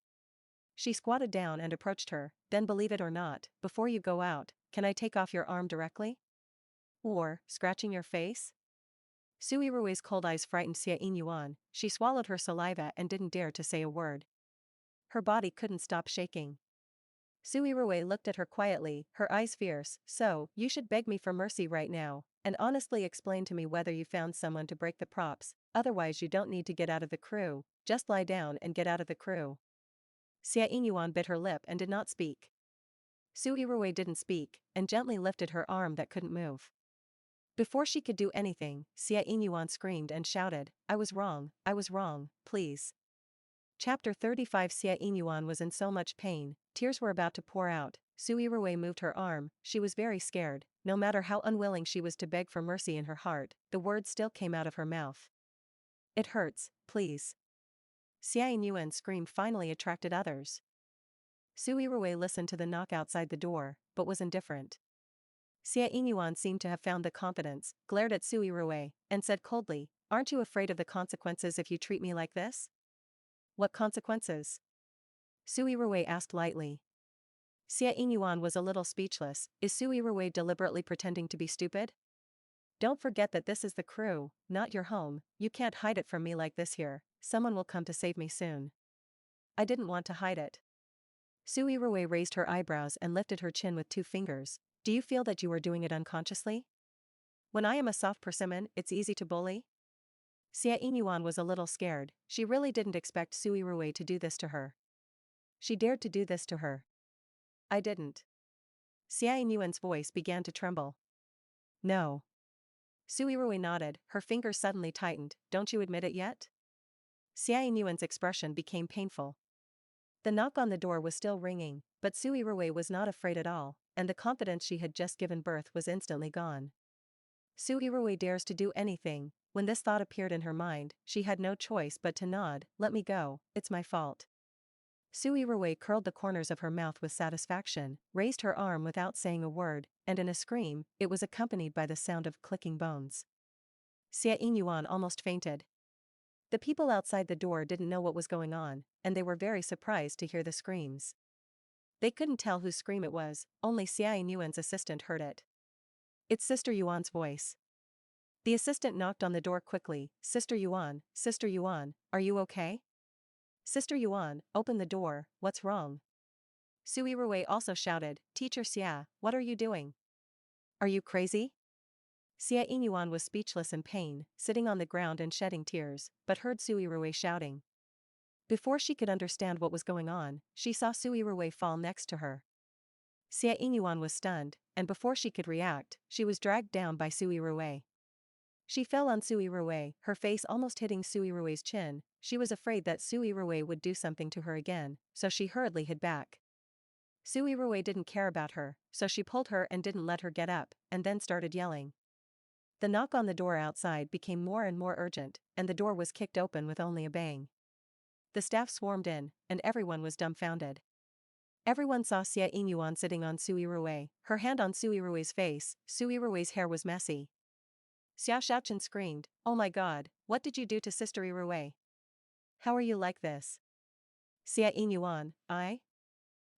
She squatted down and approached her. Then, believe it or not, before you go out, can I take off your arm directly? Or, scratching your face? Su Yirui's cold eyes frightened Xia Yinyuan. She swallowed her saliva and didn't dare to say a word. Her body couldn't stop shaking. Su Yirui looked at her quietly, her eyes fierce. So, you should beg me for mercy right now, and honestly explain to me whether you found someone to break the props, otherwise you don't need to get out of the crew, just lie down and get out of the crew. Xia Yinyuan bit her lip and did not speak. Su Yirui didn't speak, and gently lifted her arm that couldn't move. Before she could do anything, Xia Yinyuan screamed and shouted, I was wrong, please. Chapter 35. Xia Yinyuan was in so much pain, tears were about to pour out. Su Yirui moved her arm, she was very scared. No matter how unwilling she was to beg for mercy in her heart, the words still came out of her mouth. It hurts, please. Xia Yinyuan's scream finally attracted others. Su Yirui listened to the knock outside the door, but was indifferent. Xia Yinyuan seemed to have found the confidence, glared at Su Yirui, and said coldly, aren't you afraid of the consequences if you treat me like this? What consequences? Su Yirui asked lightly. Xia Yinyuan was a little speechless. Is Su Yirui deliberately pretending to be stupid? Don't forget that this is the crew, not your home, you can't hide it from me like this here, someone will come to save me soon. I didn't want to hide it. Su Yirui raised her eyebrows and lifted her chin with 2 fingers. Do you feel that you are doing it unconsciously? When I am a soft persimmon, it's easy to bully? Xia Yinyuan was a little scared, she really didn't expect Su Yirui to do this to her. She dared to do this to her. I didn't. Xia Yinyuan's voice began to tremble. No. Su Yirui nodded, her fingers suddenly tightened, don't you admit it yet? Xia Yinyuan's expression became painful. The knock on the door was still ringing, but Su Yirui was not afraid at all, and the confidence she had just given birth was instantly gone. Su Yirui dares to do anything. When this thought appeared in her mind, she had no choice but to nod. Let me go, it's my fault. Su Yirui curled the corners of her mouth with satisfaction, raised her arm without saying a word, and in a scream, it was accompanied by the sound of clicking bones. Xia Yinyuan almost fainted. The people outside the door didn't know what was going on, and they were very surprised to hear the screams. They couldn't tell whose scream it was, only Xia Yinyuan's assistant heard it. It's Sister Yuan's voice. The assistant knocked on the door quickly. Sister Yuan, are you okay? Sister Yuan, open the door, what's wrong? Su Yirui also shouted, Teacher Xia, what are you doing? Are you crazy? Xia Yinyuan was speechless in pain, sitting on the ground and shedding tears, but heard Su Yirui shouting. Before she could understand what was going on, she saw Su Yirui fall next to her. Xia Yinyuan was stunned, and before she could react, she was dragged down by Su Yirui. She fell on Su Yirui, her face almost hitting Su Yirui's chin. She was afraid that Su Yirui would do something to her again, so she hurriedly hid back. Su Yirui didn't care about her, so she pulled her and didn't let her get up, and then started yelling. The knock on the door outside became more and more urgent, and the door was kicked open with only a bang. The staff swarmed in, and everyone was dumbfounded. Everyone saw Xia Yinyuan sitting on Su Yirui, her hand on Su Yirui's face. Su Yirui's hair was messy. Xia Shaochen screamed, oh my god, what did you do to Sister Yirui? How are you like this? Xia Yinyuan, I?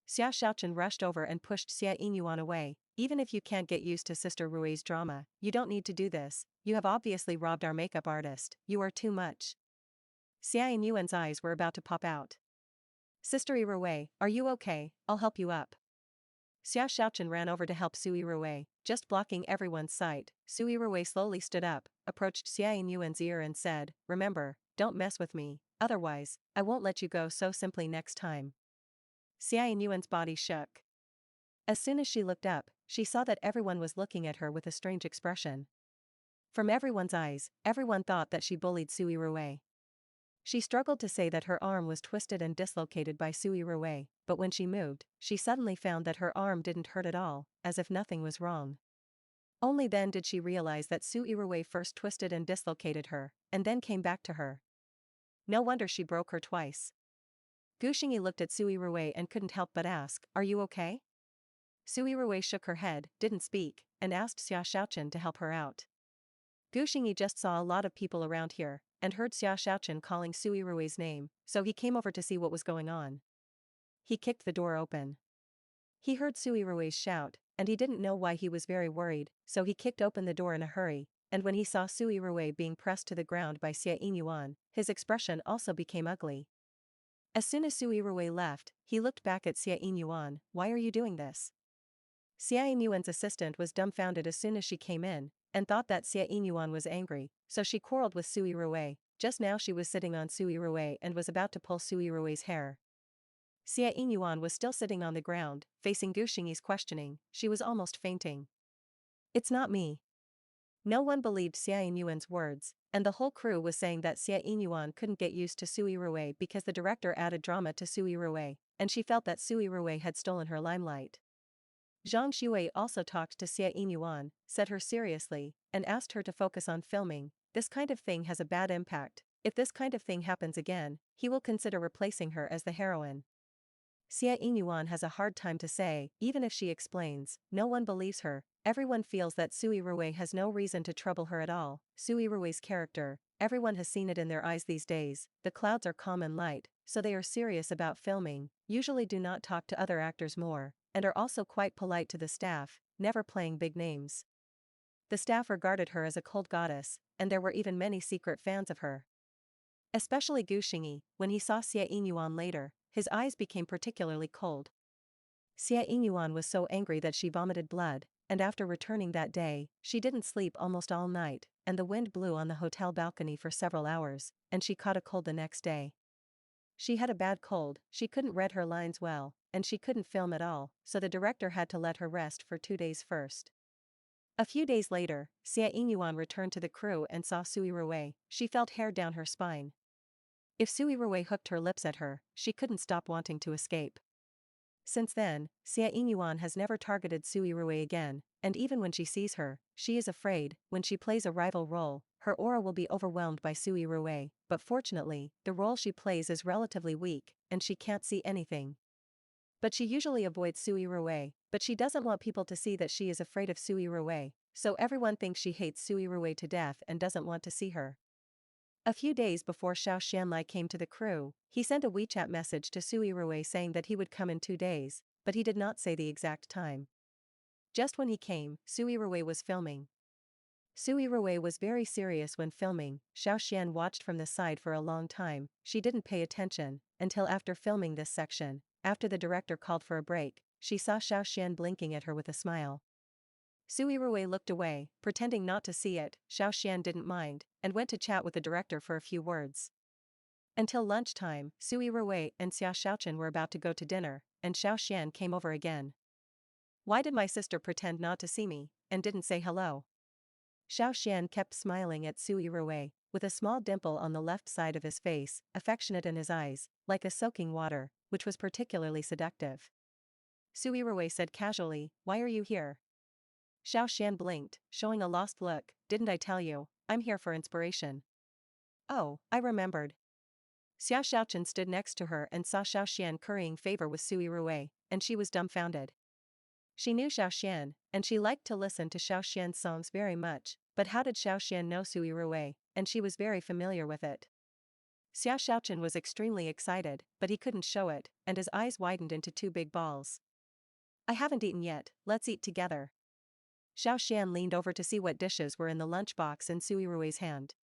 Xia Shaochen rushed over and pushed Xia Yinyuan away. Even if you can't get used to Sister Rui's drama, you don't need to do this, you have obviously robbed our makeup artist, you are too much. Xia Yinyuan's eyes were about to pop out. Sister Yirui, are you okay? I'll help you up. Xia Shaochen ran over to help Su Yirui, just blocking everyone's sight. Su Yirui slowly stood up, approached Xia Yinyuan's ear and said, remember, don't mess with me, otherwise, I won't let you go so simply next time. Xia Yinyuan's body shook. As soon as she looked up, she saw that everyone was looking at her with a strange expression. From everyone's eyes, everyone thought that she bullied Su Yirui. She struggled to say that her arm was twisted and dislocated by Su Yirui, but when she moved, she suddenly found that her arm didn't hurt at all, as if nothing was wrong. Only then did she realize that Su Yirui first twisted and dislocated her, and then came back to her. No wonder she broke her twice. Gu Xingyi looked at Su Yirui and couldn't help but ask, are you okay? Su Yirui shook her head, didn't speak, and asked Xia Shaochen to help her out. Gu Xingyi just saw a lot of people around here, and heard Xia Shaochen calling Su Yirui's name, so he came over to see what was going on. He kicked the door open. He heard Su Yirui's shout, and he didn't know why he was very worried, so he kicked open the door in a hurry, and when he saw Su Yirui being pressed to the ground by Xia Yinyuan, his expression also became ugly. As soon as Su Yirui left, he looked back at Xia Yinyuan. Why are you doing this? Xia Yinyuan's assistant was dumbfounded as soon as she came in, and thought that Xia Yinyuan was angry, so she quarreled with Su Yirui. Just now she was sitting on Su Yirui and was about to pull Su Yirui's hair. Xia Yinyuan was still sitting on the ground, facing Gu Xingyi's questioning. She was almost fainting. It's not me. No one believed Xia Yinyuan's words, and the whole crew was saying that Xia Yinyuan couldn't get used to Su Yirui because the director added drama to Su Yirui, and she felt that Su Yirui had stolen her limelight. Zhang Shui also talked to Xia Yinyuan, said her seriously, and asked her to focus on filming. This kind of thing has a bad impact. If this kind of thing happens again, he will consider replacing her as the heroine. Xia Yinyuan has a hard time to say. Even if she explains, no one believes her. Everyone feels that Su Yirui has no reason to trouble her at all. Su Yirui's character, everyone has seen it in their eyes these days. The clouds are calm and light, so they are serious about filming, usually do not talk to other actors more, and are also quite polite to the staff, never playing big names. The staff regarded her as a cold goddess, and there were even many secret fans of her. Especially Gu Xingyi. When he saw Xia Yinyuan later, his eyes became particularly cold. Xia Yinyuan was so angry that she vomited blood, and after returning that day, she didn't sleep almost all night, and the wind blew on the hotel balcony for several hours, and she caught a cold the next day. She had a bad cold, she couldn't read her lines well, and she couldn't film at all, so the director had to let her rest for 2 days first. A few days later, Xia Yinyuan returned to the crew and saw Su Yirui. She felt hair down her spine. If Su Yirui hooked her lips at her, she couldn't stop wanting to escape. Since then, Xia Yinyuan has never targeted Su Yirui again, and even when she sees her, she is afraid. When she plays a rival role, her aura will be overwhelmed by Su Yirui, but fortunately, the role she plays is relatively weak, and she can't see anything. But she usually avoids Su Yirui, but she doesn't want people to see that she is afraid of Su Yirui, so everyone thinks she hates Su Yirui to death and doesn't want to see her. A few days before Xiao Xianlai came to the crew, he sent a WeChat message to Su Yirui saying that he would come in 2 days, but he did not say the exact time. Just when he came, Su Yirui was filming. Su Yirui was very serious when filming. Xiao Xian watched from the side for a long time. She didn't pay attention until after filming this section. After the director called for a break, she saw Xiao Xian blinking at her with a smile. Su Yirui looked away, pretending not to see it. Xiao Xian didn't mind, and went to chat with the director for a few words. Until lunchtime, Su Yirui and Xia Xiaochen were about to go to dinner, and Xiao Xian came over again. Why did my sister pretend not to see me, and didn't say hello? Xiao Xian kept smiling at Su Yirui, with a small dimple on the left side of his face, affectionate in his eyes, like a soaking water, which was particularly seductive. Su Yirui said casually, "Why are you here?" Xiao Xian blinked, showing a lost look. "Didn't I tell you, I'm here for inspiration." "Oh, I remembered." Xia Xiaochen stood next to her and saw Xiao Xian currying favor with Su Yirui, and she was dumbfounded. She knew Xiao Xian, and she liked to listen to Xiao Xian's songs very much, but how did Xiao Xian know Su Yirui? And she was very familiar with it. Xia Xiaochen was extremely excited, but he couldn't show it, and his eyes widened into 2 big balls. "I haven't eaten yet, let's eat together." Xiao Xian leaned over to see what dishes were in the lunchbox in Su Yirui's hand.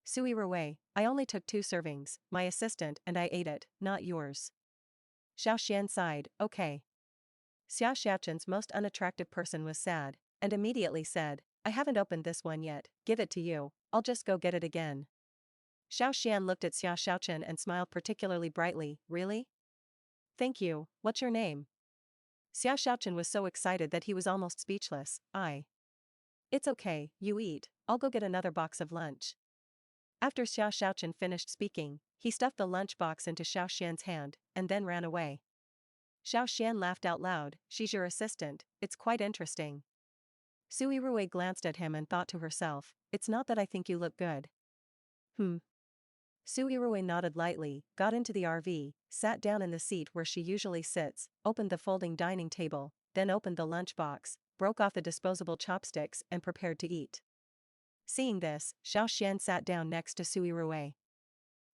"Su Yirui, I only took 2 servings, my assistant and I ate it, not yours." Xiao Xian sighed, "Okay." Xia Xiaochen's most unattractive person was sad, and immediately said, "I haven't opened this one yet, give it to you, I'll just go get it again." Xiao Xian looked at Xia Xiaochen and smiled particularly brightly, "Really? Thank you, what's your name?" Xia Xiaochen was so excited that he was almost speechless. It's okay, you eat, I'll go get another box of lunch." After Xia Xiaochen finished speaking, he stuffed the lunch box into Xiao Xian's hand, and then ran away. Xiao Xian laughed out loud, "She's your assistant, it's quite interesting." Su Yirui glanced at him and thought to herself, "It's not that I think you look good." Su Yirui nodded lightly, got into the RV, sat down in the seat where she usually sits, opened the folding dining table, then opened the lunchbox, broke off the disposable chopsticks and prepared to eat. Seeing this, Xiao Xian sat down next to Su Yirui.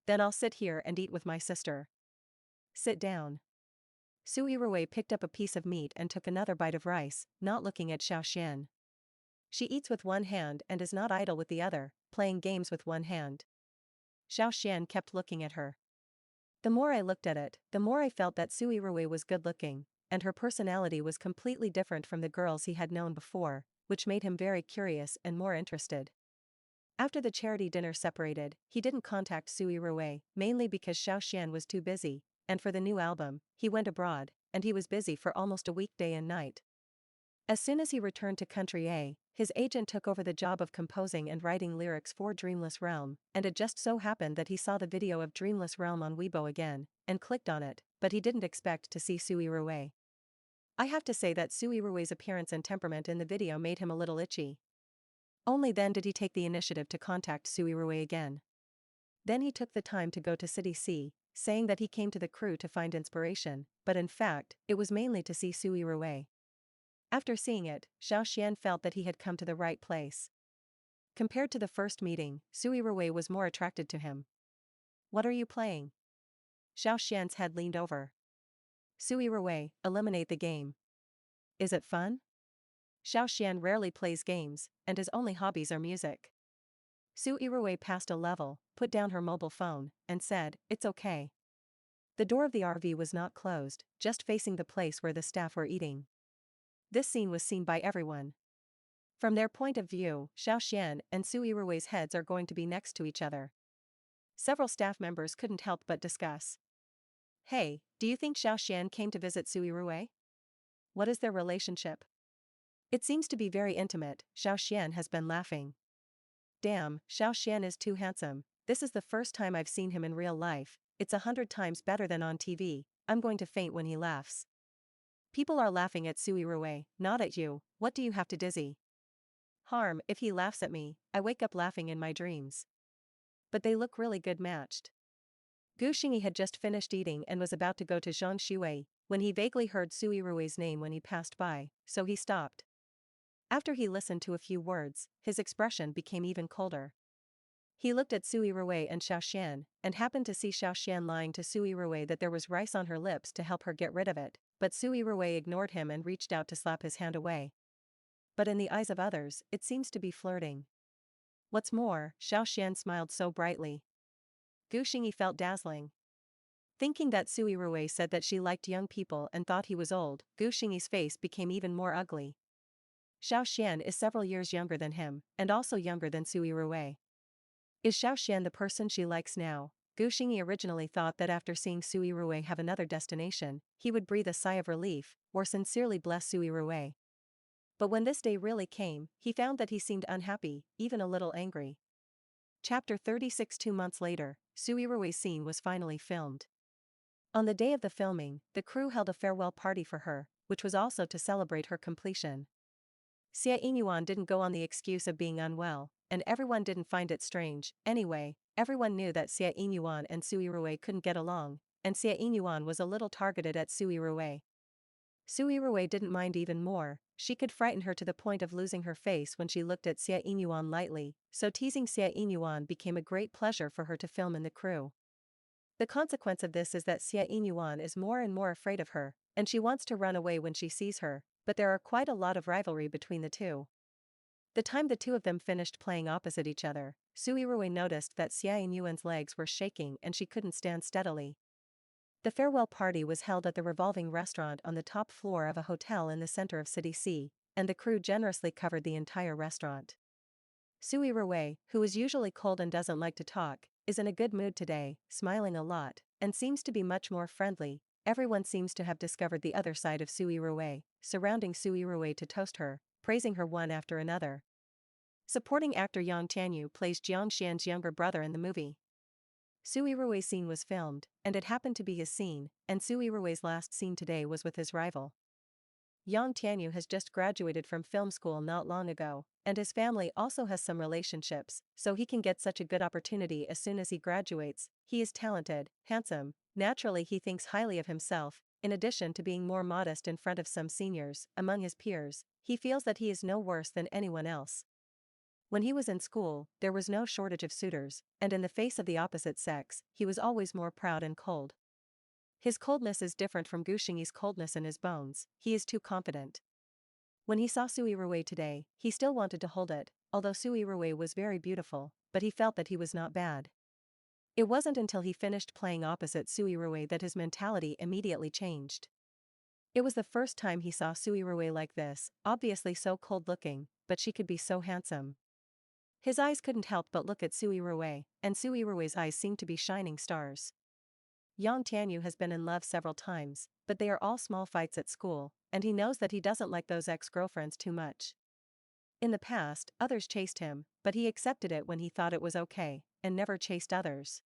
"Then I'll sit here and eat with my sister." "Sit down." Su Yirui picked up a piece of meat and took another bite of rice, not looking at Xiao Xian. She eats with one hand and is not idle with the other, playing games with one hand. Xiao Xian kept looking at her. The more I looked at it, the more I felt that Su Yirui was good-looking, and her personality was completely different from the girls he had known before, which made him very curious and more interested. After the charity dinner separated, he didn't contact Su Yirui, mainly because Xiaoxian was too busy, and for the new album, he went abroad, and he was busy for almost a week day and night. As soon as he returned to Country A, his agent took over the job of composing and writing lyrics for Dreamless Realm, and it just so happened that he saw the video of Dreamless Realm on Weibo again, and clicked on it, but he didn't expect to see Su Yirui. I have to say that Su Yirui's appearance and temperament in the video made him a little itchy. Only then did he take the initiative to contact Su Yirui again. Then he took the time to go to City C, saying that he came to the crew to find inspiration, but in fact, it was mainly to see Su Yirui. After seeing it, Xiaoxian felt that he had come to the right place. Compared to the first meeting, Su Yirui was more attracted to him. "What are you playing?" Xiaoxian's head leaned over. "Su Yirui, eliminate the game." "Is it fun?" Xiaoxian rarely plays games, and his only hobbies are music. Su Yirui passed a level, put down her mobile phone, and said, "It's okay." The door of the RV was not closed, just facing the place where the staff were eating. This scene was seen by everyone. From their point of view, Xiaoxian and Su Yirui's heads are going to be next to each other. Several staff members couldn't help but discuss. "Hey, do you think Xiaoxian came to visit Su Yirui? What is their relationship?" "It seems to be very intimate," Xiaoxian has been laughing. "Damn, Xiaoxian is too handsome. This is the first time I've seen him in real life. It's 100 times better than on TV. I'm going to faint when he laughs." "People are laughing at Su Yirui, not at you. What do you have to dizzy?" "Harm, if he laughs at me, I wake up laughing in my dreams." But they look really good matched. Gu Xingyi had just finished eating and was about to go to Zhang Shui, when he vaguely heard Su Yirui's name when he passed by, so he stopped. After he listened to a few words, his expression became even colder. He looked at Su Yirui and Xiaoxian, and happened to see Xiaoxian lying to Su Yirui that there was rice on her lips to help her get rid of it, but Su Yirui ignored him and reached out to slap his hand away. But in the eyes of others, it seems to be flirting. What's more, Xiaoxian smiled so brightly. Gu Xingyi felt dazzling. Thinking that Su Yirui said that she liked young people and thought he was old, Gu Xingyi's face became even more ugly. Xiaoxian is several years younger than him, and also younger than Su Yirui. Is Xiaoxian the person she likes now? Gu Xingyi originally thought that after seeing Su Yirui have another destination, he would breathe a sigh of relief, or sincerely bless Su Yirui. But when this day really came, he found that he seemed unhappy, even a little angry. Chapter 36. 2 months later, Su Yirui's scene was finally filmed. On the day of the filming, the crew held a farewell party for her, which was also to celebrate her completion. Xie Yinyuan didn't go on the excuse of being unwell, and everyone didn't find it strange. Anyway, everyone knew that Xie Yinyuan and Su Yirui couldn't get along, and Xie Yinyuan was a little targeted at Su Yirui. Su Yirui didn't mind even more. She could frighten her to the point of losing her face when she looked at Xie Yinyuan lightly, so teasing Xie Yinyuan became a great pleasure for her to film in the crew. The consequence of this is that Xie Yinyuan is more and more afraid of her, and she wants to run away when she sees her, but there are quite a lot of rivalry between the two. The time the two of them finished playing opposite each other, Su Yirui noticed that Xie Yinyuan's legs were shaking and she couldn't stand steadily. The farewell party was held at the revolving restaurant on the top floor of a hotel in the center of City C, and the crew generously covered the entire restaurant. Su Yirui, who is usually cold and doesn't like to talk, is in a good mood today, smiling a lot, and seems to be much more friendly. Everyone seems to have discovered the other side of Su Yirui, surrounding Su Yirui to toast her, praising her one after another. Supporting actor Yang Tianyu plays Jiang Xian's younger brother in the movie. Su Yirui's scene was filmed, and it happened to be his scene, and Su Yirui's last scene today was with his rival. Yang Tianyu has just graduated from film school not long ago, and his family also has some relationships, so he can get such a good opportunity as soon as he graduates. He is talented, handsome, naturally he thinks highly of himself. In addition to being more modest in front of some seniors, among his peers, he feels that he is no worse than anyone else. When he was in school, there was no shortage of suitors, and in the face of the opposite sex, he was always more proud and cold. His coldness is different from Gu Xingyi's coldness in his bones. He is too confident. When he saw Su Yirui today, he still wanted to hold it, although Su Yirui was very beautiful, but he felt that he was not bad. It wasn't until he finished playing opposite Su Yirui that his mentality immediately changed. It was the first time he saw Su Yirui like this, obviously so cold-looking, but she could be so handsome. His eyes couldn't help but look at Su Yirui, and Su Yirui's eyes seemed to be shining stars. Yang Tianyu has been in love several times, but they are all small fights at school, and he knows that he doesn't like those ex-girlfriends too much. In the past, others chased him, but he accepted it when he thought it was okay, and never chased others.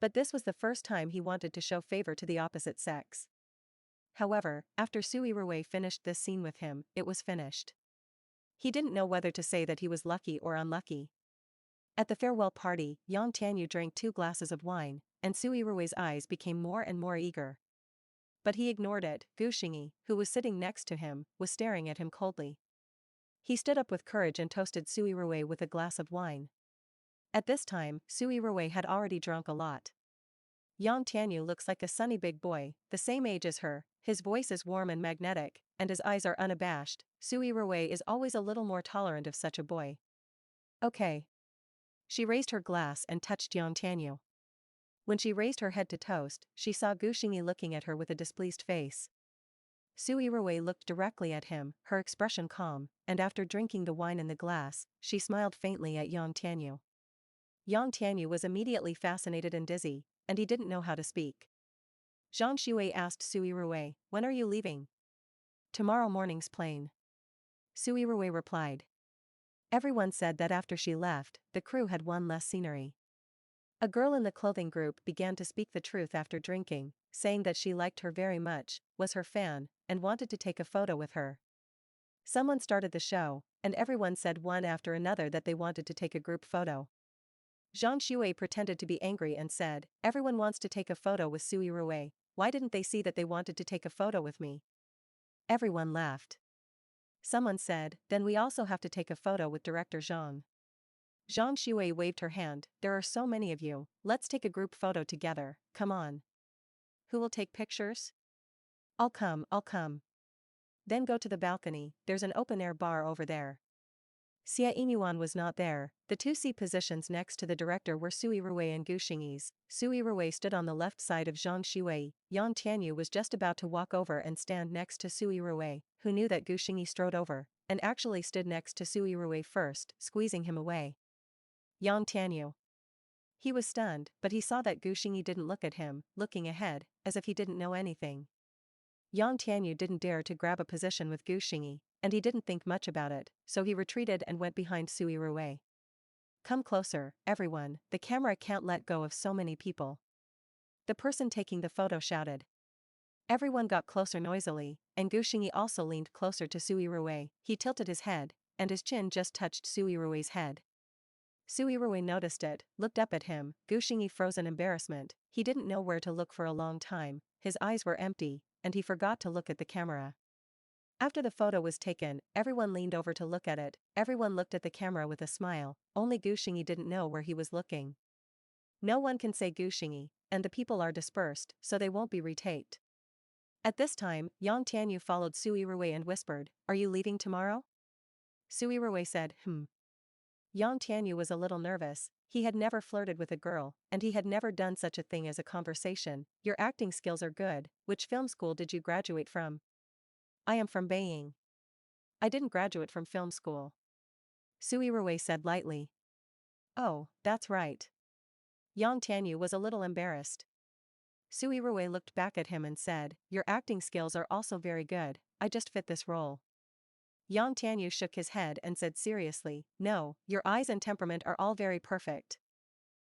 But this was the first time he wanted to show favor to the opposite sex. However, after Su Yirui finished this scene with him, it was finished. He didn't know whether to say that he was lucky or unlucky. At the farewell party, Yang Tianyu drank 2 glasses of wine, and Su Yirui's eyes became more and more eager. But he ignored it. Gu Xingyi, who was sitting next to him, was staring at him coldly. He stood up with courage and toasted Su Yirui with a glass of wine. At this time, Su Yirui had already drunk a lot. Yang Tianyu looks like a sunny big boy, the same age as her, his voice is warm and magnetic, and his eyes are unabashed. Su Yirui is always a little more tolerant of such a boy. Okay. She raised her glass and touched Yang Tianyu. When she raised her head to toast, she saw Gu Xingyi looking at her with a displeased face. Su Yirui looked directly at him, her expression calm, and after drinking the wine in the glass, she smiled faintly at Yang Tianyu. Yang Tianyu was immediately fascinated and dizzy, and he didn't know how to speak. Zhang Shui asked Su Yirui, "When are you leaving?" "Tomorrow morning's plane." Su Yirui replied. Everyone said that after she left, the crew had one less scenery. A girl in the clothing group began to speak the truth after drinking, saying that she liked her very much, was her fan, and wanted to take a photo with her. Someone started the show, and everyone said one after another that they wanted to take a group photo. Zhang Shui pretended to be angry and said, "Everyone wants to take a photo with Su Yirui, why didn't they see that they wanted to take a photo with me?" Everyone laughed. Someone said, "Then we also have to take a photo with director Zhang." Zhang Shui waved her hand, "There are so many of you, let's take a group photo together, come on." "Who will take pictures?" I'll come. Then go to the balcony, there's an open-air bar over there." Xia Yinyuan was not there. The 2 seat positions next to the director were Su Yirui and Gu Xingyi's. Su Yirui stood on the left side of Zhang Shui. Yang Tianyu was just about to walk over and stand next to Su Yirui, who knew that Gu Xingyi strode over, and actually stood next to Su Yirui first, squeezing him away. Yang Tianyu. He was stunned, but he saw that Gu Xingyi didn't look at him, looking ahead, as if he didn't know anything. Yang Tianyu didn't dare to grab a position with Gu Xingyi, and he didn't think much about it, so he retreated and went behind Su Yirui. "Come closer, everyone, the camera can't let go of so many people." The person taking the photo shouted. Everyone got closer noisily, and Gu Xingyi also leaned closer to Su Yirui. He tilted his head, and his chin just touched Su Yirui's head. Su Yirui noticed it, looked up at him. Gu Xingyi froze in embarrassment. He didn't know where to look for a long time, his eyes were empty, and he forgot to look at the camera. After the photo was taken, everyone leaned over to look at it. Everyone looked at the camera with a smile, only Gu Xingyi didn't know where he was looking. No one can say Gu Xingyi, and the people are dispersed, so they won't be retaped. At this time, Yang Tianyu followed Su Yirui and whispered, "Are you leaving tomorrow?" Su Yirui said, Yang Tianyu was a little nervous. He had never flirted with a girl, and he had never done such a thing as a conversation. "Your acting skills are good. Which film school did you graduate from?" "I am from Beijing." "I didn't graduate from film school." Su Yirui said lightly. "Oh, that's right." Yang Tianyu was a little embarrassed. Su Yirui looked back at him and said, "Your acting skills are also very good, I just fit this role." Yang Tianyu shook his head and said seriously, "No, your eyes and temperament are all very perfect."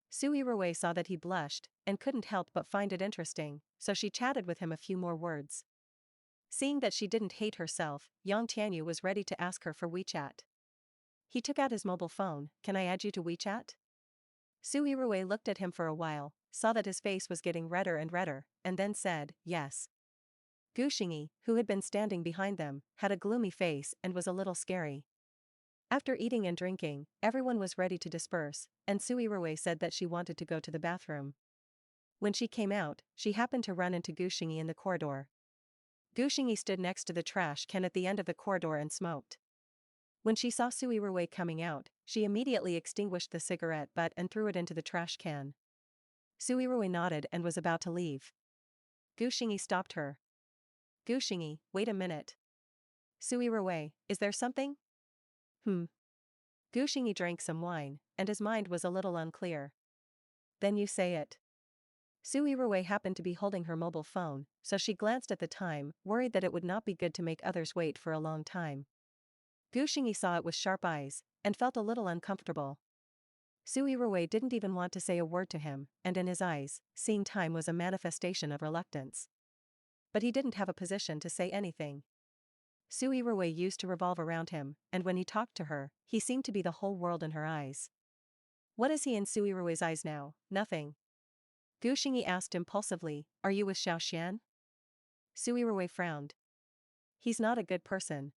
Su Yirui saw that he blushed, and couldn't help but find it interesting, so she chatted with him a few more words. Seeing that she didn't hate herself, Yang Tianyu was ready to ask her for WeChat. He took out his mobile phone. "Can I add you to WeChat?" Su Yirui looked at him for a while, saw that his face was getting redder and redder, and then said, "Yes." Gu Xingyi, who had been standing behind them, had a gloomy face and was a little scary. After eating and drinking, everyone was ready to disperse, and Su Yirui said that she wanted to go to the bathroom. When she came out, she happened to run into Gu Xingyi in the corridor. Gu Xingyi stood next to the trash can at the end of the corridor and smoked. When she saw Su Yirui coming out, she immediately extinguished the cigarette butt and threw it into the trash can. Su Yirui nodded and was about to leave. Gu Xingyi stopped her. Gu Xingyi, wait a minute. Su Yirui, is there something? Gu Xingyi drank some wine, and his mind was a little unclear. Then you say it. Su Yirui happened to be holding her mobile phone, so she glanced at the time, worried that it would not be good to make others wait for a long time. Gu Xingyi saw it with sharp eyes, and felt a little uncomfortable. Su Yirui didn't even want to say a word to him, and in his eyes, seeing time was a manifestation of reluctance. But he didn't have a position to say anything. Su Yirui used to revolve around him, and when he talked to her, he seemed to be the whole world in her eyes. What is he in Su Yirui's eyes now? Nothing. Gu Xingyi asked impulsively, are you with Xiaoxian? Su Yirui frowned. He's not a good person.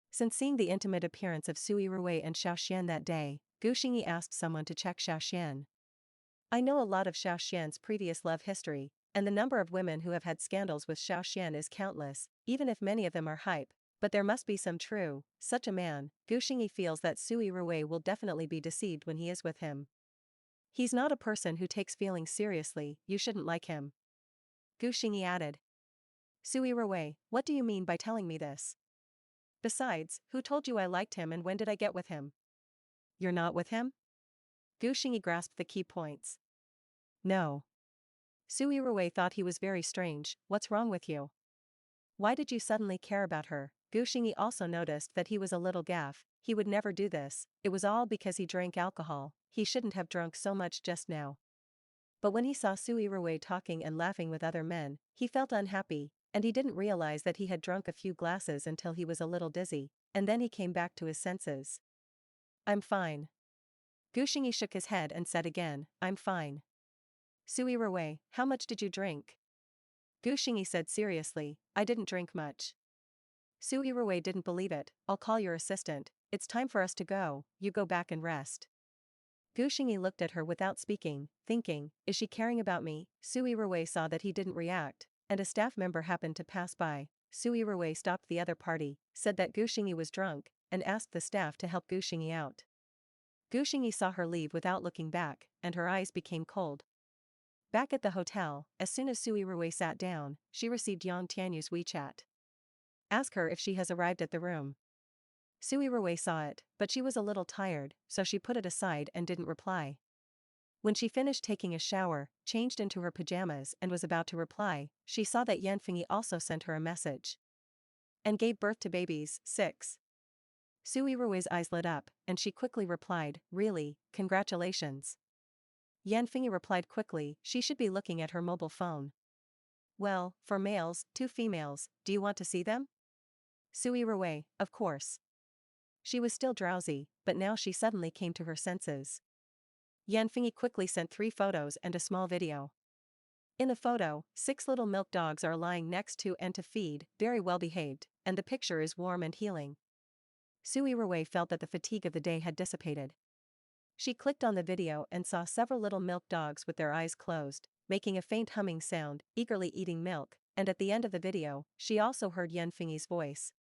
Since seeing the intimate appearance of Su Yirui and Xiaoxian that day, Gu Xingyi asked someone to check Xiaoxian. I know a lot of Xiaoxian's previous love history, and the number of women who have had scandals with Xiaoxian is countless, even if many of them are hype, but there must be some true. Such a man, Gu Xingyi feels that Su Yirui will definitely be deceived when he is with him. He's not a person who takes feelings seriously, you shouldn't like him. Gu Xingyi added. Su Yirui, what do you mean by telling me this? Besides, who told you I liked him and when did I get with him? You're not with him? Gu Xingyi grasped the key points. No. Su Yirui thought he was very strange, what's wrong with you? Why did you suddenly care about her? Gu Xingyi also noticed that he was a little gaff, he would never do this, it was all because he drank alcohol, he shouldn't have drunk so much just now. But when he saw Su Yirui talking and laughing with other men, he felt unhappy, and he didn't realize that he had drunk a few glasses until he was a little dizzy, and then he came back to his senses. I'm fine. Gu Xingyi shook his head and said again, I'm fine. Su Yirui, how much did you drink? Gu Xingyi said seriously, I didn't drink much. Su Yirui didn't believe it, I'll call your assistant, it's time for us to go, you go back and rest. Gu Xingyi looked at her without speaking, thinking, is she caring about me? Su Yirui saw that he didn't react, and a staff member happened to pass by. Su Yirui stopped the other party, said that Gu Xingyi was drunk, and asked the staff to help Gu Xingyi out. Gu Xingyi saw her leave without looking back, and her eyes became cold. Back at the hotel, as soon as Su Yirui sat down, she received Yang Tianyu's WeChat. Ask her if she has arrived at the room. Su Yirui saw it, but she was a little tired, so she put it aside and didn't reply. When she finished taking a shower, changed into her pajamas and was about to reply, she saw that Yanfengyi also sent her a message. And gave birth to babies, 6. Su Yirui's eyes lit up, and she quickly replied, really, congratulations. Yanfengyi replied quickly, she should be looking at her mobile phone. Well, 4 males, 2 females, do you want to see them? Su Yirui, of course. She was still drowsy, but now she suddenly came to her senses. Yanfengyi quickly sent 3 photos and a small video. In the photo, 6 little milk dogs are lying next to and to feed, very well behaved, and the picture is warm and healing. Su Yirui felt that the fatigue of the day had dissipated. She clicked on the video and saw several little milk dogs with their eyes closed, making a faint humming sound, eagerly eating milk, and at the end of the video, she also heard Yanfengyi's voice.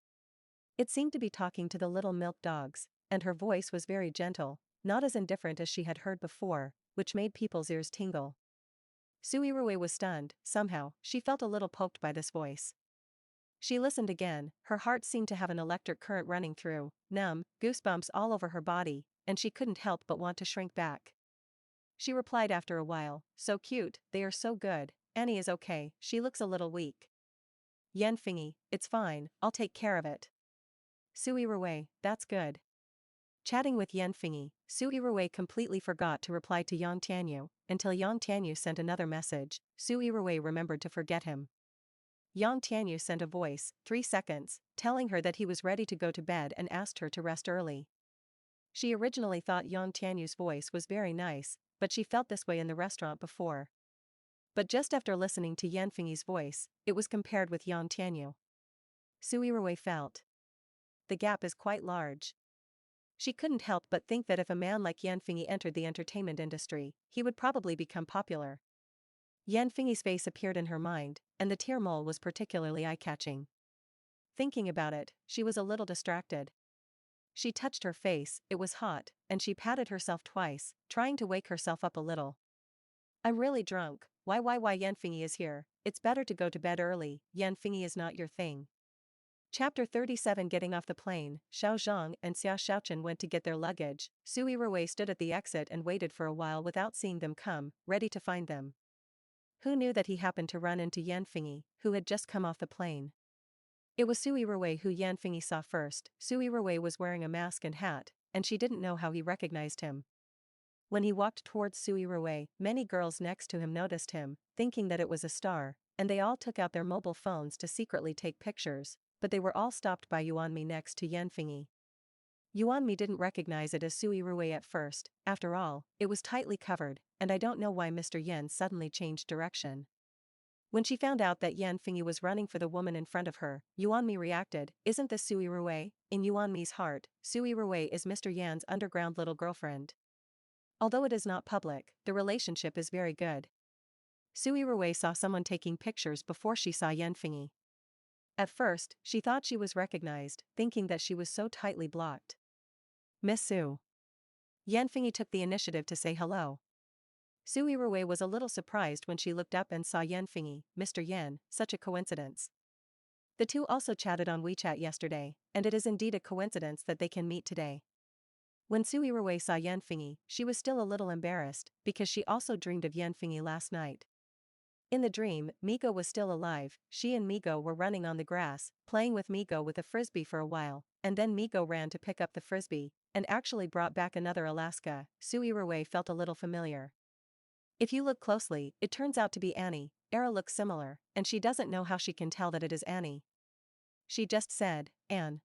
It seemed to be talking to the little milk dogs, and her voice was very gentle, not as indifferent as she had heard before, which made people's ears tingle. Su Yirui was stunned, somehow, she felt a little poked by this voice. She listened again, her heart seemed to have an electric current running through, numb, goosebumps all over her body, and she couldn't help but want to shrink back. She replied after a while, so cute, they are so good, Annie is okay, she looks a little weak. Yanfengyi, it's fine, I'll take care of it. Su Yirui, that's good. Chatting with Yanfengyi, Su Yirui completely forgot to reply to Yang Tianyu, until Yang Tianyu sent another message. Su Yirui remembered to forget him. Yang Tianyu sent a voice, 3 seconds, telling her that he was ready to go to bed and asked her to rest early. She originally thought Yang Tianyu's voice was very nice, but she felt this way in the restaurant before. But just after listening to Yanfengyi's voice, it was compared with Yang Tianyu. Su Yirui felt. The gap is quite large. She couldn't help but think that if a man like Yanfengyi entered the entertainment industry, he would probably become popular. Yanfengyi's face appeared in her mind, and the tear mole was particularly eye-catching. Thinking about it, she was a little distracted. She touched her face, it was hot, and she patted herself twice, trying to wake herself up a little. I'm really drunk. Why Yanfeng is here. It's better to go to bed early. Yanfeng is not your thing. Chapter 37. Getting off the plane, Xiao Zhang and Xia Xiaochen went to get their luggage. Su Yirui stood at the exit and waited for a while without seeing them come, ready to find them. Who knew that he happened to run into Yanfeng, who had just come off the plane? It was Su Yirui who Yanfeng saw first. Su Yirui was wearing a mask and hat, and she didn't know how he recognized him. When he walked towards Su Yirui, many girls next to him noticed him, thinking that it was a star, and they all took out their mobile phones to secretly take pictures, but they were all stopped by Yuanmi next to Yanfeng. Yuanmi didn't recognize it as Su Yirui at first. After all, it was tightly covered, and I don't know why Mr. Yan suddenly changed direction. When she found out that Yanfeng was running for the woman in front of her, Yuanmi reacted, "Isn't this Su Yirui?" In Yuanmi's heart, Su Yirui is Mr. Yan's underground little girlfriend. Although it is not public, the relationship is very good. Su Yirui saw someone taking pictures before she saw Yanfeng. At first, she thought she was recognized, thinking that she was so tightly blocked. "Miss Su." Yanfeng took the initiative to say hello. Su Yirui was a little surprised when she looked up and saw Yanfeng. "Mr. Yan, such a coincidence." The two also chatted on WeChat yesterday, and it is indeed a coincidence that they can meet today. When Su Yirui saw Yanfeng, she was still a little embarrassed, because she also dreamed of Yanfeng last night. In the dream, Migo was still alive. She and Migo were running on the grass, playing with Migo with a frisbee for a while, and then Migo ran to pick up the frisbee, and actually brought back another Alaska. Su Yirui felt a little familiar. If you look closely, it turns out to be Annie. Era looks similar, and she doesn't know how she can tell that it is Annie. She just said, "Anne,"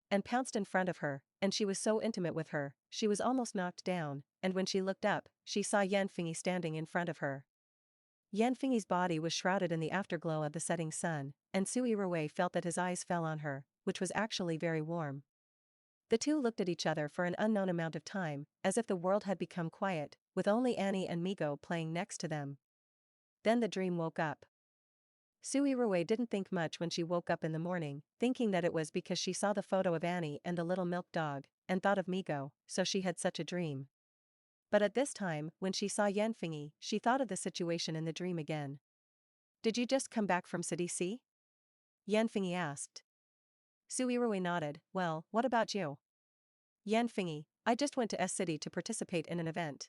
and pounced in front of her, and she was so intimate with her, she was almost knocked down, and when she looked up, she saw Yanfeng standing in front of her. Yanfeng's body was shrouded in the afterglow of the setting sun, and Su Yirui felt that his eyes fell on her, which was actually very warm. The two looked at each other for an unknown amount of time, as if the world had become quiet, with only Annie and Migo playing next to them. Then the dream woke up. Su Yirui didn't think much when she woke up in the morning, thinking that it was because she saw the photo of Annie and the little milk dog, and thought of Migo, so she had such a dream. But at this time, when she saw Yanfeng, she thought of the situation in the dream again. "Did you just come back from City C?" Yanfeng asked. Su Yirui nodded. "Well, what about you?" Yanfeng, "I just went to S City to participate in an event."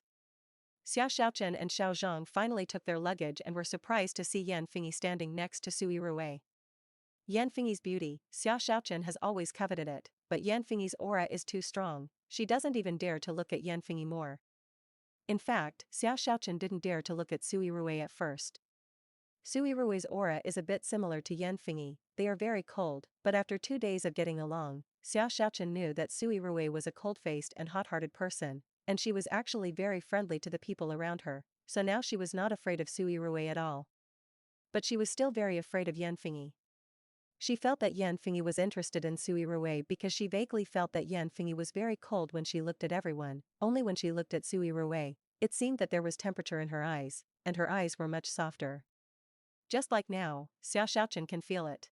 Xia Xiaochen and Xiao Zhang finally took their luggage and were surprised to see Yanfeng standing next to Su Yirui. Yanfeng's beauty, Xia Xiaochen has always coveted it, but Yanfeng's aura is too strong, she doesn't even dare to look at Yanfeng more. In fact, Xia Xiaochen didn't dare to look at Su Yirui at first. Su Yirui's aura is a bit similar to Yanfeng, they are very cold, but after 2 days of getting along, Xia Xiaochen knew that Su Yirui was a cold-faced and hot-hearted person, and she was actually very friendly to the people around her, so now she was not afraid of Su Yirui at all. But she was still very afraid of Yanfeng. She felt that Yanfeng was interested in Su Yirui because she vaguely felt that Yanfeng was very cold when she looked at everyone, only when she looked at Su Yirui, it seemed that there was temperature in her eyes, and her eyes were much softer. Just like now, Xia Xiaochen can feel it.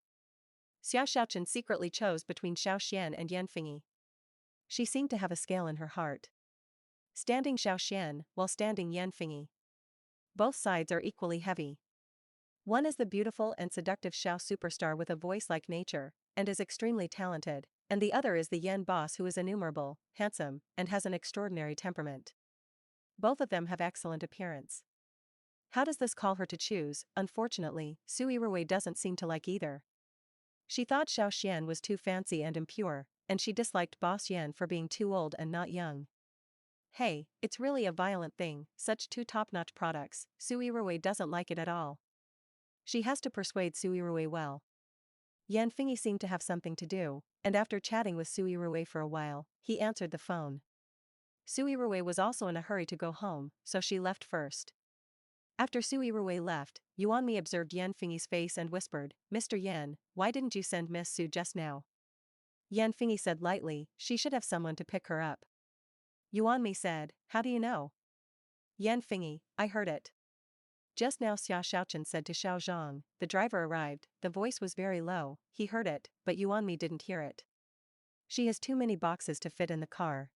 Xia Xiaochen secretly chose between Xiao Xian and Yanfeng. She seemed to have a scale in her heart. Standing Xiao Xian, while standing Yanfeng. Both sides are equally heavy. One is the beautiful and seductive Xiao superstar with a voice like nature, and is extremely talented, and the other is the Yan boss who is innumerable, handsome, and has an extraordinary temperament. Both of them have excellent appearance. How does this call her to choose? Unfortunately, Su Yirui doesn't seem to like either. She thought Xiao Xian was too fancy and impure, and she disliked Boss Yan for being too old and not young. Hey, it's really a violent thing, such two top-notch products, Su Yirui doesn't like it at all. She has to persuade Su Yirui well. Yanfeng seemed to have something to do, and after chatting with Su Yirui for a while, he answered the phone. Su Yirui was also in a hurry to go home, so she left first. After Su Yirui left, Yuanmi observed Yanfeng's face and whispered, "Mr. Yan, why didn't you send Miss Su just now?" Yanfeng said lightly, "She should have someone to pick her up." Yuanmi said, "How do you know?" Yanfeng, "I heard it. Just now." Xia Xiaochen said to Xiao Zhang, "The driver arrived." The voice was very low, he heard it, but Yuanmi didn't hear it. "She has too many boxes to fit in the car."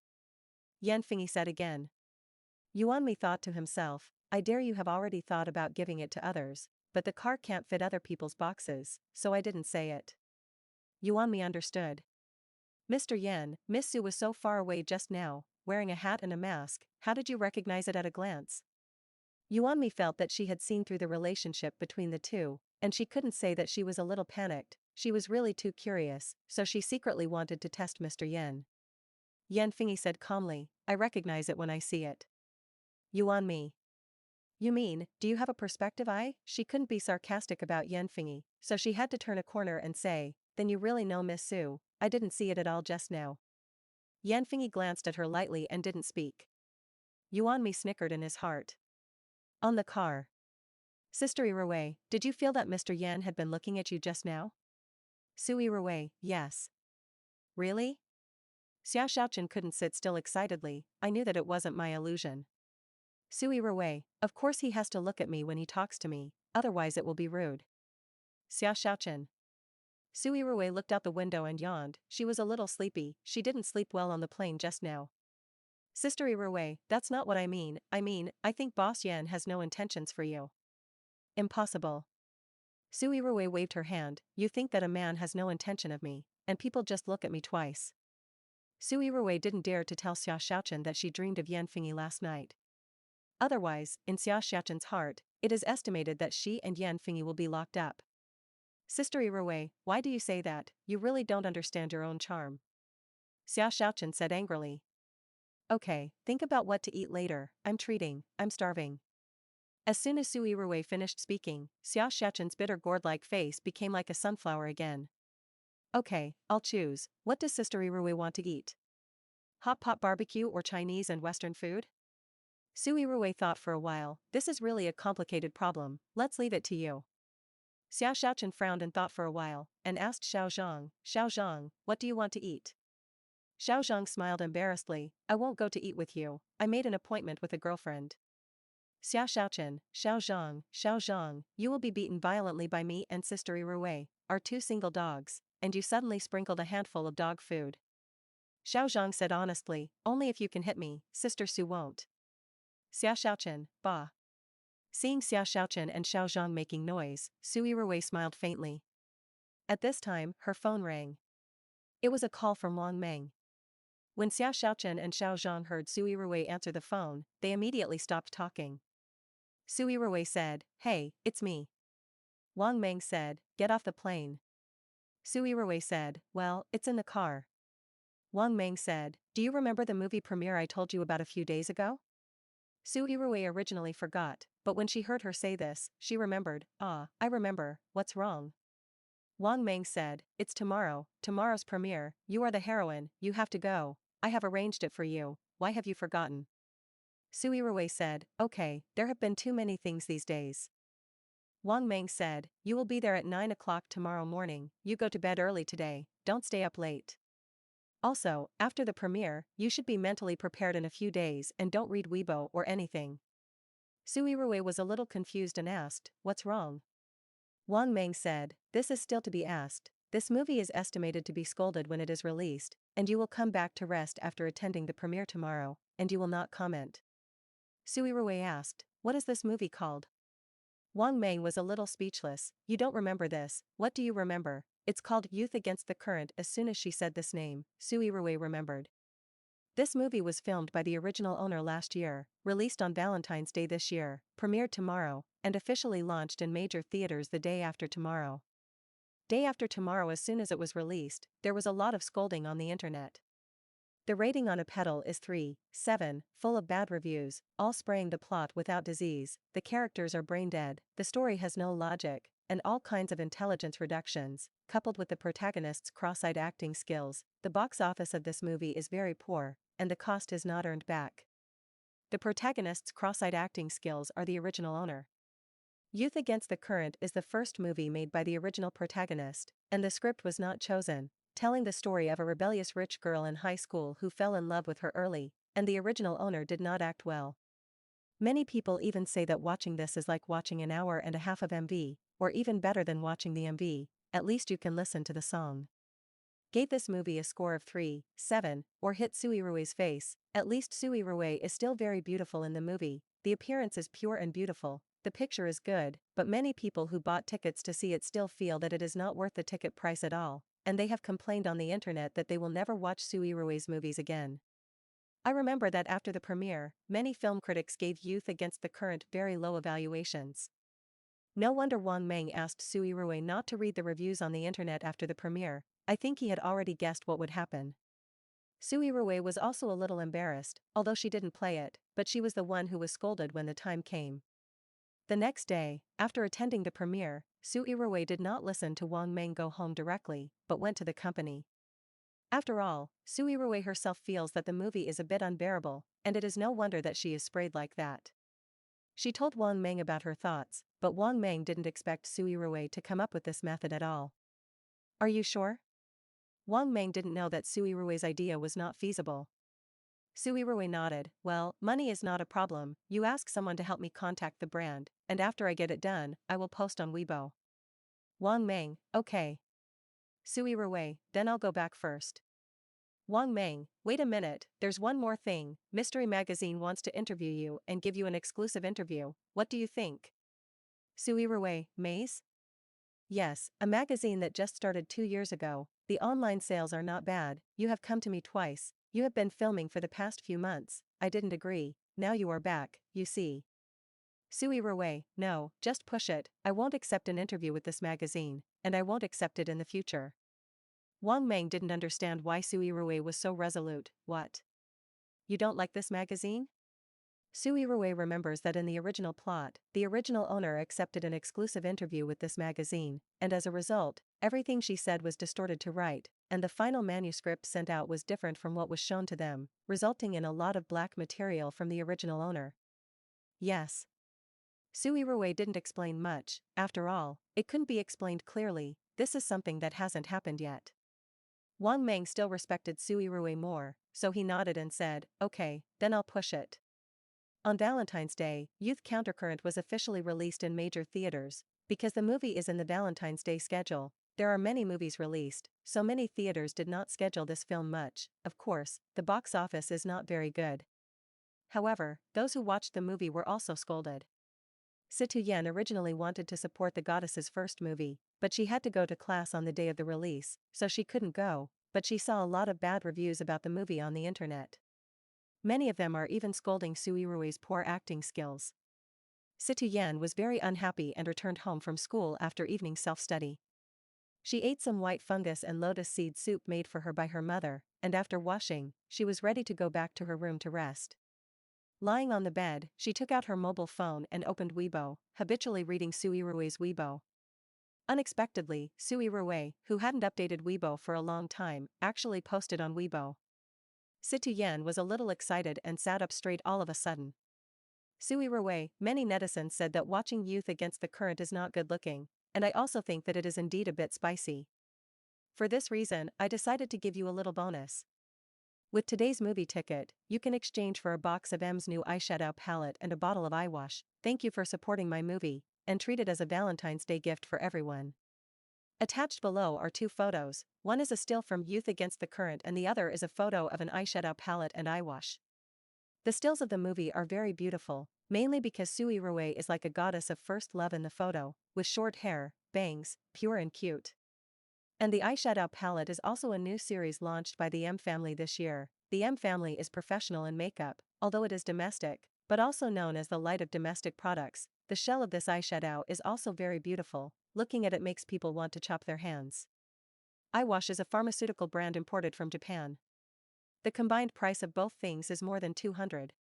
Yanfeng said again. Yuanmi thought to himself, I dare you have already thought about giving it to others, but the car can't fit other people's boxes, so I didn't say it. Yuan Mi understood. Mr. Yan, Miss Su was so far away just now, wearing a hat and a mask, how did you recognize it at a glance? Yuan Mi felt that she had seen through the relationship between the two, and she couldn't say that she was a little panicked, she was really too curious, so she secretly wanted to test Mr. Yan. Yan Fingyi said calmly, I recognize it when I see it. Yuan Mi. You mean, do you have a perspective eye? She couldn't be sarcastic about Yan Fingyi, so she had to turn a corner and say, then you really know Miss Su, I didn't see it at all just now. Yan Fingyi glanced at her lightly and didn't speak. Yuan Mi snickered in his heart. On the car. Sister Yirui, did you feel that Mr. Yan had been looking at you just now? Su Yirui, yes. Really? Xiao Xiaochen couldn't sit still excitedly, I knew that it wasn't my illusion. Su Yirui, of course he has to look at me when he talks to me, otherwise it will be rude. Xiao Xiaochen. Su Yirui looked out the window and yawned, she was a little sleepy, she didn't sleep well on the plane just now. Sister Yirui, that's not what I mean, I think Boss Yan has no intentions for you. Impossible. Su Yirui waved her hand, you think that a man has no intention of me, and people just look at me twice. Su Yirui didn't dare to tell Xiao Xiaochen that she dreamed of Yan Fingyi last night. Otherwise, in Xiao Xiaochen's heart, it is estimated that she and Yan Fingyi will be locked up. Sister Yirui, why do you say that? You really don't understand your own charm. Xiao Xiaochen said angrily. Okay, think about what to eat later, I'm starving. As soon as Su Yirui finished speaking, Xiao Xiaochen's bitter gourd-like face became like a sunflower again. Okay, I'll choose, what does Sister Yirui want to eat? Hot pot barbecue or Chinese and Western food? Su Yirui thought for a while, this is really a complicated problem, let's leave it to you. Xiao Xiaochen frowned and thought for a while, and asked Xiao Zhang, what do you want to eat? Xiao Zhang smiled embarrassedly, I won't go to eat with you, I made an appointment with a girlfriend. Xiao Zhang, you will be beaten violently by me and Sister Yirui, our two single dogs, and you suddenly sprinkled a handful of dog food. Xiao Zhang said honestly, only if you can hit me, Sister Su won't. Xiao Xiaochen, bah. Seeing Xiao Xiaochen and Xiao Zhang making noise, Su Yirui smiled faintly. At this time, her phone rang. It was a call from Wang Meng. When Xiao Xiaochen and Xiao Zhang heard Su Yirui answer the phone, they immediately stopped talking. Su Yirui said, hey, it's me. Wang Meng said, get off the plane. Su Yirui said, well, it's in the car. Wang Meng said, do you remember the movie premiere I told you about a few days ago? Su Yirui originally forgot, but when she heard her say this, she remembered, I remember, what's wrong? Wang Meng said, it's tomorrow's premiere, you are the heroine, you have to go, I have arranged it for you, why have you forgotten? Su Yirui said, okay, there have been too many things these days. Wang Meng said, you will be there at 9 o'clock tomorrow morning, you go to bed early today, don't stay up late. Also, after the premiere, you should be mentally prepared in a few days and don't read Weibo or anything. Su Yirui was a little confused and asked, what's wrong? Wang Meng said, this is still to be asked, this movie is estimated to be scolded when it is released, and you will come back to rest after attending the premiere tomorrow, and you will not comment. Su Yirui asked, what is this movie called? Wang Meng was a little speechless, you don't remember this, what do you remember? It's called Youth Against the Current. As soon as she said this name, Su Yirui remembered. This movie was filmed by the original owner last year, released on Valentine's Day this year, premiered tomorrow, and officially launched in major theaters the day after tomorrow. Day after tomorrow, as soon as it was released, there was a lot of scolding on the internet. The rating on a pedal is 3.7, full of bad reviews, all spraying the plot without disease, the characters are brain dead, the story has no logic, and all kinds of intelligence reductions, coupled with the protagonist's cross-eyed acting skills, the box office of this movie is very poor, and the cost is not earned back. The protagonist's cross-eyed acting skills are the original owner. Youth Against the Current is the first movie made by the original protagonist, and the script was not chosen, telling the story of a rebellious rich girl in high school who fell in love with her early, and the original owner did not act well. Many people even say that watching this is like watching an hour and a half of MV, or even better than watching the MV, at least you can listen to the song. Gave this movie a score of 3.7, or hit Su Yirui's face, at least Su Yirui is still very beautiful in the movie, the appearance is pure and beautiful, the picture is good, but many people who bought tickets to see it still feel that it is not worth the ticket price at all, and they have complained on the internet that they will never watch Su Yirui's movies again. I remember that after the premiere, many film critics gave Youth Against the Current very low evaluations. No wonder Wang Meng asked Su Yirui not to read the reviews on the internet after the premiere. I think he had already guessed what would happen. Su Yirui was also a little embarrassed, although she didn't play it, but she was the one who was scolded when the time came. The next day, after attending the premiere, Su Yirui did not listen to Wang Meng go home directly, but went to the company. After all, Su Yirui herself feels that the movie is a bit unbearable, and it is no wonder that she is sprayed like that. She told Wang Meng about her thoughts, but Wang Meng didn't expect Su Yirui to come up with this method at all. Are you sure? Wang Meng didn't know that Su Yirui's idea was not feasible. Su Yirui nodded. Well, money is not a problem, you ask someone to help me contact the brand, and after I get it done, I will post on Weibo. Wang Meng, okay. Su Yirui, then I'll go back first. Wang Meng, wait a minute, there's one more thing, Mystery Magazine wants to interview you and give you an exclusive interview, what do you think? Su Yirui, Maze? Yes, a magazine that just started 2 years ago, the online sales are not bad, you have come to me twice, you have been filming for the past few months, I didn't agree, now you are back, you see. Su Yirui, no, just push it, I won't accept an interview with this magazine, and I won't accept it in the future. Wang Meng didn't understand why Su Yirui was so resolute. What? You don't like this magazine? Su Yirui remembers that in the original plot, the original owner accepted an exclusive interview with this magazine, and as a result, everything she said was distorted to write, and the final manuscript sent out was different from what was shown to them, resulting in a lot of black material from the original owner. Yes. Su Yirui didn't explain much, after all, it couldn't be explained clearly, this is something that hasn't happened yet. Wang Meng still respected Su Yirui more, so he nodded and said, okay, then I'll push it. On Valentine's Day, Youth Countercurrent was officially released in major theaters. Because the movie is in the Valentine's Day schedule, there are many movies released, so many theaters did not schedule this film much. Of course, the box office is not very good. However, those who watched the movie were also scolded. Situ Yen originally wanted to support the goddess's first movie, but she had to go to class on the day of the release, so she couldn't go, but she saw a lot of bad reviews about the movie on the internet. Many of them are even scolding Su Yirui's poor acting skills. Situ Yen was very unhappy and returned home from school after evening self-study. She ate some white fungus and lotus seed soup made for her by her mother, and after washing, she was ready to go back to her room to rest. Lying on the bed, she took out her mobile phone and opened Weibo, habitually reading Su Yirui's Weibo. Unexpectedly, Su Yirui, who hadn't updated Weibo for a long time, actually posted on Weibo. Situ Yen was a little excited and sat up straight all of a sudden. Su Yirui, many netizens said that watching Youth Against the Current is not good looking, and I also think that it is indeed a bit spicy. For this reason, I decided to give you a little bonus. With today's movie ticket, you can exchange for a box of M's new eyeshadow palette and a bottle of eye wash. Thank you for supporting my movie, and treat it as a Valentine's Day gift for everyone. Attached below are 2 photos, one is a still from Youth Against the Current and the other is a photo of an eyeshadow palette and eye wash. The stills of the movie are very beautiful, mainly because Su Yirui is like a goddess of first love in the photo, with short hair, bangs, pure and cute. And the eyeshadow palette is also a new series launched by the M family this year. The M family is professional in makeup, although it is domestic, but also known as the light of domestic products. The shell of this eyeshadow is also very beautiful, looking at it makes people want to chop their hands. Eyewash is a pharmaceutical brand imported from Japan. The combined price of both things is more than 200.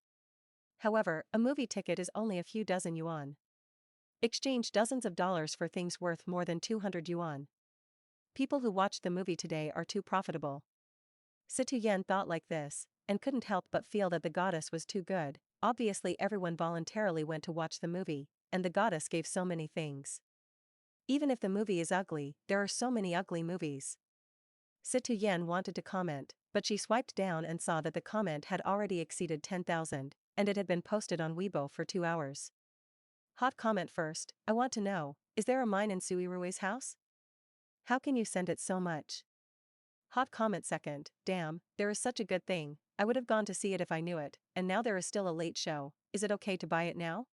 However, a movie ticket is only a few dozen yuan. Exchange dozens of dollars for things worth more than 200 yuan. People who watched the movie today are too profitable. Situ Yen thought like this, and couldn't help but feel that the goddess was too good. Obviously everyone voluntarily went to watch the movie, and the goddess gave so many things. Even if the movie is ugly, there are so many ugly movies. Situ Yen wanted to comment, but she swiped down and saw that the comment had already exceeded 10,000, and it had been posted on Weibo for 2 hours. Hot comment first, I want to know, is there a mine in Su Yirui's house? How can you send it so much? Hot comment second, damn, there is such a good thing, I would have gone to see it if I knew it, and now there is still a late show, is it okay to buy it now?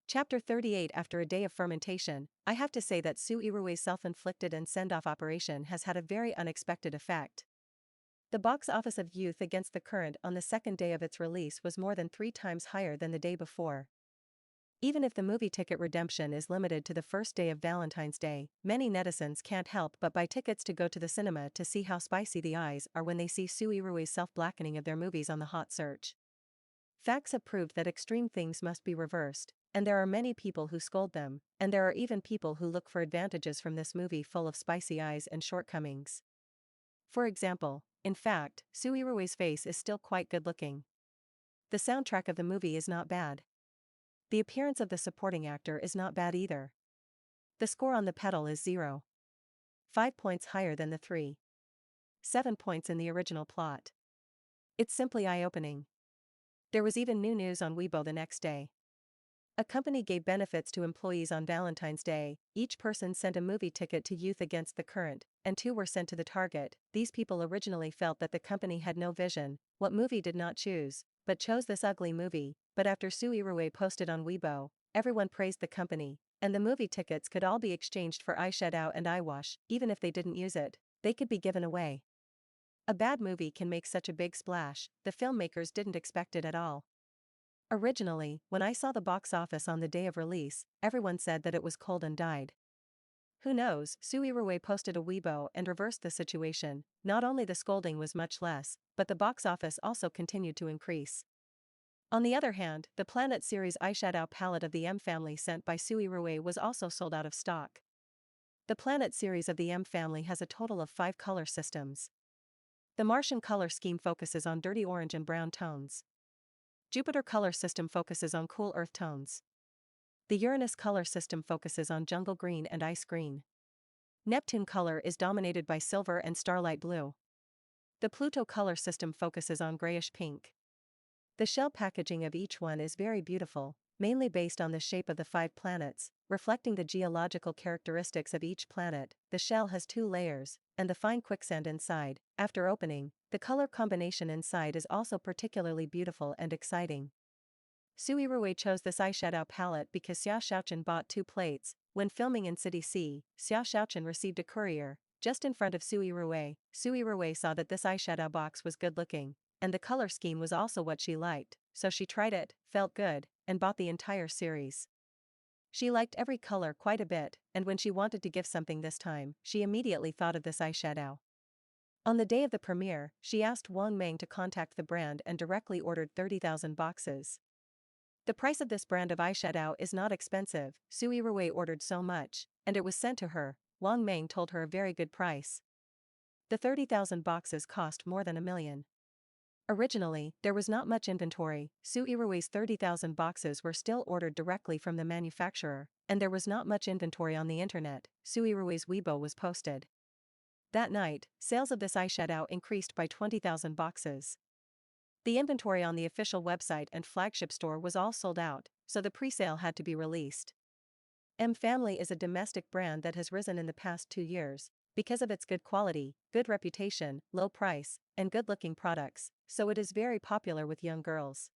Chapter 38. After a day of fermentation, I have to say that Su Yirui's self-inflicted and send-off operation has had a very unexpected effect. The box office of Youth Against the Current on the second day of its release was more than 3 times higher than the day before. Even if the movie ticket redemption is limited to the first day of Valentine's Day, many netizens can't help but buy tickets to go to the cinema to see how spicy the eyes are when they see Su Yirui's self-blackening of their movies on the hot search. Facts have proved that extreme things must be reversed, and there are many people who scold them, and there are even people who look for advantages from this movie full of spicy eyes and shortcomings. For example, in fact, Su Yirui's face is still quite good-looking. The soundtrack of the movie is not bad. The appearance of the supporting actor is not bad either. The score on the pedal is 0. 5 points higher than the 3. 7 points in the original plot. It's simply eye-opening. There was even new news on Weibo the next day. A company gave benefits to employees on Valentine's Day. Each person sent a movie ticket to Youth Against the Current, and 2 were sent to the target. These people originally felt that the company had no vision, what movie did not choose, but chose this ugly movie. But after Su Yirui posted on Weibo, everyone praised the company, and the movie tickets could all be exchanged for eyeshadow and eye wash. Even if they didn't use it, they could be given away. A bad movie can make such a big splash. The filmmakers didn't expect it at all. Originally, when I saw the box office on the day of release, everyone said that it was cold and died. Who knows, Su Yirui posted a Weibo and reversed the situation. Not only the scolding was much less, but the box office also continued to increase. On the other hand, the Planet Series eyeshadow palette of the M family sent by Su Yirui was also sold out of stock. The Planet Series of the M family has a total of 5 color systems. The Martian color scheme focuses on dirty orange and brown tones. Jupiter color system focuses on cool earth tones. The Uranus color system focuses on jungle green and ice green. Neptune color is dominated by silver and starlight blue. The Pluto color system focuses on grayish pink. The shell packaging of each one is very beautiful, mainly based on the shape of the 5 planets, reflecting the geological characteristics of each planet. The shell has 2 layers, and the fine quicksand inside. After opening, the color combination inside is also particularly beautiful and exciting. Su Yirui chose this eyeshadow palette because Xia Xiaochen bought 2 plates. When filming in City C, Xia Xiaochen received a courier, just in front of Su Yirui. Su Yirui saw that this eyeshadow box was good looking, and the color scheme was also what she liked, so she tried it, felt good, and bought the entire series. She liked every color quite a bit, and when she wanted to give something this time, she immediately thought of this eyeshadow. On the day of the premiere, she asked Wang Meng to contact the brand and directly ordered 30,000 boxes. The price of this brand of eyeshadow is not expensive. Su Yirui ordered so much, and it was sent to her. Wang Meng told her a very good price. The 30,000 boxes cost more than $1 million. Originally, there was not much inventory. Su Yirui's 30,000 boxes were still ordered directly from the manufacturer, and there was not much inventory on the internet. Su Yirui's Weibo was posted. That night, sales of this eyeshadow increased by 20,000 boxes. The inventory on the official website and flagship store was all sold out, so the pre-sale had to be released. M Family is a domestic brand that has risen in the past 2 years, because of its good quality, good reputation, low price, and good-looking products, so it is very popular with young girls.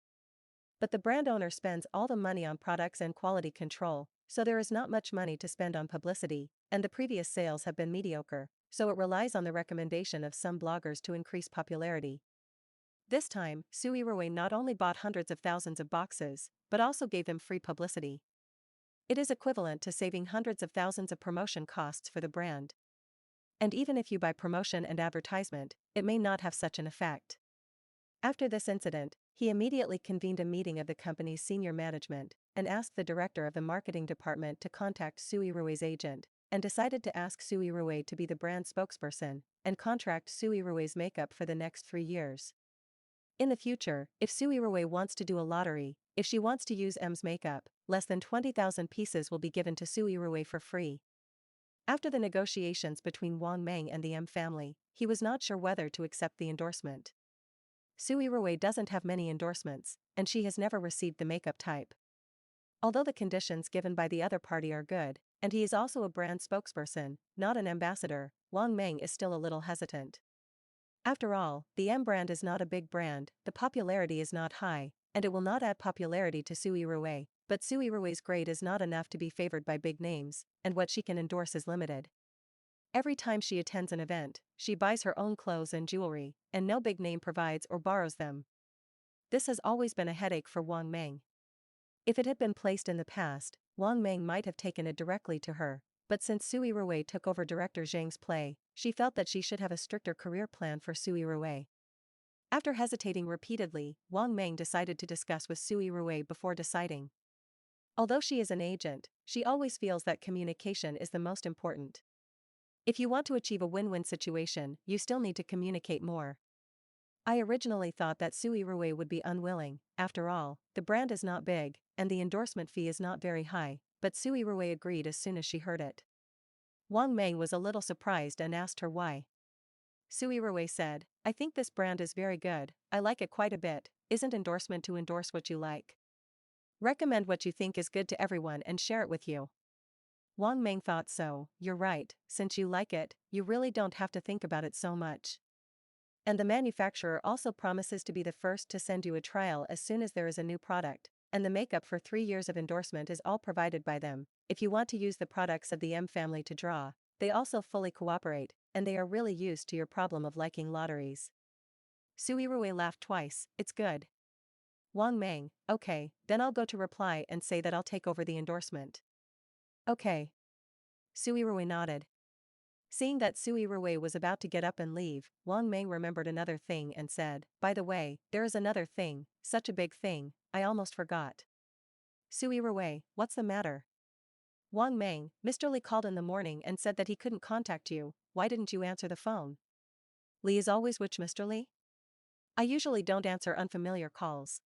But the brand owner spends all the money on products and quality control, so there is not much money to spend on publicity, and the previous sales have been mediocre, so it relies on the recommendation of some bloggers to increase popularity. This time, Su Yirui not only bought hundreds of thousands of boxes, but also gave them free publicity. It is equivalent to saving hundreds of thousands of promotion costs for the brand. And even if you buy promotion and advertisement, it may not have such an effect. After this incident, he immediately convened a meeting of the company's senior management, and asked the director of the marketing department to contact Su Yirui's agent, and decided to ask Su Yirui to be the brand spokesperson, and contract Su Yirui's makeup for the next 3 years. In the future, if Su Yirui wants to do a lottery, if she wants to use M's makeup, less than 20,000 pieces will be given to Su Yirui for free. After the negotiations between Wang Meng and the M family, he was not sure whether to accept the endorsement. Su Yirui doesn't have many endorsements, and she has never received the makeup type. Although the conditions given by the other party are good, and he is also a brand spokesperson, not an ambassador, Wang Meng is still a little hesitant. After all, the M brand is not a big brand, the popularity is not high, and it will not add popularity to Su Yirui, but Su Yirui's grade is not enough to be favored by big names, and what she can endorse is limited. Every time she attends an event, she buys her own clothes and jewelry, and no big name provides or borrows them. This has always been a headache for Wang Meng. If it had been placed in the past, Wang Meng might have taken it directly to her, but since Su Yirui took over director Zhang's play, she felt that she should have a stricter career plan for Su Yirui. After hesitating repeatedly, Wang Meng decided to discuss with Su Yirui before deciding. Although she is an agent, she always feels that communication is the most important. If you want to achieve a win-win situation, you still need to communicate more. I originally thought that Su Yirui would be unwilling. After all, the brand is not big, and the endorsement fee is not very high, but Su Yirui agreed as soon as she heard it. Wang Meng was a little surprised and asked her why. Su Yirui said, I think this brand is very good, I like it quite a bit. Isn't endorsement to endorse what you like? Recommend what you think is good to everyone and share it with you. Wang Meng thought so, you're right, since you like it, you really don't have to think about it so much. And the manufacturer also promises to be the first to send you a trial as soon as there is a new product, and the makeup for 3 years of endorsement is all provided by them. If you want to use the products of the M family to draw, they also fully cooperate, and they are really used to your problem of liking lotteries. Su Yirui laughed twice, it's good. Wang Meng, okay, then I'll go to reply and say that I'll take over the endorsement. Okay. Su Yirui nodded. Seeing that Su Yirui was about to get up and leave, Wang Meng remembered another thing and said, by the way, there is another thing, such a big thing, I almost forgot. Su Yirui, what's the matter? Wang Meng, Mr. Li called in the morning and said that he couldn't contact you, why didn't you answer the phone? Li is always which Mr. Li? I usually don't answer unfamiliar calls.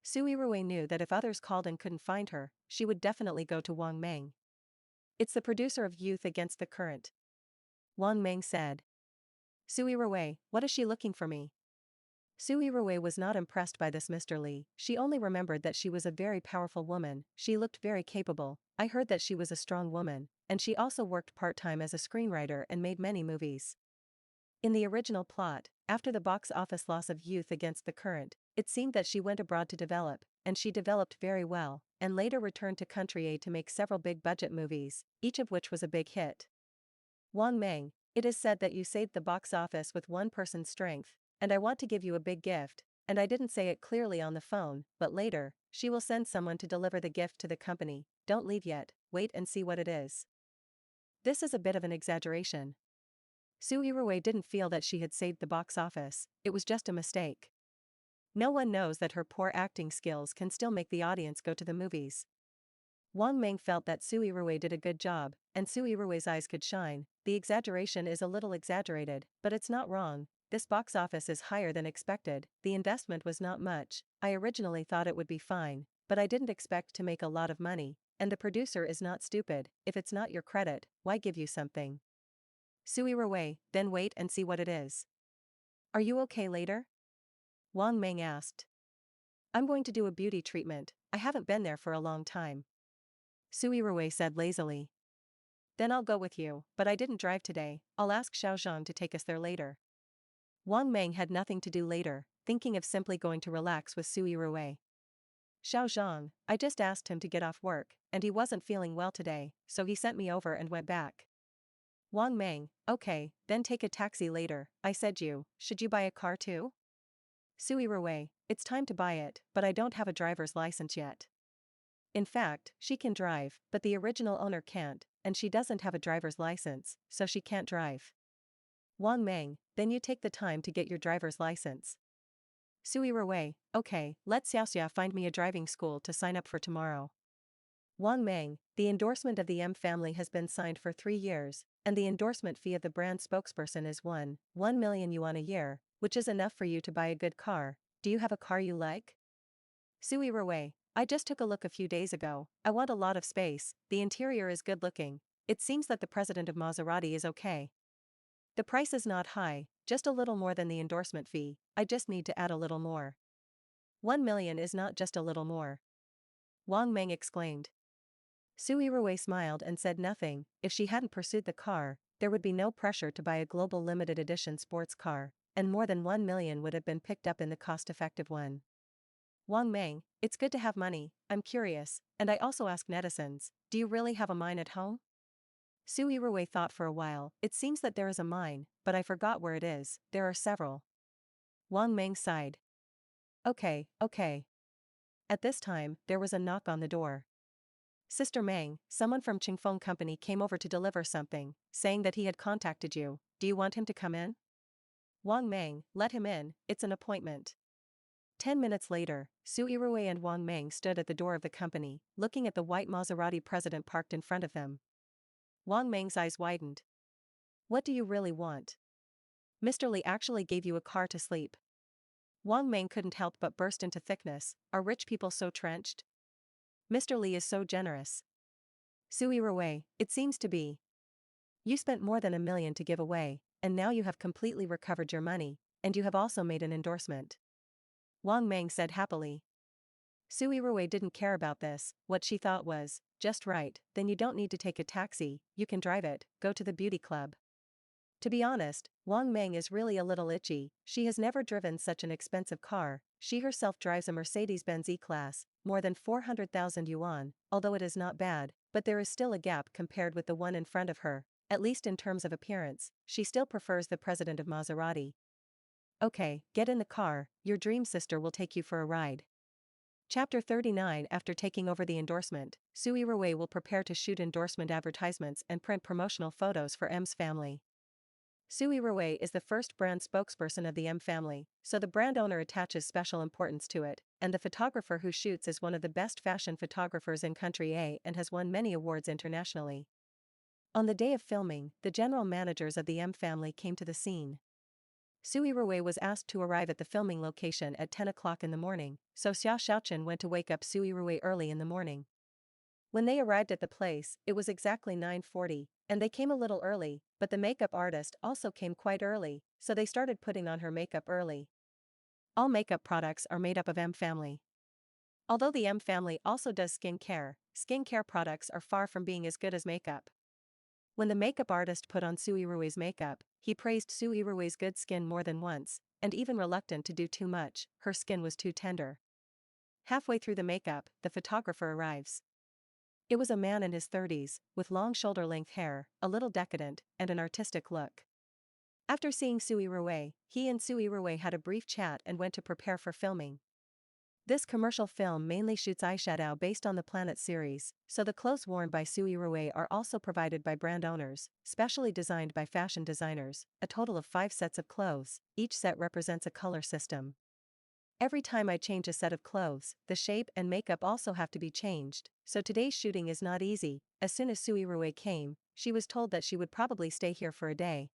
Su Yirui knew that if others called and couldn't find her, she would definitely go to Wang Meng. It's the producer of Youth Against the Current. Wang Meng said. Su Yirui, what is she looking for me? Su Yirui was not impressed by this Mr. Li, she only remembered that she was a very powerful woman, she looked very capable, I heard that she was a strong woman, and she also worked part-time as a screenwriter and made many movies. In the original plot, after the box office loss of Youth Against the Current, it seemed that she went abroad to develop, and she developed very well, and later returned to country A to make several big-budget movies, each of which was a big hit. Wang Meng, it is said that you saved the box office with one person's strength, and I want to give you a big gift, and I didn't say it clearly on the phone, but later, she will send someone to deliver the gift to the company, don't leave yet, wait and see what it is. This is a bit of an exaggeration. Su Yirui didn't feel that she had saved the box office, it was just a mistake. No one knows that her poor acting skills can still make the audience go to the movies. Wang Meng felt that Su Yirui did a good job, and Su Yirui's eyes could shine. The exaggeration is a little exaggerated, but it's not wrong. This box office is higher than expected, the investment was not much, I originally thought it would be fine, but I didn't expect to make a lot of money, and the producer is not stupid, if it's not your credit, why give you something? Su Yirui, then wait and see what it is. Are you okay later? Wang Meng asked. I'm going to do a beauty treatment, I haven't been there for a long time. Su Yirui said lazily. Then I'll go with you, but I didn't drive today, I'll ask Xiaozhang to take us there later. Wang Meng had nothing to do later, thinking of simply going to relax with Su Yirui. Xiaozhang, I just asked him to get off work, and he wasn't feeling well today, so he sent me over and went back. Wang Meng, okay, then take a taxi later, I said should you buy a car too? Su Yirui, it's time to buy it, but I don't have a driver's license yet. In fact, she can drive, but the original owner can't, and she doesn't have a driver's license, so she can't drive. Wang Meng, then you take the time to get your driver's license. Su Yirui, okay, let Xiaoxia find me a driving school to sign up for tomorrow. Wang Meng, the endorsement of the M family has been signed for 3 years, and the endorsement fee of the brand spokesperson is 1 million yuan a year, which is enough for you to buy a good car. Do you have a car you like? Su Yirui, I just took a look a few days ago, I want a lot of space, the interior is good looking, it seems that the president of Maserati is okay. The price is not high, just a little more than the endorsement fee, I just need to add a little more. 1 million is not just a little more. Wang Meng exclaimed. Su Yirui smiled and said nothing, if she hadn't pursued the car, there would be no pressure to buy a global limited edition sports car, and more than 1 million would have been picked up in the cost-effective one. Wang Meng, it's good to have money, I'm curious, and I also ask netizens, do you really have a mine at home? Su Yirui thought for a while, it seems that there is a mine, but I forgot where it is, there are several. Wang Meng sighed. Okay. At this time, there was a knock on the door. Sister Meng, someone from Qingfeng Company came over to deliver something, saying that he had contacted you, do you want him to come in? Wang Meng, let him in, it's an appointment. 10 minutes later, Su Yirui and Wang Meng stood at the door of the company, looking at the white Maserati President parked in front of them. Wang Meng's eyes widened. What do you really want? Mr. Li actually gave you a car to sleep. Wang Meng couldn't help but burst into thickness, are rich people so trenched? Mr. Li is so generous. Su Yirui, it seems to be. You spent more than 1 million to give away, and now you have completely recovered your money, and you have also made an endorsement. Wang Meng said happily. Su Yirui didn't care about this, what she thought was, just right, then you don't need to take a taxi, you can drive it, go to the beauty club. To be honest, Wang Meng is really a little itchy, she has never driven such an expensive car, she herself drives a Mercedes-Benz E-Class, more than 400,000 yuan, although it is not bad, but there is still a gap compared with the one in front of her, at least in terms of appearance, she still prefers the president of Maserati. Okay, get in the car, your dream sister will take you for a ride. Chapter 39. After taking over the endorsement, Su Yirui will prepare to shoot endorsement advertisements and print promotional photos for M's family. Su Yirui is the first brand spokesperson of the M family, so the brand owner attaches special importance to it, and the photographer who shoots is one of the best fashion photographers in Country A and has won many awards internationally. On the day of filming, the general managers of the M family came to the scene. Su Yirui was asked to arrive at the filming location at 10 o'clock in the morning, so Xia Xiaochen went to wake up Su Yirui early in the morning. When they arrived at the place, it was exactly 9:40, and they came a little early, but the makeup artist also came quite early, so they started putting on her makeup early. All makeup products are made up of M family. Although the M family also does skincare products are far from being as good as makeup. When the makeup artist put on Su Yirui's makeup, he praised Su Yirui's good skin more than once, and even reluctant to do too much, her skin was too tender. Halfway through the makeup, the photographer arrives. It was a man in his 30s, with long shoulder-length hair, a little decadent, and an artistic look. After seeing Su Yirui, he and Su Yirui had a brief chat and went to prepare for filming. This commercial film mainly shoots eyeshadow based on the Planet series, so the clothes worn by Su Yirui are also provided by brand owners, specially designed by fashion designers, a total of 5 sets of clothes, each set represents a color system. Every time I change a set of clothes, the shape and makeup also have to be changed, so today's shooting is not easy. As soon as Su Yirui came, she was told that she would probably stay here for a day.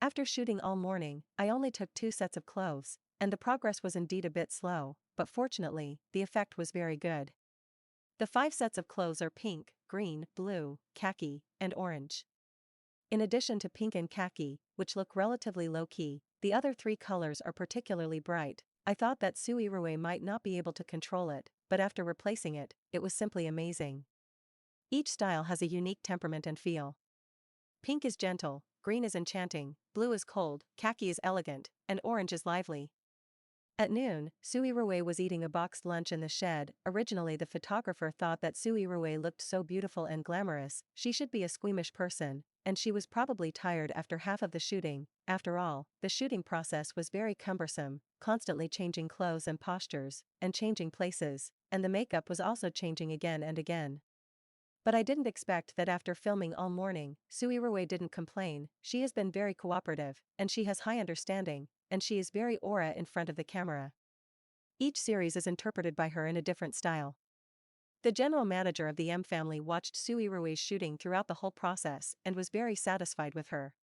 After shooting all morning, I only took 2 sets of clothes, and the progress was indeed a bit slow, but fortunately, the effect was very good. The 5 sets of clothes are pink, green, blue, khaki, and orange. In addition to pink and khaki, which look relatively low-key, the other 3 colors are particularly bright. I thought that Su Yirui might not be able to control it, but after replacing it, it was simply amazing. Each style has a unique temperament and feel. Pink is gentle, green is enchanting, blue is cold, khaki is elegant, and orange is lively. At noon, Su Yirui was eating a boxed lunch in the shed. Originally the photographer thought that Su Yirui looked so beautiful and glamorous, she should be a squeamish person, and she was probably tired after half of the shooting. After all, the shooting process was very cumbersome, constantly changing clothes and postures, and changing places, and the makeup was also changing again and again. But I didn't expect that after filming all morning, Su Yirui didn't complain. She has been very cooperative, and she has high understanding, and she is very aura in front of the camera. Each series is interpreted by her in a different style. The general manager of the M family watched Su Yirui's shooting throughout the whole process and was very satisfied with her.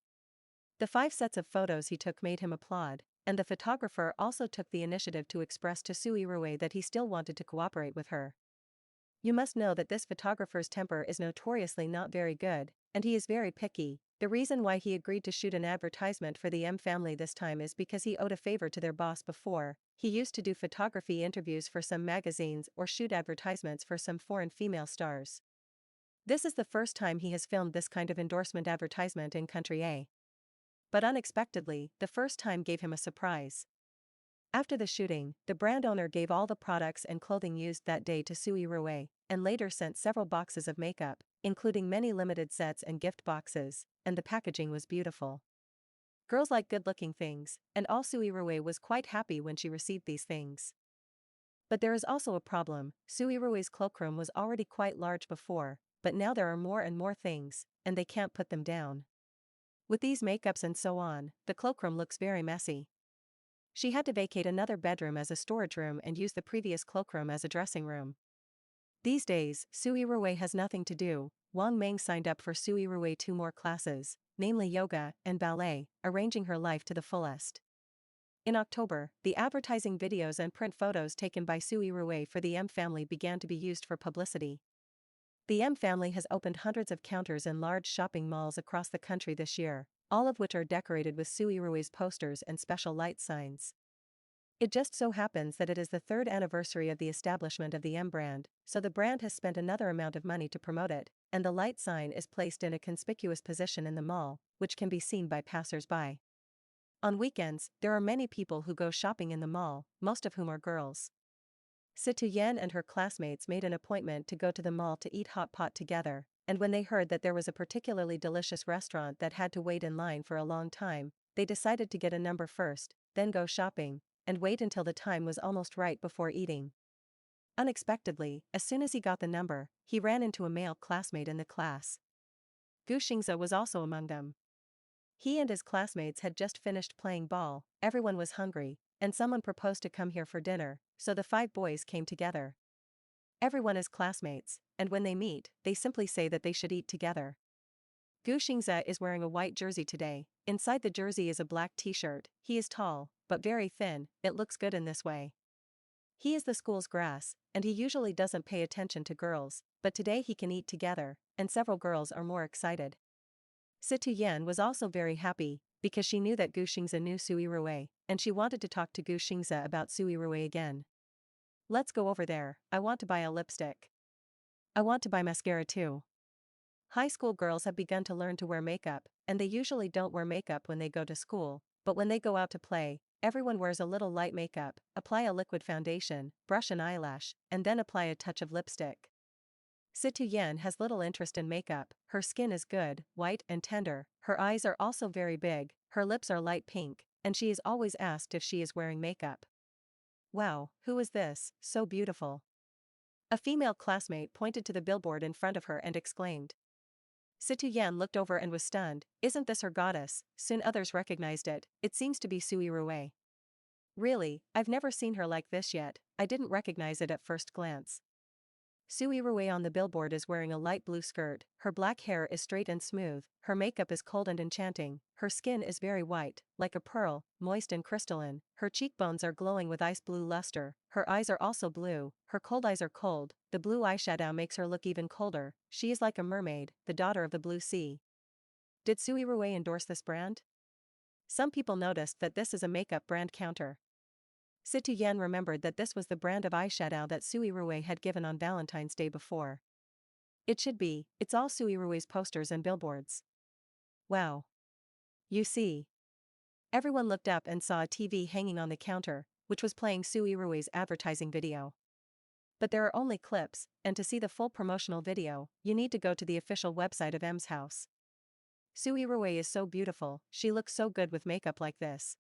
The 5 sets of photos he took made him applaud, and the photographer also took the initiative to express to Su Yirui that he still wanted to cooperate with her. You must know that this photographer's temper is notoriously not very good, and he is very picky. The reason why he agreed to shoot an advertisement for the M family this time is because he owed a favor to their boss before. He used to do photography interviews for some magazines or shoot advertisements for some foreign female stars. This is the first time he has filmed this kind of endorsement advertisement in Country A. But unexpectedly, the first time gave him a surprise. After the shooting, the brand owner gave all the products and clothing used that day to Su Yirui, and later sent several boxes of makeup, including many limited sets and gift boxes, and the packaging was beautiful. Girls like good-looking things, and all Su Yirui was quite happy when she received these things. But there is also a problem. Su Yirui's cloakroom was already quite large before, but now there are more and more things, and they can't put them down. With these makeups and so on, the cloakroom looks very messy. She had to vacate another bedroom as a storage room and use the previous cloakroom as a dressing room. These days, Su Yirui has nothing to do. Wang Meng signed up for Su Yirui 2 more classes, namely yoga and ballet, arranging her life to the fullest. In October, the advertising videos and print photos taken by Su Yirui for the M family began to be used for publicity. The M family has opened hundreds of counters in large shopping malls across the country this year, all of which are decorated with Su Yirui's posters and special light signs. It just so happens that it is the 3rd anniversary of the establishment of the M brand, so the brand has spent another amount of money to promote it, and the light sign is placed in a conspicuous position in the mall, which can be seen by passers-by. On weekends, there are many people who go shopping in the mall, most of whom are girls. Su Yan and her classmates made an appointment to go to the mall to eat hot pot together, and when they heard that there was a particularly delicious restaurant that had to wait in line for a long time, they decided to get a number first, then go shopping, and wait until the time was almost right before eating. Unexpectedly, as soon as he got the number, he ran into a male classmate in the class. Gu Xingze was also among them. He and his classmates had just finished playing ball, everyone was hungry, and someone proposed to come here for dinner, so the 5 boys came together. Everyone is classmates, and when they meet, they simply say that they should eat together. Gu Xingze is wearing a white jersey today. Inside the jersey is a black t-shirt. He is tall, but very thin. It looks good in this way. He is the school's grass, and he usually doesn't pay attention to girls, but today he can eat together, and several girls are more excited. Su Yan was also very happy, because she knew that Gu Xingze knew Su Yirui, and she wanted to talk to Gu Xingze about Su Yirui again. Let's go over there. I want to buy a lipstick. I want to buy mascara too. High school girls have begun to learn to wear makeup, and they usually don't wear makeup when they go to school, but when they go out to play, everyone wears a little light makeup, apply a liquid foundation, brush an eyelash, and then apply a touch of lipstick. Su Yan has little interest in makeup. Her skin is good, white and tender, her eyes are also very big, her lips are light pink, and she is always asked if she is wearing makeup. Wow, who is this, so beautiful? A female classmate pointed to the billboard in front of her and exclaimed. Su Yan looked over and was stunned. Isn't this her goddess? Soon others recognized it. It seems to be Su Yirui. Really, I've never seen her like this yet. I didn't recognize it at first glance. Su Yirui on the billboard is wearing a light blue skirt, her black hair is straight and smooth, her makeup is cold and enchanting, her skin is very white, like a pearl, moist and crystalline, her cheekbones are glowing with ice blue luster, her eyes are also blue, her cold eyes are cold, the blue eyeshadow makes her look even colder, she is like a mermaid, the daughter of the blue sea. Did Su Yirui endorse this brand? Some people noticed that this is a makeup brand counter. Su Yan remembered that this was the brand of eyeshadow that Su Yirui had given on Valentine's Day before. It should be, it's all Su Yirui's posters and billboards. Wow. You see. Everyone looked up and saw a TV hanging on the counter, which was playing Su Yirui's advertising video. But there are only clips, and to see the full promotional video, you need to go to the official website of M's house. Su Yirui is so beautiful, she looks so good with makeup like this.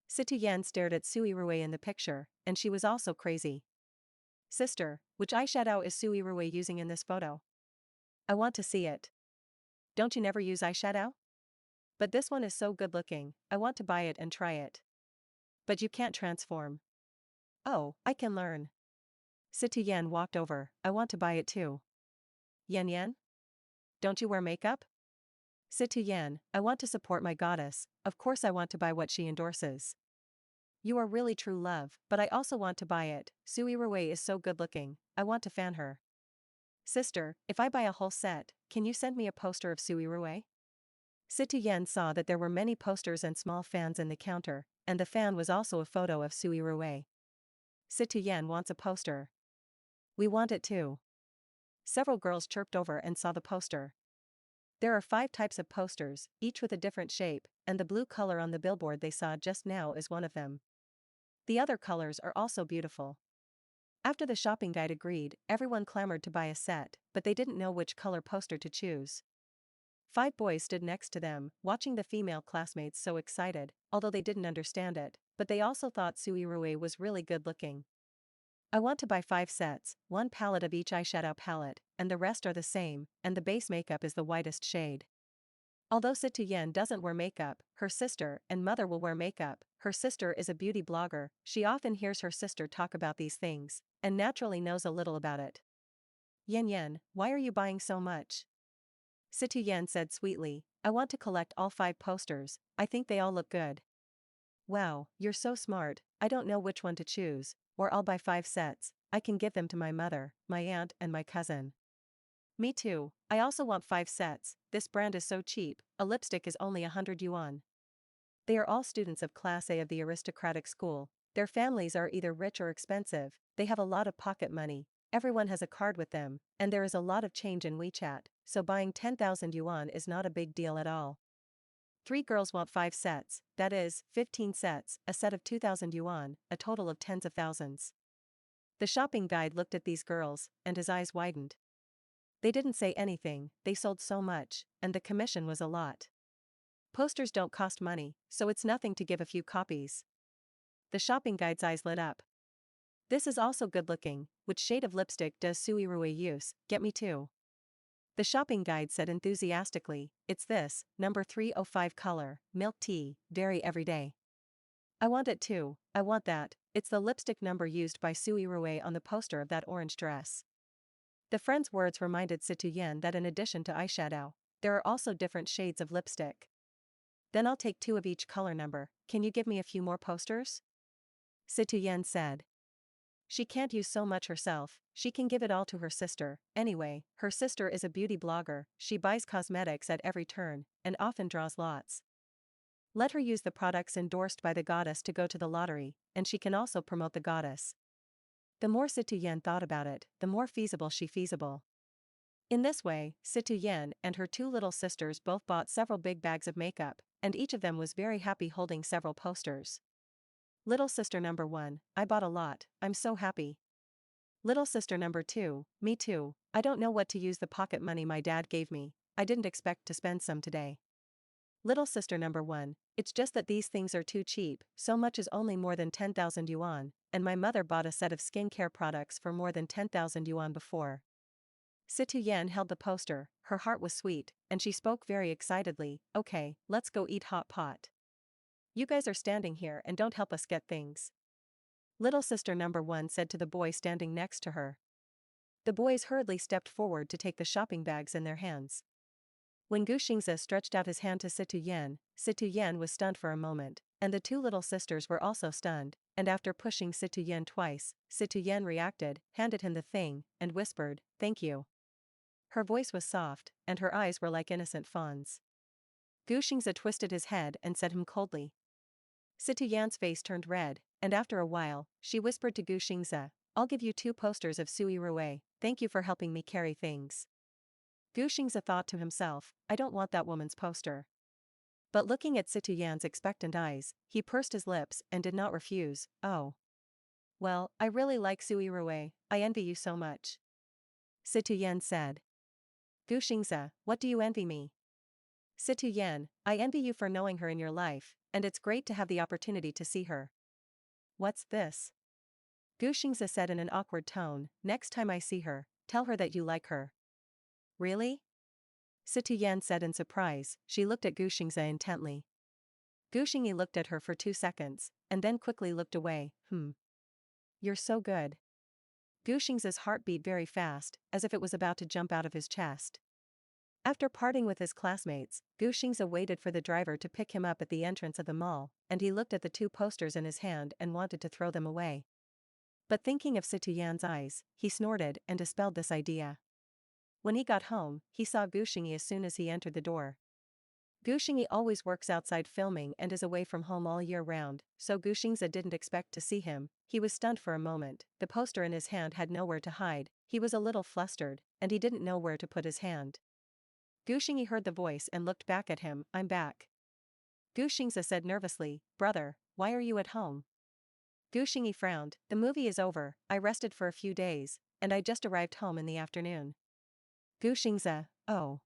Su Yan stared at Su Yirui in the picture, and she was also crazy. Sister, which eyeshadow is Su Yirui using in this photo? I want to see it. Don't you never use eyeshadow? But this one is so good looking, I want to buy it and try it. But you can't transform. Oh, I can learn. Su Yan walked over, I want to buy it too. Yan Yan? Don't you wear makeup? Su Yan, I want to support my goddess, of course I want to buy what she endorses. You are really true love, but I also want to buy it. Su Yirui is so good looking, I want to fan her. Sister, if I buy a whole set, can you send me a poster of Su Yirui? Su Yan saw that there were many posters and small fans in the counter, and the fan was also a photo of Su Yirui. Su Yan wants a poster. We want it too. Several girls chirped over and saw the poster. There are 5 types of posters, each with a different shape, and the blue color on the billboard they saw just now is one of them. The other colors are also beautiful. After the shopping guide agreed, everyone clamored to buy a set, but they didn't know which color poster to choose. 5 boys stood next to them, watching the female classmates so excited, although they didn't understand it, but they also thought Su Yirui was really good looking. I want to buy 5 sets, 1 palette of each eyeshadow palette, and the rest are the same, and the base makeup is the whitest shade. Although Situyen doesn't wear makeup, her sister and mother will wear makeup. Her sister is a beauty blogger, she often hears her sister talk about these things, and naturally knows a little about it. Yen, why are you buying so much? Situyen said sweetly, I want to collect all 5 posters, I think they all look good. Wow, you're so smart, I don't know which one to choose, or I'll buy 5 sets, I can give them to my mother, my aunt and my cousin. Me too, I also want 5 sets, this brand is so cheap, a lipstick is only 100 yuan. They are all students of Class A of the aristocratic school, their families are either rich or expensive, they have a lot of pocket money, everyone has a card with them, and there is a lot of change in WeChat, so buying 10,000 yuan is not a big deal at all. 3 girls want 5 sets, that is, 15 sets, a set of 2,000 yuan, a total of tens of thousands. The shopping guide looked at these girls, and his eyes widened. They didn't say anything, they sold so much, and the commission was a lot. Posters don't cost money, so it's nothing to give a few copies. The shopping guide's eyes lit up. This is also good looking, which shade of lipstick does Su Yirui use, get me too. The shopping guide said enthusiastically, it's this, number 305 color, milk tea, very everyday. I want it too, I want that, it's the lipstick number used by Su Yirui on the poster of that orange dress. The friend's words reminded Situyen that in addition to eyeshadow, there are also different shades of lipstick. Then I'll take 2 of each color number, can you give me a few more posters? Situyen said. She can't use so much herself, she can give it all to her sister, anyway, her sister is a beauty blogger, she buys cosmetics at every turn, and often draws lots. Let her use the products endorsed by the goddess to go to the lottery, and she can also promote the goddess. The more Situyen thought about it, the more feasible. In this way, Situyen and her 2 little sisters both bought several big bags of makeup, and each of them was very happy holding several posters. Little sister number 1, I bought a lot, I'm so happy. Little sister number 2, me too, I don't know what to use the pocket money my dad gave me, I didn't expect to spend some today. Little sister number 1, it's just that these things are too cheap, so much is only more than 10,000 yuan, and my mother bought a set of skincare products for more than 10,000 yuan before. Situyen held the poster, her heart was sweet, and she spoke very excitedly, okay, let's go eat hot pot. You guys are standing here and don't help us get things. Little sister number 1 said to the boy standing next to her. The boys hurriedly stepped forward to take the shopping bags in their hands. When Gu Xingzi stretched out his hand to Situyen was stunned for a moment, and the 2 little sisters were also stunned, and after pushing Situyen twice, Situyen reacted, handed him the thing, and whispered, thank you. Her voice was soft, and her eyes were like innocent fawns. Gu Xingzi twisted his head and said him coldly. Situyen's face turned red, and after a while, she whispered to Gu Xingzi, I'll give you 2 posters of Su Yirui, thank you for helping me carry things. Gu Xingzi thought to himself, I don't want that woman's poster. But looking at Situyen's expectant eyes, he pursed his lips and did not refuse, oh. Well, I really like Su Yirui, I envy you so much. Situyen said. Gu Xingzi, what do you envy me? Situyen, I envy you for knowing her in your life, and it's great to have the opportunity to see her. What's this? Gu Xingzi said in an awkward tone, next time I see her, tell her that you like her. Really? Situyen said in surprise, she looked at Gu Xingzi intently. Gu Xingzi looked at her for 2 seconds, and then quickly looked away, You're so good. Gu Xingzi's heart beat very fast, as if it was about to jump out of his chest. After parting with his classmates, Gu Xingzi waited for the driver to pick him up at the entrance of the mall, and he looked at the 2 posters in his hand and wanted to throw them away. But thinking of Situyen's eyes, he snorted and dispelled this idea. When he got home, he saw Gu Xingzi as soon as he entered the door. Gu Xingzi always works outside filming and is away from home all year round, so Gu Xingzi didn't expect to see him. He was stunned for a moment, the poster in his hand had nowhere to hide, he was a little flustered, and he didn't know where to put his hand. Guxingyi heard the voice and looked back at him. I'm back. Guxingzi said nervously, brother, why are you at home? Guxingyi frowned, the movie is over, I rested for a few days, and I just arrived home in the afternoon. Guxingzi, oh.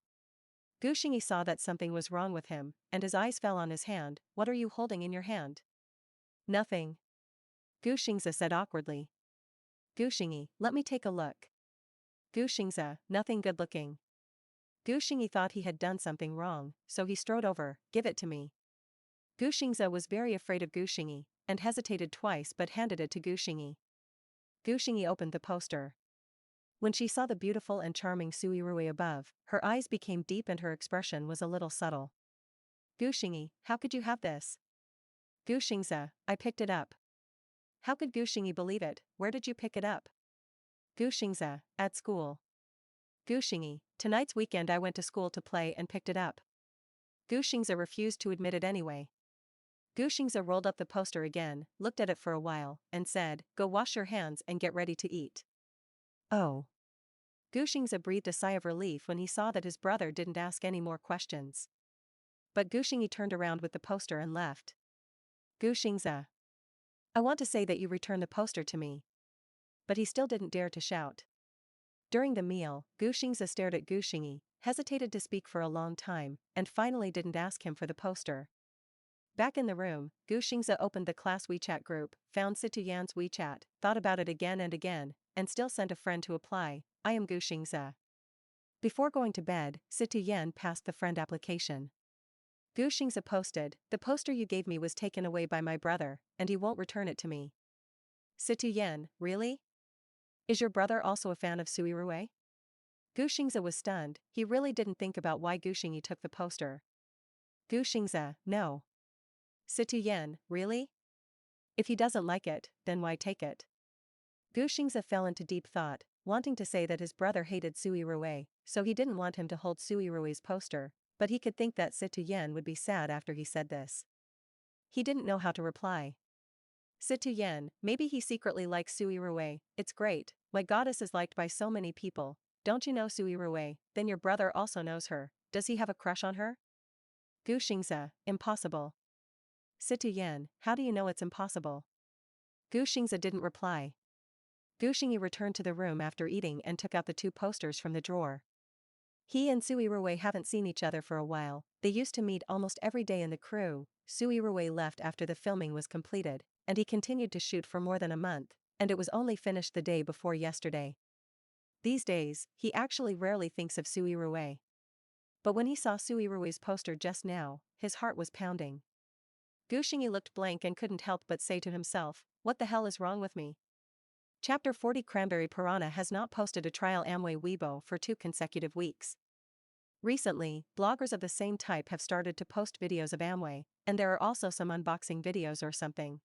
Guxingyi saw that something was wrong with him, and his eyes fell on his hand. What are you holding in your hand? Nothing. Guxingzi said awkwardly. Guxingyi, let me take a look. Guxingzi, nothing good looking. Guxingyi thought he had done something wrong, so he strode over, give it to me. Guxingzi was very afraid of Guxingyi, and hesitated twice but handed it to Guxingyi. Guxingyi opened the poster. When she saw the beautiful and charming Su Yirui above, her eyes became deep and her expression was a little subtle. Guxingyi, how could you have this? Guxingzi, I picked it up. How could Guxingyi believe it? Where did you pick it up? Guxingzi, at school. Guxingyi, tonight's weekend I went to school to play and picked it up. Guxingzi refused to admit it anyway. Guxingzi rolled up the poster again, looked at it for a while, and said, go wash your hands and get ready to eat. Oh. Guxingzi breathed a sigh of relief when he saw that his brother didn't ask any more questions. But Guxingyi turned around with the poster and left. Guxingzi. I want to say that you return the poster to me. But he still didn't dare to shout. During the meal, Guxingzi stared at Guxingyi, hesitated to speak for a long time, and finally didn't ask him for the poster. Back in the room, Guxingzi opened the class WeChat group, found Situ Yan's WeChat, thought about it again and again, and still sent a friend to apply. I am Guxingzi. Before going to bed, Situ Yan passed the friend application. Guxingzi posted, the poster you gave me was taken away by my brother, and he won't return it to me. Situ Yan, really? Is your brother also a fan of Su Yirui? Guxingzi was stunned, he really didn't think about why Guxingyi took the poster. Guxingzi, no. Situ Yan, really? If he doesn't like it, then why take it? Guxingzi fell into deep thought, wanting to say that his brother hated Su Yirui, so he didn't want him to hold Su Yirui's poster, but he could think that Situ Yan would be sad after he said this. He didn't know how to reply. Situ Yan, maybe he secretly likes Su Yirui, it's great, my goddess is liked by so many people, don't you know Su Yirui, then your brother also knows her, does he have a crush on her? Guxingzi, impossible. Situ Yan, how do you know it's impossible? Guxingzi didn't reply. Guxingyi returned to the room after eating and took out the two posters from the drawer. He and Su Yirui haven't seen each other for a while, they used to meet almost every day in the crew. Su Yirui left after the filming was completed, and he continued to shoot for more than a month, and it was only finished the day before yesterday. These days, he actually rarely thinks of Su Yirui. But when he saw Su Yirui's poster just now, his heart was pounding. Guxingyi looked blank and couldn't help but say to himself, what the hell is wrong with me? Chapter 40 Cranberry Piranha has not posted a trial Amway Weibo for 2 consecutive weeks. Recently, bloggers of the same type have started to post videos of Amway, and there are also some unboxing videos or something.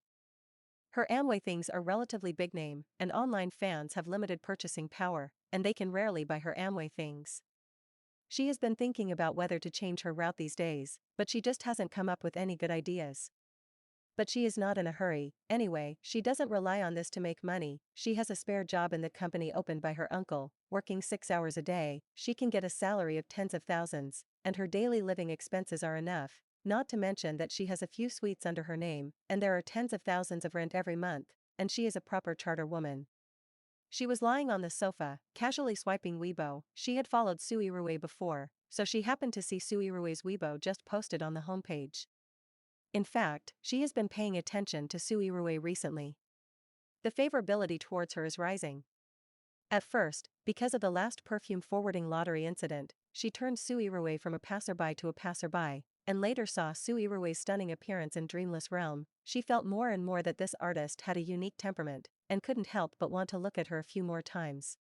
Her Amway things are relatively big name, and online fans have limited purchasing power, and they can rarely buy her Amway things. She has been thinking about whether to change her route these days, but she just hasn't come up with any good ideas. But she is not in a hurry, anyway, she doesn't rely on this to make money, she has a spare job in the company opened by her uncle, working 6 hours a day, she can get a salary of tens of thousands, and her daily living expenses are enough, not to mention that she has a few suites under her name, and there are tens of thousands of rent every month, and she is a proper charter woman. She was lying on the sofa, casually swiping Weibo, she had followed Su Yirui before, so she happened to see Su Yirui's Weibo just posted on the homepage. In fact, she has been paying attention to Su Yirui recently. The favorability towards her is rising. At first, because of the last perfume forwarding lottery incident, she turned Su Yirui from a passerby to a passerby, and later saw Su Yirui's stunning appearance in Dreamless Realm, she felt more and more that this artist had a unique temperament, and couldn't help but want to look at her a few more times.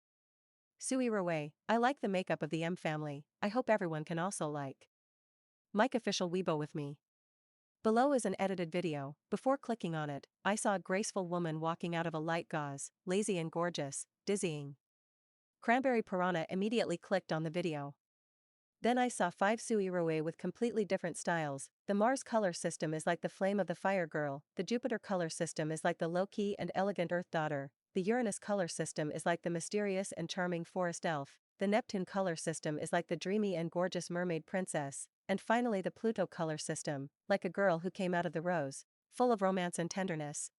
Su Yirui, I like the makeup of the M family, I hope everyone can also like. Mike official Weibo with me. Below is an edited video. Before clicking on it, I saw a graceful woman walking out of a light gauze, lazy and gorgeous, dizzying. Cranberry Piranha immediately clicked on the video. Then I saw 5 Su Yirui with completely different styles. The Mars color system is like the flame of the fire girl, the Jupiter color system is like the low-key and elegant earth daughter, the Uranus color system is like the mysterious and charming forest elf, the Neptune color system is like the dreamy and gorgeous mermaid princess, and finally the Pluto color system, like a girl who came out of the rose, full of romance and tenderness.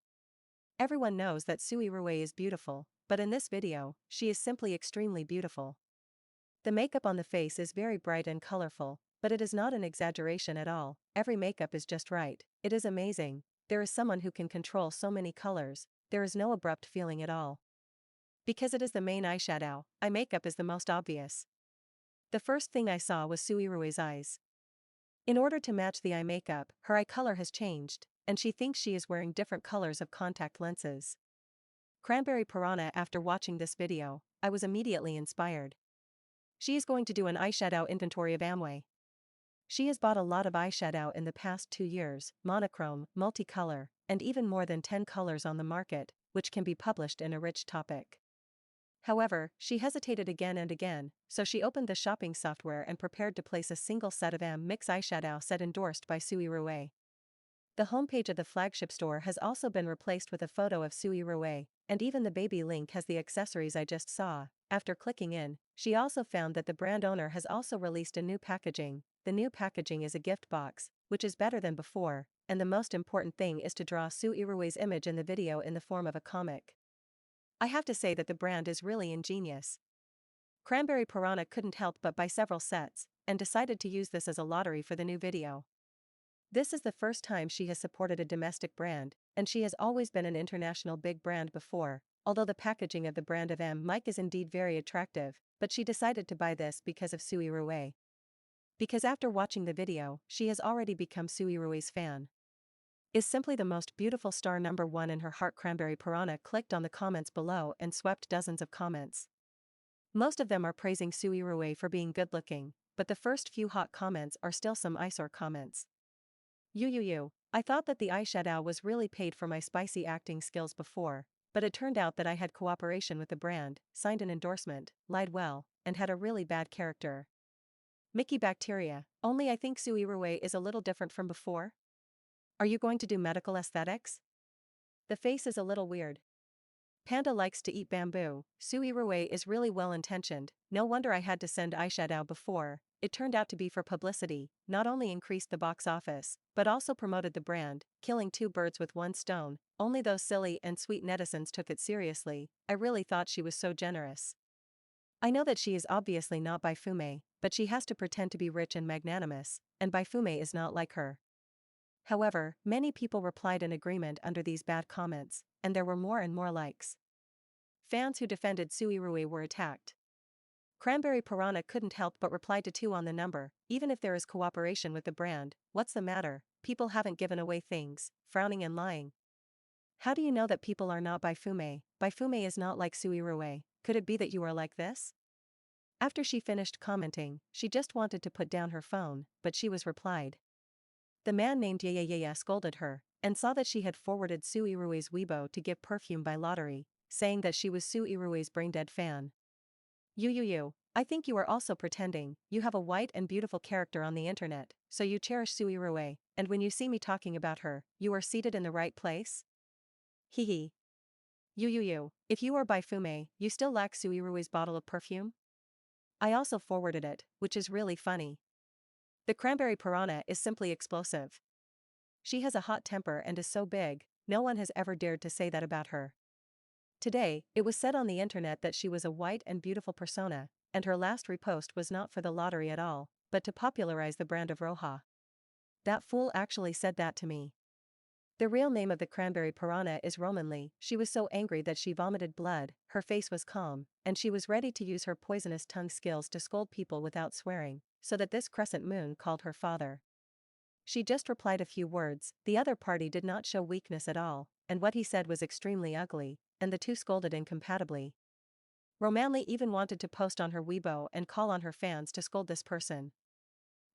Everyone knows that Su Yirui is beautiful, but in this video, she is simply extremely beautiful. The makeup on the face is very bright and colorful, but it is not an exaggeration at all. Every makeup is just right. It is amazing. There is someone who can control so many colors. There is no abrupt feeling at all. Because it is the main eyeshadow, eye makeup is the most obvious. The first thing I saw was Su Yirui's eyes. In order to match the eye makeup, her eye color has changed, and she thinks she is wearing different colors of contact lenses. Cranberry Piranha. After watching this video, I was immediately inspired. She is going to do an eyeshadow inventory of Amway. She has bought a lot of eyeshadow in the past 2 years, monochrome, multicolor, and even more than 10 colors on the market, which can be published in a rich topic. However, she hesitated again and again, so she opened the shopping software and prepared to place a single set of Mix eyeshadow set endorsed by Su Yirui. The homepage of the flagship store has also been replaced with a photo of Su Yirui, and even the baby link has the accessories I just saw. After clicking in, she also found that the brand owner has also released a new packaging. The new packaging is a gift box, which is better than before, and the most important thing is to draw Su Yirui's image in the video in the form of a comic. I have to say that the brand is really ingenious. Cranberry Piranha couldn't help but buy several sets, and decided to use this as a lottery for the new video. This is the first time she has supported a domestic brand, and she has always been an international big brand before, although the packaging of the brand of Mike is indeed very attractive, but she decided to buy this because of Su Yirui. Because after watching the video, she has already become Su Yirui's fan. Is simply the most beautiful star #1 in her heart. Cranberry Piranha clicked on the comments below and swept dozens of comments. Most of them are praising Su Yirui for being good looking, but the first few hot comments are still some eyesore comments. I thought that the eyeshadow was really paid for my spicy acting skills before, but it turned out that I had cooperation with the brand, signed an endorsement, lied well, and had a really bad character. Mickey Bacteria, only I think Su Yirui is a little different from before. Are you going to do medical aesthetics? The face is a little weird. Panda likes to eat bamboo. Su Yirui is really well-intentioned. No wonder I had to send eyeshadow before. It turned out to be for publicity, not only increased the box office, but also promoted the brand, killing 2 birds with 1 stone. Only those silly and sweet netizens took it seriously. I really thought she was so generous. I know that she is obviously not Baifume, but she has to pretend to be rich and magnanimous, and Baifume is not like her. However, many people replied in agreement under these bad comments, and there were more and more likes. Fans who defended Su Yirui were attacked. Cranberry Piranha couldn't help but reply to 2 on the number. Even if there is cooperation with the brand, what's the matter? People haven't given away things, frowning and lying. How do you know that people are not Baifume? Baifume is not like Su Yirui. Could it be that you are like this? After she finished commenting, she just wanted to put down her phone, but she was replied. The man named Yaya scolded her, and saw that she had forwarded Su Yirui's Weibo to give perfume by lottery, saying that she was Su Yirui's brain-dead fan. I think you are also pretending. You have a white and beautiful character on the internet, so you cherish Su Yirui, and when you see me talking about her, you are seated in the right place? Hehe. If you are Baifume, you still lack Su Yirui's bottle of perfume? I also forwarded it, which is really funny. The Cranberry Piranha is simply explosive. She has a hot temper and is so big, no one has ever dared to say that about her. Today, it was said on the internet that she was a white and beautiful persona, and her last repost was not for the lottery at all, but to popularize the brand of Roja. That fool actually said that to me. The real name of the Cranberry Piranha is Romanly. She was so angry that she vomited blood, her face was calm, and she was ready to use her poisonous tongue skills to scold people without swearing, so that this crescent moon called her father. She just replied a few words. The other party did not show weakness at all, and what he said was extremely ugly, and the two scolded incompatibly. Romanly even wanted to post on her Weibo and call on her fans to scold this person.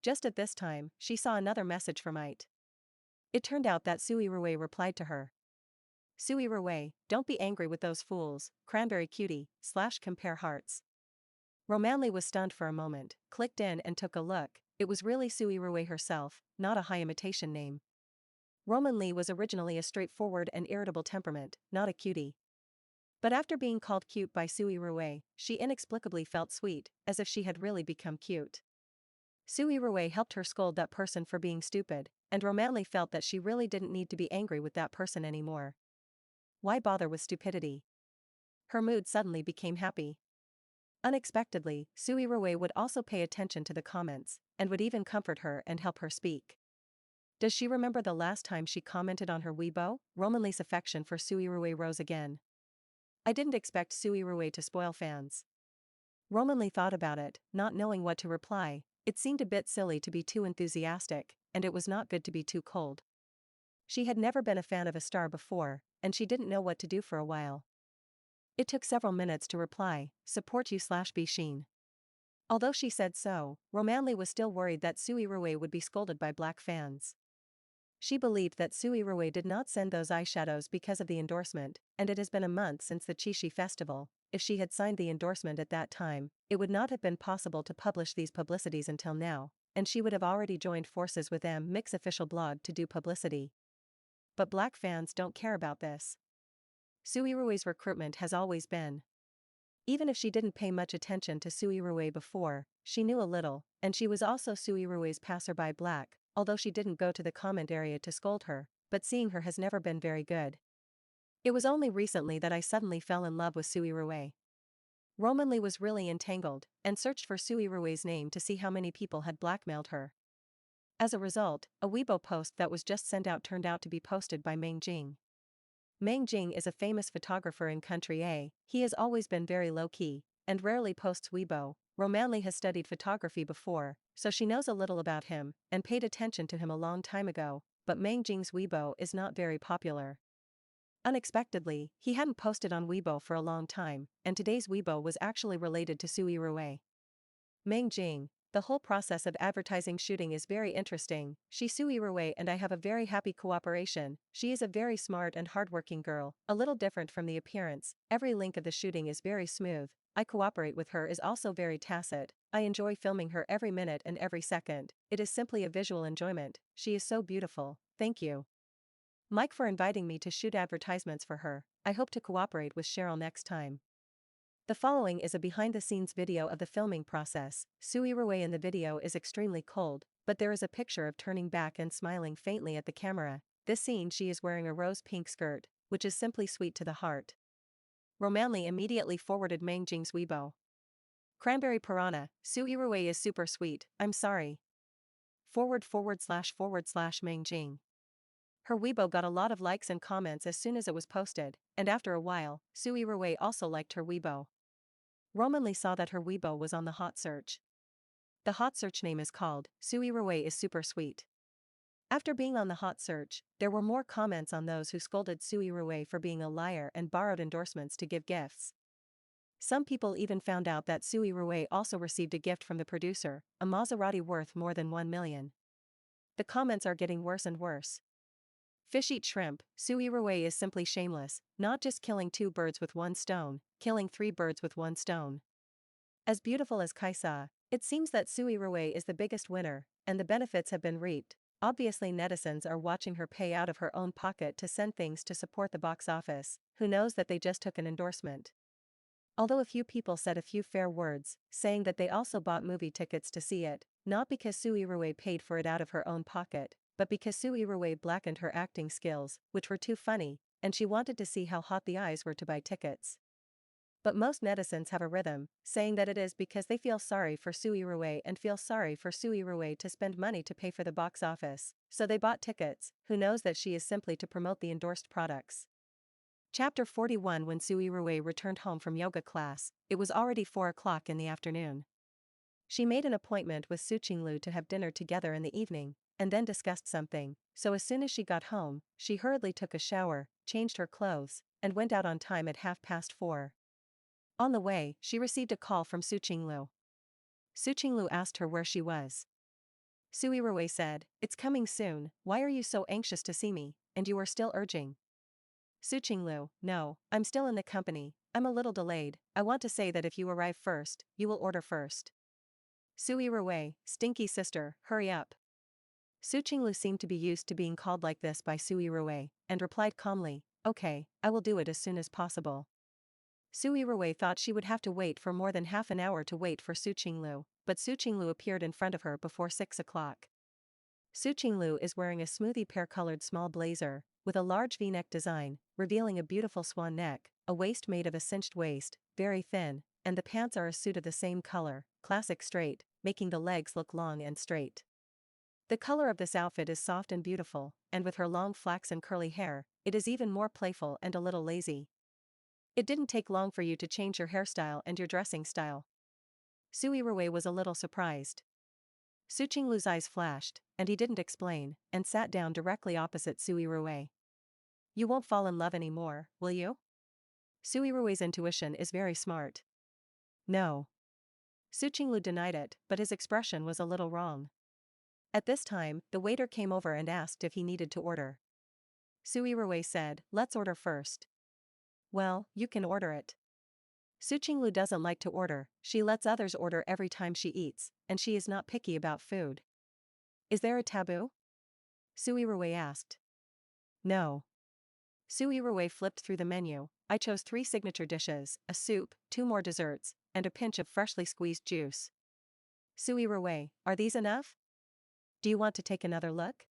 Just at this time, she saw another message from It. It turned out that Su Yirui replied to her. Su Yirui, don't be angry with those fools, Cranberry Cutie, /compare hearts. Romanly was stunned for a moment, clicked in and took a look. It was really Su Yirui herself, not a high imitation name. Romanly was originally a straightforward and irritable temperament, not a cutie. But after being called cute by Su Yirui, she inexplicably felt sweet, as if she had really become cute. Su Yirui helped her scold that person for being stupid, and Romanli felt that she really didn't need to be angry with that person anymore. Why bother with stupidity? Her mood suddenly became happy. Unexpectedly, Su Yirui would also pay attention to the comments, and would even comfort her and help her speak. Does she remember the last time she commented on her Weibo? Romanli's affection for Su Yirui rose again. I didn't expect Su Yirui to spoil fans. Romanli thought about it, not knowing what to reply. It seemed a bit silly to be too enthusiastic, and it was not good to be too cold. She had never been a fan of a star before, and she didn't know what to do for a while. It took several minutes to reply, support you/be Sheen. Although she said so, Romanli was still worried that Su Yirui would be scolded by black fans. She believed that Su Yirui did not send those eyeshadows because of the endorsement, and it has been a month since the Chishi festival. If she had signed the endorsement at that time, it would not have been possible to publish these publicities until now, and she would have already joined forces with Mix's official blog to do publicity. But black fans don't care about this. Su Yirui's recruitment has always been. Even if she didn't pay much attention to Su Yirui before, she knew a little, and she was also Su Yirui's passerby black, although she didn't go to the comment area to scold her, but seeing her has never been very good. It was only recently that I suddenly fell in love with Su Yirui. Romanli was really entangled, and searched for Su Yirui's name to see how many people had blackmailed her. As a result, a Weibo post that was just sent out turned out to be posted by Meng Jing. Meng Jing is a famous photographer in Country A. He has always been very low-key, and rarely posts Weibo. Romanli has studied photography before, so she knows a little about him, and paid attention to him a long time ago, but Meng Jing's Weibo is not very popular. Unexpectedly, he hadn't posted on Weibo for a long time, and today's Weibo was actually related to Su Yirui. Meng Jing, the whole process of advertising shooting is very interesting. Su Yirui and I have a very happy cooperation. She is a very smart and hardworking girl, a little different from the appearance. Every link of the shooting is very smooth. I cooperate with her is also very tacit. I enjoy filming her every minute and every second. It is simply a visual enjoyment. She is so beautiful. Thank you, Mike, for inviting me to shoot advertisements for her. I hope to cooperate with Cheryl next time. The following is a behind-the-scenes video of the filming process. Su Yirui in the video is extremely cold, but there is a picture of turning back and smiling faintly at the camera. This scene she is wearing a rose-pink skirt, which is simply sweet to the heart. Romanli immediately forwarded Meng Jing's Weibo. Cranberry Piranha, Su Yirui is super sweet, I'm sorry. // Meng Jing. Her Weibo got a lot of likes and comments as soon as it was posted, and after a while, Su Yirui also liked her Weibo. Romanli saw that her Weibo was on the hot search. The hot search name is called Su Yirui is super sweet. After being on the hot search, there were more comments on those who scolded Su Yirui for being a liar and borrowed endorsements to give gifts. Some people even found out that Su Yirui also received a gift from the producer, a Maserati worth more than 1 million. The comments are getting worse and worse. Fish eat shrimp, Su Yirui is simply shameless, not just killing 2 birds with 1 stone, killing 3 birds with 1 stone. As beautiful as Kaisa, it seems that Su Yirui is the biggest winner, and the benefits have been reaped. Obviously netizens are watching her pay out of her own pocket to send things to support the box office. Who knows that they just took an endorsement. Although a few people said a few fair words, saying that they also bought movie tickets to see it, not because Su Yirui paid for it out of her own pocket, but because Su Yirui blackened her acting skills, which were too funny, and she wanted to see how hot the eyes were to buy tickets. But most netizens have a rhythm, saying that it is because they feel sorry for Su Yirui and feel sorry for Su Yirui to spend money to pay for the box office, so they bought tickets. Who knows that she is simply to promote the endorsed products. Chapter 41. When Su Yirui returned home from yoga class, it was already 4 o'clock in the afternoon. She made an appointment with Su Qinglu to have dinner together in the evening, and then discussed something, so as soon as she got home, she hurriedly took a shower, changed her clothes, and went out on time at 4:30. On the way, she received a call from Su Qinglu. Su Qinglu asked her where she was. Su Yirui said, "It's coming soon, why are you so anxious to see me, and you are still urging?" Su Qinglu, "No, I'm still in the company, I'm a little delayed, I want to say that if you arrive first, you will order first." Su Yirui, "Stinky sister, hurry up." Su Qinglu seemed to be used to being called like this by Su Yirui, and replied calmly, "Okay, I will do it as soon as possible." Su Yirui thought she would have to wait for more than half an hour to wait for Su Qinglu, but Su Qinglu appeared in front of her before 6 o'clock. Su Qinglu is wearing a smoothie pear-colored small blazer, with a large V-neck design, revealing a beautiful swan neck, a waist made of a cinched waist, very thin, and the pants are a suit of the same color, classic straight, making the legs look long and straight. The color of this outfit is soft and beautiful, and with her long flaxen curly hair, it is even more playful and a little lazy. It didn't take long for you to change your hairstyle and your dressing style. Su Yirui was a little surprised. Su Qinglu's eyes flashed, and he didn't explain, and sat down directly opposite Su Yirui. You won't fall in love anymore, will you? Su Yirui's intuition is very smart. No. Su Qinglu denied it, but his expression was a little wrong. At this time, the waiter came over and asked if he needed to order. Su Yirui said, let's order first. Well, you can order it. Su Qinglu doesn't like to order, she lets others order every time she eats, and she is not picky about food. Is there a taboo? Su Yirui asked. No. Su Yirui flipped through the menu. I chose 3 signature dishes, a soup, 2 more desserts, and a pinch of freshly squeezed juice. Su Yirui, are these enough? Do you want to take another look?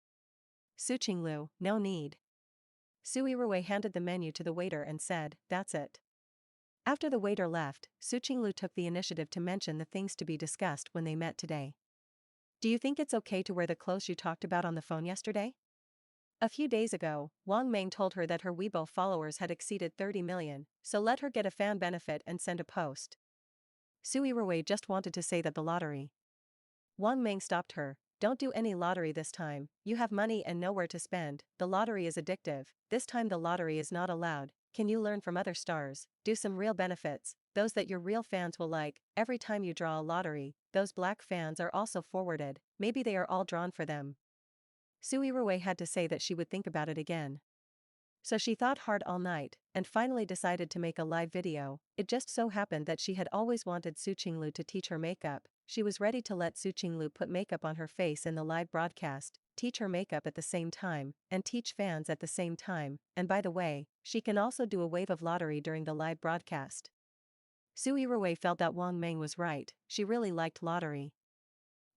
Su Qinglu, no need. Su Yirui handed the menu to the waiter and said, that's it. After the waiter left, Su Qinglu took the initiative to mention the things to be discussed when they met today. Do you think it's okay to wear the clothes you talked about on the phone yesterday? A few days ago, Wang Meng told her that her Weibo followers had exceeded 30 million, so let her get a fan benefit and send a post. Su Yirui just wanted to say that the lottery. Wang Meng stopped her. Don't do any lottery this time, you have money and nowhere to spend, the lottery is addictive, this time the lottery is not allowed, can you learn from other stars, do some real benefits, those that your real fans will like, every time you draw a lottery, those black fans are also forwarded, maybe they are all drawn for them. Su Yirui had to say that she would think about it again. So she thought hard all night, and finally decided to make a live video. It just so happened that she had always wanted Su Qinglu to teach her makeup. She was ready to let Su Qinglu put makeup on her face in the live broadcast, teach her makeup at the same time, and teach fans at the same time, and by the way, she can also do a wave of lottery during the live broadcast. Su Yirui felt that Wang Meng was right, she really liked lottery.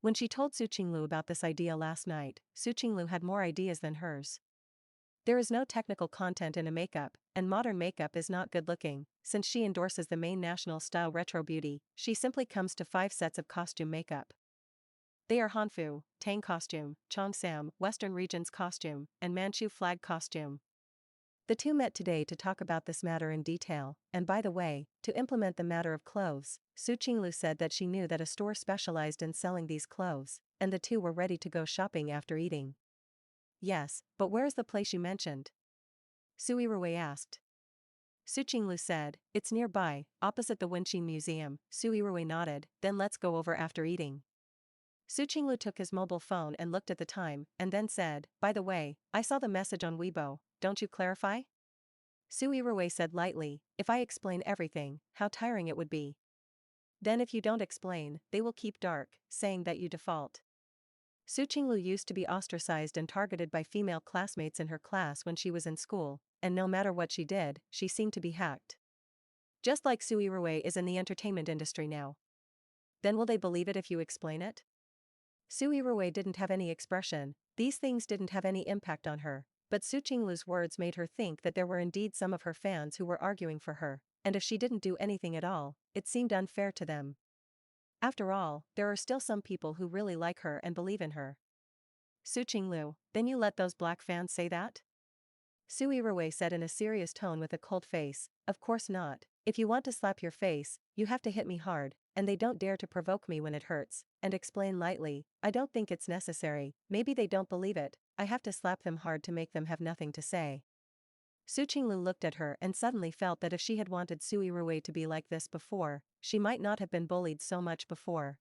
When she told Su Qinglu about this idea last night, Su Qinglu had more ideas than hers. There is no technical content in a makeup, and modern makeup is not good-looking. Since she endorses the main national style retro beauty, she simply comes to 5 sets of costume makeup. They are Hanfu, Tang costume, Cheongsam, Western regions costume, and Manchu flag costume. The two met today to talk about this matter in detail, and by the way, to implement the matter of clothes, Su Qinglu said that she knew that a store specialized in selling these clothes, and the two were ready to go shopping after eating. Yes, but where's the place you mentioned? Su Yirui asked. Su Qinglu said, it's nearby, opposite the Wenqin Museum. Su Yirui nodded, then let's go over after eating. Su Qinglu took his mobile phone and looked at the time, and then said, by the way, I saw the message on Weibo, don't you clarify? Su Yirui said lightly, if I explain everything, how tiring it would be. Then if you don't explain, they will keep dark, saying that you default. Su Qinglu used to be ostracized and targeted by female classmates in her class when she was in school, and no matter what she did, she seemed to be hacked. Just like Su Yirui is in the entertainment industry now. Then will they believe it if you explain it? Su Yirui didn't have any expression, these things didn't have any impact on her, but Su Qinglu's words made her think that there were indeed some of her fans who were arguing for her, and if she didn't do anything at all, it seemed unfair to them. After all, there are still some people who really like her and believe in her. Su Qinglu, then you let those black fans say that? Su Yirui said in a serious tone with a cold face, of course not, if you want to slap your face, you have to hit me hard, and they don't dare to provoke me when it hurts, and explain lightly, I don't think it's necessary, maybe they don't believe it, I have to slap them hard to make them have nothing to say. Su Qinglu looked at her and suddenly felt that if she had wanted Su Yirui to be like this before, she might not have been bullied so much before.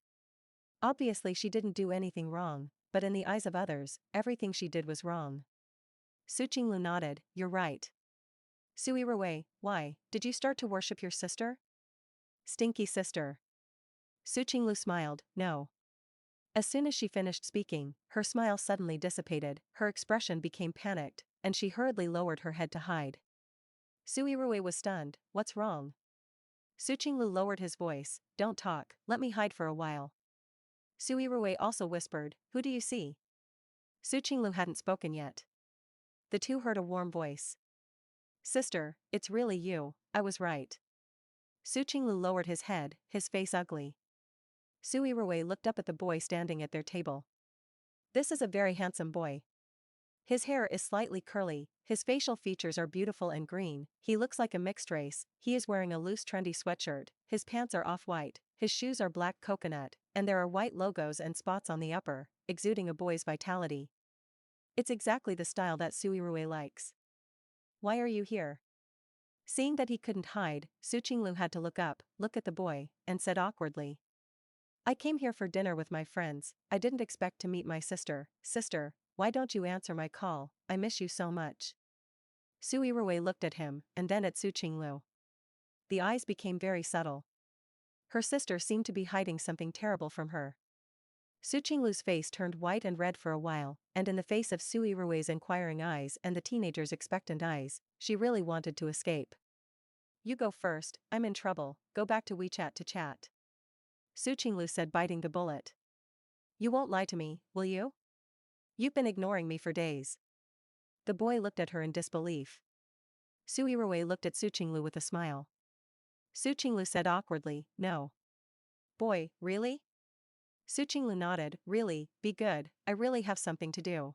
Obviously she didn't do anything wrong, but in the eyes of others, everything she did was wrong. Su Qinglu nodded, you're right. Su Yirui, why, did you start to worship your sister? Stinky sister. Su Qinglu smiled, no. As soon as she finished speaking, her smile suddenly dissipated, her expression became panicked, and she hurriedly lowered her head to hide. Su Yirui was stunned, what's wrong? Su Qinglu lowered his voice, don't talk, let me hide for a while. Su Yirui also whispered, who do you see? Su Qinglu hadn't spoken yet. The two heard a warm voice. Sister, it's really you, I was right. Su Qinglu lowered his head, his face ugly. Su Yirui looked up at the boy standing at their table. This is a very handsome boy. His hair is slightly curly, his facial features are beautiful and green, he looks like a mixed race, he is wearing a loose trendy sweatshirt, his pants are off-white, his shoes are black coconut, and there are white logos and spots on the upper, exuding a boy's vitality. It's exactly the style that Su Yirui likes. Why are you here? Seeing that he couldn't hide, Su Qinglu had to look up, look at the boy, and said awkwardly. I came here for dinner with my friends, I didn't expect to meet my sister. Sister, why don't you answer my call, I miss you so much. Su Yirui looked at him, and then at Su Qinglu. The eyes became very subtle. Her sister seemed to be hiding something terrible from her. Su Qinglu's face turned white and red for a while, and in the face of Su Yirui's inquiring eyes and the teenager's expectant eyes, she really wanted to escape. You go first, I'm in trouble, go back to WeChat to chat. Su Qinglu said, biting the bullet. You won't lie to me, will you? You've been ignoring me for days. The boy looked at her in disbelief. Su Yirui looked at Su Qinglu with a smile. Su Qinglu said awkwardly, no. Boy, really? Su Qinglu nodded, really, be good, I really have something to do.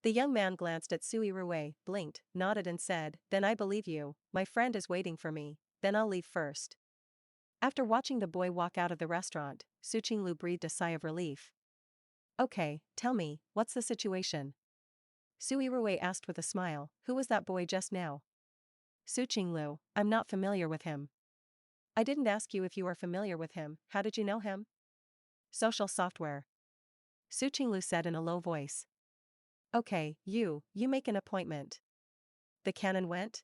The young man glanced at Su Yirui, blinked, nodded and said, then I believe you, my friend is waiting for me, then I'll leave first. After watching the boy walk out of the restaurant, Su Qinglu breathed a sigh of relief. Okay, tell me, what's the situation? Su Yirui asked with a smile, who was that boy just now? Su Qinglu, I'm not familiar with him. I didn't ask you if you are familiar with him, how did you know him? Social software. Su Qinglu said in a low voice. Okay, you make an appointment. The canon went?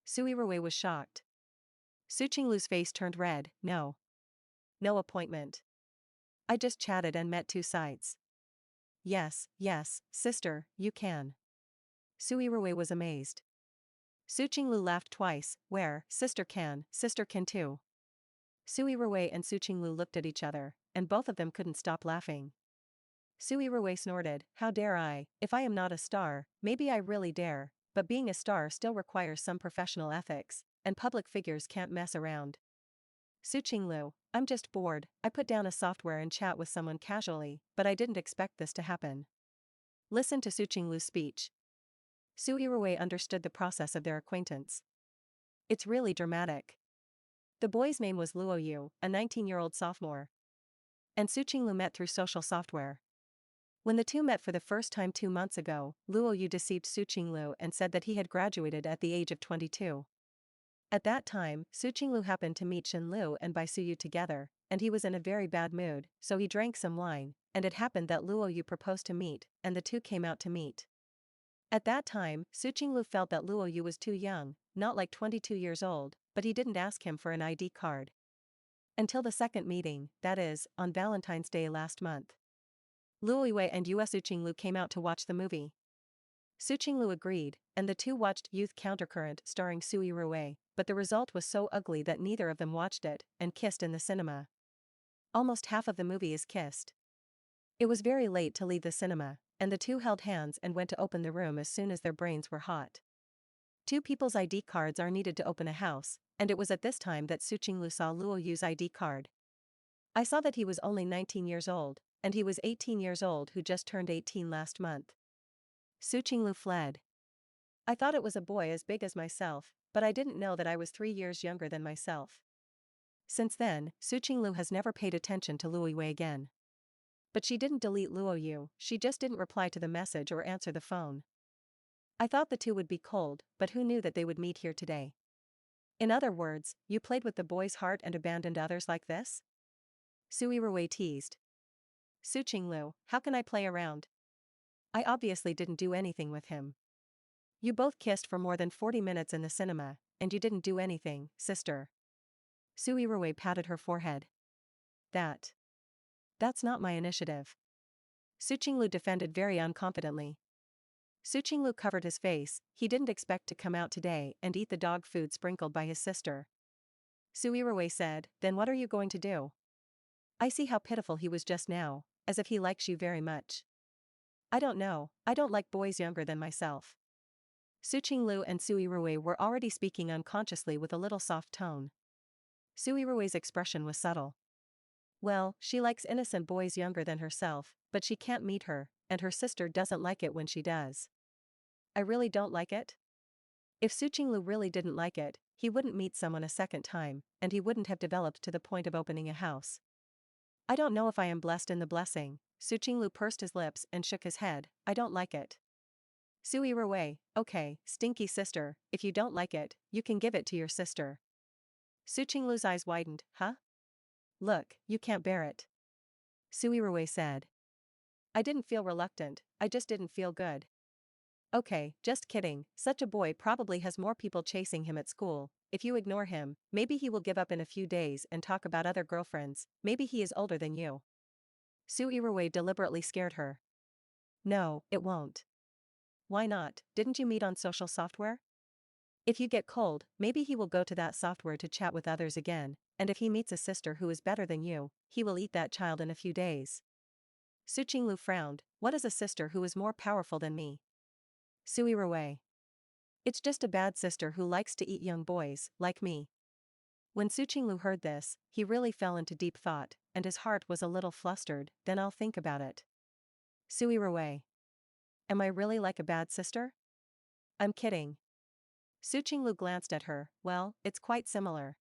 Su Yirui was shocked. Su Qinglu's face turned red, no. No appointment. I just chatted and met two sides. Yes, sister, you can. Su Yirui was amazed. Su Qinglu laughed twice, where, sister can too. Su Yirui and Su Qinglu looked at each other, and both of them couldn't stop laughing. Su Yirui snorted, how dare I, if I am not a star, maybe I really dare, but being a star still requires some professional ethics, and public figures can't mess around. Su Qinglu, I'm just bored, I put down a software and chat with someone casually, but I didn't expect this to happen. Listen to Su Qinglu's speech. Su Yirui understood the process of their acquaintance. It's really dramatic. The boy's name was Luo Yu, a 19-year-old sophomore. And Su Qinglu met through social software. When the two met for the first time 2 months ago, Luo Yu deceived Su Qinglu and said that he had graduated at the age of 22. At that time, Su Qinglu happened to meet Shen Lu and Bai Su Yu together, and he was in a very bad mood, so he drank some wine, and it happened that Luo Yu proposed to meet, and the two came out to meet. At that time, Su Qinglu felt that Luo Yu was too young, not like 22 years old, but he didn't ask him for an ID card. Until the second meeting, that is, on Valentine's Day last month. Luo Yu and Su Qinglu came out to watch the movie. Su Qinglu agreed, and the two watched Youth Countercurrent starring Su Yirui, but the result was so ugly that neither of them watched it, and kissed in the cinema. Almost half of the movie is kissed. It was very late to leave the cinema, and the two held hands and went to open the room as soon as their brains were hot. Two people's ID cards are needed to open a house, and it was at this time that Su Qinglu saw Luo Yu's ID card. I saw that he was only 19 years old, and he was 18 years old who just turned 18 last month. Su Qinglu fled. I thought it was a boy as big as myself, but I didn't know that I was 3 years younger than myself. Since then, Su Qinglu has never paid attention to Luo Yu again. But she didn't delete Luo Yu, she just didn't reply to the message or answer the phone. I thought the two would be cold, but who knew that they would meet here today? In other words, you played with the boy's heart and abandoned others like this? Su Yirui teased. Su Qinglu, how can I play around? I obviously didn't do anything with him. You both kissed for more than 40 minutes in the cinema, and you didn't do anything, sister. Su Yirui patted her forehead. That's not my initiative. Su Qinglu defended very unconfidently. Su Qinglu covered his face, he didn't expect to come out today and eat the dog food sprinkled by his sister. Su Yirui said, then what are you going to do? I see how pitiful he was just now, as if he likes you very much. I don't know, I don't like boys younger than myself. Su Qinglu and Su Yirui were already speaking unconsciously with a little soft tone. Su Yirui's expression was subtle. Well, she likes innocent boys younger than herself, but she can't meet her, and her sister doesn't like it when she does. I really don't like it? If Su Qinglu really didn't like it, he wouldn't meet someone a second time, and he wouldn't have developed to the point of opening a house. I don't know if I am blessed in the blessing. Su Qinglu pursed his lips and shook his head. I don't like it. Su Yirui, okay, stinky sister, if you don't like it, you can give it to your sister. Su Qinglu's eyes widened. Huh? Look, you can't bear it. Su Yirui said. I didn't feel reluctant, I just didn't feel good. Okay, just kidding, such a boy probably has more people chasing him at school. If you ignore him, maybe he will give up in a few days and talk about other girlfriends. Maybe he is older than you. Su Yirui deliberately scared her. No, it won't. Why not? Didn't you meet on social software? If you get cold, maybe he will go to that software to chat with others again, and if he meets a sister who is better than you, he will eat that child in a few days. Su Qinglu frowned. What is a sister who is more powerful than me? Su Yirui. It's just a bad sister who likes to eat young boys, like me. When Su Qinglu heard this, he really fell into deep thought, and his heart was a little flustered. Then I'll think about it. Su Yirui. Am I really like a bad sister? I'm kidding. Su Qinglu glanced at her. Well, it's quite similar.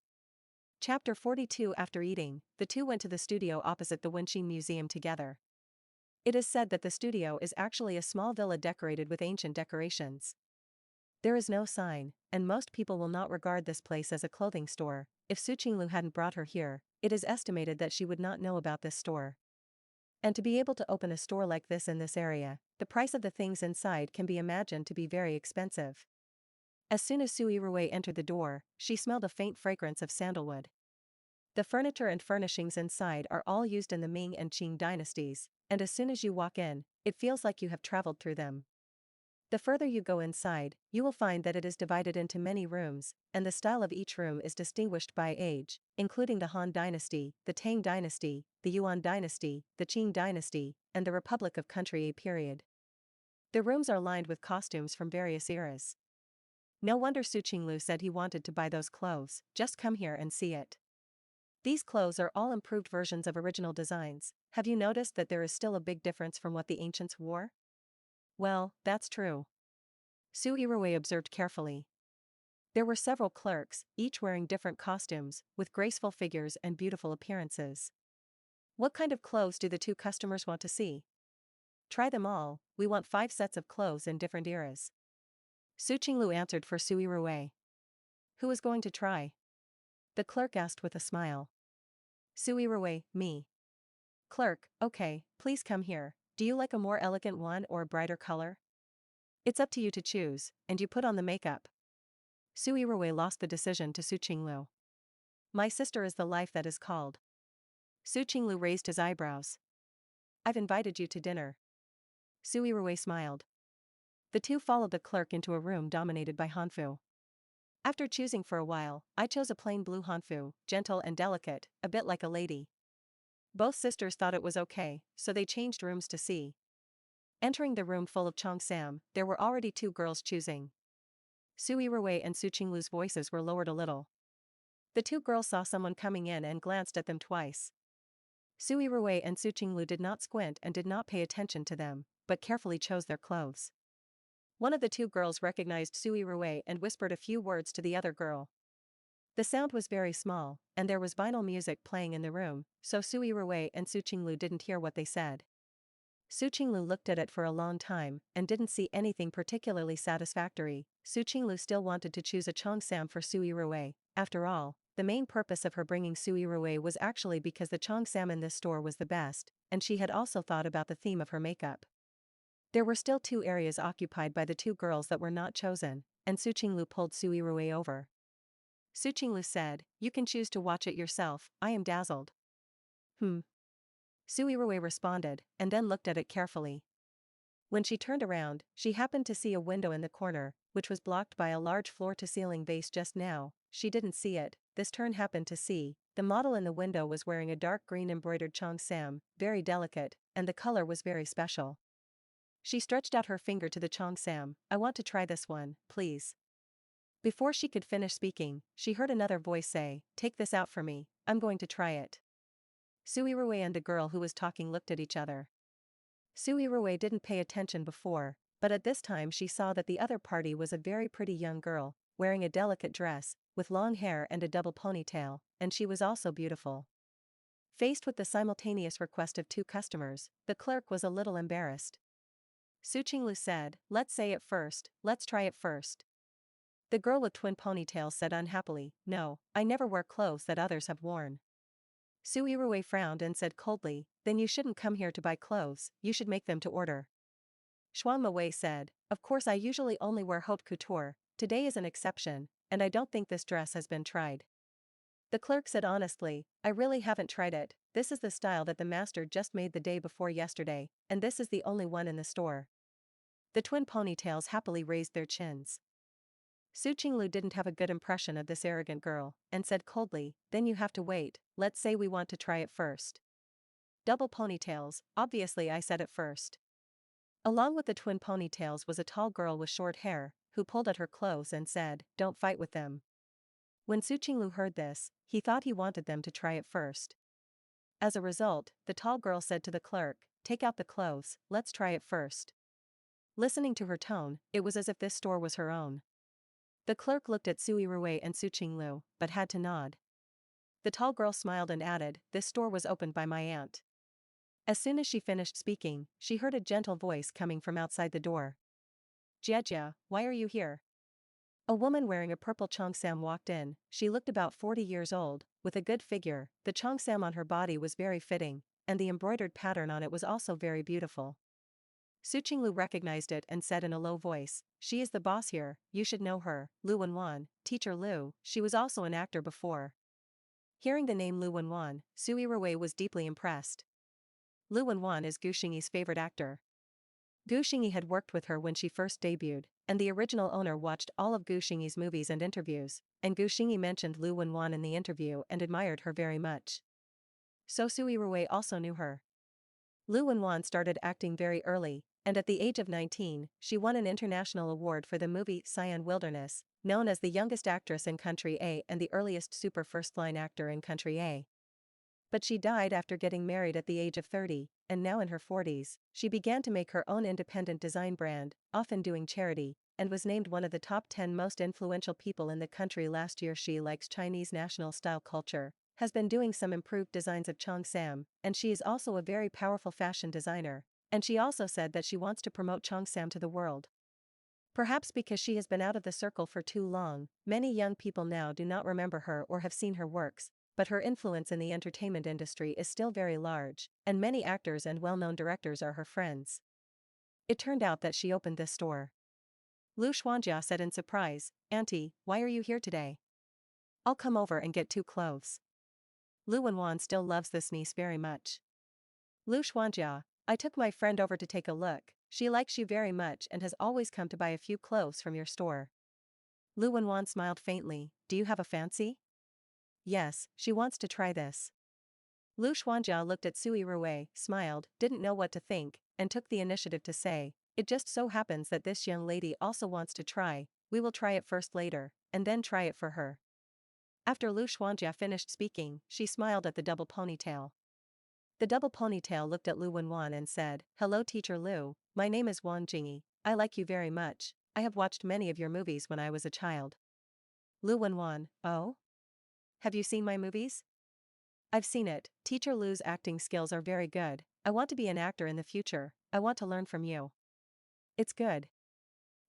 Chapter 42. After eating, the two went to the studio opposite the Wenqing Museum together. It is said that the studio is actually a small villa decorated with ancient decorations. There is no sign, and most people will not regard this place as a clothing store. If Su Qinglu hadn't brought her here, it is estimated that she would not know about this store. And to be able to open a store like this in this area, the price of the things inside can be imagined to be very expensive. As soon as Su Yirui entered the door, she smelled a faint fragrance of sandalwood. The furniture and furnishings inside are all used in the Ming and Qing dynasties, and as soon as you walk in, it feels like you have traveled through them. The further you go inside, you will find that it is divided into many rooms, and the style of each room is distinguished by age, including the Han Dynasty, the Tang Dynasty, the Yuan Dynasty, the Qing Dynasty, and the Republic of Country A period. The rooms are lined with costumes from various eras. No wonder Su Qinglu said he wanted to buy those clothes. Just come here and see it. These clothes are all improved versions of original designs. Have you noticed that there is still a big difference from what the ancients wore? Well, that's true. Su Yirui observed carefully. There were several clerks, each wearing different costumes, with graceful figures and beautiful appearances. What kind of clothes do the two customers want to see? Try them all. We want 5 sets of clothes in different eras. Su Qinglu answered for Su Yirui. Who is going to try? The clerk asked with a smile. Su Yirui, me. Clerk, okay, please come here. Do you like a more elegant one or a brighter color? It's up to you to choose, and you put on the makeup. Su Yirui lost the decision to Su Qinglu. My sister is the life that is called. Su Qinglu raised his eyebrows. I've invited you to dinner. Su Yirui smiled. The two followed the clerk into a room dominated by hanfu. After choosing for a while, I chose a plain blue hanfu, gentle and delicate, a bit like a lady. Both sisters thought it was okay, so they changed rooms to see. Entering the room full of Cheongsam, there were already 2 girls choosing. Su Yirui and Su Qinglu's voices were lowered a little. The 2 girls saw someone coming in and glanced at them twice. Su Yirui and Su Qinglu did not squint and did not pay attention to them, but carefully chose their clothes. One of the 2 girls recognized Su Yirui and whispered a few words to the other girl. The sound was very small, and there was vinyl music playing in the room, so Su Yirui and Su Qinglu didn't hear what they said. Su Qinglu looked at it for a long time, and didn't see anything particularly satisfactory. Su Qinglu still wanted to choose a Cheongsam for Su Yirui. After all, the main purpose of her bringing Su Yirui was actually because the Cheongsam in this store was the best, and she had also thought about the theme of her makeup. There were still 2 areas occupied by the 2 girls that were not chosen, and Su Qinglu pulled Su Yirui over. Su Qinglu said, you can choose to watch it yourself, I am dazzled. Su Yirui responded, and then looked at it carefully. When she turned around, she happened to see a window in the corner, which was blocked by a large floor-to-ceiling vase just now. She didn't see it, this turn happened to see, the model in the window was wearing a dark green embroidered cheongsam, very delicate, and the color was very special. She stretched out her finger to the cheongsam. I want to try this one, please. Before she could finish speaking, she heard another voice say, take this out for me, I'm going to try it. Su Yirui and the girl who was talking looked at each other. Su Yirui didn't pay attention before, but at this time she saw that the other party was a very pretty young girl, wearing a delicate dress, with long hair and a double ponytail, and she was also beautiful. Faced with the simultaneous request of two customers, the clerk was a little embarrassed. Su Qinglu said, let's say it first, let's try it first. The girl with twin ponytails said unhappily, no, I never wear clothes that others have worn. Su Yirui frowned and said coldly, then you shouldn't come here to buy clothes, you should make them to order. Xuan Wei said, of course I usually only wear haute couture, today is an exception, and I don't think this dress has been tried. The clerk said honestly, I really haven't tried it, this is the style that the master just made the day before yesterday, and this is the only one in the store. The twin ponytails happily raised their chins. Su Qinglu didn't have a good impression of this arrogant girl, and said coldly, then you have to wait, let's say we want to try it first. Double ponytails, obviously I said it first. Along with the twin ponytails was a tall girl with short hair, who pulled at her clothes and said, don't fight with them. When Su Qinglu heard this, he thought he wanted them to try it first. As a result, the tall girl said to the clerk, take out the clothes, let's try it first. Listening to her tone, it was as if this store was her own. The clerk looked at Su Yirui and Su Qinglu, but had to nod. The tall girl smiled and added, this store was opened by my aunt. As soon as she finished speaking, she heard a gentle voice coming from outside the door. Jia, why are you here? A woman wearing a purple cheongsam walked in. She looked about 40 years old, with a good figure, the cheongsam on her body was very fitting, and the embroidered pattern on it was also very beautiful. Su Qinglu recognized it and said in a low voice, she is the boss here, you should know her, Lu Wenwan, teacher Lu, she was also an actor before. Hearing the name Lu Wenwan, Su Yirui was deeply impressed. Lu Wenwan is Gu Xingyi's favorite actor. Gu Xingyi had worked with her when she first debuted, and the original owner watched all of Gu Xingyi's movies and interviews, and Gu Xingyi mentioned Lu Wenwan in the interview and admired her very much. So Su Yirui also knew her. Lu Wenwan started acting very early, and at the age of 19, she won an international award for the movie Sian Wilderness, known as the youngest actress in Country A and the earliest super first-line actor in Country A. But she died after getting married at the age of 30, and now in her 40s, she began to make her own independent design brand, often doing charity, and was named one of the top 10 most influential people in the country last year. She likes Chinese national style culture, has been doing some improved designs of cheongsam, and she is also a very powerful fashion designer, and she also said that she wants to promote cheongsam to the world. Perhaps because she has been out of the circle for too long, many young people now do not remember her or have seen her works, but her influence in the entertainment industry is still very large, and many actors and well-known directors are her friends. It turned out that she opened this store. Lu Xuanjia said in surprise, Auntie, why are you here today? I'll come over and get 2 clothes. Lu Wenwan still loves this niece very much. Lu Xuanjia, I took my friend over to take a look, she likes you very much and has always come to buy a few clothes from your store. Lu Wenwan smiled faintly, do you have a fancy? Yes, she wants to try this. Lu Xuanjia looked at Su Yirui, smiled, didn't know what to think, and took the initiative to say, it just so happens that this young lady also wants to try, we will try it first later, and then try it for her. After Lu Xuanjia finished speaking, she smiled at the double ponytail. The double ponytail looked at Lu Wenwan and said, hello teacher Lu, my name is Wang Jingyi, I like you very much, I have watched many of your movies when I was a child. Lu Wenwan, oh? Have you seen my movies? I've seen it, teacher Lu's acting skills are very good, I want to be an actor in the future, I want to learn from you. It's good.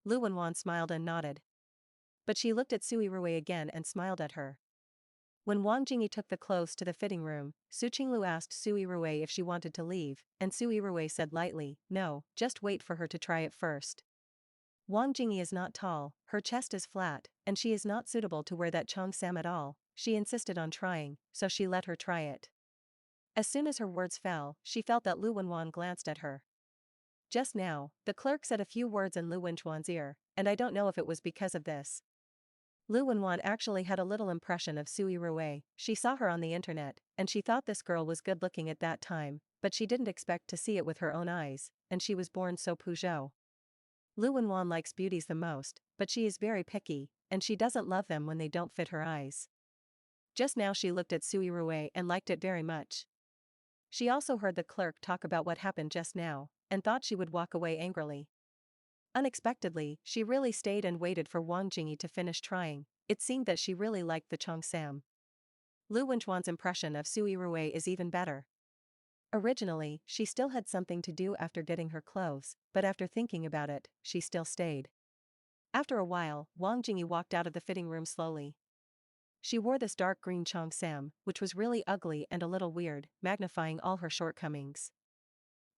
Lu Wenwan smiled and nodded. But she looked at Su Yirui again and smiled at her. When Wang Jingyi took the clothes to the fitting room, Su Qinglu asked Su Yirui if she wanted to leave, and Su Yirui said lightly, no, just wait for her to try it first. Wang Jingyi is not tall, her chest is flat, and she is not suitable to wear that cheongsam at all, she insisted on trying, so she let her try it. As soon as her words fell, she felt that Lu Wenwan glanced at her. Just now, the clerk said a few words in Lu Wenwan's ear, and I don't know if it was because of this. Lu Wenwan actually had a little impression of Su Yirui. She saw her on the internet, and she thought this girl was good looking at that time, but she didn't expect to see it with her own eyes, and she was born so Peugeot. Lu Wenwan likes beauties the most, but she is very picky, and she doesn't love them when they don't fit her eyes. Just now she looked at Su Yirui and liked it very much. She also heard the clerk talk about what happened just now, and thought she would walk away angrily. Unexpectedly, she really stayed and waited for Wang Jingyi to finish trying. It seemed that she really liked the cheongsam. Lu Wenchuan's impression of Su Yirui is even better. Originally, she still had something to do after getting her clothes, but after thinking about it, she still stayed. After a while, Wang Jingyi walked out of the fitting room slowly. She wore this dark green cheongsam, which was really ugly and a little weird, magnifying all her shortcomings.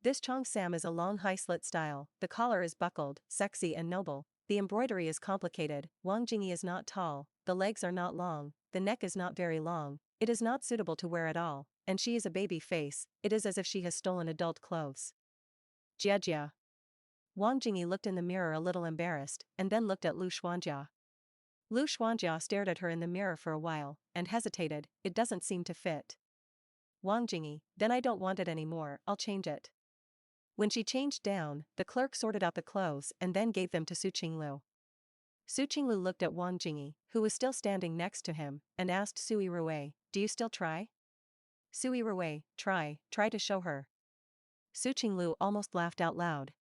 This cheongsam is a long high-slit style, the collar is buckled, sexy and noble, the embroidery is complicated, Wang Jingyi is not tall, the legs are not long, the neck is not very long, it is not suitable to wear at all, and she is a baby face, it is as if she has stolen adult clothes. Jia. Wang Jingyi looked in the mirror a little embarrassed, and then looked at Lu Xuanjia. Lu Xuanjia stared at her in the mirror for a while, and hesitated, it doesn't seem to fit. Wang Jingyi, then I don't want it anymore, I'll change it. When she changed down, the clerk sorted out the clothes and then gave them to Su Qinglu. Su Qinglu looked at Wang Jingyi, who was still standing next to him, and asked Su Yirui, do you still try? Su Yirui, try to show her. Su Qinglu almost laughed out loud.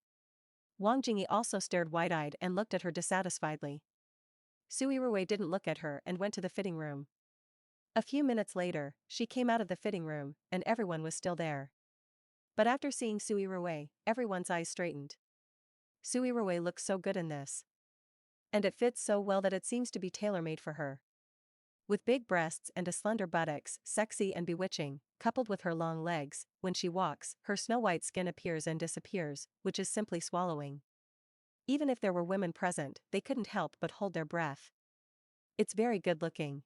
Wang Jingyi also stared wide-eyed and looked at her dissatisfiedly. Su Yirui didn't look at her and went to the fitting room. A few minutes later, she came out of the fitting room, and everyone was still there. But after seeing Su Yirui, everyone's eyes straightened. Su Yirui looks so good in this. And it fits so well that it seems to be tailor-made for her. With big breasts and a slender buttocks, sexy and bewitching, coupled with her long legs, when she walks, her snow-white skin appears and disappears, which is simply swallowing. Even if there were women present, they couldn't help but hold their breath. It's very good-looking.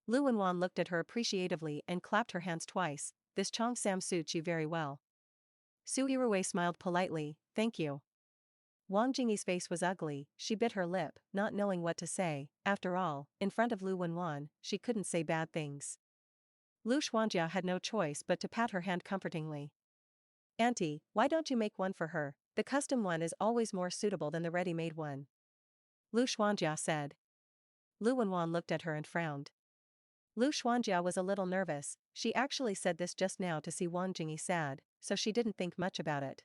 Lu Wenwan looked at her appreciatively and clapped her hands twice, this cheongsam suits you very well. Su Yirui smiled politely, thank you. Wang Jingyi's face was ugly, she bit her lip, not knowing what to say, after all, in front of Lu Wenwan, she couldn't say bad things. Lu Xuanjia had no choice but to pat her hand comfortingly. Auntie, why don't you make one for her, the custom one is always more suitable than the ready-made one. Lu Xuanjia said. Lu Wenwan looked at her and frowned. Lu Xuanjia was a little nervous, she actually said this just now to see Wang Jingyi sad, so she didn't think much about it.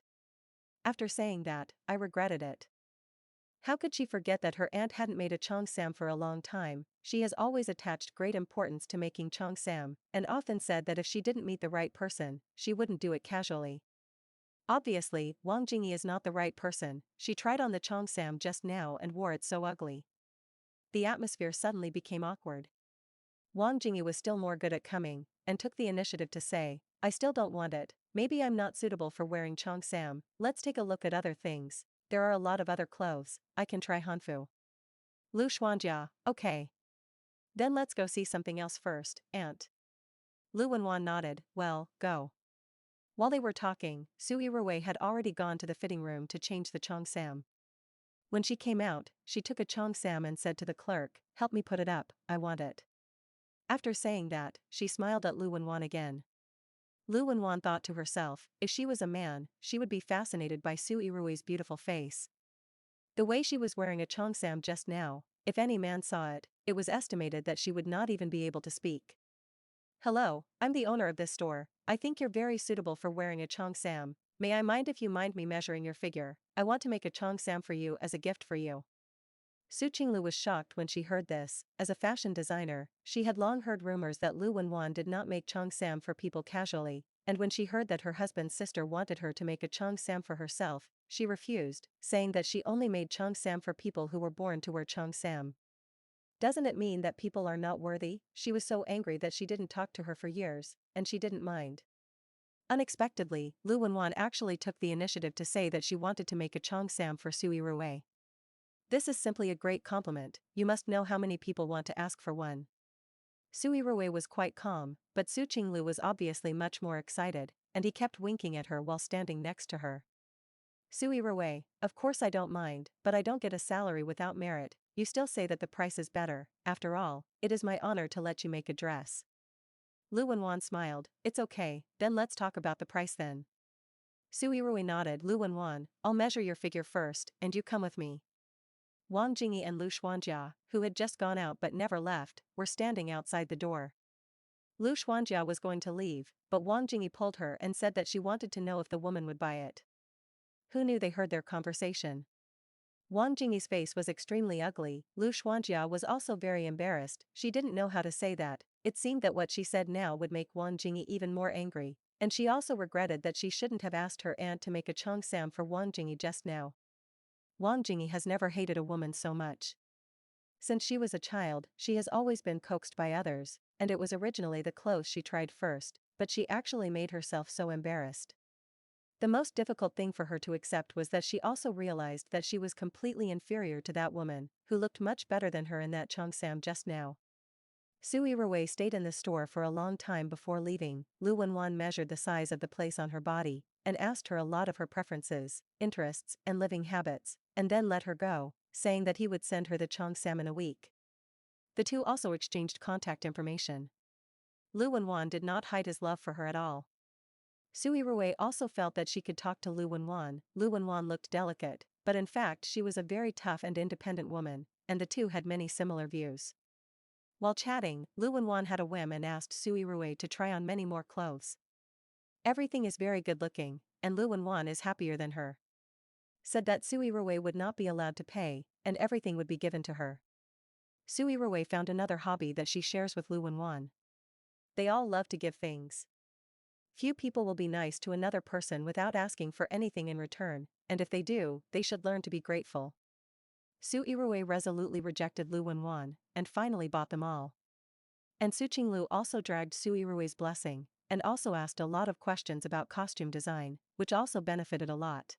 After saying that, I regretted it. How could she forget that her aunt hadn't made a cheongsam for a long time? She has always attached great importance to making cheongsam, and often said that if she didn't meet the right person, she wouldn't do it casually. Obviously, Wang Jingyi is not the right person, she tried on the cheongsam just now and wore it so ugly. The atmosphere suddenly became awkward. Wang Jingyi was still more good at coming, and took the initiative to say, I still don't want it, maybe I'm not suitable for wearing cheongsam, let's take a look at other things, there are a lot of other clothes, I can try hanfu. Lu Xuanjia, okay. Then let's go see something else first, aunt. Lu Wenwan nodded, well, go. While they were talking, Su Yirui had already gone to the fitting room to change the cheongsam. When she came out, she took a cheongsam and said to the clerk, help me put it up, I want it. After saying that, she smiled at Lu Wenwan again. Lu Wenwan thought to herself, if she was a man, she would be fascinated by Su Yirui's beautiful face. The way she was wearing a cheongsam just now, if any man saw it, it was estimated that she would not even be able to speak. Hello, I'm the owner of this store, I think you're very suitable for wearing a cheongsam, may I mind if you mind me measuring your figure, I want to make a cheongsam for you as a gift for you. Su Qinglu was shocked when she heard this, as a fashion designer, she had long heard rumors that Lu Wenwan did not make cheongsam for people casually, and when she heard that her husband's sister wanted her to make a cheongsam for herself, she refused, saying that she only made cheongsam for people who were born to wear cheongsam. Doesn't it mean that people are not worthy? She was so angry that she didn't talk to her for years, and she didn't mind. Unexpectedly, Lu Wenwan actually took the initiative to say that she wanted to make a cheongsam for Su Yirui. This is simply a great compliment, you must know how many people want to ask for one. Su Yirui was quite calm, but Su Qinglu was obviously much more excited, and he kept winking at her while standing next to her. Su Yirui, of course I don't mind, but I don't get a salary without merit, you still say that the price is better. After all, it is my honor to let you make a dress. Lu Wenwan smiled. It's okay, then let's talk about the price then. Su Yirui nodded. Lu Wenwan, I'll measure your figure first, and you come with me. Wang Jingyi and Lu Xuanjia, who had just gone out but never left, were standing outside the door. Lu Xuanjia was going to leave, but Wang Jingyi pulled her and said that she wanted to know if the woman would buy it. Who knew they heard their conversation? Wang Jingyi's face was extremely ugly. Lu Xuanjia was also very embarrassed. She didn't know how to say that. It seemed that what she said now would make Wang Jingyi even more angry, and she also regretted that she shouldn't have asked her aunt to make a cheongsam for Wang Jingyi just now. Wang Jingyi has never hated a woman so much. Since she was a child, she has always been coaxed by others, and it was originally the clothes she tried first, but she actually made herself so embarrassed. The most difficult thing for her to accept was that she also realized that she was completely inferior to that woman, who looked much better than her in that cheongsam just now. Su Yirui stayed in the store for a long time before leaving. Lu Wenwan measured the size of the place on her body, and asked her a lot of her preferences, interests, and living habits, and then let her go, saying that he would send her the cheongsam in a week. The two also exchanged contact information. Lu Wenwan did not hide his love for her at all. Su Yirui also felt that she could talk to Lu Wenwan. Lu Wenwan looked delicate, but in fact she was a very tough and independent woman, and the two had many similar views. While chatting, Lu Wenwan had a whim and asked Su Yirui to try on many more clothes. Everything is very good looking, and Lu Wenwan is happier than her. Said that Su Yirui would not be allowed to pay, and everything would be given to her. Su Yirui found another hobby that she shares with Lu Wenwan. They all love to give things. Few people will be nice to another person without asking for anything in return, and if they do, they should learn to be grateful. Su Yirui resolutely rejected Lu Wenwan, and finally bought them all. And Su Qinglu also dragged Su Yirui's blessing, and also asked a lot of questions about costume design, which also benefited a lot.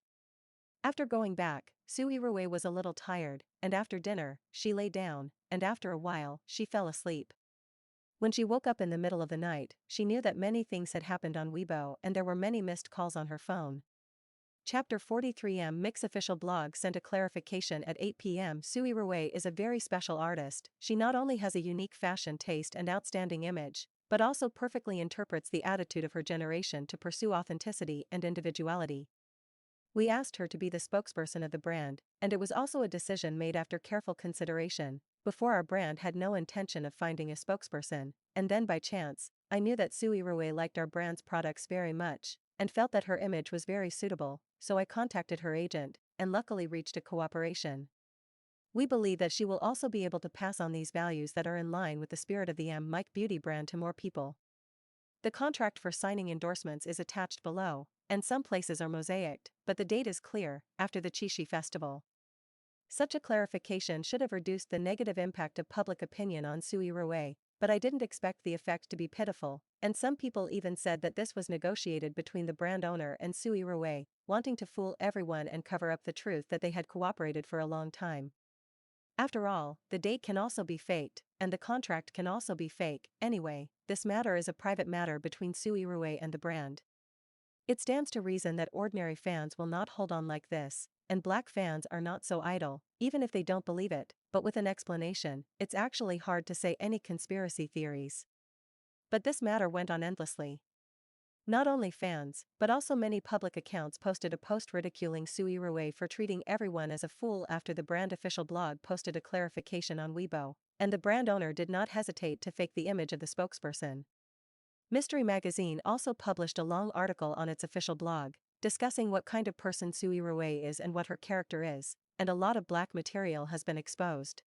After going back, Su Yirui was a little tired, and after dinner, she lay down, and after a while, she fell asleep. When she woke up in the middle of the night, she knew that many things had happened on Weibo and there were many missed calls on her phone. Chapter 43. Mix official blog sent a clarification at 8 p.m. Su Yirui is a very special artist. She not only has a unique fashion taste and outstanding image, but also perfectly interprets the attitude of her generation to pursue authenticity and individuality. We asked her to be the spokesperson of the brand, and it was also a decision made after careful consideration. Before, our brand had no intention of finding a spokesperson, and then by chance, I knew that Su Yirui liked our brand's products very much, and felt that her image was very suitable, so I contacted her agent, and luckily reached a cooperation. We believe that she will also be able to pass on these values that are in line with the spirit of the Mike Beauty brand to more people. The contract for signing endorsements is attached below, and some places are mosaicked, but the date is clear, after the Qixi festival. Such a clarification should have reduced the negative impact of public opinion on Su Yirui, but I didn't expect the effect to be pitiful, and some people even said that this was negotiated between the brand owner and Su Yirui, wanting to fool everyone and cover up the truth that they had cooperated for a long time. After all, the date can also be faked, and the contract can also be fake. Anyway, this matter is a private matter between Su Yirui and the brand. It stands to reason that ordinary fans will not hold on like this, and black fans are not so idle, even if they don't believe it, but with an explanation, it's actually hard to say any conspiracy theories. But this matter went on endlessly. Not only fans, but also many public accounts posted a post ridiculing Su Yirui for treating everyone as a fool after the brand official blog posted a clarification on Weibo, and the brand owner did not hesitate to fake the image of the spokesperson. Mystery Magazine also published a long article on its official blog, discussing what kind of person Su Yirui is and what her character is, and a lot of black material has been exposed.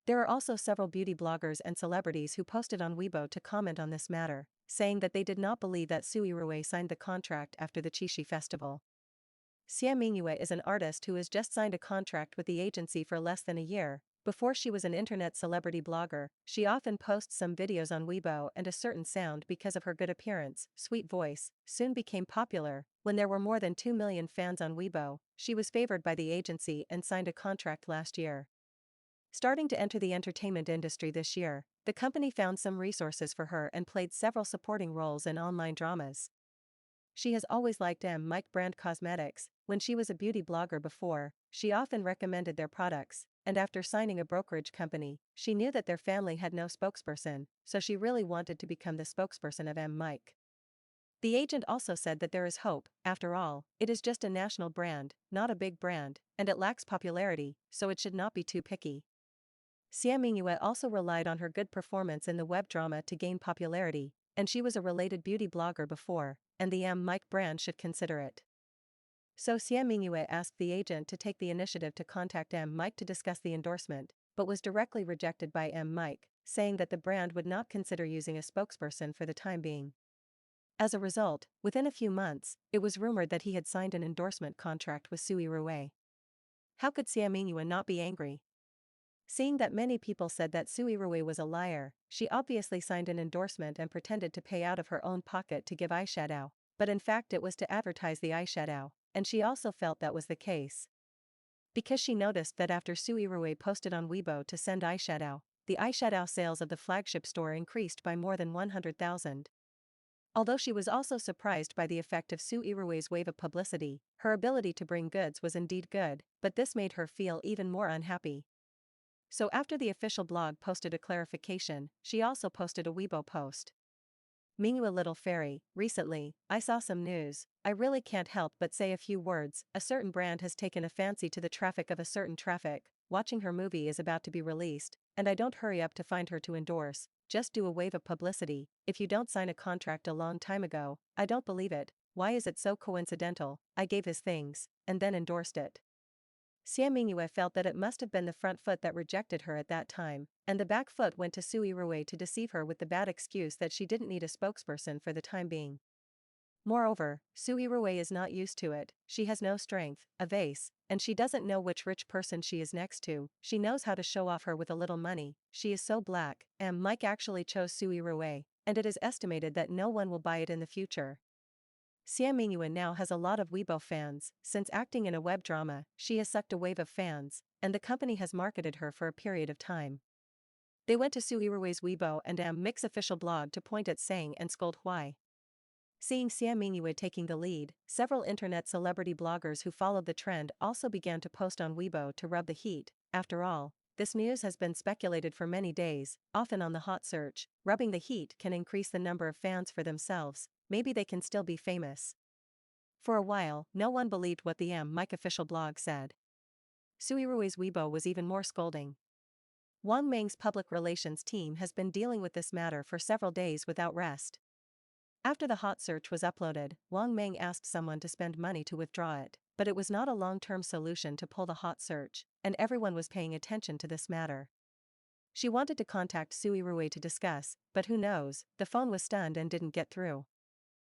There are also several beauty bloggers and celebrities who posted on Weibo to comment on this matter, saying that they did not believe that Su Yirui signed the contract after the Qixi festival. Xie Mingyue is an artist who has just signed a contract with the agency for less than a year. Before she was an internet celebrity blogger, she often posts some videos on Weibo and a certain sound because of her good appearance, sweet voice, soon became popular. When there were more than 2 million fans on Weibo, she was favored by the agency and signed a contract last year. Starting to enter the entertainment industry this year, the company found some resources for her and played several supporting roles in online dramas. She has always liked Mike brand cosmetics. When she was a beauty blogger before, she often recommended their products, and after signing a brokerage company, she knew that their family had no spokesperson, so she really wanted to become the spokesperson of Mike. The agent also said that there is hope. After all, it is just a national brand, not a big brand, and it lacks popularity, so it should not be too picky. Su Yirui also relied on her good performance in the web drama to gain popularity, and she was a related beauty blogger before, and the Mike brand should consider it. So Su Yirui asked the agent to take the initiative to contact Mike to discuss the endorsement, but was directly rejected by Mike, saying that the brand would not consider using a spokesperson for the time being. As a result, within a few months, it was rumored that he had signed an endorsement contract with Su Yirui. How could Su Yirui not be angry? Seeing that many people said that Su Yirui was a liar, she obviously signed an endorsement and pretended to pay out of her own pocket to give eyeshadow, but in fact it was to advertise the eyeshadow, and she also felt that was the case. Because she noticed that after Su Yirui posted on Weibo to send eyeshadow, the eyeshadow sales of the flagship store increased by more than 100,000. Although she was also surprised by the effect of Su Yirui's wave of publicity, her ability to bring goods was indeed good, but this made her feel even more unhappy. So after the official blog posted a clarification, she also posted a Weibo post. Mingyu, a little fairy, recently, I saw some news. I really can't help but say a few words. A certain brand has taken a fancy to the traffic of a certain traffic. Watching her movie is about to be released, and I don't hurry up to find her to endorse. Just do a wave of publicity. If you don't sign a contract a long time ago, I don't believe it. Why is it so coincidental? I gave his things, and then endorsed it. Su Yirui felt that it must have been the front foot that rejected her at that time, and the back foot went to Su Yirui to deceive her with the bad excuse that she didn't need a spokesperson for the time being. Moreover, Su Yirui is not used to it. She has no strength, a vase, and she doesn't know which rich person she is next to. She knows how to show off her with a little money. She is so black. Mike actually chose Su Yirui, and it is estimated that no one will buy it in the future. Su Yirui now has a lot of Weibo fans. Since acting in a web drama, she has sucked a wave of fans, and the company has marketed her for a period of time. They went to Su Yirui's Weibo and Mike's official blog to point at saying and scold why. Seeing Su Yirui taking the lead, several internet celebrity bloggers who followed the trend also began to post on Weibo to rub the heat. After all, this news has been speculated for many days, often on the hot search. Rubbing the heat can increase the number of fans for themselves. Maybe they can still be famous. For a while, no one believed what the Mike official blog said. Su Yirui's Weibo was even more scolding. Wang Meng's public relations team has been dealing with this matter for several days without rest. After the hot search was uploaded, Wang Meng asked someone to spend money to withdraw it, but it was not a long-term solution to pull the hot search, and everyone was paying attention to this matter. She wanted to contact Su Yirui to discuss, but who knows, the phone was stunned and didn't get through.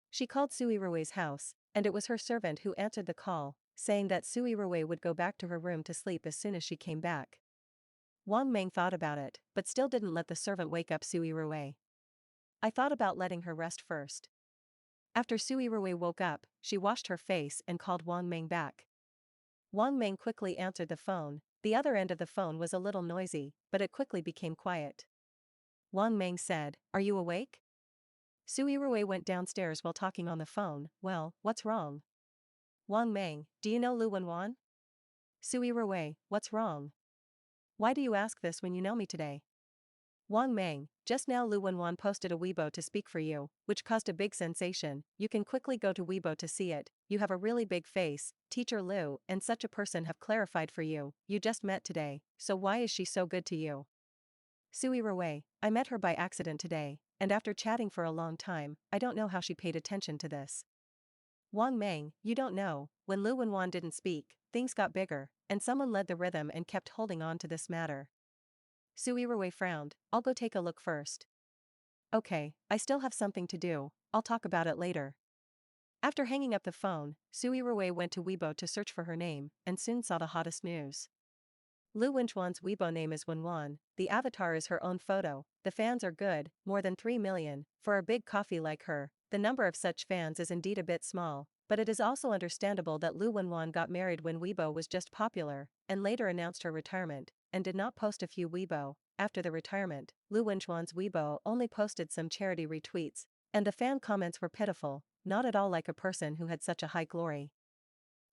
She called Su Yirui's house, and it was her servant who answered the call, saying that Su Yirui would go back to her room to sleep as soon as she came back. Wang Meng thought about it, but still didn't let the servant wake up Su Yirui. I thought about letting her rest first. After Su Yirui woke up, she washed her face and called Wang Meng back. Wang Meng quickly answered the phone. The other end of the phone was a little noisy, but it quickly became quiet. Wang Meng said, "Are you awake?" Su Yirui went downstairs while talking on the phone. "Well, what's wrong?" Wang Meng, "Do you know Lu Wenwan?" Su Yirui, "What's wrong? Why do you ask this when you know me today?" Wang Meng, "Just now Lu Wenwan posted a Weibo to speak for you, which caused a big sensation. You can quickly go to Weibo to see it. You have a really big face. Teacher Lu and such a person have clarified for you. You just met today, so why is she so good to you?" Su Yirui, "I met her by accident today, and after chatting for a long time, I don't know how she paid attention to this." Wang Meng, "You don't know, when Lu Wenwan didn't speak, things got bigger, and someone led the rhythm and kept holding on to this matter." Su Yirui frowned, "I'll go take a look first." "Okay, I still have something to do, I'll talk about it later." After hanging up the phone, Su Yirui went to Weibo to search for her name, and soon saw the hottest news. Lu Wenwan's Weibo name is Wenwan, the avatar is her own photo, the fans are good, more than 3 million, for a big coffee like her. The number of such fans is indeed a bit small, but it is also understandable that Lu Wenwan got married when Weibo was just popular, and later announced her retirement, and did not post a few Weibo. After the retirement, Lu Wenwan's Weibo only posted some charity retweets, and the fan comments were pitiful, not at all like a person who had such a high glory.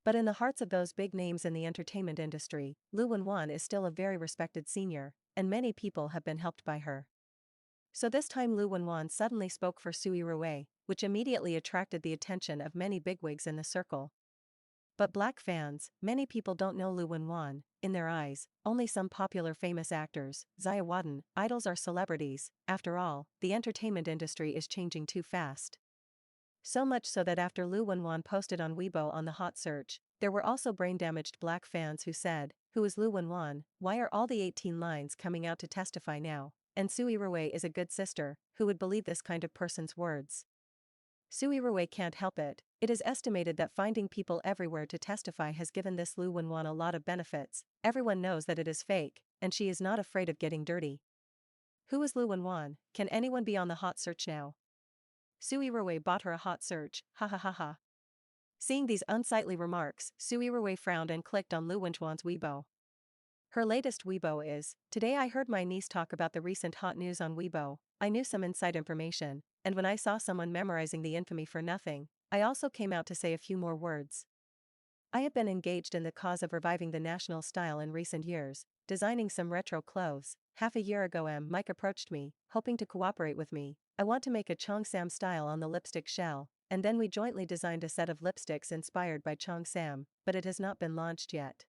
But in the hearts of those big names in the entertainment industry, Lu Wenwan is still a very respected senior, and many people have been helped by her. So this time Lu Wenwan suddenly spoke for Su Yirui, which immediately attracted the attention of many bigwigs in the circle. But black fans, many people don't know Lu Wenwan. In their eyes, only some popular famous actors, Zayawadin, idols are celebrities. After all, the entertainment industry is changing too fast. So much so that after Lu Wenwan posted on Weibo on the hot search, there were also brain-damaged black fans who said, "Who is Lu Wenwan? Why are all the 18 lines coming out to testify now? And Su Yirui is a good sister, who would believe this kind of person's words?" Su Yirui can't help it. It is estimated that finding people everywhere to testify has given this Lu Wenwan a lot of benefits. Everyone knows that it is fake, and she is not afraid of getting dirty. Who is Lu Wenwan? Can anyone be on the hot search now? Su Yirui bought her a hot search, ha ha ha ha. Seeing these unsightly remarks, Su Yirui frowned and clicked on Lu Wenwan's Weibo. Her latest Weibo is, "Today I heard my niece talk about the recent hot news on Weibo. I knew some inside information, and when I saw someone memorizing the infamy for nothing, I also came out to say a few more words. I have been engaged in the cause of reviving the national style in recent years, designing some retro clothes. Half a year ago Mike approached me, hoping to cooperate with me. I want to make a Cheongsam style on the lipstick shell, and then we jointly designed a set of lipsticks inspired by Cheongsam, but it has not been launched yet.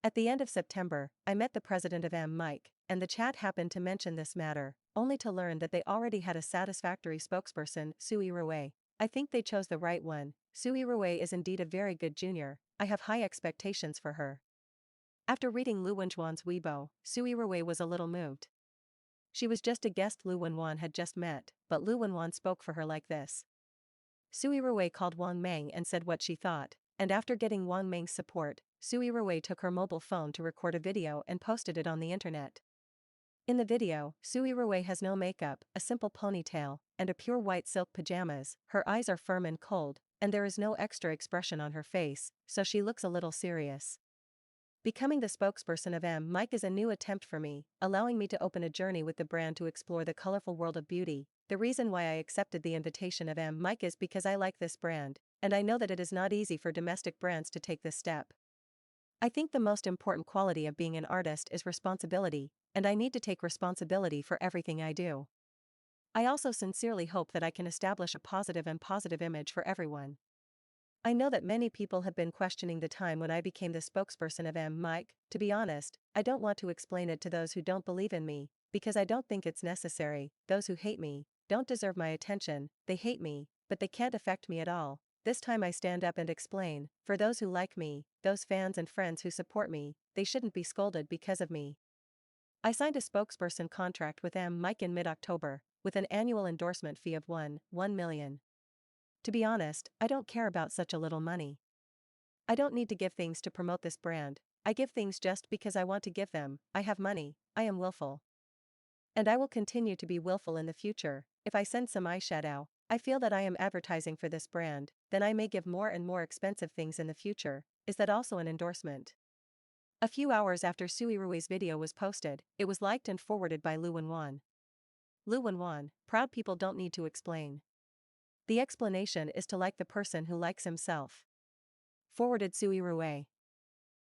At the end of September, I met the president of Mike, and the chat happened to mention this matter, only to learn that they already had a satisfactory spokesperson, Su Yirui. I think they chose the right one. Su Yirui is indeed a very good junior. I have high expectations for her." After reading Lu Wenwan's Weibo, Su Yirui was a little moved. She was just a guest Lu Wenwan had just met, but Lu Wenwan spoke for her like this. Su Yirui called Wang Meng and said what she thought, and after getting Wang Meng's support, Su Yirui took her mobile phone to record a video and posted it on the internet. In the video, Su Yirui has no makeup, a simple ponytail, and a pure white silk pajamas. Her eyes are firm and cold, and there is no extra expression on her face, so she looks a little serious. "Becoming the spokesperson of Mike is a new attempt for me, allowing me to open a journey with the brand to explore the colorful world of beauty. The reason why I accepted the invitation of Mike is because I like this brand, and I know that it is not easy for domestic brands to take this step. I think the most important quality of being an artist is responsibility, and I need to take responsibility for everything I do. I also sincerely hope that I can establish a positive image for everyone. I know that many people have been questioning the time when I became the spokesperson of Mike. To be honest, I don't want to explain it to those who don't believe in me, because I don't think it's necessary. Those who hate me don't deserve my attention. They hate me, but they can't affect me at all. This time I stand up and explain. For those who like me, those fans and friends who support me, they shouldn't be scolded because of me. I signed a spokesperson contract with Mike in mid-October, with an annual endorsement fee of 1 million. To be honest, I don't care about such a little money. I don't need to give things to promote this brand. I give things just because I want to give them. I have money, I am willful. And I will continue to be willful in the future. If I send some eyeshadow, I feel that I am advertising for this brand, then I may give more and more expensive things in the future. Is that also an endorsement?" A few hours after Su Yirui's video was posted, it was liked and forwarded by Lu Wenwan. Lu Wenwan, proud people don't need to explain. The explanation is to like the person who likes himself. Forwarded Su Yirui.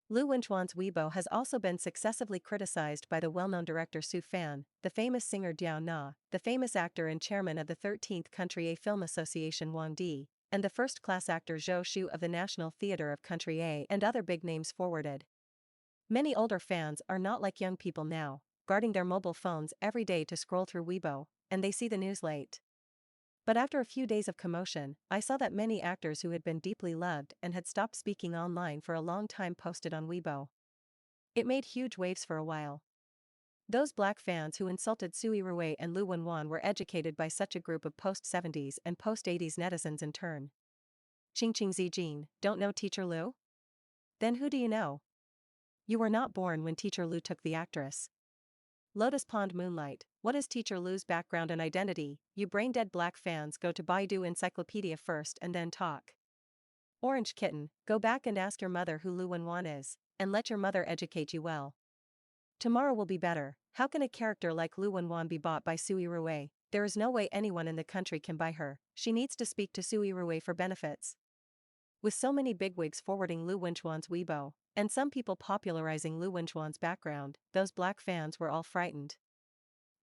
Lu Wenwan's Weibo has also been successively criticized by the well-known director Su Fan, the famous singer Diao Na, the famous actor and chairman of the 13th Country A Film Association Wang Di, and the first-class actor Zhou Shu of the National Theatre of Country A, and other big names forwarded. Many older fans are not like young people now, guarding their mobile phones every day to scroll through Weibo, and they see the news late. But after a few days of commotion, I saw that many actors who had been deeply loved and had stopped speaking online for a long time posted on Weibo. It made huge waves for a while. Those black fans who insulted Su Yirui and Lu Wenwan were educated by such a group of post-70s and post-80s netizens in turn. Ching Ching Zijin, don't know Teacher Lu? Then who do you know? You were not born when Teacher Lu took the actress. Lotus Pond Moonlight, what is Teacher Lu's background and identity? You brain-dead black fans go to Baidu Encyclopedia first and then talk. Orange Kitten, go back and ask your mother who Lu Wenwan is, and let your mother educate you well. Tomorrow will be better. How can a character like Lu Wenwan be bought by Su Yirui? There is no way anyone in the country can buy her. She needs to speak to Su Yirui for benefits. With so many bigwigs forwarding Lu Wenchuan's Weibo, and some people popularizing Lu Wenchuan's background, those black fans were all frightened.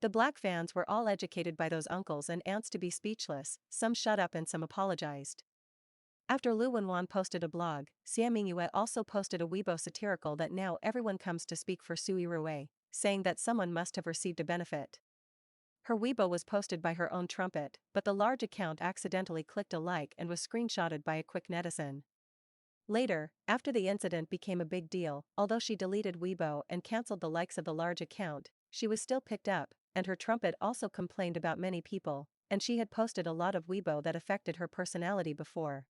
The black fans were all educated by those uncles and aunts to be speechless, some shut up and some apologized. After Lu Wenwan posted a blog, Xia Mingyue also posted a Weibo satirical that now everyone comes to speak for Su Yirui, saying that someone must have received a benefit. Her Weibo was posted by her own trumpet, but the large account accidentally clicked a like and was screenshotted by a quick netizen. Later, after the incident became a big deal, although she deleted Weibo and cancelled the likes of the large account, she was still picked up, and her trumpet also complained about many people, and she had posted a lot of Weibo that affected her personality before.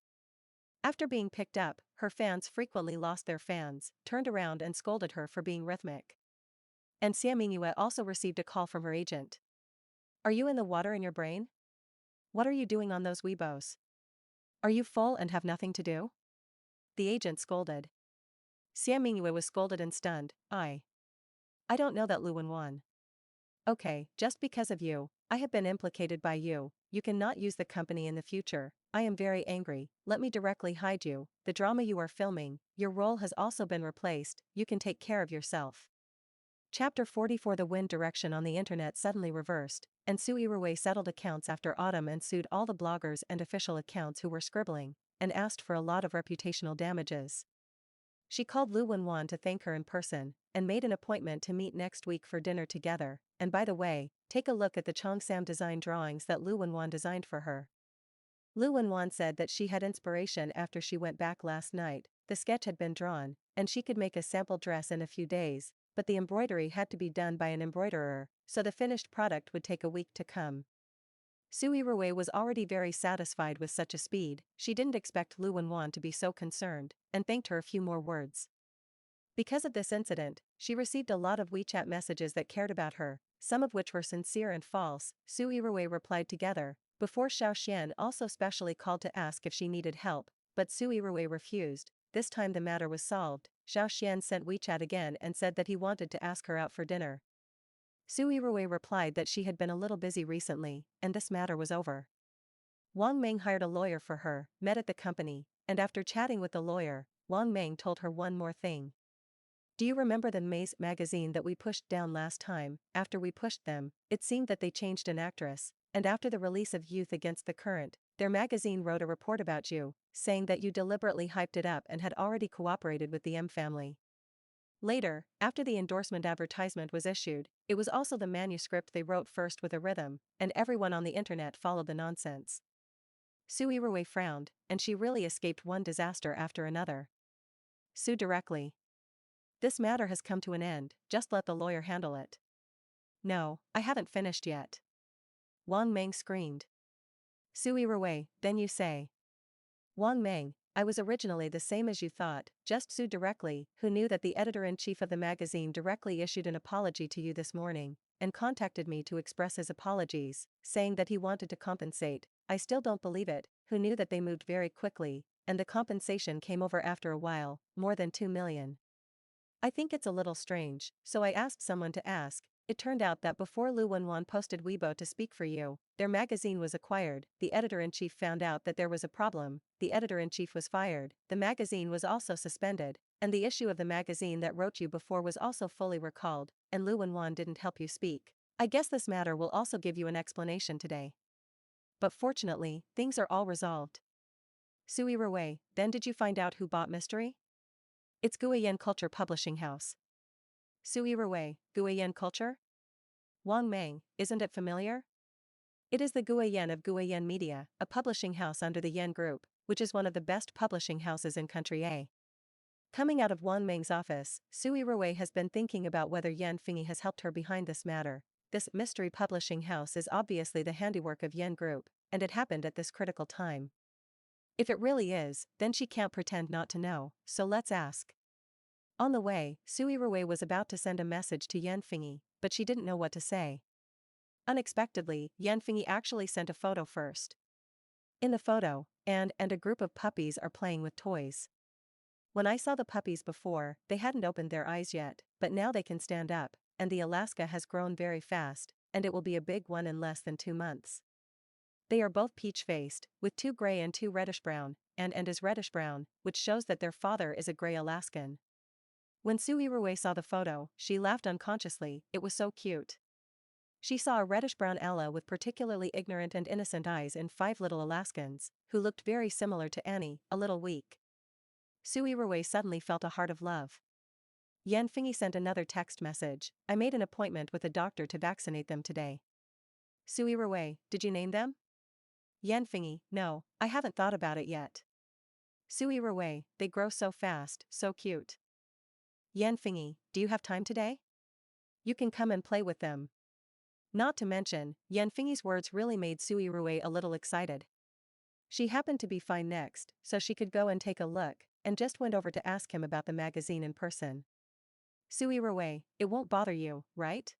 After being picked up, her fans frequently lost their fans, turned around and scolded her for being rhythmic. And Xia Mingyue also received a call from her agent. Are you in the water in your brain? What are you doing on those Weibos? Are you full and have nothing to do? The agent scolded. Xia Mingyue was scolded and stunned. I don't know that Lu Wenwan. Okay, just because of you, I have been implicated by you, you cannot use the company in the future, I am very angry, let me directly hide you, the drama you are filming, your role has also been replaced, you can take care of yourself. Chapter 44. The wind direction on the internet suddenly reversed, and Su Yirui settled accounts after autumn and sued all the bloggers and official accounts who were scribbling, and asked for a lot of reputational damages. She called Lu Wenwan to thank her in person, and made an appointment to meet next week for dinner together, and by the way, take a look at the Cheongsam design drawings that Lu Wenwan designed for her. Lu Wenwan said that she had inspiration after she went back last night, the sketch had been drawn, and she could make a sample dress in a few days, but the embroidery had to be done by an embroiderer, so the finished product would take a week to come. Su Yirui was already very satisfied with such a speed, she didn't expect Lu Wenwan to be so concerned, and thanked her a few more words. Because of this incident, she received a lot of WeChat messages that cared about her, some of which were sincere and false. Su Yirui replied together, before Xiao Xian also specially called to ask if she needed help, but Su Yirui refused. This time the matter was solved. Xiao Xian sent WeChat again and said that he wanted to ask her out for dinner. Su Yirui replied that she had been a little busy recently, and this matter was over. Wang Meng hired a lawyer for her, met at the company, and after chatting with the lawyer, Wang Meng told her one more thing. Do you remember the Maze magazine that we pushed down last time? After we pushed them, it seemed that they changed an actress, and after the release of Youth Against the Current, their magazine wrote a report about you, saying that you deliberately hyped it up and had already cooperated with the M family. Later, after the endorsement advertisement was issued, it was also the manuscript they wrote first with a rhythm, and everyone on the internet followed the nonsense. Su Yirui frowned, and she really escaped one disaster after another. Sue directly. This matter has come to an end, just let the lawyer handle it. No, I haven't finished yet. Wang Meng screamed. Su Yirui, then you say. Wang Meng, I was originally the same as you thought, just Su directly, who knew that the editor-in-chief of the magazine directly issued an apology to you this morning, and contacted me to express his apologies, saying that he wanted to compensate. I still don't believe it, who knew that they moved very quickly, and the compensation came over after a while, more than 2 million. I think it's a little strange, so I asked someone to ask. It turned out that before Lu Wenwan posted Weibo to speak for you, their magazine was acquired, the editor-in-chief found out that there was a problem, the editor-in-chief was fired, the magazine was also suspended, and the issue of the magazine that wrote you before was also fully recalled, and Lu Wenwan didn't help you speak. I guess this matter will also give you an explanation today. But fortunately, things are all resolved. Su Yirui, then did you find out who bought Mystery? It's Guoyan Culture Publishing House. Su Yirui, Guoyan Culture? Wang Meng, isn't it familiar? It is the Guoyan of Guoyan Media, a publishing house under the Yen Group, which is one of the best publishing houses in Country A. Coming out of Wang Meng's office, Su Yirui has been thinking about whether Yan Fingyi has helped her behind this matter. This mystery publishing house is obviously the handiwork of Yen Group, and it happened at this critical time. If it really is, then she can't pretend not to know, so let's ask. On the way, Su Yirui was about to send a message to Yan Fingyi, but she didn't know what to say. Unexpectedly, Yan Fingyi actually sent a photo first. In the photo, and a group of puppies are playing with toys. When I saw the puppies before, they hadn't opened their eyes yet, but now they can stand up, and the Alaska has grown very fast, and it will be a big one in less than 2 months. They are both peach-faced, with 2 gray and 2 reddish-brown, and is reddish-brown, which shows that their father is a gray Alaskan. When Su Yirui saw the photo, she laughed unconsciously, it was so cute. She saw a reddish-brown Ella with particularly ignorant and innocent eyes in 5 little Alaskans, who looked very similar to Annie, a little weak. Su Yirui suddenly felt a heart of love. Yan Fingyi sent another text message, I made an appointment with a doctor to vaccinate them today. Su Yirui, did you name them? Yan Fingyi, no, I haven't thought about it yet. Su Yirui, they grow so fast, so cute. Yan Fingyi, do you have time today? You can come and play with them. Not to mention, Yan Fingyi's words really made Su Yirui a little excited. She happened to be fine next, so she could go and take a look, and just went over to ask him about the magazine in person. Su Yirui, it won't bother you, right?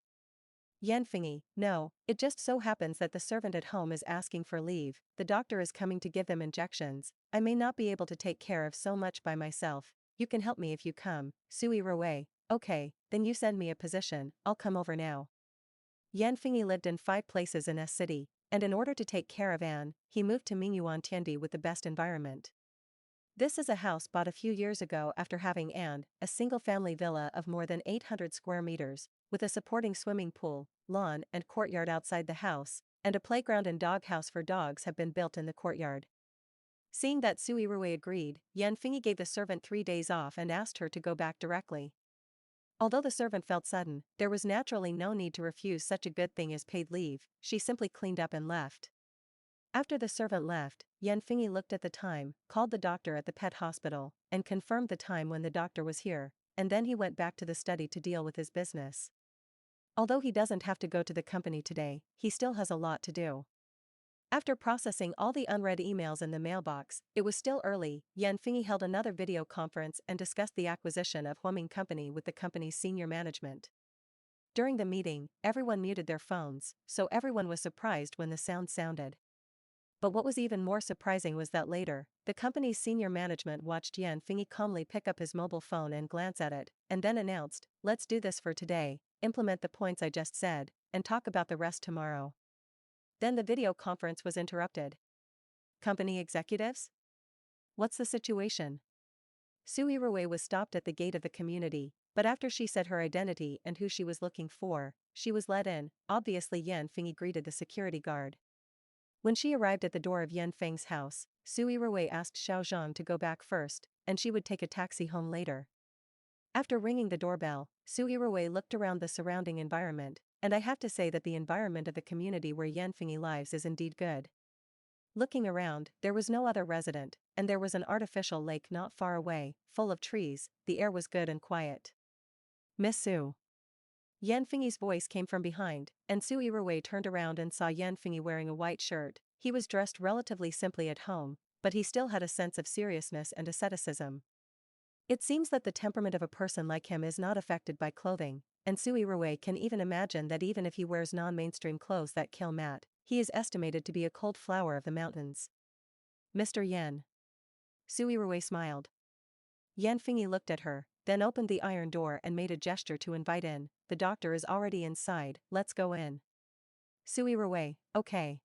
Yan Fingyi, no, it just so happens that the servant at home is asking for leave, the doctor is coming to give them injections, I may not be able to take care of so much by myself, you can help me if you come. Su Yirui, okay, then you send me a position, I'll come over now. Yan Fingyi lived in 5 places in S City, and in order to take care of Anne, he moved to Mingyuan Tiandi with the best environment. This is a house bought a few years ago after having Anne, a single-family villa of more than 800 square meters, with a supporting swimming pool, lawn and courtyard outside the house, and a playground and doghouse for dogs have been built in the courtyard. Seeing that Su Yirui agreed, Yan Fingyi gave the servant 3 days off and asked her to go back directly. Although the servant felt sudden, there was naturally no need to refuse such a good thing as paid leave, she simply cleaned up and left. After the servant left, Yan Fingyi looked at the time, called the doctor at the pet hospital, and confirmed the time when the doctor was here, and then he went back to the study to deal with his business. Although he doesn't have to go to the company today, he still has a lot to do. After processing all the unread emails in the mailbox, it was still early. Yan Fingyi held another video conference and discussed the acquisition of Huaming Company with the company's senior management. During the meeting, everyone muted their phones, so everyone was surprised when the sound sounded. But what was even more surprising was that later, the company's senior management watched Yan Fingyi calmly pick up his mobile phone and glance at it, and then announced, let's do this for today, implement the points I just said, and talk about the rest tomorrow. Then the video conference was interrupted. Company executives? What's the situation? Su Yirui was stopped at the gate of the community, but after she said her identity and who she was looking for, she was let in. Obviously Yan Fingyi greeted the security guard. When she arrived at the door of Yan Feng's house, Su Yirui asked Xiao Zhang to go back first, and she would take a taxi home later. After ringing the doorbell, Su Yirui looked around the surrounding environment, and I have to say that the environment of the community where Yan Fingyi lives is indeed good. Looking around, there was no other resident, and there was an artificial lake not far away, full of trees, the air was good and quiet. Miss Su. Yan Fingyi's voice came from behind, and Su Yirui turned around and saw Yan Fingyi wearing a white shirt. He was dressed relatively simply at home, but he still had a sense of seriousness and asceticism. It seems that the temperament of a person like him is not affected by clothing, and Su Yirui can even imagine that even if he wears non-mainstream clothes that kill Matt, he is estimated to be a cold flower of the mountains. Mr. Yan. Su Yirui smiled. Yan Fingyi looked at her, then opened the iron door and made a gesture to invite in. The doctor is already inside, let's go in. Su Yirui, okay.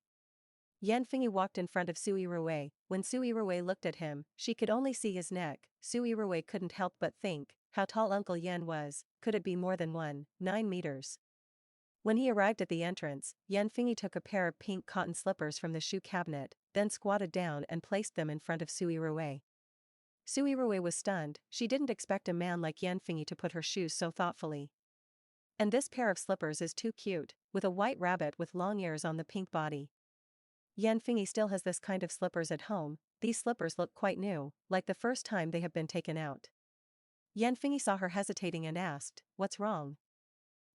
Yan Fingyi walked in front of Su Yirui. When Su Yirui looked at him, she could only see his neck. Su Yirui couldn't help but think, how tall Uncle Yan was, could it be more than 9 meters? When he arrived at the entrance, Yan Fingyi took a pair of pink cotton slippers from the shoe cabinet, then squatted down and placed them in front of Su Yirui. Su Yirui was stunned, she didn't expect a man like Yan Fingyi to put her shoes so thoughtfully. And this pair of slippers is too cute, with a white rabbit with long ears on the pink body. Yan Fingyi still has this kind of slippers at home, these slippers look quite new, like the first time they have been taken out. Yan Fingyi saw her hesitating and asked, what's wrong?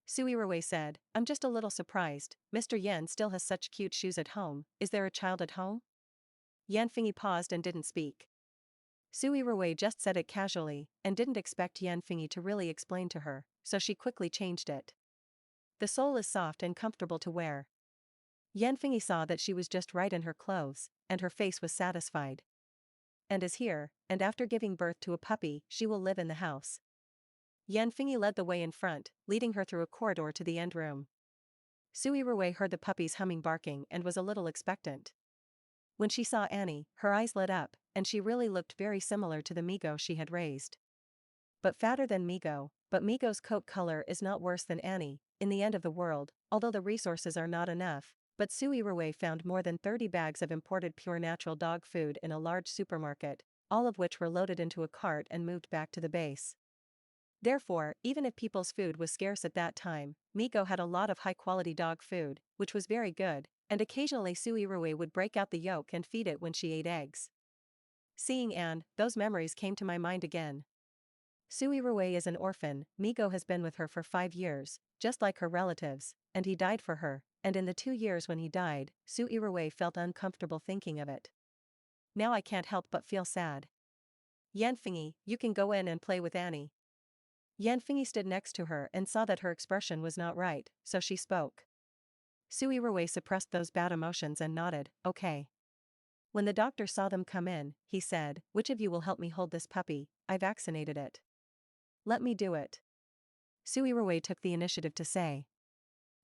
Su Yirui said, I'm just a little surprised, Mr. Yan still has such cute shoes at home, is there a child at home? Yan Fingyi paused and didn't speak. Su Yirui just said it casually, and didn't expect Yan Fingyi to really explain to her, so she quickly changed it. The sole is soft and comfortable to wear. Yan Fingyi saw that she was just right in her clothes, and her face was satisfied. And is here, and after giving birth to a puppy, she will live in the house. Yan Fingyi led the way in front, leading her through a corridor to the end room. Su Yirui heard the puppy's humming barking and was a little expectant. When she saw Annie, her eyes lit up, and she really looked very similar to the Migo she had raised. But fatter than Migo, but Migo's coat color is not worse than Annie, in the end of the world, although the resources are not enough. But Su Yirui found more than 30 bags of imported pure natural dog food in a large supermarket, all of which were loaded into a cart and moved back to the base. Therefore, even if people's food was scarce at that time, Migo had a lot of high-quality dog food, which was very good, and occasionally Su Yirui would break out the yolk and feed it when she ate eggs. Seeing Anne, those memories came to my mind again. Su Yirui is an orphan. Migo has been with her for 5 years, just like her relatives, and he died for her, and in the 2 years when he died, Su Yirui felt uncomfortable thinking of it. Now I can't help but feel sad. Yanfei, you can go in and play with Annie. Yanfei stood next to her and saw that her expression was not right, so she spoke. Su Yirui suppressed those bad emotions and nodded, okay. When the doctor saw them come in, he said, which of you will help me hold this puppy? I vaccinated it. Let me do it. Su Yirui took the initiative to say.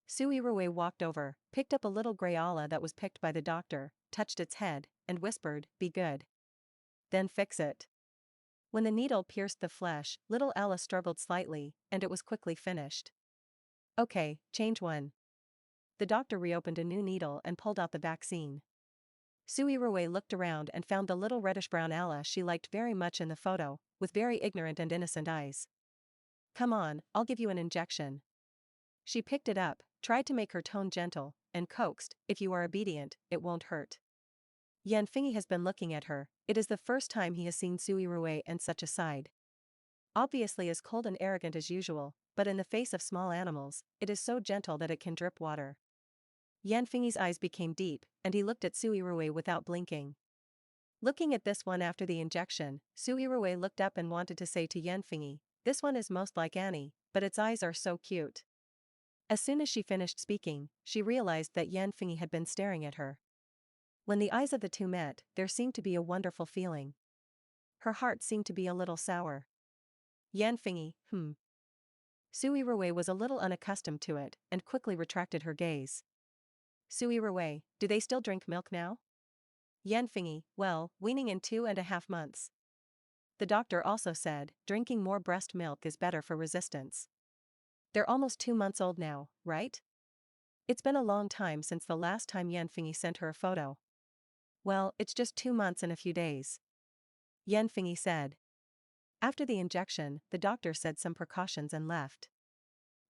Su Yirui walked over, picked up a little gray Ala that was picked by the doctor, touched its head, and whispered, be good. Then fix it. When the needle pierced the flesh, little Ella struggled slightly, and it was quickly finished. Okay, change one. The doctor reopened a new needle and pulled out the vaccine. Su Yirui looked around and found the little reddish-brown Ella she liked very much in the photo, with very ignorant and innocent eyes. Come on, I'll give you an injection. She picked it up, tried to make her tone gentle, and coaxed, if you are obedient, it won't hurt. Yanfei has been looking at her. It is the first time he has seen Su Yirui and such a side. Obviously as cold and arrogant as usual, but in the face of small animals, it is so gentle that it can drip water. Yanfei's eyes became deep, and he looked at Su Yirui without blinking. Looking at this one after the injection, Su Yirui looked up and wanted to say to Yanfei, this one is most like Annie, but its eyes are so cute. As soon as she finished speaking, she realized that Yanfei had been staring at her. When the eyes of the two met, there seemed to be a wonderful feeling. Her heart seemed to be a little sour. Yanfei, Su Yirui was a little unaccustomed to it, and quickly retracted her gaze. Su Yirui, do they still drink milk now? Yanfei, well, weaning in 2.5 months. The doctor also said, drinking more breast milk is better for resistance. They're almost 2 months old now, right? It's been a long time since the last time Yanfei sent her a photo. Well, it's just 2 months and a few days. Yanfei said. After the injection, the doctor said some precautions and left.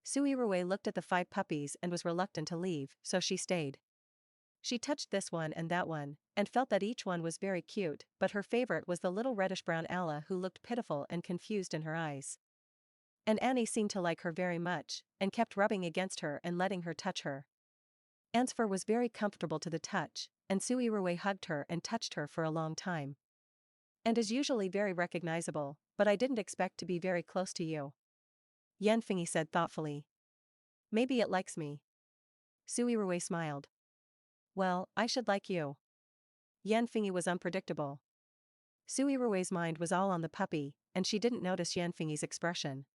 Su Yirui looked at the 5 puppies and was reluctant to leave, so she stayed. She touched this one and that one, and felt that each one was very cute, but her favorite was the little reddish-brown Ella who looked pitiful and confused in her eyes. And Annie seemed to like her very much, and kept rubbing against her and letting her touch her. Anne's fur was very comfortable to the touch, and Su Yirui hugged her and touched her for a long time. And is usually very recognizable, but I didn't expect to be very close to you. Yanfei said thoughtfully. Maybe it likes me. Su Yirui smiled. Well, I should like you. Yanfei was unpredictable. Su Yirui's mind was all on the puppy, and she didn't notice Yanfei's expression.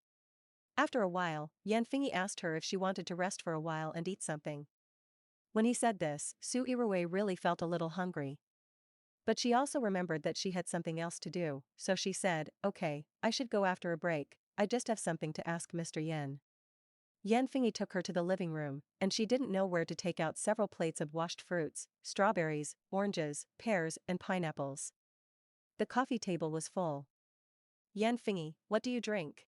After a while, Yanfei asked her if she wanted to rest for a while and eat something. When he said this, Su Yirui really felt a little hungry. But she also remembered that she had something else to do, so she said, okay, I should go after a break, I just have something to ask Mr. Yen. Yanfei took her to the living room, and she didn't know where to take out several plates of washed fruits, strawberries, oranges, pears, and pineapples. The coffee table was full. Yanfei, what do you drink?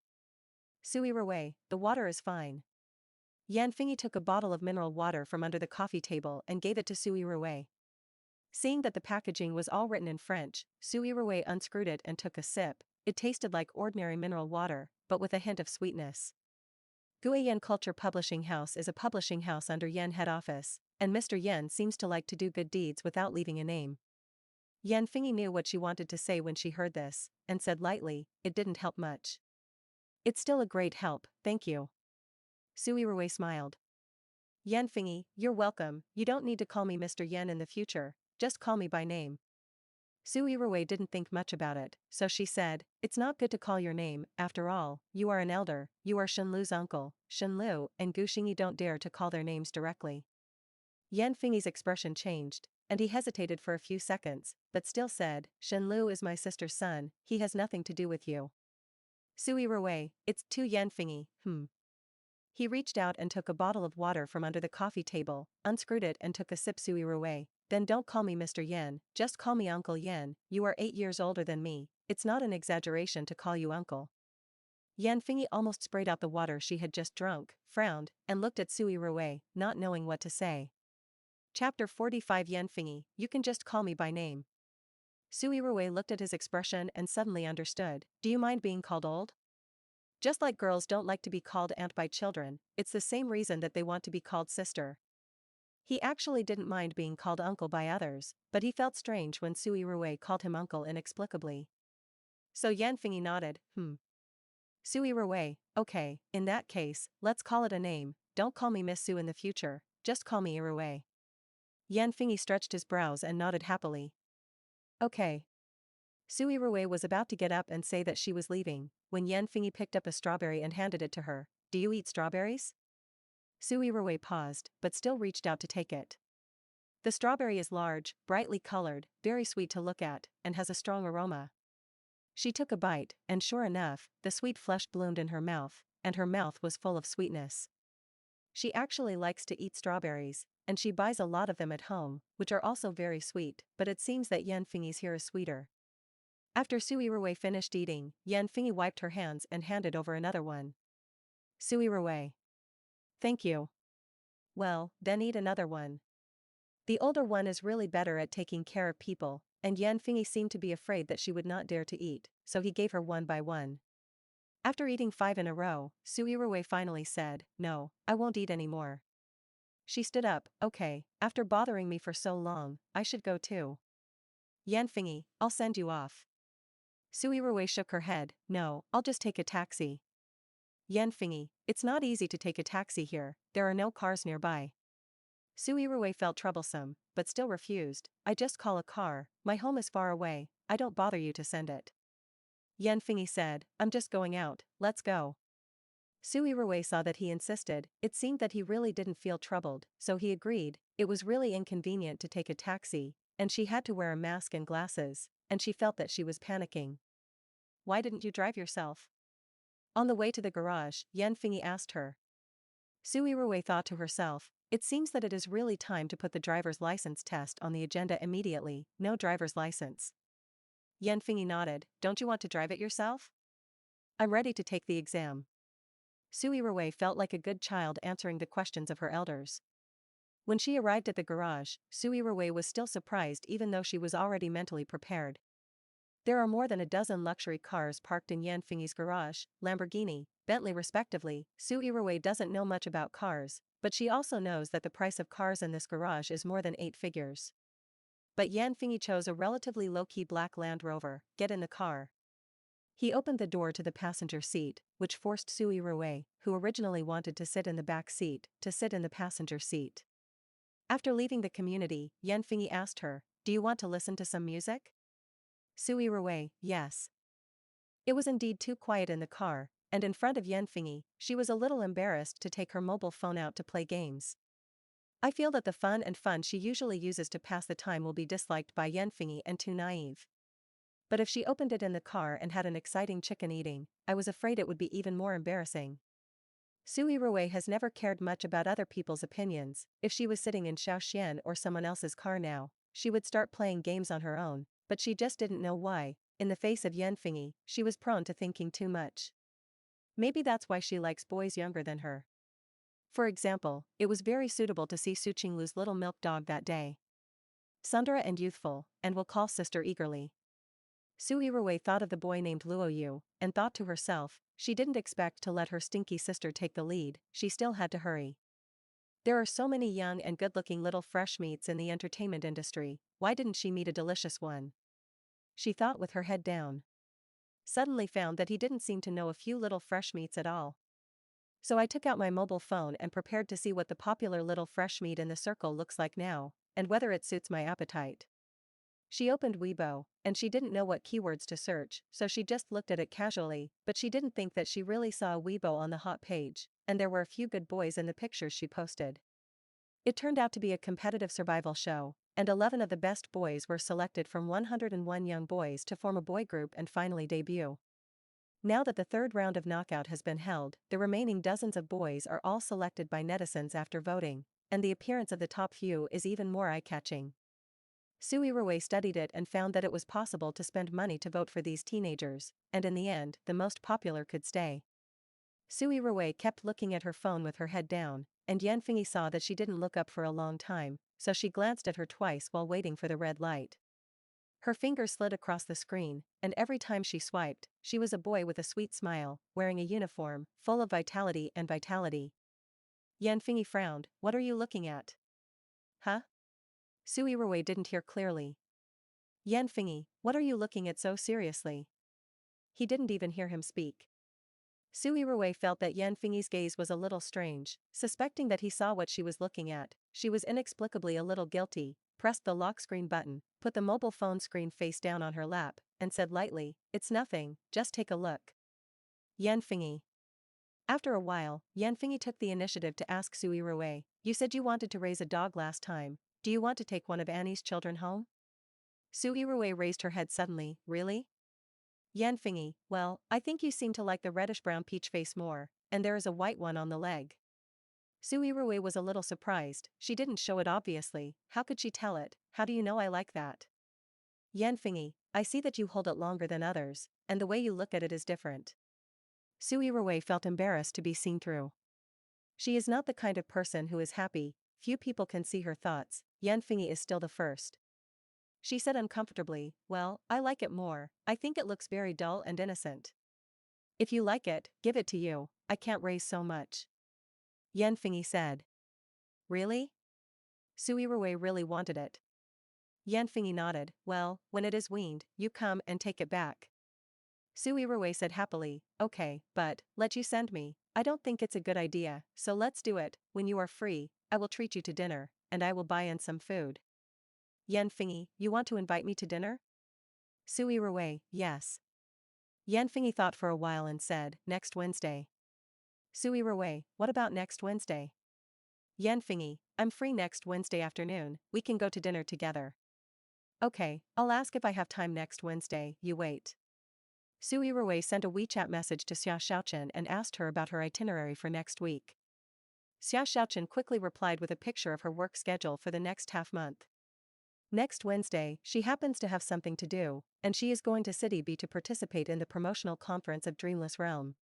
Su Yirui, the water is fine. Yanfei took a bottle of mineral water from under the coffee table and gave it to Su Yirui. Seeing that the packaging was all written in French, Su Yirui unscrewed it and took a sip. It tasted like ordinary mineral water, but with a hint of sweetness. Guiyan Culture Publishing House is a publishing house under Yen head office, and Mr. Yen seems to like to do good deeds without leaving a name. Yanfei knew what she wanted to say when she heard this, and said lightly, it didn't help much. It's still a great help, thank you. Su Yirui smiled. Yanfei, you're welcome, you don't need to call me Mr. Yen in the future, just call me by name. Su Yirui didn't think much about it, so she said, it's not good to call your name, after all, you are an elder, you are Shenlu's uncle, Shenlu and Gu Xingyi don't dare to call their names directly. Yanfei's expression changed, and he hesitated for a few seconds, but still said, Shenlu is my sister's son, he has nothing to do with you. Su Yirui, it's too Yanfengi, He reached out and took a bottle of water from under the coffee table, unscrewed it and took a sip. Su Yirui, then don't call me Mr. Yen, just call me Uncle Yen, you are 8 years older than me, it's not an exaggeration to call you uncle. Yanfengi almost sprayed out the water she had just drunk, frowned, and looked at Su Yirui, not knowing what to say. Chapter 45 Yanfengi, you can just call me by name. Su Yirui looked at his expression and suddenly understood, do you mind being called old? Just like girls don't like to be called aunt by children, it's the same reason that they want to be called sister. He actually didn't mind being called uncle by others, but he felt strange when Su Yirui called him uncle inexplicably. So Yanfengi nodded, Su Yirui, okay, in that case, let's call it a name, don't call me Miss Su in the future, just call me Yirui. Yanfengi stretched his brows and nodded happily. Okay. Su Yirui was about to get up and say that she was leaving, when Yanfengi picked up a strawberry and handed it to her. Do you eat strawberries? Su Yirui paused, but still reached out to take it. The strawberry is large, brightly colored, very sweet to look at, and has a strong aroma. She took a bite, and sure enough, the sweet flesh bloomed in her mouth, and her mouth was full of sweetness. She actually likes to eat strawberries, and she buys a lot of them at home, which are also very sweet, but it seems that Yanfengi's here is sweeter. After Su Yirui finished eating, Yanfengi wiped her hands and handed over another one. Su Yirui. Thank you. Well, then eat another one. The older one is really better at taking care of people, and Yanfengi seemed to be afraid that she would not dare to eat, so he gave her one by one. After eating 5 in a row, Su Yirui finally said, no, I won't eat anymore. She stood up, okay, after bothering me for so long, I should go too. Yanfengi, I'll send you off. Su Yirui shook her head, no, I'll just take a taxi. Yanfengi, it's not easy to take a taxi here, there are no cars nearby. Su Yirui felt troublesome, but still refused, I just call a car, my home is far away, I don't bother you to send it. Yanfengi said, I'm just going out, let's go. Su Yirui saw that he insisted, it seemed that he really didn't feel troubled, so he agreed, it was really inconvenient to take a taxi, and she had to wear a mask and glasses, and she felt that she was panicking. Why didn't you drive yourself? On the way to the garage, Yanfengi asked her. Su Yirui thought to herself, it seems that it is really time to put the driver's license test on the agenda immediately, no driver's license. Yanfengi nodded, don't you want to drive it yourself? I'm ready to take the exam. Su Yirui felt like a good child answering the questions of her elders. When she arrived at the garage, Su Yirui was still surprised even though she was already mentally prepared. There are more than a dozen luxury cars parked in Yanfengi's garage, Lamborghini, Bentley respectively. Su Yirui doesn't know much about cars, but she also knows that the price of cars in this garage is more than 8 figures. But Yanfengi chose a relatively low-key black Land Rover. Get in the car. He opened the door to the passenger seat, which forced Su Yirui, who originally wanted to sit in the back seat, to sit in the passenger seat. After leaving the community, Yanfengi asked her, do you want to listen to some music? Su Yirui, yes. It was indeed too quiet in the car, and in front of Yanfengi, she was a little embarrassed to take her mobile phone out to play games. I feel that the fun she usually uses to pass the time will be disliked by Yanfengi and too naive. But if she opened it in the car and had an exciting chicken eating, I was afraid it would be even more embarrassing. Su Yirui has never cared much about other people's opinions. If she was sitting in Shaoxian or someone else's car now, she would start playing games on her own, but she just didn't know why. In the face of Yanfengi, she was prone to thinking too much. Maybe that's why she likes boys younger than her. For example, it was very suitable to see Su Qinglu's little milk dog that day. Sundara and youthful, and will call sister eagerly. Su Yirui thought of the boy named Luoyu, and thought to herself, she didn't expect to let her stinky sister take the lead, she still had to hurry. There are so many young and good-looking little fresh meats in the entertainment industry, why didn't she meet a delicious one? She thought with her head down. Suddenly found that he didn't seem to know a few little fresh meats at all. So I took out my mobile phone and prepared to see what the popular little fresh meat in the circle looks like now, and whether it suits my appetite. She opened Weibo, and she didn't know what keywords to search, so she just looked at it casually, but she didn't think that she really saw a Weibo on the hot page, and there were a few good boys in the pictures she posted. It turned out to be a competitive survival show, and 11 of the best boys were selected from 101 young boys to form a boy group and finally debut. Now that the third round of knockout has been held, the remaining dozens of boys are all selected by netizens after voting, and the appearance of the top few is even more eye-catching. Su Yirui studied it and found that it was possible to spend money to vote for these teenagers, and in the end, the most popular could stay. Su Yirui kept looking at her phone with her head down, and Yanfei saw that she didn't look up for a long time, so she glanced at her twice while waiting for the red light. Her fingers slid across the screen, and every time she swiped, she was a boy with a sweet smile, wearing a uniform, full of vitality and vitality. Yanfei frowned. "What are you looking at?" "Huh?" Su Yirui didn't hear clearly. "Yanfei, what are you looking at so seriously?" He didn't even hear him speak. Su Yirui felt that Yanfei's gaze was a little strange, suspecting that he saw what she was looking at. She was inexplicably a little guilty, pressed the lock screen button, put the mobile phone screen face down on her lap, and said lightly, "It's nothing, just take a look." Yanfei. After a while, Yanfei took the initiative to ask Su Yirui, "You said you wanted to raise a dog last time, do you want to take one of Annie's children home?" Su Yirui raised her head suddenly. "Really?" Yanfei, "Well, I think you seem to like the reddish-brown peach face more, and there is a white one on the leg." Su Yirui was a little surprised. She didn't show it obviously. How could she tell it? "How do you know I like that?" Yanfei, "I see that you hold it longer than others, and the way you look at it is different." Su Yirui felt embarrassed to be seen through. She is not the kind of person who is happy, few people can see her thoughts. Yanfei is still the first. She said uncomfortably, "Well, I like it more, I think it looks very dull and innocent." "If you like it, give it to you, I can't raise so much." Yanfei said. "Really?" Su Yirui really wanted it. Yanfei nodded. "Well, when it is weaned, you come and take it back." Su Yirui said happily, "Okay, but, let you send me, I don't think it's a good idea, so let's do it, when you are free, I will treat you to dinner, and I will buy in some food." Yanfei, "You want to invite me to dinner?" Su Yirui, "Yes." Yanfei thought for a while and said, "Next Wednesday." Su Yirui, "What about next Wednesday?" Yanfei, "I'm free next Wednesday afternoon, we can go to dinner together." "Okay, I'll ask if I have time next Wednesday, you wait." Su Yirui sent a WeChat message to Xia Xiaochen and asked her about her itinerary for next week. Xia Xiaochen quickly replied with a picture of her work schedule for the next half-month. Next Wednesday, she happens to have something to do, and she is going to City B to participate in the promotional conference of Dreamless Realm.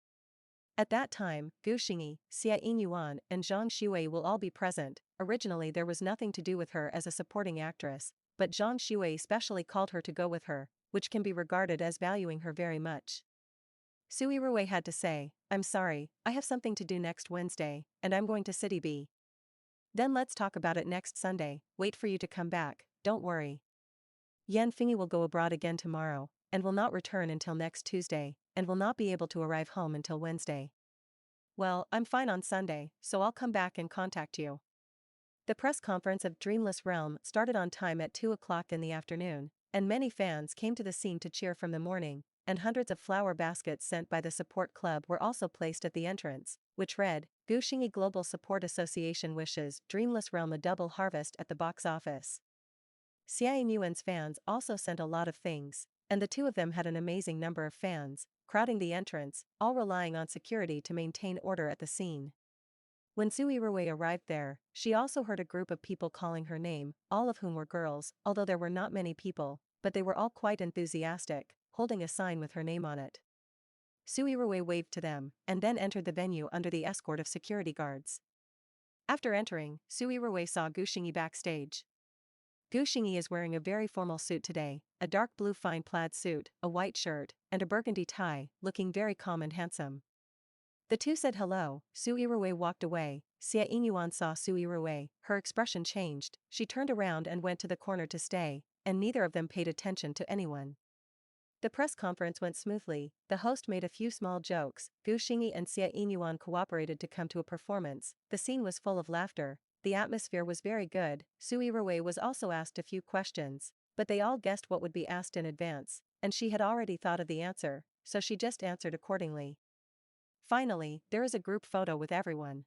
At that time, Gu Xingyi, Xia Yinyuan, and Zhang Shui will all be present. Originally there was nothing to do with her as a supporting actress, but Zhang Shui specially called her to go with her, which can be regarded as valuing her very much. Su Yirui had to say, "I'm sorry, I have something to do next Wednesday, and I'm going to City B. Then let's talk about it next Sunday, wait for you to come back, don't worry." Yanfei will go abroad again tomorrow, and will not return until next Tuesday, and will not be able to arrive home until Wednesday. "Well, I'm fine on Sunday, so I'll come back and contact you." The press conference of Dreamless Realm started on time at 2 o'clock in the afternoon, and many fans came to the scene to cheer from the morning, and hundreds of flower baskets sent by the support club were also placed at the entrance, which read, "Gu Xingyi Global Support Association wishes Dreamless Realm a double harvest at the box office." Xia Yuan's fans also sent a lot of things, and the two of them had an amazing number of fans, crowding the entrance, all relying on security to maintain order at the scene. When Su Yirui arrived there, she also heard a group of people calling her name, all of whom were girls, although there were not many people, but they were all quite enthusiastic, holding a sign with her name on it. Su Yirui waved to them, and then entered the venue under the escort of security guards. After entering, Su Yirui saw Gu Xingyi backstage. Gu Xingyi is wearing a very formal suit today, a dark blue fine plaid suit, a white shirt, and a burgundy tie, looking very calm and handsome. The two said hello. Su Yirui walked away. Xia Yinyuan saw Su Yirui, her expression changed, she turned around and went to the corner to stay, and neither of them paid attention to anyone. The press conference went smoothly, the host made a few small jokes, Gu Xingyi and Xia Yinyuan cooperated to come to a performance, the scene was full of laughter, the atmosphere was very good. Su Yirui was also asked a few questions, but they all guessed what would be asked in advance, and she had already thought of the answer, so she just answered accordingly. Finally, there is a group photo with everyone.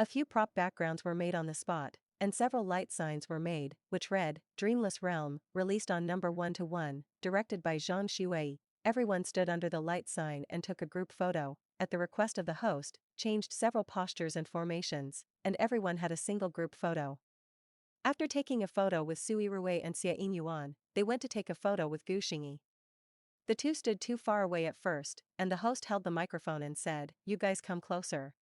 A few prop backgrounds were made on the spot, and several light signs were made, which read, Dreamless Realm, released on number 1-1, directed by Su Yirui. Everyone stood under the light sign and took a group photo, at the request of the host, changed several postures and formations, and everyone had a single group photo. After taking a photo with Su Yirui and Xia Yinyuan, they went to take a photo with Gu Xingyi. The two stood too far away at first, and the host held the microphone and said, You guys come closer.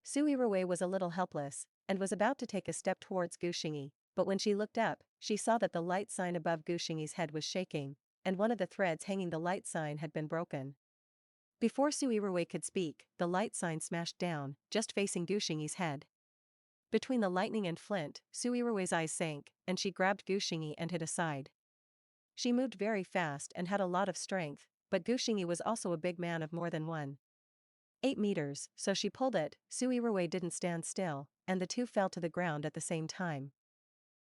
Su Yirui was a little helpless, and was about to take a step towards Gu Xingyi, but when she looked up, she saw that the light sign above Gu Xingyi's head was shaking, and one of the threads hanging the light sign had been broken. Before Su Yirui could speak, the light sign smashed down, just facing Gu Xingyi's head. Between the lightning and flint, Su Yirui's eyes sank, and she grabbed Gu Xingyi and hid aside. She moved very fast and had a lot of strength, but Gu Xingyi was also a big man of more than 1.8 meters, so she pulled it. Su Yirui didn't stand still, and the two fell to the ground at the same time.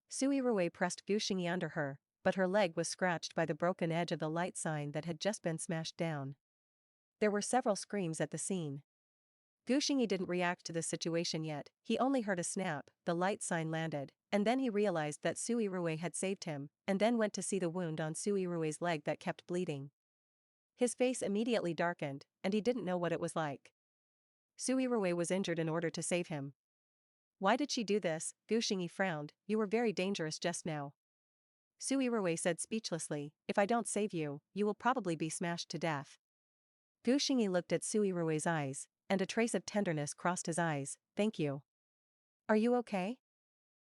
Su Yirui pressed Gu Xingyi under her, but her leg was scratched by the broken edge of the light sign that had just been smashed down. There were several screams at the scene. Gu Xingyi didn't react to the situation yet, he only heard a snap, the light sign landed, and then he realized that Su Yirui had saved him, and then went to see the wound on Su Yirui's leg that kept bleeding. His face immediately darkened, and he didn't know what it was like. Su Yirui was injured in order to save him. Why did she do this? Gu Xingyi frowned, You were very dangerous just now. Su Yirui said speechlessly, If I don't save you, you will probably be smashed to death. Gu Xingyi looked at Su Yirui's eyes, and a trace of tenderness crossed his eyes. Thank you. Are you okay?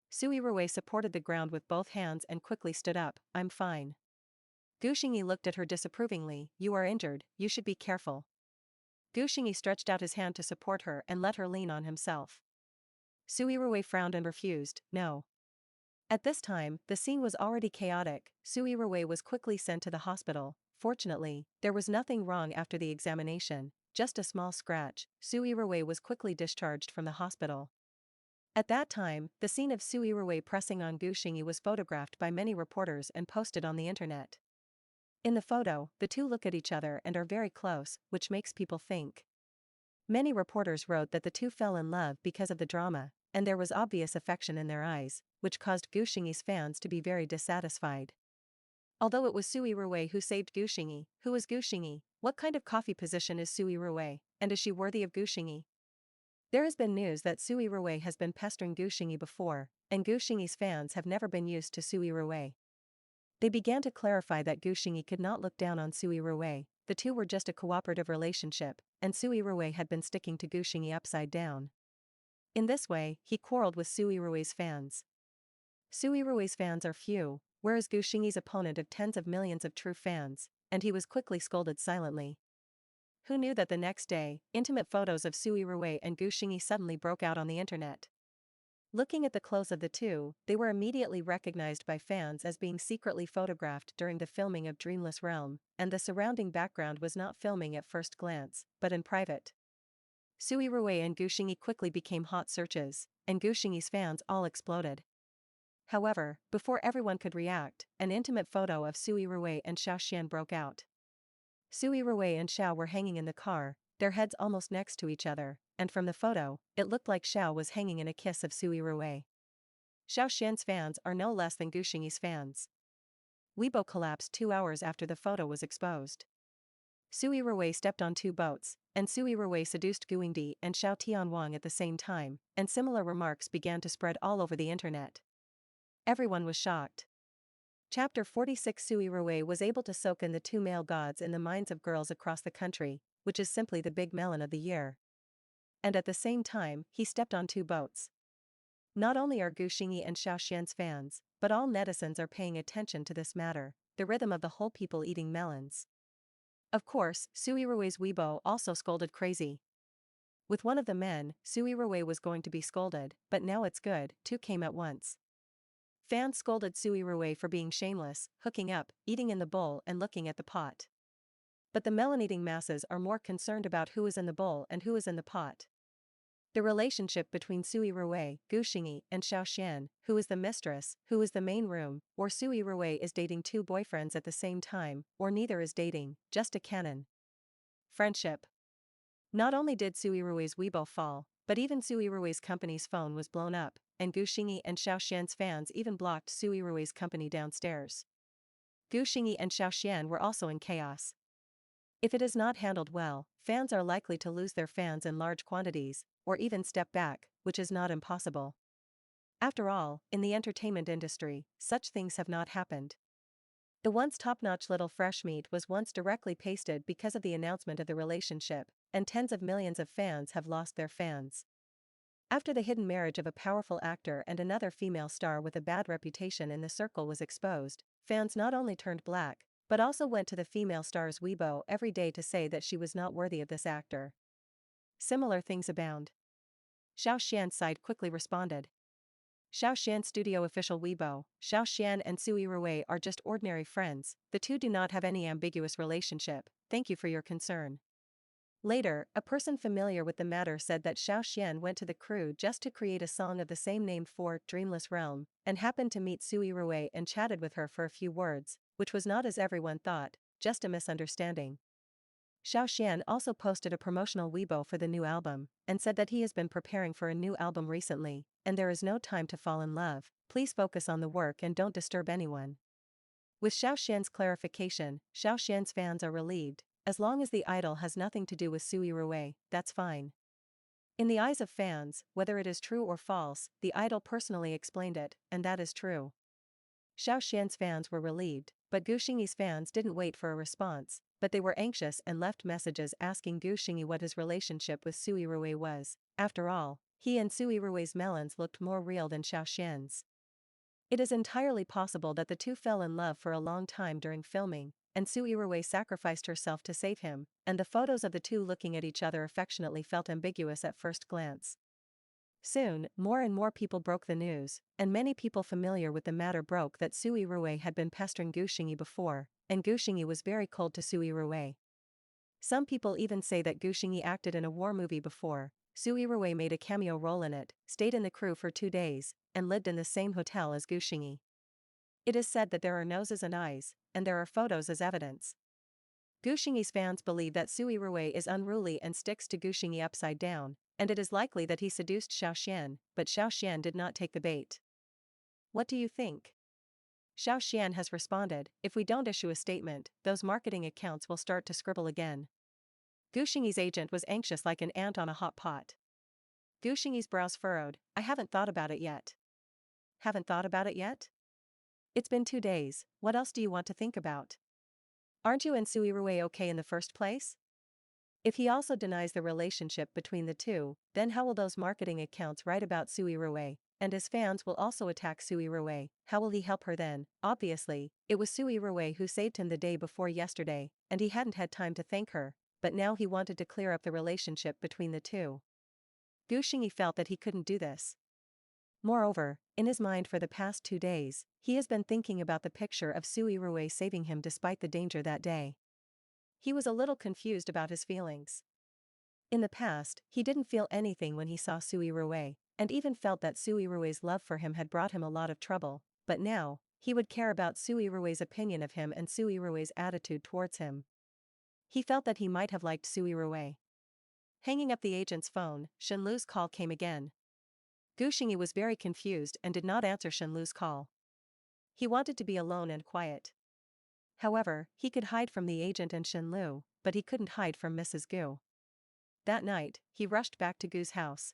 Su Yirui supported the ground with both hands and quickly stood up. I'm fine. Gu Xingyi looked at her disapprovingly. You are injured, you should be careful. Gu Xingyi stretched out his hand to support her and let her lean on himself. Su Yirui frowned and refused. No. At this time, the scene was already chaotic. Su Yirui was quickly sent to the hospital. Fortunately, there was nothing wrong after the examination, just a small scratch. Su Yirui was quickly discharged from the hospital. At that time, the scene of Su Yirui pressing on Gu Xingyi was photographed by many reporters and posted on the internet. In the photo, the two look at each other and are very close, which makes people think. Many reporters wrote that the two fell in love because of the drama, and there was obvious affection in their eyes, which caused Gu Xingyi's fans to be very dissatisfied. Although it was Su Yirui who saved Gu Xingyi, who is Gu Xingyi? What kind of coffee position is Su Yirui, and is she worthy of Gu Xingyi? There has been news that Su Yirui has been pestering Gu Xingyi before, and Gu Xingyi's fans have never been used to Su Yirui. They began to clarify that Gu Xingyi could not look down on Su Yirui, the two were just a cooperative relationship, and Su Yirui had been sticking to Gu Xingyi upside down. In this way, he quarreled with Su Yirui's fans. Su Yirui's fans are few, whereas Gu Xingyi's opponent of tens of millions of true fans, and he was quickly scolded silently. Who knew that the next day, intimate photos of Su Yirui and Gu Xingyi suddenly broke out on the internet? Looking at the clothes of the two, they were immediately recognized by fans as being secretly photographed during the filming of Dreamless Realm, and the surrounding background was not filming at first glance, but in private. Su Yirui and Gu Xingyi quickly became hot searches, and Gu Xingyi's fans all exploded. However, before everyone could react, an intimate photo of Su Yirui and Xiao Xian broke out. Su Yirui and Xiao were hanging in the car, their heads almost next to each other, and from the photo, it looked like Xiao was hanging in a kiss of Su Yirui. Xiao Xian's fans are no less than Gu Xingyi's fans. Weibo collapsed 2 hours after the photo was exposed. Su Yirui stepped on 2 boats, and Su Yirui seduced Gu Yingdi and Xiao Tianwang at the same time, and similar remarks began to spread all over the internet. Everyone was shocked. Chapter 46 Su Yirui was able to soak in the 2 male gods in the minds of girls across the country, which is simply the big melon of the year. And at the same time, he stepped on 2 boats. Not only are Gu Xingyi and Xiao Xian's fans, but all netizens are paying attention to this matter, the rhythm of the whole people eating melons. Of course, Su Yirui's Weibo also scolded crazy. With one of the men, Su Yirui was going to be scolded, but now it's good, 2 came at once. Fans scolded Su Yirui for being shameless, hooking up, eating in the bowl and looking at the pot. But the melon-eating masses are more concerned about who is in the bowl and who is in the pot. The relationship between Su Yirui, Gu Xingyi, and Xiao Xian, who is the mistress, who is the main room, or Su Yirui is dating 2 boyfriends at the same time, or neither is dating, just a canon. Friendship. Not only did Su Yirui's Weibo fall, But even Su Yirui's company's phone was blown up, and Gu Xingyi and Xiao Xian's fans even blocked Su Yirui's company downstairs. Gu Xingyi and Xiao Xian were also in chaos. If it is not handled well, fans are likely to lose their fans in large quantities, or even step back, which is not impossible. After all, in the entertainment industry, such things have not happened. The once top-notch little fresh meat was once directly pasted because of the announcement of the relationship, and tens of millions of fans have lost their fans. After the hidden marriage of a powerful actor and another female star with a bad reputation in the circle was exposed, fans not only turned black, but also went to the female star's Weibo every day to say that she was not worthy of this actor. Similar things abound. Xiao Xian's side quickly responded. Xiao Xian Studio official Weibo, Xiao Xian and Su Yirui are just ordinary friends, the two do not have any ambiguous relationship, thank you for your concern. Later, a person familiar with the matter said that Xiao Xian went to the crew just to create a song of the same name for Dreamless Realm, and happened to meet Su Yirui and chatted with her for a few words, which was not as everyone thought, just a misunderstanding. Xiao Xian also posted a promotional Weibo for the new album, and said that he has been preparing for a new album recently, and there is no time to fall in love, please focus on the work and don't disturb anyone. With Xiao Xian's clarification, Xiao Xian's fans are relieved, as long as the idol has nothing to do with Su Yirui, that's fine. In the eyes of fans, whether it is true or false, the idol personally explained it, and that is true. Xiao Xian's fans were relieved, but Gu Xingyi's fans didn't wait for a response, but they were anxious and left messages asking Gu Xingyi what his relationship with Su Yirui was. After all, he and Su Yirui's melons looked more real than Xiao Xian's. It is entirely possible that the two fell in love for a long time during filming, and Su Yirui sacrificed herself to save him, and the photos of the two looking at each other affectionately felt ambiguous at first glance. Soon, more and more people broke the news, and many people familiar with the matter broke that Su Yirui had been pestering Gu Xingyi before, and Gu Xingyi was very cold to Su Yirui. Some people even say that Gu Xingyi acted in a war movie before. Su Yirui made a cameo role in it, stayed in the crew for 2 days, and lived in the same hotel as Gu Xingyi. It is said that there are noses and eyes, and there are photos as evidence. Gu Xingyi's fans believe that Su Yirui is unruly and sticks to Gu Xingyi upside down, and it is likely that he seduced Xiao Xian, but Xiao Xian did not take the bait. What do you think? Xiao Xian has responded, if we don't issue a statement, those marketing accounts will start to scribble again. Gu Xingyi's agent was anxious like an ant on a hot pot. Gu Xingyi's brows furrowed, I haven't thought about it yet. Haven't thought about it yet? It's been 2 days, what else do you want to think about? Aren't you and Su Yirui okay in the first place? If he also denies the relationship between the two, then how will those marketing accounts write about Su Yirui, and his fans will also attack Su Yirui, how will he help her then? Obviously, it was Su Yirui who saved him the day before yesterday, and he hadn't had time to thank her, but now he wanted to clear up the relationship between the two. Gu Xingyi felt that he couldn't do this. Moreover, in his mind for the past 2 days, he has been thinking about the picture of Su Yirui saving him despite the danger that day. He was a little confused about his feelings. In the past, he didn't feel anything when he saw Su Yirui, and even felt that Su Yirui's love for him had brought him a lot of trouble, but now, he would care about Su Yirui's opinion of him and Su Yirui's attitude towards him. He felt that he might have liked Su Yirui. Hanging up the agent's phone, Shenlu's call came again. Gu Xingyi was very confused and did not answer Shenlu's call. He wanted to be alone and quiet. However, he could hide from the agent and Shenlu, but he couldn't hide from Mrs. Gu. That night, he rushed back to Gu's house.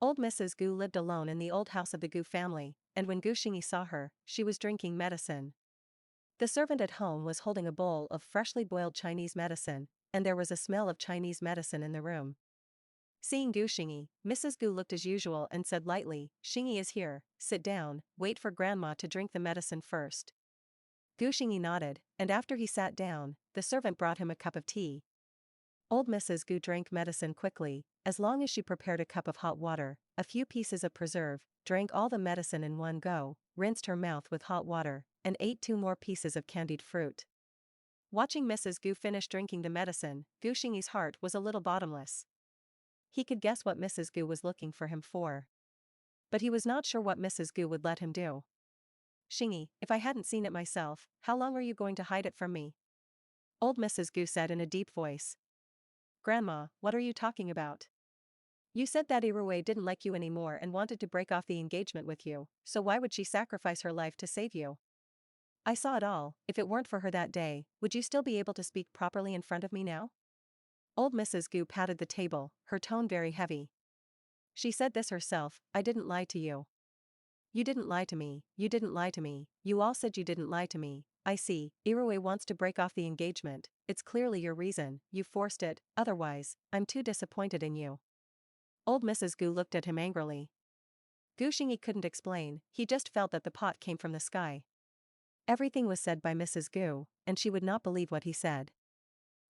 Old Mrs. Gu lived alone in the old house of the Gu family, and when Gu Xingyi saw her, she was drinking medicine. The servant at home was holding a bowl of freshly boiled Chinese medicine, and there was a smell of Chinese medicine in the room. Seeing Gu Xingyi, Mrs. Gu looked as usual and said lightly, Xingyi is here, sit down, wait for grandma to drink the medicine first. Gu Xingyi nodded, and after he sat down, the servant brought him a cup of tea. Old Mrs. Gu drank medicine quickly, as long as she prepared a cup of hot water, a few pieces of preserve, drank all the medicine in one go, rinsed her mouth with hot water, and ate 2 more pieces of candied fruit. Watching Mrs. Gu finish drinking the medicine, Gu Xingyi's heart was a little bottomless. He could guess what Mrs. Gu was looking for him for. But he was not sure what Mrs. Gu would let him do. Xingyi, if I hadn't seen it myself, how long are you going to hide it from me? Old Mrs. Gu said in a deep voice. Grandma, what are you talking about? You said that Yirui didn't like you anymore and wanted to break off the engagement with you, so why would she sacrifice her life to save you? I saw it all. If it weren't for her that day, would you still be able to speak properly in front of me now? Old Mrs. Gu patted the table, her tone very heavy. She said this herself, I didn't lie to you. You didn't lie to me, you didn't lie to me, you all said you didn't lie to me. I see, Yirui wants to break off the engagement, it's clearly your reason, you forced it, otherwise, I'm too disappointed in you. Old Mrs. Gu looked at him angrily. Gu Xingyi couldn't explain, he just felt that the pot came from the sky. Everything was said by Mrs. Gu, and she would not believe what he said.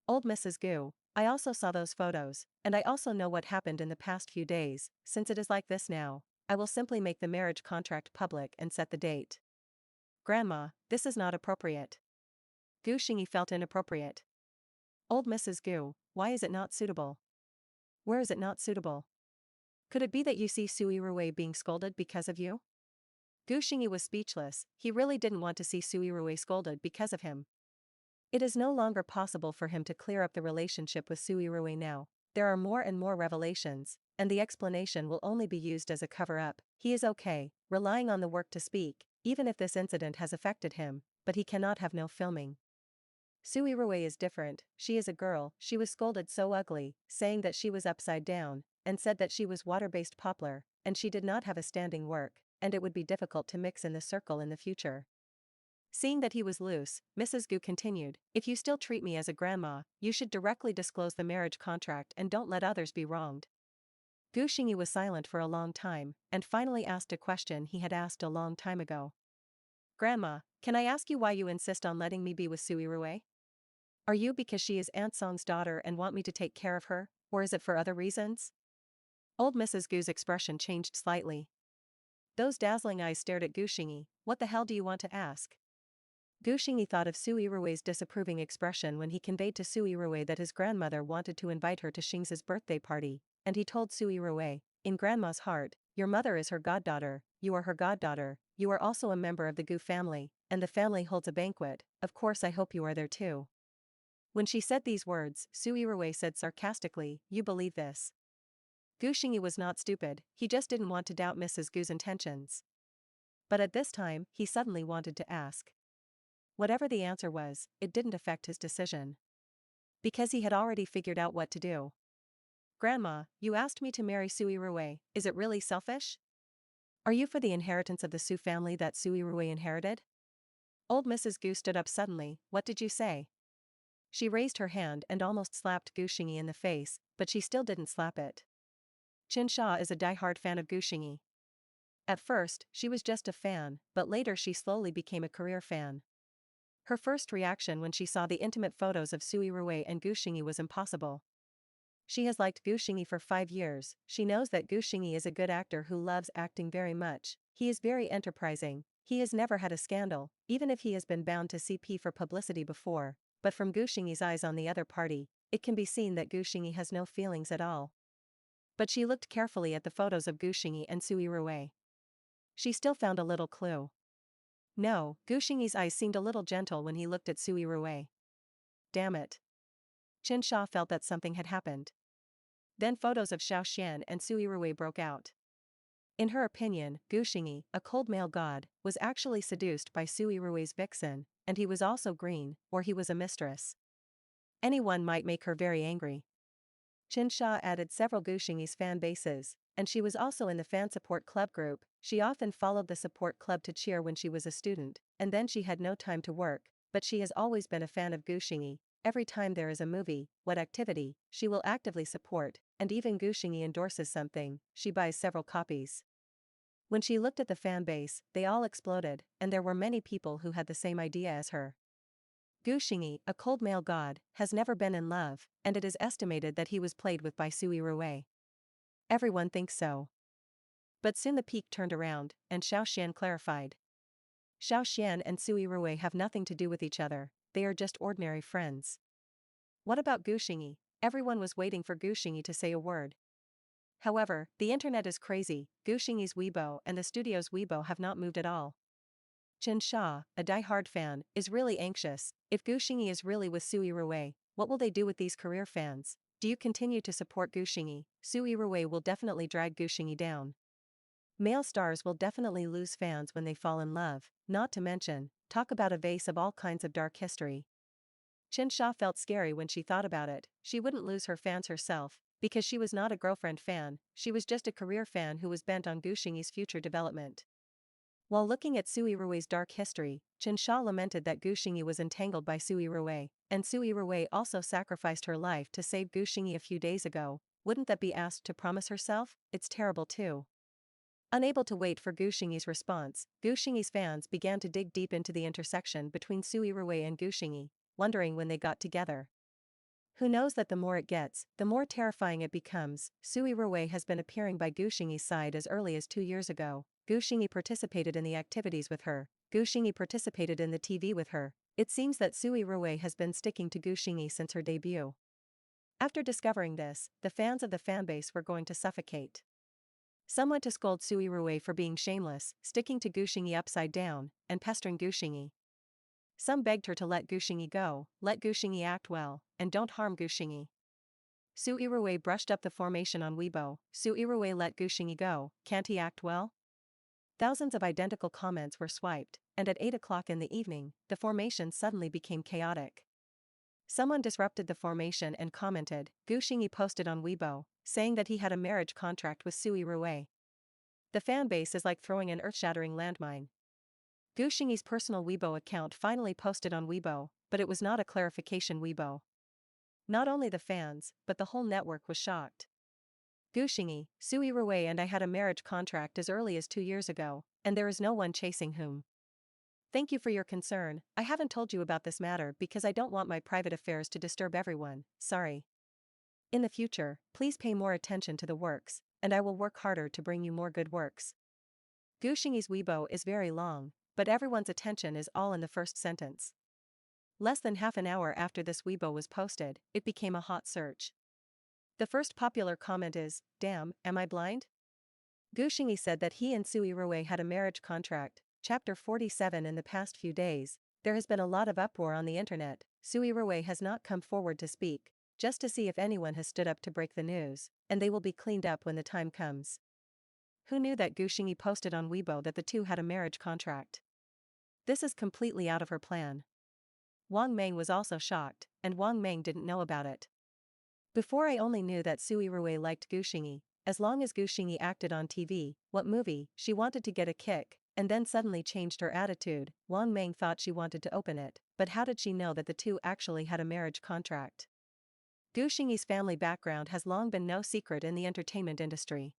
Old Mrs. Gu, I also saw those photos, and I also know what happened in the past few days. Since it is like this now, I will simply make the marriage contract public and set the date. Grandma, this is not appropriate. Gu Xingyi felt inappropriate. Old Mrs. Gu, why is it not suitable? Where is it not suitable? Could it be that you see Su Yirui being scolded because of you? Gu Xingyi was speechless, he really didn't want to see Su Yirui scolded because of him. It is no longer possible for him to clear up the relationship with Su Yirui now. There are more and more revelations, and the explanation will only be used as a cover-up. He is okay, relying on the work to speak, even if this incident has affected him, but he cannot have no filming. Su Yirui is different, she is a girl, she was scolded so ugly, saying that she was upside down, and said that she was water-based poplar, and she did not have a standing work, and it would be difficult to mix in the circle in the future. Seeing that he was loose, Mrs. Gu continued, if you still treat me as a grandma, you should directly disclose the marriage contract and don't let others be wronged. Gu Xingyi was silent for a long time, and finally asked a question he had asked a long time ago. Grandma, can I ask you why you insist on letting me be with Su Yirui? Are you because she is Aunt Song's daughter and want me to take care of her, or is it for other reasons? Old Mrs. Gu's expression changed slightly. Those dazzling eyes stared at Gu Xingyi, what the hell do you want to ask? Gu Xingyi thought of Su Yirui's disapproving expression when he conveyed to Su Yirui that his grandmother wanted to invite her to Xing's birthday party, and he told Su Yirui, in Grandma's heart, your mother is her goddaughter, you are her goddaughter, you are also a member of the Gu family, and the family holds a banquet, of course I hope you are there too. When she said these words, Su Yirui said sarcastically, you believe this? Gu Xingyi was not stupid, he just didn't want to doubt Mrs. Gu's intentions. But at this time, he suddenly wanted to ask. Whatever the answer was, it didn't affect his decision. Because he had already figured out what to do. Grandma, you asked me to marry Su Yirui, is it really selfish? Are you for the inheritance of the Su family that Su Yirui inherited? Old Mrs. Gu stood up suddenly, what did you say? She raised her hand and almost slapped Gu Xingyi in the face, but she still didn't slap it. Qin Sha is a die-hard fan of Gu Xingyi. At first, she was just a fan, but later she slowly became a career fan. Her first reaction when she saw the intimate photos of Su Yirui and Gu Xingyi was impossible. She has liked Gu Xingyi for 5 years, she knows that Gu Xingyi is a good actor who loves acting very much, he is very enterprising, he has never had a scandal, even if he has been bound to CP for publicity before, but from Gu Xingyi's eyes on the other party, it can be seen that Gu Xingyi has no feelings at all. But she looked carefully at the photos of Gu Xingyi and Su Yirui. She still found a little clue. No, Gu Xingyi's eyes seemed a little gentle when he looked at Su Yirui. Damn it. Qin Sha felt that something had happened. Then photos of Xiao Xian and Su Yirui broke out. In her opinion, Gu Xingyi, a cold male god, was actually seduced by Su Yirui's vixen, and he was also green, or he was a mistress. Anyone might make her very angry. Qin Sha added several Gu Xingyi's fan bases, and she was also in the fan support club group. She often followed the support club to cheer when she was a student, and then she had no time to work, but she has always been a fan of Gu Xingyi. Every time there is a movie, what activity, she will actively support, and even Gu Xingyi endorses something, she buys several copies. When she looked at the fan base, they all exploded, and there were many people who had the same idea as her. Gu Xingyi, a cold male god, has never been in love, and it is estimated that he was played with by Su Yirui. Everyone thinks so. But soon the peak turned around, and Xiao Xian clarified. Xiao Xian and Su Yirui have nothing to do with each other, they are just ordinary friends. What about Gu Xingyi? Everyone was waiting for Gu Xingyi to say a word. However, the internet is crazy, Gu Xingyi's Weibo and the studio's Weibo have not moved at all. Qin Sha, a die-hard fan, is really anxious. If Gu Xingyi is really with Su Yirui, what will they do with these career fans? Do you continue to support Gushingi? Su Yirui will definitely drag Gushingi down. Male stars will definitely lose fans when they fall in love, not to mention, talk about a vase of all kinds of dark history. Chinsha felt scary when she thought about it. She wouldn't lose her fans herself, because she was not a girlfriend fan, she was just a career fan who was bent on Gushingi's future development. While looking at Su Yirui's dark history, Chinsha lamented that Gushingi was entangled by Su Yirui, and Su Yirui also sacrificed her life to save Gushingi a few days ago. Wouldn't that be asked to promise herself? It's terrible too. Unable to wait for Gushingi's response, Gushingi's fans began to dig deep into the intersection between Su Yirui and Gushingi, wondering when they got together. Who knows that the more it gets, the more terrifying it becomes. Su Yirui has been appearing by Gushingi's side as early as 2 years ago. Gushingi participated in the activities with her. Gushingi participated in the TV with her. It seems that Su Yirui has been sticking to Gushingi since her debut. After discovering this, the fans of the fanbase were going to suffocate. Some went to scold Su Yirui for being shameless, sticking to Gushingi upside down, and pestering Gushingi. Some begged her to let Gushingi go, let Gushingi act well, and don't harm Gushingi. Su Yirui brushed up the formation on Weibo. Su Yirui let Gushingi go, can't he act well? Thousands of identical comments were swiped, and at 8 o'clock in the evening, the formation suddenly became chaotic. Someone disrupted the formation and commented. Gushingi posted on Weibo, saying that he had a marriage contract with Su Yirui. The fanbase is like throwing an earth-shattering landmine. Gushingi's personal Weibo account finally posted on Weibo, but it was not a clarification Weibo. Not only the fans, but the whole network was shocked. Gushingi, Su Yirui and I had a marriage contract as early as 2 years ago, and there is no one chasing whom. Thank you for your concern. I haven't told you about this matter because I don't want my private affairs to disturb everyone, sorry. In the future, please pay more attention to the works, and I will work harder to bring you more good works. Gushingi's Weibo is very long, but everyone's attention is all in the first sentence. Less than half an hour after this Weibo was posted, it became a hot search. The first popular comment is, "Damn, am I blind?" Gushingi said that he and Su Yirui had a marriage contract. Chapter 47. In the past few days, there has been a lot of uproar on the internet. Su Yirui has not come forward to speak, just to see if anyone has stood up to break the news, and they will be cleaned up when the time comes. Who knew that Gushingi posted on Weibo that the two had a marriage contract? This is completely out of her plan. Wang Meng was also shocked, and Wang Meng didn't know about it. Before I only knew that Su Yirui liked Gushingi, as long as Gushingi acted on TV, what movie, she wanted to get a kick, and then suddenly changed her attitude. Wang Meng thought she wanted to open it, but how did she know that the two actually had a marriage contract? Gushingi's family background has long been no secret in the entertainment industry.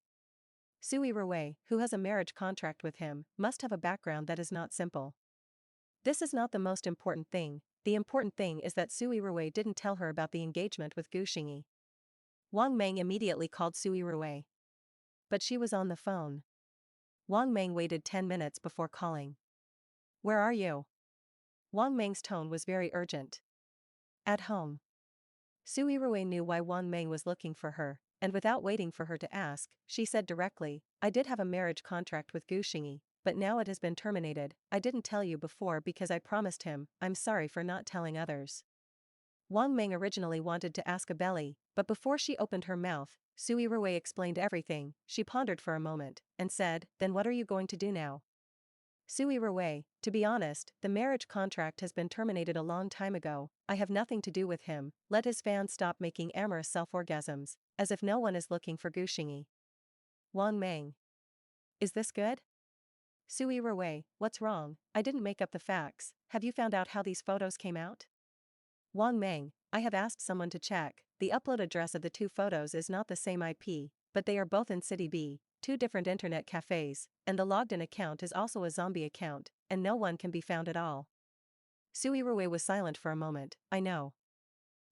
Su Yirui, who has a marriage contract with him, must have a background that is not simple. This is not the most important thing. The important thing is that Su Yirui didn't tell her about the engagement with Gushingi. Wang Meng immediately called Su Yirui. But she was on the phone. Wang Meng waited 10 minutes before calling. "Where are you?" Wang Meng's tone was very urgent. "At home." Su Yirui knew why Wang Meng was looking for her, and without waiting for her to ask, she said directly, "I did have a marriage contract with Gushingi, but now it has been terminated. I didn't tell you before because I promised him. I'm sorry for not telling others." Wang Meng originally wanted to ask Abeli, but before she opened her mouth, Su Yirui explained everything. She pondered for a moment, and said, "Then what are you going to do now?" Su Yirui, "To be honest, the marriage contract has been terminated a long time ago. I have nothing to do with him. Let his fans stop making amorous self-orgasms, as if no one is looking for Gushingi." Wang Meng. "Is this good?" Su Yirui, "What's wrong? I didn't make up the facts. Have you found out how these photos came out?" Wang Meng, "I have asked someone to check. The upload address of the two photos is not the same IP, but they are both in City B, two different internet cafes, and the logged-in account is also a zombie account, and no one can be found at all." Su Yirui was silent for a moment. "I know."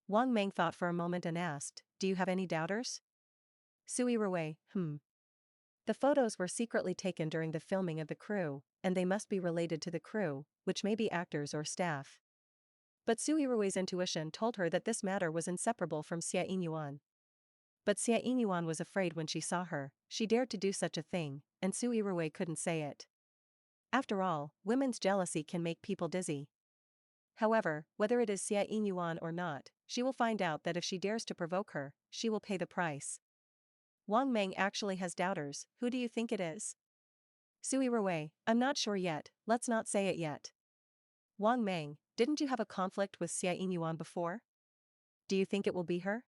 Wang Meng thought for a moment and asked, "Do you have any doubters?" Su Yirui, The photos were secretly taken during the filming of the crew, and they must be related to the crew, which may be actors or staff. But Su Yirui's intuition told her that this matter was inseparable from Xia Yinyuan. But Xia Yinyuan was afraid when she saw her. She dared to do such a thing, and Su Yirui couldn't say it. After all, women's jealousy can make people dizzy. However, whether it is Xia Yinyuan or not, she will find out that if she dares to provoke her, she will pay the price. Wang Meng actually has doubters. Who do you think it is? Su Yirui, I'm not sure yet, let's not say it yet. Wang Meng, didn't you have a conflict with Xia Yinyuan before? Do you think it will be her?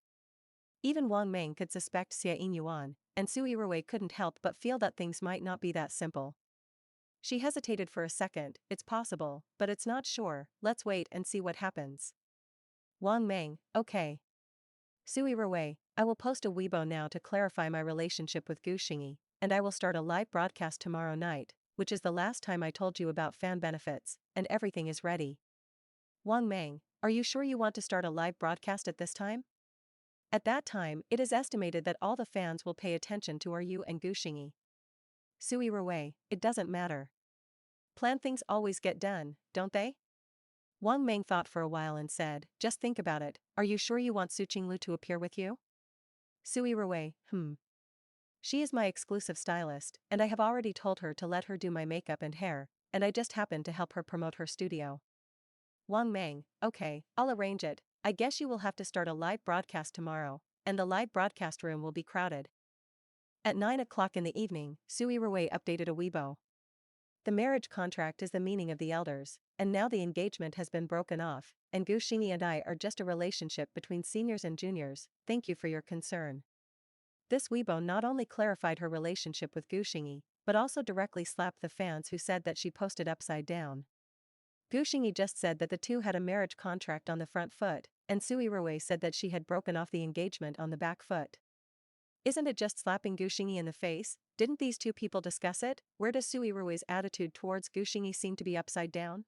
Even Wang Meng could suspect Xia Yinyuan, and Su Yirui couldn't help but feel that things might not be that simple. She hesitated for a second. It's possible, but it's not sure, let's wait and see what happens. Wang Meng, okay. Su Yirui, I will post a Weibo now to clarify my relationship with Gu Xingyi, and I will start a live broadcast tomorrow night, which is the last time I told you about fan benefits, and everything is ready. Wang Meng, are you sure you want to start a live broadcast at this time? At that time, it is estimated that all the fans will pay attention to you and Gu Xingyi. Su Yirui, it doesn't matter. Planned things always get done, don't they? Wang Meng thought for a while and said, just think about it, are you sure you want Su Qinglu to appear with you? Su Yirui, She is my exclusive stylist, and I have already told her to let her do my makeup and hair, and I just happened to help her promote her studio. Wang Meng, okay, I'll arrange it. I guess you will have to start a live broadcast tomorrow, and the live broadcast room will be crowded. At 9 o'clock in the evening, Su Yirui updated a Weibo. The marriage contract is the meaning of the elders, and now the engagement has been broken off, and Gu Xingyi and I are just a relationship between seniors and juniors, thank you for your concern. This Weibo not only clarified her relationship with Gu Xingyi, but also directly slapped the fans who said that she posted upside down. Gu Xingyi just said that the two had a marriage contract on the front foot, and Su Yirui said that she had broken off the engagement on the back foot. Isn't it just slapping Gu Xingyi in the face? Didn't these two people discuss it? Where does Su Yirui's attitude towards Gu Xingyi seem to be upside down?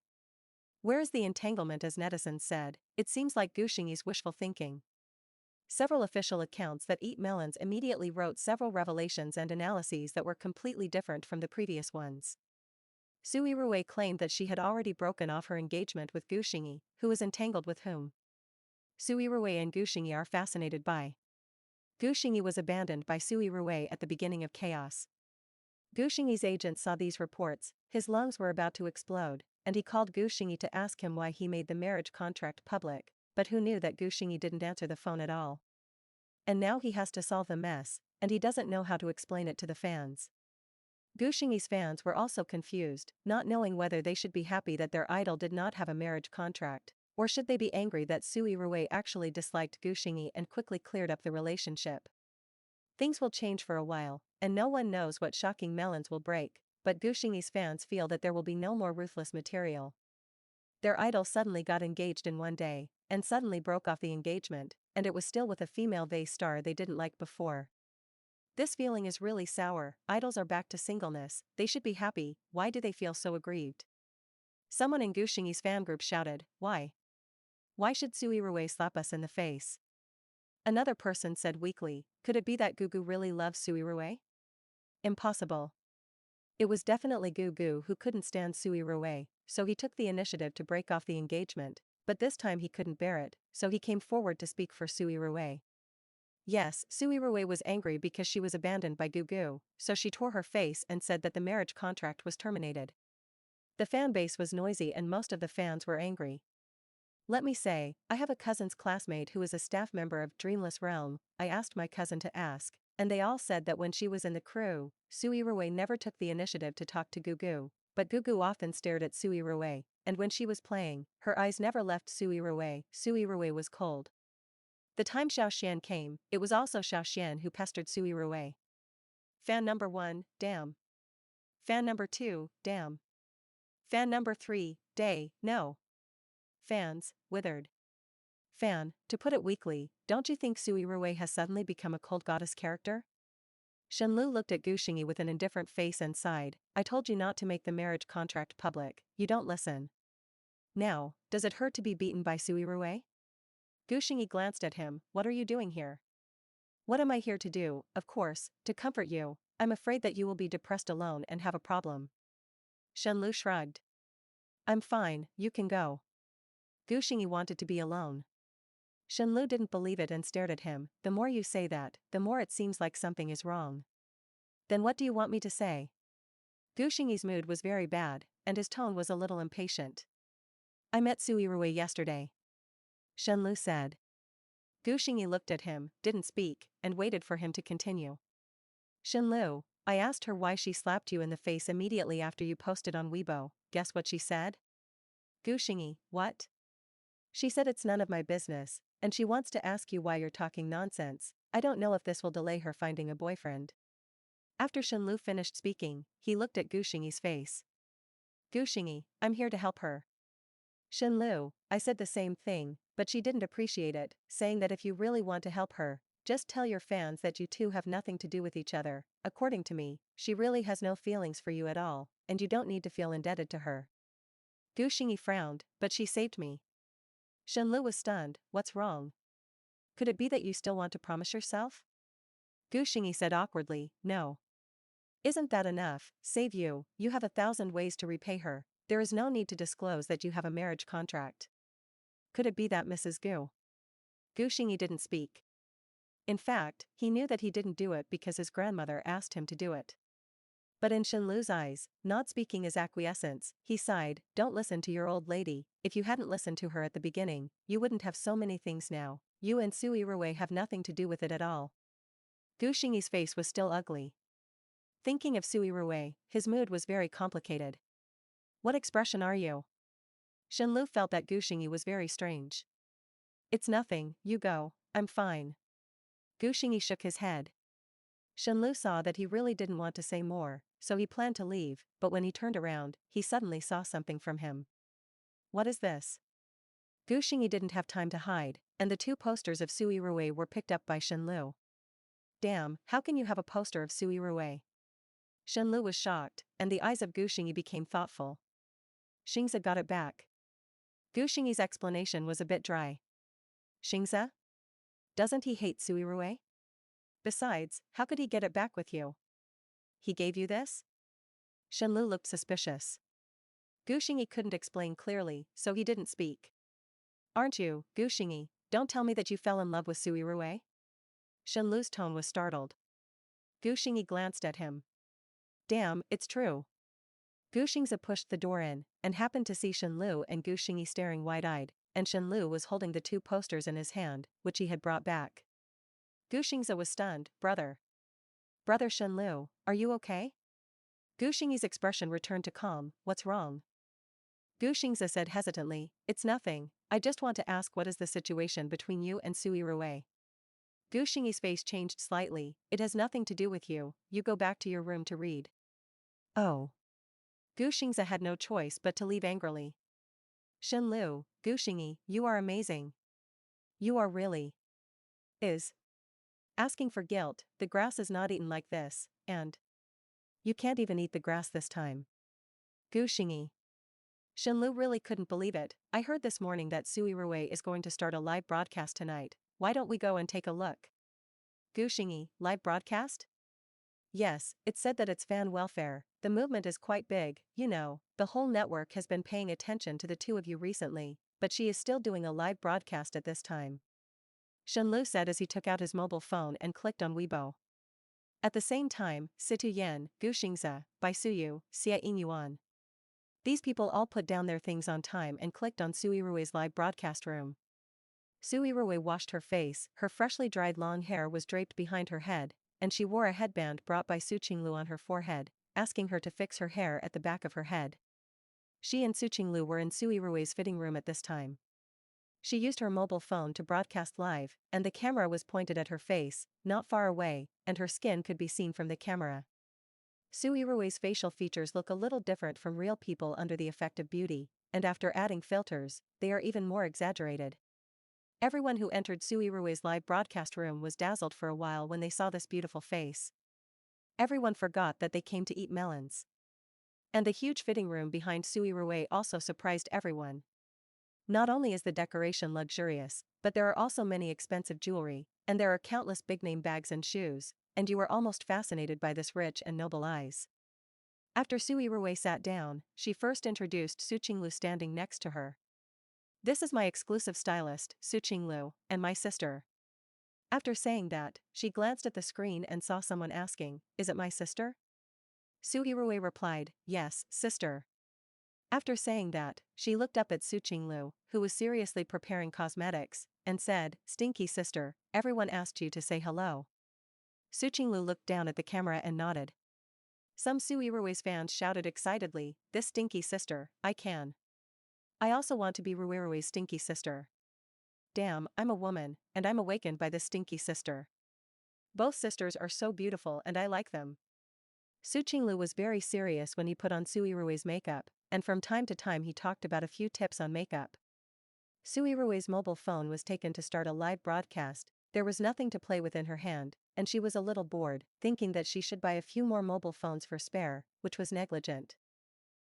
Where is the entanglement, as netizens said? It seems like Gu Xingyi's wishful thinking. Several official accounts that eat melons immediately wrote several revelations and analyses that were completely different from the previous ones. Su Yirui claimed that she had already broken off her engagement with Gu Xingyi, who was entangled with whom? Su Yirui and Gu Xingyi are fascinated by. Gu Xingyi was abandoned by Su Yirui at the beginning of chaos. Gu Xingyi's agent saw these reports, his lungs were about to explode, and he called Gu Xingyi to ask him why he made the marriage contract public, but who knew that Gu Xingyi didn't answer the phone at all. And now he has to solve the mess, and he doesn't know how to explain it to the fans. Gu Xingyi's fans were also confused, not knowing whether they should be happy that their idol did not have a marriage contract, or should they be angry that Su Yirui actually disliked Gu Xingyi and quickly cleared up the relationship. Things will change for a while, and no one knows what shocking melons will break, but Gu Xingyi's fans feel that there will be no more ruthless material. Their idol suddenly got engaged in one day, and suddenly broke off the engagement, and it was still with a female vase star they didn't like before. This feeling is really sour. Idols are back to singleness, they should be happy, why do they feel so aggrieved? Someone in Gu Xingyi's fan group shouted, why? Why should Su Yirui slap us in the face? Another person said weakly, could it be that Gugu really loves Su Yirui? Impossible. It was definitely Gugu who couldn't stand Su Yirui, so he took the initiative to break off the engagement, but this time he couldn't bear it, so he came forward to speak for Su Yirui. Yes, Su Yirui was angry because she was abandoned by Gugu, so she tore her face and said that the marriage contract was terminated. The fan base was noisy and most of the fans were angry. Let me say, I have a cousin's classmate who is a staff member of Dreamless Realm. I asked my cousin to ask, and they all said that when she was in the crew, Su Yirui never took the initiative to talk to Gugu, but Gugu often stared at Su Yirui, and when she was playing, her eyes never left Su Yirui. Su Yirui was cold. The time Xiao Xian came, it was also Xiao Xian who pestered Su Yirui. Fan number 1, damn. Fan number 2, damn. Fan number 3, day, no. Fans, withered. Fan, to put it weakly, don't you think Su Yirui has suddenly become a cold goddess character? Shenlu looked at Gu Xingyi with an indifferent face and sighed, I told you not to make the marriage contract public, you don't listen. Now, does it hurt to be beaten by Su Yirui? Gu Xingyi glanced at him, what are you doing here? What am I here to do? Of course, to comfort you. I'm afraid that you will be depressed alone and have a problem. Shenlu shrugged. I'm fine, you can go. Gu Xingyi wanted to be alone. Shenlu didn't believe it and stared at him, the more you say that, the more it seems like something is wrong. Then what do you want me to say? Gu Xingyi's mood was very bad, and his tone was a little impatient. I met Su Yirui yesterday, Shenlu said. Gu Xingyi looked at him, didn't speak, and waited for him to continue. Shenlu, I asked her why she slapped you in the face immediately after you posted on Weibo. Guess what she said? Gu Xingyi, what? She said it's none of my business, and she wants to ask you why you're talking nonsense. I don't know if this will delay her finding a boyfriend. After Shenlu finished speaking, he looked at Gu Xingyi's face. Gu Xingyi, I'm here to help her. Shenlu, I said the same thing, but she didn't appreciate it, saying that if you really want to help her, just tell your fans that you two have nothing to do with each other. According to me, she really has no feelings for you at all, and you don't need to feel indebted to her. Gu Xingyi frowned, but she saved me. Shenlu was stunned. What's wrong? Could it be that you still want to promise yourself? Gu Xingyi said awkwardly, no. Isn't that enough? Save you, you have 1,000 ways to repay her. There is no need to disclose that you have a marriage contract. Could it be that Mrs. Gu? Gu Xingyi didn't speak. In fact, he knew that he didn't do it because his grandmother asked him to do it. But in Shenlu's eyes, not speaking is acquiescence. He sighed, don't listen to your old lady. If you hadn't listened to her at the beginning, you wouldn't have so many things now. You and Su Yirui have nothing to do with it at all. Gu Xingyi's face was still ugly. Thinking of Su Yirui, his mood was very complicated. What expression are you? Shenlu felt that Gu Xingyi was very strange. It's nothing, you go, I'm fine. Gu Xingyi shook his head. Shenlu saw that he really didn't want to say more, so he planned to leave, but when he turned around, he suddenly saw something from him. What is this? Gu Xingyi didn't have time to hide, and the 2 posters of Su Yirui were picked up by Shenlu. Damn, how can you have a poster of Su Yirui? Shenlu was shocked, and the eyes of Gu Xingyi became thoughtful. Xingze got it back. Gu Xingyi's explanation was a bit dry. Xingze? Doesn't he hate Su Yirui? Besides, how could he get it back with you? He gave you this? Shenlu looked suspicious. Gu Xingyi couldn't explain clearly, so he didn't speak. Aren't you, Gu Xingyi? Don't tell me that you fell in love with Su Yirui? Shenlu's tone was startled. Gu Xingyi glanced at him. Damn, it's true. Gu Xingze pushed the door in, and happened to see Shenlu and Gu Xingyi staring wide-eyed, and Shenlu was holding the 2 posters in his hand, which he had brought back. Gu Xingze was stunned. Brother Shenlu, are you okay? Gu Xingyi's expression returned to calm. What's wrong? Gu Xingze said hesitantly, it's nothing, I just want to ask what is the situation between you and Su Yirui. Gu Xingyi's face changed slightly, it has nothing to do with you, you go back to your room to read. Oh. Gu Xingze had no choice but to leave angrily. Shenlu, Gu Xingyi, you are amazing. You are really. Is. Asking for guilt, the grass is not eaten like this, and. You can't even eat the grass this time. Gu Xingyi. Shenlu really couldn't believe it. I heard this morning that Su Yirui is going to start a live broadcast tonight. Why don't we go and take a look? Gu Xingyi, live broadcast? Yes, it said that it's fan welfare. The movement is quite big, you know, the whole network has been paying attention to the 2 of you recently, but she is still doing a live broadcast at this time. Shenlu said as he took out his mobile phone and clicked on Weibo. At the same time, Situ Yen, Gu Xingze, Bai Suyu, Xie Yingyuan. These people all put down their things on time and clicked on Su Yirui's live broadcast room. Su Yirui washed her face, her freshly dried long hair was draped behind her head, and she wore a headband brought by Su Qinglu on her forehead, asking her to fix her hair at the back of her head. She and Su Qinglu were in Su Yirui's fitting room at this time. She used her mobile phone to broadcast live, and the camera was pointed at her face, not far away, and her skin could be seen from the camera. Su Yirui's facial features look a little different from real people under the effect of beauty, and after adding filters, they are even more exaggerated. Everyone who entered Su Yirui's live broadcast room was dazzled for a while when they saw this beautiful face. Everyone forgot that they came to eat melons. And the huge fitting room behind Su Yirui also surprised everyone. Not only is the decoration luxurious, but there are also many expensive jewelry, and there are countless big-name bags and shoes, and you are almost fascinated by this rich and noble eyes. After Su Yirui sat down, she first introduced Su Qinglu standing next to her. This is my exclusive stylist, Su Qinglu, and my sister. After saying that, she glanced at the screen and saw someone asking, is it my sister? Su Yirui replied, yes, sister. After saying that, she looked up at Su Qinglu, who was seriously preparing cosmetics, and said, "Stinky sister, everyone asked you to say hello." Su Qinglu looked down at the camera and nodded. Some Su Yirui's fans shouted excitedly, "This stinky sister, I can. I also want to be Ruirui's stinky sister. Damn, I'm a woman, and I'm awakened by this stinky sister. Both sisters are so beautiful and I like them." Su Qinglu was very serious when he put on Su Yirui's makeup, and from time to time he talked about a few tips on makeup. Su Yirui's mobile phone was taken to start a live broadcast. There was nothing to play with in her hand, and she was a little bored, thinking that she should buy a few more mobile phones for spare, which was negligent.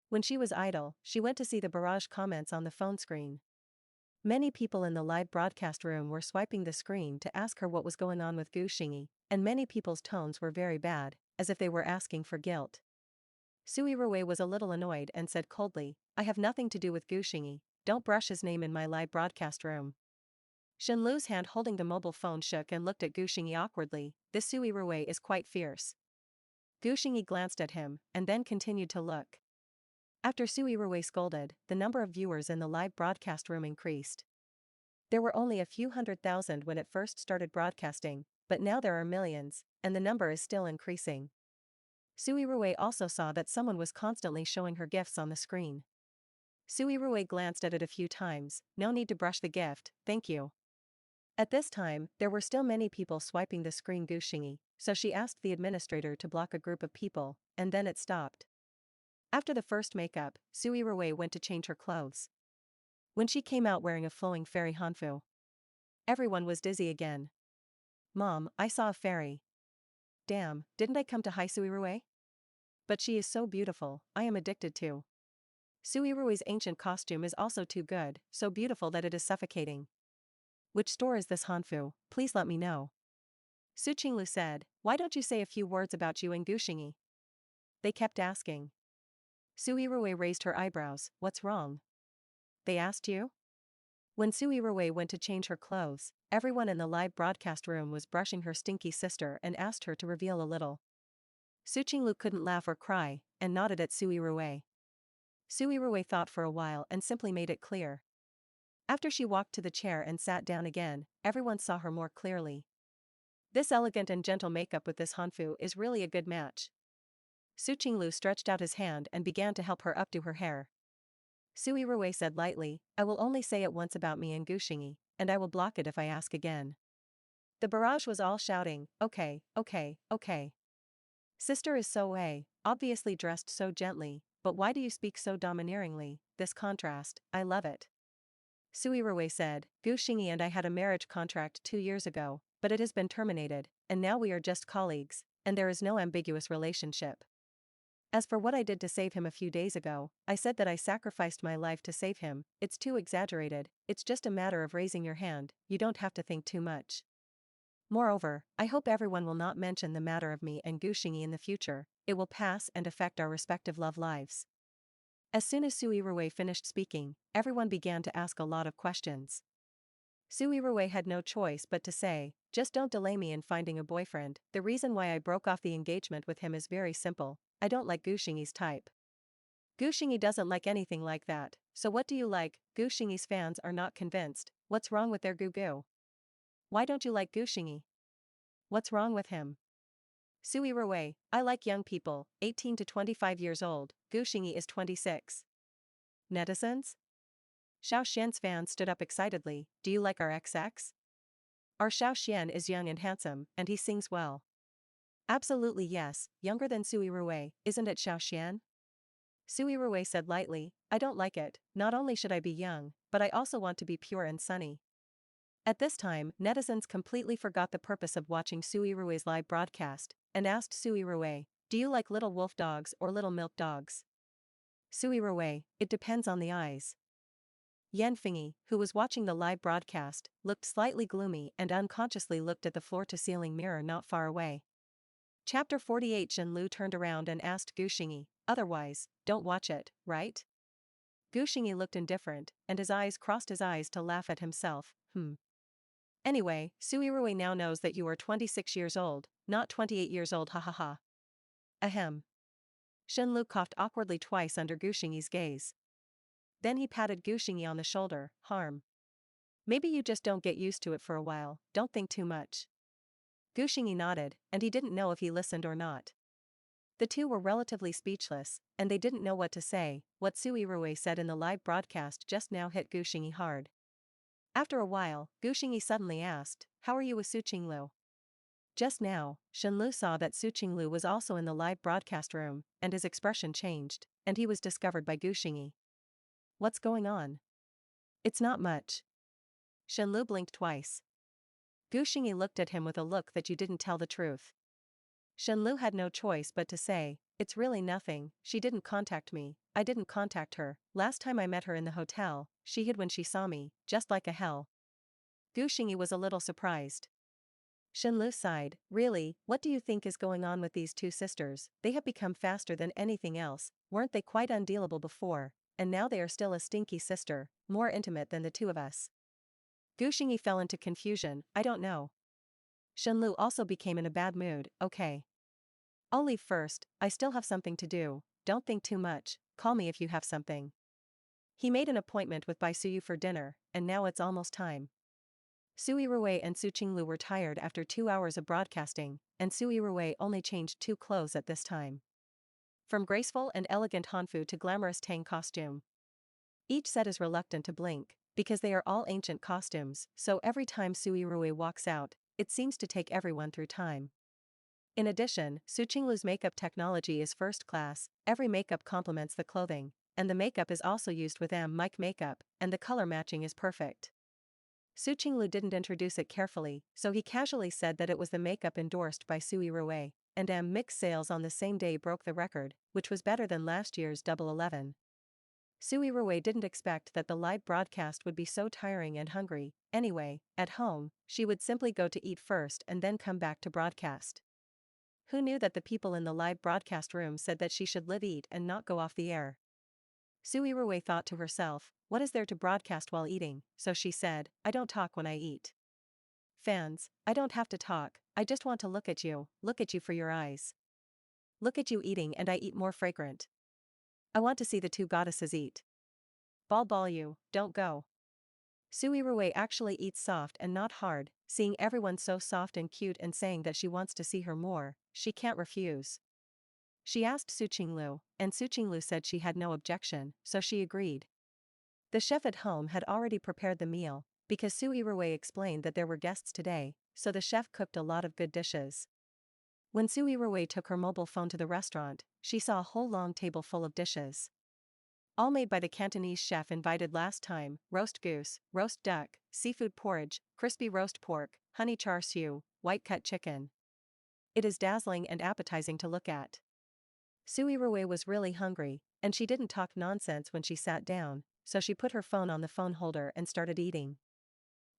When she was idle, she went to see the barrage comments on the phone screen. Many people in the live broadcast room were swiping the screen to ask her what was going on with Gu Xingyi, and many people's tones were very bad, as if they were asking for guilt. Su Yirui was a little annoyed and said coldly, "I have nothing to do with Gu Xingyi, don't brush his name in my live broadcast room." Shen Lu's hand holding the mobile phone shook and looked at Gu Xingyi awkwardly. "This Su Yirui is quite fierce." Gu Xingyi glanced at him, and then continued to look. After Su Yirui scolded, the number of viewers in the live broadcast room increased. There were only a few 100,000 when it first started broadcasting, but now there are millions, and the number is still increasing. Su Yirui also saw that someone was constantly showing her gifts on the screen. Su Yirui glanced at it a few times. "No need to brush the gift, thank you." At this time, there were still many people swiping the screen Gu Xingyi, so she asked the administrator to block a group of people, and then it stopped. After the first makeup, Su Yirui went to change her clothes. When she came out wearing a flowing fairy hanfu, everyone was dizzy again. "Mom, I saw a fairy." "Damn, didn't I come to Hai Su Yirui? But she is so beautiful, I am addicted to." Su Yirui's ancient costume is also too good, so beautiful that it is suffocating. "Which store is this hanfu, please let me know." Su Qinglu said, "Why don't you say a few words about you and Gu Xingyi?" They kept asking. Su Yirui raised her eyebrows, "What's wrong? They asked you?" When Su Yirui went to change her clothes, everyone in the live broadcast room was brushing her stinky sister and asked her to reveal a little. Su Qinglu couldn't laugh or cry, and nodded at Su Yirui. Su Yirui thought for a while and simply made it clear. After she walked to the chair and sat down again, everyone saw her more clearly. "This elegant and gentle makeup with this hanfu is really a good match." Su Qinglu stretched out his hand and began to help her updo her hair. Su Yirui said lightly, "I will only say it once about me and Gu Xingyi, and I will block it if I ask again." The barrage was all shouting, "Okay, okay, okay. Sister is so obviously dressed so gently, but why do you speak so domineeringly? This contrast, I love it." Su Yirui said, "Gu Xingyi and I had a marriage contract 2 years ago, but it has been terminated, and now we are just colleagues, and there is no ambiguous relationship. As for what I did to save him a few days ago, I said that I sacrificed my life to save him, it's too exaggerated, it's just a matter of raising your hand, you don't have to think too much. Moreover, I hope everyone will not mention the matter of me and Gu Xingyi in the future, it will pass and affect our respective love lives." As soon as Su Yirui finished speaking, everyone began to ask a lot of questions. Su Yirui had no choice but to say, "Just don't delay me in finding a boyfriend, the reason why I broke off the engagement with him is very simple, I don't like Gu Xingyi's type. Gu Xingyi doesn't like anything like that, so what do you like?" Gu Xingyi's fans are not convinced. "What's wrong with their Gu Gu? Why don't you like Gu Xingyi? What's wrong with him?" Su Yirui, "I like young people, 18 to 25 years old, Gu Xingyi is 26. Netizens? Xiao Xian's fans stood up excitedly, "Do you like our XX? Our Xiao Xian is young and handsome, and he sings well." "Absolutely yes, younger than Su Yirui, isn't it Xiao Xian?" Su Yirui said lightly, "I don't like it, not only should I be young, but I also want to be pure and sunny." At this time, netizens completely forgot the purpose of watching Su Yirui's live broadcast, and asked Su Yirui, "Do you like little wolf dogs or little milk dogs?" Su Yirui, "It depends on the eyes." Yan Fingyi, who was watching the live broadcast, looked slightly gloomy and unconsciously looked at the floor-to-ceiling mirror not far away. Chapter 48. Shen Lu turned around and asked Gu Xingyi, "Otherwise, don't watch it, right?" Gu Xingyi looked indifferent, and his eyes crossed his eyes to laugh at himself. Anyway, Su Yirui now knows that you are 26 years old, not 28 years old, ha ha ha. Ahem. Shen Lu coughed awkwardly twice under Gu Xingyi's gaze. Then he patted Gu Xingyi on the shoulder. Harm. Maybe you just don't get used to it for a while, don't think too much. Gu Xingyi nodded, and he didn't know if he listened or not. The two were relatively speechless, and they didn't know what to say. What Su Yirui said in the live broadcast just now hit Gu Xingyi hard. After a while, Gu Xingyi suddenly asked, "How are you with Su Qinglu?" Just now, Shenlu saw that Su Qinglu was also in the live broadcast room, and his expression changed, and he was discovered by Gu Xingyi. What's going on? It's not much. Shenlu blinked twice. Gu Xingyi looked at him with a look that you didn't tell the truth. Shenlu had no choice but to say, "It's really nothing, she didn't contact me, I didn't contact her, last time I met her in the hotel, she hid when she saw me, just like a hell." Gu Xingyi was a little surprised. Shenlu sighed, "Really, what do you think is going on with these two sisters? They have become faster than anything else, weren't they quite undealable before, and now they are still a stinky sister, more intimate than the two of us." Gu Xingyi fell into confusion, "I don't know." Shenlu also became in a bad mood, "Okay. I'll leave first, I still have something to do, don't think too much, call me if you have something." He made an appointment with Bai Suyu for dinner, and now it's almost time. Su Yirui and Su Qinglu were tired after 2 hours of broadcasting, and Su Yirui only changed 2 clothes at this time. From graceful and elegant Hanfu to glamorous Tang costume. Each set is reluctant to blink, because they are all ancient costumes, so every time Su Yirui walks out, it seems to take everyone through time. In addition, Su Qinglu's makeup technology is first class, every makeup complements the clothing, and the makeup is also used with mic makeup, and the color matching is perfect. Su Qinglu didn't introduce it carefully, so he casually said that it was the makeup endorsed by Su Yirui, and mix sales on the same day broke the record, which was better than last year's Double 11. Su Yirui didn't expect that the live broadcast would be so tiring and hungry. Anyway, at home, she would simply go to eat first and then come back to broadcast. Who knew that the people in the live broadcast room said that she should live eat and not go off the air? Su Yirui thought to herself, what is there to broadcast while eating, so she said, "I don't talk when I eat. Fans, I don't have to talk, I just want to look at you for your eyes. Look at you eating and I eat more fragrant. I want to see the two goddesses eat. Ball you, don't go." Su Yirui actually eats soft and not hard, seeing everyone so soft and cute and saying that she wants to see her more, she can't refuse. She asked Su Qinglu, and Su Qinglu said she had no objection, so she agreed. The chef at home had already prepared the meal, because Su Yirui explained that there were guests today, so the chef cooked a lot of good dishes. When Su Yirui took her mobile phone to the restaurant, she saw a whole long table full of dishes. All made by the Cantonese chef invited last time: roast goose, roast duck, seafood porridge, crispy roast pork, honey char siu, white cut chicken. It is dazzling and appetizing to look at. Su Yirui was really hungry, and she didn't talk nonsense when she sat down, so she put her phone on the phone holder and started eating.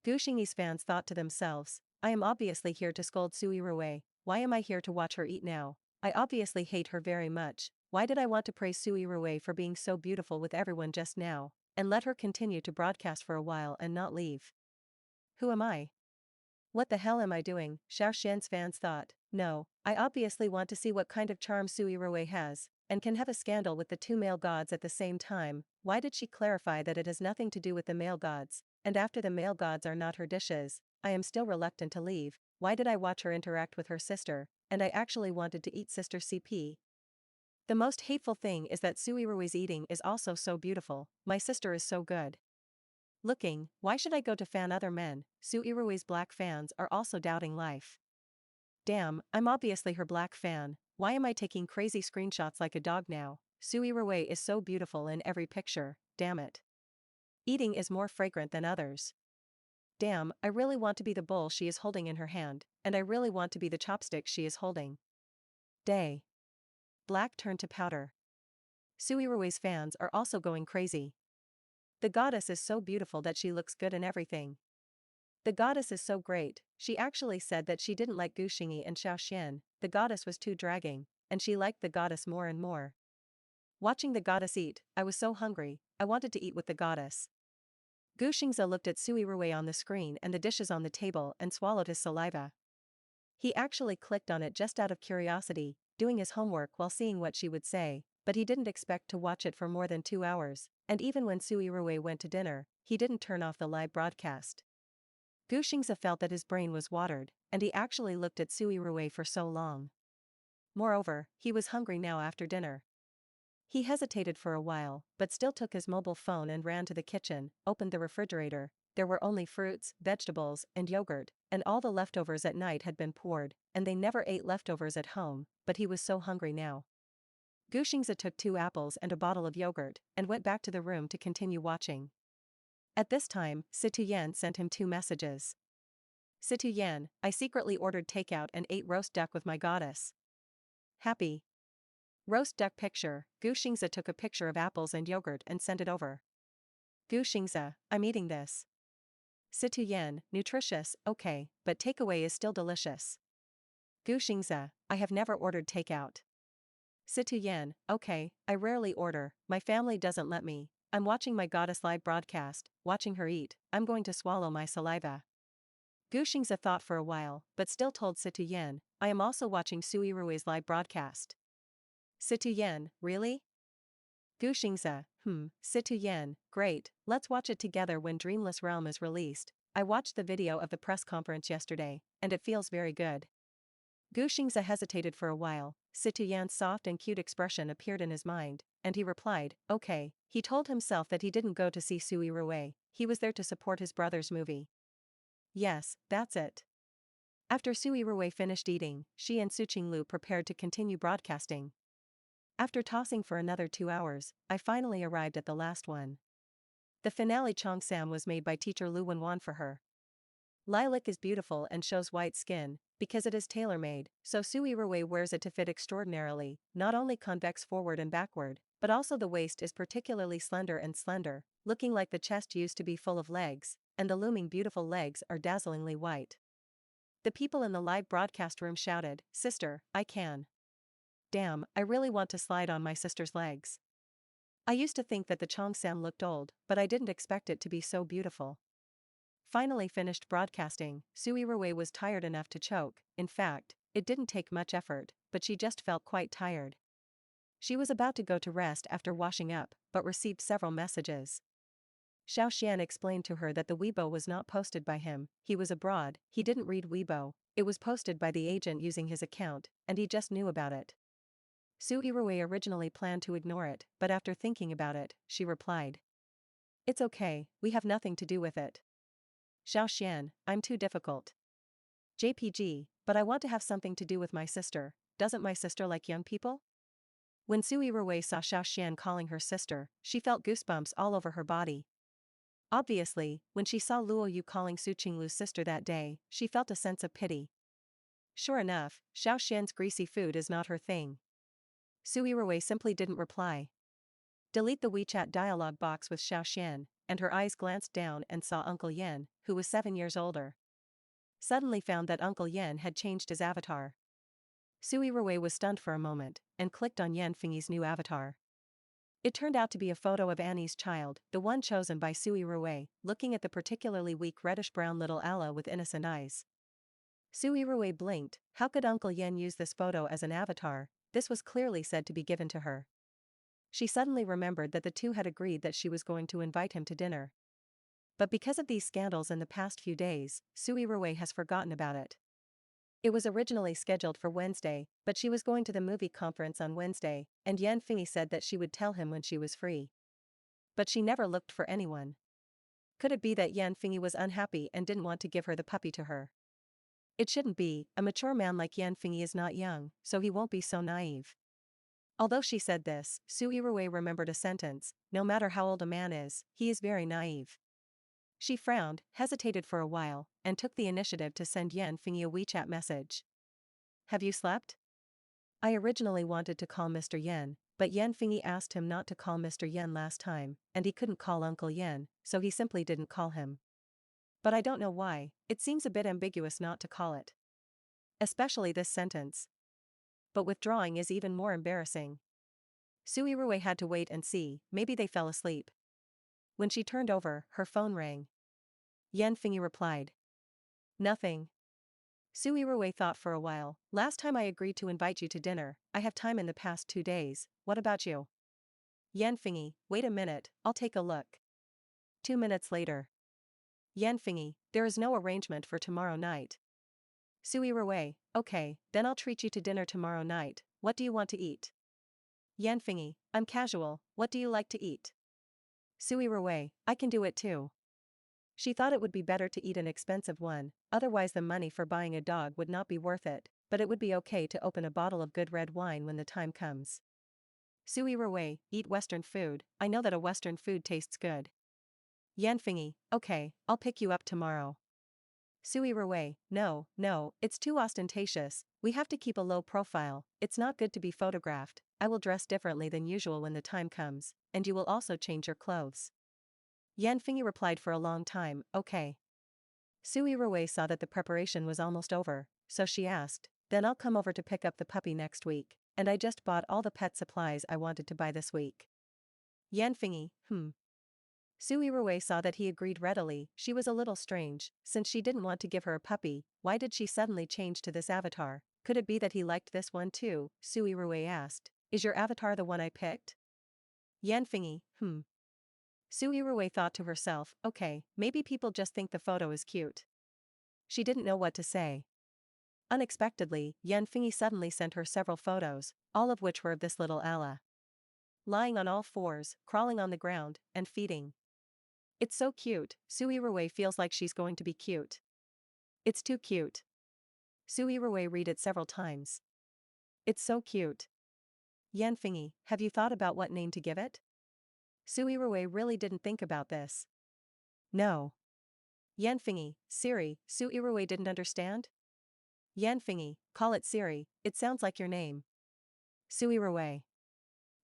Gu Xingyi's fans thought to themselves, I am obviously here to scold Su Yirui, why am I here to watch her eat now? I obviously hate her very much, why did I want to praise Su Yirui for being so beautiful with everyone just now, and let her continue to broadcast for a while and not leave? Who am I? What the hell am I doing? Xiao Xian's fans thought, no, I obviously want to see what kind of charm Su Yirui has, and can have a scandal with the two male gods at the same time. Why did she clarify that it has nothing to do with the male gods, and after the male gods are not her dishes? I am still reluctant to leave. Why did I watch her interact with her sister, and I actually wanted to eat sister CP? The most hateful thing is that Su Yirui's eating is also so beautiful, my sister is so good looking, why should I go to fan other men? Su Yirui's black fans are also doubting life. Damn, I'm obviously her black fan, why am I taking crazy screenshots like a dog now? Su Yirui is so beautiful in every picture, damn it. Eating is more fragrant than others. Damn, I really want to be the bowl she is holding in her hand, and I really want to be the chopstick she is holding. Day. Black turned to powder. Su Yirui's fans are also going crazy. The goddess is so beautiful that she looks good in everything. The goddess is so great, she actually said that she didn't like Gu Xingyi and Xiao Xian, the goddess was too dragging, and she liked the goddess more and more. Watching the goddess eat, I was so hungry, I wanted to eat with the goddess. Gu Xingzi looked at Su Yirui on the screen and the dishes on the table and swallowed his saliva. He actually clicked on it just out of curiosity, doing his homework while seeing what she would say, but he didn't expect to watch it for more than 2 hours, and even when Su Yirui went to dinner, he didn't turn off the live broadcast. Gu Xingze felt that his brain was watered, and he actually looked at Su Yirui for so long. Moreover, he was hungry now after dinner. He hesitated for a while, but still took his mobile phone and ran to the kitchen, opened the refrigerator. There were only fruits, vegetables, and yogurt, and all the leftovers at night had been poured, and they never ate leftovers at home, but he was so hungry now. Gu Xingze took 2 apples and a bottle of yogurt, and went back to the room to continue watching. At this time, Situyen sent him 2 messages. Situyen, I secretly ordered takeout and ate roast duck with my goddess. Happy. Roast duck picture. Gu Xingze took a picture of apples and yogurt and sent it over. Gu Xingze, I'm eating this. Situyen, nutritious, okay, but takeaway is still delicious. Gu Xingze, I have never ordered takeout. Situyen, okay, I rarely order, my family doesn't let me. I'm watching my goddess live broadcast, watching her eat, I'm going to swallow my saliva. Gu Xingze thought for a while, but still told Situyen, I am also watching Su Yirui's live broadcast. Situyen, really? Gu Xingze, Situyen, great, let's watch it together when Dreamless Realm is released. I watched the video of the press conference yesterday, and it feels very good. Gu Xingze hesitated for a while. Situyen's soft and cute expression appeared in his mind, and he replied, okay. He told himself that he didn't go to see Su Yirui, he was there to support his brother's movie. Yes, that's it. After Su Yirui finished eating, she and Su Qinglu prepared to continue broadcasting. After tossing for another 2 hours, I finally arrived at the last one. The finale Cheongsam was made by teacher Lu Wenwan for her. Lilac is beautiful and shows white skin, because it is tailor-made, so Su Yirui wears it to fit extraordinarily, not only convex forward and backward, but also the waist is particularly slender, looking like the chest used to be full of legs, and the looming beautiful legs are dazzlingly white. The people in the live broadcast room shouted, Sister, I can. Damn, I really want to slide on my sister's legs. I used to think that the Cheongsam looked old, but I didn't expect it to be so beautiful. Finally finished broadcasting, Su Yirui was tired enough to choke. In fact, it didn't take much effort, but she just felt quite tired. She was about to go to rest after washing up, but received several messages. Xiao Xian explained to her that the Weibo was not posted by him, he was abroad, he didn't read Weibo, it was posted by the agent using his account, and he just knew about it. Su Yirui originally planned to ignore it, but after thinking about it, she replied. It's okay, we have nothing to do with it. Xiao Xian, I'm too difficult. JPG, but I want to have something to do with my sister, doesn't my sister like young people? When Su Yirui saw Xiao Xian calling her sister, she felt goosebumps all over her body. Obviously, when she saw Luo Yu calling Su Qinglu's sister that day, she felt a sense of pity. Sure enough, Xiao Xian's greasy food is not her thing. Su Yirui simply didn't reply. Delete the WeChat dialogue box with Xiao Xian, and her eyes glanced down and saw Uncle Yen, who was 7 years older. Suddenly found that Uncle Yen had changed his avatar. Su Yirui was stunned for a moment, and clicked on Yan Fingyi's new avatar. It turned out to be a photo of Annie's child, the one chosen by Su Yirui, looking at the particularly weak reddish-brown little Ala with innocent eyes. Su Yirui blinked, how could Uncle Yen use this photo as an avatar? This was clearly said to be given to her. She suddenly remembered that the two had agreed that she was going to invite him to dinner. But because of these scandals in the past few days, Su Yirui has forgotten about it. It was originally scheduled for Wednesday, but she was going to the movie conference on Wednesday, and Yan Fingyi said that she would tell him when she was free. But she never looked for anyone. Could it be that Yan Fingyi was unhappy and didn't want to give her the puppy to her? It shouldn't be, a mature man like Yan Fingyi is not young, so he won't be so naive. Although she said this, Su Yirui remembered a sentence, no matter how old a man is, he is very naive. She frowned, hesitated for a while, and took the initiative to send Yan Fingyi a WeChat message. Have you slept? I originally wanted to call Mr. Yen, but Yan Fingyi asked him not to call Mr. Yen last time, and he couldn't call Uncle Yen, so he simply didn't call him. But I don't know why, it seems a bit ambiguous not to call it. Especially this sentence. But withdrawing is even more embarrassing. Su Yirui had to wait and see, maybe they fell asleep. When she turned over, her phone rang. Yan Fingyi replied. Nothing. Su Yirui thought for a while. Last time I agreed to invite you to dinner, I have time in the past 2 days, what about you? Yanfengyi, wait a minute, I'll take a look. 2 minutes later. Yanfengyi, there is no arrangement for tomorrow night. Su Yirui, okay, then I'll treat you to dinner tomorrow night, what do you want to eat? Yanfengyi, I'm casual, what do you like to eat? Su Yirui, I can do it too. She thought it would be better to eat an expensive one, otherwise the money for buying a dog would not be worth it, but it would be okay to open a bottle of good red wine when the time comes. Su Yirui, eat Western food, I know that a Western food tastes good. Yanfengyi, okay, I'll pick you up tomorrow. Su Yirui, no, it's too ostentatious, we have to keep a low profile, it's not good to be photographed, I will dress differently than usual when the time comes, and you will also change your clothes. Yanfengyi replied for a long time, okay. Su Yirui saw that the preparation was almost over, so she asked, then I'll come over to pick up the puppy next week, and I just bought all the pet supplies I wanted to buy this week. Yanfengyi, Su Yirui saw that he agreed readily. She was a little strange, since she didn't want to give her a puppy, why did she suddenly change to this avatar? Could it be that he liked this one too? Su Yirui asked, is your avatar the one I picked? Yanfengyi, Su Yirui thought to herself, okay, maybe people just think the photo is cute. She didn't know what to say. Unexpectedly, Yanfengyi suddenly sent her several photos, all of which were of this little Ella. Lying on all fours, crawling on the ground, and feeding. It's so cute, Su Yirui feels like she's going to be cute. It's too cute. Su Yirui read it several times. It's so cute. Yanfengyi, have you thought about what name to give it? Su Yirui really didn't think about this. No. Yanfengyi, Siri, Su Yirui didn't understand? Yanfengyi, call it Siri, it sounds like your name. Su Yirui.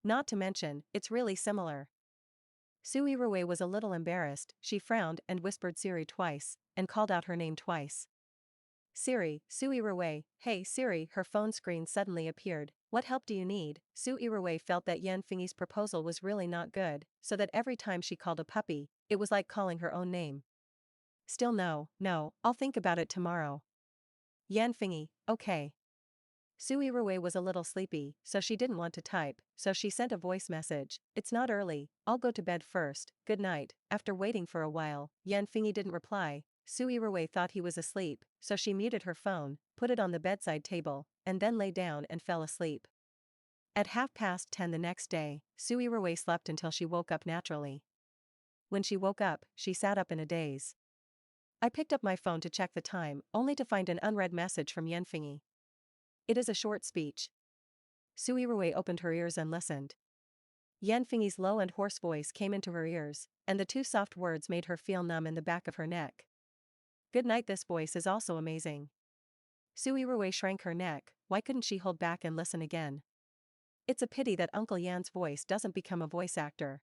Not to mention, it's really similar. Su Yirui was a little embarrassed, she frowned and whispered Siri twice, and called out her name twice. Siri, Su Yirui, hey Siri, her phone screen suddenly appeared, what help do you need? Su Yirui felt that Yanfengyi's proposal was really not good, so that every time she called a puppy, it was like calling her own name. Still no, I'll think about it tomorrow. Yanfengyi, okay. Su Yirui was a little sleepy, so she didn't want to type, so she sent a voice message, it's not early, I'll go to bed first, good night. After waiting for a while, Yanfengyi didn't reply. Su Yirui thought he was asleep, so she muted her phone, put it on the bedside table, and then lay down and fell asleep. At 10:30 the next day, Su Yirui slept until she woke up naturally. When she woke up, she sat up in a daze. I picked up my phone to check the time, only to find an unread message from Yanfengyi. It is a short speech. Su Yirui opened her ears and listened. Yanfengyi's low and hoarse voice came into her ears, and the two soft words made her feel numb in the back of her neck. Good night, this voice is also amazing. Su Yirui shrank her neck, why couldn't she hold back and listen again? It's a pity that Uncle Yan's voice doesn't become a voice actor.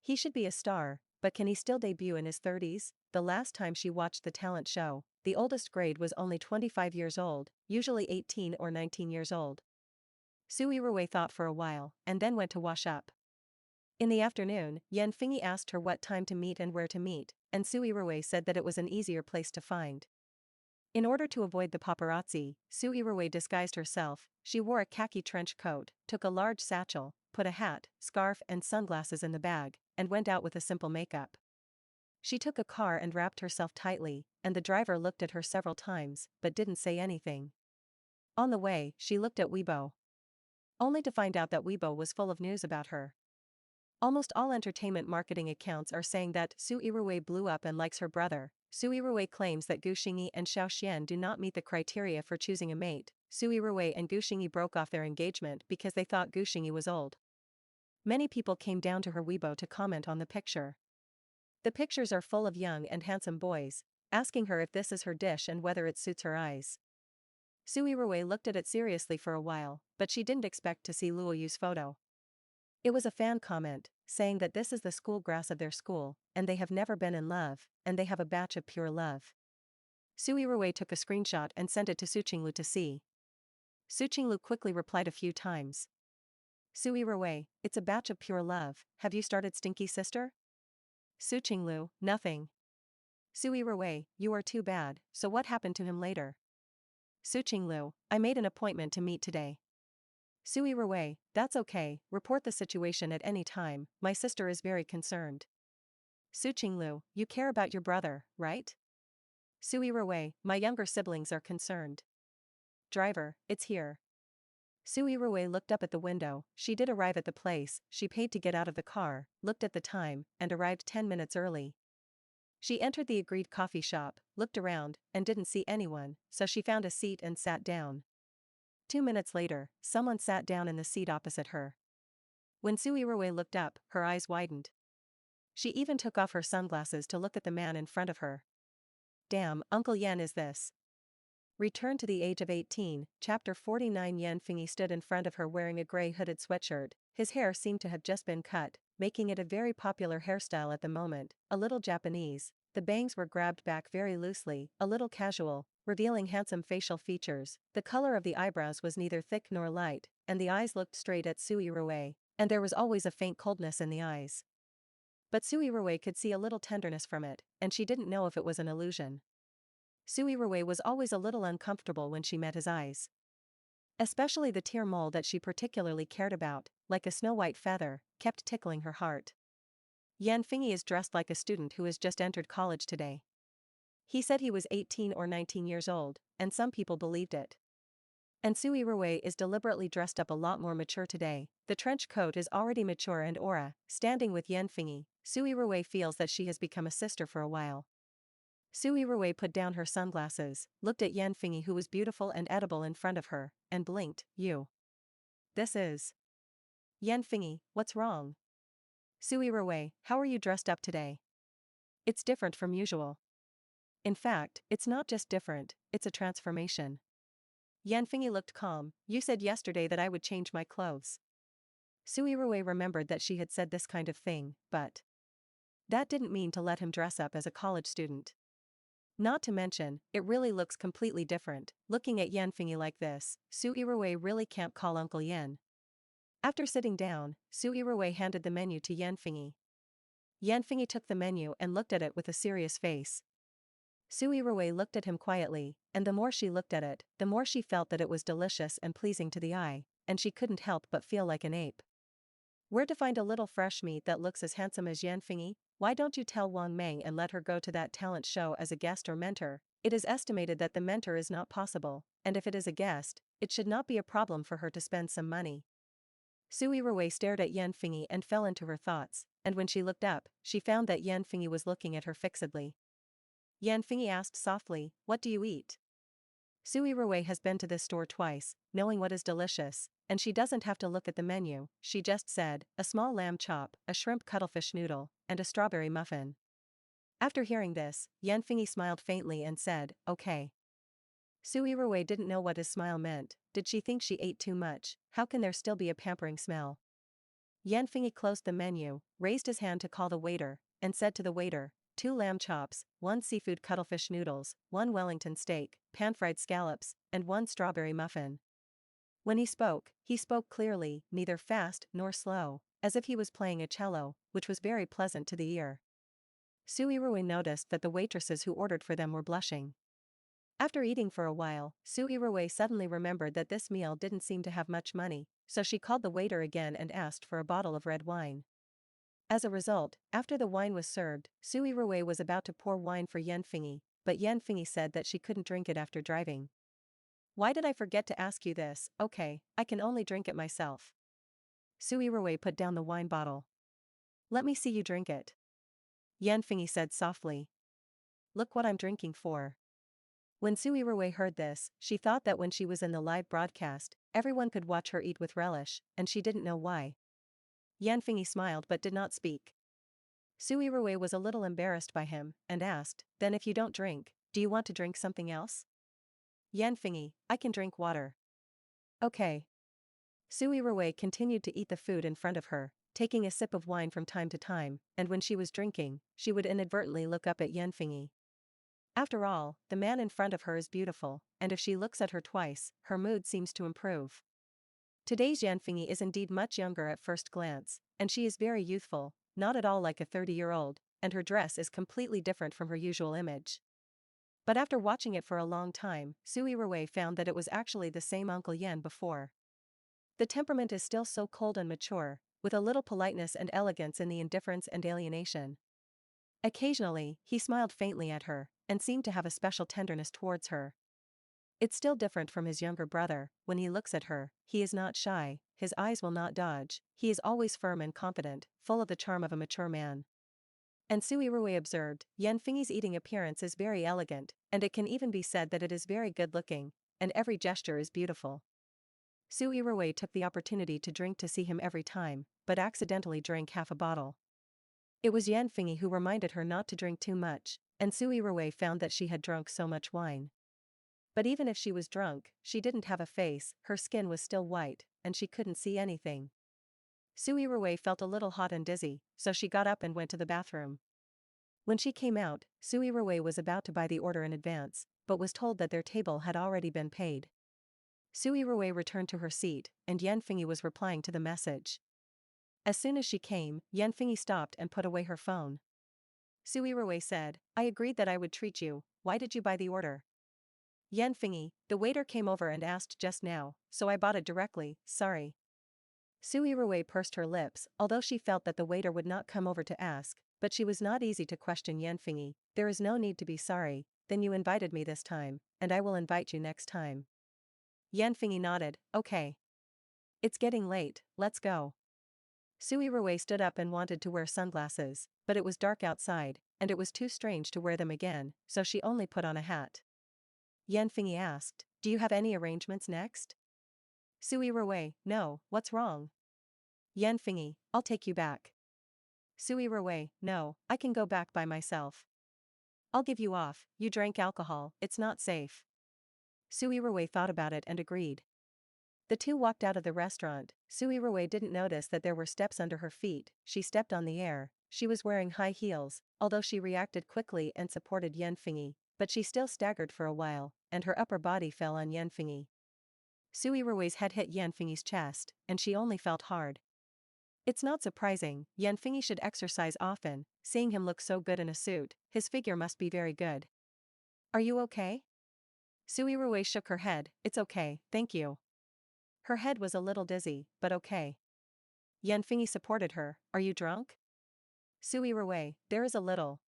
He should be a star, but can he still debut in his 30s? The last time she watched the talent show, the oldest grade was only 25 years old, usually 18 or 19 years old. Su Yirui thought for a while, and then went to wash up. In the afternoon, Yanfengyi asked her what time to meet and where to meet, and Su Yirui said that it was an easier place to find. In order to avoid the paparazzi, Su Yirui disguised herself, she wore a khaki trench coat, took a large satchel, put a hat, scarf and sunglasses in the bag, and went out with a simple makeup. She took a car and wrapped herself tightly, and the driver looked at her several times, but didn't say anything. On the way, she looked at Weibo. Only to find out that Weibo was full of news about her. Almost all entertainment marketing accounts are saying that Su Yirui blew up and likes her brother. Su Yirui claims that Gu Xingyi and Xiao Xian do not meet the criteria for choosing a mate. Su Yirui and Gu Xingyi broke off their engagement because they thought Gu Xingyi was old. Many people came down to her Weibo to comment on the picture. The pictures are full of young and handsome boys, asking her if this is her dish and whether it suits her eyes. Su Yirui looked at it seriously for a while, but she didn't expect to see Luo Yu's photo. It was a fan comment, saying that this is the school grass of their school, and they have never been in love, and they have a batch of pure love. Su Yirui took a screenshot and sent it to Su Qinglu to see. Su Qinglu quickly replied a few times. Su Yirui, it's a batch of pure love, have you started Stinky Sister? Su Qinglu, nothing. Su Yirui, you are too bad, so what happened to him later? Su Qinglu, I made an appointment to meet today. Su Yirui, that's okay, report the situation at any time, my sister is very concerned. Su Qinglu, you care about your brother, right? Su Yirui, my younger siblings are concerned. Driver, it's here. Su Yirui looked up at the window, she did arrive at the place, she paid to get out of the car, looked at the time, and arrived 10 minutes early. She entered the agreed coffee shop, looked around, and didn't see anyone, so she found a seat and sat down. 2 minutes later, someone sat down in the seat opposite her. When Su Yirui looked up, her eyes widened. She even took off her sunglasses to look at the man in front of her. Damn, Uncle Yan is this? Return to the age of 18, Chapter 49. Yan Fingyi stood in front of her wearing a gray hooded sweatshirt. His hair seemed to have just been cut, making it a very popular hairstyle at the moment, a little Japanese. The bangs were grabbed back very loosely, a little casual, revealing handsome facial features. The color of the eyebrows was neither thick nor light, and the eyes looked straight at Su Yirui, and there was always a faint coldness in the eyes. But Su Yirui could see a little tenderness from it, and she didn't know if it was an illusion. Su Yirui was always a little uncomfortable when she met his eyes. Especially the tear mole that she particularly cared about, like a snow-white feather, kept tickling her heart. Yan Fingyi is dressed like a student who has just entered college today. He said he was 18 or 19 years old, and some people believed it. And Su Yirui is deliberately dressed up a lot more mature today. The trench coat is already mature and aura, standing with Yan Fingyi. Su Yirui feels that she has become a sister for a while. Su Yirui put down her sunglasses, looked at Yan Fingyi who was beautiful and edible in front of her, and blinked. You. This is. Yan Fingyi, what's wrong? Su Yirui, how are you dressed up today? It's different from usual. In fact, it's not just different, it's a transformation. Yan Fingyi looked calm. You said yesterday that I would change my clothes. Su Yirui remembered that she had said this kind of thing, but that didn't mean to let him dress up as a college student. Not to mention, it really looks completely different. Looking at Yan Fingyi like this, Su Yirui really can't call Uncle Yan. After sitting down, Su Yirui handed the menu to Yan Fingyi. Yan Fingyi took the menu and looked at it with a serious face. Su Yirui looked at him quietly, and the more she looked at it, the more she felt that it was delicious and pleasing to the eye, and she couldn't help but feel like an ape. Where to find a little fresh meat that looks as handsome as Yan Fingyi? Why don't you tell Wang Meng and let her go to that talent show as a guest or mentor? It is estimated that the mentor is not possible, and if it is a guest, it should not be a problem for her to spend some money. Su Yirui stared at Yan Fingyi and fell into her thoughts, and when she looked up, she found that Yan Fingyi was looking at her fixedly. Yan Fingyi asked softly, what do you eat? Su Yirui has been to this store twice, knowing what is delicious, and she doesn't have to look at the menu. She just said, a small lamb chop, a shrimp cuttlefish noodle, and a strawberry muffin. After hearing this, Yan Fingyi smiled faintly and said, okay. Su Yirui didn't know what his smile meant. Did she think she ate too much? How can there still be a pampering smell? Yan Fingyi closed the menu, raised his hand to call the waiter, and said to the waiter, 2 lamb chops, 1 seafood cuttlefish noodles, 1 Wellington steak, pan-fried scallops, and 1 strawberry muffin. When he spoke clearly, neither fast nor slow, as if he was playing a cello, which was very pleasant to the ear. Su Yirui noticed that the waitresses who ordered for them were blushing. After eating for a while, Su Yirui suddenly remembered that this meal didn't seem to have much money, so she called the waiter again and asked for a bottle of red wine. As a result, after the wine was served, Su Yirui was about to pour wine for Yan Fingyi, but Yan Fingyi said that she couldn't drink it after driving. Why did I forget to ask you this? Okay, I can only drink it myself. Su Yirui put down the wine bottle. Let me see you drink it. Yan Fingyi said softly. Look what I'm drinking for. When Su Yirui heard this, she thought that when she was in the live broadcast, everyone could watch her eat with relish, and she didn't know why. Yan Fingyi smiled but did not speak. Su Yirui was a little embarrassed by him, and asked, then if you don't drink, do you want to drink something else? Yan Fingyi, I can drink water. Okay. Su Yirui continued to eat the food in front of her, taking a sip of wine from time to time, and when she was drinking, she would inadvertently look up at Yan Fingyi. After all, the man in front of her is beautiful, and if she looks at her twice, her mood seems to improve. Today's Yan Fingyi is indeed much younger at first glance, and she is very youthful, not at all like a 30-year-old, and her dress is completely different from her usual image. But after watching it for a long time, Su Yirui found that it was actually the same Uncle Yan before. The temperament is still so cold and mature, with a little politeness and elegance in the indifference and alienation. Occasionally, he smiled faintly at her, and seemed to have a special tenderness towards her. It's still different from his younger brother. When he looks at her, he is not shy, his eyes will not dodge, he is always firm and confident, full of the charm of a mature man. And Su Yirui observed, Yan Fengyi's eating appearance is very elegant, and it can even be said that it is very good-looking, and every gesture is beautiful. Su Yirui took the opportunity to drink to see him every time, but accidentally drank half a bottle. It was Yan Fengyi who reminded her not to drink too much, and Su Yirui found that she had drunk so much wine. But even if she was drunk, she didn't have a face, her skin was still white, and she couldn't see anything. Su Yirui felt a little hot and dizzy, so she got up and went to the bathroom. When she came out, Su Yirui was about to buy the order in advance, but was told that their table had already been paid. Su Yirui returned to her seat, and Yan Fengyi was replying to the message. As soon as she came, Yan Fengyi stopped and put away her phone. Su Yirui said, I agreed that I would treat you, why did you buy the order? Yan Fengyi, the waiter came over and asked just now, so I bought it directly, sorry. Su Yirui pursed her lips, although she felt that the waiter would not come over to ask, but she was not easy to question Yan Fengyi. There is no need to be sorry, then you invited me this time, and I will invite you next time. Yan Fengyi nodded, okay. It's getting late, let's go. Su Yirui stood up and wanted to wear sunglasses, but it was dark outside, and it was too strange to wear them again, so she only put on a hat. Yan Fengyi asked, do you have any arrangements next? Su Yirui, no, what's wrong? Yan Fengyi, I'll take you back. Su Yirui, no, I can go back by myself. I'll give you off, you drank alcohol, it's not safe. Su Yirui thought about it and agreed. The two walked out of the restaurant. Su Yirui didn't notice that there were steps under her feet, she stepped on the air, she was wearing high heels, although she reacted quickly and supported Yan Fengyi, but she still staggered for a while, and her upper body fell on Yan Fengyi. Su Yirui's head hit Yan Fengyi's chest, and she only felt hard. It's not surprising, Yan Fengyi should exercise often, seeing him look so good in a suit, his figure must be very good. Are you okay? Su Yirui shook her head, it's okay, thank you. Her head was a little dizzy, but okay. Yan Fengyi supported her, are you drunk? Su Yirui, there is a little.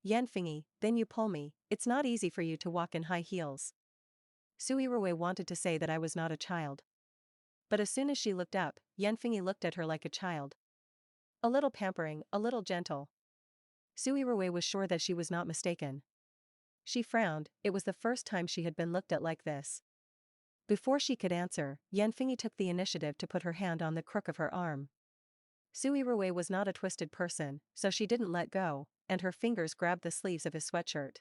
Yan Fengyi, then you pull me, it's not easy for you to walk in high heels. Su Yirui wanted to say that I was not a child. But as soon as she looked up, Yan Fengyi looked at her like a child. A little pampering, a little gentle. Su Yirui was sure that she was not mistaken. She frowned, it was the first time she had been looked at like this. Before she could answer, Yan Fengyi took the initiative to put her hand on the crook of her arm. Su Yirui was not a twisted person, so she didn't let go, and her fingers grabbed the sleeves of his sweatshirt.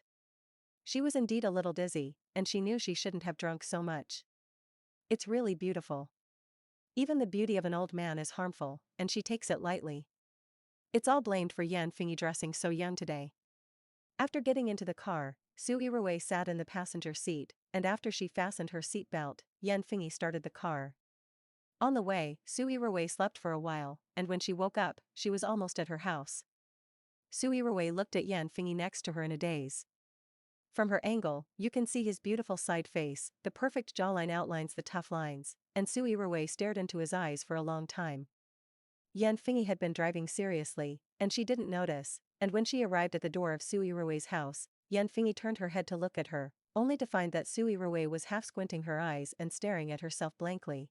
She was indeed a little dizzy, and she knew she shouldn't have drunk so much. It's really beautiful. Even the beauty of an old man is harmful, and she takes it lightly. It's all blamed for Yan Fengyi dressing so young today. After getting into the car, Su Yirui sat in the passenger seat, and after she fastened her seat belt, Yan Fengyi started the car. On the way, Su Yirui slept for a while, and when she woke up, she was almost at her house. Su Yirui looked at Yan Fengyi next to her in a daze. From her angle, you can see his beautiful side face, the perfect jawline outlines the tough lines, and Su Yirui stared into his eyes for a long time. Yan Fengyi had been driving seriously, and she didn't notice, and when she arrived at the door of Su Yirui's house, Yan Fengyi turned her head to look at her, only to find that Su Yirui was half squinting her eyes and staring at herself blankly.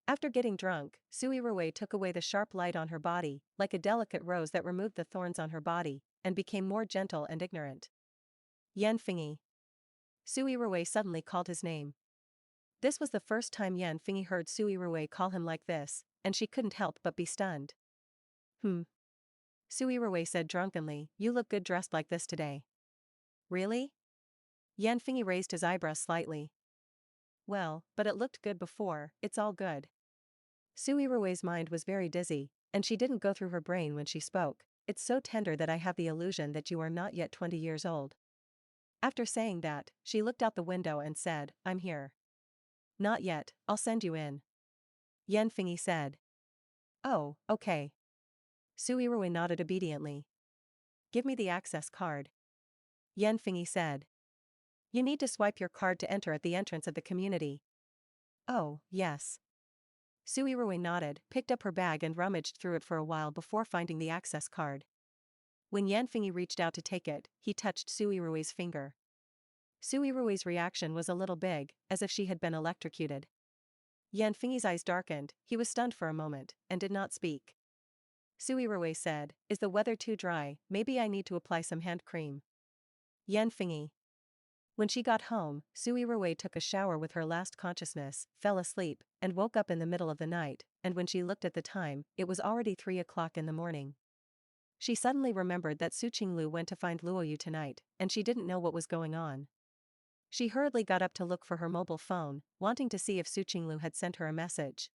After getting drunk, Su Yirui took away the sharp light on her body, like a delicate rose that removed the thorns on her body, and became more gentle and ignorant. Yan Fengyi. Su Yirui suddenly called his name. This was the first time Yan Fengyi heard Su Yirui call him like this, and she couldn't help but be stunned. Su Yirui said drunkenly, you look good dressed like this today. Really? Yan Fengyi raised his eyebrows slightly. Well, but it looked good before, it's all good. Su Yirui's mind was very dizzy, and she didn't go through her brain when she spoke, it's so tender that I have the illusion that you are not yet 20 years old. After saying that, she looked out the window and said, I'm here. Not yet, I'll send you in. Yan Fengyi said. Oh, okay. Su Yirui nodded obediently. Give me the access card. Yan Fengyi said. You need to swipe your card to enter at the entrance of the community. Oh, yes. Su Yirui nodded, picked up her bag and rummaged through it for a while before finding the access card. When Yanfengyi reached out to take it, he touched Su Yirui's finger. Su Yirui's reaction was a little big, as if she had been electrocuted. Yanfengyi's eyes darkened, he was stunned for a moment, and did not speak. Su Yirui said, "Is the weather too dry? Maybe I need to apply some hand cream." Yanfengyi. When she got home, Su Yirui took a shower with her last consciousness, fell asleep, and woke up in the middle of the night, and when she looked at the time, it was already 3 o'clock in the morning. She suddenly remembered that Su Qinglu went to find Luoyu tonight, and she didn't know what was going on. She hurriedly got up to look for her mobile phone, wanting to see if Su Qinglu had sent her a message.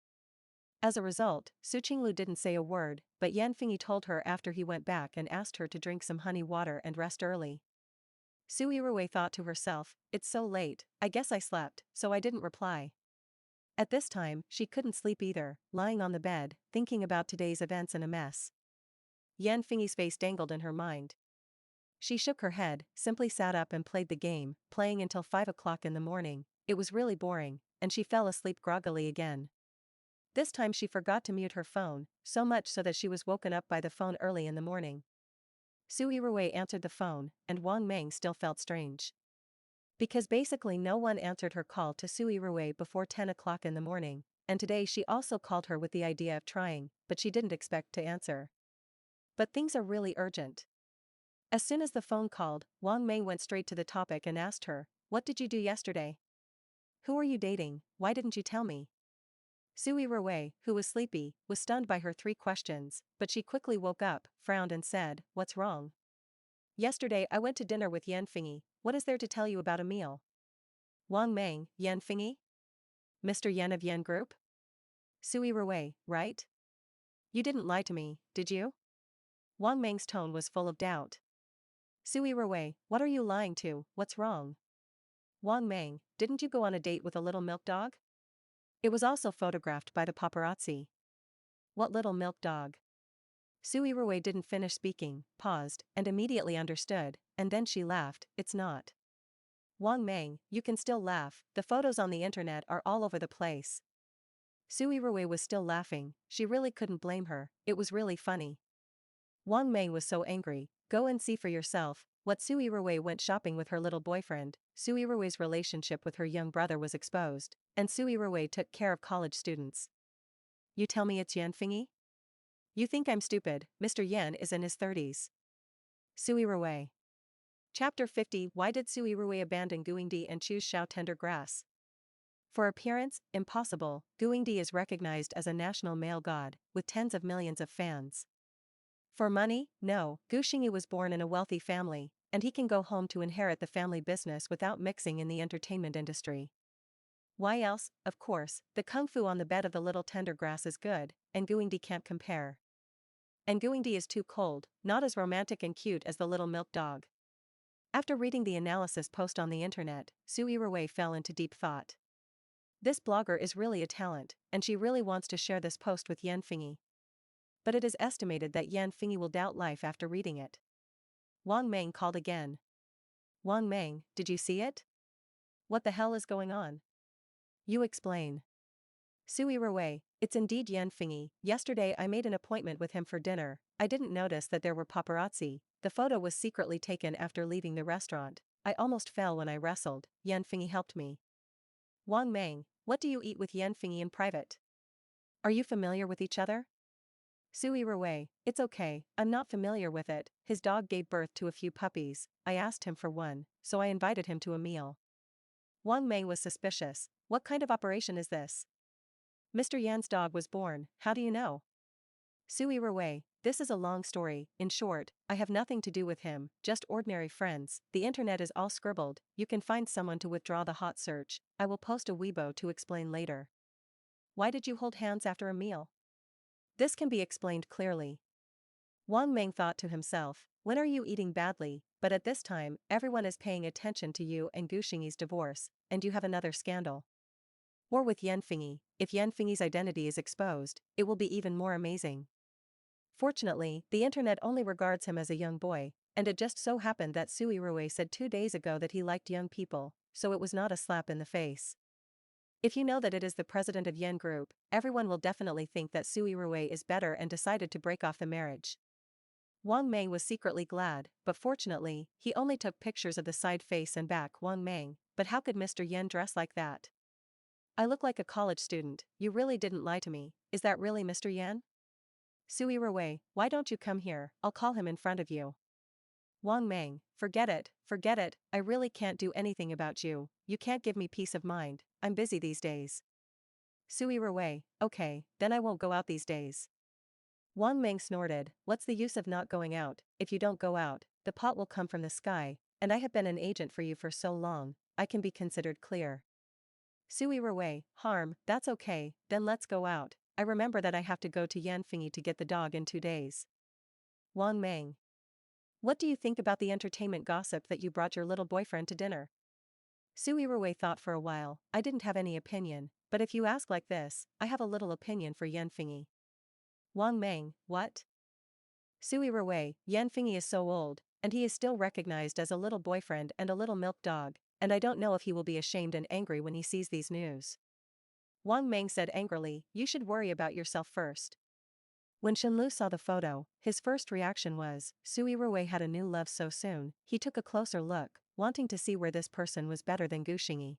As a result, Su Qinglu didn't say a word, but Yanfengyi told her after he went back and asked her to drink some honey water and rest early. Su Yirui thought to herself, "It's so late, I guess I slept, so I didn't reply." At this time, she couldn't sleep either, lying on the bed, thinking about today's events in a mess. Yanfengyi's face dangled in her mind. She shook her head, simply sat up and played the game, playing until 5 o'clock in the morning. It was really boring, and she fell asleep groggily again. This time she forgot to mute her phone, so much so that she was woken up by the phone early in the morning. Su Yirui answered the phone, and Wang Meng still felt strange. Because basically no one answered her call to Su Yirui before 10 o'clock in the morning, and today she also called her with the idea of trying, but she didn't expect to answer. But things are really urgent. As soon as the phone called, Wang Meng went straight to the topic and asked her, "What did you do yesterday? Who are you dating? Why didn't you tell me?" Su Yirui, who was sleepy, was stunned by her 3 questions, but she quickly woke up, frowned and said, "What's wrong?" "Yesterday I went to dinner with Yanfengyi. What is there to tell you about a meal?" Wang Meng, Yanfengyi? Mr. Yan of Yan Group? Su Yirui, right? You didn't lie to me, did you? Wang Meng's tone was full of doubt. Su Yirui, what are you lying to? What's wrong? Wang Meng, didn't you go on a date with a little milk dog? It was also photographed by the paparazzi. What little milk dog? Su Yirui didn't finish speaking, paused, and immediately understood, and then she laughed. "It's not." Wang Meng, you can still laugh, the photos on the internet are all over the place. Su Yirui was still laughing, she really couldn't blame her, it was really funny. Wang Meng was so angry. "Go and see for yourself." What Su Yirui went shopping with her little boyfriend, Su Yirui's relationship with her young brother was exposed, and Su Yirui took care of college students. You tell me it's Yanfengyi? You think I'm stupid, Mr. Yan is in his 30s. Su Yirui. Chapter 50. Why did Su Yirui abandon Guingdi and choose Shao Tender Grass? For appearance, impossible, Guingdi is recognized as a national male god, with tens of millions of fans. For money, no, Gu Xingyi was born in a wealthy family, and he can go home to inherit the family business without mixing in the entertainment industry. Why else? Of course, the kung fu on the bed of the little tender grass is good, and Guingdi can't compare. And Guingdi is too cold, not as romantic and cute as the little milk dog. After reading the analysis post on the internet, Su Yirui fell into deep thought. This blogger is really a talent, and she really wants to share this post with Yanfengyi. But it is estimated that Yanfengyi will doubt life after reading it. Wang Meng called again. Wang Meng, did you see it? What the hell is going on? You explain. Su Yirui, it's indeed Yanfengyi. Yesterday I made an appointment with him for dinner. I didn't notice that there were paparazzi. The photo was secretly taken after leaving the restaurant. I almost fell when I wrestled. Yanfengyi helped me. Wang Meng, what do you eat with Yanfengyi in private? Are you familiar with each other? Su Yirui, it's okay, I'm not familiar with it. His dog gave birth to a few puppies. I asked him for one, so I invited him to a meal. Wang Meng was suspicious. What kind of operation is this? Mr. Yan's dog was born, how do you know? Su Yirui, this is a long story. In short, I have nothing to do with him, just ordinary friends. The internet is all scribbled, you can find someone to withdraw the hot search. I will post a Weibo to explain later. Why did you hold hands after a meal? This can be explained clearly. Wang Meng thought to himself, when are you eating badly? But at this time, everyone is paying attention to you and Gu Xingyi's divorce, and you have another scandal. Or with Yanfengyi, if Yanfengyi's identity is exposed, it will be even more amazing. Fortunately, the internet only regards him as a young boy, And it just so happened that Su Yirui said 2 days ago that he liked young people, so it was not a slap in the face. If you know that it is the president of Yen Group, everyone will definitely think that Su Yirui is better and decided to break off the marriage. Wang Meng was secretly glad, but fortunately, he only took pictures of the side face and back. Wang Meng, but how could Mr. Yen dress like that? I look like a college student, you really didn't lie to me, is that really Mr. Yen? Su Yirui, why don't you come here, I'll call him in front of you. Wang Meng, forget it, I really can't do anything about you, you can't give me peace of mind, I'm busy these days. Su Yirui, okay, then I won't go out these days. Wang Meng snorted, what's the use of not going out, if you don't go out, the pot will come from the sky, and I have been an agent for you for so long, I can be considered clear. Su Yirui, harm, that's okay, then let's go out, I remember that I have to go to Yanfengyi to get the dog in 2 days. Wang Meng. What do you think about the entertainment gossip that you brought your little boyfriend to dinner? Su Yirui thought for a while, I didn't have any opinion, but if you ask like this, I have a little opinion for Yanfengyi. Wang Meng, what? Su Yirui, Yanfengyi is so old, and he is still recognized as a little boyfriend and a little milk dog, and I don't know if he will be ashamed and angry when he sees these news. Wang Meng said angrily, you should worry about yourself first. When Shenlu saw the photo, his first reaction was, Su Yirui had a new love so soon. He took a closer look, wanting to see where this person was better than Gu Xingyi.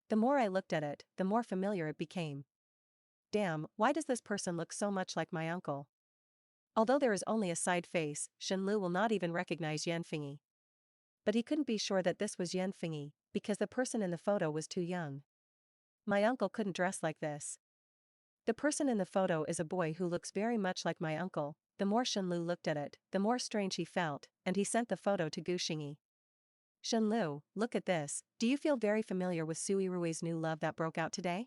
The more I looked at it, the more familiar it became. Damn, why does this person look so much like my uncle? Although there is only a side face, Shenlu will not even recognize Yanfengyi. But he couldn't be sure that this was Yanfengyi, because the person in the photo was too young. My uncle couldn't dress like this. The person in the photo is a boy who looks very much like my uncle. The more Shenlu looked at it, the more strange he felt, and he sent the photo to Gu Xingyi. Shenlu, look at this, do you feel very familiar with Su Yirui's new love that broke out today?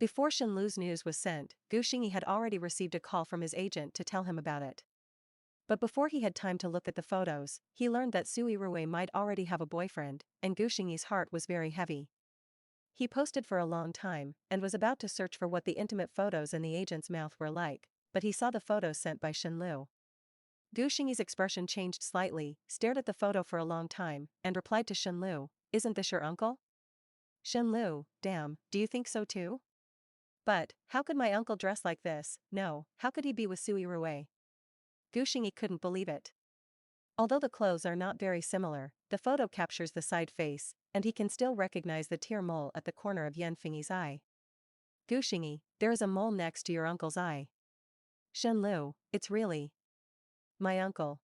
Before Shenlu's news was sent, Gu Xingyi had already received a call from his agent to tell him about it. But before he had time to look at the photos, he learned that Su Yirui might already have a boyfriend, and Gu Xingyi's heart was very heavy. He posted for a long time, and was about to search for what the intimate photos in the agent's mouth were like, but he saw the photos sent by Shenlu. Gu Xingyi's expression changed slightly, stared at the photo for a long time, and replied to Shenlu, isn't this your uncle? Shenlu, damn, do you think so too? But, how could my uncle dress like this? No, how could he be with Su Yirui? Gu Xingyi couldn't believe it. Although the clothes are not very similar, the photo captures the side face, and he can still recognize the tear mole at the corner of Yanfengyi's eye. Gu Xingyi, there is a mole next to your uncle's eye. Shenlu, it's really my uncle.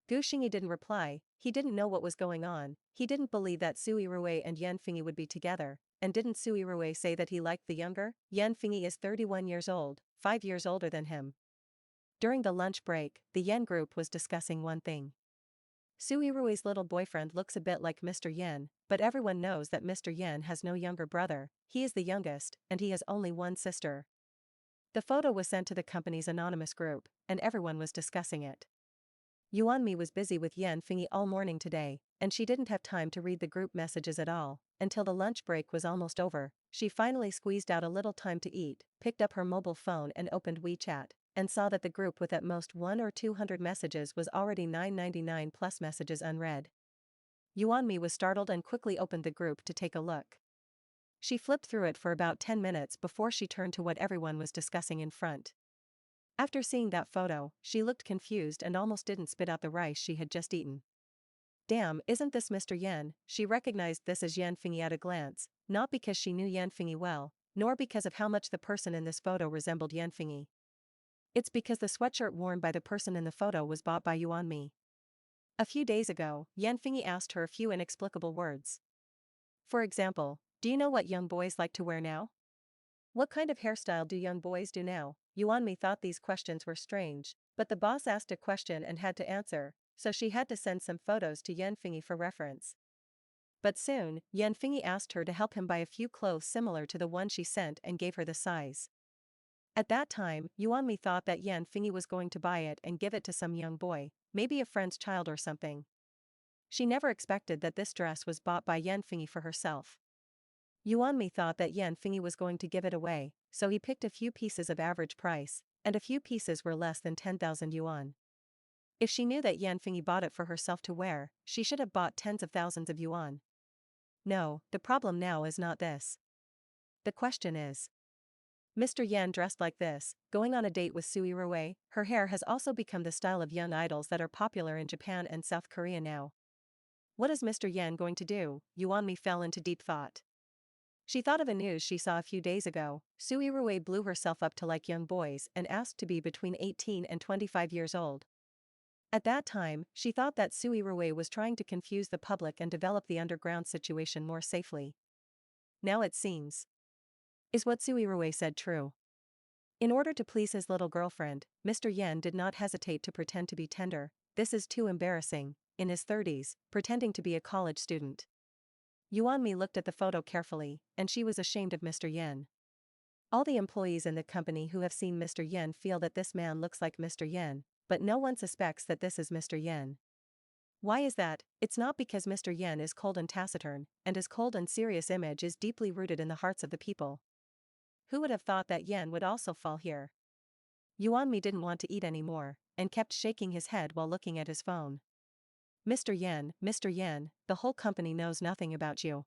Gu Xingyi didn't reply, he didn't know what was going on, he didn't believe that Su Yirui and Yanfengyi would be together, and didn't Su Yirui say that he liked the younger? Yanfengyi is 31 years old, 5 years older than him. During the lunch break, the Yen group was discussing one thing. Su Yirui's little boyfriend looks a bit like Mr. Yen, but everyone knows that Mr. Yen has no younger brother, he is the youngest, and he has only one sister. The photo was sent to the company's anonymous group, and everyone was discussing it. Yuanmi was busy with Yanfengyi all morning today, and she didn't have time to read the group messages at all. Until the lunch break was almost over, she finally squeezed out a little time to eat, picked up her mobile phone and opened WeChat, and saw that the group with at most 1 or 200 messages was already 999 plus messages unread. Yuanmi was startled and quickly opened the group to take a look. She flipped through it for about 10 minutes before she turned to what everyone was discussing in front. After seeing that photo, she looked confused and almost didn't spit out the rice she had just eaten. Damn, isn't this Mr. Yen? She recognized this as Yanfengyi at a glance, not because she knew Yanfengyi well, nor because of how much the person in this photo resembled Yanfengyi. It's because the sweatshirt worn by the person in the photo was bought by Yuanmi. A few days ago, Yanfengyi asked her a few inexplicable words. For example, do you know what young boys like to wear now? What kind of hairstyle do young boys do now? Yuanmi thought these questions were strange, but the boss asked a question and had to answer, so she had to send some photos to Yanfengyi for reference. But soon, Yanfengyi asked her to help him buy a few clothes similar to the one she sent and gave her the size. At that time, Yuanmi thought that Yanfengyi was going to buy it and give it to some young boy, maybe a friend's child or something. She never expected that this dress was bought by Yanfengyi for herself. Yuanmi thought that Yanfengyi was going to give it away, so he picked a few pieces of average price, and a few pieces were less than 10,000 yuan. If she knew that Yan Fingyi bought it for herself to wear, she should have bought tens of thousands of yuan. No, the problem now is not this. The question is. Mr. Yan dressed like this, going on a date with Su Yirui. Her hair has also become the style of young idols that are popular in Japan and South Korea now. What is Mr. Yan going to do? Yuanmi fell into deep thought. She thought of a news she saw a few days ago. Su Yirui blew herself up to like young boys and asked to be between 18 and 25 years old. At that time, she thought that Su Yirui was trying to confuse the public and develop the underground situation more safely. Now it seems. Is what Su Yirui said true? In order to please his little girlfriend, Mr. Yan did not hesitate to pretend to be tender. This is too embarrassing, in his 30s, pretending to be a college student. Yuanmi looked at the photo carefully, and she was ashamed of Mr. Yan. All the employees in the company who have seen Mr. Yan feel that this man looks like Mr. Yan, but no one suspects that this is Mr. Yan. Why is that? It's not because Mr. Yan is cold and taciturn, and his cold and serious image is deeply rooted in the hearts of the people. Who would have thought that Yan would also fall here? Yuanmi didn't want to eat anymore, and kept shaking his head while looking at his phone. Mr. Yan, the whole company knows nothing about you.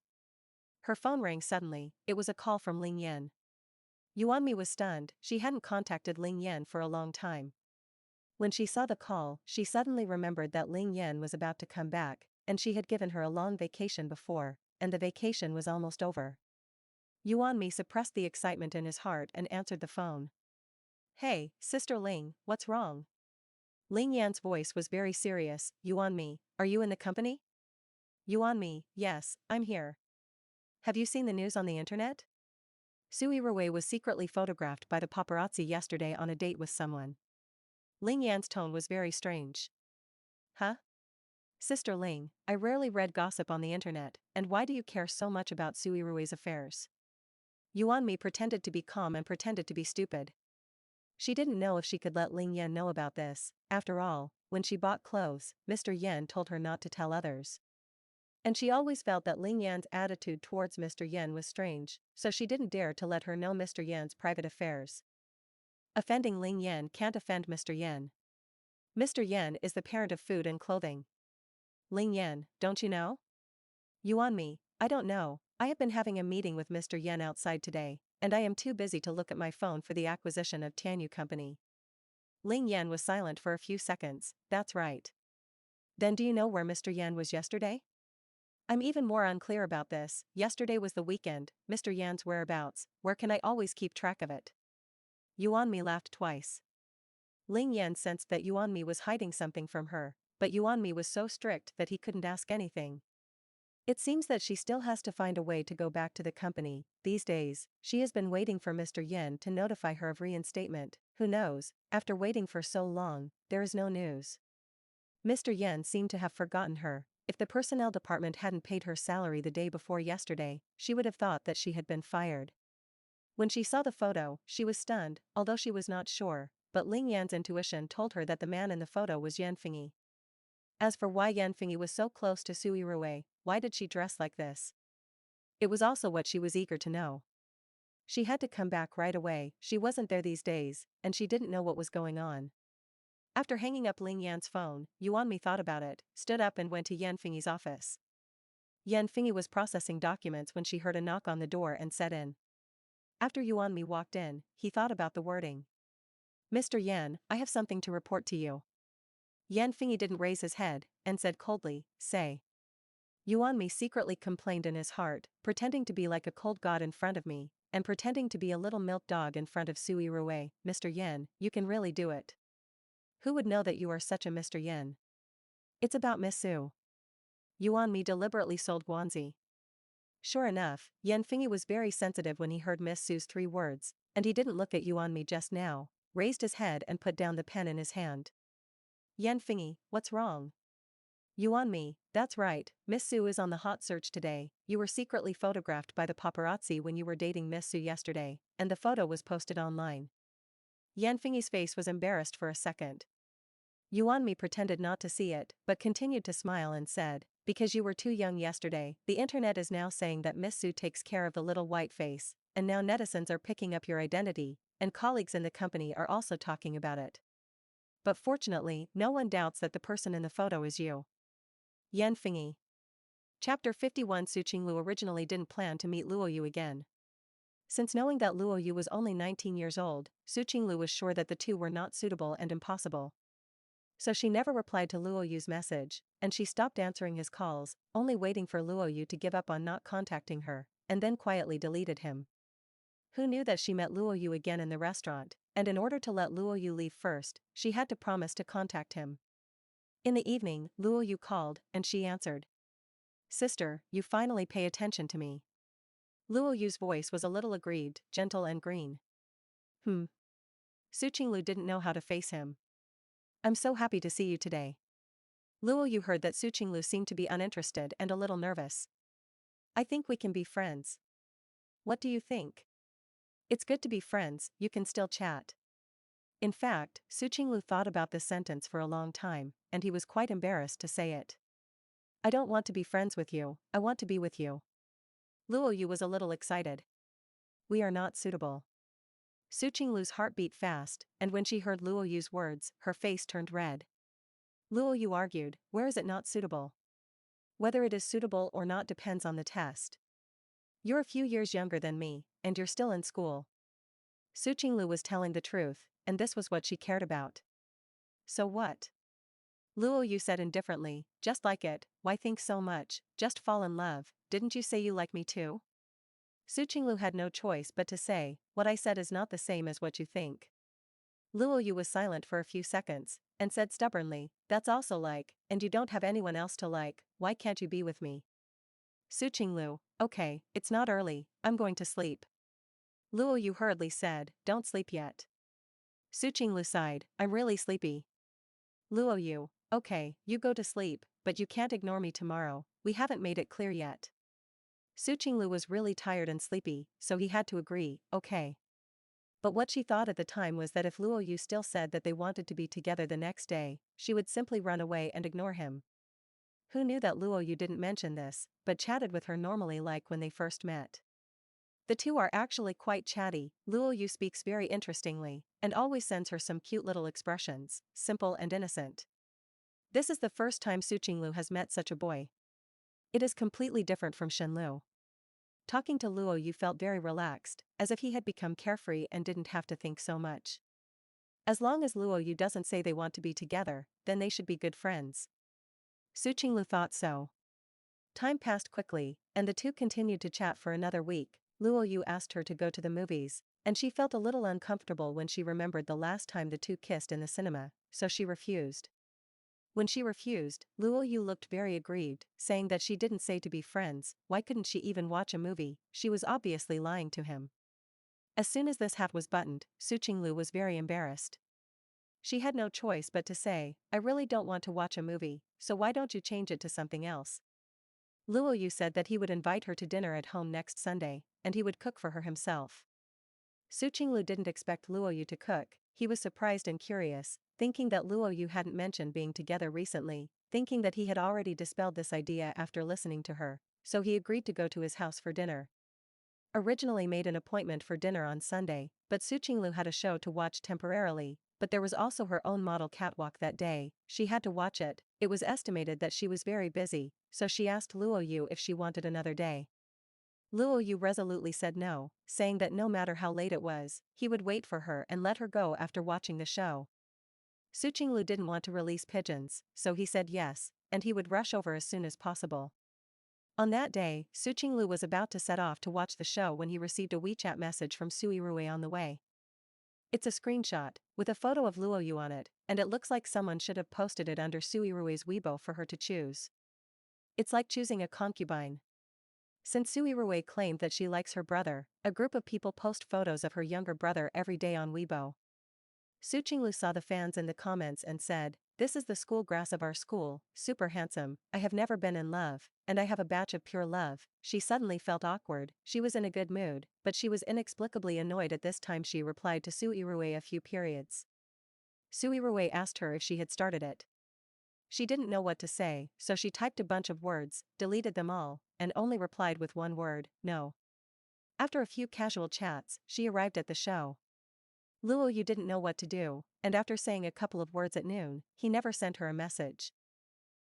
Her phone rang suddenly. It was a call from Ling Yan. Yuanmi was stunned. She hadn't contacted Ling Yan for a long time. When she saw the call, she suddenly remembered that Ling Yan was about to come back, and she had given her a long vacation before, and the vacation was almost over. Yuanmi suppressed the excitement in his heart and answered the phone. Hey, Sister Ling, what's wrong? Ling Yan's voice was very serious. Yuanmi, are you in the company? Yuanmi, yes, I'm here. Have you seen the news on the internet? Su Yirui was secretly photographed by the paparazzi yesterday on a date with someone. Ling Yan's tone was very strange. Huh? Sister Ling, I rarely read gossip on the internet, and why do you care so much about Su Yirui's affairs? Yuanmi pretended to be calm and pretended to be stupid. She didn't know if she could let Ling Yan know about this. After all, when she bought clothes, Mr. Yan told her not to tell others. And she always felt that Ling Yan's attitude towards Mr. Yan was strange, so she didn't dare to let her know Mr. Yan's private affairs. Offending Ling Yan can't offend Mr. Yan. Mr. Yan is the parent of food and clothing. Ling Yan, don't you know? Yuanmi, I don't know. I have been having a meeting with Mr. Yan outside today, and I am too busy to look at my phone for the acquisition of Tianyu Company. Ling Yan was silent for a few seconds. That's right. Then do you know where Mr. Yan was yesterday? I'm even more unclear about this. Yesterday was the weekend. Mr. Yan's whereabouts, where can I always keep track of it? Yuanmi laughed twice. Ling Yan sensed that Yuanmi was hiding something from her, but Yuanmi was so strict that he couldn't ask anything. It seems that she still has to find a way to go back to the company. These days, she has been waiting for Mr. Yan to notify her of reinstatement. Who knows, after waiting for so long, there is no news. Mr. Yan seemed to have forgotten her. If the personnel department hadn't paid her salary the day before yesterday, she would have thought that she had been fired. When she saw the photo, she was stunned, although she was not sure, but Ling Yan's intuition told her that the man in the photo was Yan Fingyi. As for why Yan Fingyi was so close to Su Yirui, why did she dress like this? It was also what she was eager to know. She had to come back right away. She wasn't there these days, and she didn't know what was going on. After hanging up Ling Yan's phone, Yuanmi thought about it, stood up and went to Yan Fingyi's office. Yan Fingyi was processing documents when she heard a knock on the door and sat in. After Yuanmi walked in, he thought about the wording. Mr. Yan, I have something to report to you. Yan Fingyi didn't raise his head, and said coldly, say. Yuanmi secretly complained in his heart, pretending to be like a cold god in front of me, and pretending to be a little milk dog in front of Su Yirui. Mr. Yan, you can really do it. Who would know that you are such a Mr. Yan? It's about Miss Su. Yuanmi deliberately sold Guanzi. Sure enough, Yan Fingyi was very sensitive when he heard Miss Su's 3 words, and he didn't look at Yuanmi just now, raised his head and put down the pen in his hand. Yan Fingyi, what's wrong? Yuanmi, that's right, Miss Su is on the hot search today. You were secretly photographed by the paparazzi when you were dating Miss Su yesterday, and the photo was posted online. Yan Fingyi's face was embarrassed for a second. Yuanmi pretended not to see it, but continued to smile and said, because you were too young yesterday, the internet is now saying that Miss Su takes care of the little white face, and now netizens are picking up your identity, and colleagues in the company are also talking about it. But fortunately, no one doubts that the person in the photo is you. Yan Fingyi. Chapter 51. Su Qinglu originally didn't plan to meet Luo Yu again. Since knowing that Luo Yu was only 19 years old, Su Qinglu was sure that the two were not suitable and impossible. So she never replied to Luo Yu's message, and she stopped answering his calls, only waiting for Luo Yu to give up on not contacting her, and then quietly deleted him. Who knew that she met Luo Yu again in the restaurant, and in order to let Luo Yu leave first, she had to promise to contact him. In the evening, Luo Yu called, and she answered. "Sister, you finally pay attention to me." Luo Yu's voice was a little aggrieved, gentle and green. Su Qinglu didn't know how to face him. "I'm so happy to see you today." Luo Yu heard that Su Qinglu seemed to be uninterested and a little nervous. "I think we can be friends." "What do you think?" "It's good to be friends, you can still chat." In fact, Su Qinglu thought about this sentence for a long time, and he was quite embarrassed to say it. "I don't want to be friends with you, I want to be with you." Luo Yu was a little excited. "We are not suitable." Su Qinglu's heart beat fast, and when she heard Luo Yu's words, her face turned red. Luo Yu argued, "Where is it not suitable? Whether it is suitable or not depends on the test. You're a few years younger than me, and you're still in school." Su Qinglu was telling the truth, and this was what she cared about. "So what?" Luo Yu said indifferently, "Just like it, why think so much, just fall in love, didn't you say you like me too?" Su Qinglu had no choice but to say, "What I said is not the same as what you think." Luo Yu was silent for a few seconds, and said stubbornly, "That's also like, and you don't have anyone else to like, why can't you be with me?" Su Qinglu, "Okay, it's not early, I'm going to sleep." Luo Yu hurriedly said, "Don't sleep yet." Su Qinglu sighed, "I'm really sleepy." Luo Yu, "Okay, you go to sleep, but you can't ignore me tomorrow, we haven't made it clear yet." Su Qinglu was really tired and sleepy, so he had to agree, "Okay." But what she thought at the time was that if Luo Yu still said that they wanted to be together the next day, she would simply run away and ignore him. Who knew that Luo Yu didn't mention this, but chatted with her normally like when they first met. The two are actually quite chatty. Luo Yu speaks very interestingly, and always sends her some cute little expressions, simple and innocent. This is the first time Su Qinglu has met such a boy. It is completely different from Shenlu. Talking to Luo Yu felt very relaxed, as if he had become carefree and didn't have to think so much. As long as Luo Yu doesn't say they want to be together, then they should be good friends. Su Qinglu thought so. Time passed quickly, and the two continued to chat for another week. Luo Yu asked her to go to the movies, and she felt a little uncomfortable when she remembered the last time the two kissed in the cinema, so she refused. When she refused, Luo Yu looked very aggrieved, saying that she didn't say to be friends, why couldn't she even watch a movie? She was obviously lying to him. As soon as this hat was buttoned, Su Qinglu was very embarrassed. She had no choice but to say, "I really don't want to watch a movie, so why don't you change it to something else?" Luo Yu said that he would invite her to dinner at home next Sunday, and he would cook for her himself. Su Qinglu didn't expect Luo Yu to cook, he was surprised and curious, thinking that Luo Yu hadn't mentioned being together recently, thinking that he had already dispelled this idea after listening to her, so he agreed to go to his house for dinner. Originally made an appointment for dinner on Sunday, but Su Qinglu had a show to watch temporarily, but there was also her own model catwalk that day, she had to watch it. It was estimated that she was very busy, so she asked Luo Yu if she wanted another day. Luo Yu resolutely said no, saying that no matter how late it was, he would wait for her and let her go after watching the show. Su Qinglu didn't want to release pigeons, so he said yes, and he would rush over as soon as possible. On that day, Su Qinglu was about to set off to watch the show when he received a WeChat message from Su Yirui on the way. It's a screenshot, with a photo of Luo Yu on it, and it looks like someone should have posted it under Su Yirui's Weibo for her to choose. It's like choosing a concubine. Since Su Yirui claimed that she likes her brother, a group of people post photos of her younger brother every day on Weibo. Su Qinglu saw the fans in the comments and said, "This is the school grass of our school, super handsome, I have never been in love, and I have a batch of pure love." She suddenly felt awkward, she was in a good mood, but she was inexplicably annoyed at this time. She replied to Su Yirui a few periods. Su Yirui asked her if she had started it. She didn't know what to say, so she typed a bunch of words, deleted them all, and only replied with one word, "No." After a few casual chats, she arrived at the show. Luo Yu didn't know what to do, and after saying a couple of words at noon, he never sent her a message.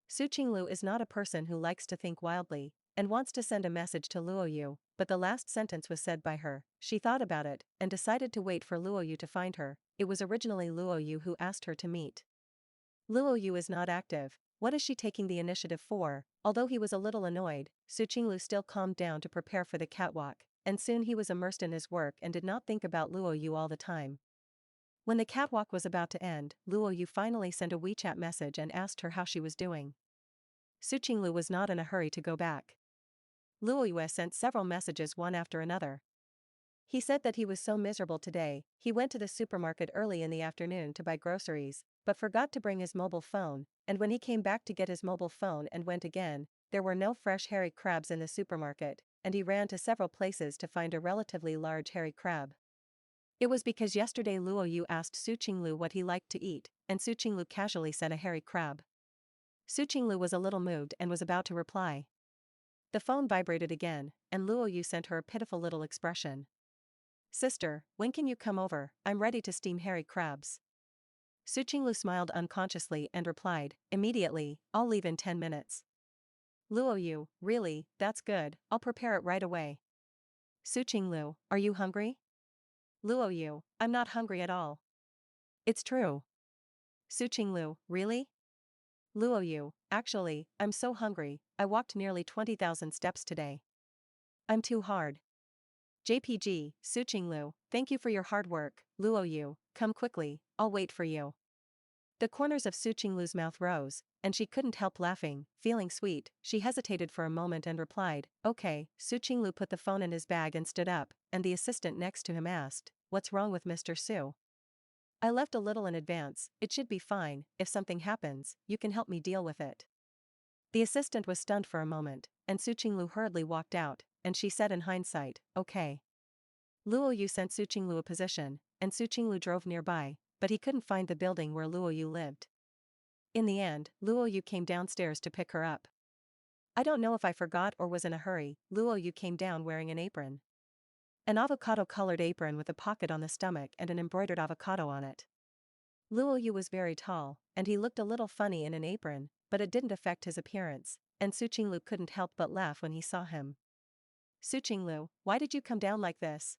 Su Qinglu is not a person who likes to think wildly, and wants to send a message to Luo Yu, but the last sentence was said by her. She thought about it, and decided to wait for Luo Yu to find her. It was originally Luo Yu who asked her to meet. Luo Yu is not active. What is she taking the initiative for? Although he was a little annoyed, Su Qinglu still calmed down to prepare for the catwalk, and soon he was immersed in his work and did not think about Luo Yu all the time. When the catwalk was about to end, Luo Yu finally sent a WeChat message and asked her how she was doing. Su Qinglu was not in a hurry to go back. Luo Yu sent several messages one after another. He said that he was so miserable today. He went to the supermarket early in the afternoon to buy groceries, but forgot to bring his mobile phone, and when he came back to get his mobile phone and went again, there were no fresh hairy crabs in the supermarket, and he ran to several places to find a relatively large hairy crab. It was because yesterday Luo Yu asked Su Qinglu what he liked to eat, and Su Qinglu casually said a hairy crab. Su Qinglu was a little moved and was about to reply. The phone vibrated again, and Luo Yu sent her a pitiful little expression. "Sister, when can you come over? I'm ready to steam hairy crabs." Su Qinglu smiled unconsciously and replied, "Immediately, I'll leave in 10 minutes. Luo Yu, really, that's good, I'll prepare it right away. Su Qinglu, are you hungry? Luo Yu, I'm not hungry at all. It's true. Su Qinglu, really? Luo Yu, actually, I'm so hungry, I walked nearly 20,000 steps today. I'm too hard. JPG, Su Qinglu, thank you for your hard work. Luo Yu, come quickly, I'll wait for you. The corners of Su Qinglu's mouth rose, and she couldn't help laughing. Feeling sweet, she hesitated for a moment and replied, "Okay." Su Qinglu put the phone in his bag and stood up, and the assistant next to him asked, "What's wrong with Mr. Su?" "I left a little in advance, it should be fine. If something happens, you can help me deal with it." The assistant was stunned for a moment, and Su Qinglu hurriedly walked out, and she said in hindsight, "Okay." Luo Yu sent Su Qinglu a position, and Su Qinglu drove nearby, but he couldn't find the building where Luo Yu lived. In the end, Luo Yu came downstairs to pick her up. "I don't know if I forgot or was in a hurry." Luo Yu came down wearing an apron. An avocado-colored apron with a pocket on the stomach and an embroidered avocado on it. Luo Yu was very tall, and he looked a little funny in an apron, but it didn't affect his appearance, and Su Qinglu couldn't help but laugh when he saw him. "Su Qinglu, why did you come down like this?"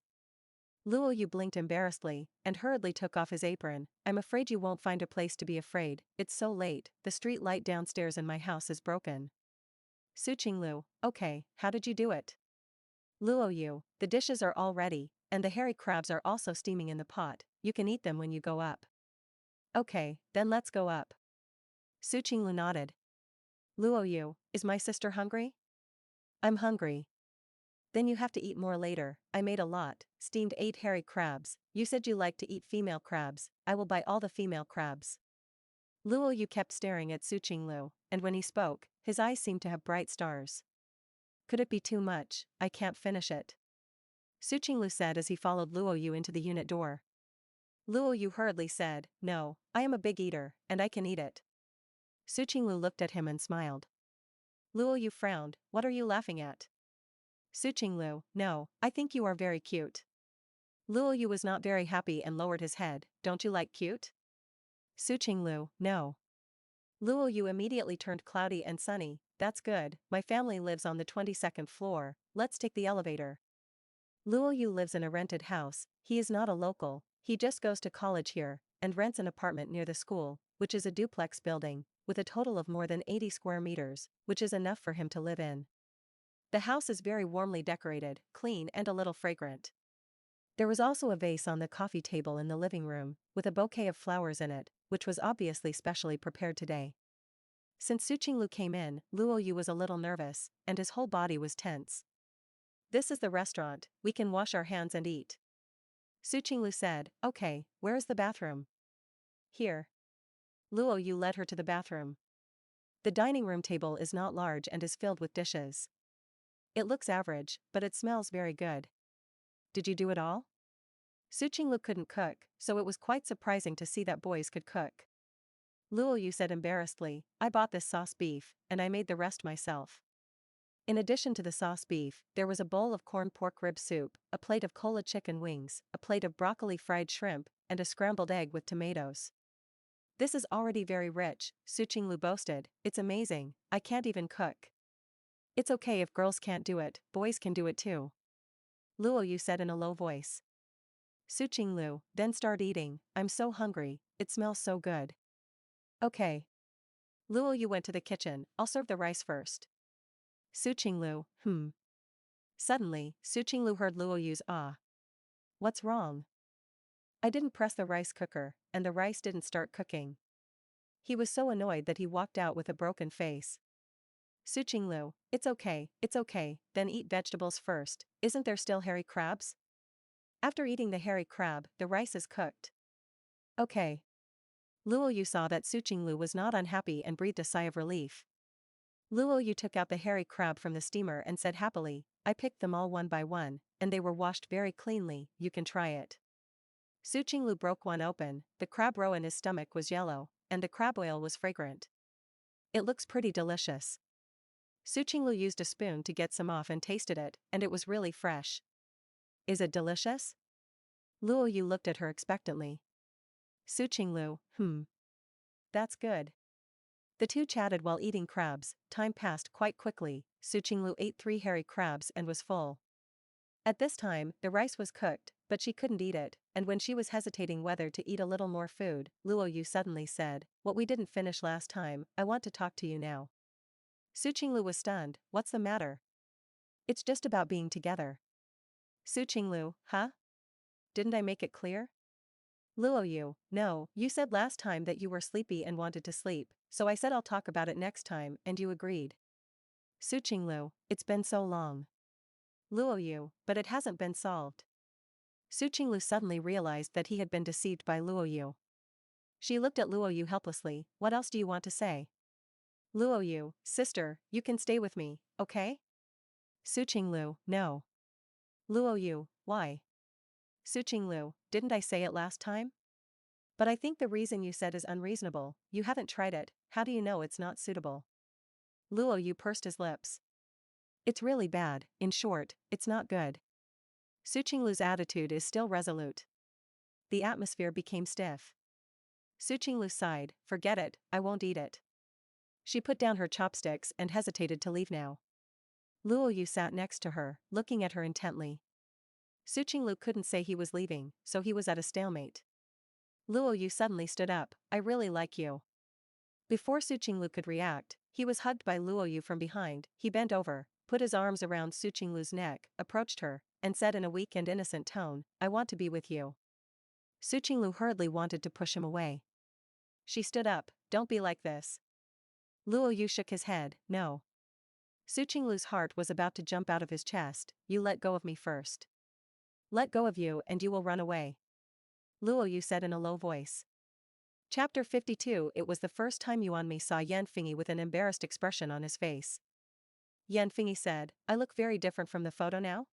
Luo Yu blinked embarrassedly, and hurriedly took off his apron. "I'm afraid you won't find a place to be afraid, it's so late, the street light downstairs in my house is broken." Su Qinglu, "Okay, how did you do it?" Luo Yu, "The dishes are all ready, and the hairy crabs are also steaming in the pot, you can eat them when you go up." "Okay, then let's go up." Su Qinglu nodded. Luo Yu, "Is my sister hungry?" "I'm hungry." "Then you have to eat more later. I made a lot, steamed 8 hairy crabs. You said you like to eat female crabs, I will buy all the female crabs." Luo Yu kept staring at Su Qinglu, and when he spoke, his eyes seemed to have bright stars. "Could it be too much? I can't finish it." Su Qinglu said as he followed Luo Yu into the unit door. Luo Yu hurriedly said, "No, I am a big eater, and I can eat it." Su Qinglu looked at him and smiled. Luo Yu frowned, "What are you laughing at?" Su Qinglu, "No, I think you are very cute." Luo Yu was not very happy and lowered his head, "Don't you like cute?" Su Qinglu, "No." Luo Yu immediately turned cloudy and sunny, "That's good, my family lives on the 22nd floor, let's take the elevator." Luo Yu lives in a rented house, he is not a local, he just goes to college here, and rents an apartment near the school, which is a duplex building, with a total of more than 80 square meters, which is enough for him to live in. The house is very warmly decorated, clean and a little fragrant. There was also a vase on the coffee table in the living room, with a bouquet of flowers in it, which was obviously specially prepared today. Since Su Qinglu came in, Luo Yu was a little nervous, and his whole body was tense. "This is the restaurant, we can wash our hands and eat." Su Qinglu said, "Okay, where is the bathroom?" "Here." Luo Yu led her to the bathroom. The dining room table is not large and is filled with dishes. It looks average, but it smells very good. "Did you do it all?" Su Qinglu couldn't cook, so it was quite surprising to see that boys could cook. Luo Yu said embarrassedly, "I bought this sauce beef, and I made the rest myself." In addition to the sauce beef, there was a bowl of corn pork rib soup, a plate of cola chicken wings, a plate of broccoli fried shrimp, and a scrambled egg with tomatoes. This is already very rich, Su Qinglu boasted. It's amazing, I can't even cook. It's okay if girls can't do it, boys can do it too. Luo Yu said in a low voice. Su Qinglu, then start eating, I'm so hungry, it smells so good. Okay. Luo Yu went to the kitchen, I'll serve the rice first. Su Qinglu, Suddenly, Su Qinglu heard Luo Yu's ah. What's wrong? I didn't press the rice cooker, and the rice didn't start cooking. He was so annoyed that he walked out with a broken face. Su Qinglu, it's okay, then eat vegetables first, isn't there still hairy crabs? After eating the hairy crab, the rice is cooked. Okay. Luo Yu saw that Su Qinglu was not unhappy and breathed a sigh of relief. Luo Yu took out the hairy crab from the steamer and said happily, I picked them all one by one, and they were washed very cleanly, you can try it. Su Qinglu broke one open, the crab roe in his stomach was yellow, and the crab oil was fragrant. It looks pretty delicious. Su Qinglu used a spoon to get some off and tasted it, and it was really fresh. Is it delicious? Luo Yu looked at her expectantly. Su Qinglu, That's good. The two chatted while eating crabs. Time passed quite quickly. Su Qinglu ate 3 hairy crabs and was full. At this time, the rice was cooked, but she couldn't eat it, and when she was hesitating whether to eat a little more food, Luo Yu suddenly said, what we didn't finish last time, I want to talk to you now. Su Qinglu was stunned, what's the matter? It's just about being together. Su Qinglu, huh? Didn't I make it clear? Luo Yu, no, you said last time that you were sleepy and wanted to sleep, so I said I'll talk about it next time, and you agreed. Su Qinglu, it's been so long. Luo Yu, but it hasn't been solved. Su Qinglu suddenly realized that he had been deceived by Luo Yu. She looked at Luo Yu helplessly, what else do you want to say? Luo Yu, sister, you can stay with me, okay? Su Qinglu, no. Luo Yu, why? Su Qinglu, didn't I say it last time? But I think the reason you said is unreasonable, you haven't tried it, how do you know it's not suitable? Luo Yu pursed his lips. It's really bad, in short, it's not good. Su Qinglu's attitude is still resolute. The atmosphere became stiff. Su Qinglu sighed, forget it, I won't eat it. She put down her chopsticks and hesitated to leave now. Luo Yu sat next to her, looking at her intently. Su Qinglu couldn't say he was leaving, so he was at a stalemate. Luo Yu suddenly stood up, I really like you. Before Su Qinglu could react, he was hugged by Luo Yu from behind. He bent over, put his arms around Su Qinglu's neck, approached her, and said in a weak and innocent tone, I want to be with you. Su Qinglu hurriedly wanted to push him away. She stood up, don't be like this. Luo Yu shook his head, no. Su Qinglu's heart was about to jump out of his chest, you let go of me first. Let go of you and you will run away. Luo Yu said in a low voice. Chapter 52. It was the first time Yuanmi saw Yan Fingyi with an embarrassed expression on his face. Yan Fingyi said, I look very different from the photo now?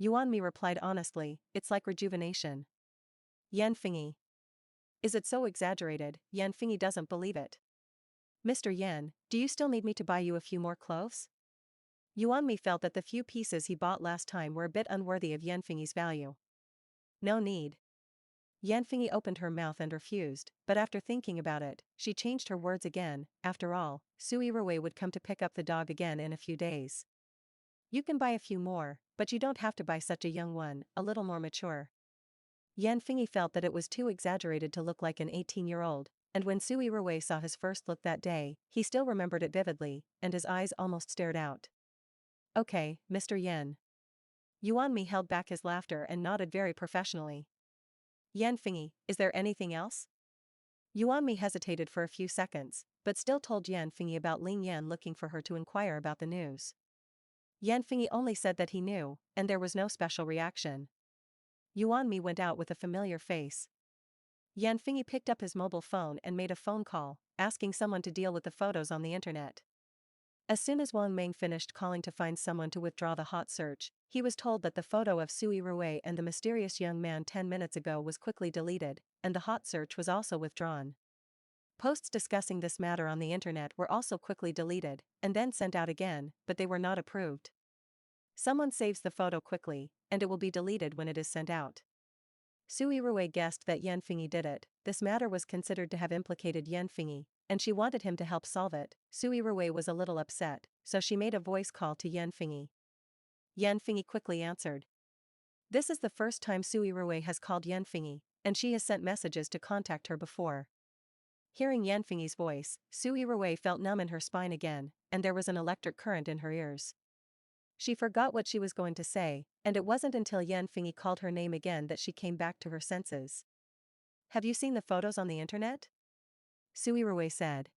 Yuanmi replied honestly, it's like rejuvenation. Yan Fingyi. Is it so exaggerated? Yan Fingyi doesn't believe it. Mr. Yan, do you still need me to buy you a few more clothes? Yuanmi felt that the few pieces he bought last time were a bit unworthy of Yan Fingyi's value. No need. Yan Fingyi opened her mouth and refused, but after thinking about it, she changed her words again. After all, Su Yirui would come to pick up the dog again in a few days. You can buy a few more, but you don't have to buy such a young one, a little more mature. Yan Fingyi felt that it was too exaggerated to look like an 18-year-old, and when Su Yirui saw his first look that day, he still remembered it vividly, and his eyes almost stared out. Okay, Mr. Yan. Yuanmi held back his laughter and nodded very professionally. Yan Fingyi, is there anything else? Yuanmi hesitated for a few seconds, but still told Yan Fingyi about Ling Yan looking for her to inquire about the news. Yan Fingyi only said that he knew, and there was no special reaction. Yuanmi went out with a familiar face. Yan Fingyi picked up his mobile phone and made a phone call, asking someone to deal with the photos on the internet. As soon as Wang Meng finished calling to find someone to withdraw the hot search, he was told that the photo of Su Yirui and the mysterious young man 10 minutes ago was quickly deleted, and the hot search was also withdrawn. Posts discussing this matter on the internet were also quickly deleted, and then sent out again, but they were not approved. Someone saves the photo quickly, and it will be deleted when it is sent out. Su Yirui guessed that Yan Fengyi did it. This matter was considered to have implicated Yan Fengyi, and she wanted him to help solve it. Su Yirui was a little upset, so she made a voice call to Yan Fengyi. Yan Fengyi quickly answered. This is the first time Su Yirui has called Yan Fengyi, and she has sent messages to contact her before. Hearing Yan Fengyi's voice, Su Yirui felt numb in her spine again, and there was an electric current in her ears. She forgot what she was going to say, and it wasn't until Yan Fengyi called her name again that she came back to her senses. Have you seen the photos on the internet? Su Yirui said.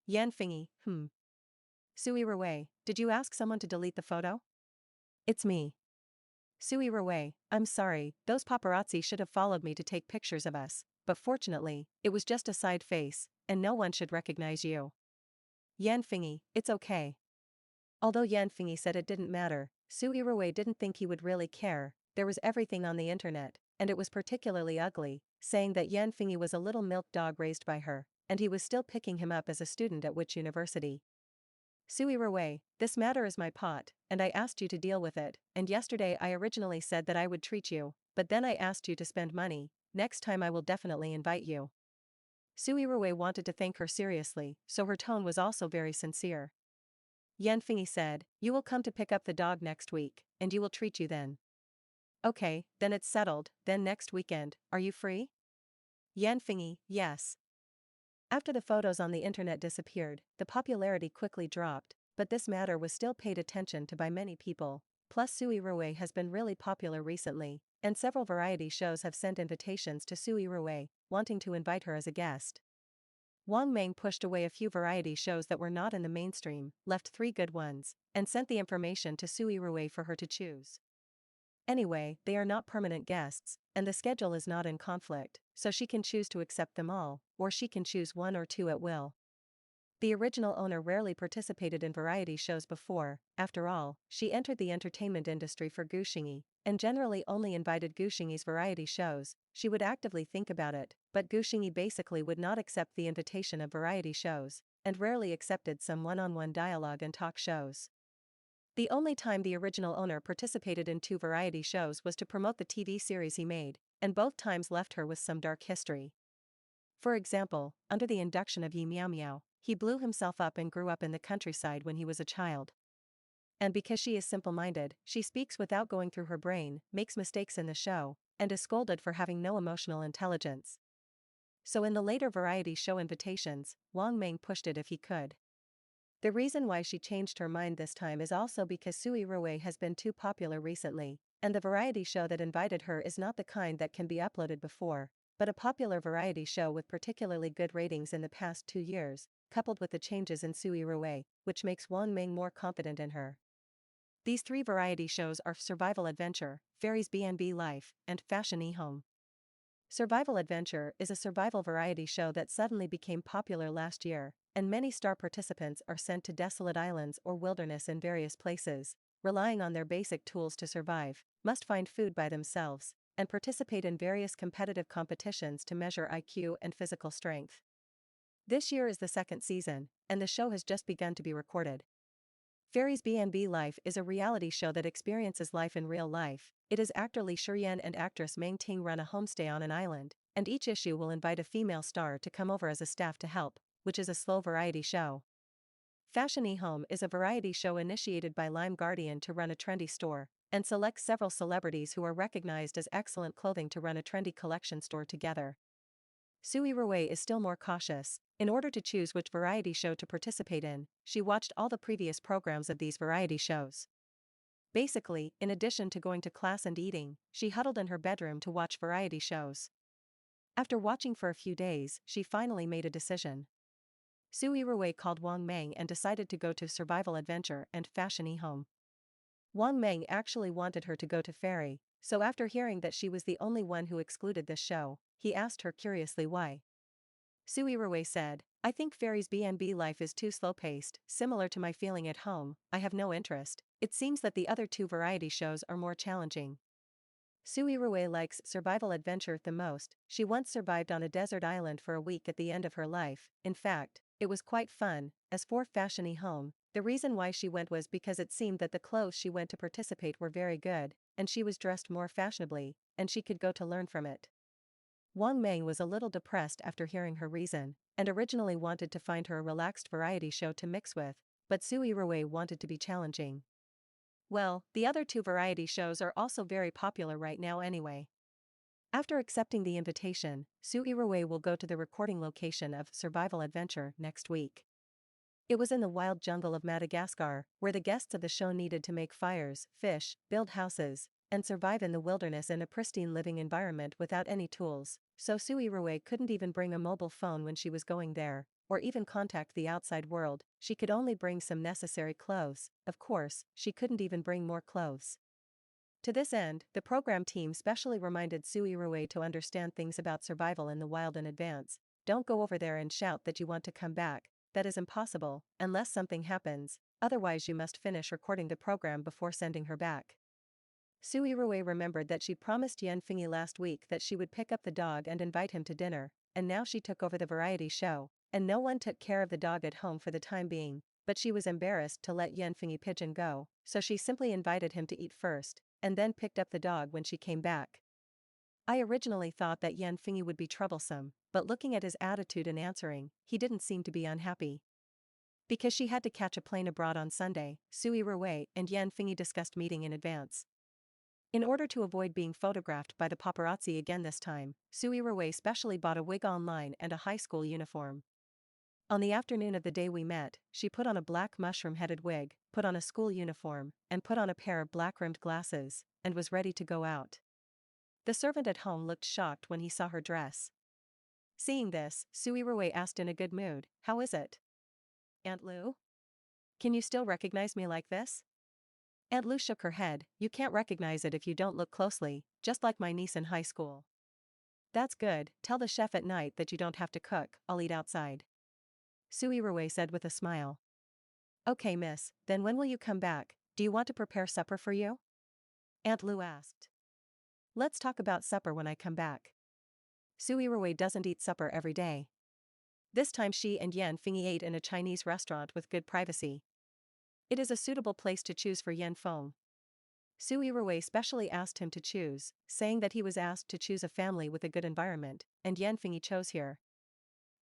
Yan Fengyi, Su Yirui, did you ask someone to delete the photo? It's me. Su Yirui, I'm sorry, those paparazzi should have followed me to take pictures of us, but fortunately, it was just a side face, and no one should recognize you. Yan Fengyi, it's okay. Although Yan Fengyi said it didn't matter, Su Yirui didn't think he would really care. There was everything on the internet, and it was particularly ugly, saying that Yan Fengyi was a little milk dog raised by her, and he was still picking him up as a student at which university. Su Yirui, this matter is my pot, and I asked you to deal with it, and yesterday I originally said that I would treat you, but then I asked you to spend money. Next time I will definitely invite you. Su Yirui wanted to thank her seriously, so her tone was also very sincere. Yan Fengyi said, you will come to pick up the dog next week, and you will treat you then. Okay, then it's settled. Then next weekend, are you free? Yan Fengyi, yes. After the photos on the internet disappeared, the popularity quickly dropped, but this matter was still paid attention to by many people. Plus Su Yirui has been really popular recently, and several variety shows have sent invitations to Su Yirui, wanting to invite her as a guest. Wang Meng pushed away a few variety shows that were not in the mainstream, left 3 good ones, and sent the information to Su Yirui for her to choose. Anyway, they are not permanent guests, and the schedule is not in conflict, so she can choose to accept them all, or she can choose 1 or 2 at will. The original owner rarely participated in variety shows before. After all, she entered the entertainment industry for Guxingyi, and generally only invited Guxingyi's variety shows. She would actively think about it, but Guxingyi basically would not accept the invitation of variety shows, and rarely accepted some one-on-one dialogue and talk shows. The only time the original owner participated in 2 variety shows was to promote the TV series he made, and both times left her with some dark history. For example, under the induction of Yi Miao Miao, he blew himself up and grew up in the countryside when he was a child. And because she is simple-minded, she speaks without going through her brain, makes mistakes in the show, and is scolded for having no emotional intelligence. So in the later variety show invitations, Wang Meng pushed it if he could. The reason why she changed her mind this time is also because Su Yirui has been too popular recently, and the variety show that invited her is not the kind that can be uploaded before, but a popular variety show with particularly good ratings in the past 2 years, coupled with the changes in Su Yirui, which makes Wang Meng more confident in her. These 3 variety shows are Survival Adventure, Fairies B&B Life, and Fashion E-Home. Survival Adventure is a survival variety show that suddenly became popular last year, and many star participants are sent to desolate islands or wilderness in various places, relying on their basic tools to survive, must find food by themselves, and participate in various competitive competitions to measure IQ and physical strength. This year is the 2nd season, and the show has just begun to be recorded. Fairies B&B Life is a reality show that experiences life in real life. It is actor Li Shiyan and actress Meng Ting run a homestay on an island, and each issue will invite a female star to come over as a staff to help, which is a slow variety show. Fashion E-Home is a variety show initiated by Lime Guardian to run a trendy store, and selects several celebrities who are recognized as excellent clothing to run a trendy collection store together. Su Yirui is still more cautious. In order to choose which variety show to participate in, she watched all the previous programs of these variety shows. Basically, in addition to going to class and eating, she huddled in her bedroom to watch variety shows. After watching for a few days, she finally made a decision. Su Yirui called Wang Meng and decided to go to Survival Adventure and Fashion E-Home. Wang Meng actually wanted her to go to Fairy, so after hearing that she was the only one who excluded this show, he asked her curiously why. Su Yirui said, I think Fairy's B&B Life is too slow-paced, similar to my feeling at home. I have no interest. It seems that the other 2 variety shows are more challenging. Su Yirui likes Survival Adventure the most. She once survived on a desert island for a week at the end of her life. In fact, it was quite fun. As for Fashion E-Home, the reason why she went was because it seemed that the clothes she went to participate were very good, and she was dressed more fashionably, and she could go to learn from it. Wang Meng was a little depressed after hearing her reason, and originally wanted to find her a relaxed variety show to mix with, but Su Yirui wanted to be challenging. Well, the other two variety shows are also very popular right now anyway. After accepting the invitation, Su Yirui will go to the recording location of Survival Adventure next week. It was in the wild jungle of Madagascar, where the guests of the show needed to make fires, fish, build houses, and survive in the wilderness in a pristine living environment without any tools, so Su Yirui couldn't even bring a mobile phone when she was going there, or even contact the outside world. She could only bring some necessary clothes. Of course, she couldn't even bring more clothes. To this end, the program team specially reminded Su Yirui to understand things about survival in the wild in advance. Don't go over there and shout that you want to come back. That is impossible, unless something happens, otherwise you must finish recording the program before sending her back. Su Yirui remembered that she promised Yan Fingyi last week that she would pick up the dog and invite him to dinner, and now she took over the variety show, and no one took care of the dog at home for the time being, but she was embarrassed to let Yan Fingyi pigeon go, so she simply invited him to eat first, and then picked up the dog when she came back. I originally thought that Yan Fingyi would be troublesome, but looking at his attitude and answering, he didn't seem to be unhappy. Because she had to catch a plane abroad on Sunday, Su Yirui and Yan Fingyi discussed meeting in advance. In order to avoid being photographed by the paparazzi again this time, Su Yirui specially bought a wig online and a high school uniform. On the afternoon of the day we met, she put on a black mushroom-headed wig, put on a school uniform, and put on a pair of black-rimmed glasses, and was ready to go out. The servant at home looked shocked when he saw her dress. Seeing this, Su Yirui asked in a good mood, "How is it, Aunt Lu? Can you still recognize me like this?" Aunt Lu shook her head. "You can't recognize it if you don't look closely, just like my niece in high school." "That's good, tell the chef at night that you don't have to cook, I'll eat outside," Su Yirui said with a smile. "Okay miss, then when will you come back? Do you want to prepare supper for you?" Aunt Lu asked. "Let's talk about supper when I come back." Su Yirui doesn't eat supper every day. This time she and Yan Fingyi ate in a Chinese restaurant with good privacy. It is a suitable place to choose for Yan Feng. Su Yirui specially asked him to choose, saying that he was asked to choose a family with a good environment, and Yan Fingyi chose here.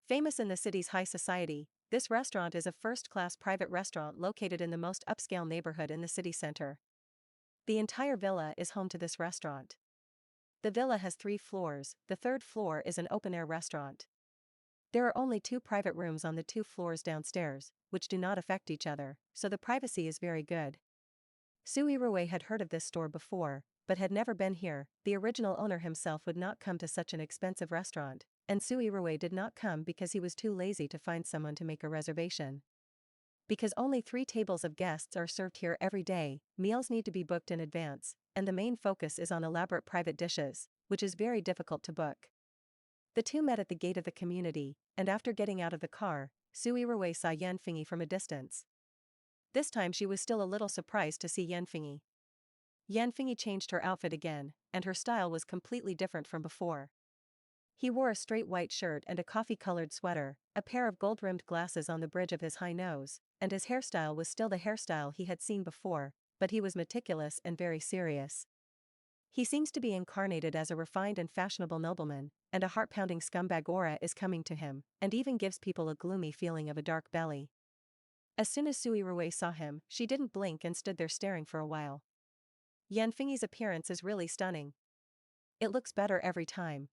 Famous in the city's high society, this restaurant is a first-class private restaurant located in the most upscale neighborhood in the city center. The entire villa is home to this restaurant. The villa has 3 floors, the 3rd floor is an open-air restaurant. There are only 2 private rooms on the 2 floors downstairs, which do not affect each other, so the privacy is very good. Su Yirui had heard of this store before, but had never been here. The original owner himself would not come to such an expensive restaurant, and Su Yirui did not come because he was too lazy to find someone to make a reservation. Because only 3 tables of guests are served here every day, meals need to be booked in advance, and the main focus is on elaborate private dishes, which is very difficult to book. The two met at the gate of the community, and after getting out of the car, Su Yirui saw Yan Fingyi from a distance. This time she was still a little surprised to see Yan Fingyi. Yan Fingyi changed her outfit again, and her style was completely different from before. He wore a straight white shirt and a coffee-colored sweater, a pair of gold-rimmed glasses on the bridge of his high nose, and his hairstyle was still the hairstyle he had seen before, but he was meticulous and very serious. He seems to be incarnated as a refined and fashionable nobleman, and a heart-pounding scumbag aura is coming to him, and even gives people a gloomy feeling of a dark belly. As soon as Su Yirui saw him, she didn't blink and stood there staring for a while. Yan Fingyi's appearance is really stunning. It looks better every time.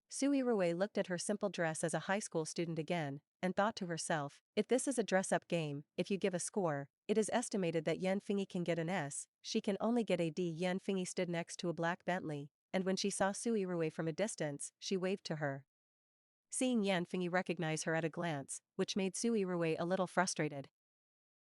Su Yirui looked at her simple dress as a high school student again, and thought to herself, if this is a dress-up game, if you give a score, it is estimated that Yan Fingyi can get an S, she can only get a D. Yan Fingyi stood next to a black Bentley, and when she saw Su Yirui from a distance, she waved to her. Seeing Yan Fingyi recognize her at a glance, which made Su Yirui a little frustrated.